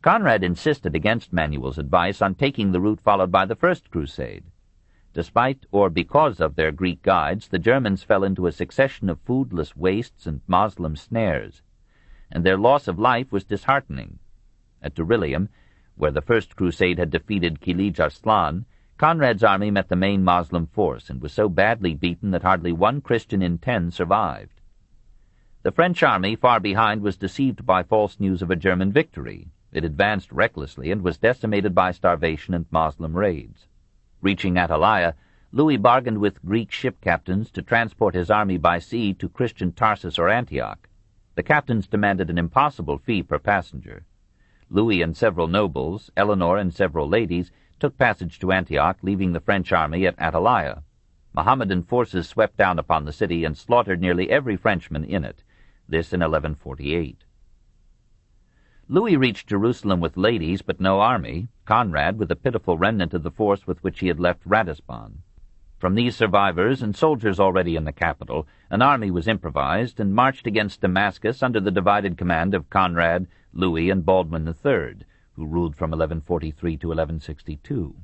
Conrad insisted against Manuel's advice on taking the route followed by the First Crusade. Despite or because of their Greek guides, the Germans fell into a succession of foodless wastes and Moslem snares, and their loss of life was disheartening. At Durillium, where the First Crusade had defeated Kilij Arslan, Conrad's army met the main Moslem force and was so badly beaten that hardly 1 Christian in 10 survived. The French army, far behind, was deceived by false news of a German victory. It advanced recklessly and was decimated by starvation and Moslem raids. Reaching Atalaya, Louis bargained with Greek ship captains to transport his army by sea to Christian Tarsus or Antioch. The captains demanded an impossible fee per passenger. Louis and several nobles, Eleanor and several ladies, took passage to Antioch, leaving the French army at Atalaya. Mohammedan forces swept down upon the city and slaughtered nearly every Frenchman in it, this in 1148. Louis reached Jerusalem with ladies but no army, Conrad with a pitiful remnant of the force with which he had left Ratisbon. From these survivors and soldiers already in the capital, an army was improvised and marched against Damascus under the divided command of Conrad, Louis, and Baldwin III, who ruled from 1143 to 1162.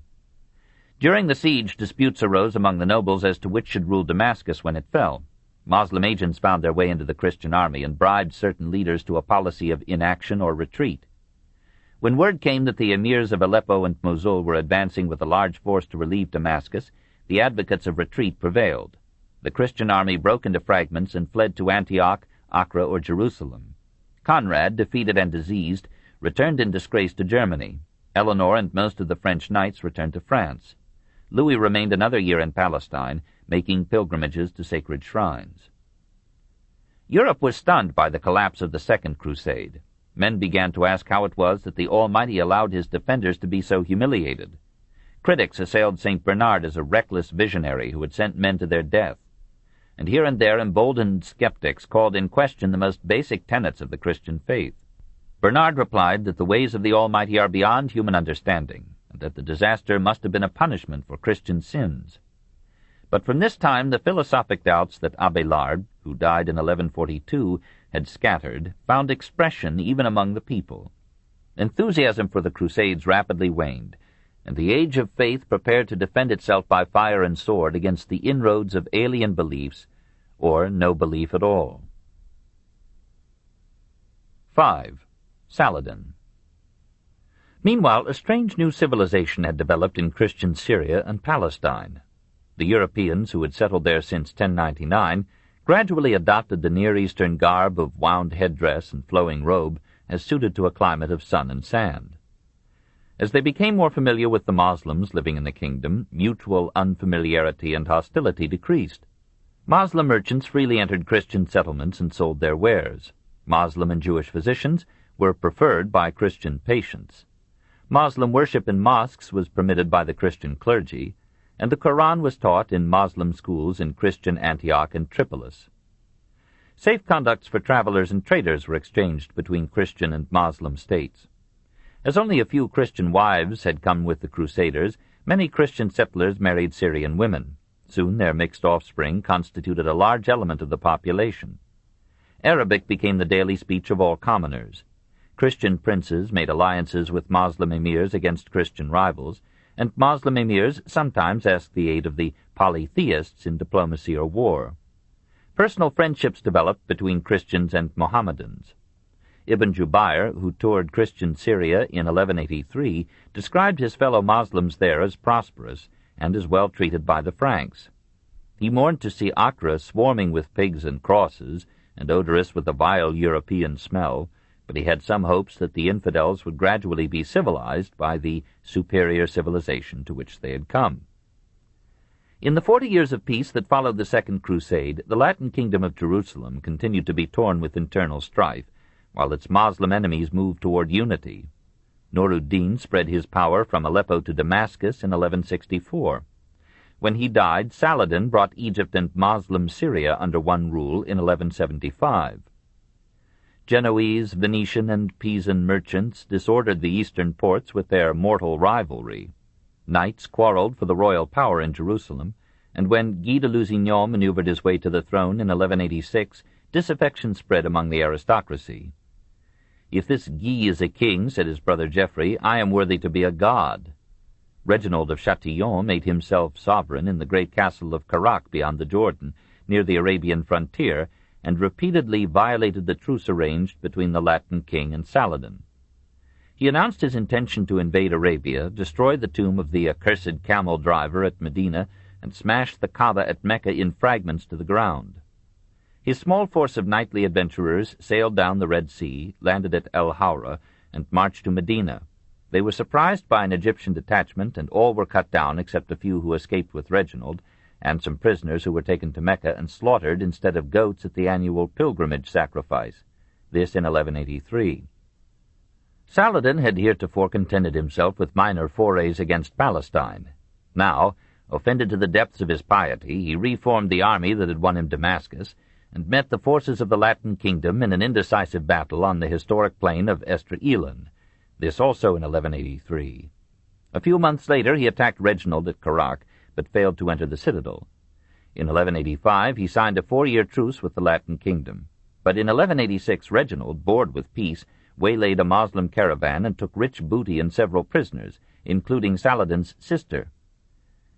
During the siege, disputes arose among the nobles as to which should rule Damascus when it fell. Moslem agents found their way into the Christian army and bribed certain leaders to a policy of inaction or retreat. When word came that the emirs of Aleppo and Mosul were advancing with a large force to relieve Damascus, the advocates of retreat prevailed. The Christian army broke into fragments and fled to Antioch, Acre, or Jerusalem. Conrad, defeated and diseased, returned in disgrace to Germany. Eleanor and most of the French knights returned to France. Louis remained another year in Palestine, making pilgrimages to sacred shrines. Europe was stunned by the collapse of the Second Crusade. Men began to ask how it was that the Almighty allowed his defenders to be so humiliated. critics assailed St. Bernard as a reckless visionary who had sent men to their death, and here and there emboldened skeptics called in question the most basic tenets of the Christian faith. Bernard replied that the ways of the Almighty are beyond human understanding, and that the disaster must have been a punishment for Christian sins. But from this time the philosophic doubts that Abelard, who died in 1142, had scattered, found expression even among the people. Enthusiasm for the Crusades rapidly waned, and the age of faith prepared to defend itself by fire and sword against the inroads of alien beliefs, or no belief at all. 5. Saladin. Meanwhile, a strange new civilization had developed in Christian Syria and Palestine. The Europeans, who had settled there since 1099, gradually adopted the Near Eastern garb of wound headdress and flowing robe as suited to a climate of sun and sand. As they became more familiar with the Moslems living in the kingdom, mutual unfamiliarity and hostility decreased. Moslem merchants freely entered Christian settlements and sold their wares. Moslem and Jewish physicians were preferred by Christian patients. Moslem worship in mosques was permitted by the Christian clergy, and the Quran was taught in Moslem schools in Christian Antioch and Tripolis. Safe conducts for travelers and traders were exchanged between Christian and Moslem states. As only a few Christian wives had come with the Crusaders, many Christian settlers married Syrian women. Soon their mixed offspring constituted a large element of the population. Arabic became the daily speech of all commoners. Christian princes made alliances with Moslem emirs against Christian rivals, and Moslem emirs sometimes asked the aid of the polytheists in diplomacy or war. Personal friendships developed between Christians and Mohammedans. Ibn Jubayr, who toured Christian Syria in 1183, described his fellow Moslems there as prosperous and as well treated by the Franks. He mourned to see Acre swarming with pigs and crosses, and odorous with a vile European smell, but he had some hopes that the infidels would gradually be civilized by the superior civilization to which they had come. In the 40 years of peace that followed the Second Crusade, the Latin kingdom of Jerusalem continued to be torn with internal strife, while its Moslem enemies moved toward unity. Nur-ud-Din spread his power from Aleppo to Damascus in 1164. When he died, Saladin brought Egypt and Moslem Syria under one rule in 1175. Genoese, Venetian, and Pisan merchants disordered the eastern ports with their mortal rivalry. Knights quarreled for the royal power in Jerusalem, and when Guy de Lusignan maneuvered his way to the throne in 1186, disaffection spread among the aristocracy. "If this Guy is a king," said his brother Geoffrey, "I am worthy to be a god." Reginald of Chatillon made himself sovereign in the great castle of Karak beyond the Jordan, near the Arabian frontier, and repeatedly violated the truce arranged between the Latin king and Saladin. He announced his intention to invade Arabia, destroy the tomb of the accursed camel-driver at Medina, and smash the Kaaba at Mecca in fragments to the ground. His small force of knightly adventurers sailed down the Red Sea, landed at El Haura, and marched to Medina. They were surprised by an Egyptian detachment, and all were cut down except a few who escaped with Reginald, and some prisoners who were taken to Mecca and slaughtered instead of goats at the annual pilgrimage sacrifice, this in 1183. Saladin had heretofore contented himself with minor forays against Palestine. Now, offended to the depths of his piety, he reformed the army that had won him Damascus, and met the forces of the Latin kingdom in an indecisive battle on the historic plain of Estra-Elon, this also in 1183. A few months later he attacked Reginald at Karak, but failed to enter the citadel. In 1185 he signed a 4-year truce with the Latin kingdom, but in 1186 Reginald, bored with peace, waylaid a Moslem caravan and took rich booty and several prisoners, including Saladin's sister.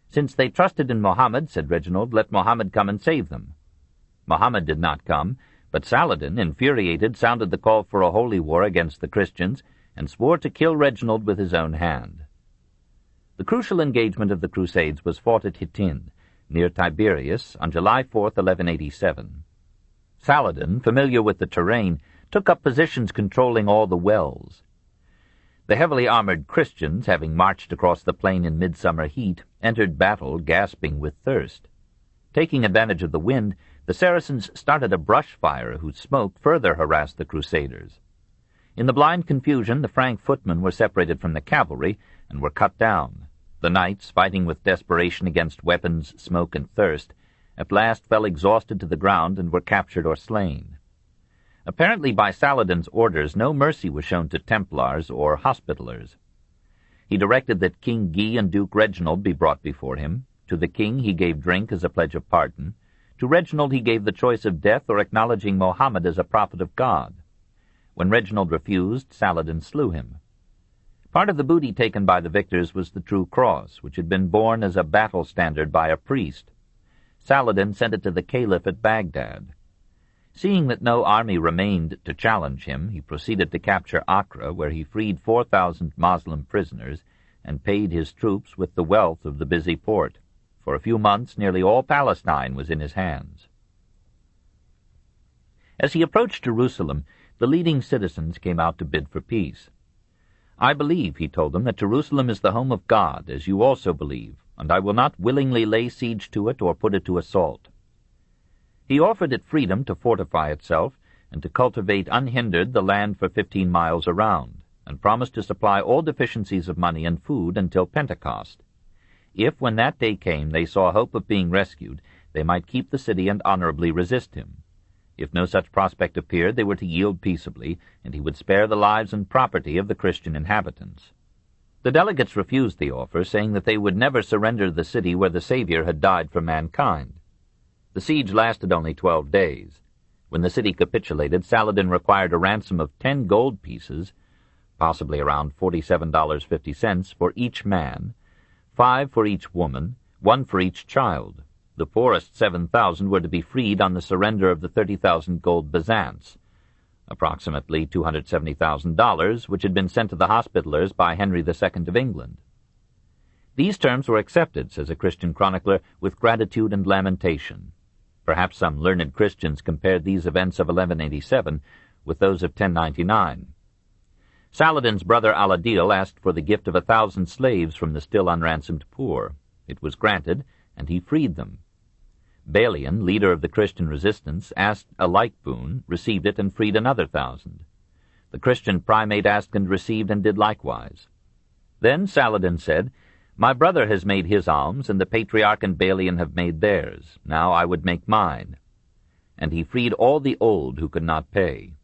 "Since they trusted in Mohammed," said Reginald, "let Mohammed come and save them." Mohammed did not come, but Saladin, infuriated, sounded the call for a holy war against the Christians, and swore to kill Reginald with his own hand. The crucial engagement of the Crusades was fought at Hittin, near Tiberias, on July 4, 1187. Saladin, familiar with the terrain, took up positions controlling all the wells. The heavily armored Christians, having marched across the plain in midsummer heat, entered battle gasping with thirst. Taking advantage of the wind, the Saracens started a brush fire whose smoke further harassed the Crusaders. In the blind confusion, the Frank footmen were separated from the cavalry and were cut down. The knights, fighting with desperation against weapons, smoke, and thirst, at last fell exhausted to the ground and were captured or slain. Apparently by Saladin's orders no mercy was shown to Templars or Hospitallers. He directed that King Guy and Duke Reginald be brought before him. To the king he gave drink as a pledge of pardon. To Reginald he gave the choice of death or acknowledging Mohammed as a prophet of God. When Reginald refused, Saladin slew him. Part of the booty taken by the victors was the true cross, which had been borne as a battle standard by a priest. Saladin sent it to the caliph at Baghdad. Seeing that no army remained to challenge him, he proceeded to capture Acre, where he freed 4,000 Moslem prisoners and paid his troops with the wealth of the busy port. For a few months nearly all Palestine was in his hands. As he approached Jerusalem, the leading citizens came out to bid for peace. "I believe," he told them, "that Jerusalem is the home of God, as you also believe, and I will not willingly lay siege to it or put it to assault." He offered it freedom to fortify itself and to cultivate unhindered the land for 15 miles around, and promised to supply all deficiencies of money and food until Pentecost. If, when that day came, they saw hope of being rescued, they might keep the city and honorably resist him. If no such prospect appeared, they were to yield peaceably, and he would spare the lives and property of the Christian inhabitants. The delegates refused the offer, saying that they would never surrender the city where the Savior had died for mankind. The siege lasted only 12 days. When the city capitulated, Saladin required a ransom of 10 gold pieces, possibly around $47.50, for each man, 5 for each woman, 1 for each child. The poorest 7,000 were to be freed on the surrender of the 30,000 gold bezants, approximately $270,000, which had been sent to the Hospitallers by Henry II of England. These terms were accepted, says a Christian chronicler, with gratitude and lamentation. Perhaps some learned Christians compared these events of 1187 with those of 1099. Saladin's brother Al-Adil asked for the gift of 1,000 slaves from the still unransomed poor. It was granted, and he freed them. Balian, leader of the Christian resistance, asked a like boon, received it, and freed another 1,000. The Christian primate asked and received and did likewise. Then Saladin said, "My brother has made his alms, and the Patriarch and Balian have made theirs. Now I would make mine." And he freed all the old who could not pay.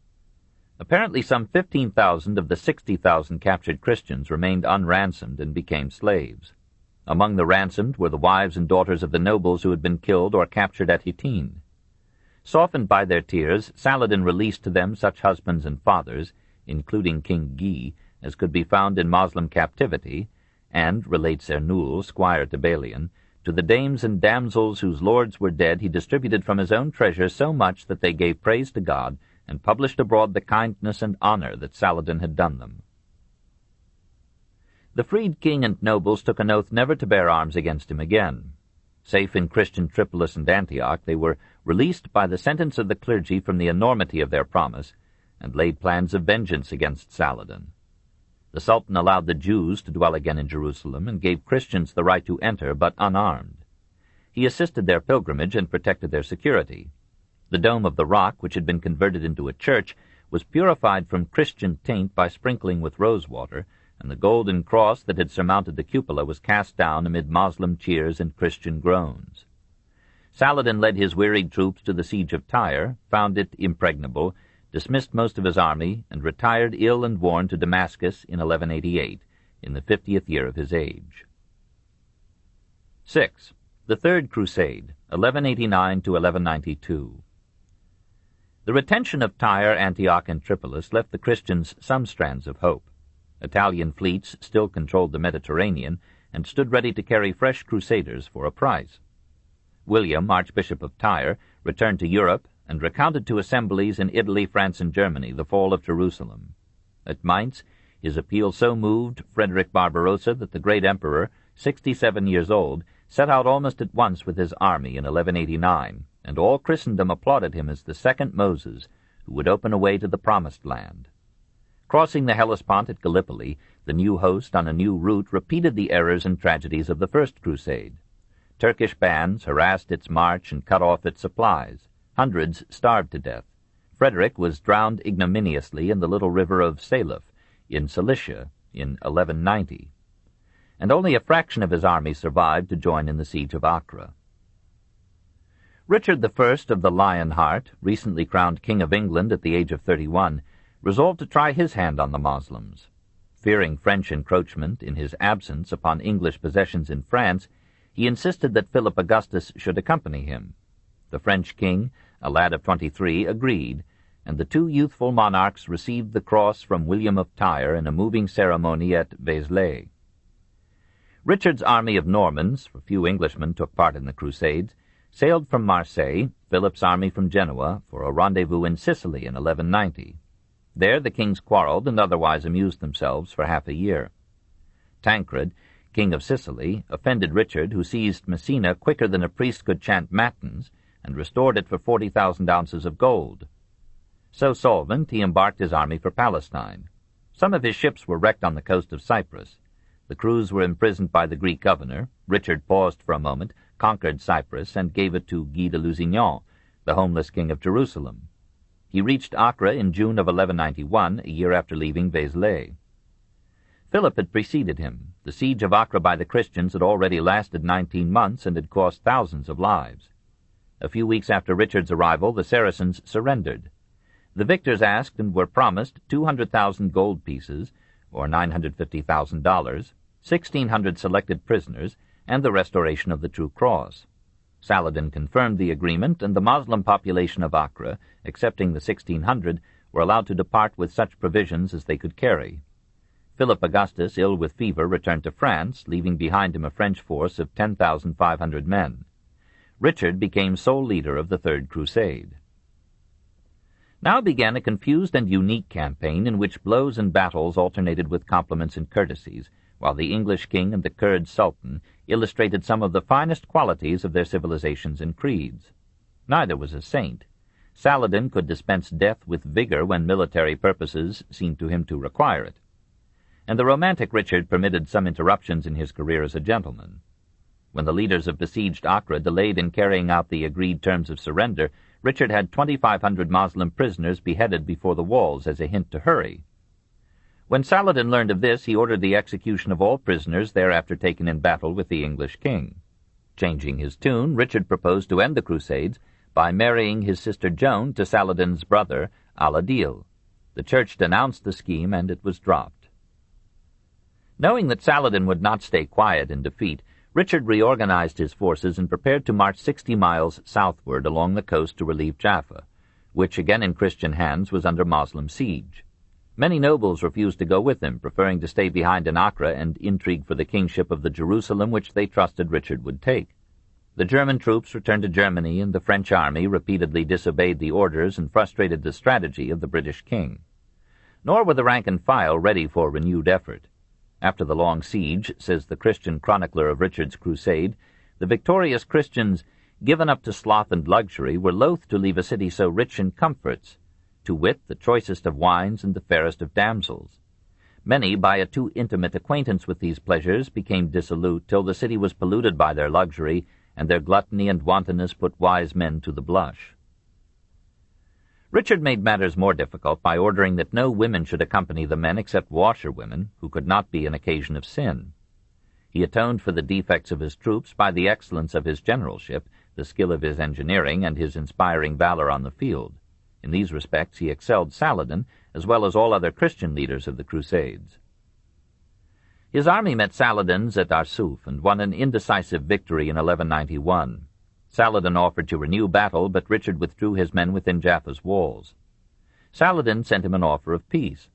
Apparently some 15,000 of the 60,000 captured Christians remained unransomed and became slaves. Among the ransomed were the wives and daughters of the nobles who had been killed or captured at Hittin. Softened by their tears, Saladin released to them such husbands and fathers, including King Guy, as could be found in Moslem captivity, and, relates Ernul, squire to Balian, to the dames and damsels whose lords were dead he distributed from his own treasure so much that they gave praise to God, and published abroad the kindness and honor that Saladin had done them. The freed king and nobles took an oath never to bear arms against him again. Safe in Christian Tripolis and Antioch, they were released by the sentence of the clergy from the enormity of their promise, and laid plans of vengeance against Saladin. The Sultan allowed the Jews to dwell again in Jerusalem, and gave Christians the right to enter, but unarmed. He assisted their pilgrimage and protected their security. The Dome of the Rock, which had been converted into a church, was purified from Christian taint by sprinkling with rosewater, and the golden cross that had surmounted the cupola was cast down amid Moslem cheers and Christian groans. Saladin led his wearied troops to the siege of Tyre, found it impregnable, dismissed most of his army, and retired ill and worn to Damascus in 1188, in the 50th year of his age. 6. The Third Crusade, 1189 to 1192. The retention of Tyre, Antioch, and Tripolis left the Christians some strands of hope. Italian fleets still controlled the Mediterranean and stood ready to carry fresh crusaders for a price. William, Archbishop of Tyre, returned to Europe and recounted to assemblies in Italy, France, and Germany the fall of Jerusalem. At Mainz, his appeal so moved Frederick Barbarossa that the great emperor, 67 years old, set out almost at once with his army in 1189, and all Christendom applauded him as the second Moses, who would open a way to the Promised Land. Crossing the Hellespont at Gallipoli, the new host on a new route repeated the errors and tragedies of the First Crusade. Turkish bands harassed its march and cut off its supplies. Hundreds starved to death. Frederick was drowned ignominiously in the little river of Salif in Cilicia in 1190. and only a fraction of his army survived to join in the siege of Acre. Richard I of the Lion Heart, recently crowned King of England at the age of 31, resolved to try his hand on the Moslems. Fearing French encroachment in his absence upon English possessions in France, he insisted that Philip Augustus should accompany him. The French king, a lad of 23, agreed, and the two youthful monarchs received the cross from William of Tyre in a moving ceremony at Vézelay. Richard's army of Normans, for few Englishmen took part in the Crusades, sailed from Marseille, Philip's army from Genoa, for a rendezvous in Sicily in 1190. There the kings quarreled and otherwise amused themselves for half a year. Tancred, king of Sicily, offended Richard, who seized Messina quicker than a priest could chant matins, and restored it for 40,000 ounces of gold. So solvent, he embarked his army for Palestine. Some of his ships were wrecked on the coast of Cyprus. The crews were imprisoned by the Greek governor. Richard paused for a moment, conquered Cyprus, and gave it to Guy de Lusignan, the homeless king of Jerusalem. He reached Acre in June of 1191, a year after leaving Vézelay. Philip had preceded him. The siege of Acre by the Christians had already lasted 19 months and had cost thousands of lives. A few weeks after Richard's arrival, the Saracens surrendered. The victors asked and were promised 200,000 gold pieces, or $950,000, 1,600 selected prisoners, and the restoration of the True Cross. Saladin confirmed the agreement, and the Moslem population of Acre, excepting the 1,600, were allowed to depart with such provisions as they could carry. Philip Augustus, ill with fever, returned to France, leaving behind him a French force of 10,500 men. Richard became sole leader of the Third Crusade. Now began a confused and unique campaign in which blows and battles alternated with compliments and courtesies, while the English king and the Kurd sultan illustrated some of the finest qualities of their civilizations and creeds. Neither was a saint. Saladin could dispense death with vigor when military purposes seemed to him to require it. And the romantic Richard permitted some interruptions in his career as a gentleman. When the leaders of besieged Acre delayed in carrying out the agreed terms of surrender, Richard had 2,500 Moslem prisoners beheaded before the walls as a hint to hurry. When Saladin learned of this, he ordered the execution of all prisoners thereafter taken in battle with the English king. Changing his tune, Richard proposed to end the Crusades by marrying his sister Joan to Saladin's brother, Al-Adil. The church denounced the scheme, and it was dropped. Knowing that Saladin would not stay quiet in defeat, Richard reorganized his forces and prepared to march 60 miles southward along the coast to relieve Jaffa, which, again in Christian hands, was under Moslem siege. Many nobles refused to go with him, preferring to stay behind in Acre and intrigue for the kingship of the Jerusalem which they trusted Richard would take. The German troops returned to Germany, and the French army repeatedly disobeyed the orders and frustrated the strategy of the British king. Nor were the rank and file ready for renewed effort. After the long siege, says the Christian chronicler of Richard's crusade, the victorious Christians, given up to sloth and luxury, were loath to leave a city so rich in comforts, to wit, the choicest of wines and the fairest of damsels. Many, by a too intimate acquaintance with these pleasures, became dissolute till the city was polluted by their luxury, and their gluttony and wantonness put wise men to the blush. Richard made matters more difficult by ordering that no women should accompany the men except washerwomen, who could not be an occasion of sin. He atoned for the defects of his troops by the excellence of his generalship, the skill of his engineering, and his inspiring valor on the field. In these respects he excelled Saladin, as well as all other Christian leaders of the Crusades. His army met Saladin's at Arsuf and won an indecisive victory in 1191. Saladin offered to renew battle, but Richard withdrew his men within Jaffa's walls. Saladin sent him an offer of peace.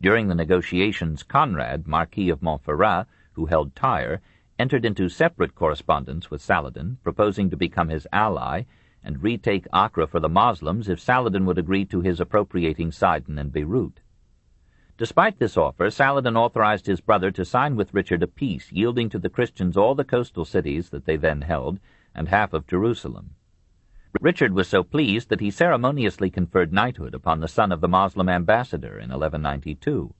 During the negotiations, Conrad, Marquis of Montferrat, who held Tyre, entered into separate correspondence with Saladin, proposing to become his ally and retake Acre for the Moslems if Saladin would agree to his appropriating Sidon and Beirut. Despite this offer, Saladin authorized his brother to sign with Richard a peace, yielding to the Christians all the coastal cities that they then held, and half of Jerusalem. Richard was so pleased that he ceremoniously conferred knighthood upon the son of the Moslem ambassador in 1192.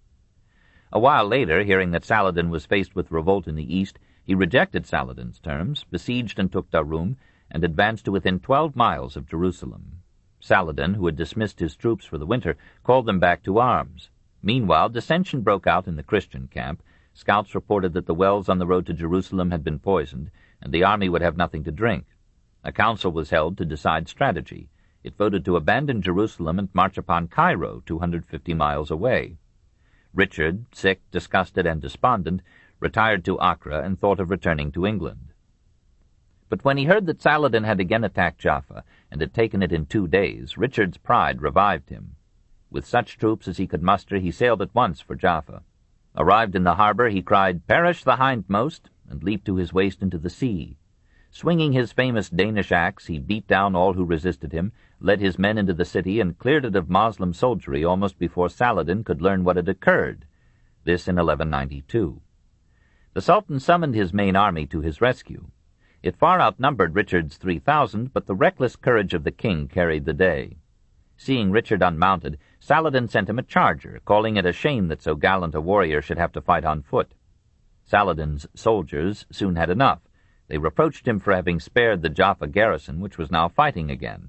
A while later, hearing that Saladin was faced with revolt in the east, he rejected Saladin's terms, besieged and took Darum, and advanced to within 12 miles of Jerusalem. Saladin, who had dismissed his troops for the winter, called them back to arms. Meanwhile, dissension broke out in the Christian camp. scouts reported that the wells on the road to Jerusalem had been poisoned, and the army would have nothing to drink. A council was held to decide strategy. It voted to abandon Jerusalem and march upon Cairo, 250 miles away. Richard, sick, disgusted, and despondent, retired to Acre and thought of returning to England. But when he heard that Saladin had again attacked Jaffa, and had taken it in 2 days, Richard's pride revived him. With such troops as he could muster, he sailed at once for Jaffa. Arrived in the harbor, he cried, "Perish the hindmost," and leaped to his waist into the sea. Swinging his famous Danish axe, he beat down all who resisted him, led his men into the city, and cleared it of Moslem soldiery almost before Saladin could learn what had occurred. This in 1192. The Sultan summoned his main army to his rescue. It far outnumbered Richard's 3,000, but the reckless courage of the king carried the day. Seeing Richard unmounted, Saladin sent him a charger, calling it a shame that so gallant a warrior should have to fight on foot. Saladin's soldiers soon had enough. They reproached him for having spared the Jaffa garrison, which was now fighting again.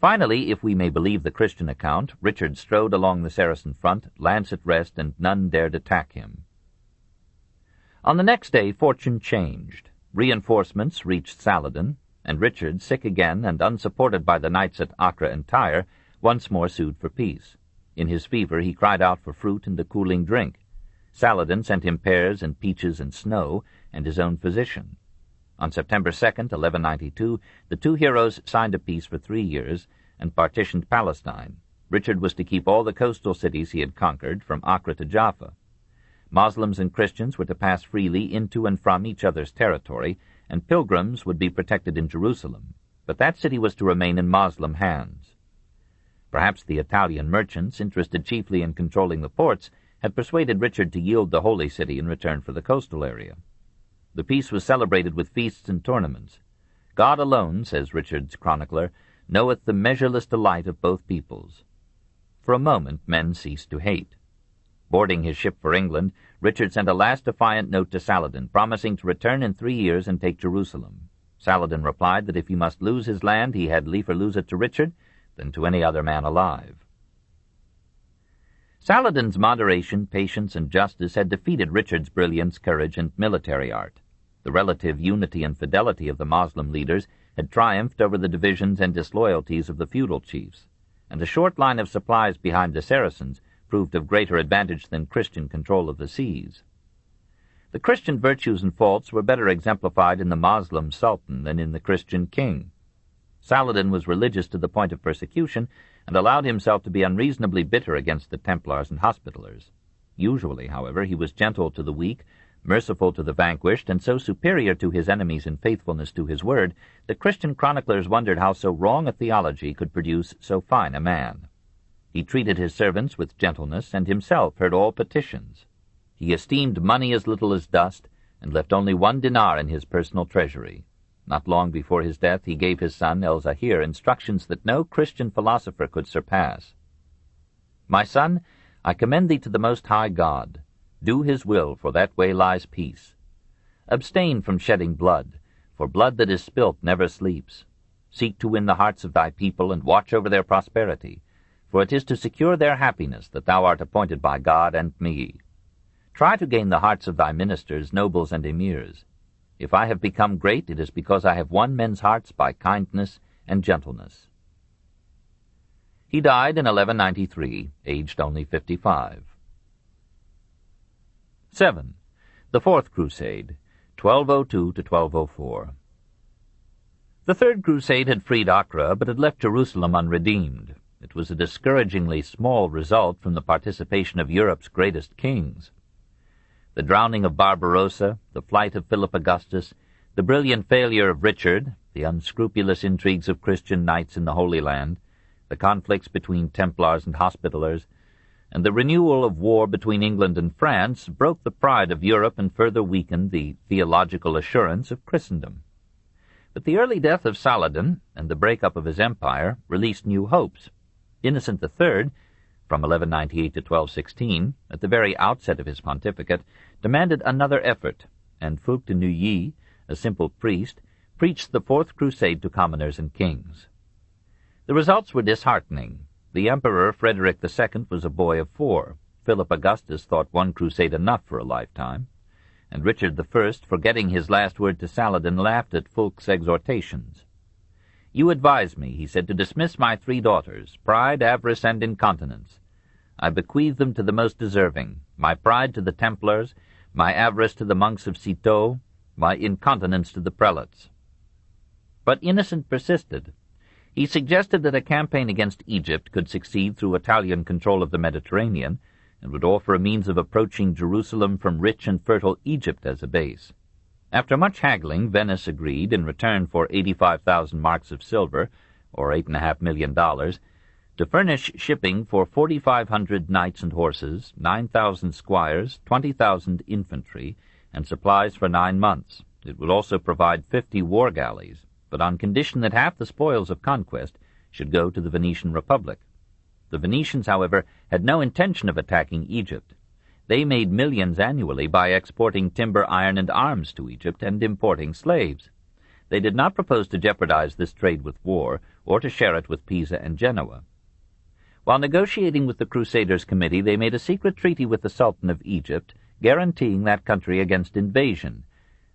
Finally, if we may believe the Christian account, Richard strode along the Saracen front, lance at rest, and none dared attack him. On the next day, fortune changed. Reinforcements reached Saladin, and Richard, sick again and unsupported by the knights at Acre and Tyre, once more sued for peace. In his fever he cried out for fruit and a cooling drink. Saladin sent him pears and peaches and snow, and his own physician. On September 2nd, 1192, the two heroes signed a peace for 3 years and partitioned Palestine. Richard was to keep all the coastal cities he had conquered, from Acre to Jaffa. Moslems and Christians were to pass freely into and from each other's territory, and pilgrims would be protected in Jerusalem, but that city was to remain in Moslem hands. Perhaps the Italian merchants, interested chiefly in controlling the ports, had persuaded Richard to yield the Holy City in return for the coastal area. The peace was celebrated with feasts and tournaments. God alone, says Richard's chronicler, knoweth the measureless delight of both peoples. For a moment men ceased to hate. Boarding his ship for England, Richard sent a last defiant note to Saladin, promising to return in 3 years and take Jerusalem. Saladin replied that if he must lose his land, he had liefer lose it to Richard than to any other man alive. Saladin's moderation, patience, and justice had defeated Richard's brilliance, courage, and military art. The relative unity and fidelity of the Moslem leaders had triumphed over the divisions and disloyalties of the feudal chiefs, and a short line of supplies behind the Saracens proved of greater advantage than Christian control of the seas. The Christian virtues and faults were better exemplified in the Moslem sultan than in the Christian king. Saladin was religious to the point of persecution, and allowed himself to be unreasonably bitter against the Templars and Hospitallers. Usually, however, he was gentle to the weak, merciful to the vanquished, and so superior to his enemies in faithfulness to his word that Christian chroniclers wondered how so wrong a theology could produce so fine a man. He treated his servants with gentleness, and himself heard all petitions. He esteemed money as little as dust, and left only 1 dinar in his personal treasury. Not long before his death he gave his son El-Zahir instructions that no Christian philosopher could surpass. "My son, I commend thee to the Most High God. Do his will, for that way lies peace. Abstain from shedding blood, for blood that is spilt never sleeps. Seek to win the hearts of thy people, and watch over their prosperity, for it is to secure their happiness that thou art appointed by God and me. Try to gain the hearts of thy ministers, nobles, and emirs. If I have become great, it is because I have won men's hearts by kindness and gentleness." He died in 1193, aged only 55. 7. The Fourth Crusade, 1202 to 1204. The Third Crusade had freed Acre, but had left Jerusalem unredeemed. It was a discouragingly small result from the participation of Europe's greatest kings. The drowning of Barbarossa, the flight of Philip Augustus, the brilliant failure of Richard, the unscrupulous intrigues of Christian knights in the Holy Land, the conflicts between Templars and Hospitallers, and the renewal of war between England and France broke the pride of Europe and further weakened the theological assurance of Christendom. But the early death of Saladin and the break-up of his empire released new hopes. Innocent III, from 1198 to 1216, at the very outset of his pontificate, demanded another effort, and Fulk de Neuilly, a simple priest, preached the Fourth Crusade to commoners and kings. The results were disheartening. The Emperor Frederick II was a boy of 4. Philip Augustus thought one crusade enough for a lifetime, and Richard I, forgetting his last word to Saladin, laughed at Fulk's exhortations. "You advise me," he said, "to dismiss my 3 daughters, pride, avarice, and incontinence. I bequeath them to the most deserving, my pride to the Templars, my avarice to the monks of Citeaux, my incontinence to the prelates." But Innocent persisted. He suggested that a campaign against Egypt could succeed through Italian control of the Mediterranean, and would offer a means of approaching Jerusalem from rich and fertile Egypt as a base. After much haggling, Venice agreed, in return for 85,000 marks of silver, or $8.5 million, to furnish shipping for 4,500 knights and horses, 9,000 squires, 20,000 infantry, and supplies for 9 months. It would also provide 50 war galleys, but on condition that half the spoils of conquest should go to the Venetian Republic. The Venetians, however, had no intention of attacking Egypt. They made millions annually by exporting timber, iron, and arms to Egypt and importing slaves. They did not propose to jeopardize this trade with war, or to share it with Pisa and Genoa. While negotiating with the Crusaders' Committee, they made a secret treaty with the Sultan of Egypt, guaranteeing that country against invasion.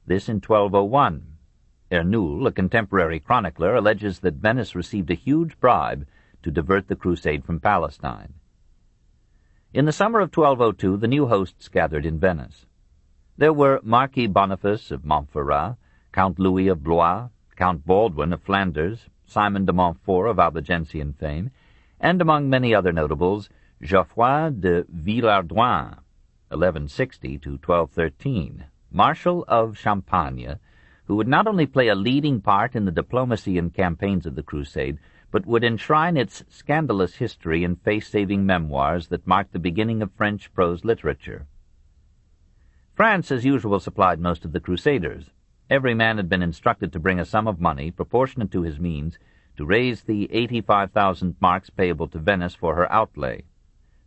This in 1201. Ernoul, a contemporary chronicler, alleges that Venice received a huge bribe to divert the crusade from Palestine. In the summer of 1202, the new hosts gathered in Venice. There were Marquis Boniface of Montferrat, Count Louis of Blois, Count Baldwin of Flanders, Simon de Montfort of Albigensian fame, and among many other notables, Geoffroy de Villehardouin, 1160 to 1213, Marshal of Champagne, who would not only play a leading part in the diplomacy and campaigns of the crusade, but would enshrine its scandalous history in face-saving memoirs that marked the beginning of French prose literature. France, as usual, supplied most of the crusaders. Every man had been instructed to bring a sum of money, proportionate to his means, to raise the 85,000 marks payable to Venice for her outlay.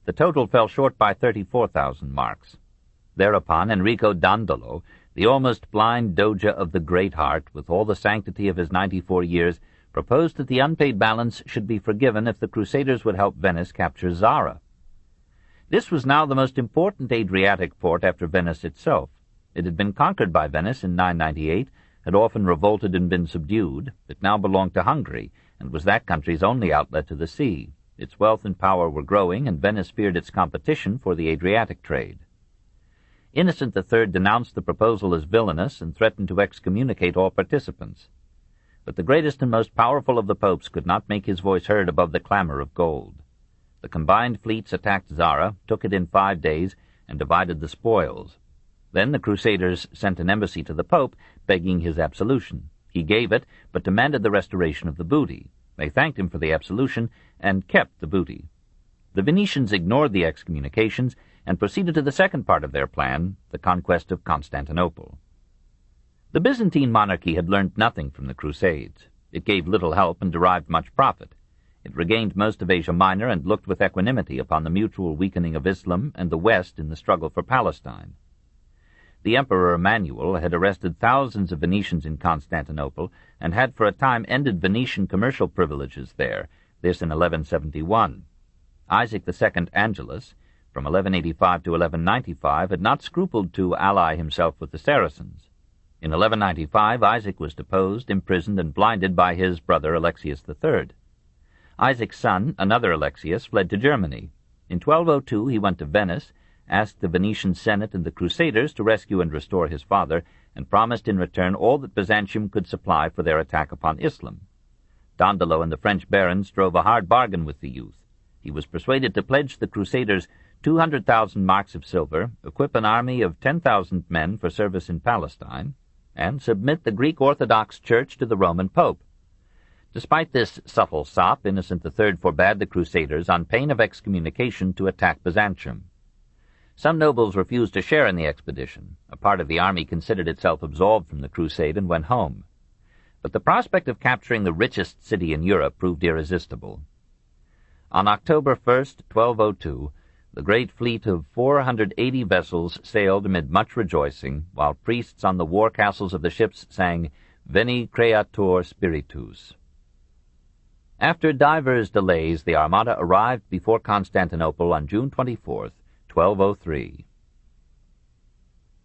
The total fell short by 34,000 marks. Thereupon Enrico Dandolo, the almost blind Doge of the Great Heart, with all the sanctity of his 94 years, proposed that the unpaid balance should be forgiven if the Crusaders would help Venice capture Zara. This was now the most important Adriatic port after Venice itself. It had been conquered by Venice in 998, had often revolted and been subdued. It now belonged to Hungary, and was that country's only outlet to the sea. Its wealth and power were growing, and Venice feared its competition for the Adriatic trade. Innocent III denounced the proposal as villainous and threatened to excommunicate all participants. But the greatest and most powerful of the popes could not make his voice heard above the clamor of gold. The combined fleets attacked Zara, took it in 5 days, and divided the spoils. Then the Crusaders sent an embassy to the Pope, begging his absolution. He gave it, but demanded the restoration of the booty. They thanked him for the absolution, and kept the booty. The Venetians ignored the excommunications, and proceeded to the second part of their plan, the conquest of Constantinople. The Byzantine monarchy had learned nothing from the Crusades. It gave little help and derived much profit. It regained most of Asia Minor and looked with equanimity upon the mutual weakening of Islam and the West in the struggle for Palestine. The Emperor Emmanuel had arrested thousands of Venetians in Constantinople and had for a time ended Venetian commercial privileges there, this in 1171. Isaac II Angelus, from 1185 to 1195, had not scrupled to ally himself with the Saracens. In 1195, Isaac was deposed, imprisoned, and blinded by his brother Alexius III. Isaac's son, another Alexius, fled to Germany. In 1202 he went to Venice, asked the Venetian Senate and the Crusaders to rescue and restore his father, and promised in return all that Byzantium could supply for their attack upon Islam. Dandolo and the French barons drove a hard bargain with the youth. He was persuaded to pledge the Crusaders 200,000 marks of silver, equip an army of 10,000 men for service in Palestine, and submit the Greek Orthodox Church to the Roman Pope. Despite this subtle sop, Innocent III forbade the Crusaders, on pain of excommunication, to attack Byzantium. Some nobles refused to share in the expedition. A part of the army considered itself absolved from the crusade and went home. But the prospect of capturing the richest city in Europe proved irresistible. On October 1st, 1202, the great fleet of 480 vessels sailed amid much rejoicing, while priests on the war castles of the ships sang Veni Creator Spiritus. After divers delays, the Armada arrived before Constantinople on June 24th, 1203.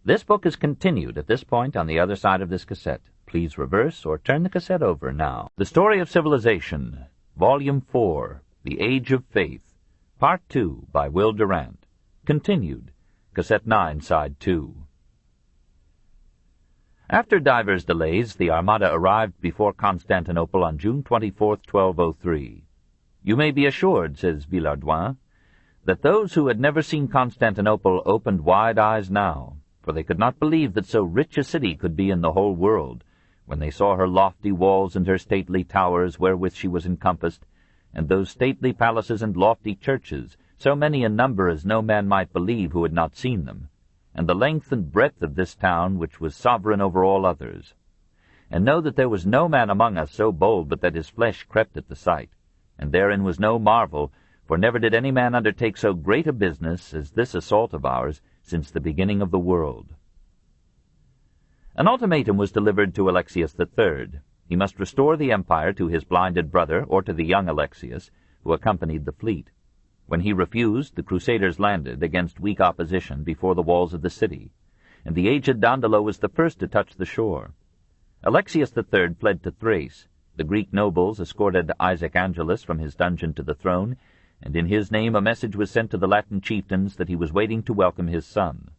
This book is continued at this point on the other side of this cassette. Please reverse or turn the cassette over now. The Story of Civilization, Volume 4, The Age of Faith, Part 2 by Will Durant. Continued, Cassette 9, Side 2. After divers delays, the Armada arrived before Constantinople on June 24, 1203. You may be assured, says Villehardouin, that those who had never seen Constantinople opened wide eyes now, for they could not believe that so rich a city could be in the whole world, when they saw her lofty walls and her stately towers wherewith she was encompassed, and those stately palaces and lofty churches, so many in number as no man might believe who had not seen them, and the length and breadth of this town which was sovereign over all others. And know that there was no man among us so bold but that his flesh crept at the sight, and therein was no marvel, for never did any man undertake so great a business as this assault of ours since the beginning of the world. An ultimatum was delivered to Alexius III. He must restore the empire to his blinded brother or to the young Alexius, who accompanied the fleet. When he refused, the Crusaders landed against weak opposition before the walls of the city, and the aged Dandolo was the first to touch the shore. Alexius III fled to Thrace. The Greek nobles escorted Isaac Angelus from his dungeon to the throne, and in his name a message was sent to the Latin chieftains that he was waiting to welcome his son.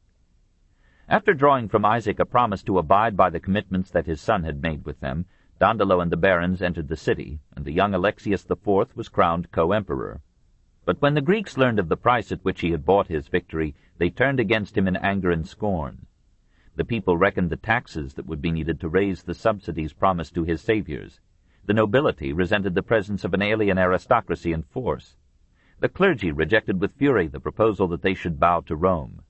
After drawing from Isaac a promise to abide by the commitments that his son had made with them, Dandolo and the barons entered the city, and the young Alexius IV was crowned co-emperor. But when the Greeks learned of the price at which he had bought his victory, they turned against him in anger and scorn. The people reckoned the taxes that would be needed to raise the subsidies promised to his saviors. The nobility resented the presence of an alien aristocracy and force. The clergy rejected with fury the proposal that they should bow to Rome.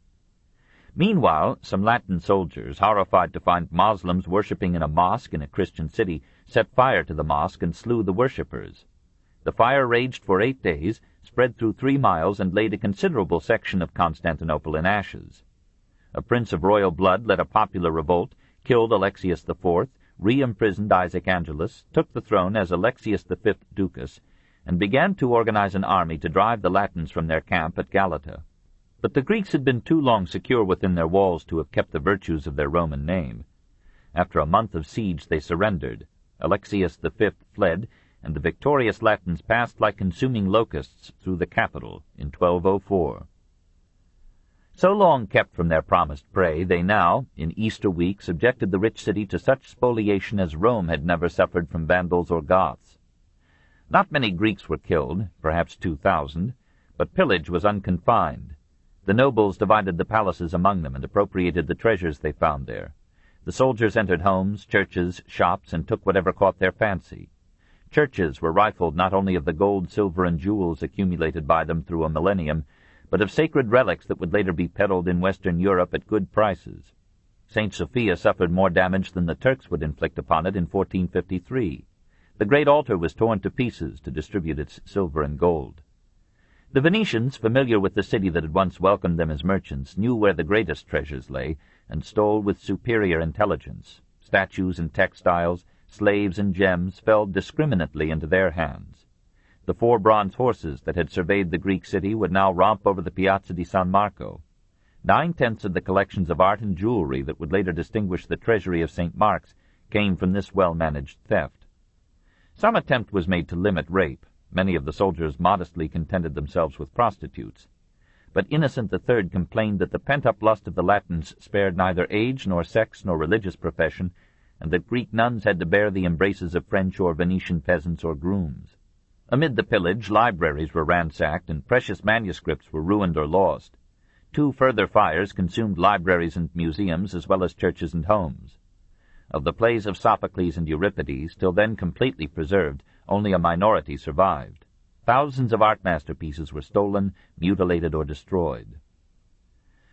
Meanwhile, some Latin soldiers, horrified to find Moslems worshipping in a mosque in a Christian city, set fire to the mosque and slew the worshippers. The fire raged for 8 days, spread through 3 miles, and laid a considerable section of Constantinople in ashes. A prince of royal blood led a popular revolt, killed Alexius IV, re-imprisoned Isaac Angelus, took the throne as Alexius V Ducas, and began to organize an army to drive the Latins from their camp at Galata. But the Greeks had been too long secure within their walls to have kept the virtues of their Roman name. After a month of siege they surrendered. Alexius V fled, and the victorious Latins passed like consuming locusts through the capital in 1204. So long kept from their promised prey, they now, in Easter week, subjected the rich city to such spoliation as Rome had never suffered from Vandals or Goths. Not many Greeks were killed, perhaps 2,000, but pillage was unconfined. The nobles divided the palaces among them and appropriated the treasures they found there. The soldiers entered homes, churches, shops, and took whatever caught their fancy. Churches were rifled not only of the gold, silver, and jewels accumulated by them through a millennium, but of sacred relics that would later be peddled in Western Europe at good prices. St. Sophia suffered more damage than the Turks would inflict upon it in 1453. The great altar was torn to pieces to distribute its silver and gold. The Venetians, familiar with the city that had once welcomed them as merchants, knew where the greatest treasures lay, and stole with superior intelligence. Statues and textiles, slaves and gems fell discriminately into their hands. The 4 bronze horses that had surveyed the Greek city would now romp over the Piazza di San Marco. 9/10 of the collections of art and jewelry that would later distinguish the treasury of St. Mark's came from this well-managed theft. Some attempt was made to limit rape. Many of the soldiers modestly contented themselves with prostitutes. But Innocent III complained that the pent-up lust of the Latins spared neither age nor sex nor religious profession, and that Greek nuns had to bear the embraces of French or Venetian peasants or grooms. Amid the pillage, libraries were ransacked, and precious manuscripts were ruined or lost. 2 further fires consumed libraries and museums, as well as churches and homes. Of the plays of Sophocles and Euripides, till then completely preserved, only a minority survived. Thousands of art masterpieces were stolen, mutilated, or destroyed.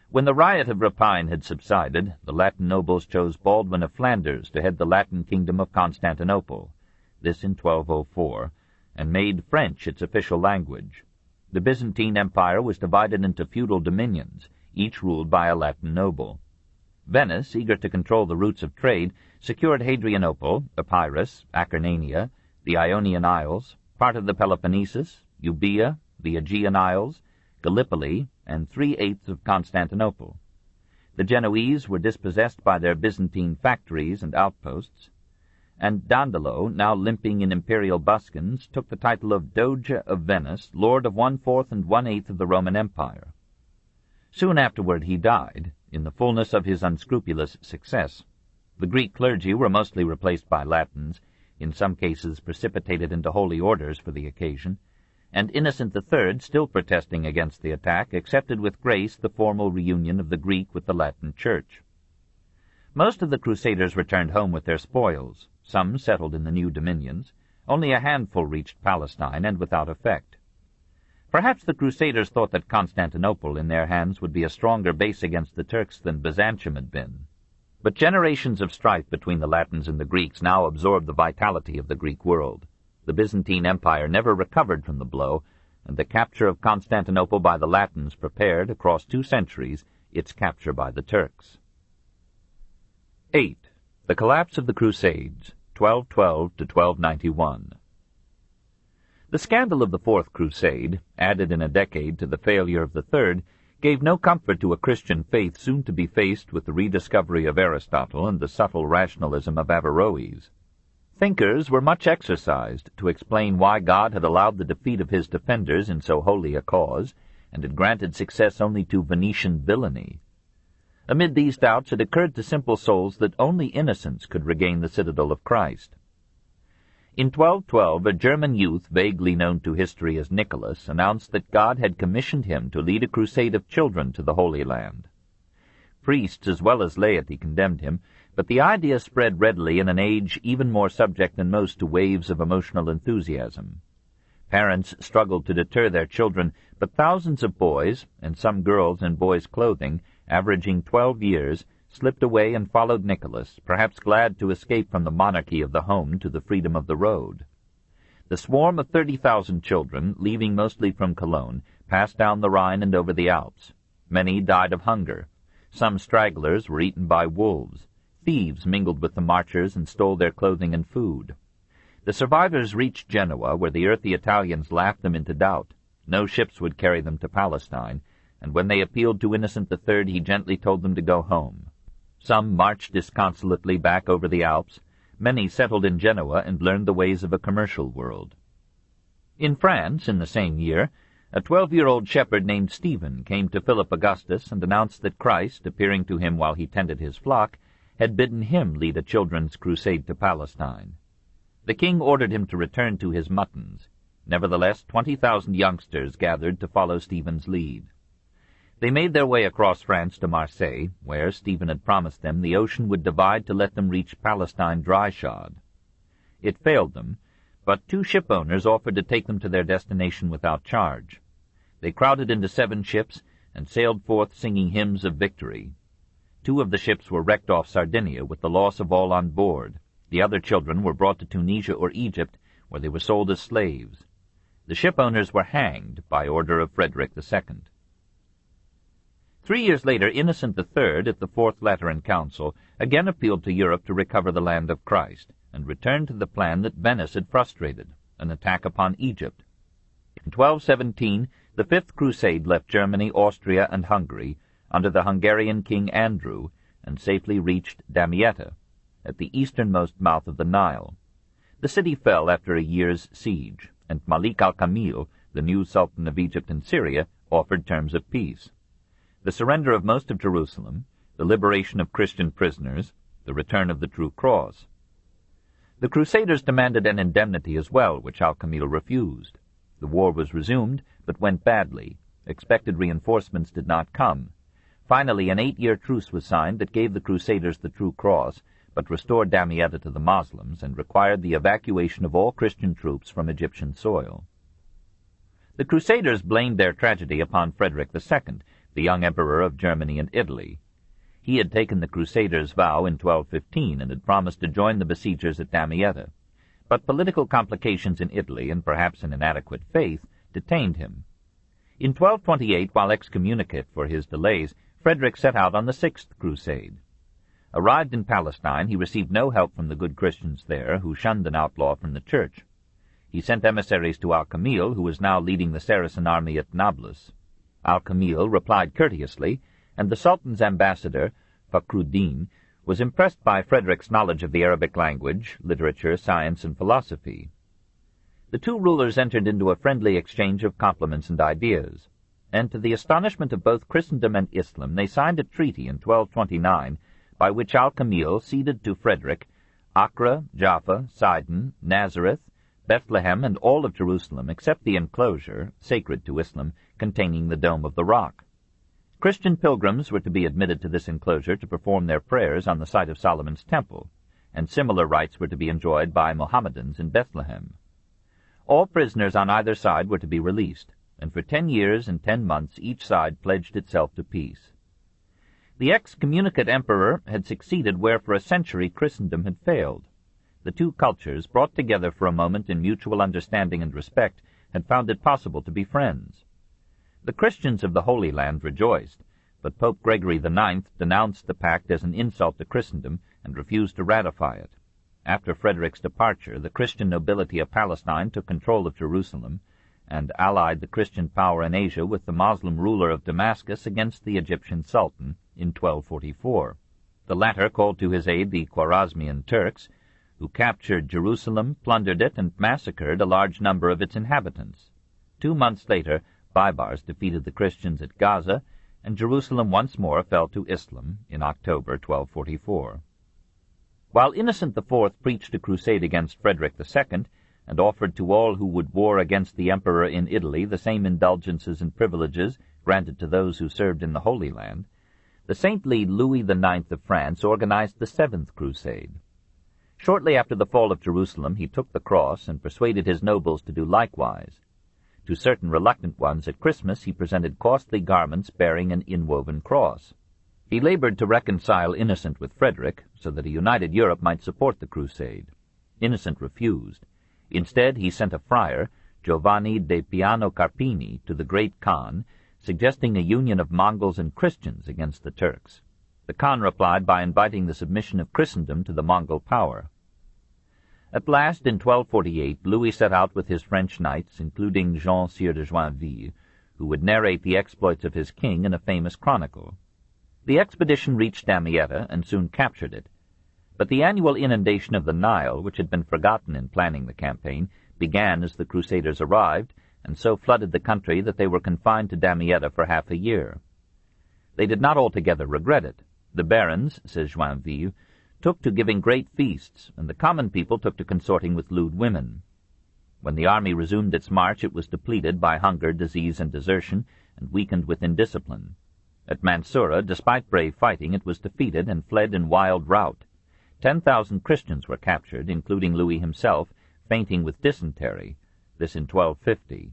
When the riot of rapine had subsided, the Latin nobles chose Baldwin of Flanders to head the Latin kingdom of Constantinople, this in 1204, and made French its official language. The Byzantine Empire was divided into feudal dominions, each ruled by a Latin noble. Venice, eager to control the routes of trade, secured Hadrianople, Epirus, Acarnania, the Ionian Isles, part of the Peloponnesus, Euboea, the Aegean Isles, Gallipoli, and 3/8 of Constantinople. The Genoese were dispossessed by their Byzantine factories and outposts, and Dandolo, now limping in imperial buskins, took the title of Doge of Venice, lord of 1/4 and 1/8 of the Roman Empire. Soon afterward he died, in the fullness of his unscrupulous success. The Greek clergy were mostly replaced by Latins, in some cases precipitated into holy orders for the occasion, and Innocent III, still protesting against the attack, accepted with grace the formal reunion of the Greek with the Latin Church. Most of the Crusaders returned home with their spoils. Some settled in the new dominions. Only a handful reached Palestine, and without effect. Perhaps the Crusaders thought that Constantinople in their hands would be a stronger base against the Turks than Byzantium had been. But generations of strife between the Latins and the Greeks now absorbed the vitality of the Greek world. The Byzantine Empire never recovered from the blow, and the capture of Constantinople by the Latins prepared, across 2 centuries, its capture by the Turks. 8. The collapse of the Crusades, 1212 to 1291. The scandal of the Fourth Crusade, added in a decade to the failure of the Third, gave no comfort to a Christian faith soon to be faced with the rediscovery of Aristotle and the subtle rationalism of Averroes. Thinkers were much exercised to explain why God had allowed the defeat of his defenders in so holy a cause, and had granted success only to Venetian villainy. Amid these doubts it occurred to simple souls that only innocence could regain the citadel of Christ. In 1212, a German youth, vaguely known to history as Nicholas, announced that God had commissioned him to lead a crusade of children to the Holy Land. Priests as well as laity condemned him, but the idea spread readily in an age even more subject than most to waves of emotional enthusiasm. Parents struggled to deter their children, but thousands of boys, and some girls in boys' clothing, averaging 12 years, slipped away and followed Nicholas, perhaps glad to escape from the monarchy of the home to the freedom of the road. The swarm of 30,000 children, leaving mostly from Cologne, passed down the Rhine and over the Alps. Many died of hunger. Some stragglers were eaten by wolves. Thieves mingled with the marchers and stole their clothing and food. The survivors reached Genoa, where the earthy Italians laughed them into doubt. No ships would carry them to Palestine, and when they appealed to Innocent III, he gently told them to go home. Some marched disconsolately back over the Alps. Many settled in Genoa and learned the ways of a commercial world. In France, in the same year, a 12-year-old shepherd named Stephen came to Philip Augustus and announced that Christ, appearing to him while he tended his flock, had bidden him lead a children's crusade to Palestine. The king ordered him to return to his muttons. Nevertheless, 20,000 youngsters gathered to follow Stephen's lead. They made their way across France to Marseille, where Stephen had promised them the ocean would divide to let them reach Palestine dry-shod. It failed them, but 2 shipowners offered to take them to their destination without charge. They crowded into 7 ships and sailed forth singing hymns of victory. 2 of the ships were wrecked off Sardinia with the loss of all on board. The other children were brought to Tunisia or Egypt, where they were sold as slaves. The shipowners were hanged by order of Frederick II. 3 years later, Innocent III, at the Fourth Lateran Council, again appealed to Europe to recover the land of Christ, and returned to the plan that Venice had frustrated, an attack upon Egypt. In 1217, the Fifth Crusade left Germany, Austria, and Hungary under the Hungarian King Andrew, and safely reached Damietta, at the easternmost mouth of the Nile. The city fell after a year's siege, and Malik al-Kamil, the new Sultan of Egypt and Syria, offered terms of peace. The surrender of most of Jerusalem, the liberation of Christian prisoners, the return of the true cross. The Crusaders demanded an indemnity as well, which al-Kamil refused. The war was resumed, but went badly. Expected reinforcements did not come. Finally, an 8-year truce was signed that gave the Crusaders the true cross, but restored Damietta to the Moslems and required the evacuation of all Christian troops from Egyptian soil. The Crusaders blamed their tragedy upon Frederick II, the young emperor of Germany and Italy. He had taken the Crusaders' vow in 1215 and had promised to join the besiegers at Damietta. But political complications in Italy, and perhaps an inadequate faith, detained him. In 1228, while excommunicate for his delays, Frederick set out on the Sixth Crusade. Arrived in Palestine, he received no help from the good Christians there, who shunned an outlaw from the church. He sent emissaries to al-Kamil, who was now leading the Saracen army at Nablus. Al-Kamil replied courteously, and the Sultan's ambassador, Fakhruddin, was impressed by Frederick's knowledge of the Arabic language, literature, science, and philosophy. The two rulers entered into a friendly exchange of compliments and ideas, and to the astonishment of both Christendom and Islam, they signed a treaty in 1229 by which Al-Kamil ceded to Frederick Acre, Jaffa, Sidon, Nazareth, Bethlehem, and all of Jerusalem except the enclosure, sacred to Islam, containing the Dome of the Rock. Christian pilgrims were to be admitted to this enclosure to perform their prayers on the site of Solomon's Temple, and similar rights were to be enjoyed by Mohammedans in Bethlehem. All prisoners on either side were to be released, and for 10 years and 10 months each side pledged itself to peace. The excommunicate emperor had succeeded where for a century Christendom had failed. The two cultures, brought together for a moment in mutual understanding and respect, had found it possible to be friends. The Christians of the Holy Land rejoiced, but Pope Gregory the IX denounced the pact as an insult to Christendom and refused to ratify it. After Frederick's departure, the Christian nobility of Palestine took control of Jerusalem and allied the Christian power in Asia with the Moslem ruler of Damascus against the Egyptian Sultan in 1244. The latter called to his aid the Khwarezmian Turks, who captured Jerusalem, plundered it, and massacred a large number of its inhabitants. 2 months later, Baibars defeated the Christians at Gaza, and Jerusalem once more fell to Islam in October 1244. While Innocent IV preached a crusade against Frederick II, and offered to all who would war against the emperor in Italy the same indulgences and privileges granted to those who served in the Holy Land, the saintly Louis IX of France organized the Seventh Crusade. Shortly after the fall of Jerusalem, he took the cross and persuaded his nobles to do likewise. To certain reluctant ones at Christmas he presented costly garments bearing an inwoven cross. He labored to reconcile Innocent with Frederick, so that a united Europe might support the crusade. Innocent refused. Instead, he sent a friar, Giovanni de Piano Carpini, to the great Khan, suggesting a union of Mongols and Christians against the Turks. The Khan replied by inviting the submission of Christendom to the Mongol power. At last, in 1248, Louis set out with his French knights, including Jean Sire de Joinville, who would narrate the exploits of his king in a famous chronicle. The expedition reached Damietta and soon captured it, but the annual inundation of the Nile, which had been forgotten in planning the campaign, began as the Crusaders arrived, and so flooded the country that they were confined to Damietta for half a year. They did not altogether regret it. The barons, says Joinville, took to giving great feasts, and the common people took to consorting with lewd women. When the army resumed its march, it was depleted by hunger, disease, and desertion, and weakened with indiscipline. At Mansoura, despite brave fighting, it was defeated and fled in wild rout. 10,000 Christians were captured, including Louis himself, fainting with dysentery, this in 1250.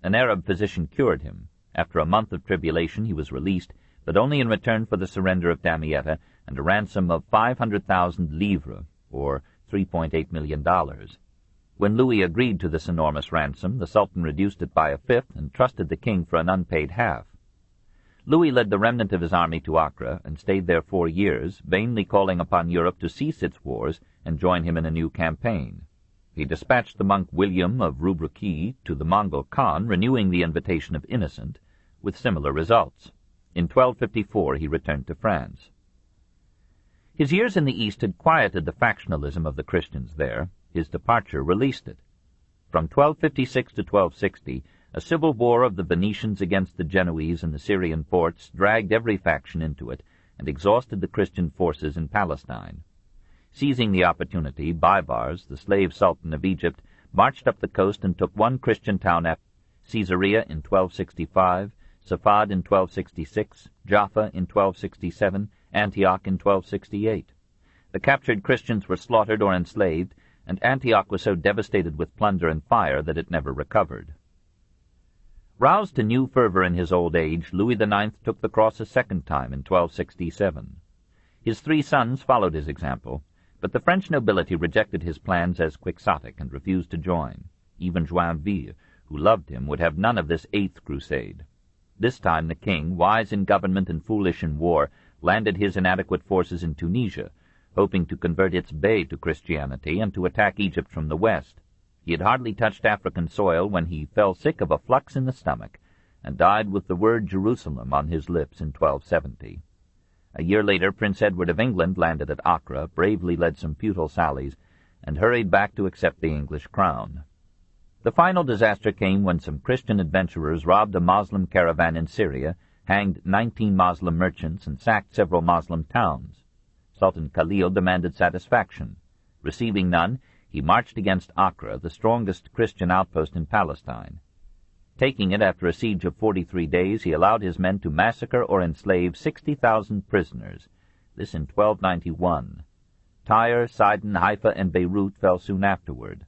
An Arab physician cured him. After a month of tribulation he was released, but only in return for the surrender of Damietta and a ransom of 500,000 livres, or $3.8 million. When Louis agreed to this enormous ransom, the Sultan reduced it by a fifth and trusted the king for an unpaid half. Louis led the remnant of his army to Acre and stayed there 4 years, vainly calling upon Europe to cease its wars and join him in a new campaign. He dispatched the monk William of Roubriki to the Mongol Khan, renewing the invitation of Innocent, with similar results. In 1254 he returned to France. His years in the East had quieted the factionalism of the Christians there. His departure released it. From 1256 to 1260, a civil war of the Venetians against the Genoese and the Syrian ports dragged every faction into it and exhausted the Christian forces in Palestine. Seizing the opportunity, Baibars, the slave sultan of Egypt, marched up the coast and took one Christian town after Caesarea in 1265, Safad in 1266, Jaffa in 1267, Antioch in 1268. The captured Christians were slaughtered or enslaved, and Antioch was so devastated with plunder and fire that it never recovered. Roused to new fervor in his old age, Louis IX took the cross a second time in 1267. His 3 sons followed his example, but the French nobility rejected his plans as quixotic and refused to join. Even Joinville, who loved him, would have none of this 8th crusade. This time the king, wise in government and foolish in war, landed his inadequate forces in Tunisia, hoping to convert its bey to Christianity and to attack Egypt from the west. He had hardly touched African soil when he fell sick of a flux in the stomach, and died with the word Jerusalem on his lips in 1270. A year later, Prince Edward of England landed at Acre, bravely led some futile sallies, and hurried back to accept the English crown. The final disaster came when some Christian adventurers robbed a Moslem caravan in Syria, hanged 19 Moslem merchants, and sacked several Moslem towns. Sultan Khalil demanded satisfaction. Receiving none, he marched against Acre, the strongest Christian outpost in Palestine. Taking it after a siege of 43 days, he allowed his men to massacre or enslave 60,000 prisoners, this in 1291. Tyre, Sidon, Haifa, and Beirut fell soon afterward.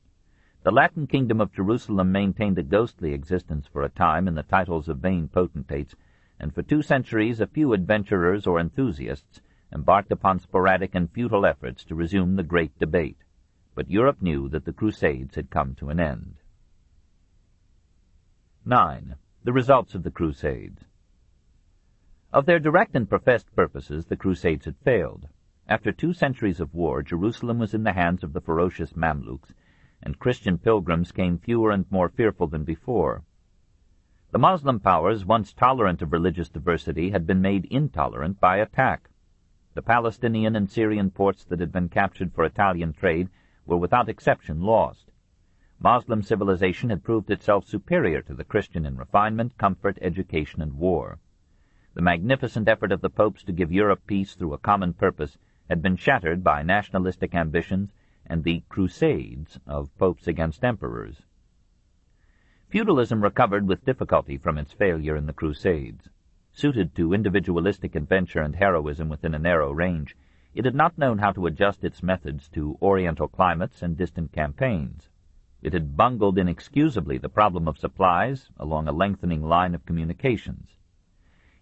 The Latin kingdom of Jerusalem maintained a ghostly existence for a time in the titles of vain potentates, and for 2 centuries a few adventurers or enthusiasts embarked upon sporadic and futile efforts to resume the great debate. But Europe knew that the Crusades had come to an end. 9. The results of the Crusades. Of their direct and professed purposes, the Crusades had failed. After 2 centuries of war, Jerusalem was in the hands of the ferocious Mamluks, and Christian pilgrims came fewer and more fearful than before. The Moslem powers, once tolerant of religious diversity, had been made intolerant by attack. The Palestinian and Syrian ports that had been captured for Italian trade were without exception lost. Moslem civilization had proved itself superior to the Christian in refinement, comfort, education, and war. The magnificent effort of the popes to give Europe peace through a common purpose had been shattered by nationalistic ambitions and the crusades of popes against emperors. Feudalism recovered with difficulty from its failure in the Crusades. Suited to individualistic adventure and heroism within a narrow range, it had not known how to adjust its methods to oriental climates and distant campaigns. It had bungled inexcusably the problem of supplies along a lengthening line of communications.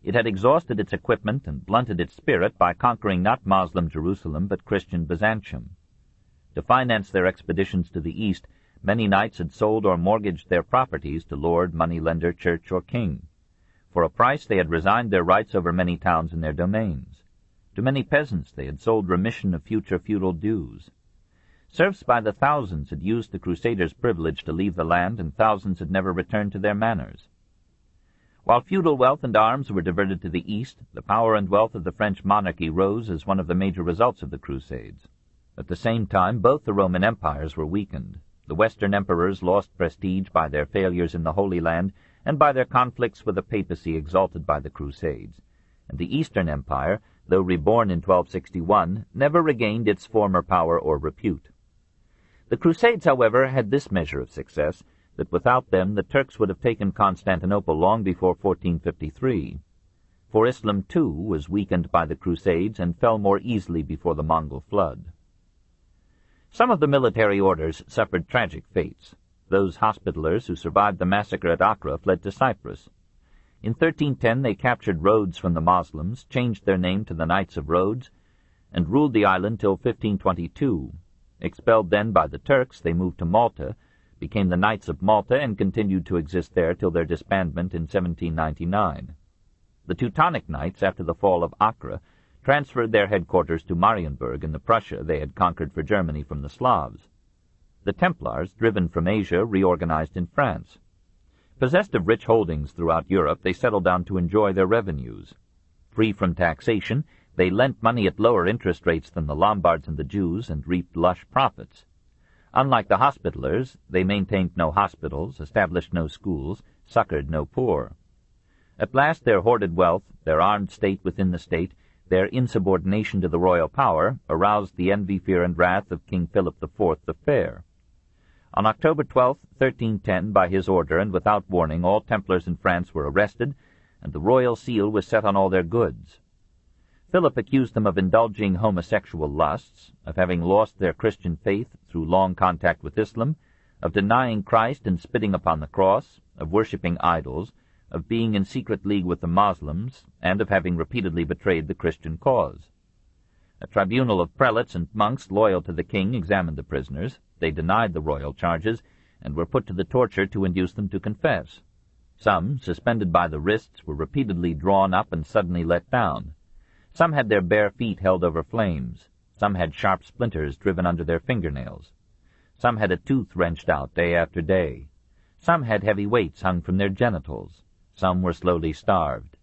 It had exhausted its equipment and blunted its spirit by conquering not Moslem Jerusalem but Christian Byzantium. To finance their expeditions to the east, many knights had sold or mortgaged their properties to lord, moneylender, church, or king. For a price they had resigned their rights over many towns and their domains. To many peasants they had sold remission of future feudal dues. Serfs by the thousands had used the Crusaders' privilege to leave the land, and thousands had never returned to their manors. While feudal wealth and arms were diverted to the east, the power and wealth of the French monarchy rose as one of the major results of the Crusades. At the same time, both the Roman empires were weakened. The Western emperors lost prestige by their failures in the Holy Land and by their conflicts with the papacy exalted by the Crusades, and the Eastern Empire, though reborn in 1261, never regained its former power or repute. The Crusades, however, had this measure of success, that without them the Turks would have taken Constantinople long before 1453. For Islam, too, was weakened by the Crusades and fell more easily before the Mongol flood. Some of the military orders suffered tragic fates. Those Hospitallers who survived the massacre at Acre fled to Cyprus. In 1310 they captured Rhodes from the Moslems, changed their name to the Knights of Rhodes, and ruled the island till 1522. Expelled then by the Turks, they moved to Malta, became the Knights of Malta, and continued to exist there till their disbandment in 1799. The Teutonic Knights, after the fall of Acre, transferred their headquarters to Marienburg in the Prussia they had conquered for Germany from the Slavs. The Templars, driven from Asia, reorganized in France. Possessed of rich holdings throughout Europe, they settled down to enjoy their revenues. Free from taxation, they lent money at lower interest rates than the Lombards and the Jews and reaped lush profits. Unlike the Hospitallers, they maintained no hospitals, established no schools, succored no poor. At last their hoarded wealth, their armed state within the state, their insubordination to the royal power, aroused the envy, fear, and wrath of King Philip IV the Fair. On October 12, 1310, by his order and without warning, all Templars in France were arrested, and the royal seal was set on all their goods. Philip accused them of indulging homosexual lusts, of having lost their Christian faith through long contact with Islam, of denying Christ and spitting upon the cross, of worshipping idols, of being in secret league with the Moslems, and of having repeatedly betrayed the Christian cause. A tribunal of prelates and monks loyal to the king examined the prisoners. They denied the royal charges, and were put to the torture to induce them to confess. Some, suspended by the wrists, were repeatedly drawn up and suddenly let down. Some had their bare feet held over flames. Some had sharp splinters driven under their fingernails. Some had a tooth wrenched out day after day. Some had heavy weights hung from their genitals. Some were slowly starved.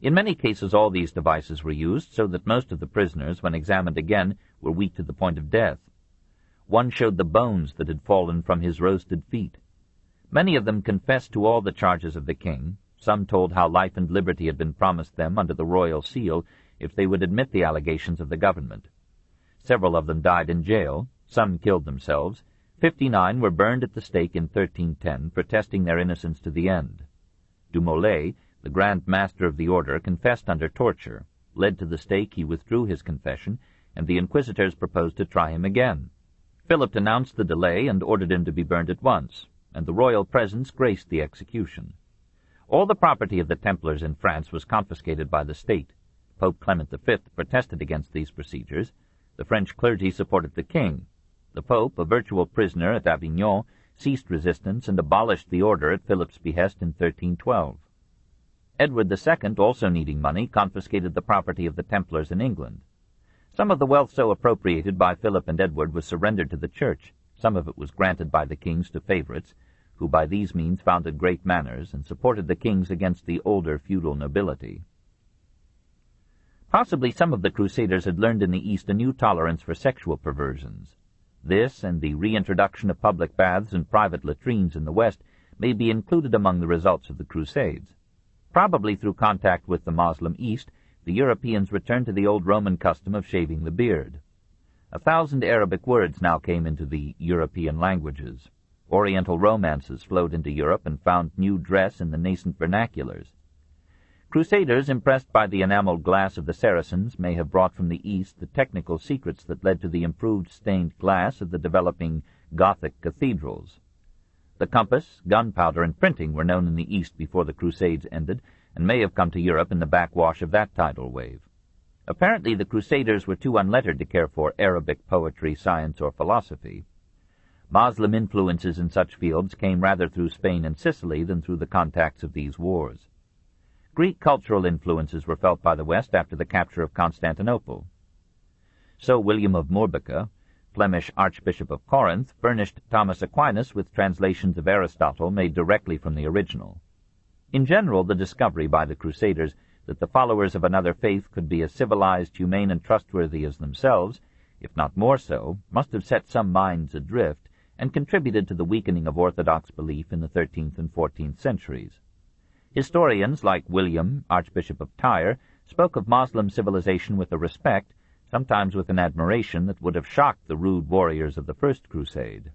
In many cases all these devices were used, so that most of the prisoners, when examined again, were weak to the point of death. One showed the bones that had fallen from his roasted feet. Many of them confessed to all the charges of the king. Some told how life and liberty had been promised them under the royal seal if they would admit the allegations of the government. Several of them died in jail. Some killed themselves. 59 were burned at the stake in 1310, protesting their innocence to the end. Dumoulin, the Grand Master of the order, confessed under torture. Led to the stake, he withdrew his confession, and the inquisitors proposed to try him again. Philip denounced the delay and ordered him to be burned at once, and the royal presence graced the execution. All the property of the Templars in France was confiscated by the state. Pope Clement V protested against these procedures. The French clergy supported the king. The Pope, a virtual prisoner at Avignon, ceased resistance and abolished the order at Philip's behest in 1312. Edward II, also needing money, confiscated the property of the Templars in England. Some of the wealth so appropriated by Philip and Edward was surrendered to the Church. Some of it was granted by the kings to favorites, who by these means founded great manors and supported the kings against the older feudal nobility. Possibly some of the Crusaders had learned in the East a new tolerance for sexual perversions. This, and the reintroduction of public baths and private latrines in the West, may be included among the results of the Crusades. Probably through contact with the Moslem East, the Europeans returned to the old Roman custom of shaving the beard. 1,000 Arabic words now came into the European languages. Oriental romances flowed into Europe and found new dress in the nascent vernaculars. Crusaders, impressed by the enameled glass of the Saracens, may have brought from the East the technical secrets that led to the improved stained glass of the developing Gothic cathedrals. The compass, gunpowder, and printing were known in the East before the Crusades ended, and may have come to Europe in the backwash of that tidal wave. Apparently the Crusaders were too unlettered to care for Arabic poetry, science, or philosophy. Moslem influences in such fields came rather through Spain and Sicily than through the contacts of these wars. Greek cultural influences were felt by the West after the capture of Constantinople. So William of Moerbeeke, Flemish Archbishop of Corinth, furnished Thomas Aquinas with translations of Aristotle made directly from the original. In general, the discovery by the Crusaders that the followers of another faith could be as civilized, humane, and trustworthy as themselves, if not more so, must have set some minds adrift and contributed to the weakening of orthodox belief in the 13th and 14th centuries. Historians like William, Archbishop of Tyre, spoke of Moslem civilization with a respect, sometimes with an admiration that would have shocked the rude warriors of the First Crusade.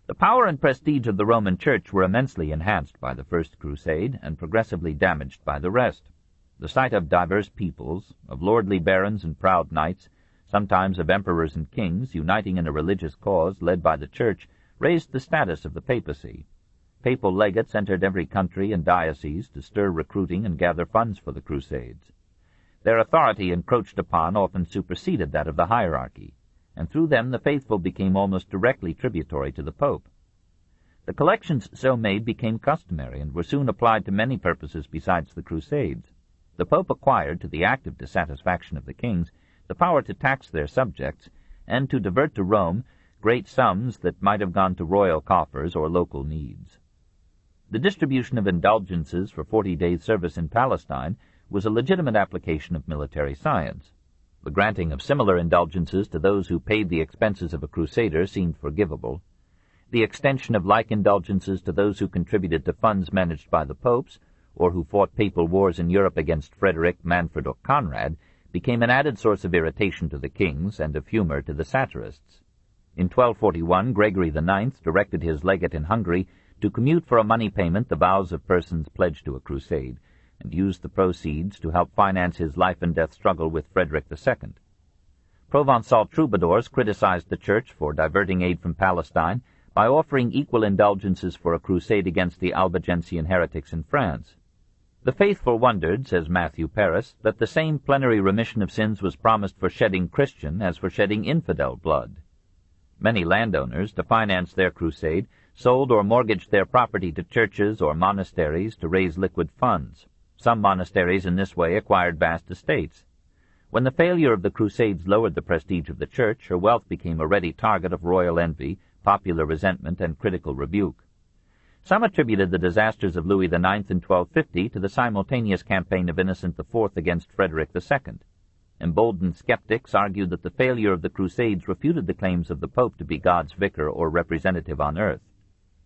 The power and prestige of the Roman Church were immensely enhanced by the First Crusade and progressively damaged by the rest. The sight of diverse peoples, of lordly barons and proud knights, sometimes of emperors and kings, uniting in a religious cause led by the Church, raised the status of the papacy. Papal legates entered every country and diocese to stir recruiting and gather funds for the Crusades. Their authority encroached upon often superseded that of the hierarchy, and through them the faithful became almost directly tributary to the Pope. The collections so made became customary and were soon applied to many purposes besides the Crusades. The Pope acquired, to the active dissatisfaction of the kings, the power to tax their subjects and to divert to Rome great sums that might have gone to royal coffers or local needs. The distribution of indulgences for 40 days' service in Palestine was a legitimate application of military science. The granting of similar indulgences to those who paid the expenses of a crusader seemed forgivable. The extension of like indulgences to those who contributed to funds managed by the popes, or who fought papal wars in Europe against Frederick, Manfred, or Conrad, became an added source of irritation to the kings and of humor to the satirists. In 1241, Gregory the IX directed his legate in Hungary to commute for a money payment the vows of persons pledged to a crusade, and used the proceeds to help finance his life-and-death struggle with Frederick II. Provençal troubadours criticized the Church for diverting aid from Palestine by offering equal indulgences for a crusade against the Albigensian heretics in France. The faithful wondered, says Matthew Paris, that the same plenary remission of sins was promised for shedding Christian as for shedding infidel blood. Many landowners, to finance their crusade, sold or mortgaged their property to churches or monasteries to raise liquid funds. Some monasteries in this way acquired vast estates. When the failure of the Crusades lowered the prestige of the Church, her wealth became a ready target of royal envy, popular resentment, and critical rebuke. Some attributed the disasters of Louis IX in 1250 to the simultaneous campaign of Innocent IV against Frederick II. Emboldened skeptics argued that the failure of the Crusades refuted the claims of the Pope to be God's vicar or representative on earth.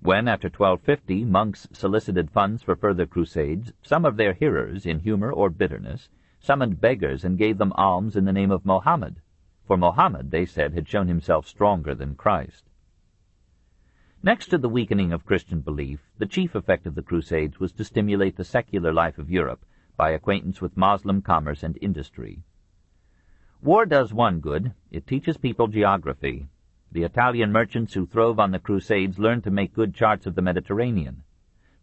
When, after 1250, monks solicited funds for further crusades, some of their hearers, in humor or bitterness, summoned beggars and gave them alms in the name of Mohammed, for Mohammed, they said, had shown himself stronger than Christ. Next to the weakening of Christian belief, the chief effect of the Crusades was to stimulate the secular life of Europe by acquaintance with Moslem commerce and industry. War does one good: it teaches people geography. The Italian merchants who throve on the Crusades learned to make good charts of the Mediterranean.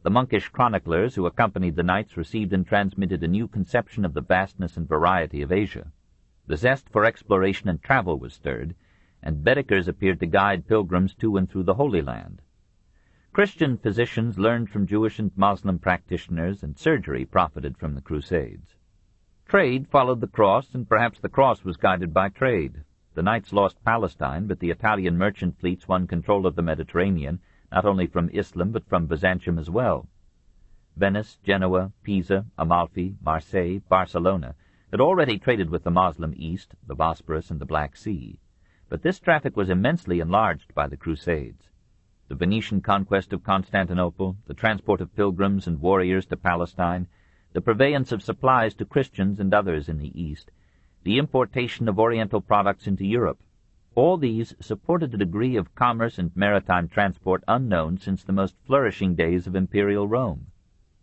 The monkish chroniclers who accompanied the knights received and transmitted a new conception of the vastness and variety of Asia. The zest for exploration and travel was stirred, and Baedekers appeared to guide pilgrims to and through the Holy Land. Christian physicians learned from Jewish and Moslem practitioners, and surgery profited from the Crusades. Trade followed the cross, and perhaps the cross was guided by trade. The knights lost Palestine, but the Italian merchant fleets won control of the Mediterranean, not only from Islam but from Byzantium as well. Venice, Genoa, Pisa, Amalfi, Marseille, Barcelona had already traded with the Moslem East, the Bosporus and the Black Sea, but this traffic was immensely enlarged by the Crusades. The Venetian conquest of Constantinople, the transport of pilgrims and warriors to Palestine, the purveyance of supplies to Christians and others in the East, the importation of Oriental products into Europe, all these supported a degree of commerce and maritime transport unknown since the most flourishing days of imperial Rome.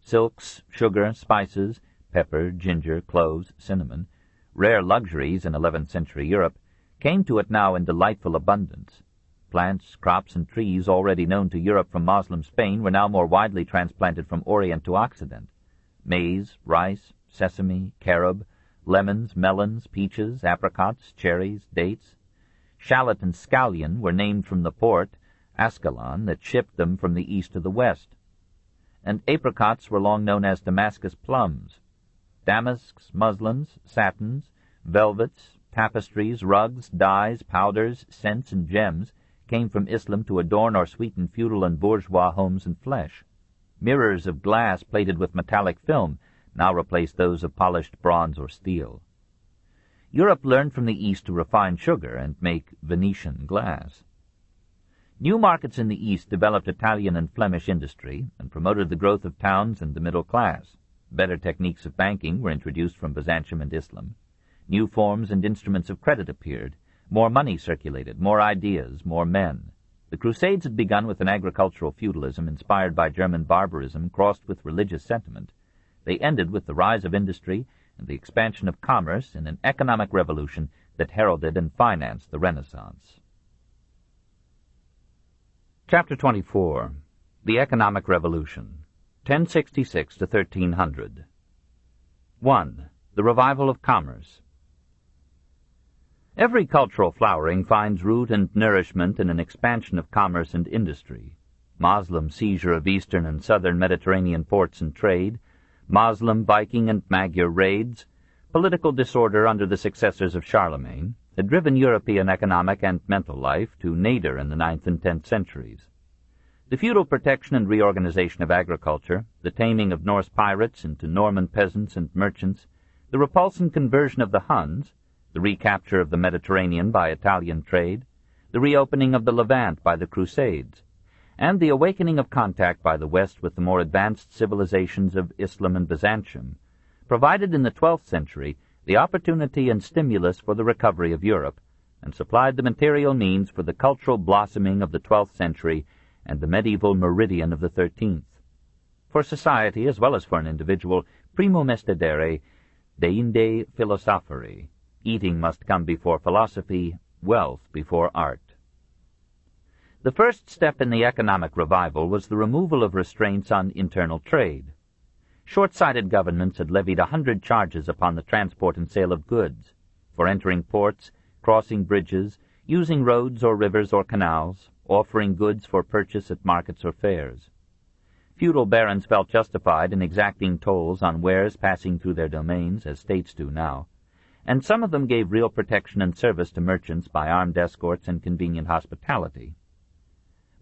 Silks, sugar, spices, pepper, ginger, cloves, cinnamon, rare luxuries in 11th century Europe, came to it now in delightful abundance. Plants, crops, and trees already known to Europe from Moslem Spain were now more widely transplanted from Orient to Occident. Maize, rice, sesame, carob, lemons, melons, peaches, apricots, cherries, dates. Shallot and scallion were named from the port, Ascalon, that shipped them from the east to the west. And apricots were long known as Damascus plums. Damasks, muslins, satins, velvets, tapestries, rugs, dyes, powders, scents, and gems came from Islam to adorn or sweeten feudal and bourgeois homes and flesh. Mirrors of glass plated with metallic film now replaced those of polished bronze or steel. Europe learned from the East to refine sugar and make Venetian glass. New markets in the East developed Italian and Flemish industry and promoted the growth of towns and the middle class. Better techniques of banking were introduced from Byzantium and Islam. New forms and instruments of credit appeared. More money circulated, more ideas, more men. The Crusades had begun with an agricultural feudalism inspired by German barbarism crossed with religious sentiment. They ended with the rise of industry and the expansion of commerce in an economic revolution that heralded and financed the Renaissance. Chapter 24. The Economic Revolution, 1066 to 1300. 1. The Revival of Commerce. Every cultural flowering finds root and nourishment in an expansion of commerce and industry. Moslem seizure of eastern and southern Mediterranean ports and trade, Moslem, Viking, and Magyar raids, political disorder under the successors of Charlemagne, had driven European economic and mental life to nadir in the 9th and 10th centuries. The feudal protection and reorganization of agriculture, the taming of Norse pirates into Norman peasants and merchants, the repulsion conversion of the Huns, the recapture of the Mediterranean by Italian trade, the reopening of the Levant by the Crusades, and the awakening of contact by the West with the more advanced civilizations of Islam and Byzantium, provided in the 12th century the opportunity and stimulus for the recovery of Europe, and supplied the material means for the cultural blossoming of the 12th century and the medieval meridian of the 13th. For society, as well as for an individual, primum est edere, deinde philosopheri. Eating must come before philosophy, wealth before art. The first step in the economic revival was the removal of restraints on internal trade. Short-sighted governments had levied 100 charges upon the transport and sale of goods, for entering ports, crossing bridges, using roads or rivers or canals, offering goods for purchase at markets or fairs. Feudal barons felt justified in exacting tolls on wares passing through their domains, as states do now, and some of them gave real protection and service to merchants by armed escorts and convenient hospitality.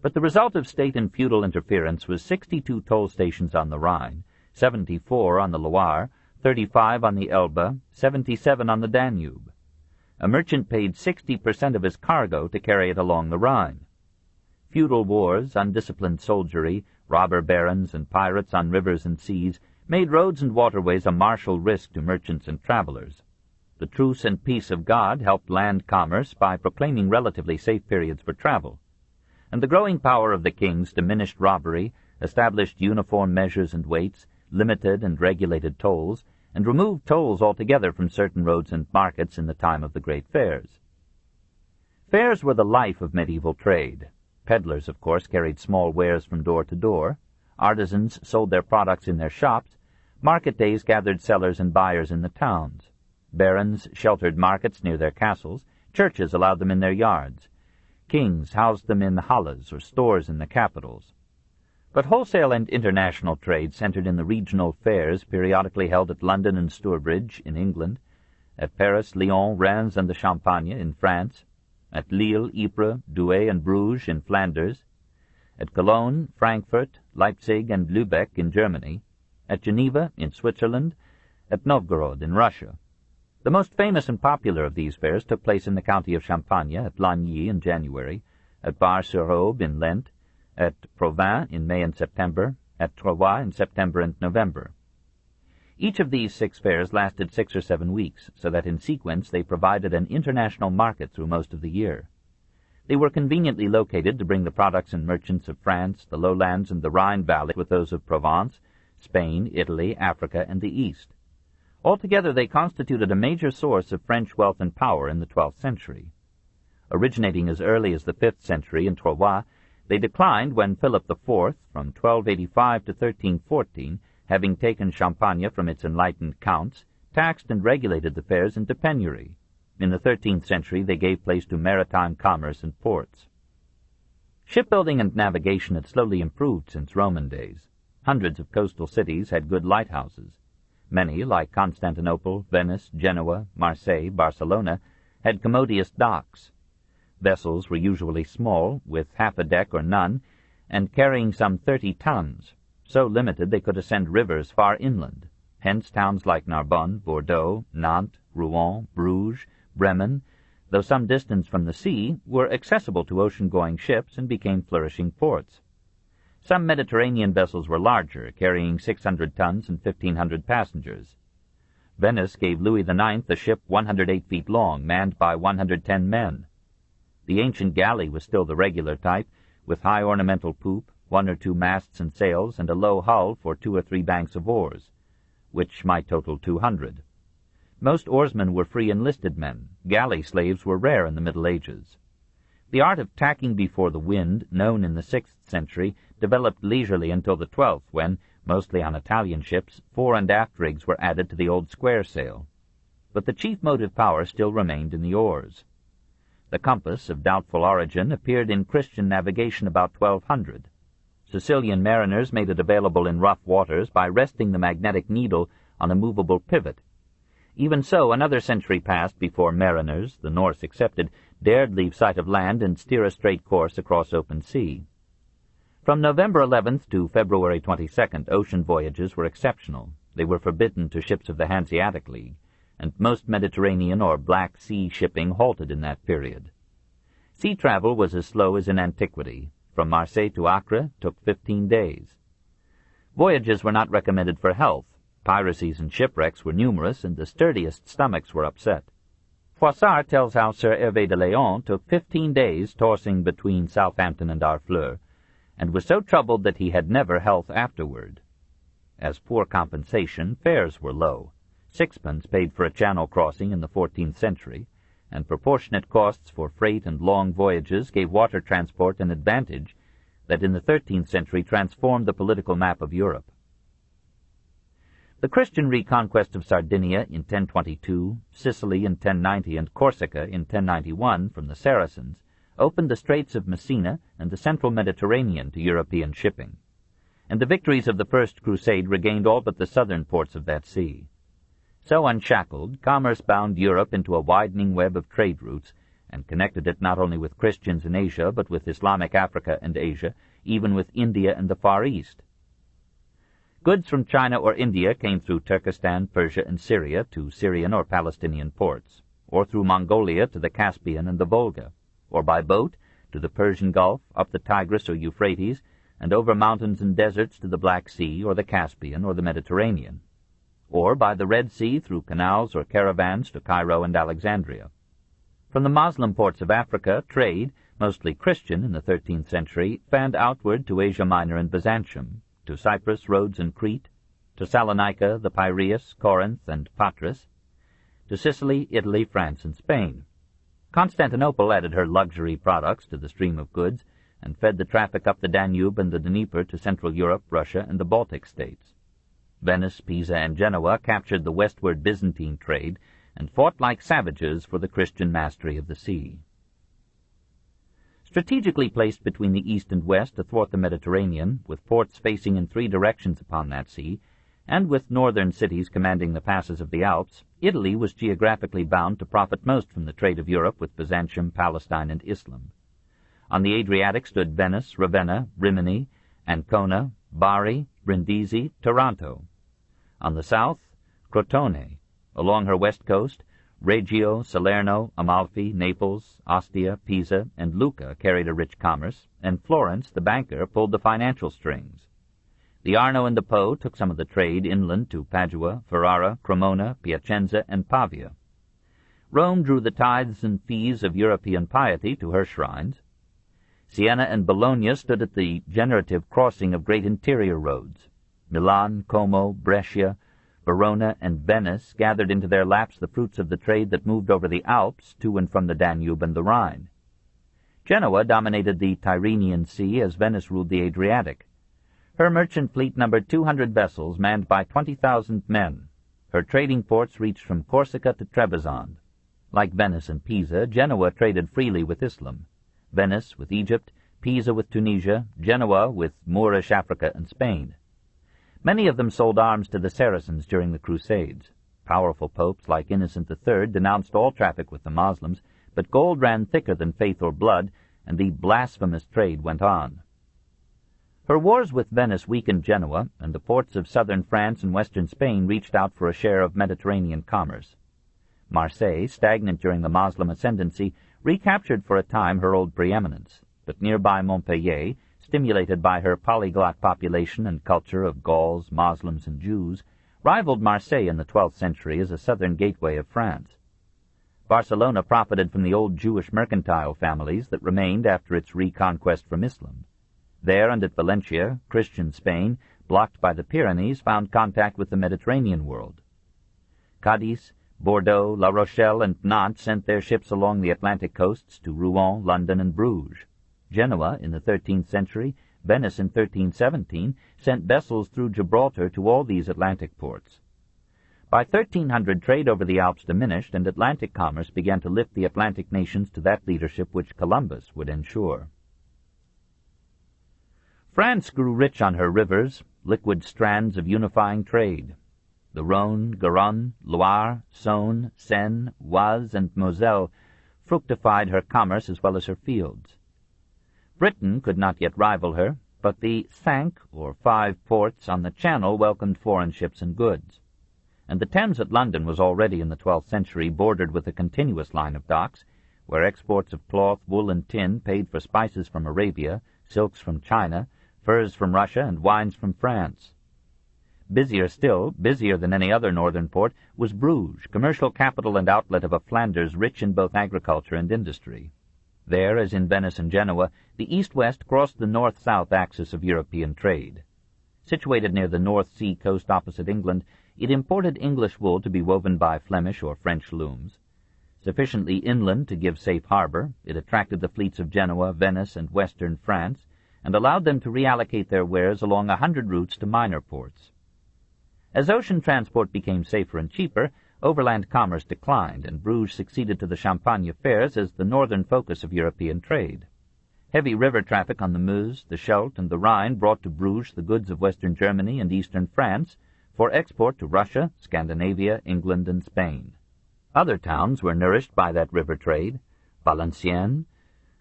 But the result of state and feudal interference was 62 toll stations on the Rhine, 74 on the Loire, 35 on the Elbe, 77 on the Danube. A merchant paid 60% of his cargo to carry it along the Rhine. Feudal wars, undisciplined soldiery, robber barons, and pirates on rivers and seas made roads and waterways a martial risk to merchants and travelers. The truce and peace of God helped land commerce by proclaiming relatively safe periods for travel. And the growing power of the kings diminished robbery, established uniform measures and weights, limited and regulated tolls, and removed tolls altogether from certain roads and markets in the time of the great fairs. Fairs were the life of medieval trade. Peddlers, of course, carried small wares from door to door. Artisans sold their products in their shops. Market days gathered sellers and buyers in the towns. Barons sheltered markets near their castles. Churches allowed them in their yards. Kings housed them in the halles or stores in the capitals. But wholesale and international trade centered in the regional fairs periodically held at London and Stourbridge in England, at Paris, Lyon, Rennes, and the Champagne in France, at Lille, Ypres, Douai, and Bruges in Flanders, at Cologne, Frankfurt, Leipzig, and Lübeck in Germany, at Geneva in Switzerland, at Novgorod in Russia. The most famous and popular of these fairs took place in the county of Champagne at Lagny in January, at Bar-sur-Aube in Lent, at Provins in May and September, at Troyes in September and November. Each of these 6 fairs lasted 6 or 7 weeks, so that in sequence they provided an international market through most of the year. They were conveniently located to bring the products and merchants of France, the lowlands, and the Rhine Valley with those of Provence, Spain, Italy, Africa, and the East. Altogether they constituted a major source of French wealth and power in the 12th century. Originating as early as the 5th century in Troyes, they declined when Philip IV, from 1285 to 1314, having taken Champagne from its enlightened counts, taxed and regulated the fairs into penury. In the 13th century they gave place to maritime commerce and ports. Shipbuilding and navigation had slowly improved since Roman days. Hundreds of coastal cities had good lighthouses. Many, like Constantinople, Venice, Genoa, Marseille, Barcelona, had commodious docks. Vessels were usually small, with half a deck or none, and carrying some 30 tons, so limited they could ascend rivers far inland. Hence towns like Narbonne, Bordeaux, Nantes, Rouen, Bruges, Bremen, though some distance from the sea, were accessible to ocean-going ships and became flourishing ports. Some Mediterranean vessels were larger, carrying 600 tons and 1,500 passengers. Venice gave Louis IX a ship 108 feet long, manned by 110 men. The ancient galley was still the regular type, with high ornamental poop, 1 or 2 masts and sails, and a low hull for 2 or 3 banks of oars, which might total 200. Most oarsmen were free enlisted men. Galley slaves were rare in the Middle Ages. The art of tacking before the wind, known in the 6th century, developed leisurely until the 12th, when, mostly on Italian ships, fore and aft rigs were added to the old square sail. But the chief motive power still remained in the oars. The compass, of doubtful origin, appeared in Christian navigation about 1200. Sicilian mariners made it available in rough waters by resting the magnetic needle on a movable pivot. Even so, another century passed before mariners, the Norse excepted, dared leave sight of land and steer a straight course across open sea. From November 11th to February 22nd, ocean voyages were exceptional. They were forbidden to ships of the Hanseatic League, and most Mediterranean or Black Sea shipping halted in that period. Sea travel was as slow as in antiquity. From Marseille to Acre took 15 days. Voyages were not recommended for health. Piracies and shipwrecks were numerous, and the sturdiest stomachs were upset. Froissart tells how Sir Hervé de Léon took 15 days tossing between Southampton and Harfleur, and was so troubled that he had never health afterward. As poor compensation, fares were low. 6pence paid for a channel crossing in the 14th century, and proportionate costs for freight and long voyages gave water transport an advantage that in the 13th century transformed the political map of Europe. The Christian reconquest of Sardinia in 1022, Sicily in 1090, and Corsica in 1091 from the Saracens opened the Straits of Messina and the central Mediterranean to European shipping, and the victories of the First Crusade regained all but the southern ports of that sea. So unshackled, commerce bound Europe into a widening web of trade routes, and connected it not only with Christians in Asia, but with Islamic Africa and Asia, even with India and the Far East. Goods from China or India came through Turkestan, Persia, and Syria to Syrian or Palestinian ports, or through Mongolia to the Caspian and the Volga, or by boat to the Persian Gulf, up the Tigris or Euphrates, and over mountains and deserts to the Black Sea or the Caspian or the Mediterranean, or by the Red Sea through canals or caravans to Cairo and Alexandria. From the Moslem ports of Africa, trade, mostly Christian in the 13th century, fanned outward to Asia Minor and Byzantium, to Cyprus, Rhodes, and Crete, to Salonika, the Piraeus, Corinth, and Patras, to Sicily, Italy, France, and Spain. Constantinople added her luxury products to the stream of goods and fed the traffic up the Danube and the Dnieper to Central Europe, Russia, and the Baltic states. Venice, Pisa, and Genoa captured the westward Byzantine trade and fought like savages for the Christian mastery of the sea. Strategically placed between the east and west athwart the Mediterranean, with ports facing in 3 directions upon that sea, and with northern cities commanding the passes of the Alps, Italy was geographically bound to profit most from the trade of Europe with Byzantium, Palestine, and Islam. On the Adriatic stood Venice, Ravenna, Rimini, Ancona, Bari, Brindisi, Taranto. On the south, Crotone. Along her west coast, Reggio, Salerno, Amalfi, Naples, Ostia, Pisa, and Lucca carried a rich commerce, and Florence, the banker, pulled the financial strings. The Arno and the Po took some of the trade inland to Padua, Ferrara, Cremona, Piacenza, and Pavia. Rome drew the tithes and fees of European piety to her shrines. Siena and Bologna stood at the generative crossing of great interior roads. Milan, Como, Brescia, Verona, and Venice gathered into their laps the fruits of the trade that moved over the Alps to and from the Danube and the Rhine. Genoa dominated the Tyrrhenian Sea as Venice ruled the Adriatic. Her merchant fleet numbered 200 vessels manned by 20,000 men. Her trading ports reached from Corsica to Trebizond. Like Venice and Pisa, Genoa traded freely with Islam. Venice with Egypt, Pisa with Tunisia, Genoa with Moorish Africa and Spain. Many of them sold arms to the Saracens during the Crusades. Powerful popes like Innocent III denounced all traffic with the Moslems, but gold ran thicker than faith or blood, and the blasphemous trade went on. Her wars with Venice weakened Genoa, and the ports of southern France and western Spain reached out for a share of Mediterranean commerce. Marseille, stagnant during the Moslem ascendancy, recaptured for a time her old preeminence, but nearby Montpellier, stimulated by her polyglot population and culture of Gauls, Moslems, and Jews, rivaled Marseille in the 12th century as a southern gateway of France. Barcelona profited from the old Jewish mercantile families that remained after its reconquest from Islam. There and at Valencia, Christian Spain, blocked by the Pyrenees, found contact with the Mediterranean world. Cadiz, Bordeaux, La Rochelle, and Nantes sent their ships along the Atlantic coasts to Rouen, London, and Bruges. Genoa, in the 13th century, Venice in 1317, sent vessels through Gibraltar to all these Atlantic ports. By 1300, trade over the Alps diminished, and Atlantic commerce began to lift the Atlantic nations to that leadership which Columbus would ensure. France grew rich on her rivers, liquid strands of unifying trade. The Rhone, Garonne, Loire, Saône, Seine, Oise, and Moselle fructified her commerce as well as her fields. Britain could not yet rival her, but the 5, or 5 ports on the Channel welcomed foreign ships and goods. And the Thames at London was already in the 12th century bordered with a continuous line of docks, where exports of cloth, wool, and tin paid for spices from Arabia, silks from China, furs from Russia, and wines from France. Busier still, busier than any other northern port, was Bruges, commercial capital and outlet of a Flanders rich in both agriculture and industry. There, as in Venice and Genoa, the east-west crossed the north-south axis of European trade. Situated near the North Sea coast opposite England, it imported English wool to be woven by Flemish or French looms. Sufficiently inland to give safe harbor, it attracted the fleets of Genoa, Venice, and western France, and allowed them to reallocate their wares along 100 routes to minor ports. As ocean transport became safer and cheaper, overland commerce declined, and Bruges succeeded to the Champagne fairs as the northern focus of European trade. Heavy river traffic on the Meuse, the Scheldt, and the Rhine brought to Bruges the goods of western Germany and eastern France for export to Russia, Scandinavia, England, and Spain. Other towns were nourished by that river trade. Valenciennes,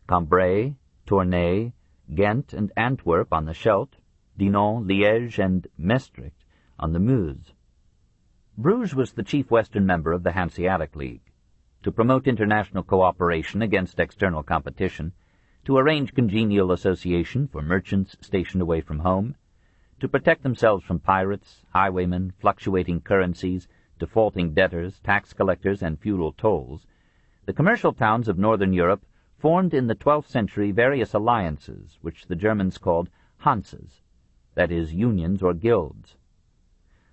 Cambrai, Tournai, Ghent and Antwerp on the Scheldt, Dinan, Liège, and Maestricht on the Meuse. Bruges was the chief western member of the Hanseatic League. To promote international cooperation against external competition, to arrange congenial association for merchants stationed away from home, to protect themselves from pirates, highwaymen, fluctuating currencies, defaulting debtors, tax collectors, and feudal tolls, the commercial towns of northern Europe formed in the 12th century various alliances, which the Germans called Hanses, that is, unions or guilds.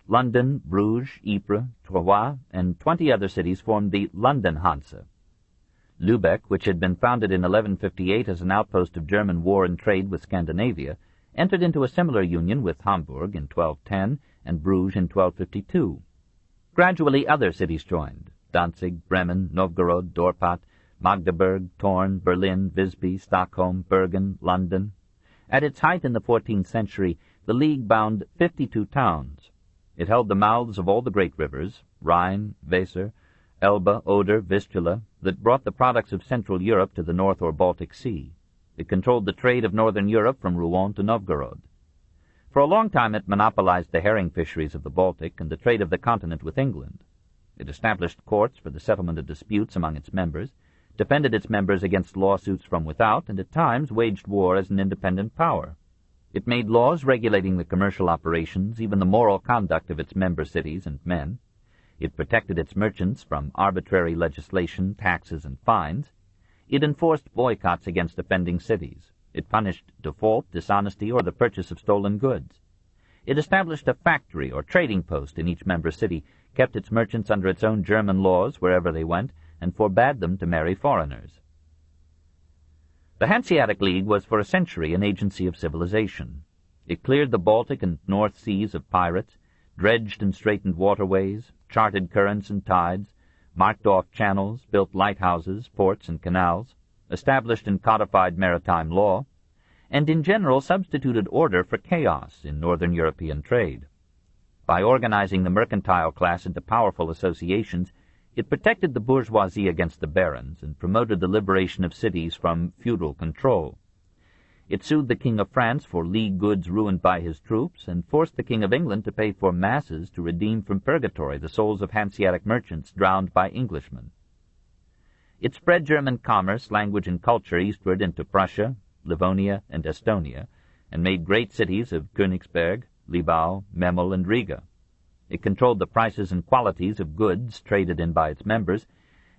London, Bruges, Ypres, Troyes, and 20 other cities formed the London Hanse. Lübeck, which had been founded in 1158 as an outpost of German war and trade with Scandinavia, entered into a similar union with Hamburg in 1210 and Bruges in 1252. Gradually other cities joined: Danzig, Bremen, Novgorod, Dorpat, Magdeburg, Thorn, Berlin, Visby, Stockholm, Bergen, London. At its height in the 14th century, the League bound 52 towns. It held the mouths of all the great rivers, Rhine, Weser, Elbe, Oder, Vistula, that brought the products of Central Europe to the North or Baltic Sea. It controlled the trade of northern Europe from Rouen to Novgorod. For a long time it monopolized the herring fisheries of the Baltic and the trade of the continent with England. It established courts for the settlement of disputes among its members, defended its members against lawsuits from without, and at times waged war as an independent power. It made laws regulating the commercial operations, even the moral conduct of its member cities and men. It protected its merchants from arbitrary legislation, taxes, and fines. It enforced boycotts against offending cities. It punished default, dishonesty, or the purchase of stolen goods. It established a factory or trading post in each member city, kept its merchants under its own German laws wherever they went, and forbade them to marry foreigners. The Hanseatic League was for a century an agency of civilization. It cleared the Baltic and North Seas of pirates, dredged and straightened waterways, charted currents and tides, marked off channels, built lighthouses, ports, and canals, established and codified maritime law, and in general substituted order for chaos in northern European trade. By organizing the mercantile class into powerful associations, it protected the bourgeoisie against the barons and promoted the liberation of cities from feudal control. It sued the King of France for league goods ruined by his troops and forced the King of England to pay for masses to redeem from purgatory the souls of Hanseatic merchants drowned by Englishmen. It spread German commerce, language, and culture eastward into Prussia, Livonia, and Estonia, and made great cities of Königsberg, Libau, Memel, and Riga. It controlled the prices and qualities of goods traded in by its members,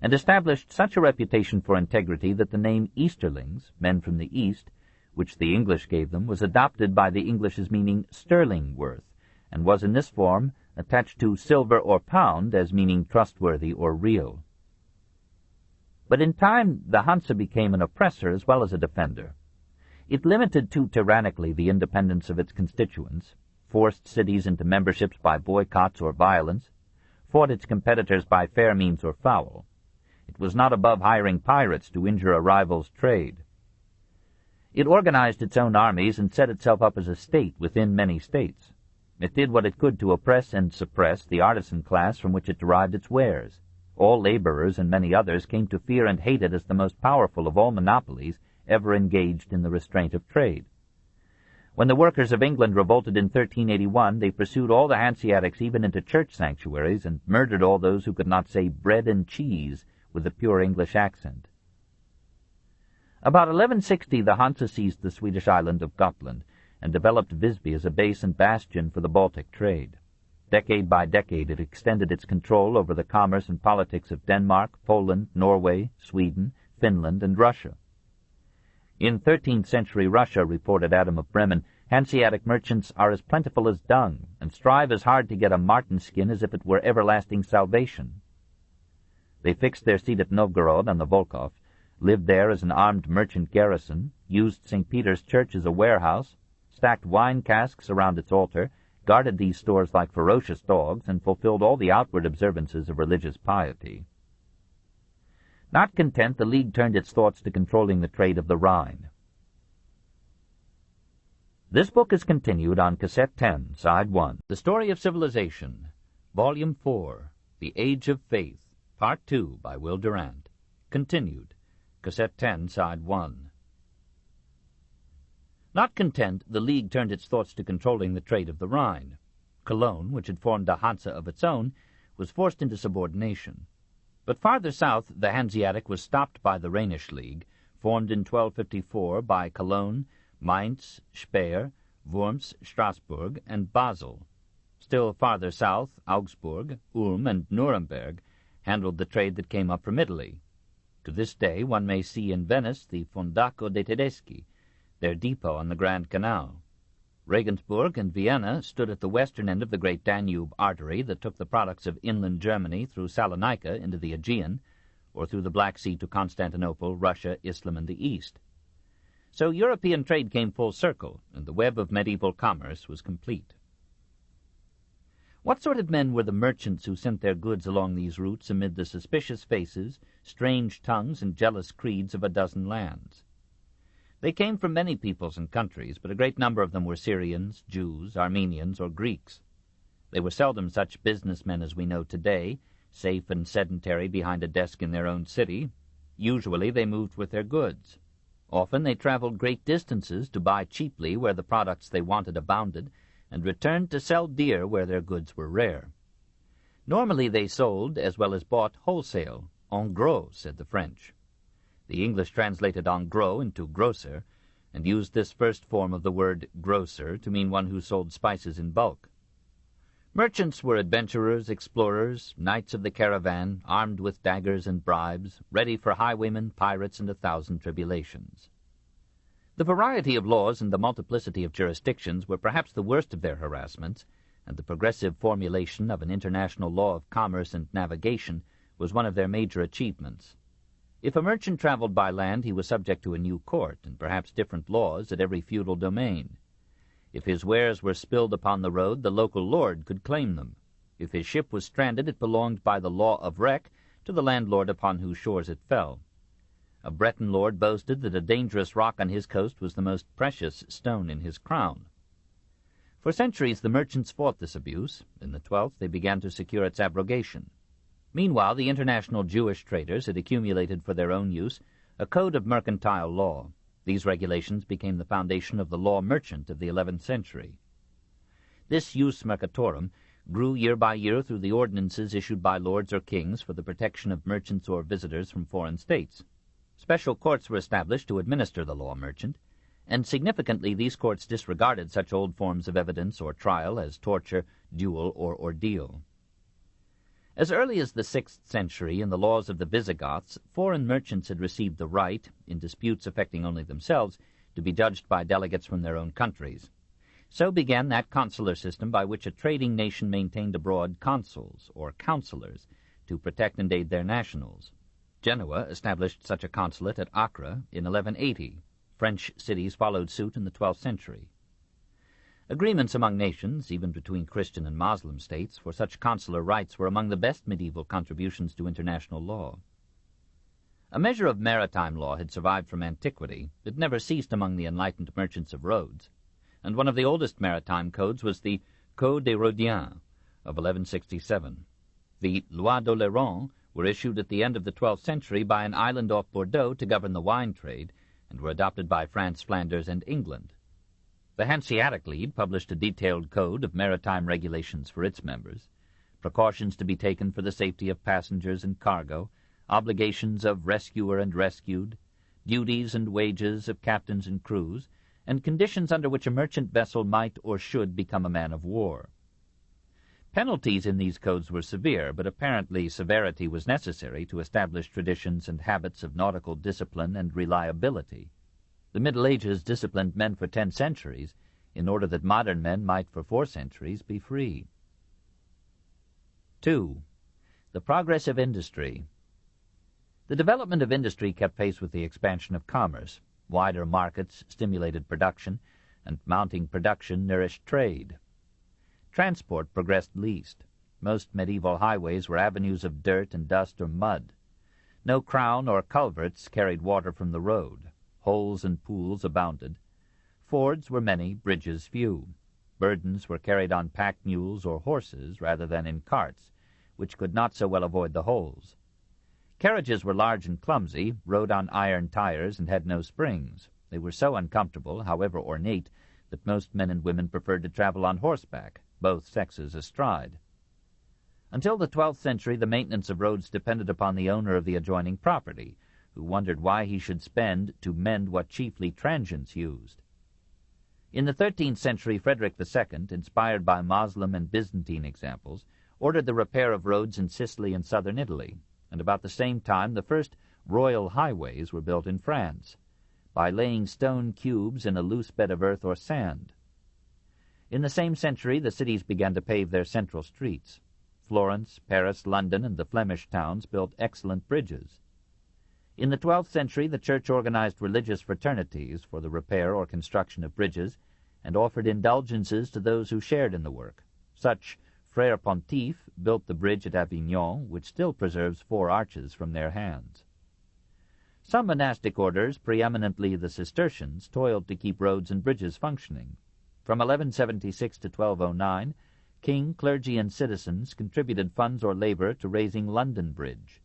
and established such a reputation for integrity that the name Easterlings, men from the East, which the English gave them, was adopted by the English as meaning sterling worth, and was in this form attached to silver or pound as meaning trustworthy or real. But in time the Hanse became an oppressor as well as a defender. It limited too tyrannically the independence of its constituents, forced cities into memberships by boycotts or violence, fought its competitors by fair means or foul. It was not above hiring pirates to injure a rival's trade. It organized its own armies and set itself up as a state within many states. It did what it could to oppress and suppress the artisan class from which it derived its wares. All laborers and many others came to fear and hate it as the most powerful of all monopolies ever engaged in the restraint of trade. When the workers of England revolted in 1381, they pursued all the Hanseatics even into church sanctuaries and murdered all those who could not say bread and cheese with a pure English accent. About 1160 the Hanse seized the Swedish island of Gotland and developed Visby as a base and bastion for the Baltic trade. Decade by decade it extended its control over the commerce and politics of Denmark, Poland, Norway, Sweden, Finland, and Russia. In 13th century Russia, reported Adam of Bremen, Hanseatic merchants are as plentiful as dung, and strive as hard to get a marten skin as if it were everlasting salvation. They fixed their seat at Novgorod on the Volkhov, lived there as an armed merchant garrison, used St. Peter's Church as a warehouse, stacked wine casks around its altar, guarded these stores like ferocious dogs, and fulfilled all the outward observances of religious piety. Not content, the League turned its thoughts to controlling the trade of the Rhine. This book is continued on Cassette 10, Side 1. The Story of Civilization, Volume 4, The Age of Faith, Part 2, by Will Durant. Continued. Cassette 10, Side 1. Not content, the League turned its thoughts to controlling the trade of the Rhine. Cologne, which had formed a Hansa of its own, was forced into subordination. But farther south, the Hanseatic was stopped by the Rhenish League, formed in 1254 by Cologne, Mainz, Speyer, Worms, Strasbourg, and Basel. Still farther south, Augsburg, Ulm, and Nuremberg handled the trade that came up from Italy. To this day one may see in Venice the Fondaco dei Tedeschi, their depot on the Grand Canal. Regensburg and Vienna stood at the western end of the great Danube artery that took the products of inland Germany through Salonika into the Aegean, or through the Black Sea to Constantinople, Russia, Islam, and the East. So European trade came full circle, and the web of medieval commerce was complete. What sort of men were the merchants who sent their goods along these routes amid the suspicious faces, strange tongues, and jealous creeds of a dozen lands? They came from many peoples and countries, but a great number of them were Syrians, Jews, Armenians, or Greeks. They were seldom such businessmen as we know today, safe and sedentary behind a desk in their own city. Usually they moved with their goods. Often they traveled great distances to buy cheaply where the products they wanted abounded, and returned to sell dear where their goods were rare. Normally they sold as well as bought wholesale, en gros, said the French. The English translated en gros into grosser, and used this first form of the word grocer to mean one who sold spices in bulk. Merchants were adventurers, explorers, knights of the caravan, armed with daggers and bribes, ready for highwaymen, pirates, and 1,000 tribulations. The variety of laws and the multiplicity of jurisdictions were perhaps the worst of their harassments, and the progressive formulation of an international law of commerce and navigation was one of their major achievements. If a merchant traveled by land, he was subject to a new court, and perhaps different laws at every feudal domain. If his wares were spilled upon the road, the local lord could claim them. If his ship was stranded, it belonged by the law of wreck to the landlord upon whose shores it fell. A Breton lord boasted that a dangerous rock on his coast was the most precious stone in his crown. For centuries the merchants fought this abuse. In the 12th they began to secure its abrogation. Meanwhile, the international Jewish traders had accumulated for their own use a code of mercantile law. These regulations became the foundation of the law merchant of the 11th century. This jus mercatorum grew year by year through the ordinances issued by lords or kings for the protection of merchants or visitors from foreign states. Special courts were established to administer the law merchant, and significantly these courts disregarded such old forms of evidence or trial as torture, duel, or ordeal. As early as the 6th century, in the laws of the Visigoths, foreign merchants had received the right, in disputes affecting only themselves, to be judged by delegates from their own countries. So began that consular system by which a trading nation maintained abroad consuls, or counselors, to protect and aid their nationals. Genoa established such a consulate at Acre in 1180. French cities followed suit in the 12th century. Agreements among nations, even between Christian and Moslem states, for such consular rights were among the best medieval contributions to international law. A measure of maritime law had survived from antiquity. It never ceased among the enlightened merchants of Rhodes, and one of the oldest maritime codes was the Code des Rhodiens of 1167. The Lois d'Oléron were issued at the end of the 12th century by an island off Bordeaux to govern the wine trade, and were adopted by France, Flanders, and England. The Hanseatic League published a detailed code of maritime regulations for its members, precautions to be taken for the safety of passengers and cargo, obligations of rescuer and rescued, duties and wages of captains and crews, and conditions under which a merchant vessel might or should become a man of war. Penalties in these codes were severe, but apparently severity was necessary to establish traditions and habits of nautical discipline and reliability. The Middle Ages disciplined men for 10 centuries, in order that modern men might for 4 centuries be free. 2. The progress of industry. The development of industry kept pace with the expansion of commerce. Wider markets stimulated production, and mounting production nourished trade. Transport progressed least. Most medieval highways were avenues of dirt and dust or mud. No crown or culverts carried water from the road. Holes and pools abounded. Fords were many, bridges few. Burdens were carried on pack mules or horses rather than in carts, which could not so well avoid the holes. Carriages were large and clumsy, rode on iron tires, and had no springs. They were so uncomfortable, however ornate, that most men and women preferred to travel on horseback, both sexes astride. Until the 12th century, the maintenance of roads depended upon the owner of the adjoining property, who wondered why he should spend to mend what chiefly transients used. In the 13th century, Frederick II, inspired by Moslem and Byzantine examples, ordered the repair of roads in Sicily and southern Italy, and about the same time the first royal highways were built in France, by laying stone cubes in a loose bed of earth or sand. In the same century, the cities began to pave their central streets. Florence, Paris, London, and the Flemish towns built excellent bridges. In the 12th century, the Church organized religious fraternities for the repair or construction of bridges, and offered indulgences to those who shared in the work. Such Frères Pontifes built the bridge at Avignon, which still preserves 4 arches from their hands. Some monastic orders, preeminently the Cistercians, toiled to keep roads and bridges functioning. From 1176 to 1209, king, clergy, and citizens contributed funds or labor to raising London Bridge.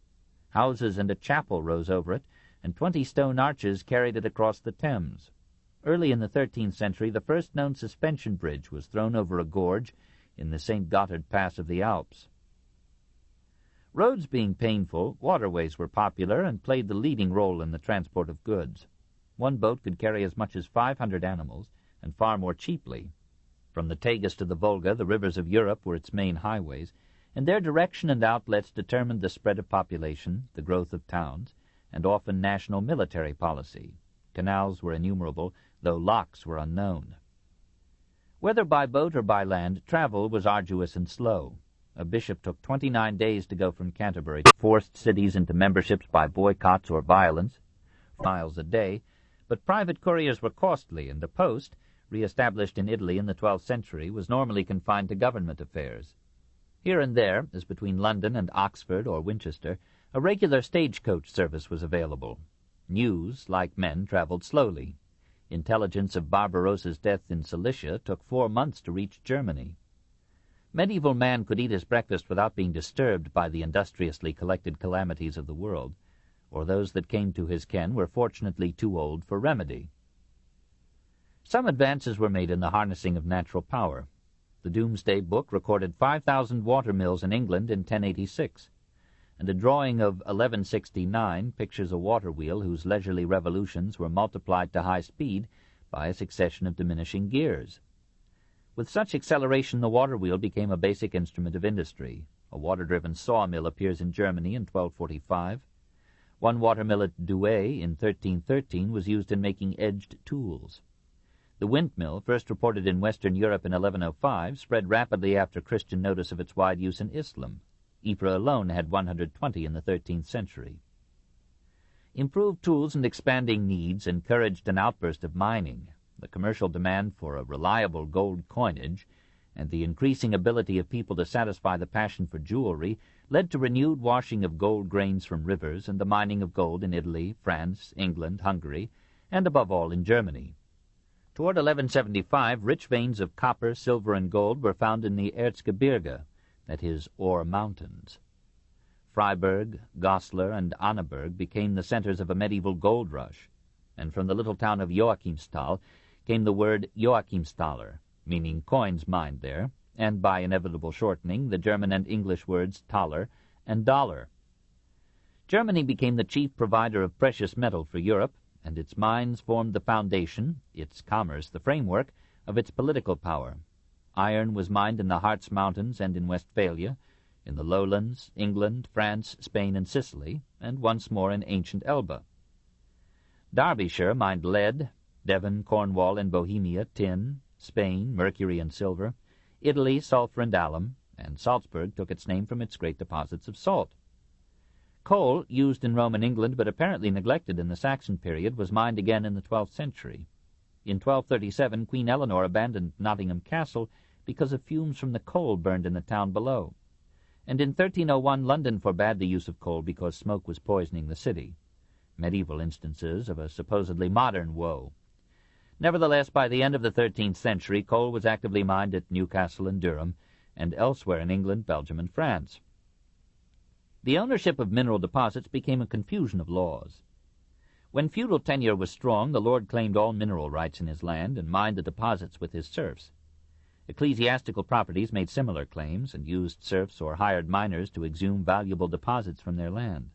Houses and a chapel rose over it, and 20 stone arches carried it across the Thames. Early in the 13th century, the first known suspension bridge was thrown over a gorge in the St. Gothard Pass of the Alps. Roads being painful, waterways were popular and played the leading role in the transport of goods. One boat could carry as much as 500 animals, and far more cheaply. From the Tagus to the Volga, the rivers of Europe were its main highways, and their direction and outlets determined the spread of population, the growth of towns, and often national military policy. Canals were innumerable, though locks were unknown. Whether by boat or by land, travel was arduous and slow. A bishop took 29 days to go from Canterbury, forced cities into memberships by boycotts or violence, miles a day, but private couriers were costly, and the post, re-established in Italy in the 12th century, was normally confined to government affairs. Here and there, as between London and Oxford or Winchester, a regular stagecoach service was available. News, like men, traveled slowly. Intelligence of Barbarossa's death in Cilicia took 4 months to reach Germany. Medieval man could eat his breakfast without being disturbed by the industriously collected calamities of the world, or those that came to his ken were fortunately too old for remedy. Some advances were made in the harnessing of natural power. The Domesday Book recorded 5,000 water mills in England in 1086, and a drawing of 1169 pictures a water wheel whose leisurely revolutions were multiplied to high speed by a succession of diminishing gears. With such acceleration, the water wheel became a basic instrument of industry. A water-driven sawmill appears in Germany in 1245. One watermill at Douai in 1313 was used in making edged tools. The windmill, first reported in Western Europe in 1105, spread rapidly after Christian notice of its wide use in Islam. Ypres alone had 120 in the 13th century. Improved tools and expanding needs encouraged an outburst of mining. The commercial demand for a reliable gold coinage and the increasing ability of people to satisfy the passion for jewelry led to renewed washing of gold grains from rivers and the mining of gold in Italy, France, England, Hungary, and above all in Germany. Toward 1175, rich veins of copper, silver, and gold were found in the Erzgebirge, that is, Ore Mountains. Freiburg, Goslar, and Annaberg became the centers of a medieval gold rush, and from the little town of Joachimsthal came the word Joachimsthaler, meaning coins mined there, and by inevitable shortening, the German and English words thaler and dollar. Germany became the chief provider of precious metal for Europe, and its mines formed the foundation, its commerce the framework, of its political power. Iron was mined in the Harz Mountains and in Westphalia, in the lowlands, England, France, Spain, and Sicily, and once more in ancient Elba. Derbyshire mined lead, Devon, Cornwall, and Bohemia tin, Spain, mercury and silver, Italy, sulfur and alum, and Salzburg took its name from its great deposits of salt. Coal, used in Roman England but apparently neglected in the Saxon period, was mined again in the 12th century. In 1237, Queen Eleanor abandoned Nottingham Castle because of fumes from the coal burned in the town below, and in 1301 London forbade the use of coal because smoke was poisoning the city. Medieval instances of a supposedly modern woe. Nevertheless, by the end of the 13th century, coal was actively mined at Newcastle and Durham, and elsewhere in England, Belgium, and France. The ownership of mineral deposits became a confusion of laws. When feudal tenure was strong, the lord claimed all mineral rights in his land and mined the deposits with his serfs. Ecclesiastical properties made similar claims and used serfs or hired miners to exhume valuable deposits from their land.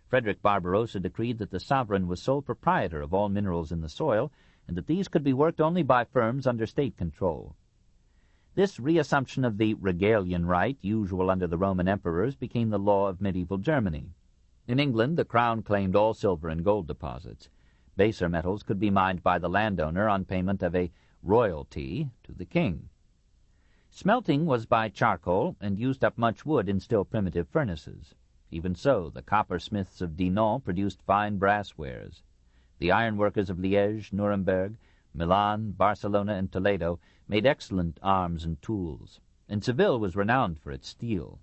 Frederick Barbarossa decreed that the sovereign was sole proprietor of all minerals in the soil, and that these could be worked only by firms under state control. This reassumption of the regalian right, usual under the Roman emperors, became the law of medieval Germany. In England, the crown claimed all silver and gold deposits. Baser metals could be mined by the landowner on payment of a royalty to the king. Smelting was by charcoal and used up much wood in still primitive furnaces. Even so, the coppersmiths of Dinan produced fine brass wares. The ironworkers of Liège, Nuremberg, Milan, Barcelona, and Toledo made excellent arms and tools, and Seville was renowned for its steel.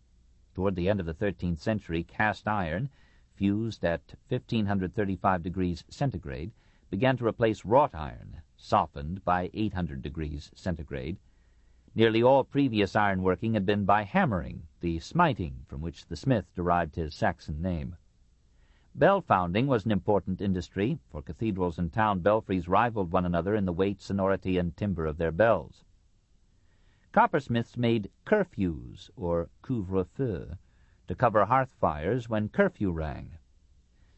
Toward the end of the 13th century, cast iron, fused at 1535 degrees centigrade, began to replace wrought iron, softened by 800 degrees centigrade. Nearly all previous ironworking had been by hammering, the smiting from which the smith derived his Saxon name. Bell founding was an important industry, for cathedrals and town belfries rivaled one another in the weight, sonority, and timbre of their bells. Coppersmiths made curfews, or couvre-feu, to cover hearth fires when curfew rang.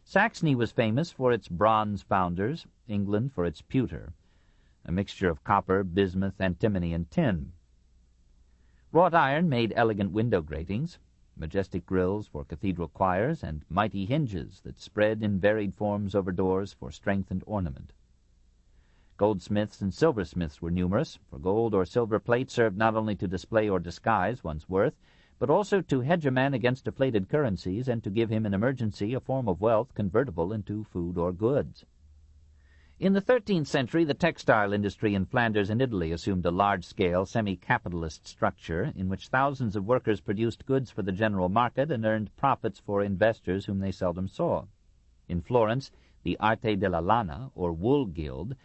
Saxony was famous for its bronze founders, England for its pewter, a mixture of copper, bismuth, antimony, and tin. Wrought iron made elegant window gratings, majestic grills for cathedral choirs, and mighty hinges that spread in varied forms over doors for strength and ornament. Goldsmiths and silversmiths were numerous, for gold or silver plate served not only to display or disguise one's worth, but also to hedge a man against deflated currencies and to give him in emergency a form of wealth convertible into food or goods. In the 13th century, the textile industry in Flanders and Italy assumed a large-scale, semi-capitalist structure in which thousands of workers produced goods for the general market and earned profits for investors whom they seldom saw. In Florence, the Arte della Lana, or wool guild,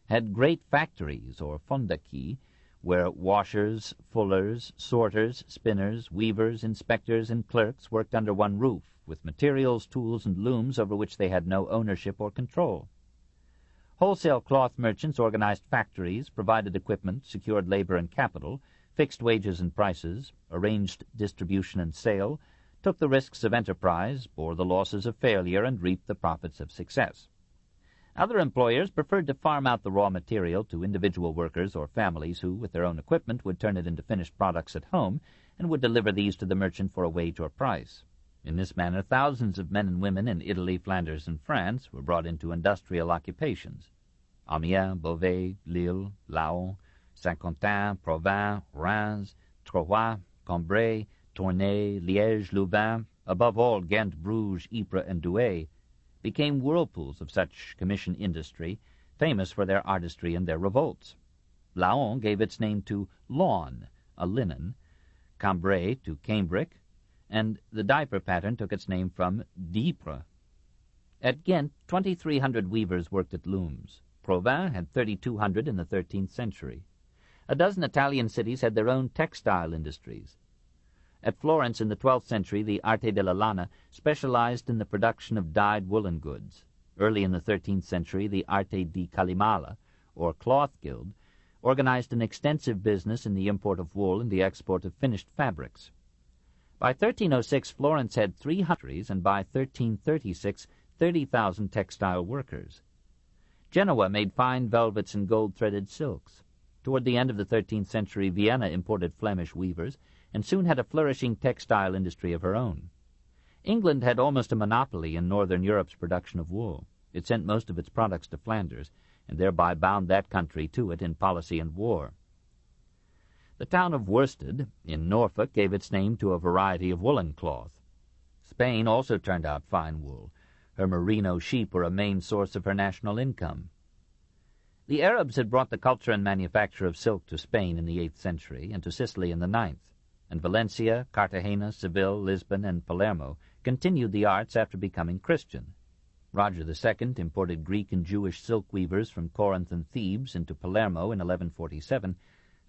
had great factories, or fondachi, where washers, fullers, sorters, spinners, weavers, inspectors, and clerks worked under one roof, with materials, tools, and looms over which they had no ownership or control. Wholesale cloth merchants organized factories, provided equipment, secured labor and capital, fixed wages and prices, arranged distribution and sale, took the risks of enterprise, bore the losses of failure, and reaped the profits of success. Other employers preferred to farm out the raw material to individual workers or families who, with their own equipment, would turn it into finished products at home and would deliver these to the merchant for a wage or price. In this manner, thousands of men and women in Italy, Flanders, and France were brought into industrial occupations. Amiens, Beauvais, Lille, Laon, Saint-Quentin, Provins, Reims, Troyes, Cambrai, Tournai, Liège, Louvain, above all Ghent, Bruges, Ypres, and Douai, became whirlpools of such commission industry, famous for their artistry and their revolts. Laon gave its name to lawn, a linen, Cambrai to cambric, and the diaper pattern took its name from Ypres. At Ghent, 2,300 weavers worked at looms. Provins had 3,200 in the 13th century. A dozen Italian cities had their own textile industries. At Florence in the 12th century, the Arte della Lana specialized in the production of dyed woolen goods. Early in the 13th century, the Arte di Calimala, or cloth guild, organized an extensive business in the import of wool and the export of finished fabrics. By 1306, Florence had 3 factories, and by 1336, 30,000 textile workers. Genoa made fine velvets and gold-threaded silks. Toward the end of the 13th century, Vienna imported Flemish weavers, and soon had a flourishing textile industry of her own. England had almost a monopoly in northern Europe's production of wool. It sent most of its products to Flanders, and thereby bound that country to it in policy and war. The town of Worsted, in Norfolk, gave its name to a variety of woolen cloth. Spain also turned out fine wool. Her merino sheep were a main source of her national income. The Arabs had brought the culture and manufacture of silk to Spain in the 8th century and to Sicily in the 9th, and Valencia, Cartagena, Seville, Lisbon, and Palermo continued the arts after becoming Christian. Roger II imported Greek and Jewish silk weavers from Corinth and Thebes into Palermo in 1147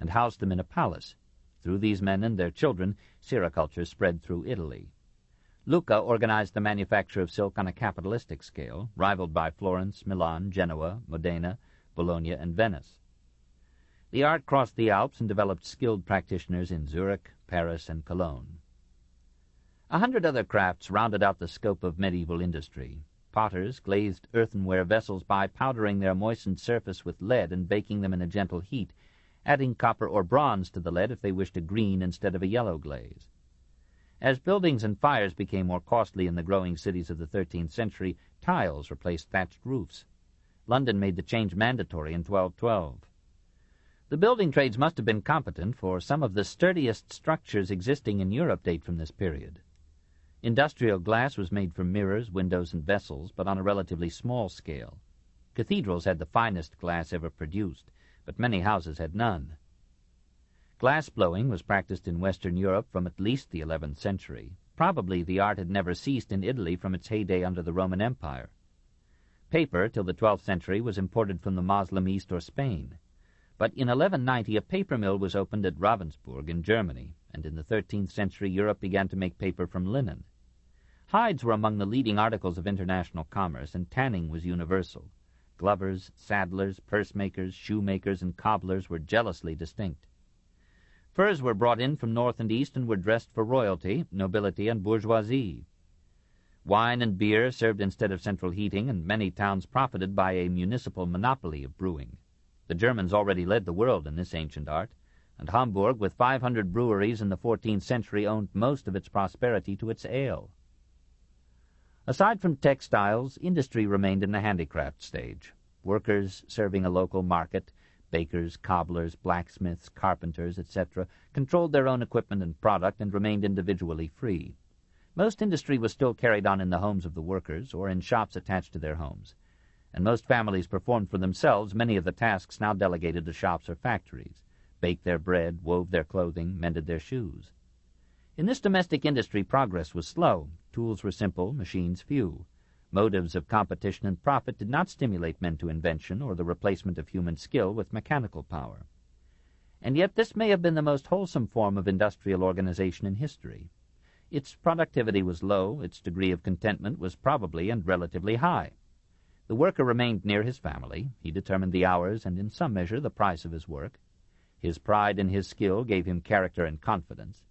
and housed them in a palace. Through these men and their children, sericulture spread through Italy. Lucca organized the manufacture of silk on a capitalistic scale, rivaled by Florence, Milan, Genoa, Modena, Bologna, and Venice. The art crossed the Alps and developed skilled practitioners in Zurich, Paris, and Cologne. 100 other crafts rounded out the scope of medieval industry. Potters glazed earthenware vessels by powdering their moistened surface with lead and baking them in a gentle heat, adding copper or bronze to the lead if they wished a green instead of a yellow glaze. As buildings and fires became more costly in the growing cities of the 13th century, tiles replaced thatched roofs. London made the change mandatory in 1212. The building trades must have been competent, for some of the sturdiest structures existing in Europe date from this period. Industrial glass was made from mirrors, windows, and vessels, but on a relatively small scale. Cathedrals had the finest glass ever produced, but many houses had none. Glass blowing was practiced in Western Europe from at least the 11th century. Probably the art had never ceased in Italy from its heyday under the Roman Empire. Paper, till the 12th century, was imported from the Moslem East or Spain. But in 1190 a paper mill was opened at Ravensburg in Germany, and in the 13th century Europe began to make paper from linen. Hides were among the leading articles of international commerce, and tanning was universal. Glovers, saddlers, purse-makers, shoemakers, and cobblers were jealously distinct. Furs were brought in from north and east and were dressed for royalty, nobility, and bourgeoisie. Wine and beer served instead of central heating, and many towns profited by a municipal monopoly of brewing. The Germans already led the world in this ancient art, and Hamburg, with 500 breweries in the 14th century, owed most of its prosperity to its ale. Aside from textiles, industry remained in the handicraft stage. Workers serving a local market, bakers, cobblers, blacksmiths, carpenters, etc., controlled their own equipment and product and remained individually free. Most industry was still carried on in the homes of the workers or in shops attached to their homes, and most families performed for themselves many of the tasks now delegated to shops or factories, baked their bread, wove their clothing, mended their shoes. In this domestic industry progress was slow. Tools were simple, machines few. Motives of competition and profit did not stimulate men to invention or the replacement of human skill with mechanical power. And yet this may have been the most wholesome form of industrial organization in history. Its productivity was low, its degree of contentment was probably and relatively high. The worker remained near his family. He determined the hours and in some measure the price of his work. His pride in his skill gave him character and confidence.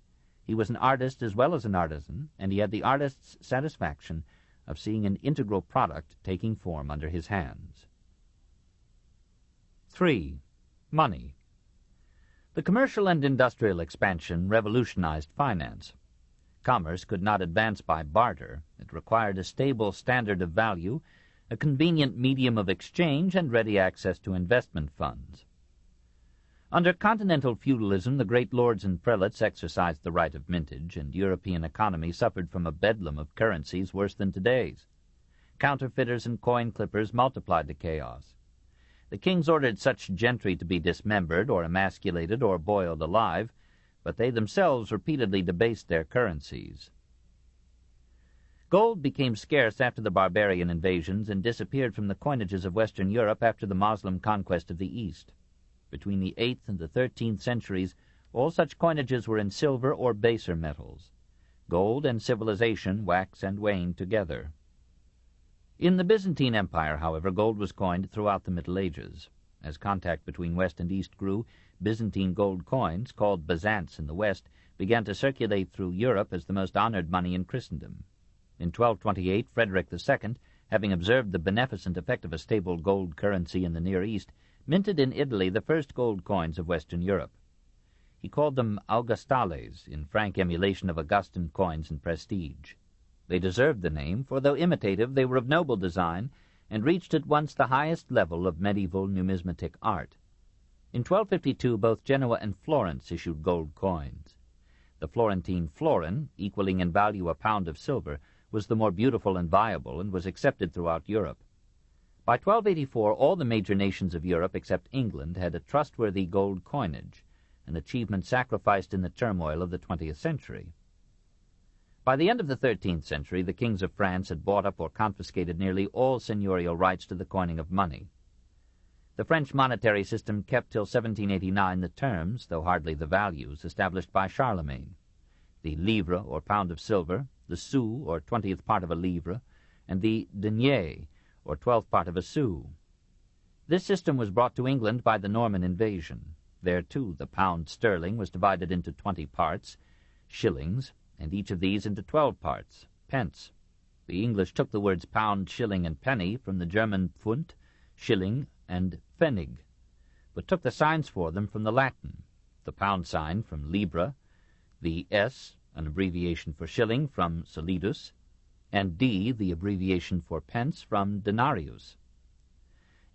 He was an artist as well as an artisan, and he had the artist's satisfaction of seeing an integral product taking form under his hands. 3. Money. The commercial and industrial expansion revolutionized finance. Commerce could not advance by barter. It required a stable standard of value, a convenient medium of exchange, and ready access to investment funds. Under continental feudalism, the great lords and prelates exercised the right of mintage, and European economy suffered from a bedlam of currencies worse than today's. Counterfeiters and coin clippers multiplied the chaos. The kings ordered such gentry to be dismembered or emasculated or boiled alive, but they themselves repeatedly debased their currencies. Gold became scarce after the barbarian invasions and disappeared from the coinages of Western Europe after the Moslem conquest of the East. Between the 8th and the 13th centuries, all such coinages were in silver or baser metals. Gold and civilization wax and wane together. In the Byzantine Empire, however, gold was coined throughout the Middle Ages. As contact between West and East grew, Byzantine gold coins, called byzants in the West, began to circulate through Europe as the most honored money in Christendom. In 1228, Frederick II, having observed the beneficent effect of a stable gold currency in the Near East, minted in Italy the first gold coins of Western Europe. He called them Augustales, in frank emulation of Augustan coins and prestige. They deserved the name, for though imitative, they were of noble design, and reached at once the highest level of medieval numismatic art. In 1252 both Genoa and Florence issued gold coins. The Florentine florin, equaling in value a pound of silver, was the more beautiful and viable, and was accepted throughout Europe. By 1284, all the major nations of Europe except England had a trustworthy gold coinage, an achievement sacrificed in the turmoil of the 20th century. By the end of the 13th century, the kings of France had bought up or confiscated nearly all seigneurial rights to the coining of money. The French monetary system kept till 1789 the terms, though hardly the values, established by Charlemagne. The livre, or pound of silver, the sou, or 20th part of a livre, and the denier, or 12th part of a sou. This system was brought to England by the Norman invasion. There, too, the pound sterling was divided into 20 parts, shillings, and each of these into 12 parts, pence. The English took the words pound, shilling, and penny from the German Pfund, shilling, and Pfennig, but took the signs for them from the Latin, the pound sign from libra, the S, an abbreviation for shilling, from solidus, and D, the abbreviation for pence, from denarius.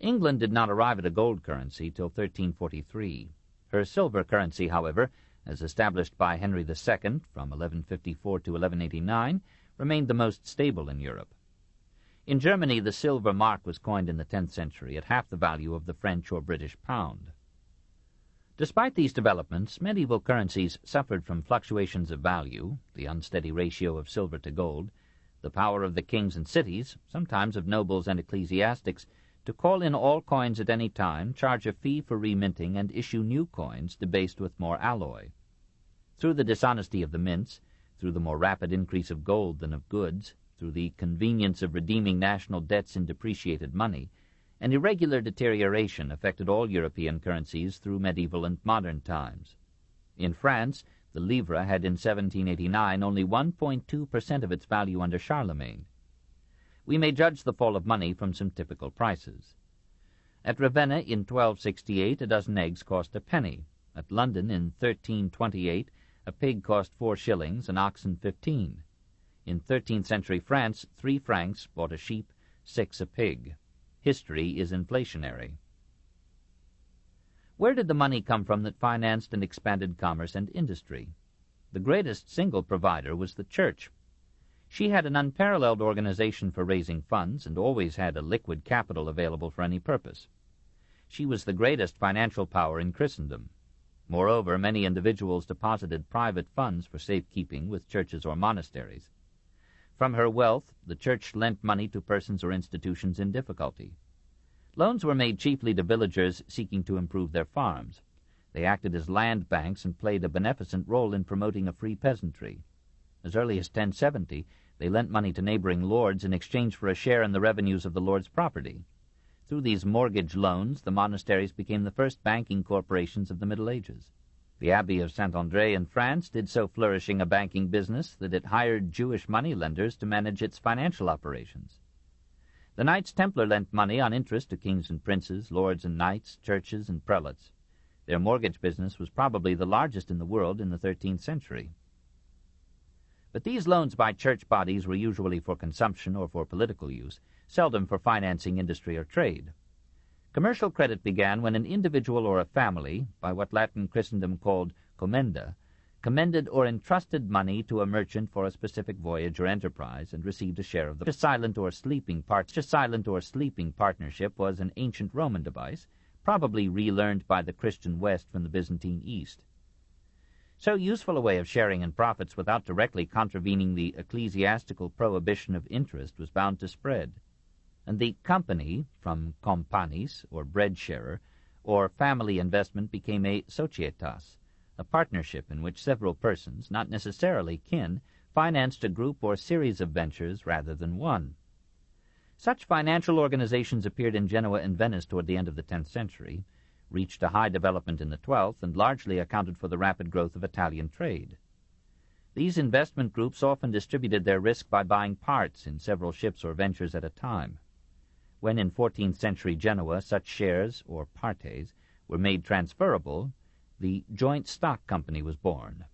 England did not arrive at a gold currency till 1343. Her silver currency, however, as established by Henry II from 1154 to 1189, remained the most stable in Europe. In Germany, the silver mark was coined in the 10th century at half the value of the French or British pound. Despite these developments, medieval currencies suffered from fluctuations of value, the unsteady ratio of silver to gold, the power of the kings and cities, sometimes of nobles and ecclesiastics, to call in all coins at any time, charge a fee for reminting, and issue new coins debased with more alloy. Through the dishonesty of the mints, through the more rapid increase of gold than of goods, through the convenience of redeeming national debts in depreciated money, an irregular deterioration affected all European currencies through medieval and modern times. In France, the livre had in 1789 only 1.2% of its value under Charlemagne. We may judge the fall of money from some typical prices. At Ravenna in 1268 a dozen eggs cost a penny. At London in 1328 a pig cost 4 shillings, an oxen 15. In 13th century France, 3 francs bought a sheep, 6 a pig. History is inflationary. Where did the money come from that financed and expanded commerce and industry? The greatest single provider was the Church. She had an unparalleled organization for raising funds and always had a liquid capital available for any purpose. She was the greatest financial power in Christendom. Moreover, many individuals deposited private funds for safekeeping with churches or monasteries. From her wealth, the Church lent money to persons or institutions in difficulty. Loans were made chiefly to villagers seeking to improve their farms. They acted as land banks and played a beneficent role in promoting a free peasantry. As early as 1070, they lent money to neighboring lords in exchange for a share in the revenues of the lord's property. Through these mortgage loans, the monasteries became the first banking corporations of the Middle Ages. The Abbey of Saint-André in France did so flourishing a banking business that it hired Jewish moneylenders to manage its financial operations. The Knights Templar lent money on interest to kings and princes, lords and knights, churches and prelates. Their mortgage business was probably the largest in the world in the 13th century. But these loans by church bodies were usually for consumption or for political use, seldom for financing industry or trade. Commercial credit began when an individual or a family, by what Latin Christendom called commenda, commended or entrusted money to a merchant for a specific voyage or enterprise and received a share of the silent or sleeping partnership was an ancient Roman device, probably relearned by the Christian West from the Byzantine East. So useful a way of sharing in profits without directly contravening the ecclesiastical prohibition of interest was bound to spread, and the company, from companis, or bread-sharer, or family investment became a societas, a partnership in which several persons, not necessarily kin, financed a group or series of ventures rather than one. Such financial organizations appeared in Genoa and Venice toward the end of the 10th century, reached a high development in the 12th, and largely accounted for the rapid growth of Italian trade. These investment groups often distributed their risk by buying parts in several ships or ventures at a time. When in 14th century Genoa such shares, or partes, were made transferable, the joint stock company was born.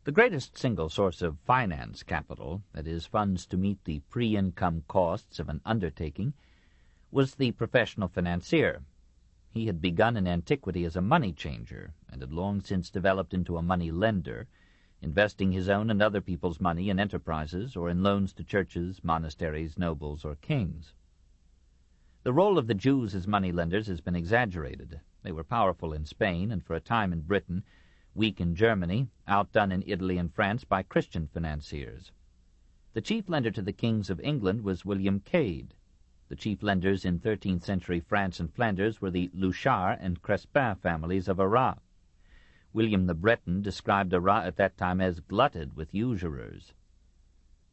The greatest single source of finance capital, that is, funds to meet the pre-income costs of an undertaking, was the professional financier. He had begun in antiquity as a money changer, and had long since developed into a money lender, investing his own and other people's money in enterprises or in loans to churches, monasteries, nobles, or kings. The role of the Jews as moneylenders has been exaggerated. They were powerful in Spain, and for a time in Britain, weak in Germany, outdone in Italy and France by Christian financiers. The chief lender to the kings of England was William Cade. The chief lenders in 13th century France and Flanders were the Louchard and Crespin families of Arras. William the Breton described Arras at that time as glutted with usurers.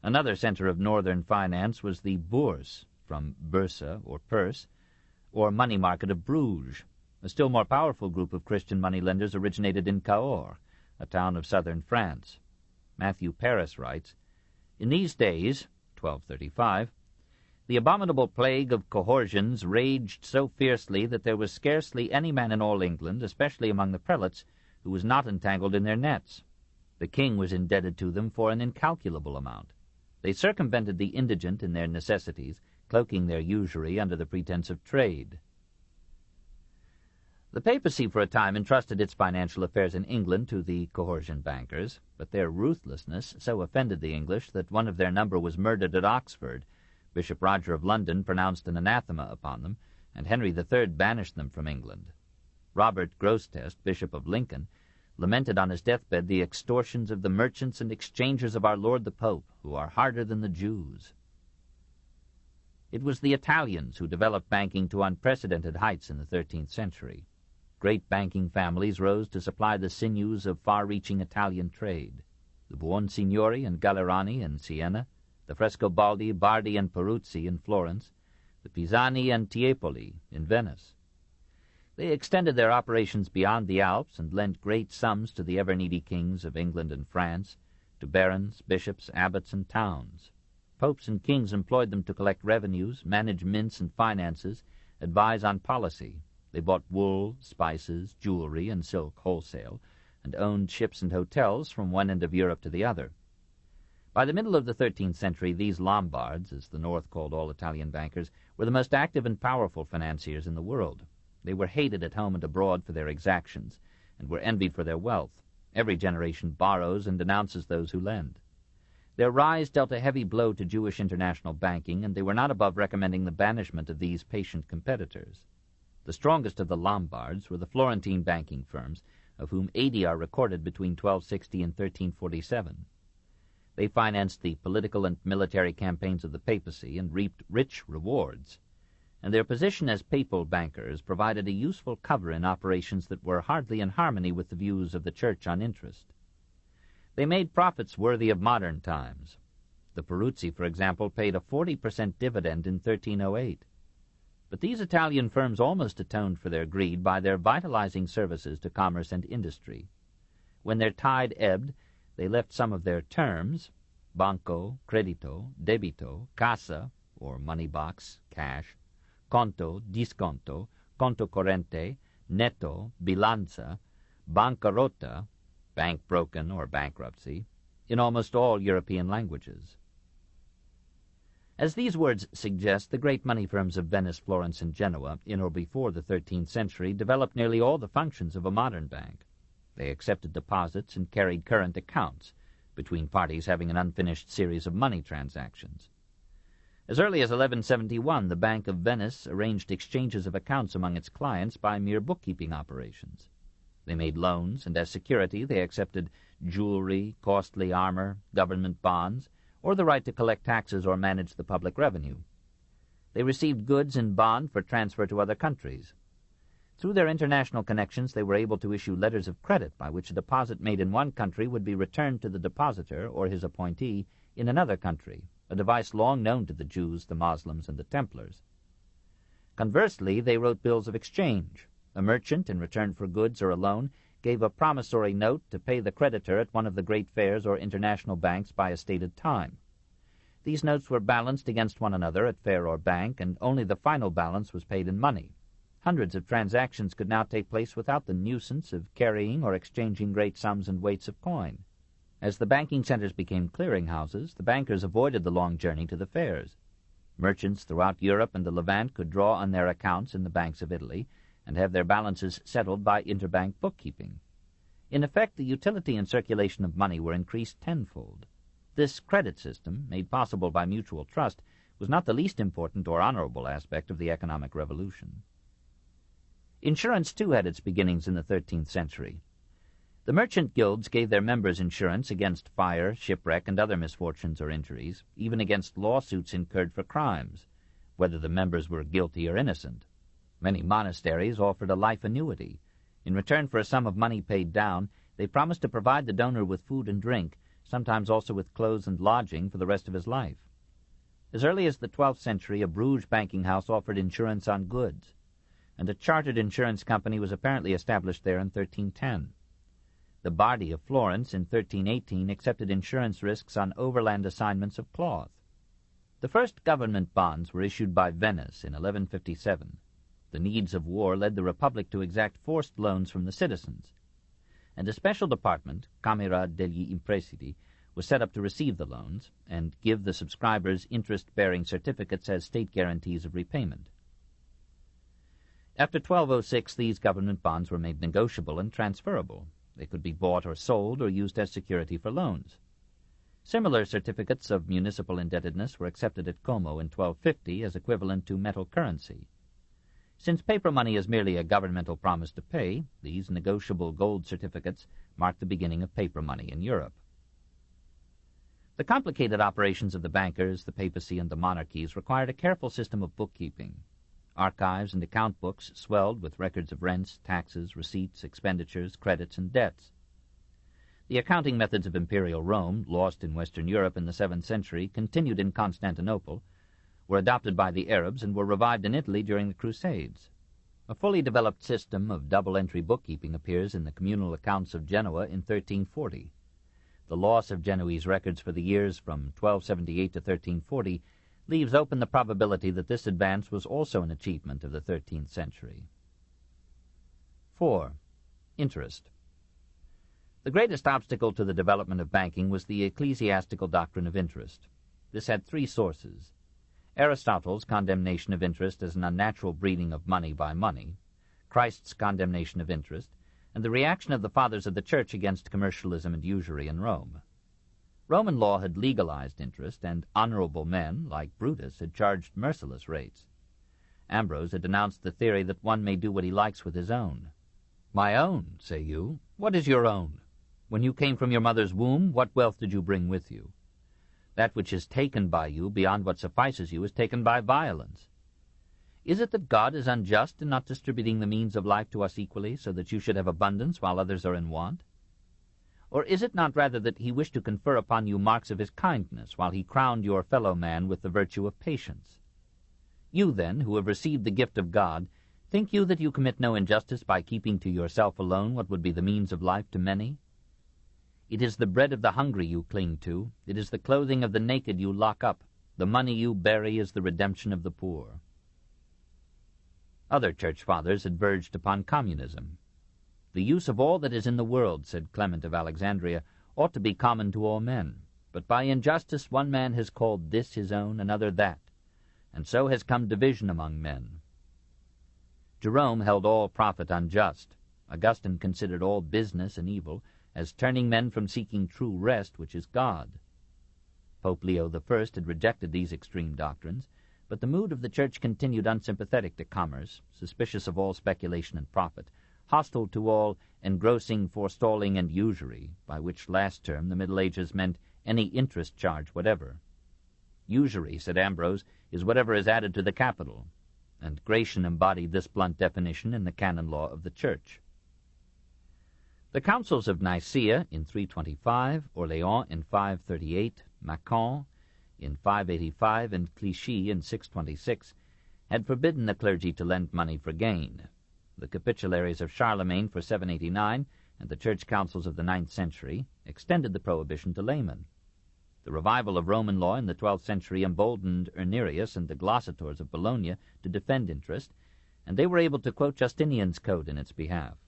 Another center of northern finance was the Bourse, from Bursa, or purse, or money market of Bruges. A still more powerful group of Christian moneylenders originated in Cahors, a town of southern France. Matthew Paris writes, "In these days, 1235, the abominable plague of cohorsions raged so fiercely that there was scarcely any man in all England, especially among the prelates, who was not entangled in their nets. The king was indebted to them for an incalculable amount. They circumvented the indigent in their necessities, cloaking their usury under the pretense of trade." The papacy for a time entrusted its financial affairs in England to the cohorsion bankers, but their ruthlessness so offended the English that one of their number was murdered at Oxford. Bishop Roger of London pronounced an anathema upon them, and Henry III banished them from England. Robert Grosseteste, Bishop of Lincoln, lamented on his deathbed the extortions of the merchants and exchangers of our Lord the Pope, who are harder than the Jews. It was the Italians who developed banking to unprecedented heights in the 13th century. Great banking families rose to supply the sinews of far-reaching Italian trade. The Buonsignori and Gallerani in Siena, the Frescobaldi, Bardi, and Peruzzi in Florence, the Pisani and Tiepoli in Venice. They extended their operations beyond the Alps and lent great sums to the ever-needy kings of England and France, to barons, bishops, abbots, and towns. Popes and kings employed them to collect revenues, manage mints and finances, advise on policy. They bought wool, spices, jewelry, and silk wholesale, and owned ships and hotels from one end of Europe to the other. By the middle of the 13th century, these Lombards, as the North called all Italian bankers, were the most active and powerful financiers in the world. They were hated at home and abroad for their exactions, and were envied for their wealth. Every generation borrows and denounces those who lend. Their rise dealt a heavy blow to Jewish international banking, and they were not above recommending the banishment of these patient competitors. The strongest of the Lombards were the Florentine banking firms, of whom 80 are recorded between 1260 and 1347. They financed the political and military campaigns of the papacy and reaped rich rewards, and their position as papal bankers provided a useful cover in operations that were hardly in harmony with the views of the Church on interest. They made profits worthy of modern times. The Peruzzi, for example, paid a 40% dividend in 1308. But these Italian firms almost atoned for their greed by their vitalizing services to commerce and industry. When their tide ebbed, they left some of their terms, banco, credito, debito, cassa, or money box, cash, conto, disconto, conto corrente, netto, bilanza, bancarotta, bank broken or bankruptcy, in almost all European languages. As these words suggest, the great money firms of Venice, Florence, and Genoa, in or before the 13th century, developed nearly all the functions of a modern bank. They accepted deposits and carried current accounts, between parties having an unfinished series of money transactions. As early as 1171, the Bank of Venice arranged exchanges of accounts among its clients by mere bookkeeping operations. They made loans, and as security they accepted jewelry, costly armor, government bonds, or the right to collect taxes or manage the public revenue. They received goods in bond for transfer to other countries. Through their international connections, they were able to issue letters of credit by which a deposit made in one country would be returned to the depositor or his appointee in another country, a device long known to the Jews, the Moslems, and the Templars. Conversely, they wrote bills of exchange. A merchant, in return for goods or a loan, gave a promissory note to pay the creditor at one of the great fairs or international banks by a stated time. These notes were balanced against one another at fair or bank, and only the final balance was paid in money. Hundreds of transactions could now take place without the nuisance of carrying or exchanging great sums and weights of coin. As the banking centers became clearinghouses, the bankers avoided the long journey to the fairs. Merchants throughout Europe and the Levant could draw on their accounts in the banks of Italy and have their balances settled by interbank bookkeeping. In effect, the utility and circulation of money were increased tenfold. This credit system, made possible by mutual trust, was not the least important or honorable aspect of the economic revolution. Insurance, too, had its beginnings in the 13th century. The merchant guilds gave their members insurance against fire, shipwreck, and other misfortunes or injuries, even against lawsuits incurred for crimes, whether the members were guilty or innocent. Many monasteries offered a life annuity. In return for a sum of money paid down, they promised to provide the donor with food and drink, sometimes also with clothes and lodging for the rest of his life. As early as the 12th century, a Bruges banking house offered insurance on goods, and a chartered insurance company was apparently established there in 1310. The Bardi of Florence in 1318 accepted insurance risks on overland assignments of cloth. The first government bonds were issued by Venice in 1157. The needs of war led the Republic to exact forced loans from the citizens, and a special department, Camera degli Imprestiti, was set up to receive the loans and give the subscribers interest-bearing certificates as state guarantees of repayment. After 1206, these government bonds were made negotiable and transferable. They could be bought or sold or used as security for loans. Similar certificates of municipal indebtedness were accepted at Como in 1250 as equivalent to metal currency. Since paper money is merely a governmental promise to pay, these negotiable gold certificates marked the beginning of paper money in Europe. The complicated operations of the bankers, the papacy, and the monarchies required a careful system of bookkeeping. Archives and account books swelled with records of rents, taxes, receipts, expenditures, credits, and debts. The accounting methods of imperial Rome, lost in Western Europe in the 7th century, continued in Constantinople, were adopted by the Arabs, and were revived in Italy during the Crusades. A fully developed system of double-entry bookkeeping appears in the communal accounts of Genoa in 1340. The loss of Genoese records for the years from 1278 to 1340 leaves open the probability that this advance was also an achievement of the 13th century. 4. Interest. The greatest obstacle to the development of banking was the ecclesiastical doctrine of interest. This had three sources: Aristotle's condemnation of interest as an unnatural breeding of money by money, Christ's condemnation of interest, and the reaction of the fathers of the Church against commercialism and usury in Rome. Roman law had legalized interest, and honorable men, like Brutus, had charged merciless rates. Ambrose had denounced the theory that one may do what he likes with his own. "My own, say you? What is your own? When you came from your mother's womb, what wealth did you bring with you? That which is taken by you beyond what suffices you is taken by violence. Is it that God is unjust in not distributing the means of life to us equally, so that you should have abundance while others are in want? Or is it not rather that he wished to confer upon you marks of his kindness, while he crowned your fellow man with the virtue of patience? You, then, who have received the gift of God, think you that you commit no injustice by keeping to yourself alone what would be the means of life to many? It is the bread of the hungry you cling to, it is the clothing of the naked you lock up, the money you bury is the redemption of the poor." Other church fathers had verged upon communism. "The use of all that is in the world," said Clement of Alexandria, "ought to be common to all men. But by injustice one man has called this his own, another that, and so has come division among men." Jerome held all profit unjust. Augustine considered all business an evil, as turning men from seeking true rest, which is God. Pope Leo I had rejected these extreme doctrines, but the mood of the Church continued unsympathetic to commerce, suspicious of all speculation and profit, hostile to all engrossing, forestalling, and usury, by which last term the Middle Ages meant any interest charge whatever. "Usury," said Ambrose, "is whatever is added to the capital," and Gratian embodied this blunt definition in the canon law of the Church. The councils of Nicaea in 325, Orléans in 538, Macon in 585, and Clichy in 626 had forbidden the clergy to lend money for gain. The capitularies of Charlemagne for 789 and the church councils of the 9th century extended the prohibition to laymen. The revival of Roman law in the 12th century emboldened Irnerius and the glossators of Bologna to defend interest, and they were able to quote Justinian's code in its behalf.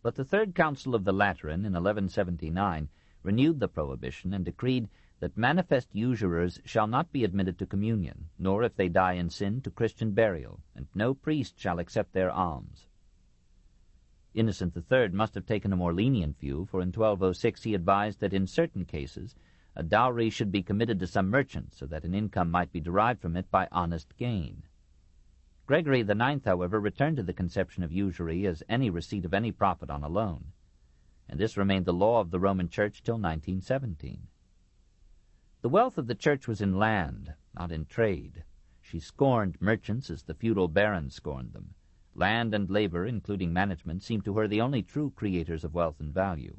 But the Third Council of the Lateran in 1179 renewed the prohibition and decreed that manifest usurers shall not be admitted to communion, nor, if they die in sin, to Christian burial, and no priest shall accept their alms. Innocent III must have taken a more lenient view, for in 1206 he advised that in certain cases a dowry should be committed to some merchant, so that an income might be derived from it by honest gain. Gregory the IX, however, returned to the conception of usury as any receipt of any profit on a loan, and this remained the law of the Roman Church till 1917. The wealth of the Church was in land, not in trade. She scorned merchants as the feudal barons scorned them. Land and labor, including management, seemed to her the only true creators of wealth and value.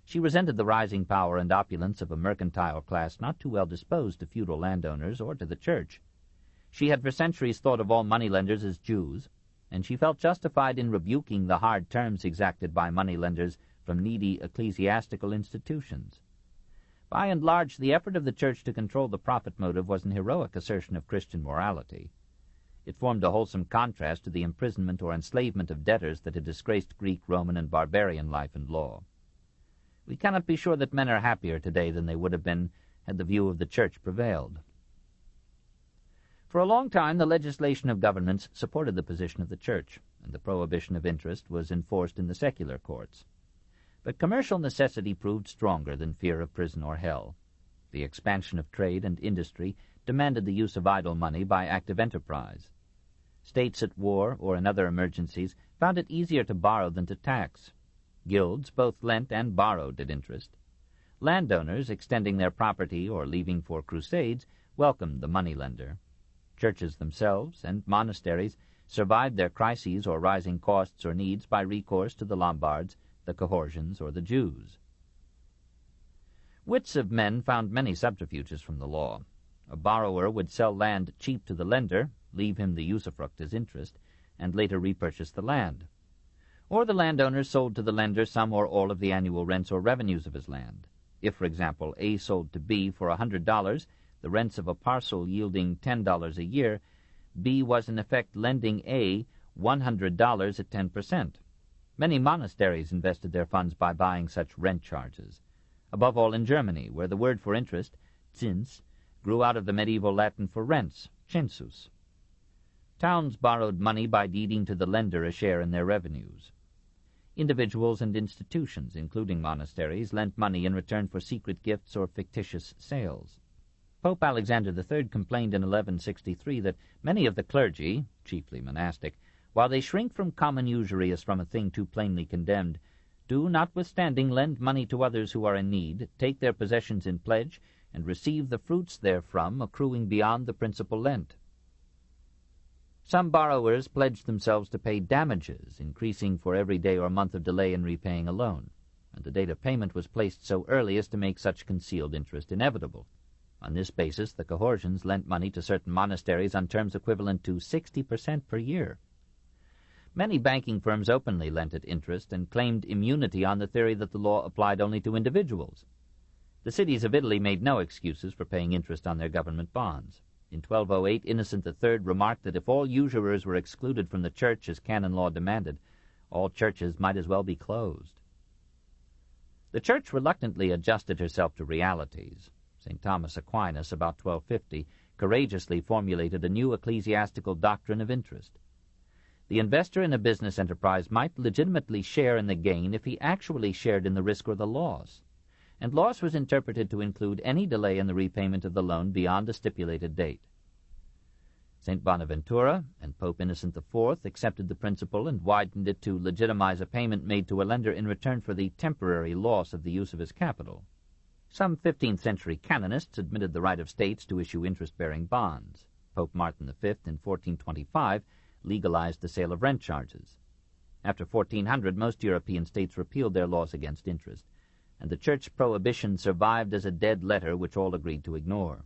She resented the rising power and opulence of a mercantile class not too well disposed to feudal landowners or to the church. She had for centuries thought of all moneylenders as Jews, and she felt justified in rebuking the hard terms exacted by moneylenders from needy ecclesiastical institutions. By and large, the effort of the Church to control the profit motive was an heroic assertion of Christian morality. It formed a wholesome contrast to the imprisonment or enslavement of debtors that had disgraced Greek, Roman, and barbarian life and law. We cannot be sure that men are happier today than they would have been had the view of the Church prevailed. For a long time, the legislation of governments supported the position of the Church, and the prohibition of interest was enforced in the secular courts. But commercial necessity proved stronger than fear of prison or hell. The expansion of trade and industry demanded the use of idle money by active enterprise. States at war or in other emergencies found it easier to borrow than to tax. Guilds both lent and borrowed at interest. Landowners, extending their property or leaving for crusades, welcomed the moneylender. Churches themselves and monasteries survived their crises or rising costs or needs by recourse to the Lombards, the Carolingians, or the Jews. Wits of men found many subterfuges from the law. A borrower would sell land cheap to the lender, leave him the usufruct as interest, and later repurchase the land. Or the landowner sold to the lender some or all of the annual rents or revenues of his land. If, for example, A sold to B for $100, the rents of a parcel yielding $10 a year, B was in effect lending A $100 at 10%. Many monasteries invested their funds by buying such rent charges, above all in Germany, where the word for interest, Zins, grew out of the medieval Latin for rents, census. Towns borrowed money by deeding to the lender a share in their revenues. Individuals and institutions, including monasteries, lent money in return for secret gifts or fictitious sales. Pope Alexander III complained in 1163 that many of the clergy, chiefly monastic, while they shrink from common usury as from a thing too plainly condemned, do, notwithstanding, lend money to others who are in need, take their possessions in pledge, and receive the fruits therefrom accruing beyond the principal lent. Some borrowers pledged themselves to pay damages, increasing for every day or month of delay in repaying a loan, and the date of payment was placed so early as to make such concealed interest inevitable. On this basis, the Carolingians lent money to certain monasteries on terms equivalent to 60% per year. Many banking firms openly lent at interest and claimed immunity on the theory that the law applied only to individuals. The cities of Italy made no excuses for paying interest on their government bonds. In 1208, Innocent III remarked that if all usurers were excluded from the church as canon law demanded, all churches might as well be closed. The church reluctantly adjusted herself to realities. St. Thomas Aquinas, about 1250, courageously formulated a new ecclesiastical doctrine of interest. The investor in a business enterprise might legitimately share in the gain if he actually shared in the risk or the loss, and loss was interpreted to include any delay in the repayment of the loan beyond a stipulated date. St. Bonaventura and Pope Innocent IV accepted the principle and widened it to legitimize a payment made to a lender in return for the temporary loss of the use of his capital. Some 15th-century canonists admitted the right of states to issue interest-bearing bonds. Pope Martin V in 1425 legalized the sale of rent charges. After 1400, most European states repealed their laws against interest, and the Church prohibition survived as a dead letter which all agreed to ignore.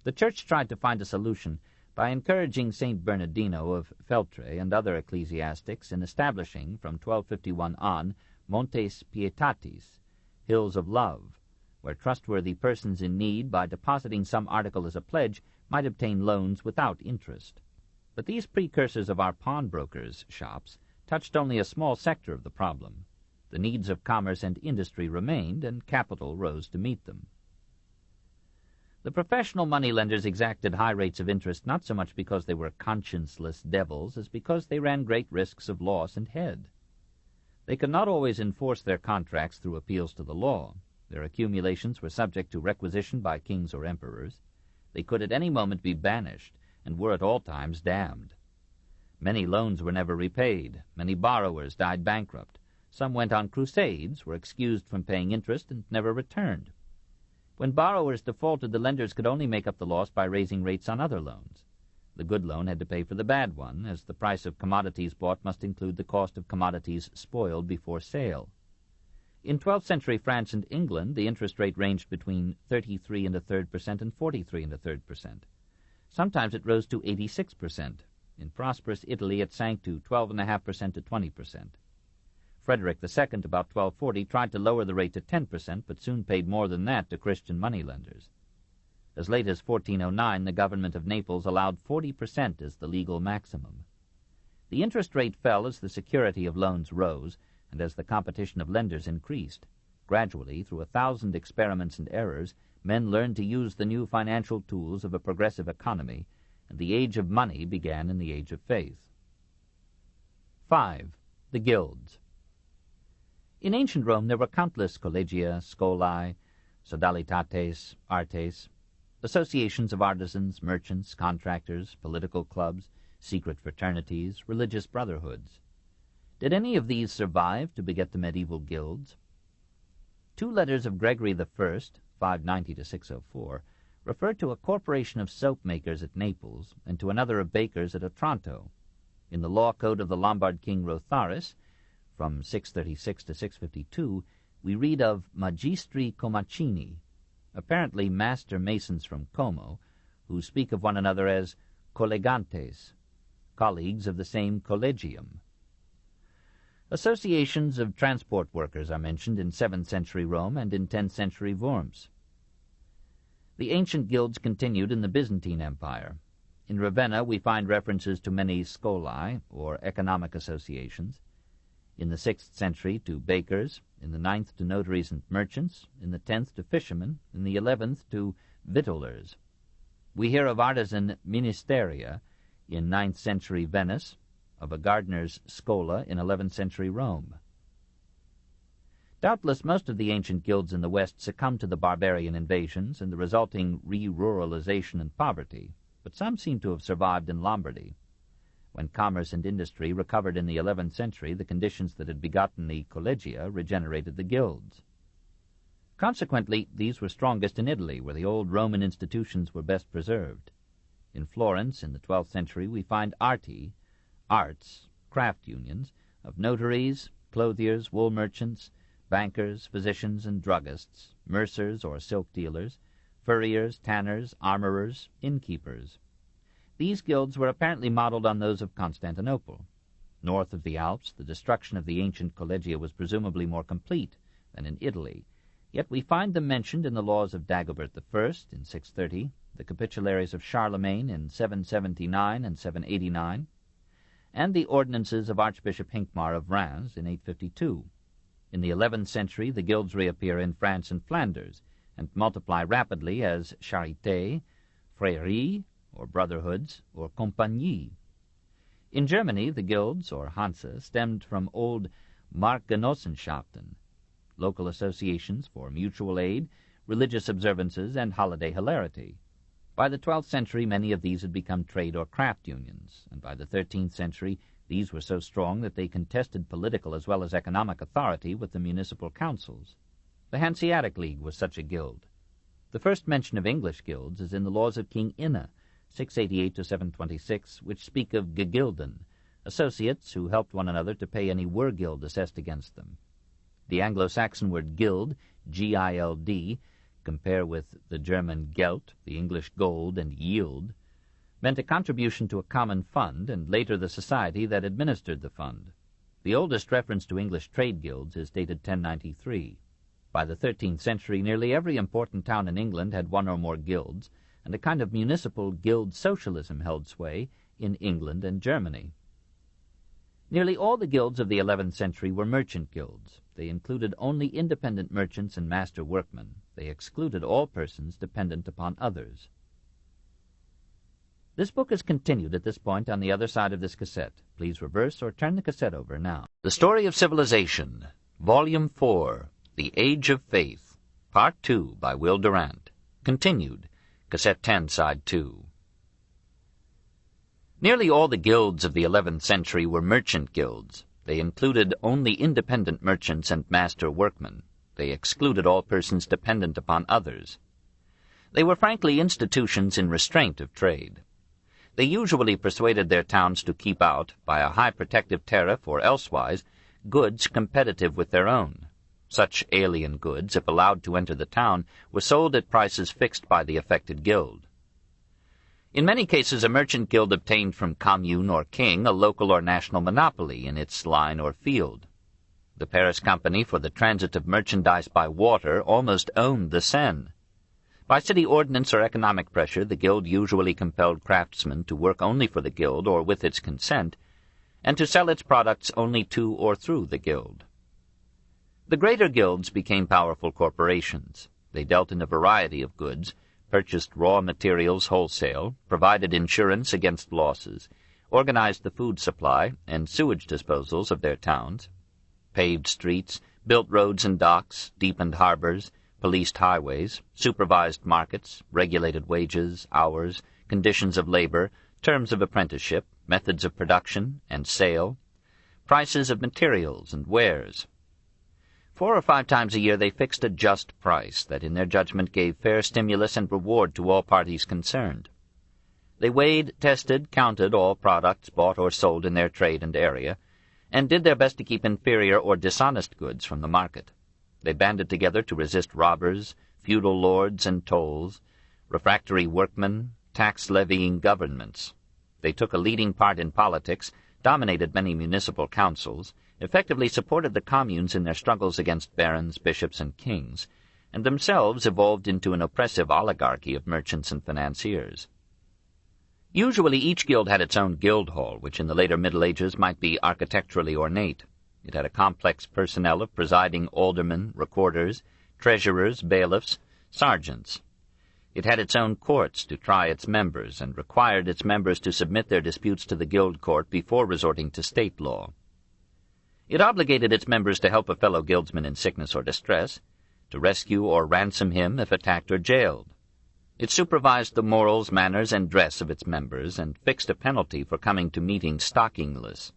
The Church tried to find a solution by encouraging St. Bernardino of Feltre and other ecclesiastics in establishing, from 1251 on, Montes Pietatis, hills of love, where trustworthy persons in need, by depositing some article as a pledge, might obtain loans without interest. But these precursors of our pawnbrokers' shops touched only a small sector of the problem. The needs of commerce and industry remained, and capital rose to meet them. The professional moneylenders exacted high rates of interest not so much because they were conscienceless devils as because they ran great risks of loss and head. They could not always enforce their contracts through appeals to the law. Their accumulations were subject to requisition by kings or emperors. They could at any moment be banished, and were at all times damned. Many loans were never repaid. Many borrowers died bankrupt. Some went on crusades, were excused from paying interest, and never returned. When borrowers defaulted, the lenders could only make up the loss by raising rates on other loans. The good loan had to pay for the bad one, as the price of commodities bought must include the cost of commodities spoiled before sale. In 12th century France and England, the interest rate ranged between 33 1/3% and 43 1/3%. Sometimes it rose to 86%. In prosperous Italy, it sank to 12.5% to 20%. Frederick II, about 1240, tried to lower the rate to 10%, but soon paid more than that to Christian moneylenders. As late as 1409, the government of Naples allowed 40% as the legal maximum. The interest rate fell as the security of loans rose, and as the competition of lenders increased. Gradually, through 1,000 experiments and errors, men learned to use the new financial tools of a progressive economy, and the age of money began in the age of faith. 5. The Guilds. In ancient Rome there were countless collegia, scholae, sodalitates, artes, associations of artisans, merchants, contractors, political clubs, secret fraternities, religious brotherhoods. Did any of these survive to beget the medieval guilds? 2 letters of Gregory the First, 590 to 604, refer to a corporation of soap makers at Naples and to another of bakers at Otranto. In the law code of the Lombard king Rotharis, from 636 to 652, we read of magistri comacini, apparently master masons from Como, who speak of one another as collegantes, colleagues of the same collegium. Associations of transport workers are mentioned in 7th century Rome and in 10th century Worms. The ancient guilds continued in the Byzantine Empire. In Ravenna we find references to many scholae, or economic associations. In the 6th century to bakers, in the 9th to notaries and merchants, in the 10th to fishermen, in the 11th to victuallers. We hear of artisan ministeria in 9th century Venice, of a gardener's schola in 11th century Rome. Doubtless most of the ancient guilds in the West succumbed to the barbarian invasions and the resulting re-ruralization and poverty, but some seem to have survived in Lombardy. When commerce and industry recovered in the 11th century, the conditions that had begotten the collegia regenerated the guilds. Consequently, these were strongest in Italy, where the old Roman institutions were best preserved. In Florence, in the 12th century, we find arti, arts, craft unions, of notaries, clothiers, wool merchants, bankers, physicians, and druggists, mercers or silk dealers, furriers, tanners, armorers, innkeepers. These guilds were apparently modeled on those of Constantinople. North of the Alps, the destruction of the ancient collegia was presumably more complete than in Italy, yet we find them mentioned in the laws of Dagobert I in 630, the capitularies of Charlemagne in 779 and 789, and the ordinances of Archbishop Hincmar of Reims in 852. In the 11th century, the guilds reappear in France and Flanders, and multiply rapidly as charité, frérie, or brotherhoods, or compagnie. In Germany, the guilds, or Hanse, stemmed from old Markgenossenschaften, local associations for mutual aid, religious observances, and holiday hilarity. By the 12th century, many of these had become trade or craft unions, and by the 13th century, these were so strong that they contested political as well as economic authority with the municipal councils. The Hanseatic League was such a guild. The first mention of English guilds is in the laws of King Inne, 688 to 726, which speak of gegilden, associates who helped one another to pay any wergild assessed against them. The Anglo-Saxon word gild, G-I-L-D, compare with the German Geld, the English gold, and yield, meant a contribution to a common fund, and later the society that administered the fund. The oldest reference to English trade guilds is dated 1093. By the 13th century, nearly every important town in England had one or more guilds, and a kind of municipal guild socialism held sway in England and Germany. Nearly all the guilds of the 11th century were merchant guilds. They included only independent merchants and master workmen. They excluded all persons dependent upon others. This book is continued at this point on the other side of this cassette. Please reverse or turn the cassette over now. The Story of Civilization, Volume 4, The Age of Faith, Part 2 by Will Durant. Continued. Cassette 10, Side 2. Nearly all the guilds of the 11th century were merchant guilds. They included only independent merchants and master workmen. They excluded all persons dependent upon others. They were frankly institutions in restraint of trade. They usually persuaded their towns to keep out, by a high protective tariff or elsewise, goods competitive with their own. Such alien goods, if allowed to enter the town, were sold at prices fixed by the affected guild. In many cases, a merchant guild obtained from commune or king a local or national monopoly in its line or field. The Paris Company for the Transit of Merchandise by Water almost owned the Seine. By city ordinance or economic pressure, the guild usually compelled craftsmen to work only for the guild or with its consent, and to sell its products only to or through the guild. The greater guilds became powerful corporations. They dealt in a variety of goods, purchased raw materials wholesale, provided insurance against losses, organized the food supply and sewage disposals of their towns, paved streets, built roads and docks, deepened harbors, policed highways, supervised markets, regulated wages, hours, conditions of labor, terms of apprenticeship, methods of production and sale, prices of materials and wares. 4 or 5 times a year they fixed a just price that in their judgment gave fair stimulus and reward to all parties concerned. They weighed, tested, counted all products bought or sold in their trade and area, and did their best to keep inferior or dishonest goods from the market. They banded together to resist robbers, feudal lords and tolls, refractory workmen, tax-levying governments. They took a leading part in politics, dominated many municipal councils, effectively supported the communes in their struggles against barons, bishops, and kings, and themselves evolved into an oppressive oligarchy of merchants and financiers. Usually each guild had its own guild hall, which in the later Middle Ages might be architecturally ornate. It had a complex personnel of presiding aldermen, recorders, treasurers, bailiffs, sergeants. It had its own courts to try its members, and required its members to submit their disputes to the guild court before resorting to state law. It obligated its members to help a fellow guildsman in sickness or distress, to rescue or ransom him if attacked or jailed. It supervised the morals, manners, and dress of its members, and fixed a penalty for coming to meetings stockingless.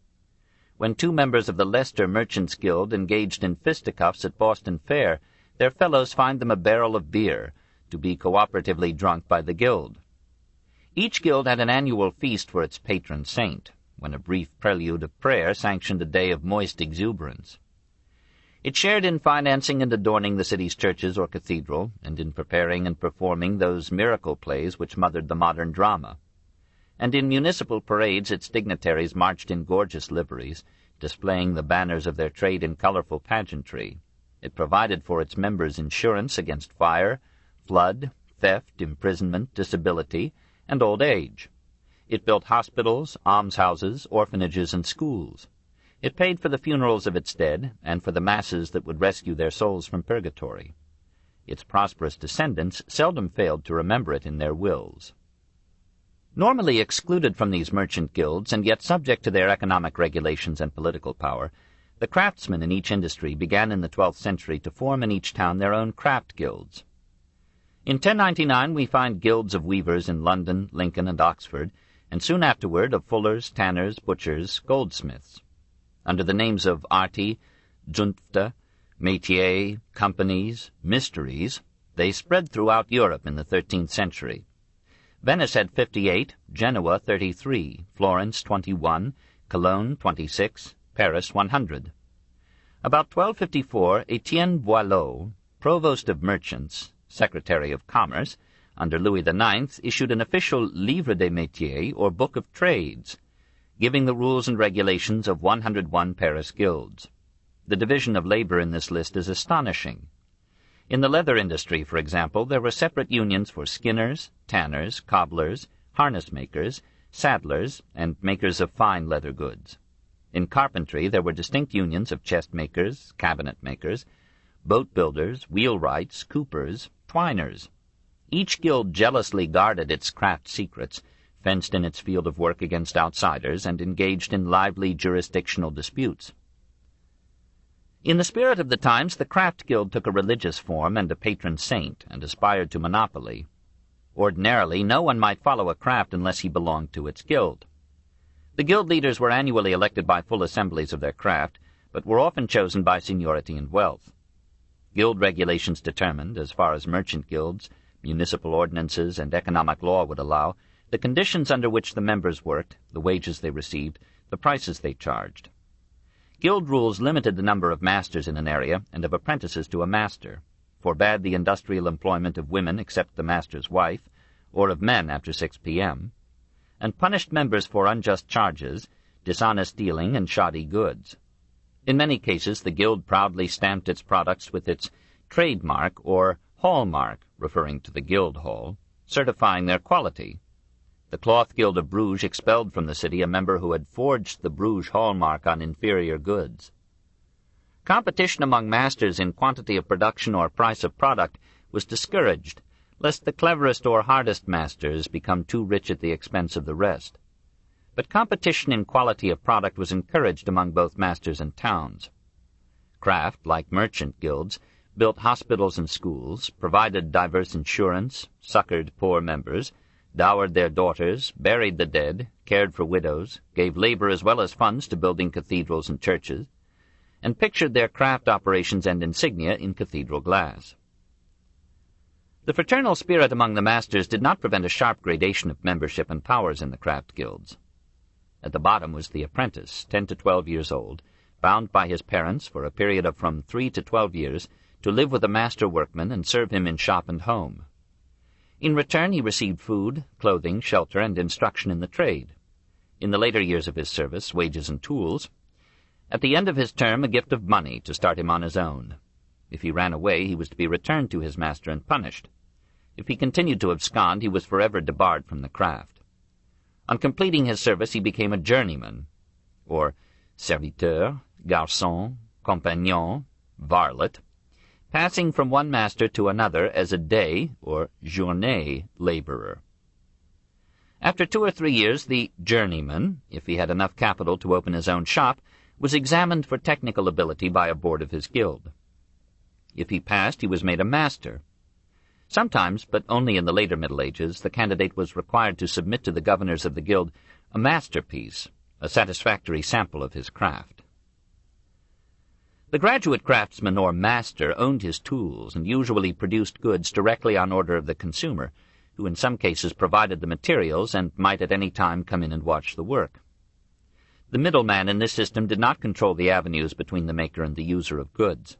When 2 members of the Leicester Merchants' Guild engaged in fisticuffs at Boston Fair, their fellows fined them a barrel of beer, to be cooperatively drunk by the guild. Each guild had an annual feast for its patron saint, when a brief prelude of prayer sanctioned a day of moist exuberance. It shared in financing and adorning the city's churches or cathedral, and in preparing and performing those miracle plays which mothered the modern drama. And in municipal parades its dignitaries marched in gorgeous liveries, displaying the banners of their trade in colorful pageantry. It provided for its members insurance against fire, flood, theft, imprisonment, disability, and old age. It built hospitals, almshouses, orphanages, and schools. It paid for the funerals of its dead, and for the masses that would rescue their souls from purgatory. Its prosperous descendants seldom failed to remember it in their wills. Normally excluded from these merchant guilds, and yet subject to their economic regulations and political power, the craftsmen in each industry began in the 12th century to form in each town their own craft guilds. In 1099 we find guilds of weavers in London, Lincoln, and Oxford, and soon afterward of fullers, tanners, butchers, goldsmiths. Under the names of arti, zunfte, métier, companies, mysteries, they spread throughout Europe in the 13th century. Venice had 58, Genoa 33, Florence 21, Cologne 26, Paris 100. About 1254, Etienne Boileau, provost of merchants, secretary of commerce, under Louis IX, issued an official Livre des Métiers, or Book of Trades, giving the rules and regulations of 101 Paris guilds. The division of labor in this list is astonishing. In the leather industry, for example, there were separate unions for skinners, tanners, cobblers, harness-makers, saddlers, and makers of fine leather goods. In carpentry there were distinct unions of chest-makers, cabinet-makers, boat-builders, wheelwrights, coopers, twiners. Each guild jealously guarded its craft secrets, fenced in its field of work against outsiders, and engaged in lively jurisdictional disputes. In the spirit of the times, the craft guild took a religious form and a patron saint, and aspired to monopoly. Ordinarily, no one might follow a craft unless he belonged to its guild. The guild leaders were annually elected by full assemblies of their craft, but were often chosen by seniority and wealth. Guild regulations determined, as far as merchant guilds, municipal ordinances, and economic law would allow, the conditions under which the members worked, the wages they received, the prices they charged. Guild rules limited the number of masters in an area and of apprentices to a master, forbade the industrial employment of women except the master's wife, or of men after 6 p.m., and punished members for unjust charges, dishonest dealing, and shoddy goods. In many cases, the guild proudly stamped its products with its trademark or hallmark, referring to the guild hall, certifying their quality. The Cloth Guild of Bruges expelled from the city a member who had forged the Bruges hallmark on inferior goods. Competition among masters in quantity of production or price of product was discouraged, lest the cleverest or hardest masters become too rich at the expense of the rest. But competition in quality of product was encouraged among both masters and towns. Craft, like merchant guilds, built hospitals and schools, provided diverse insurance, succored poor members, dowered their daughters, buried the dead, cared for widows, gave labor as well as funds to building cathedrals and churches, and pictured their craft operations and insignia in cathedral glass. The fraternal spirit among the masters did not prevent a sharp gradation of membership and powers in the craft guilds. At the bottom was the apprentice, 10 to 12 years old, bound by his parents for a period of from 3 to 12 years to live with a master workman and serve him in shop and home. In return he received food, clothing, shelter, and instruction in the trade. In the later years of his service, wages and tools. At the end of his term, a gift of money to start him on his own. If he ran away, he was to be returned to his master and punished. If he continued to abscond, he was forever debarred from the craft. On completing his service, he became a journeyman, or serviteur, garçon, compagnon, varlet, passing from one master to another as a day, or journée, laborer. After 2 or 3 years, the journeyman, if he had enough capital to open his own shop, was examined for technical ability by a board of his guild. If he passed, he was made a master. Sometimes, but only in the later Middle Ages, the candidate was required to submit to the governors of the guild a masterpiece, a satisfactory sample of his craft. The graduate craftsman or master owned his tools and usually produced goods directly on order of the consumer, who in some cases provided the materials and might at any time come in and watch the work. The middleman in this system did not control the avenues between the maker and the user of goods.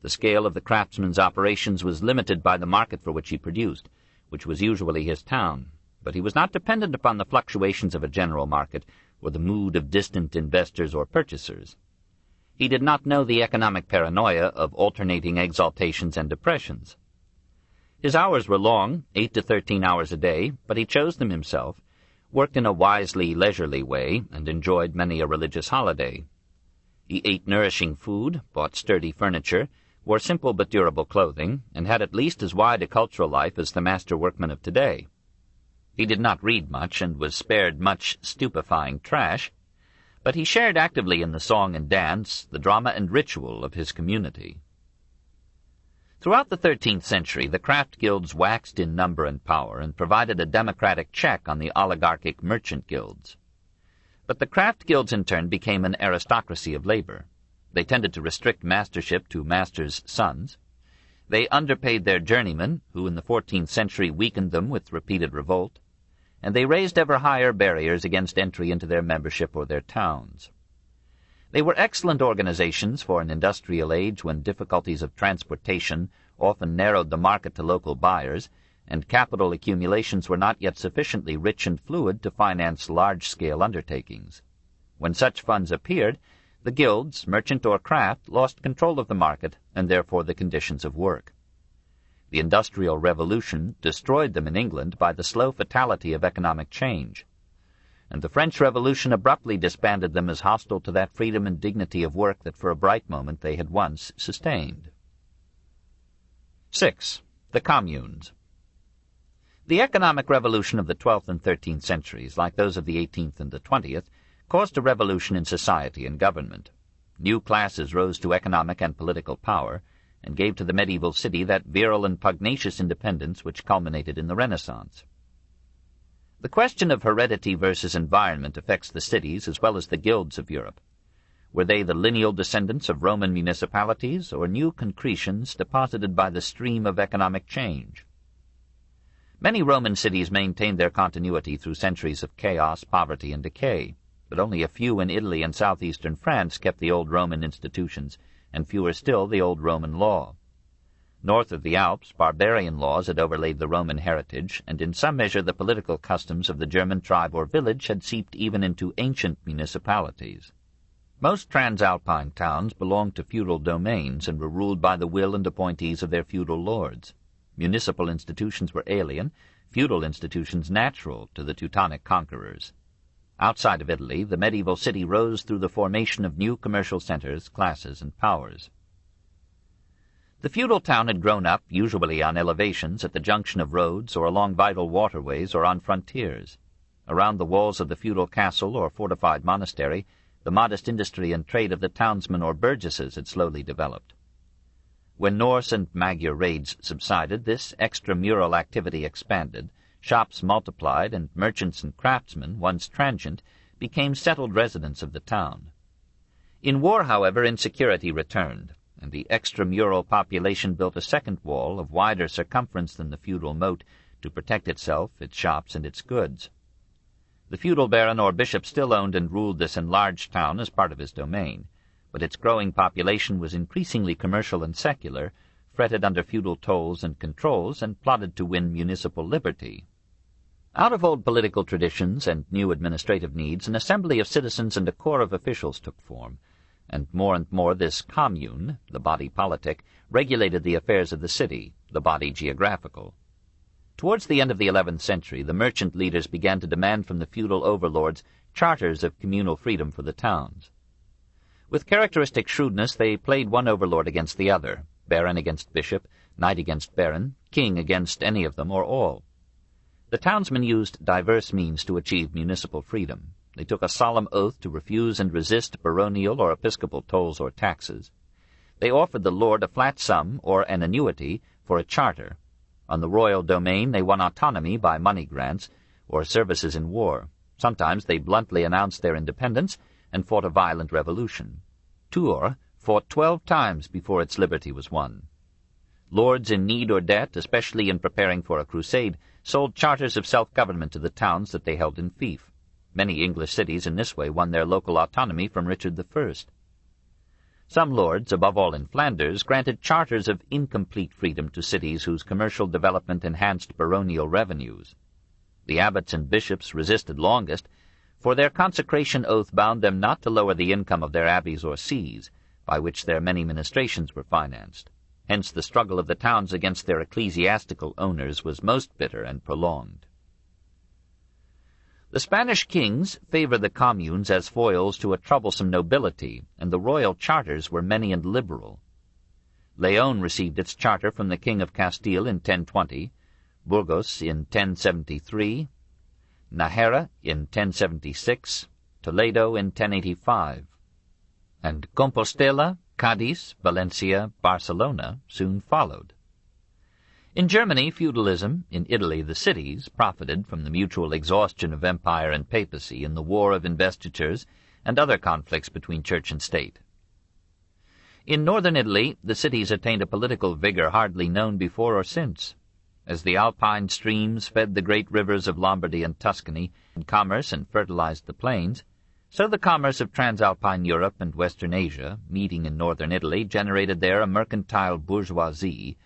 The scale of the craftsman's operations was limited by the market for which he produced, which was usually his town, but he was not dependent upon the fluctuations of a general market or the mood of distant investors or purchasers. He did not know the economic paranoia of alternating exaltations and depressions. His hours were long, 8 to 13 hours a day, but he chose them himself, worked in a wisely, leisurely way, and enjoyed many a religious holiday. He ate nourishing food, bought sturdy furniture, wore simple but durable clothing, and had at least as wide a cultural life as the master workman of today. He did not read much and was spared much stupefying trash, but he shared actively in the song and dance, the drama and ritual of his community. Throughout the 13th century, the craft guilds waxed in number and power and provided a democratic check on the oligarchic merchant guilds. But the craft guilds in turn became an aristocracy of labor. They tended to restrict mastership to masters' sons. They underpaid their journeymen, who in the 14th century weakened them with repeated revolt, and they raised ever higher barriers against entry into their membership or their towns. They were excellent organizations for an industrial age when difficulties of transportation often narrowed the market to local buyers, and capital accumulations were not yet sufficiently rich and fluid to finance large-scale undertakings. When such funds appeared, the guilds, merchant or craft, lost control of the market and therefore the conditions of work. The Industrial Revolution destroyed them in England by the slow fatality of economic change, and the French Revolution abruptly disbanded them as hostile to that freedom and dignity of work that for a bright moment they had once sustained. 6. The Communes. The economic revolution of the 12th and 13th centuries, like those of the 18th and the 20th, caused a revolution in society and government. New classes rose to economic and political power, and gave to the medieval city that virile and pugnacious independence which culminated in the Renaissance. The question of heredity versus environment affects the cities as well as the guilds of Europe. Were they the lineal descendants of Roman municipalities, or new concretions deposited by the stream of economic change? Many Roman cities maintained their continuity through centuries of chaos, poverty, and decay. but only a few in Italy and southeastern France kept the old Roman institutions, and fewer still the old Roman law. North of the Alps, barbarian laws had overlaid the Roman heritage, and in some measure the political customs of the German tribe or village had seeped even into ancient municipalities. Most transalpine towns belonged to feudal domains and were ruled by the will and appointees of their feudal lords. Municipal institutions were alien, feudal institutions natural to the Teutonic conquerors. Outside of Italy, the medieval city rose through the formation of new commercial centers, classes, and powers. The feudal town had grown up, usually on elevations, at the junction of roads or along vital waterways or on frontiers. Around the walls of the feudal castle or fortified monastery, the modest industry and trade of the townsmen or burgesses had slowly developed. When Norse and Magyar raids subsided, this extramural activity expanded, shops multiplied, and merchants and craftsmen, once transient, became settled residents of the town. In war, however, insecurity returned, and the extramural population built a second wall of wider circumference than the feudal moat to protect itself, its shops, and its goods. The feudal baron or bishop still owned and ruled this enlarged town as part of his domain, but its growing population was increasingly commercial and secular, fretted under feudal tolls and controls, and plotted to win municipal liberty. Out of old political traditions and new administrative needs, an assembly of citizens and a corps of officials took form, and more this commune, the body politic, regulated the affairs of the city, the body geographical. Towards the end of the 11th century, the merchant leaders began to demand from the feudal overlords charters of communal freedom for the towns. With characteristic shrewdness, they played one overlord against the other, baron against bishop, knight against baron, king against any of them or all. The townsmen used diverse means to achieve municipal freedom. They took a solemn oath to refuse and resist baronial or episcopal tolls or taxes. They offered the lord a flat sum or an annuity for a charter. On the royal domain they won autonomy by money grants or services in war. Sometimes they bluntly announced their independence and fought a violent revolution. Tours fought 12 times before its liberty was won. Lords in need or debt, especially in preparing for a crusade, sold charters of self-government to the towns that they held in fief. Many English cities in this way won their local autonomy from Richard I. Some lords, above all in Flanders, granted charters of incomplete freedom to cities whose commercial development enhanced baronial revenues. The abbots and bishops resisted longest, for their consecration oath bound them not to lower the income of their abbeys or sees, by which their many ministrations were financed. Hence the struggle of the towns against their ecclesiastical owners was most bitter and prolonged. The Spanish kings favored the communes as foils to a troublesome nobility, and the royal charters were many and liberal. Leon received its charter from the King of Castile in 1020, Burgos in 1073, Nájera in 1076, Toledo in 1085, and Compostela, Cadiz, Valencia, Barcelona soon followed. In Germany, feudalism, in Italy, the cities, profited from the mutual exhaustion of empire and papacy in the war of investitures and other conflicts between church and state. In northern Italy, the cities attained a political vigor hardly known before or since. As the Alpine streams fed the great rivers of Lombardy and Tuscany in commerce and fertilized the plains, so the commerce of Transalpine Europe and Western Asia, meeting in northern Italy, generated there a mercantile bourgeoisie,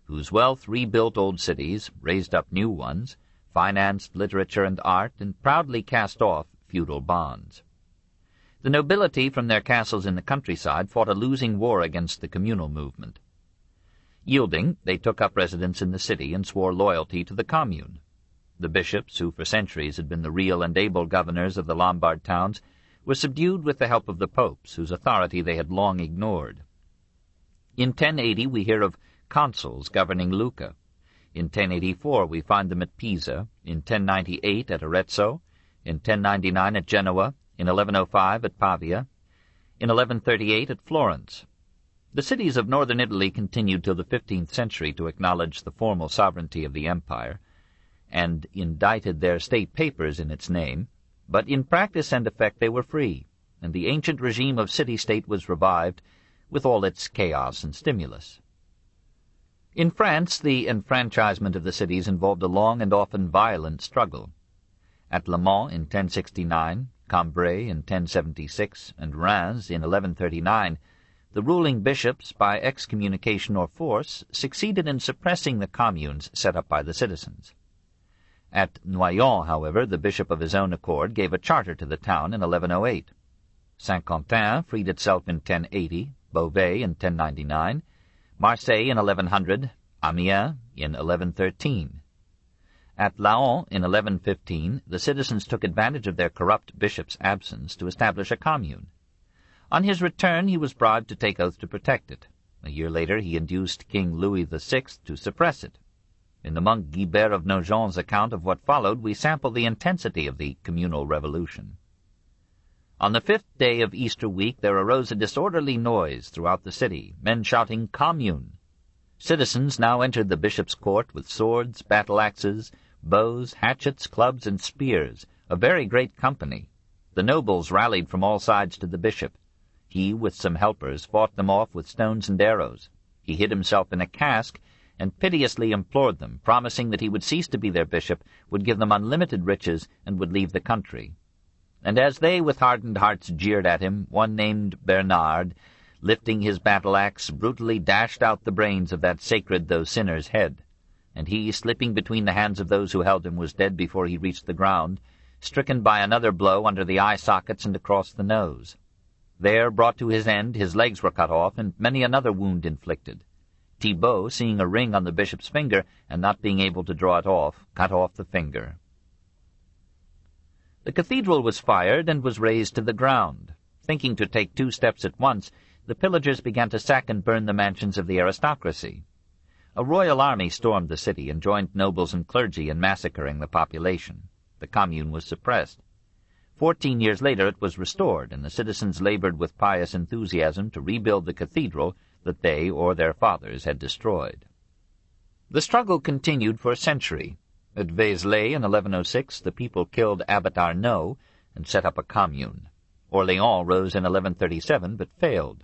whose wealth rebuilt old cities, raised up new ones, financed literature and art, and proudly cast off feudal bonds. The nobility from their castles in the countryside fought a losing war against the communal movement. Yielding, they took up residence in the city and swore loyalty to the commune. The bishops, who for centuries had been the real and able governors of the Lombard towns, were subdued with the help of the popes, whose authority they had long ignored. In 1080 we hear of consuls governing Lucca. In 1084 we find them at Pisa, in 1098 at Arezzo, in 1099 at Genoa, in 1105 at Pavia, in 1138 at Florence. The cities of northern Italy continued till the 15th century to acknowledge the formal sovereignty of the empire, and indicted their state papers in its name, but in practice and effect they were free, and the ancient regime of city-state was revived, with all its chaos and stimulus. In France, the enfranchisement of the cities involved a long and often violent struggle. At Le Mans in 1069, Cambrai in 1076, and Reims in 1139, the ruling bishops, by excommunication or force, succeeded in suppressing the communes set up by the citizens. At Noyon, however, the bishop of his own accord gave a charter to the town in 1108. Saint-Quentin freed itself in 1080, Beauvais in 1099, Marseille in 1100, Amiens in 1113. At Laon in 1115, the citizens took advantage of their corrupt bishop's absence to establish a commune. On his return, he was bribed to take oath to protect it. A year later, he induced King Louis VI to suppress it. In the monk Guibert of Nogent's account of what followed, we sample the intensity of the communal revolution. On the 5th day of Easter week, there arose a disorderly noise throughout the city, men shouting, "Commune!" Citizens now entered the bishop's court with swords, battle-axes, bows, hatchets, clubs, and spears, a very great company. The nobles rallied from all sides to the bishop. He, with some helpers, fought them off with stones and arrows. He hid himself in a cask, and piteously implored them, promising that he would cease to be their bishop, would give them unlimited riches, and would leave the country. And as they, with hardened hearts, jeered at him, one named Bernard, lifting his battle-axe, brutally dashed out the brains of that sacred though sinner's head. And he, slipping between the hands of those who held him, was dead before he reached the ground, stricken by another blow under the eye sockets and across the nose. There, brought to his end, his legs were cut off, and many another wound inflicted. Thibaut, seeing a ring on the bishop's finger, and not being able to draw it off, cut off the finger. The cathedral was fired and was razed to the ground. Thinking to take 2 steps at once, the pillagers began to sack and burn the mansions of the aristocracy. A royal army stormed the city and joined nobles and clergy in massacring the population. The commune was suppressed. 14 years later it was restored, and the citizens labored with pious enthusiasm to rebuild the cathedral that they or their fathers had destroyed. The struggle continued for a century. At Vézelay in 1106 the people killed Abbot Arnaud and set up a commune. Orléans rose in 1137 but failed.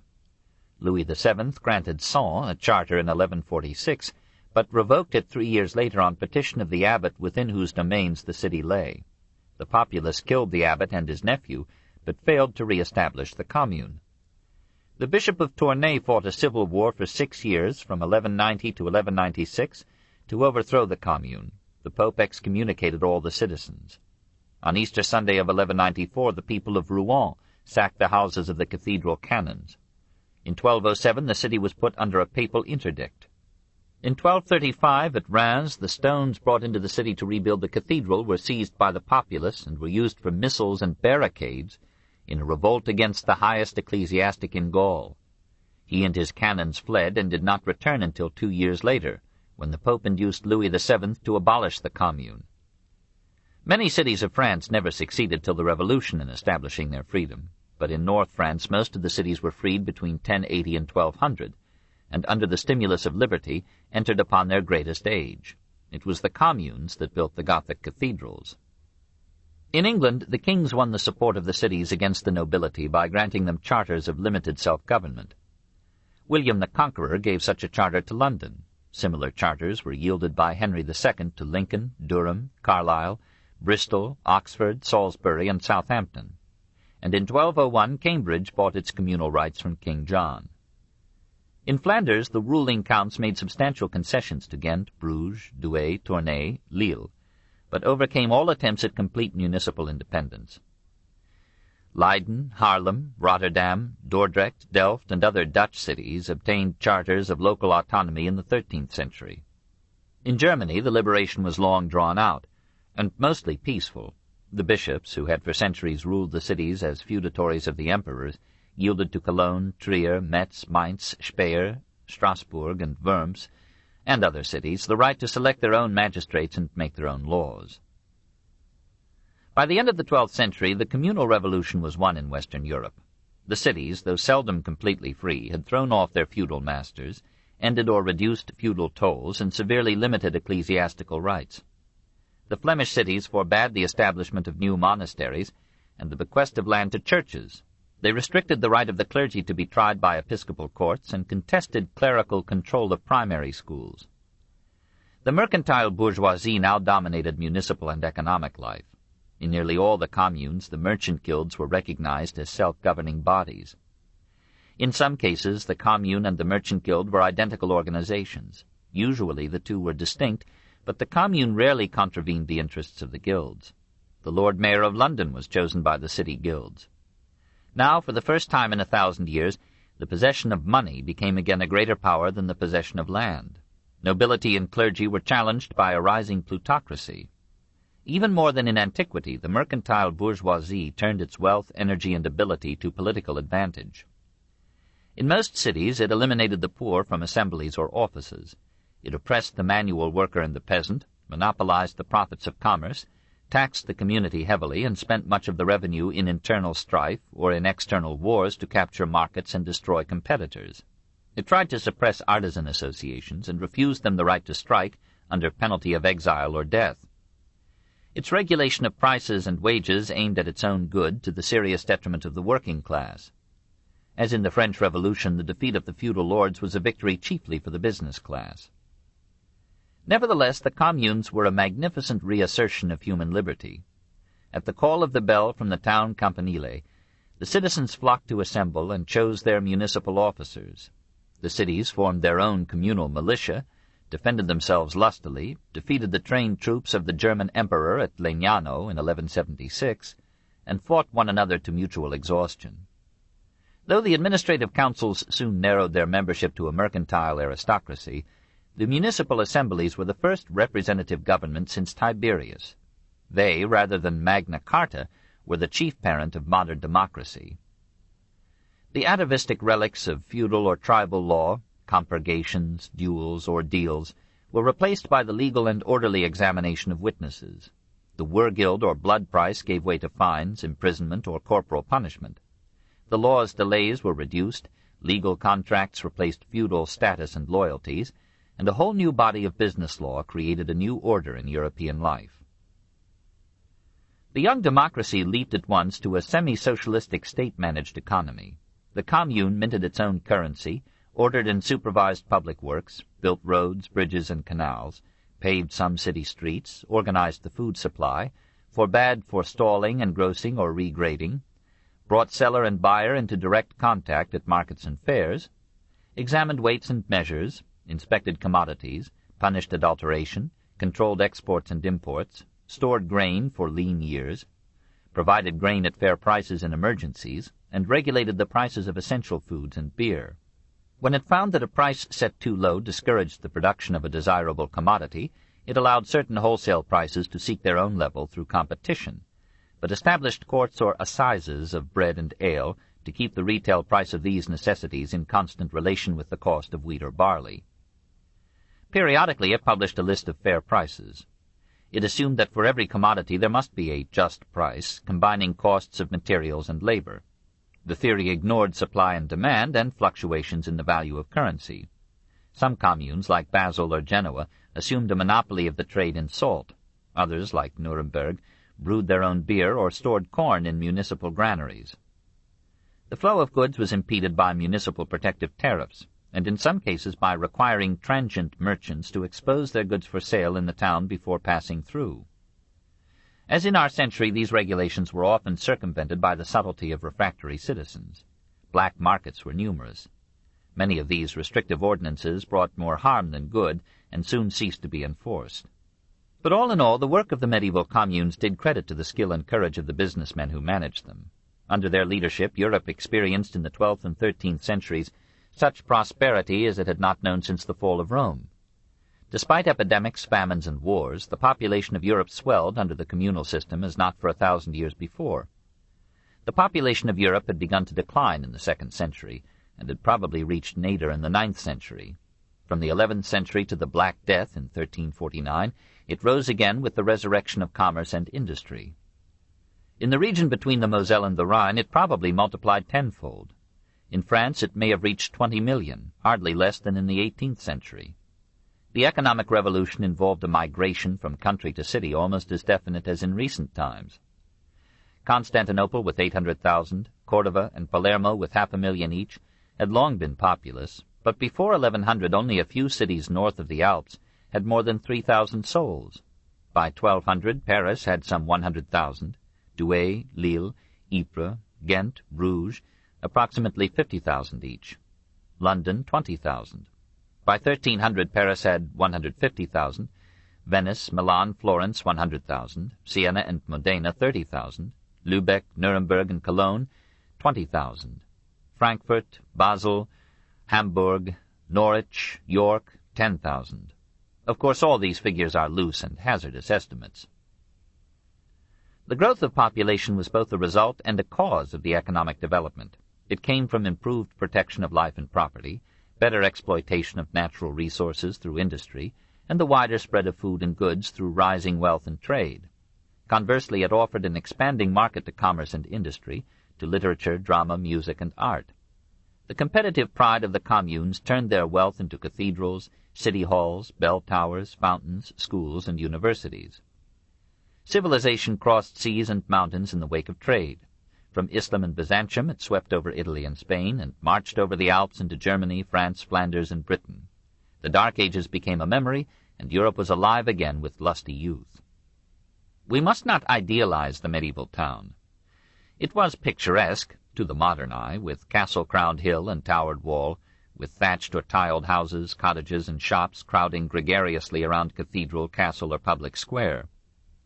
Louis VII granted Sens a charter in 1146, but revoked it 3 years later on petition of the abbot within whose domains the city lay. The populace killed the abbot and his nephew, but failed to re-establish the commune. The Bishop of Tournai fought a civil war for 6 years, from 1190 to 1196, to overthrow the commune. The Pope excommunicated all the citizens. On Easter Sunday of 1194, the people of Rouen sacked the houses of the cathedral canons. In 1207, the city was put under a papal interdict. In 1235, at Reims, the stones brought into the city to rebuild the cathedral were seized by the populace and were used for missiles and barricades in a revolt against the highest ecclesiastic in Gaul. He and his canons fled and did not return until 2 years later, when the Pope induced Louis VII to abolish the commune. Many cities of France never succeeded till the Revolution in establishing their freedom, but in North France most of the cities were freed between 1080 and 1200, and under the stimulus of liberty entered upon their greatest age. It was the communes that built the Gothic cathedrals. In England, the kings won the support of the cities against the nobility by granting them charters of limited self-government. William the Conqueror gave such a charter to London. Similar charters were yielded by Henry II to Lincoln, Durham, Carlisle, Bristol, Oxford, Salisbury, and Southampton. And in 1201 Cambridge bought its communal rights from King John. In Flanders, the ruling counts made substantial concessions to Ghent, Bruges, Douai, Tournai, Lille, but overcame all attempts at complete municipal independence. Leiden, Haarlem, Rotterdam, Dordrecht, Delft, and other Dutch cities obtained charters of local autonomy in the 13th century. In Germany, the liberation was long drawn out, and mostly peaceful. The bishops, who had for centuries ruled the cities as feudatories of the emperors, yielded to Cologne, Trier, Metz, Mainz, Speyer, Strasbourg, and Worms, and other cities, the right to select their own magistrates and make their own laws. By the end of the 12th century, the communal revolution was won in Western Europe. The cities, though seldom completely free, had thrown off their feudal masters, ended or reduced feudal tolls, and severely limited ecclesiastical rights. The Flemish cities forbade the establishment of new monasteries and the bequest of land to churches. They restricted the right of the clergy to be tried by episcopal courts and contested clerical control of primary schools. The mercantile bourgeoisie now dominated municipal and economic life. In nearly all the communes, the merchant guilds were recognized as self-governing bodies. In some cases, the commune and the merchant guild were identical organizations. Usually the two were distinct, but the commune rarely contravened the interests of the guilds. The Lord Mayor of London was chosen by the city guilds. Now, for the first time in 1,000 years, the possession of money became again a greater power than the possession of land. Nobility and clergy were challenged by a rising plutocracy. Even more than in antiquity, the mercantile bourgeoisie turned its wealth, energy, and ability to political advantage. In most cities, it eliminated the poor from assemblies or offices. It oppressed the manual worker and the peasant, monopolized the profits of commerce, taxed the community heavily, and spent much of the revenue in internal strife or in external wars to capture markets and destroy competitors. It tried to suppress artisan associations and refused them the right to strike under penalty of exile or death. Its regulation of prices and wages aimed at its own good to the serious detriment of the working class. As in the French Revolution, the defeat of the feudal lords was a victory chiefly for the business class. Nevertheless, the communes were a magnificent reassertion of human liberty. At the call of the bell from the town campanile, the citizens flocked to assemble and chose their municipal officers. The cities formed their own communal militia, defended themselves lustily, defeated the trained troops of the German emperor at Legnano in 1176, and fought one another to mutual exhaustion. Though the administrative councils soon narrowed their membership to a mercantile aristocracy, the municipal assemblies were the first representative government since Tiberius. They, rather than Magna Carta, were the chief parent of modern democracy. The atavistic relics of feudal or tribal law, compurgations, duels, ordeals, were replaced by the legal and orderly examination of witnesses. The wergild or blood price gave way to fines, imprisonment, or corporal punishment. The law's delays were reduced, legal contracts replaced feudal status and loyalties, and a whole new body of business law created a new order in European life. The young democracy leaped at once to a semi-socialistic state-managed economy. The commune minted its own currency, ordered and supervised public works, built roads, bridges, and canals, paved some city streets, organized the food supply, forbade forestalling, engrossing, or regrading, brought seller and buyer into direct contact at markets and fairs, examined weights and measures, inspected commodities, punished adulteration, controlled exports and imports, stored grain for lean years, provided grain at fair prices in emergencies, and regulated the prices of essential foods and beer. When it found that a price set too low discouraged the production of a desirable commodity, it allowed certain wholesale prices to seek their own level through competition, but established courts or assizes of bread and ale to keep the retail price of these necessities in constant relation with the cost of wheat or barley. Periodically it published a list of fair prices. It assumed that for every commodity there must be a just price, combining costs of materials and labor. The theory ignored supply and demand and fluctuations in the value of currency. Some communes, like Basel or Genoa, assumed a monopoly of the trade in salt. Others, like Nuremberg, brewed their own beer or stored corn in municipal granaries. The flow of goods was impeded by municipal protective tariffs, and in some cases by requiring transient merchants to expose their goods for sale in the town before passing through. As in our century, these regulations were often circumvented by the subtlety of refractory citizens. Black markets were numerous. Many of these restrictive ordinances brought more harm than good, and soon ceased to be enforced. But all in all, the work of the medieval communes did credit to the skill and courage of the businessmen who managed them. Under their leadership, Europe experienced in the 12th and 13th centuries such prosperity as it had not known since the fall of Rome. Despite epidemics, famines, and wars, the population of Europe swelled under the communal system as not for 1,000 years before. The population of Europe had begun to decline in the 2nd century, and had probably reached nadir in the 9th century. From the 11th century to the Black Death in 1349, it rose again with the resurrection of commerce and industry. In the region between the Moselle and the Rhine, it probably multiplied tenfold. In France, it may have reached 20 million, hardly less than in the 18th century. The economic revolution involved a migration from country to city almost as definite as in recent times. Constantinople with 800,000, Cordova and Palermo with 500,000 each, had long been populous, but before 1100 only a few cities north of the Alps had more than 3,000 souls. By 1200, Paris had some 100,000, Douai, Lille, Ypres, Ghent, Bruges, approximately 50,000 each. London, 20,000. By 1300, Paris had 150,000, Venice, Milan, Florence, 100,000, Siena and Modena, 30,000, Lübeck, Nuremberg, and Cologne, 20,000, Frankfurt, Basel, Hamburg, Norwich, York, 10,000. Of course, all these figures are loose and hazardous estimates. The growth of population was both a result and a cause of the economic development. It came from improved protection of life and property, better exploitation of natural resources through industry, and the wider spread of food and goods through rising wealth and trade. Conversely, it offered an expanding market to commerce and industry, to literature, drama, music, and art. The competitive pride of the communes turned their wealth into cathedrals, city halls, bell towers, fountains, schools, and universities. Civilization crossed seas and mountains in the wake of trade. From Islam and Byzantium it swept over Italy and Spain, and marched over the Alps into Germany, France, Flanders, and Britain. The Dark Ages became a memory, and Europe was alive again with lusty youth. We must not idealize the medieval town. It was picturesque, to the modern eye, with castle-crowned hill and towered wall, with thatched or tiled houses, cottages, and shops crowding gregariously around cathedral, castle, or public square.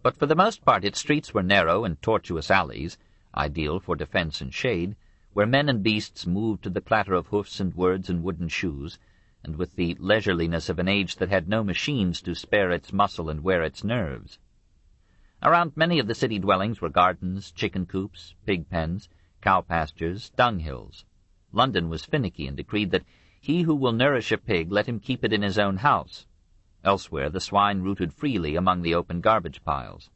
But for the most part its streets were narrow and tortuous alleys, ideal for defense and shade, where men and beasts moved to the clatter of hoofs and words and wooden shoes, and with the leisureliness of an age that had no machines to spare its muscle and wear its nerves. Around many of the city dwellings were gardens, chicken coops, pig pens, cow pastures, dunghills. London was finicky and decreed that he who will nourish a pig, let him keep it in his own house. Elsewhere the swine rooted freely among the open garbage piles.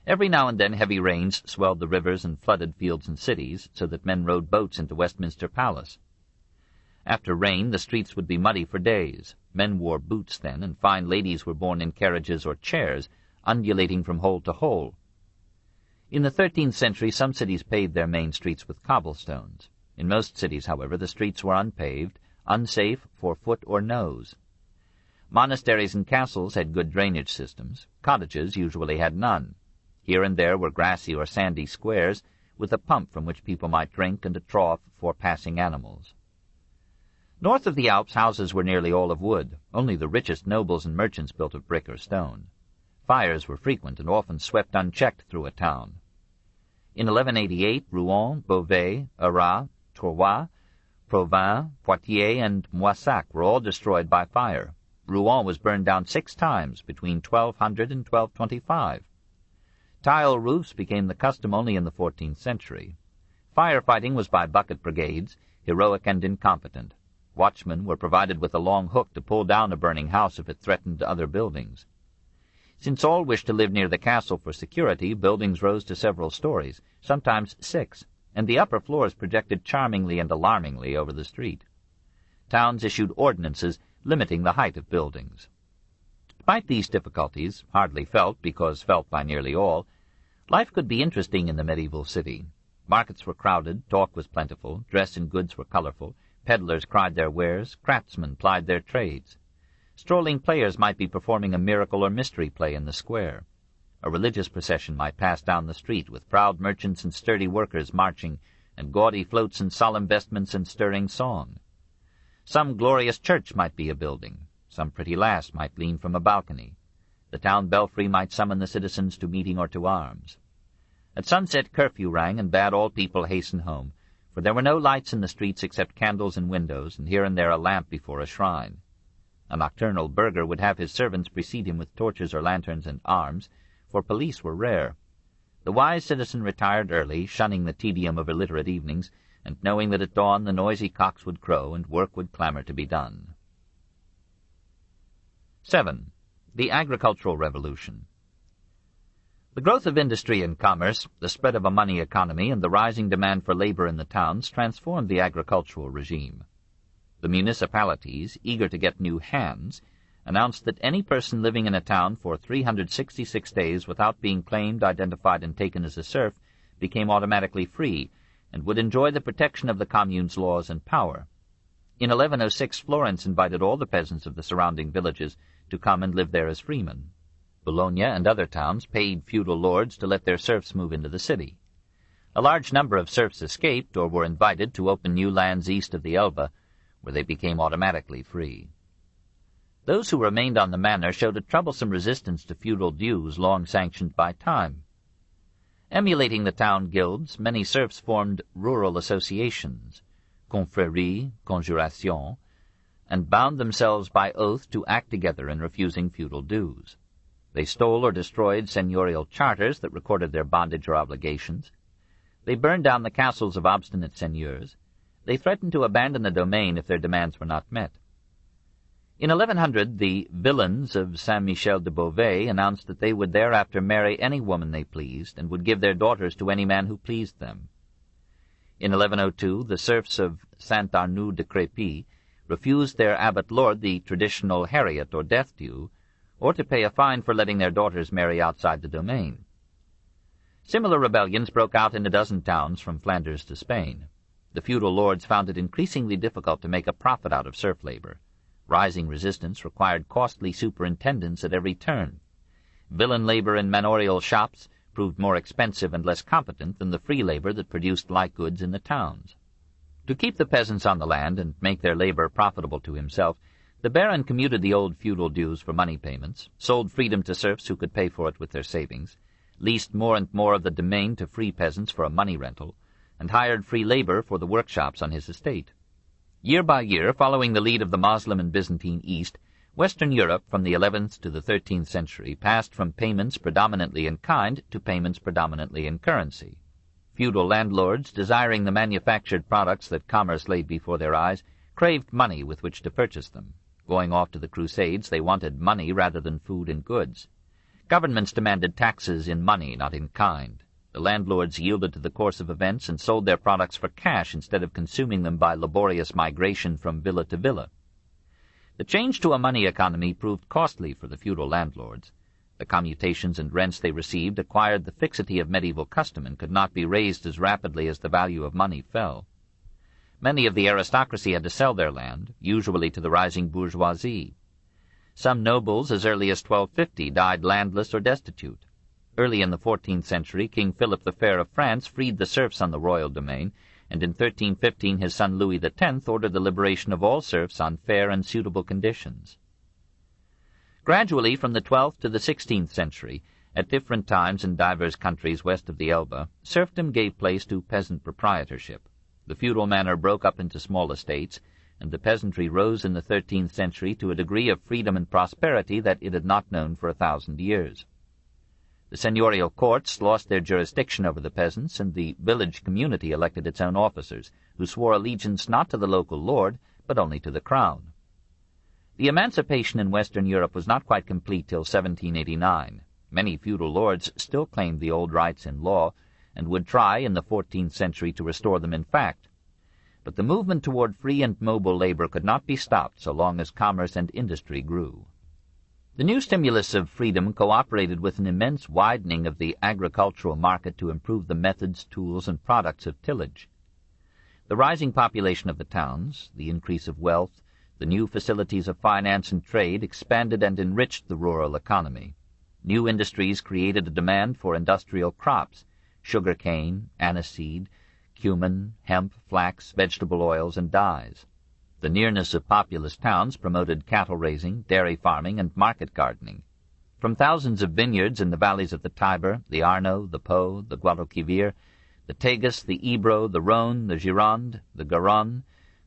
Every now and then heavy rains swelled the rivers and flooded fields and cities, so that men rowed boats into Westminster Palace. After rain the streets would be muddy for days. Men wore boots then, and fine ladies were borne in carriages or chairs, undulating from hole to hole. In the 13th century some cities paved their main streets with cobblestones. In most cities, however, the streets were unpaved, unsafe for foot or nose. Monasteries and castles had good drainage systems. Cottages usually had none. Here and there were grassy or sandy squares, with a pump from which people might drink and a trough for passing animals. North of the Alps houses were nearly all of wood. Only the richest nobles and merchants built of brick or stone. Fires were frequent and often swept unchecked through a town. In 1188, Rouen, Beauvais, Arras, Troyes, Provins, Poitiers, and Moissac were all destroyed by fire. Rouen was burned down 6 times between 1200 and 1225. Tile roofs became the custom only in the 14th century. Firefighting was by bucket brigades, heroic and incompetent. Watchmen were provided with a long hook to pull down a burning house if it threatened other buildings. Since all wished to live near the castle for security, buildings rose to several stories, sometimes 6, and the upper floors projected charmingly and alarmingly over the street. Towns issued ordinances limiting the height of buildings. Despite these difficulties, hardly felt because felt by nearly all, life could be interesting in the medieval city. Markets were crowded, talk was plentiful, dress and goods were colorful, peddlers cried their wares, craftsmen plied their trades. Strolling players might be performing a miracle or mystery play in the square. A religious procession might pass down the street, with proud merchants and sturdy workers marching, and gaudy floats and solemn vestments and stirring song. Some glorious church might be a building. Some pretty lass might lean from a balcony. The town belfry might summon the citizens to meeting or to arms. At sunset curfew rang and bade all people hasten home, for there were no lights in the streets except candles in windows, and here and there a lamp before a shrine. A nocturnal burgher would have his servants precede him with torches or lanterns and arms, for police were rare. The wise citizen retired early, shunning the tedium of illiterate evenings, and knowing that at dawn the noisy cocks would crow and work would clamor to be done. 7. The Agricultural Revolution. The growth of industry and commerce, the spread of a money economy, and the rising demand for labor in the towns transformed the agricultural regime. The municipalities, eager to get new hands, announced that any person living in a town for 366 days without being claimed, identified, and taken as a serf became automatically free, and would enjoy the protection of the commune's laws and power. In 1106 Florence invited all the peasants of the surrounding villages to come and live there as freemen. Bologna and other towns paid feudal lords to let their serfs move into the city. A large number of serfs escaped or were invited to open new lands east of the Elbe, where they became automatically free. Those who remained on the manor showed a troublesome resistance to feudal dues long sanctioned by time. Emulating the town guilds, many serfs formed rural associations, confréries, conjurations, and bound themselves by oath to act together in refusing feudal dues. They stole or destroyed seigneurial charters that recorded their bondage or obligations. They burned down the castles of obstinate seigneurs. They threatened to abandon the domain if their demands were not met. In 1100, the villeins of Saint-Michel-de-Beauvais announced that they would thereafter marry any woman they pleased and would give their daughters to any man who pleased them. In 1102, the serfs of Saint-Arnoux-de-Crépy refused their abbot-lord the traditional heriot or death due, or to pay a fine for letting their daughters marry outside the domain. Similar rebellions broke out in a dozen towns from Flanders to Spain. The feudal lords found it increasingly difficult to make a profit out of serf labor. Rising resistance required costly superintendence at every turn. Villain labor in manorial shops proved more expensive and less competent than the free labor that produced like goods in the towns. To keep the peasants on the land and make their labor profitable to himself, the baron commuted the old feudal dues for money payments, sold freedom to serfs who could pay for it with their savings, leased more and more of the domain to free peasants for a money rental, and hired free labor for the workshops on his estate. Year by year, following the lead of the Moslem and Byzantine East, Western Europe from the 11th to the 13th century passed from payments predominantly in kind to payments predominantly in currency. Feudal landlords, desiring the manufactured products that commerce laid before their eyes, craved money with which to purchase them. Going off to the Crusades, they wanted money rather than food and goods. Governments demanded taxes in money, not in kind. The landlords yielded to the course of events and sold their products for cash instead of consuming them by laborious migration from villa to villa. The change to a money economy proved costly for the feudal landlords. The commutations and rents they received acquired the fixity of medieval custom and could not be raised as rapidly as the value of money fell. Many of the aristocracy had to sell their land, usually to the rising bourgeoisie. Some nobles as early as 1250 died landless or destitute. Early in the 14th century, King Philip the Fair of France freed the serfs on the royal domain, and in 1315 his son Louis X ordered the liberation of all serfs on fair and suitable conditions. Gradually, from the 12th to the 16th century, at different times in divers countries west of the Elbe, serfdom gave place to peasant proprietorship. The feudal manor broke up into small estates, and the peasantry rose in the 13th century to a degree of freedom and prosperity that it had not known for 1,000 years. The seigneurial courts lost their jurisdiction over the peasants, and the village community elected its own officers, who swore allegiance not to the local lord, but only to the crown. The emancipation in Western Europe was not quite complete till 1789. Many feudal lords still claimed the old rights in law, and would try in the 14th century to restore them in fact. But the movement toward free and mobile labor could not be stopped so long as commerce and industry grew. The new stimulus of freedom cooperated with an immense widening of the agricultural market to improve the methods, tools, and products of tillage. The rising population of the towns, the increase of wealth, the new facilities of finance and trade expanded and enriched the rural economy. New industries created a demand for industrial crops, sugar-cane, aniseed, cumin, hemp, flax, vegetable oils, and dyes. The nearness of populous towns promoted cattle-raising, dairy farming, and market gardening. From thousands of vineyards in the valleys of the Tiber, the Arno, the Po, the Guadalquivir, the Tagus, the Ebro, the Rhone, the Gironde, the Garonne,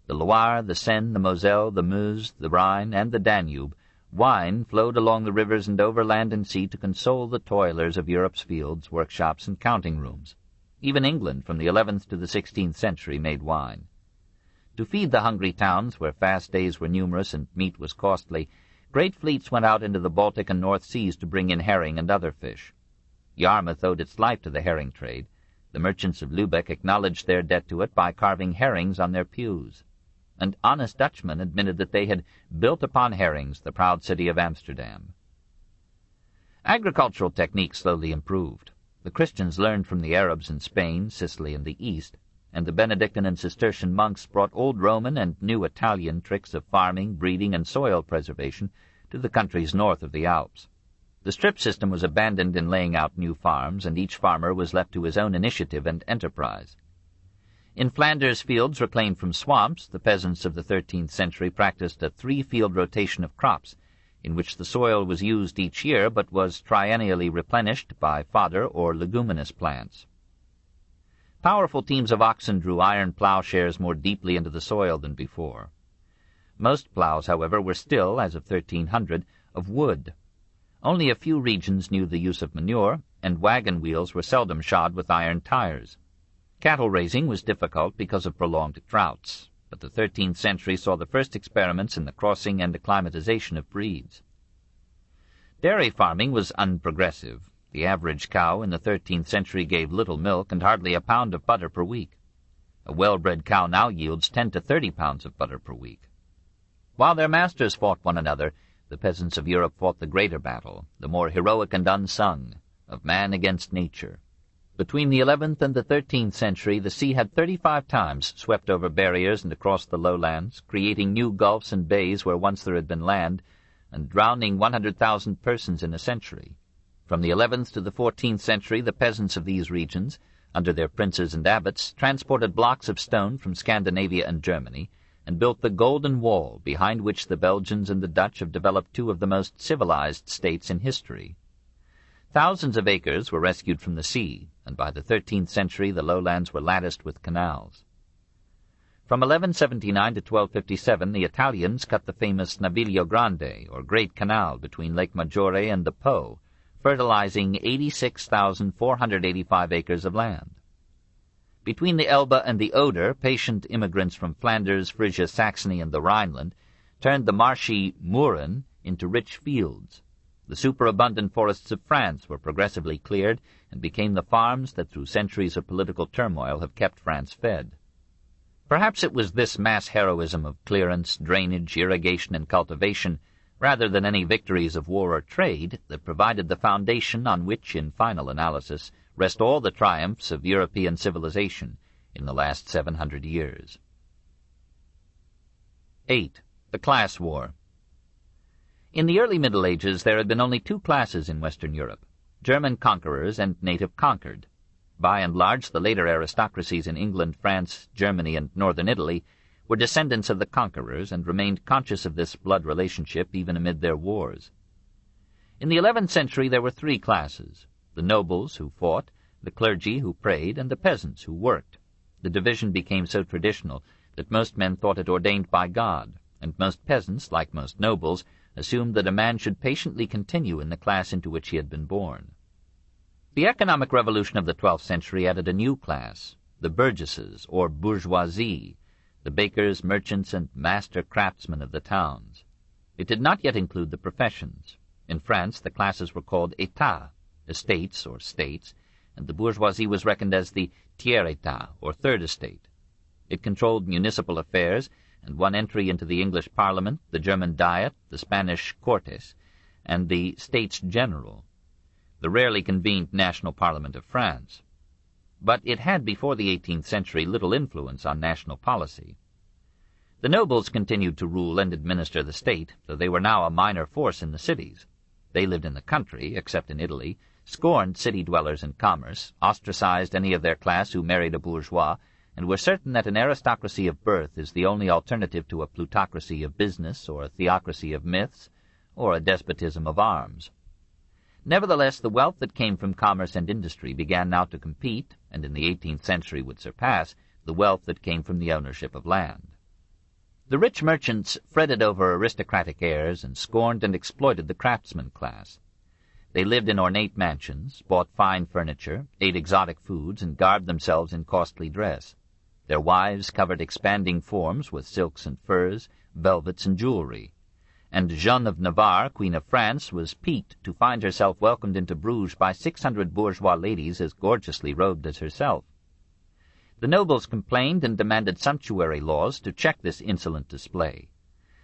the Loire, the Seine, the Moselle, the Meuse, the Rhine, and the Danube, wine flowed along the rivers and over land and sea to console the toilers of Europe's fields, workshops, and counting rooms. Even England, from the 11th to the 16th century, made wine. To feed the hungry towns, where fast days were numerous and meat was costly, great fleets went out into the Baltic and North Seas to bring in herring and other fish. Yarmouth owed its life to the herring trade. The merchants of Lubeck acknowledged their debt to it by carving herrings on their pews. And honest Dutchmen admitted that they had built upon herrings the proud city of Amsterdam. Agricultural techniques slowly improved. The Christians learned from the Arabs in Spain, Sicily, and the East, and the Benedictine and Cistercian monks brought old Roman and new Italian tricks of farming, breeding, and soil preservation to the countries north of the Alps. The strip system was abandoned in laying out new farms, and each farmer was left to his own initiative and enterprise. In Flanders fields reclaimed from swamps, the peasants of the 13th century practiced a 3-field rotation of crops, in which the soil was used each year but was triennially replenished by fodder or leguminous plants. Powerful teams of oxen drew iron plowshares more deeply into the soil than before. Most plows, however, were still, as of 1300, of wood. Only a few regions knew the use of manure, and wagon wheels were seldom shod with iron tires. Cattle raising was difficult because of prolonged droughts, but the 13th century saw the first experiments in the crossing and acclimatization of breeds. Dairy farming was unprogressive. The average cow in the 13th century gave little milk and hardly a pound of butter per week. A well-bred cow now yields 10 to 30 pounds of butter per week. While their masters fought one another, the peasants of Europe fought the greater battle, the more heroic and unsung, of man against nature. Between the 11th and the 13th century, the sea had 35 times swept over barriers and across the lowlands, creating new gulfs and bays where once there had been land, and drowning 100,000 persons in a century. From the 11th to the 14th century, the peasants of these regions, under their princes and abbots, transported blocks of stone from Scandinavia and Germany, and built the Golden Wall, behind which the Belgians and the Dutch have developed two of the most civilized states in history. Thousands of acres were rescued from the sea, and by the 13th century the lowlands were latticed with canals. From 1179 to 1257 the Italians cut the famous Naviglio Grande, or Great Canal, between Lake Maggiore and the Po, fertilizing 86,485 acres of land. Between the Elbe and the Oder, patient immigrants from Flanders, Frisia, Saxony, and the Rhineland turned the marshy Mooren into rich fields. The superabundant forests of France were progressively cleared and became the farms that through centuries of political turmoil have kept France fed. Perhaps it was this mass heroism of clearance, drainage, irrigation, and cultivation, rather than any victories of war or trade, that provided the foundation on which, in final analysis, rest all the triumphs of European civilization in the last 700 years. 8. The Class War. In the early Middle Ages there had been only two classes in Western Europe, German conquerors and native conquered. By and large, the later aristocracies in England, France, Germany, and northern Italy were descendants of the conquerors and remained conscious of this blood relationship even amid their wars. In the 11th century there were three classes: the nobles, who fought, the clergy, who prayed, and the peasants, who worked. The division became so traditional that most men thought it ordained by God, and most peasants, like most nobles, assumed that a man should patiently continue in the class into which he had been born. The economic revolution of the 12th century added a new class, the burgesses, or bourgeoisie, the bakers, merchants, and master craftsmen of the towns. It did not yet include the professions. In France, the classes were called états, estates or states, and the bourgeoisie was reckoned as the tiers état, or third estate. It controlled municipal affairs, and won entry into the English Parliament, the German Diet, the Spanish Cortes, and the States General, the rarely convened national parliament of France. But it had before the 18th century little influence on national policy. The nobles continued to rule and administer the state, though they were now a minor force in the cities. They lived in the country, except in Italy, scorned city dwellers and commerce, ostracized any of their class who married a bourgeois, and were certain that an aristocracy of birth is the only alternative to a plutocracy of business, or a theocracy of myths, or a despotism of arms. Nevertheless, the wealth that came from commerce and industry began now to compete, and in the 18th century would surpass, the wealth that came from the ownership of land. The rich merchants fretted over aristocratic heirs and scorned and exploited the craftsman class. They lived in ornate mansions, bought fine furniture, ate exotic foods, and garbed themselves in costly dress. Their wives covered expanding forms with silks and furs, velvets and jewelry. And Jeanne of Navarre, Queen of France, was piqued to find herself welcomed into Bruges by 600 bourgeois ladies as gorgeously robed as herself. The nobles complained and demanded sumptuary laws to check this insolent display.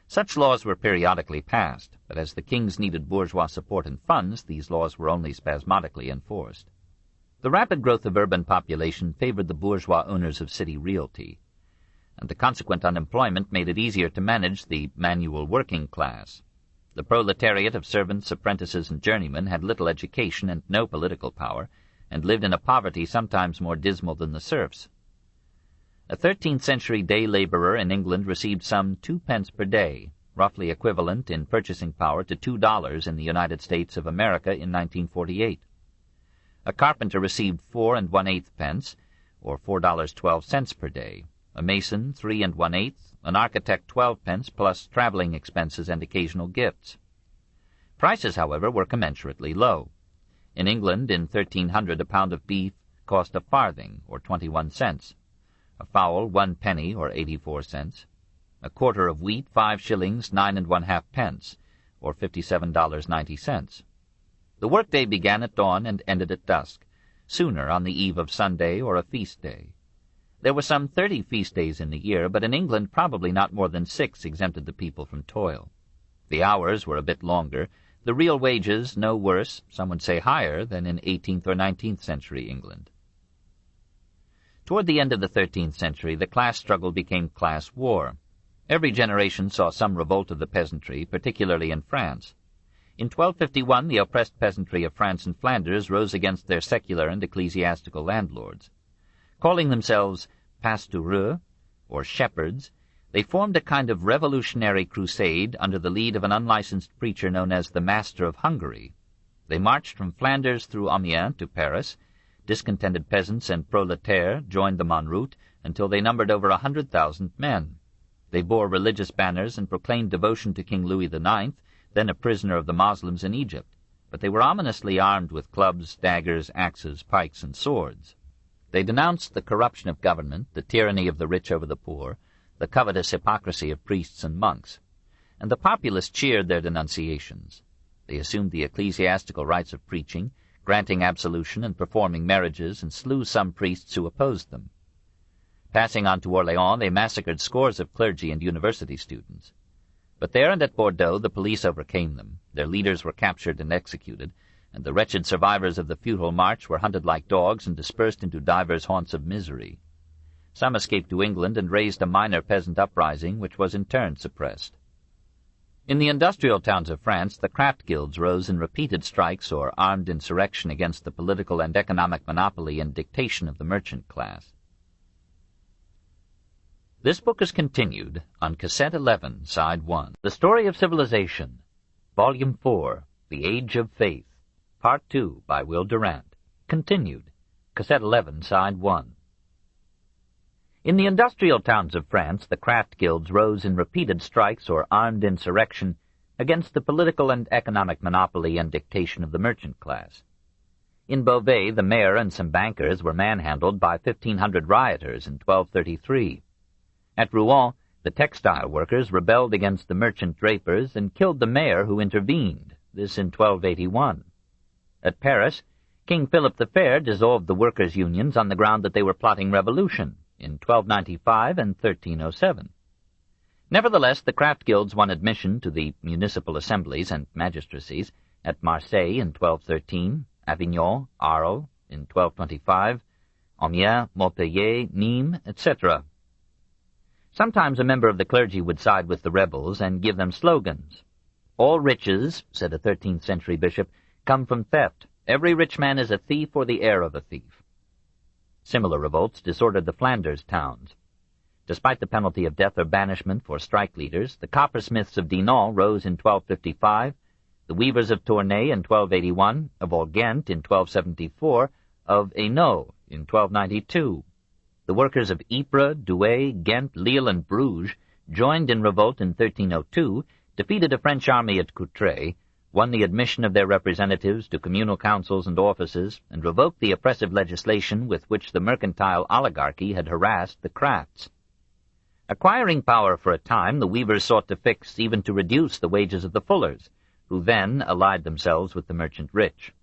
Such laws were periodically passed, but as the kings needed bourgeois support and funds, these laws were only spasmodically enforced. The rapid growth of urban population favored the bourgeois owners of city realty, and the consequent unemployment made it easier to manage the manual working class. The proletariat of servants, apprentices, and journeymen had little education and no political power, and lived in a poverty sometimes more dismal than the serfs. A 13th-century day laborer in England received some 2 pence per day, roughly equivalent in purchasing power to $2 in the United States of America in 1948. A carpenter received 4 1/8 pence, or $4.12 per day, a mason 3 1/8, an architect 12 pence plus traveling expenses and occasional gifts. Prices, however, were commensurately low. In England, in 1300, a pound of beef cost a farthing, or 21 cents, a fowl 1 penny, or 84 cents, a quarter of wheat 5 shillings 9 1/2 pence, or $57.90. The workday began at dawn and ended at dusk, sooner on the eve of Sunday or a feast day. There were some 30 feast days in the year, but in England probably not more than 6 exempted the people from toil. The hours were a bit longer, the real wages no worse, some would say higher, than in 18th or 19th century England. Toward the end of the 13th century, the class struggle became class war. Every generation saw some revolt of the peasantry, particularly in France. In 1251, the oppressed peasantry of France and Flanders rose against their secular and ecclesiastical landlords. Calling themselves pastoureux, or shepherds, they formed a kind of revolutionary crusade under the lead of an unlicensed preacher known as the Master of Hungary. They marched from Flanders through Amiens to Paris. Discontented peasants and prolétaires joined them en route until they numbered over 100,000 men. They bore religious banners and proclaimed devotion to King Louis IX, then a prisoner of the Moslems in Egypt, but they were ominously armed with clubs, daggers, axes, pikes, and swords. They denounced the corruption of government, the tyranny of the rich over the poor, the covetous hypocrisy of priests and monks, and the populace cheered their denunciations. They assumed the ecclesiastical rights of preaching, granting absolution and performing marriages, and slew some priests who opposed them. Passing on to Orleans, they massacred scores of clergy and university students. But there and at Bordeaux the police overcame them, their leaders were captured and executed, and the wretched survivors of the futile march were hunted like dogs and dispersed into divers haunts of misery. Some escaped to England and raised a minor peasant uprising, which was in turn suppressed. In the industrial towns of France, the craft guilds rose in repeated strikes or armed insurrection against the political and economic monopoly and dictation of the merchant class. This book is continued on Cassette 11, Side 1. The Story of Civilization, Volume 4, The Age of Faith, Part 2, by Will Durant. Continued, Cassette 11, Side 1. In the industrial towns of France, the craft guilds rose in repeated strikes or armed insurrection against the political and economic monopoly and dictation of the merchant class. In Beauvais, the mayor and some bankers were manhandled by 1,500 rioters in 1233. At Rouen, the textile workers rebelled against the merchant drapers and killed the mayor who intervened, this in 1281. At Paris, King Philip the Fair dissolved the workers' unions on the ground that they were plotting revolution in 1295 and 1307. Nevertheless, the craft guilds won admission to the municipal assemblies and magistracies at Marseille in 1213, Avignon, Arles in 1225, Amiens, Montpellier, Nîmes, etc. Sometimes a member of the clergy would side with the rebels and give them slogans. "All riches," said a 13th-century bishop, "come from theft. Every rich man is a thief or the heir of a thief." Similar revolts disordered the Flanders towns. Despite the penalty of death or banishment for strike leaders, the coppersmiths of Dinan rose in 1255, the weavers of Tournai in 1281, of Ghent in 1274, of Hainaut in 1292. The workers of Ypres, Douai, Ghent, Lille, and Bruges joined in revolt in 1302, defeated a French army at Courtrai, won the admission of their representatives to communal councils and offices, and revoked the oppressive legislation with which the mercantile oligarchy had harassed the crafts. Acquiring power for a time, the weavers sought to fix, even to reduce, the wages of the fullers, who then allied themselves with the merchant rich.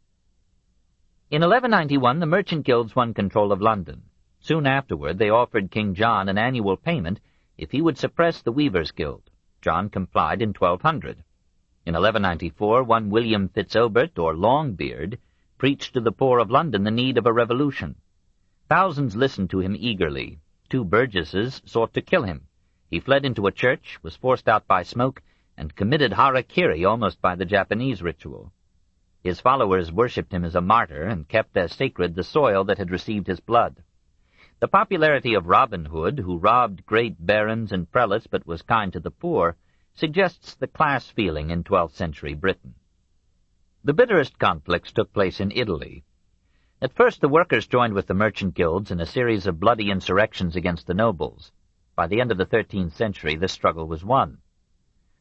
In 1191, the merchant guilds won control of London. Soon afterward, they offered King John an annual payment if he would suppress the Weavers' Guild. John complied in 1200. In 1194, one William Fitzaubert, or Longbeard, preached to the poor of London the need of a revolution. Thousands listened to him eagerly. 2 burgesses sought to kill him. He fled into a church, was forced out by smoke, and committed harakiri almost by the Japanese ritual. His followers worshipped him as a martyr and kept as sacred the soil that had received his blood. The popularity of Robin Hood, who robbed great barons and prelates but was kind to the poor, suggests the class feeling in 12th century Britain. The bitterest conflicts took place in Italy. At first the workers joined with the merchant guilds in a series of bloody insurrections against the nobles. By the end of the 13th century this struggle was won.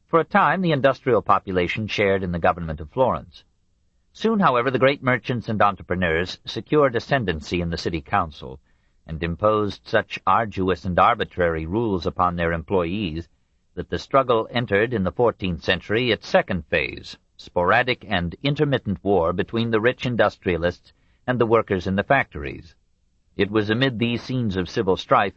For a time the industrial population shared in the government of Florence. Soon, however, the great merchants and entrepreneurs secured ascendancy in the city council, and imposed such arduous and arbitrary rules upon their employees that the struggle entered in the 14th century its second phase, sporadic and intermittent war between the rich industrialists and the workers in the factories. It was amid these scenes of civil strife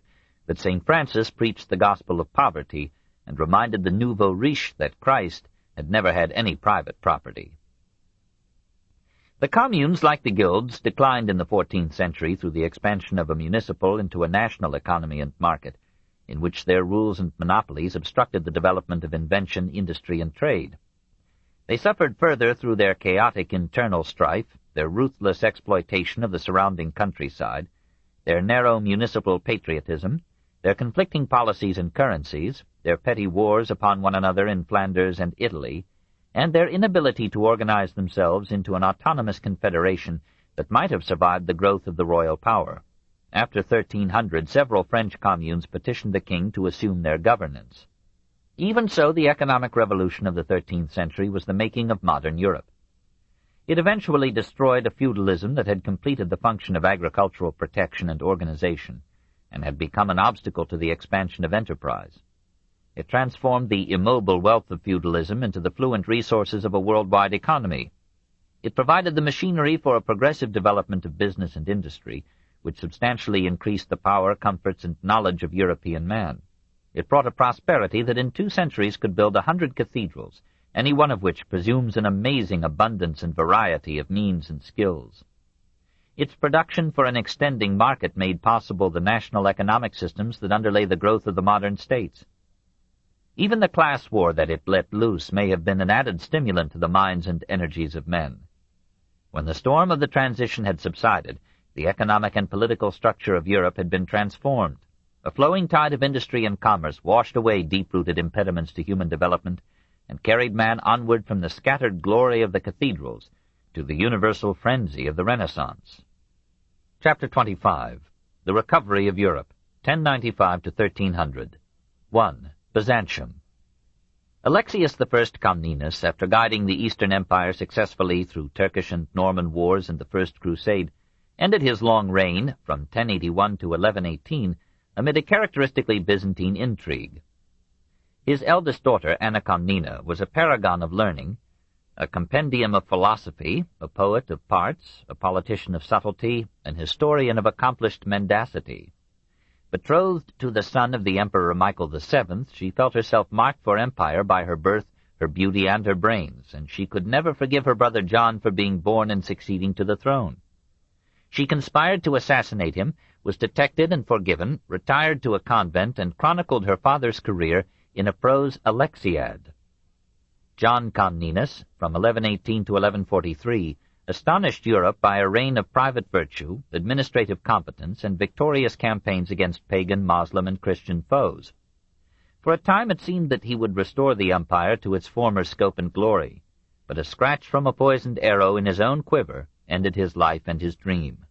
that St. Francis preached the gospel of poverty and reminded the nouveau riche that Christ had never had any private property. The communes, like the guilds, declined in the 14th century through the expansion of a municipal into a national economy and market, in which their rules and monopolies obstructed the development of invention, industry, and trade. They suffered further through their chaotic internal strife, their ruthless exploitation of the surrounding countryside, their narrow municipal patriotism, their conflicting policies and currencies, their petty wars upon one another in Flanders and Italy, and their inability to organize themselves into an autonomous confederation that might have survived the growth of the royal power. After 1300, several French communes petitioned the king to assume their governance. Even so, the economic revolution of the 13th century was the making of modern Europe. It eventually destroyed a feudalism that had completed the function of agricultural protection and organization, and had become an obstacle to the expansion of enterprise. It transformed the immobile wealth of feudalism into the fluent resources of a worldwide economy. It provided the machinery for a progressive development of business and industry, which substantially increased the power, comforts, and knowledge of European man. It brought a prosperity that in 2 centuries could build 100 cathedrals, any one of which presumes an amazing abundance and variety of means and skills. Its production for an extending market made possible the national economic systems that underlay the growth of the modern states. Even the class war that it let loose may have been an added stimulant to the minds and energies of men. When the storm of the transition had subsided, the economic and political structure of Europe had been transformed. A flowing tide of industry and commerce washed away deep-rooted impediments to human development and carried man onward from the scattered glory of the cathedrals to the universal frenzy of the Renaissance. Chapter 25. The Recovery of Europe, 1095 to 1300. 1. Byzantium. Alexius I Comnenus, after guiding the Eastern Empire successfully through Turkish and Norman wars and the First Crusade, ended his long reign, from 1081 to 1118, amid a characteristically Byzantine intrigue. His eldest daughter, Anna Comnena, was a paragon of learning, a compendium of philosophy, a poet of parts, a politician of subtlety, an historian of accomplished mendacity. Betrothed to the son of the Emperor Michael VII, she felt herself marked for empire by her birth, her beauty, and her brains, and she could never forgive her brother John for being born and succeeding to the throne. She conspired to assassinate him, was detected and forgiven, retired to a convent, and chronicled her father's career in a prose Alexiad. John Comnenus, from 1118 to 1143, astonished Europe by a reign of private virtue, administrative competence, and victorious campaigns against pagan, Moslem, and Christian foes. For a time it seemed that he would restore the empire to its former scope and glory, but a scratch from a poisoned arrow in his own quiver ended his life and his dream.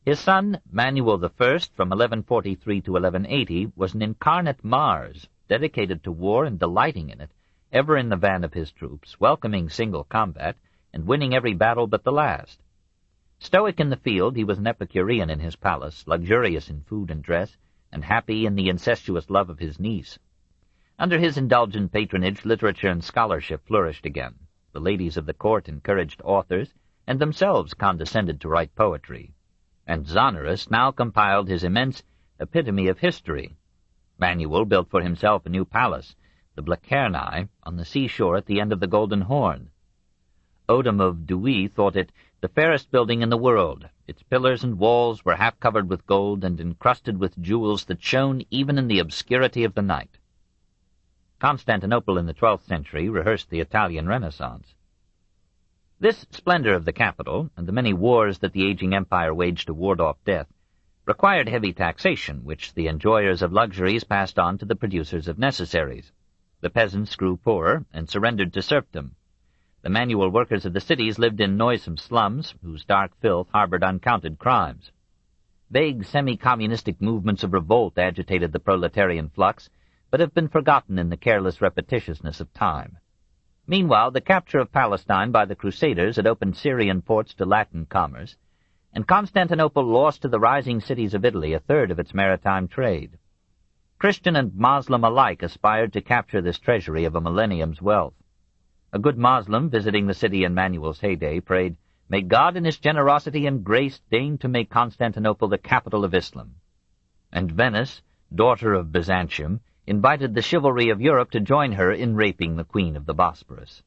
His son, Manuel I, from 1143 to 1180, was an incarnate Mars, dedicated to war and delighting in it, ever in the van of his troops, welcoming single combat, and winning every battle but the last. Stoic in the field, he was an Epicurean in his palace, luxurious in food and dress, and happy in the incestuous love of his niece. Under his indulgent patronage, literature and scholarship flourished again. The ladies of the court encouraged authors, and themselves condescended to write poetry. And Zonorus now compiled his immense epitome of history. Manuel built for himself a new palace, the Blachernae, on the seashore at the end of the Golden Horn. Odom of Douai thought it the fairest building in the world. Its pillars and walls were half covered with gold and encrusted with jewels that shone even in the obscurity of the night. Constantinople in the 12th century rehearsed the Italian Renaissance. This splendor of the capital, and the many wars that the aging empire waged to ward off death, required heavy taxation, which the enjoyers of luxuries passed on to the producers of necessaries. The peasants grew poorer and surrendered to serfdom. The manual workers of the cities lived in noisome slums, whose dark filth harbored uncounted crimes. Vague semi-communistic movements of revolt agitated the proletarian flux, but have been forgotten in the careless repetitiousness of time. Meanwhile, the capture of Palestine by the Crusaders had opened Syrian ports to Latin commerce, and Constantinople lost to the rising cities of Italy a third of its maritime trade. Christian and Moslem alike aspired to capture this treasury of a millennium's wealth. A good Moslem visiting the city in Manuel's heyday prayed, "May God in his generosity and grace deign to make Constantinople the capital of Islam." And Venice, daughter of Byzantium, invited the chivalry of Europe to join her in raping the Queen of the Bosporus.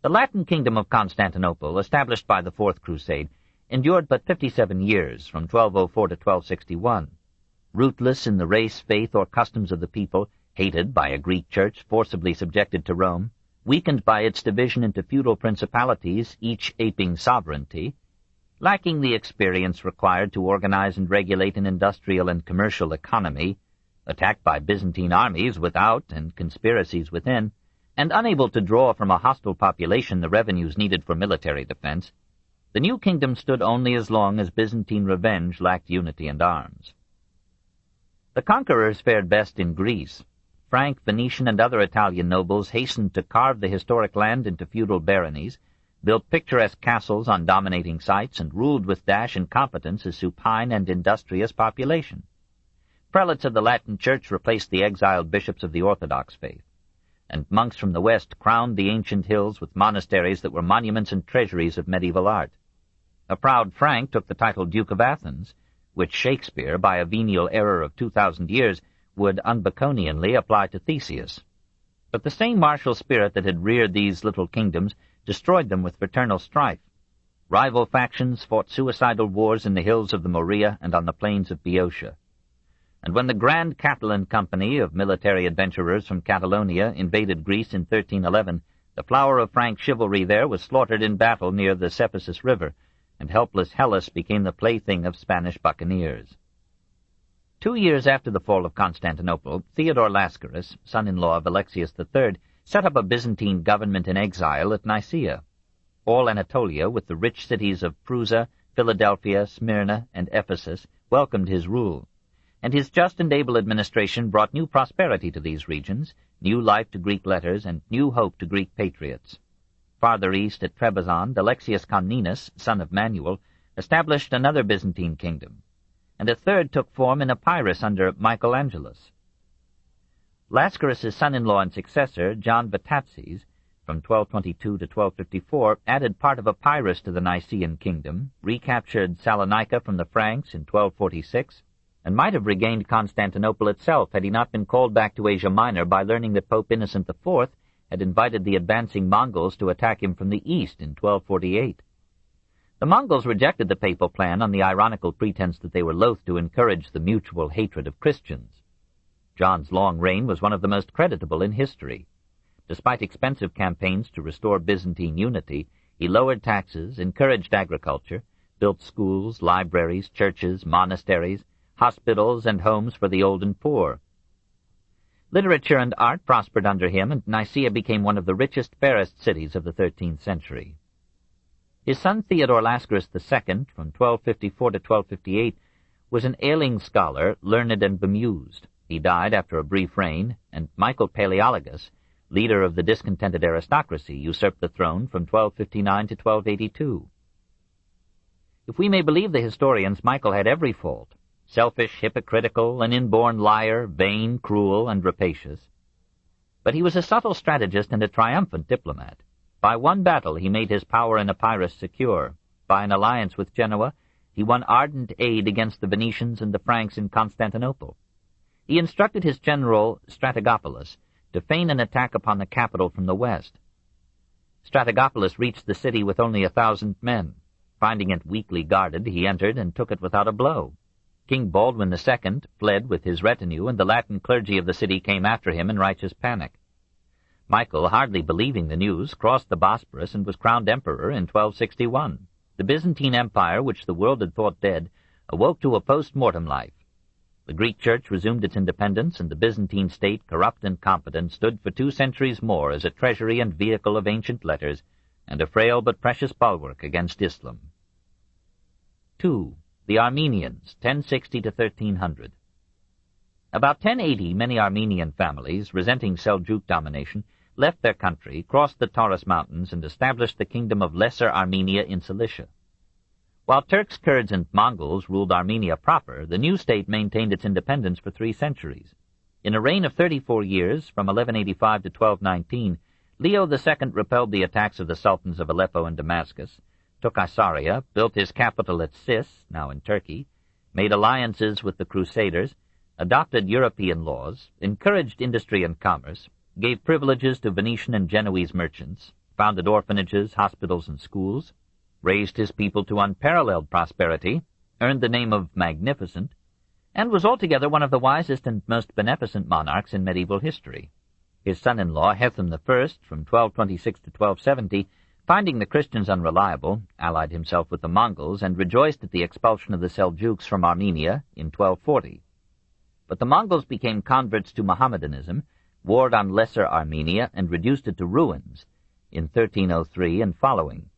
The Latin kingdom of Constantinople, established by the Fourth Crusade, endured but 57 years, from 1204 to 1261. Rootless in the race, faith, or customs of the people, hated by a Greek church forcibly subjected to Rome, weakened by its division into feudal principalities, each aping sovereignty, lacking the experience required to organize and regulate an industrial and commercial economy, attacked by Byzantine armies without and conspiracies within, and unable to draw from a hostile population the revenues needed for military defense, the new kingdom stood only as long as Byzantine revenge lacked unity and arms. The conquerors fared best in Greece. Frank, Venetian, and other Italian nobles hastened to carve the historic land into feudal baronies, built picturesque castles on dominating sites, and ruled with dash and competence a supine and industrious population. Prelates of the Latin Church replaced the exiled bishops of the Orthodox faith, and monks from the West crowned the ancient hills with monasteries that were monuments and treasuries of medieval art. A proud Frank took the title Duke of Athens, which Shakespeare, by a venial error of 2,000 years, would unbaconianly apply to Theseus. But the same martial spirit that had reared these little kingdoms destroyed them with fraternal strife. Rival factions fought suicidal wars in the hills of the Morea and on the plains of Boeotia. And when the Grand Catalan Company of military adventurers from Catalonia invaded Greece in 1311, the flower of Frank chivalry there was slaughtered in battle near the Cephisus River, and helpless Hellas became the plaything of Spanish buccaneers. 2 years after the fall of Constantinople, Theodore Lascaris, son-in-law of Alexius III, set up a Byzantine government in exile at Nicaea. All Anatolia, with the rich cities of Prusa, Philadelphia, Smyrna, and Ephesus, welcomed his rule, and his just and able administration brought new prosperity to these regions, new life to Greek letters, and new hope to Greek patriots. Farther east at Trebizond, Alexius Comnenus, son of Manuel, established another Byzantine kingdom, and a third took form in Epirus under Michaelangelus. Lascaris' son-in-law and successor, John Vatatzes, from 1222 to 1254, added part of Epirus to the Nicaean kingdom, recaptured Salonika from the Franks in 1246, and might have regained Constantinople itself had he not been called back to Asia Minor by learning that Pope Innocent IV had invited the advancing Mongols to attack him from the east in 1248. The Mongols rejected the papal plan on the ironical pretense that they were loath to encourage the mutual hatred of Christians. John's long reign was one of the most creditable in history. Despite expensive campaigns to restore Byzantine unity, he lowered taxes, encouraged agriculture, built schools, libraries, churches, monasteries, hospitals, and homes for the old and poor. Literature and art prospered under him, and Nicaea became one of the richest, fairest cities of the 13th century. His son Theodore Lascaris II, from 1254 to 1258, was an ailing scholar, learned and bemused. He died after a brief reign, and Michael Palaeologus, leader of the discontented aristocracy, usurped the throne from 1259 to 1282. If we may believe the historians, Michael had every fault: selfish, hypocritical, an inborn liar, vain, cruel, and rapacious. But he was a subtle strategist and a triumphant diplomat. By one battle he made his power in Epirus secure. By an alliance with Genoa, he won ardent aid against the Venetians and the Franks in Constantinople. He instructed his general, Strategopulus, to feign an attack upon the capital from the west. Strategopulus reached the city with only 1,000 men. Finding it weakly guarded, he entered and took it without a blow. King Baldwin II fled with his retinue, and the Latin clergy of the city came after him in righteous panic. Michael, hardly believing the news, crossed the Bosporus and was crowned emperor in 1261. The Byzantine Empire, which the world had thought dead, awoke to a post-mortem life. The Greek Church resumed its independence, and the Byzantine state, corrupt and competent, stood for 2 centuries more as a treasury and vehicle of ancient letters, and a frail but precious bulwark against Islam. 2. The Armenians, 1060 to 1300. About 1080, many Armenian families, resenting Seljuk domination, left their country, crossed the Taurus Mountains, and established the kingdom of Lesser Armenia in Cilicia. While Turks, Kurds, and Mongols ruled Armenia proper, the new state maintained its independence for 3 centuries. In a reign of 34 years, from 1185 to 1219, Leo II repelled the attacks of the sultans of Aleppo and Damascus, took Isauria, built his capital at Sis, now in Turkey, made alliances with the Crusaders, adopted European laws, encouraged industry and commerce, gave privileges to Venetian and Genoese merchants, founded orphanages, hospitals, and schools, raised his people to unparalleled prosperity, earned the name of Magnificent, and was altogether one of the wisest and most beneficent monarchs in medieval history. His son-in-law, Hethum I, from 1226 to 1270, finding the Christians unreliable, allied himself with the Mongols and rejoiced at the expulsion of the Seljuks from Armenia in 1240. But the Mongols became converts to Mohammedanism, warred on Lesser Armenia, and reduced it to ruins in 1303 and following.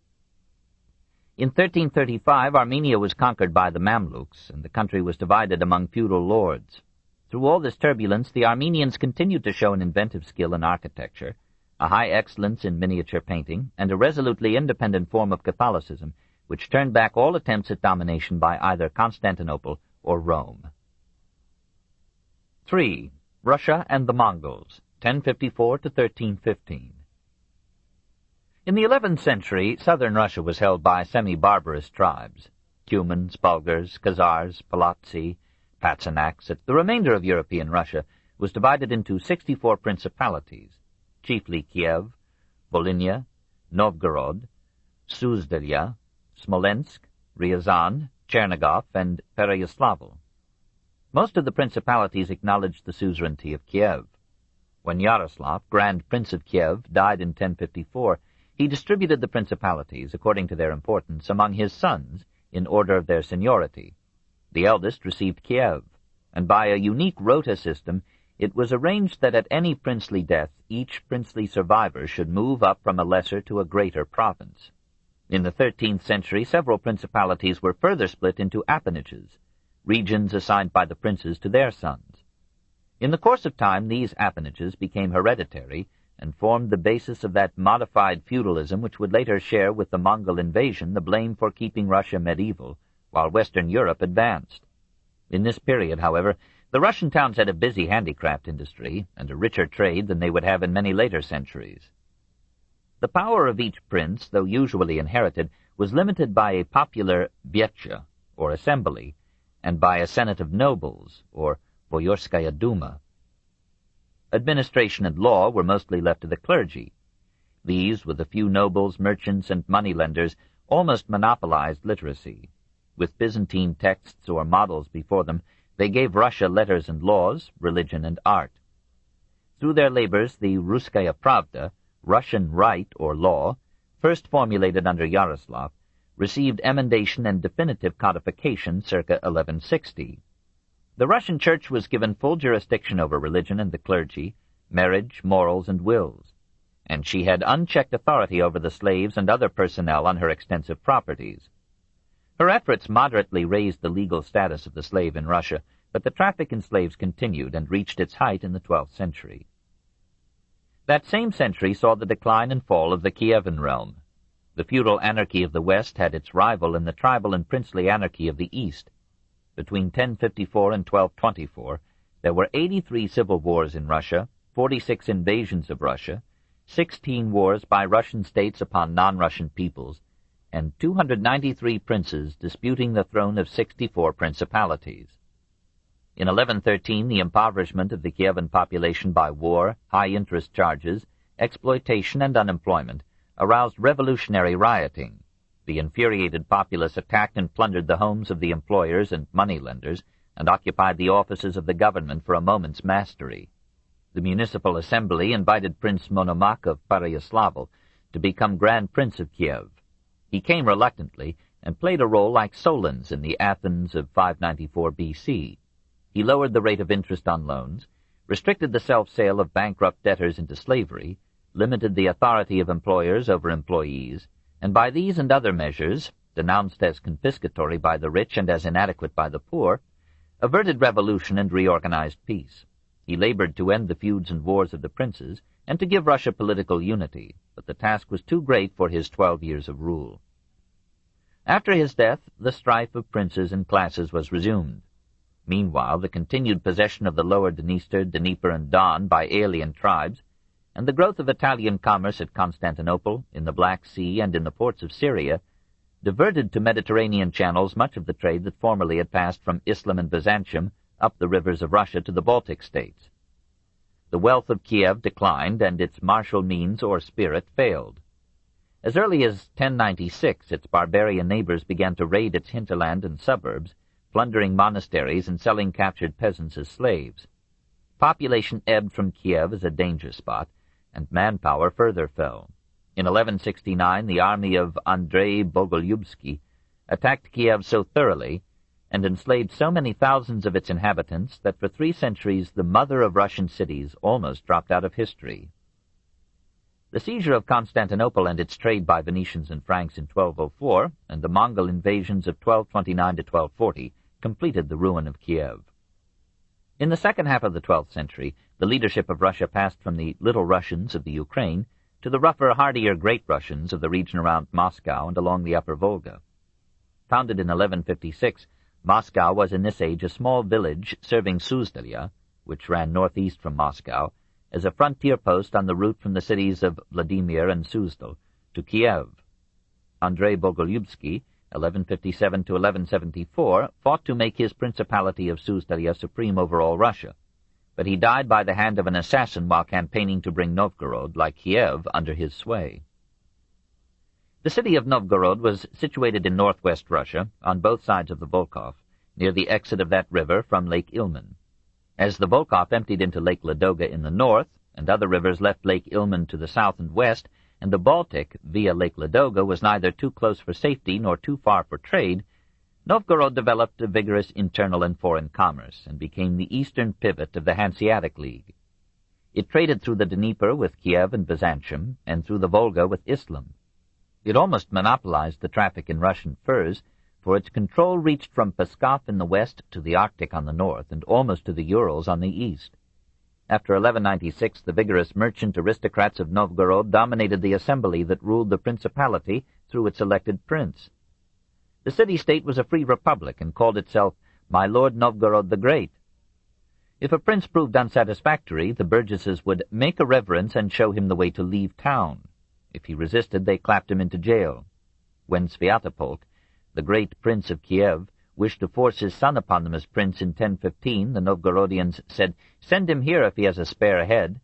In 1335, Armenia was conquered by the Mamluks, and the country was divided among feudal lords. Through all this turbulence, the Armenians continued to show an inventive skill in architecture, a high excellence in miniature painting, and a resolutely independent form of Catholicism, which turned back all attempts at domination by either Constantinople or Rome. 3. Russia and the Mongols, 1054 to 1315. In the 11th century, southern Russia was held by semi-barbarous tribes, Cumans, Bulgars, Khazars, Polotsi, Patsanaks. The remainder of European Russia was divided into 64 principalities, chiefly Kiev, Volhynia, Novgorod, Suzdalya, Smolensk, Ryazan, Chernigov, and Pereyaslavl. Most of the principalities acknowledged the suzerainty of Kiev. When Yaroslav, Grand Prince of Kiev, died in 1054, he distributed the principalities, according to their importance, among his sons, in order of their seniority. The eldest received Kiev, and by a unique rota system, it was arranged that at any princely death, each princely survivor should move up from a lesser to a greater province. In the 13th century, several principalities were further split into appanages, regions assigned by the princes to their sons. In the course of time, these appanages became hereditary and formed the basis of that modified feudalism which would later share with the Mongol invasion the blame for keeping Russia medieval, while Western Europe advanced. In this period, however, the Russian towns had a busy handicraft industry and a richer trade than they would have in many later centuries. The power of each prince, though usually inherited, was limited by a popular Vyetcha, or assembly, and by a senate of nobles, or Boyorskaya Duma. Administration and law were mostly left to the clergy. These, with a few nobles, merchants, and moneylenders, almost monopolized literacy. With Byzantine texts or models before them, they gave Russia letters and laws, religion and art. Through their labors, the Ruskaya Pravda, Russian right or law, first formulated under Yaroslav, received emendation and definitive codification circa 1160. The Russian Church was given full jurisdiction over religion and the clergy, marriage, morals, and wills, and she had unchecked authority over the slaves and other personnel on her extensive properties. Her efforts moderately raised the legal status of the slave in Russia, but the traffic in slaves continued and reached its height in the 12th century. That same century saw the decline and fall of the Kievan realm. The feudal anarchy of the West had its rival in the tribal and princely anarchy of the East. Between 1054 and 1224, there were 83 civil wars in Russia, 46 invasions of Russia, 16 wars by Russian states upon non-Russian peoples, and 293 princes disputing the throne of 64 principalities. In 1113, the impoverishment of the Kievan population by war, high interest charges, exploitation, and unemployment aroused revolutionary rioting. The infuriated populace attacked and plundered the homes of the employers and moneylenders, and occupied the offices of the government for a moment's mastery. The municipal assembly invited Prince Monomakh of Pereyaslav to become Grand Prince of Kiev. He came reluctantly and played a role like Solon's in the Athens of 594 BC. He lowered the rate of interest on loans, restricted the self-sale of bankrupt debtors into slavery, limited the authority of employers over employees, and by these and other measures, denounced as confiscatory by the rich and as inadequate by the poor, averted revolution and reorganized peace. He labored to end the feuds and wars of the princes and to give Russia political unity, but the task was too great for his 12 years of rule. After his death, the strife of princes and classes was resumed. Meanwhile, the continued possession of the lower Dniester, Dnieper, and Don by alien tribes, and the growth of Italian commerce at Constantinople, in the Black Sea, and in the ports of Syria, diverted to Mediterranean channels much of the trade that formerly had passed from Islam and Byzantium up the rivers of Russia to the Baltic states. The wealth of Kiev declined, and its martial means or spirit failed. As early as 1096, its barbarian neighbors began to raid its hinterland and suburbs, plundering monasteries and selling captured peasants as slaves. Population ebbed from Kiev as a danger spot, and manpower further fell. In 1169, the army of Andrei Bogolyubsky attacked Kiev so thoroughly and enslaved so many thousands of its inhabitants that for 3 centuries the mother of Russian cities almost dropped out of history. The seizure of Constantinople and its trade by Venetians and Franks in 1204 and the Mongol invasions of 1229 to 1240 completed the ruin of Kiev. In the second half of the 12th century, the leadership of Russia passed from the Little Russians of the Ukraine to the rougher, hardier Great Russians of the region around Moscow and along the upper Volga. Founded in 1156, Moscow was in this age a small village serving Suzdalya, which ran northeast from Moscow, as a frontier post on the route from the cities of Vladimir and Suzdal to Kiev. Andrei Bogolyubsky, 1157 to 1174, fought to make his principality of Suzdalya supreme over all Russia, but he died by the hand of an assassin while campaigning to bring Novgorod, like Kiev, under his sway. The city of Novgorod was situated in northwest Russia, on both sides of the Volkhov, near the exit of that river from Lake Ilmen. As the Volkhov emptied into Lake Ladoga in the north, and other rivers left Lake Ilmen to the south and west, and the Baltic, via Lake Ladoga, was neither too close for safety nor too far for trade, Novgorod developed a vigorous internal and foreign commerce, and became the eastern pivot of the Hanseatic League. It traded through the Dnieper with Kiev and Byzantium, and through the Volga with Islam. It almost monopolized the traffic in Russian furs, for its control reached from Pskov in the west to the Arctic on the north, and almost to the Urals on the east. After 1196, the vigorous merchant aristocrats of Novgorod dominated the assembly that ruled the principality through its elected prince. The city-state was a free republic and called itself My Lord Novgorod the Great. If a prince proved unsatisfactory, the burgesses would make a reverence and show him the way to leave town. If he resisted, they clapped him into jail. When Sviatopolk, the great prince of Kiev, wished to force his son upon them as prince in 1015, the Novgorodians said, "Send him here if he has a spare head."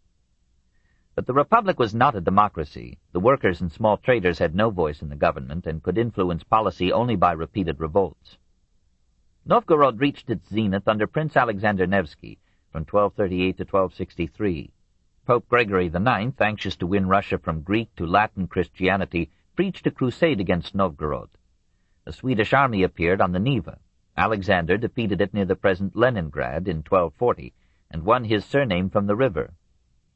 But the republic was not a democracy. The workers and small traders had no voice in the government and could influence policy only by repeated revolts. Novgorod reached its zenith under Prince Alexander Nevsky from 1238 to 1263. Pope Gregory the IX, anxious to win Russia from Greek to Latin Christianity, preached a crusade against Novgorod. A Swedish army appeared on the Neva. Alexander defeated it near the present Leningrad in 1240 and won his surname from the river.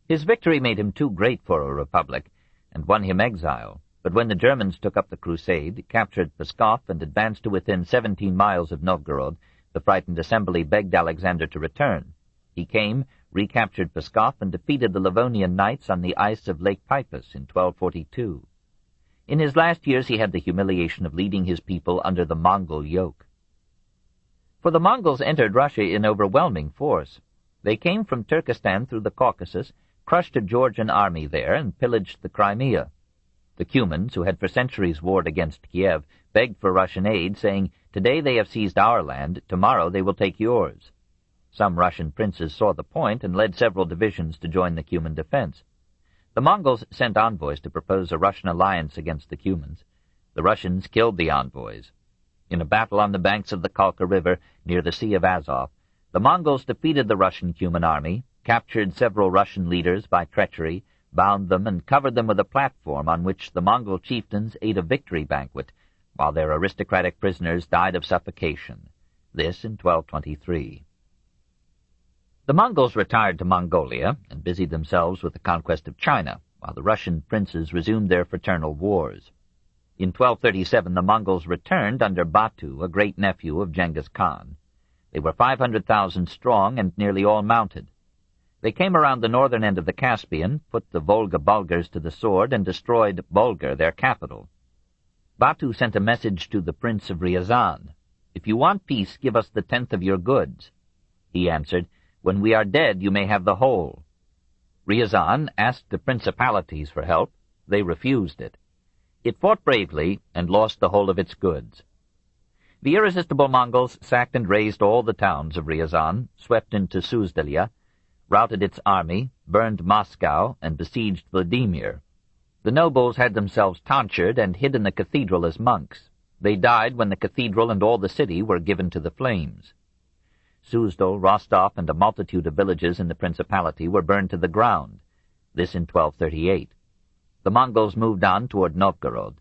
His victory made him too great for a republic and won him exile, but when the Germans took up the crusade, captured Pskov, and advanced to within 17 miles of Novgorod, the frightened assembly begged Alexander to return. He came, recaptured Pskov, and defeated the Livonian knights on the ice of Lake Peipus in 1242. In his last years he had the humiliation of leading his people under the Mongol yoke. For the Mongols entered Russia in overwhelming force. They came from Turkestan through the Caucasus, crushed a Georgian army there, and pillaged the Crimea. The Cumans, who had for centuries warred against Kiev, begged for Russian aid, saying, "Today they have seized our land, tomorrow they will take yours." Some Russian princes saw the point and led several divisions to join the Cuman defense. The Mongols sent envoys to propose a Russian alliance against the Cumans. The Russians killed the envoys. In a battle on the banks of the Kalka River near the Sea of Azov, the Mongols defeated the Russian Cuman army, captured several Russian leaders by treachery, bound them, and covered them with a platform on which the Mongol chieftains ate a victory banquet, while their aristocratic prisoners died of suffocation. This in 1223. The Mongols retired to Mongolia and busied themselves with the conquest of China, while the Russian princes resumed their fraternal wars. In 1237 the Mongols returned under Batu, a great-nephew of Genghis Khan. They were 500,000 strong and nearly all mounted. They came around the northern end of the Caspian, put the Volga Bulgars to the sword, and destroyed Bulgar, their capital. Batu sent a message to the Prince of Ryazan. "If you want peace, give us the 10th of your goods." He answered, "When we are dead, you may have the whole." Ryazan asked the principalities for help. They refused it. It fought bravely and lost the whole of its goods. The irresistible Mongols sacked and razed all the towns of Ryazan, swept into Suzdaliya, routed its army, burned Moscow, and besieged Vladimir. The nobles had themselves tonsured and hid in the cathedral as monks. They died when the cathedral and all the city were given to the flames. Suzdal, Rostov, and a multitude of villages in the principality were burned to the ground. This in 1238. The Mongols moved on toward Novgorod.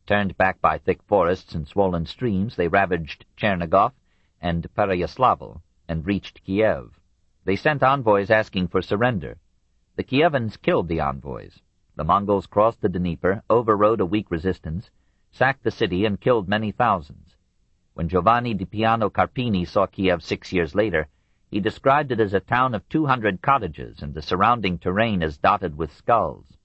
Turned back by thick forests and swollen streams, they ravaged Chernigov and Pereyaslavl and reached Kiev. They sent envoys asking for surrender. The Kievans killed the envoys. The Mongols crossed the Dnieper, overrode a weak resistance, sacked the city, and killed many thousands. When Giovanni di Piano Carpini saw Kiev 6 years later, he described it as a town of 200 cottages and the surrounding terrain as dotted with skulls.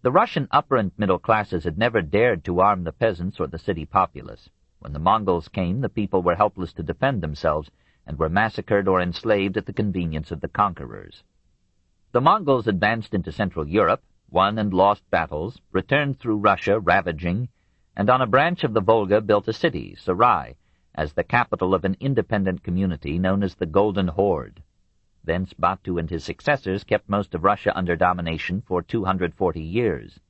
The Russian upper and middle classes had never dared to arm the peasants or the city populace. When the Mongols came, the people were helpless to defend themselves and were massacred or enslaved at the convenience of the conquerors. The Mongols advanced into Central Europe, won and lost battles, returned through Russia ravaging, and on a branch of the Volga built a city, Sarai, as the capital of an independent community known as the Golden Horde. Thence Batu and his successors kept most of Russia under domination for 240 years.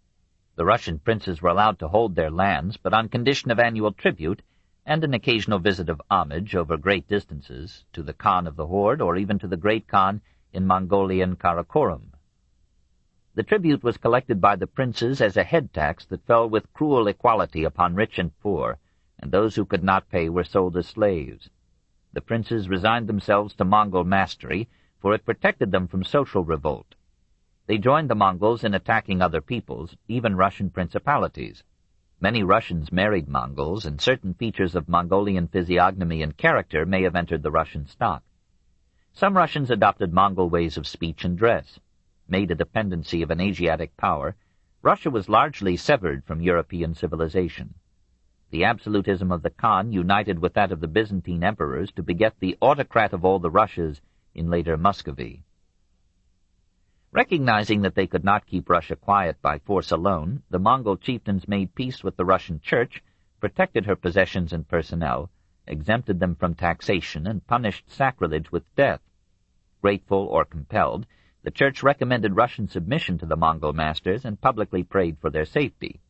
The Russian princes were allowed to hold their lands, but on condition of annual tribute and an occasional visit of homage over great distances to the Khan of the Horde or even to the Great Khan in Mongolian Karakorum. The tribute was collected by the princes as a head tax that fell with cruel equality upon rich and poor, and those who could not pay were sold as slaves. The princes resigned themselves to Mongol mastery, for it protected them from social revolt. They joined the Mongols in attacking other peoples, even Russian principalities. Many Russians married Mongols, and certain features of Mongolian physiognomy and character may have entered the Russian stock. Some Russians adopted Mongol ways of speech and dress. Made a dependency of an Asiatic power, Russia was largely severed from European civilization. The absolutism of the Khan united with that of the Byzantine emperors to beget the autocrat of all the Russias in later Muscovy. Recognizing that they could not keep Russia quiet by force alone, the Mongol chieftains made peace with the Russian Church, protected her possessions and personnel, exempted them from taxation, and punished sacrilege with death. Grateful or compelled, the Church recommended Russian submission to the Mongol masters and publicly prayed for their safety.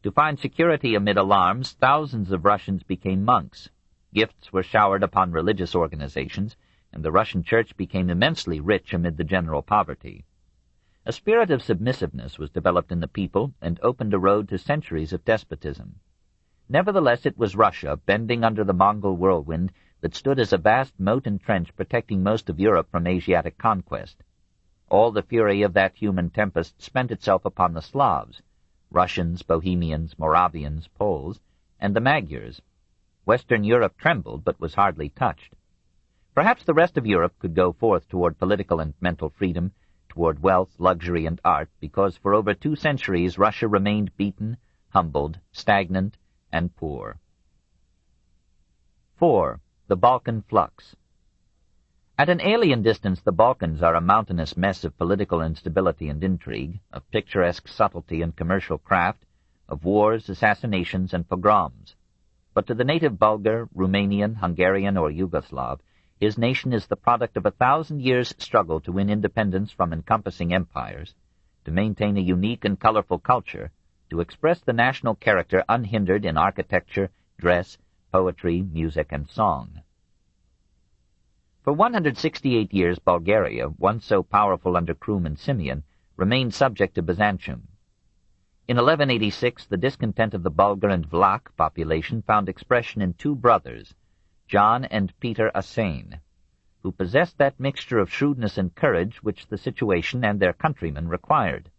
To find security amid alarms, thousands of Russians became monks. Gifts were showered upon religious organizations, and the Russian Church became immensely rich amid the general poverty. A spirit of submissiveness was developed in the people and opened a road to centuries of despotism. Nevertheless, it was Russia, bending under the Mongol whirlwind, that stood as a vast moat and trench protecting most of Europe from Asiatic conquest. All the fury of that human tempest spent itself upon the Slavs, Russians, Bohemians, Moravians, Poles, and the Magyars. Western Europe trembled, but was hardly touched. Perhaps the rest of Europe could go forth toward political and mental freedom, toward wealth, luxury, and art, because for over 2 centuries Russia remained beaten, humbled, stagnant, and poor. 4. The Balkan Flux. At an alien distance, the Balkans are a mountainous mess of political instability and intrigue, of picturesque subtlety and commercial craft, of wars, assassinations, and pogroms. But to the native Bulgar, Romanian, Hungarian, or Yugoslav, his nation is the product of 1,000 years' struggle to win independence from encompassing empires, to maintain a unique and colorful culture, to express the national character unhindered in architecture, dress, poetry, music, and song. For 168 years Bulgaria, once so powerful under Krum and Simeon, remained subject to Byzantium. In 1186 the discontent of the Bulgar and Vlach population found expression in two brothers, John and Peter Assain, who possessed that mixture of shrewdness and courage which the situation and their countrymen required.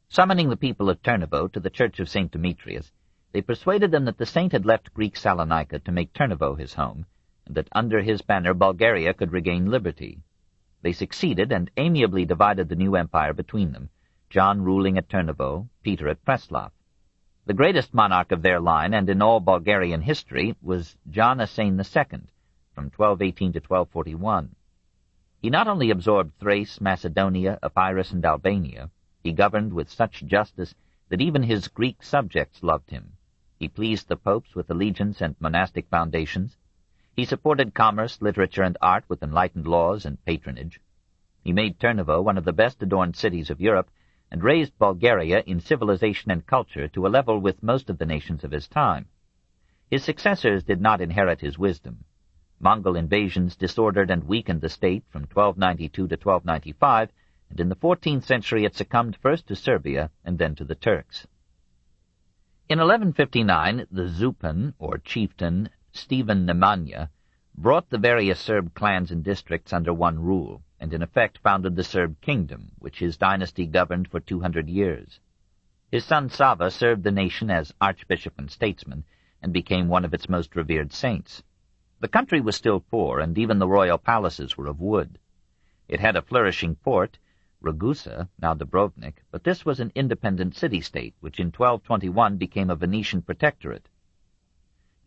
Summoning the people of Turnovo to the church of St. Demetrius, they persuaded them that the saint had left Greek Salonika to make Turnovo his home, and that under his banner Bulgaria could regain liberty. They succeeded, and amiably divided the new empire between them, John ruling at Turnovo, Peter at Preslav. The greatest monarch of their line, and in all Bulgarian history, was John Assain II, from 1218 to 1241. He not only absorbed Thrace, Macedonia, Epirus, and Albania, he governed with such justice that even his Greek subjects loved him. He pleased the popes with allegiance and monastic foundations. He supported commerce, literature, and art with enlightened laws and patronage. He made Turnovo one of the best adorned cities of Europe, and raised Bulgaria in civilization and culture to a level with most of the nations of his time. His successors did not inherit his wisdom. Mongol invasions disordered and weakened the state from 1292 to 1295, and in the 14th century it succumbed first to Serbia and then to the Turks. In 1159, the Zupan, or chieftain, Stephen Nemanja, brought the various Serb clans and districts under one rule, and in effect founded the Serb kingdom, which his dynasty governed for 200 years. His son Sava served the nation as archbishop and statesman, and became one of its most revered saints. The country was still poor, and even the royal palaces were of wood. It had a flourishing port, Ragusa, now Dubrovnik, but this was an independent city-state, which in 1221 became a Venetian protectorate.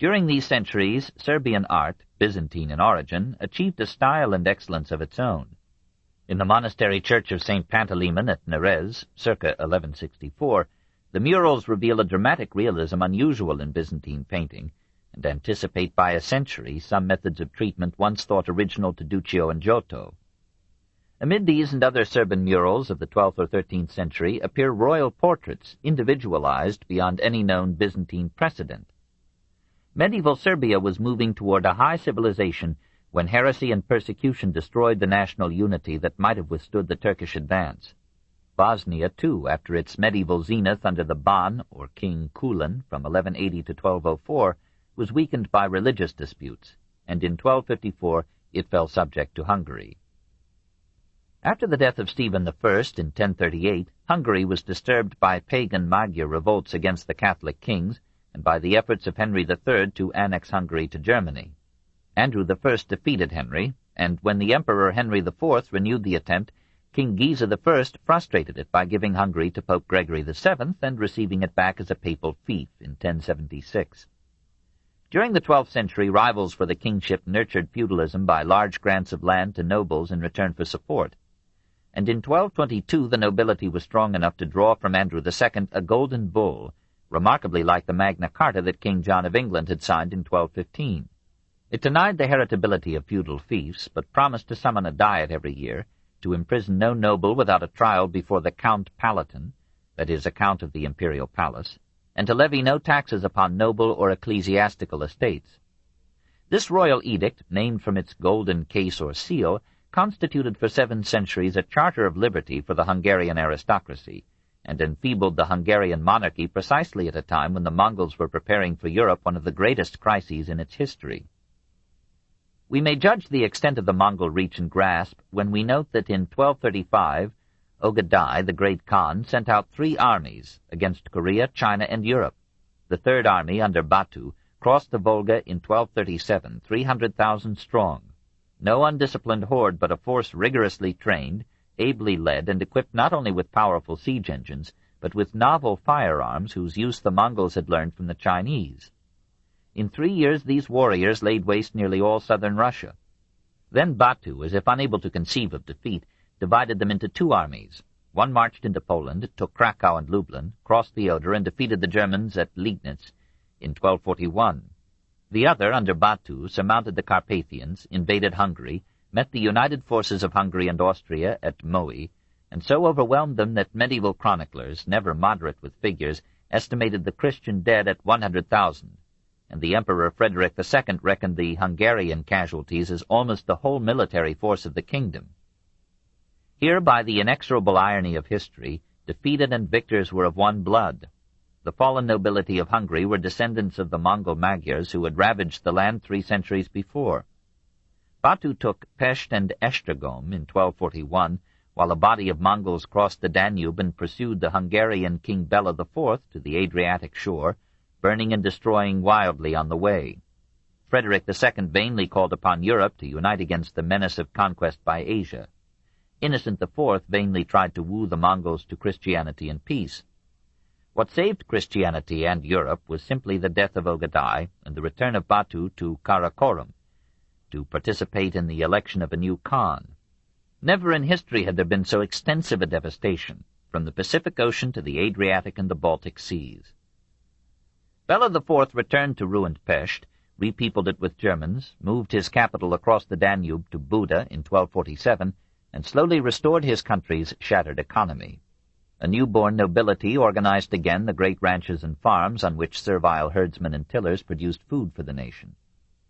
During these centuries, Serbian art, Byzantine in origin, achieved a style and excellence of its own. In the monastery church of St. Panteleimon at Nerez, circa 1164, the murals reveal a dramatic realism unusual in Byzantine painting, and anticipate by a century some methods of treatment once thought original to Duccio and Giotto. Amid these and other Serbian murals of the 12th or 13th century appear royal portraits, individualized beyond any known Byzantine precedent. Medieval Serbia was moving toward a high civilization when heresy and persecution destroyed the national unity that might have withstood the Turkish advance. Bosnia, too, after its medieval zenith under the Ban, or King Kulan, from 1180 to 1204, was weakened by religious disputes, and in 1254 it fell subject to Hungary. After the death of Stephen I in 1038, Hungary was disturbed by pagan Magyar revolts against the Catholic kings, and by the efforts of Henry III to annex Hungary to Germany. Andrew I defeated Henry, and when the Emperor Henry IV renewed the attempt, King Giza I frustrated it by giving Hungary to Pope Gregory VII and receiving it back as a papal fief in 1076. During the 12th century, rivals for the kingship nurtured feudalism by large grants of land to nobles in return for support, and in 1222 the nobility was strong enough to draw from Andrew II a golden bull, remarkably like the Magna Carta that King John of England had signed in 1215. It denied the heritability of feudal fiefs, but promised to summon a diet every year, to imprison no noble without a trial before the Count Palatin, that is, a count of the imperial palace, and to levy no taxes upon noble or ecclesiastical estates. This royal edict, named from its golden case or seal, constituted for 7 centuries a charter of liberty for the Hungarian aristocracy, and enfeebled the Hungarian monarchy precisely at a time when the Mongols were preparing for Europe one of the greatest crises in its history. We may judge the extent of the Mongol reach and grasp when we note that in 1235 Ogadai, the great Khan, sent out 3 armies against Korea, China, and Europe. The 3rd army, under Batu, crossed the Volga in 1237, 300,000 strong. No undisciplined horde, but a force rigorously trained, ably led, and equipped not only with powerful siege engines, but with novel firearms whose use the Mongols had learned from the Chinese. In 3 years these warriors laid waste nearly all southern Russia. Then Batu, as if unable to conceive of defeat, divided them into 2 armies. One marched into Poland, took Krakow and Lublin, crossed the Oder, and defeated the Germans at Liegnitz in 1241. The other, under Batu, surmounted the Carpathians, invaded Hungary, met the united forces of Hungary and Austria at Moe, and so overwhelmed them that medieval chroniclers, never moderate with figures, estimated the Christian dead at 100,000. and the Emperor Frederick II reckoned the Hungarian casualties as almost the whole military force of the kingdom. Here, by the inexorable irony of history, defeated and victors were of one blood. The fallen nobility of Hungary were descendants of the Mongol Magyars who had ravaged the land 3 centuries before. Batu took Pest and Esztergom in 1241, while a body of Mongols crossed the Danube and pursued the Hungarian King Bela IV to the Adriatic shore, burning and destroying wildly on the way. Frederick II vainly called upon Europe to unite against the menace of conquest by Asia. Innocent IV vainly tried to woo the Mongols to Christianity and peace. What saved Christianity and Europe was simply the death of Ogadai and the return of Batu to Karakorum, to participate in the election of a new Khan. Never in history had there been so extensive a devastation, from the Pacific Ocean to the Adriatic and the Baltic seas. Bela IV returned to ruined Pest, repeopled it with Germans, moved his capital across the Danube to Buda in 1247, and slowly restored his country's shattered economy. A newborn nobility organized again the great ranches and farms on which servile herdsmen and tillers produced food for the nation.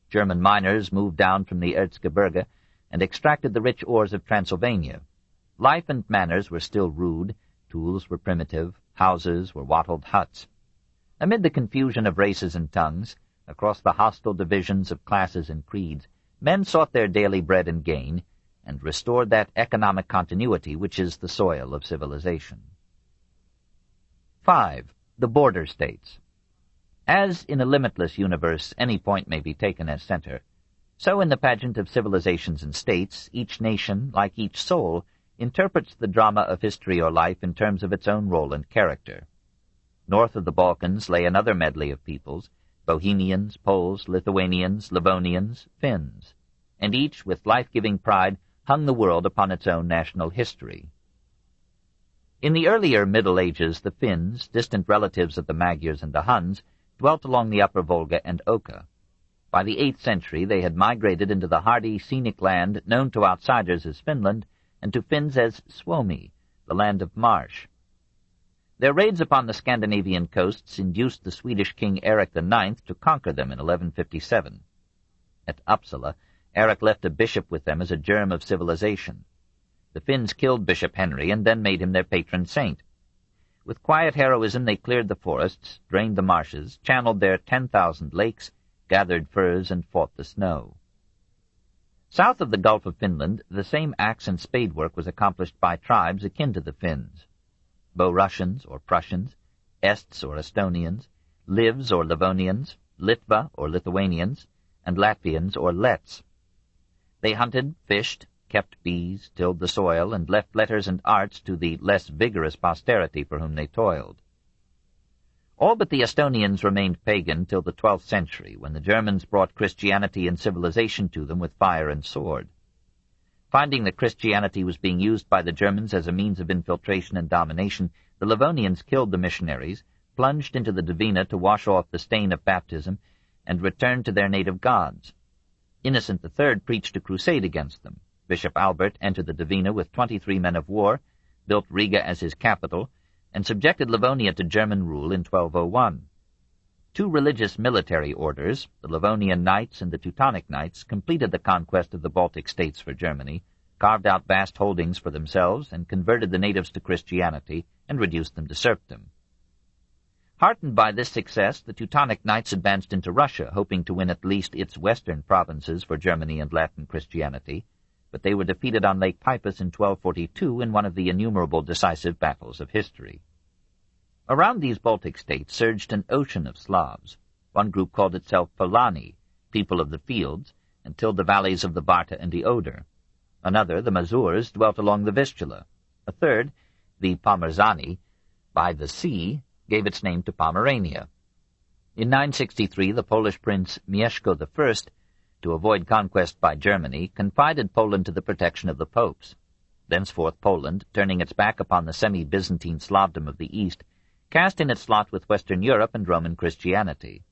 German miners moved down from the Erzgebirge and extracted the rich ores of Transylvania. Life and manners were still rude, tools were primitive, houses were wattled huts. Amid the confusion of races and tongues, across the hostile divisions of classes and creeds, men sought their daily bread and gain, and restored that economic continuity which is the soil of civilization. 5. The border states. As in a limitless universe any point may be taken as center, so in the pageant of civilizations and states, each nation, like each soul, interprets the drama of history or life in terms of its own role and character. North of the Balkans lay another medley of peoples, Bohemians, Poles, Lithuanians, Livonians, Finns, and each, with life-giving pride, hung the world upon its own national history. In the earlier Middle Ages, the Finns, distant relatives of the Magyars and the Huns, dwelt along the upper Volga and Oka. By the 8th century they had migrated into the hardy, scenic land known to outsiders as Finland, and to Finns as Suomi, the land of marsh. Their raids upon the Scandinavian coasts induced the Swedish king Erik IX to conquer them in 1157. At Uppsala, Erik left a bishop with them as a germ of civilization. The Finns killed Bishop Henry and then made him their patron saint. With quiet heroism they cleared the forests, drained the marshes, channeled their 10,000 lakes, gathered furs, and fought the snow. South of the Gulf of Finland, the same axe and spade work was accomplished by tribes akin to the Finns. Bow-Russians or Prussians, Ests or Estonians, Livs or Livonians, Litva or Lithuanians, and Latvians or Lets. They hunted, fished, kept bees, tilled the soil, and left letters and arts to the less vigorous posterity for whom they toiled. All but the Estonians remained pagan till the 12th century, when the Germans brought Christianity and civilization to them with fire and sword. Finding that Christianity was being used by the Germans as a means of infiltration and domination, the Livonians killed the missionaries, plunged into the Dvina to wash off the stain of baptism, and returned to their native gods. Innocent III preached a crusade against them. Bishop Albert entered the Dvina with 23 men of war, built Riga as his capital, and subjected Livonia to German rule in 1201. 2 religious military orders, the Livonian Knights and the Teutonic Knights, completed the conquest of the Baltic states for Germany, carved out vast holdings for themselves, and converted the natives to Christianity, and reduced them to serfdom. Heartened by this success, the Teutonic Knights advanced into Russia, hoping to win at least its western provinces for Germany and Latin Christianity, but they were defeated on Lake Peipus in 1242 in one of the innumerable decisive battles of history. Around these Baltic states surged an ocean of Slavs. One group called itself Polani, people of the fields, and tilled the valleys of the Barta and the Oder. Another, the Mazurs, dwelt along the Vistula. A third, the Pomerzani, by the sea, gave its name to Pomerania. In 963, the Polish prince Mieszko I, to avoid conquest by Germany, confided Poland to the protection of the popes. Thenceforth Poland, turning its back upon the semi-Byzantine Slavdom of the East, cast in its lot with Western Europe and Roman Christianity.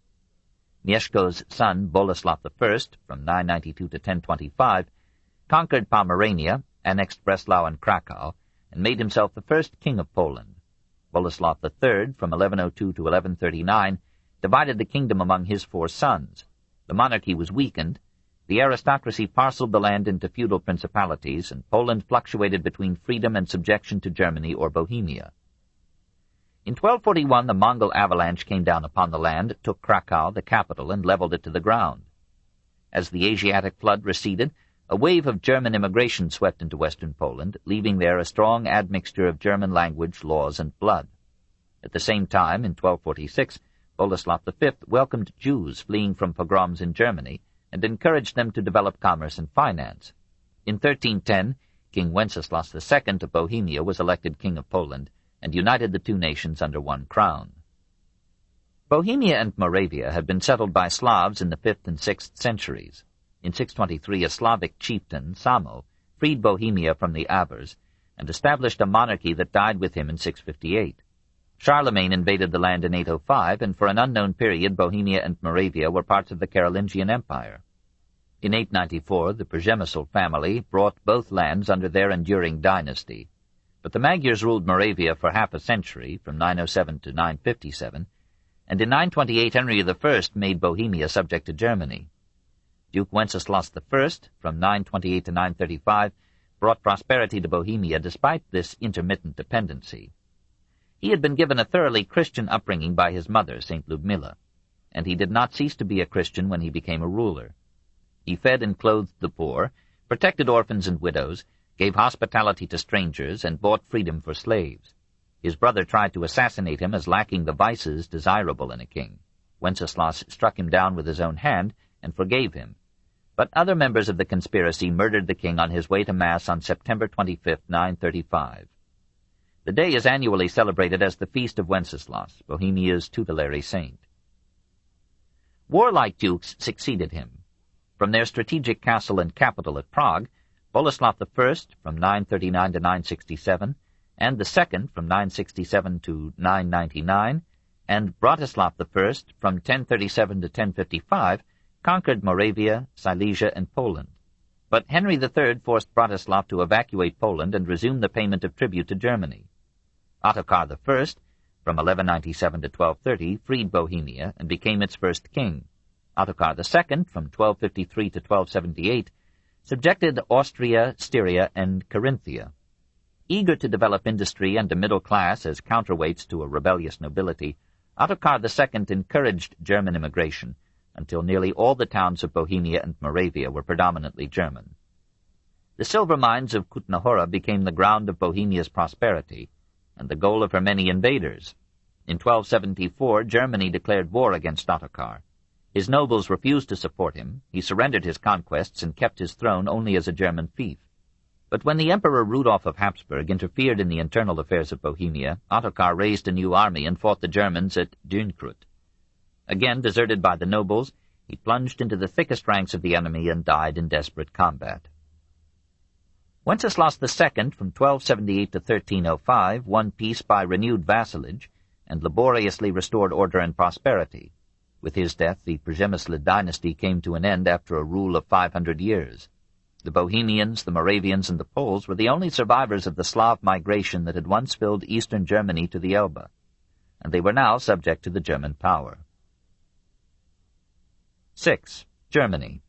Mieszko's son, Boleslav I, from 992 to 1025, conquered Pomerania, annexed Breslau and Krakow, and made himself the first king of Poland. Boleslav III, from 1102 to 1139, divided the kingdom among his 4 sons. The monarchy was weakened. The aristocracy parceled the land into feudal principalities, and Poland fluctuated between freedom and subjection to Germany or Bohemia. In 1241 the Mongol avalanche came down upon the land, took Krakow, the capital, and leveled it to the ground. As the Asiatic flood receded, a wave of German immigration swept into western Poland, leaving there a strong admixture of German language, laws, and blood. At the same time, in 1246, Boleslav V welcomed Jews fleeing from pogroms in Germany and encouraged them to develop commerce and finance. In 1310, King Wenceslas II of Bohemia was elected King of Poland and united the 2 nations under one crown. Bohemia and Moravia had been settled by Slavs in the 5th and 6th centuries. In 623, a Slavic chieftain, Samo, freed Bohemia from the Avars and established a monarchy that died with him in 658. Charlemagne invaded the land in 805, and for an unknown period Bohemia and Moravia were parts of the Carolingian Empire. In 894, the Przemysl family brought both lands under their enduring dynasty, but the Magyars ruled Moravia for half a century, from 907 to 957, and in 928 Henry I made Bohemia subject to Germany. Duke Wenceslas I, from 928 to 935, brought prosperity to Bohemia despite this intermittent dependency. He had been given a thoroughly Christian upbringing by his mother, St. Ludmilla, and he did not cease to be a Christian when he became a ruler. He fed and clothed the poor, protected orphans and widows, gave hospitality to strangers, and bought freedom for slaves. His brother tried to assassinate him as lacking the vices desirable in a king. Wenceslas struck him down with his own hand and forgave him. But other members of the conspiracy murdered the king on his way to Mass on September 25, 935. The day is annually celebrated as the Feast of Wenceslas, Bohemia's tutelary saint. Warlike dukes succeeded him. From their strategic castle and capital at Prague, Boleslav I, from 939 to 967, and the second, from 967 to 999, and Bratislav I, from 1037 to 1055, conquered Moravia, Silesia, and Poland. But Henry III forced Bratislav to evacuate Poland and resume the payment of tribute to Germany. Ottokar I, from 1197 to 1230, freed Bohemia and became its first king. Ottokar II, from 1253 to 1278, subjected Austria, Styria, and Carinthia. Eager to develop industry and a middle class as counterweights to a rebellious nobility, Ottokar II encouraged German immigration until nearly all the towns of Bohemia and Moravia were predominantly German. The silver mines of Kutna Hora became the ground of Bohemia's prosperity and the goal of her many invaders. In 1274, Germany declared war against Ottokar. His nobles refused to support him. He surrendered his conquests and kept his throne only as a German fief. But when the Emperor Rudolf of Habsburg interfered in the internal affairs of Bohemia, Ottokar raised a new army and fought the Germans at Dünkrut. Again deserted by the nobles, he plunged into the thickest ranks of the enemy and died in desperate combat. Wenceslas II, from 1278 to 1305, won peace by renewed vassalage and laboriously restored order and prosperity. With his death, the Przemysl dynasty came to an end after a rule of 500 years. The Bohemians, the Moravians, and the Poles were the only survivors of the Slav migration that had once filled eastern Germany to the Elbe, and they were now subject to the German power. 6. Germany.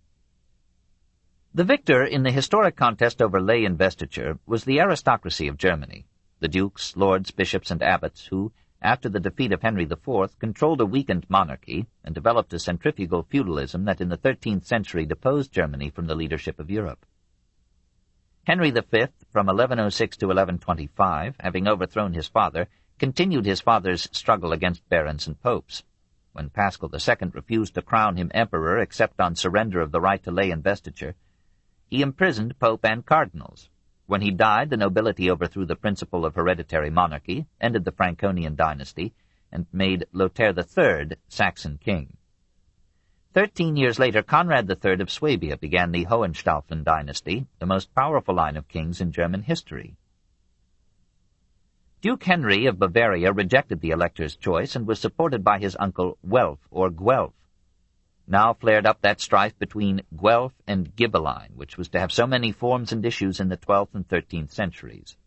The victor in the historic contest over lay investiture was the aristocracy of Germany, the dukes, lords, bishops, and abbots who, after the defeat of Henry IV, controlled a weakened monarchy and developed a centrifugal feudalism that in the 13th century deposed Germany from the leadership of Europe. Henry V, from 1106 to 1125, having overthrown his father, continued his father's struggle against barons and popes. When Paschal II refused to crown him emperor except on surrender of the right to lay investiture, he imprisoned pope and cardinals. When he died, the nobility overthrew the principle of hereditary monarchy, ended the Franconian dynasty, and made Lothair III Saxon king. 13 years later, Conrad III of Swabia began the Hohenstaufen dynasty, the most powerful line of kings in German history. Duke Henry of Bavaria rejected the elector's choice and was supported by his uncle Welf, or Guelph. Now flared up that strife between Guelph and Ghibelline, which was to have so many forms and issues in the 12th and 13th centuries.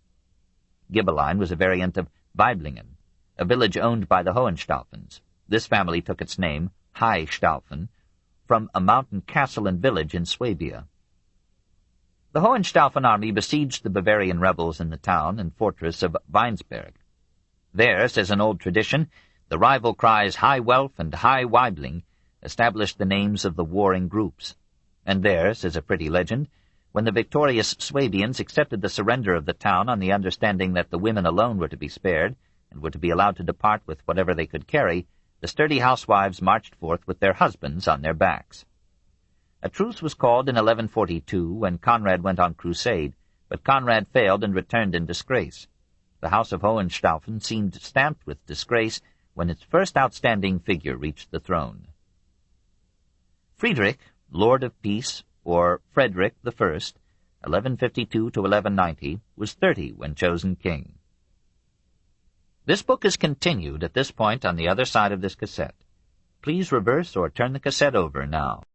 Ghibelline was a variant of Weiblingen, a village owned by the Hohenstaufens. This family took its name, High Staufen, from a mountain castle and village in Swabia. The Hohenstaufen army besieged the Bavarian rebels in the town and fortress of Weinsberg. There, says an old tradition, the rival cries High Welf and High Weibling established the names of the warring groups. And there, says a pretty legend, when the victorious Swabians accepted the surrender of the town on the understanding that the women alone were to be spared, and were to be allowed to depart with whatever they could carry, the sturdy housewives marched forth with their husbands on their backs. A truce was called in 1142 when Conrad went on crusade, but Conrad failed and returned in disgrace. The House of Hohenstaufen seemed stamped with disgrace when its first outstanding figure reached the throne. Friedrich, Lord of Peace, or Frederick I, 1152 to 1190, was 30 when chosen king. This book is continued at this point on the other side of this cassette. Please reverse or turn the cassette over now.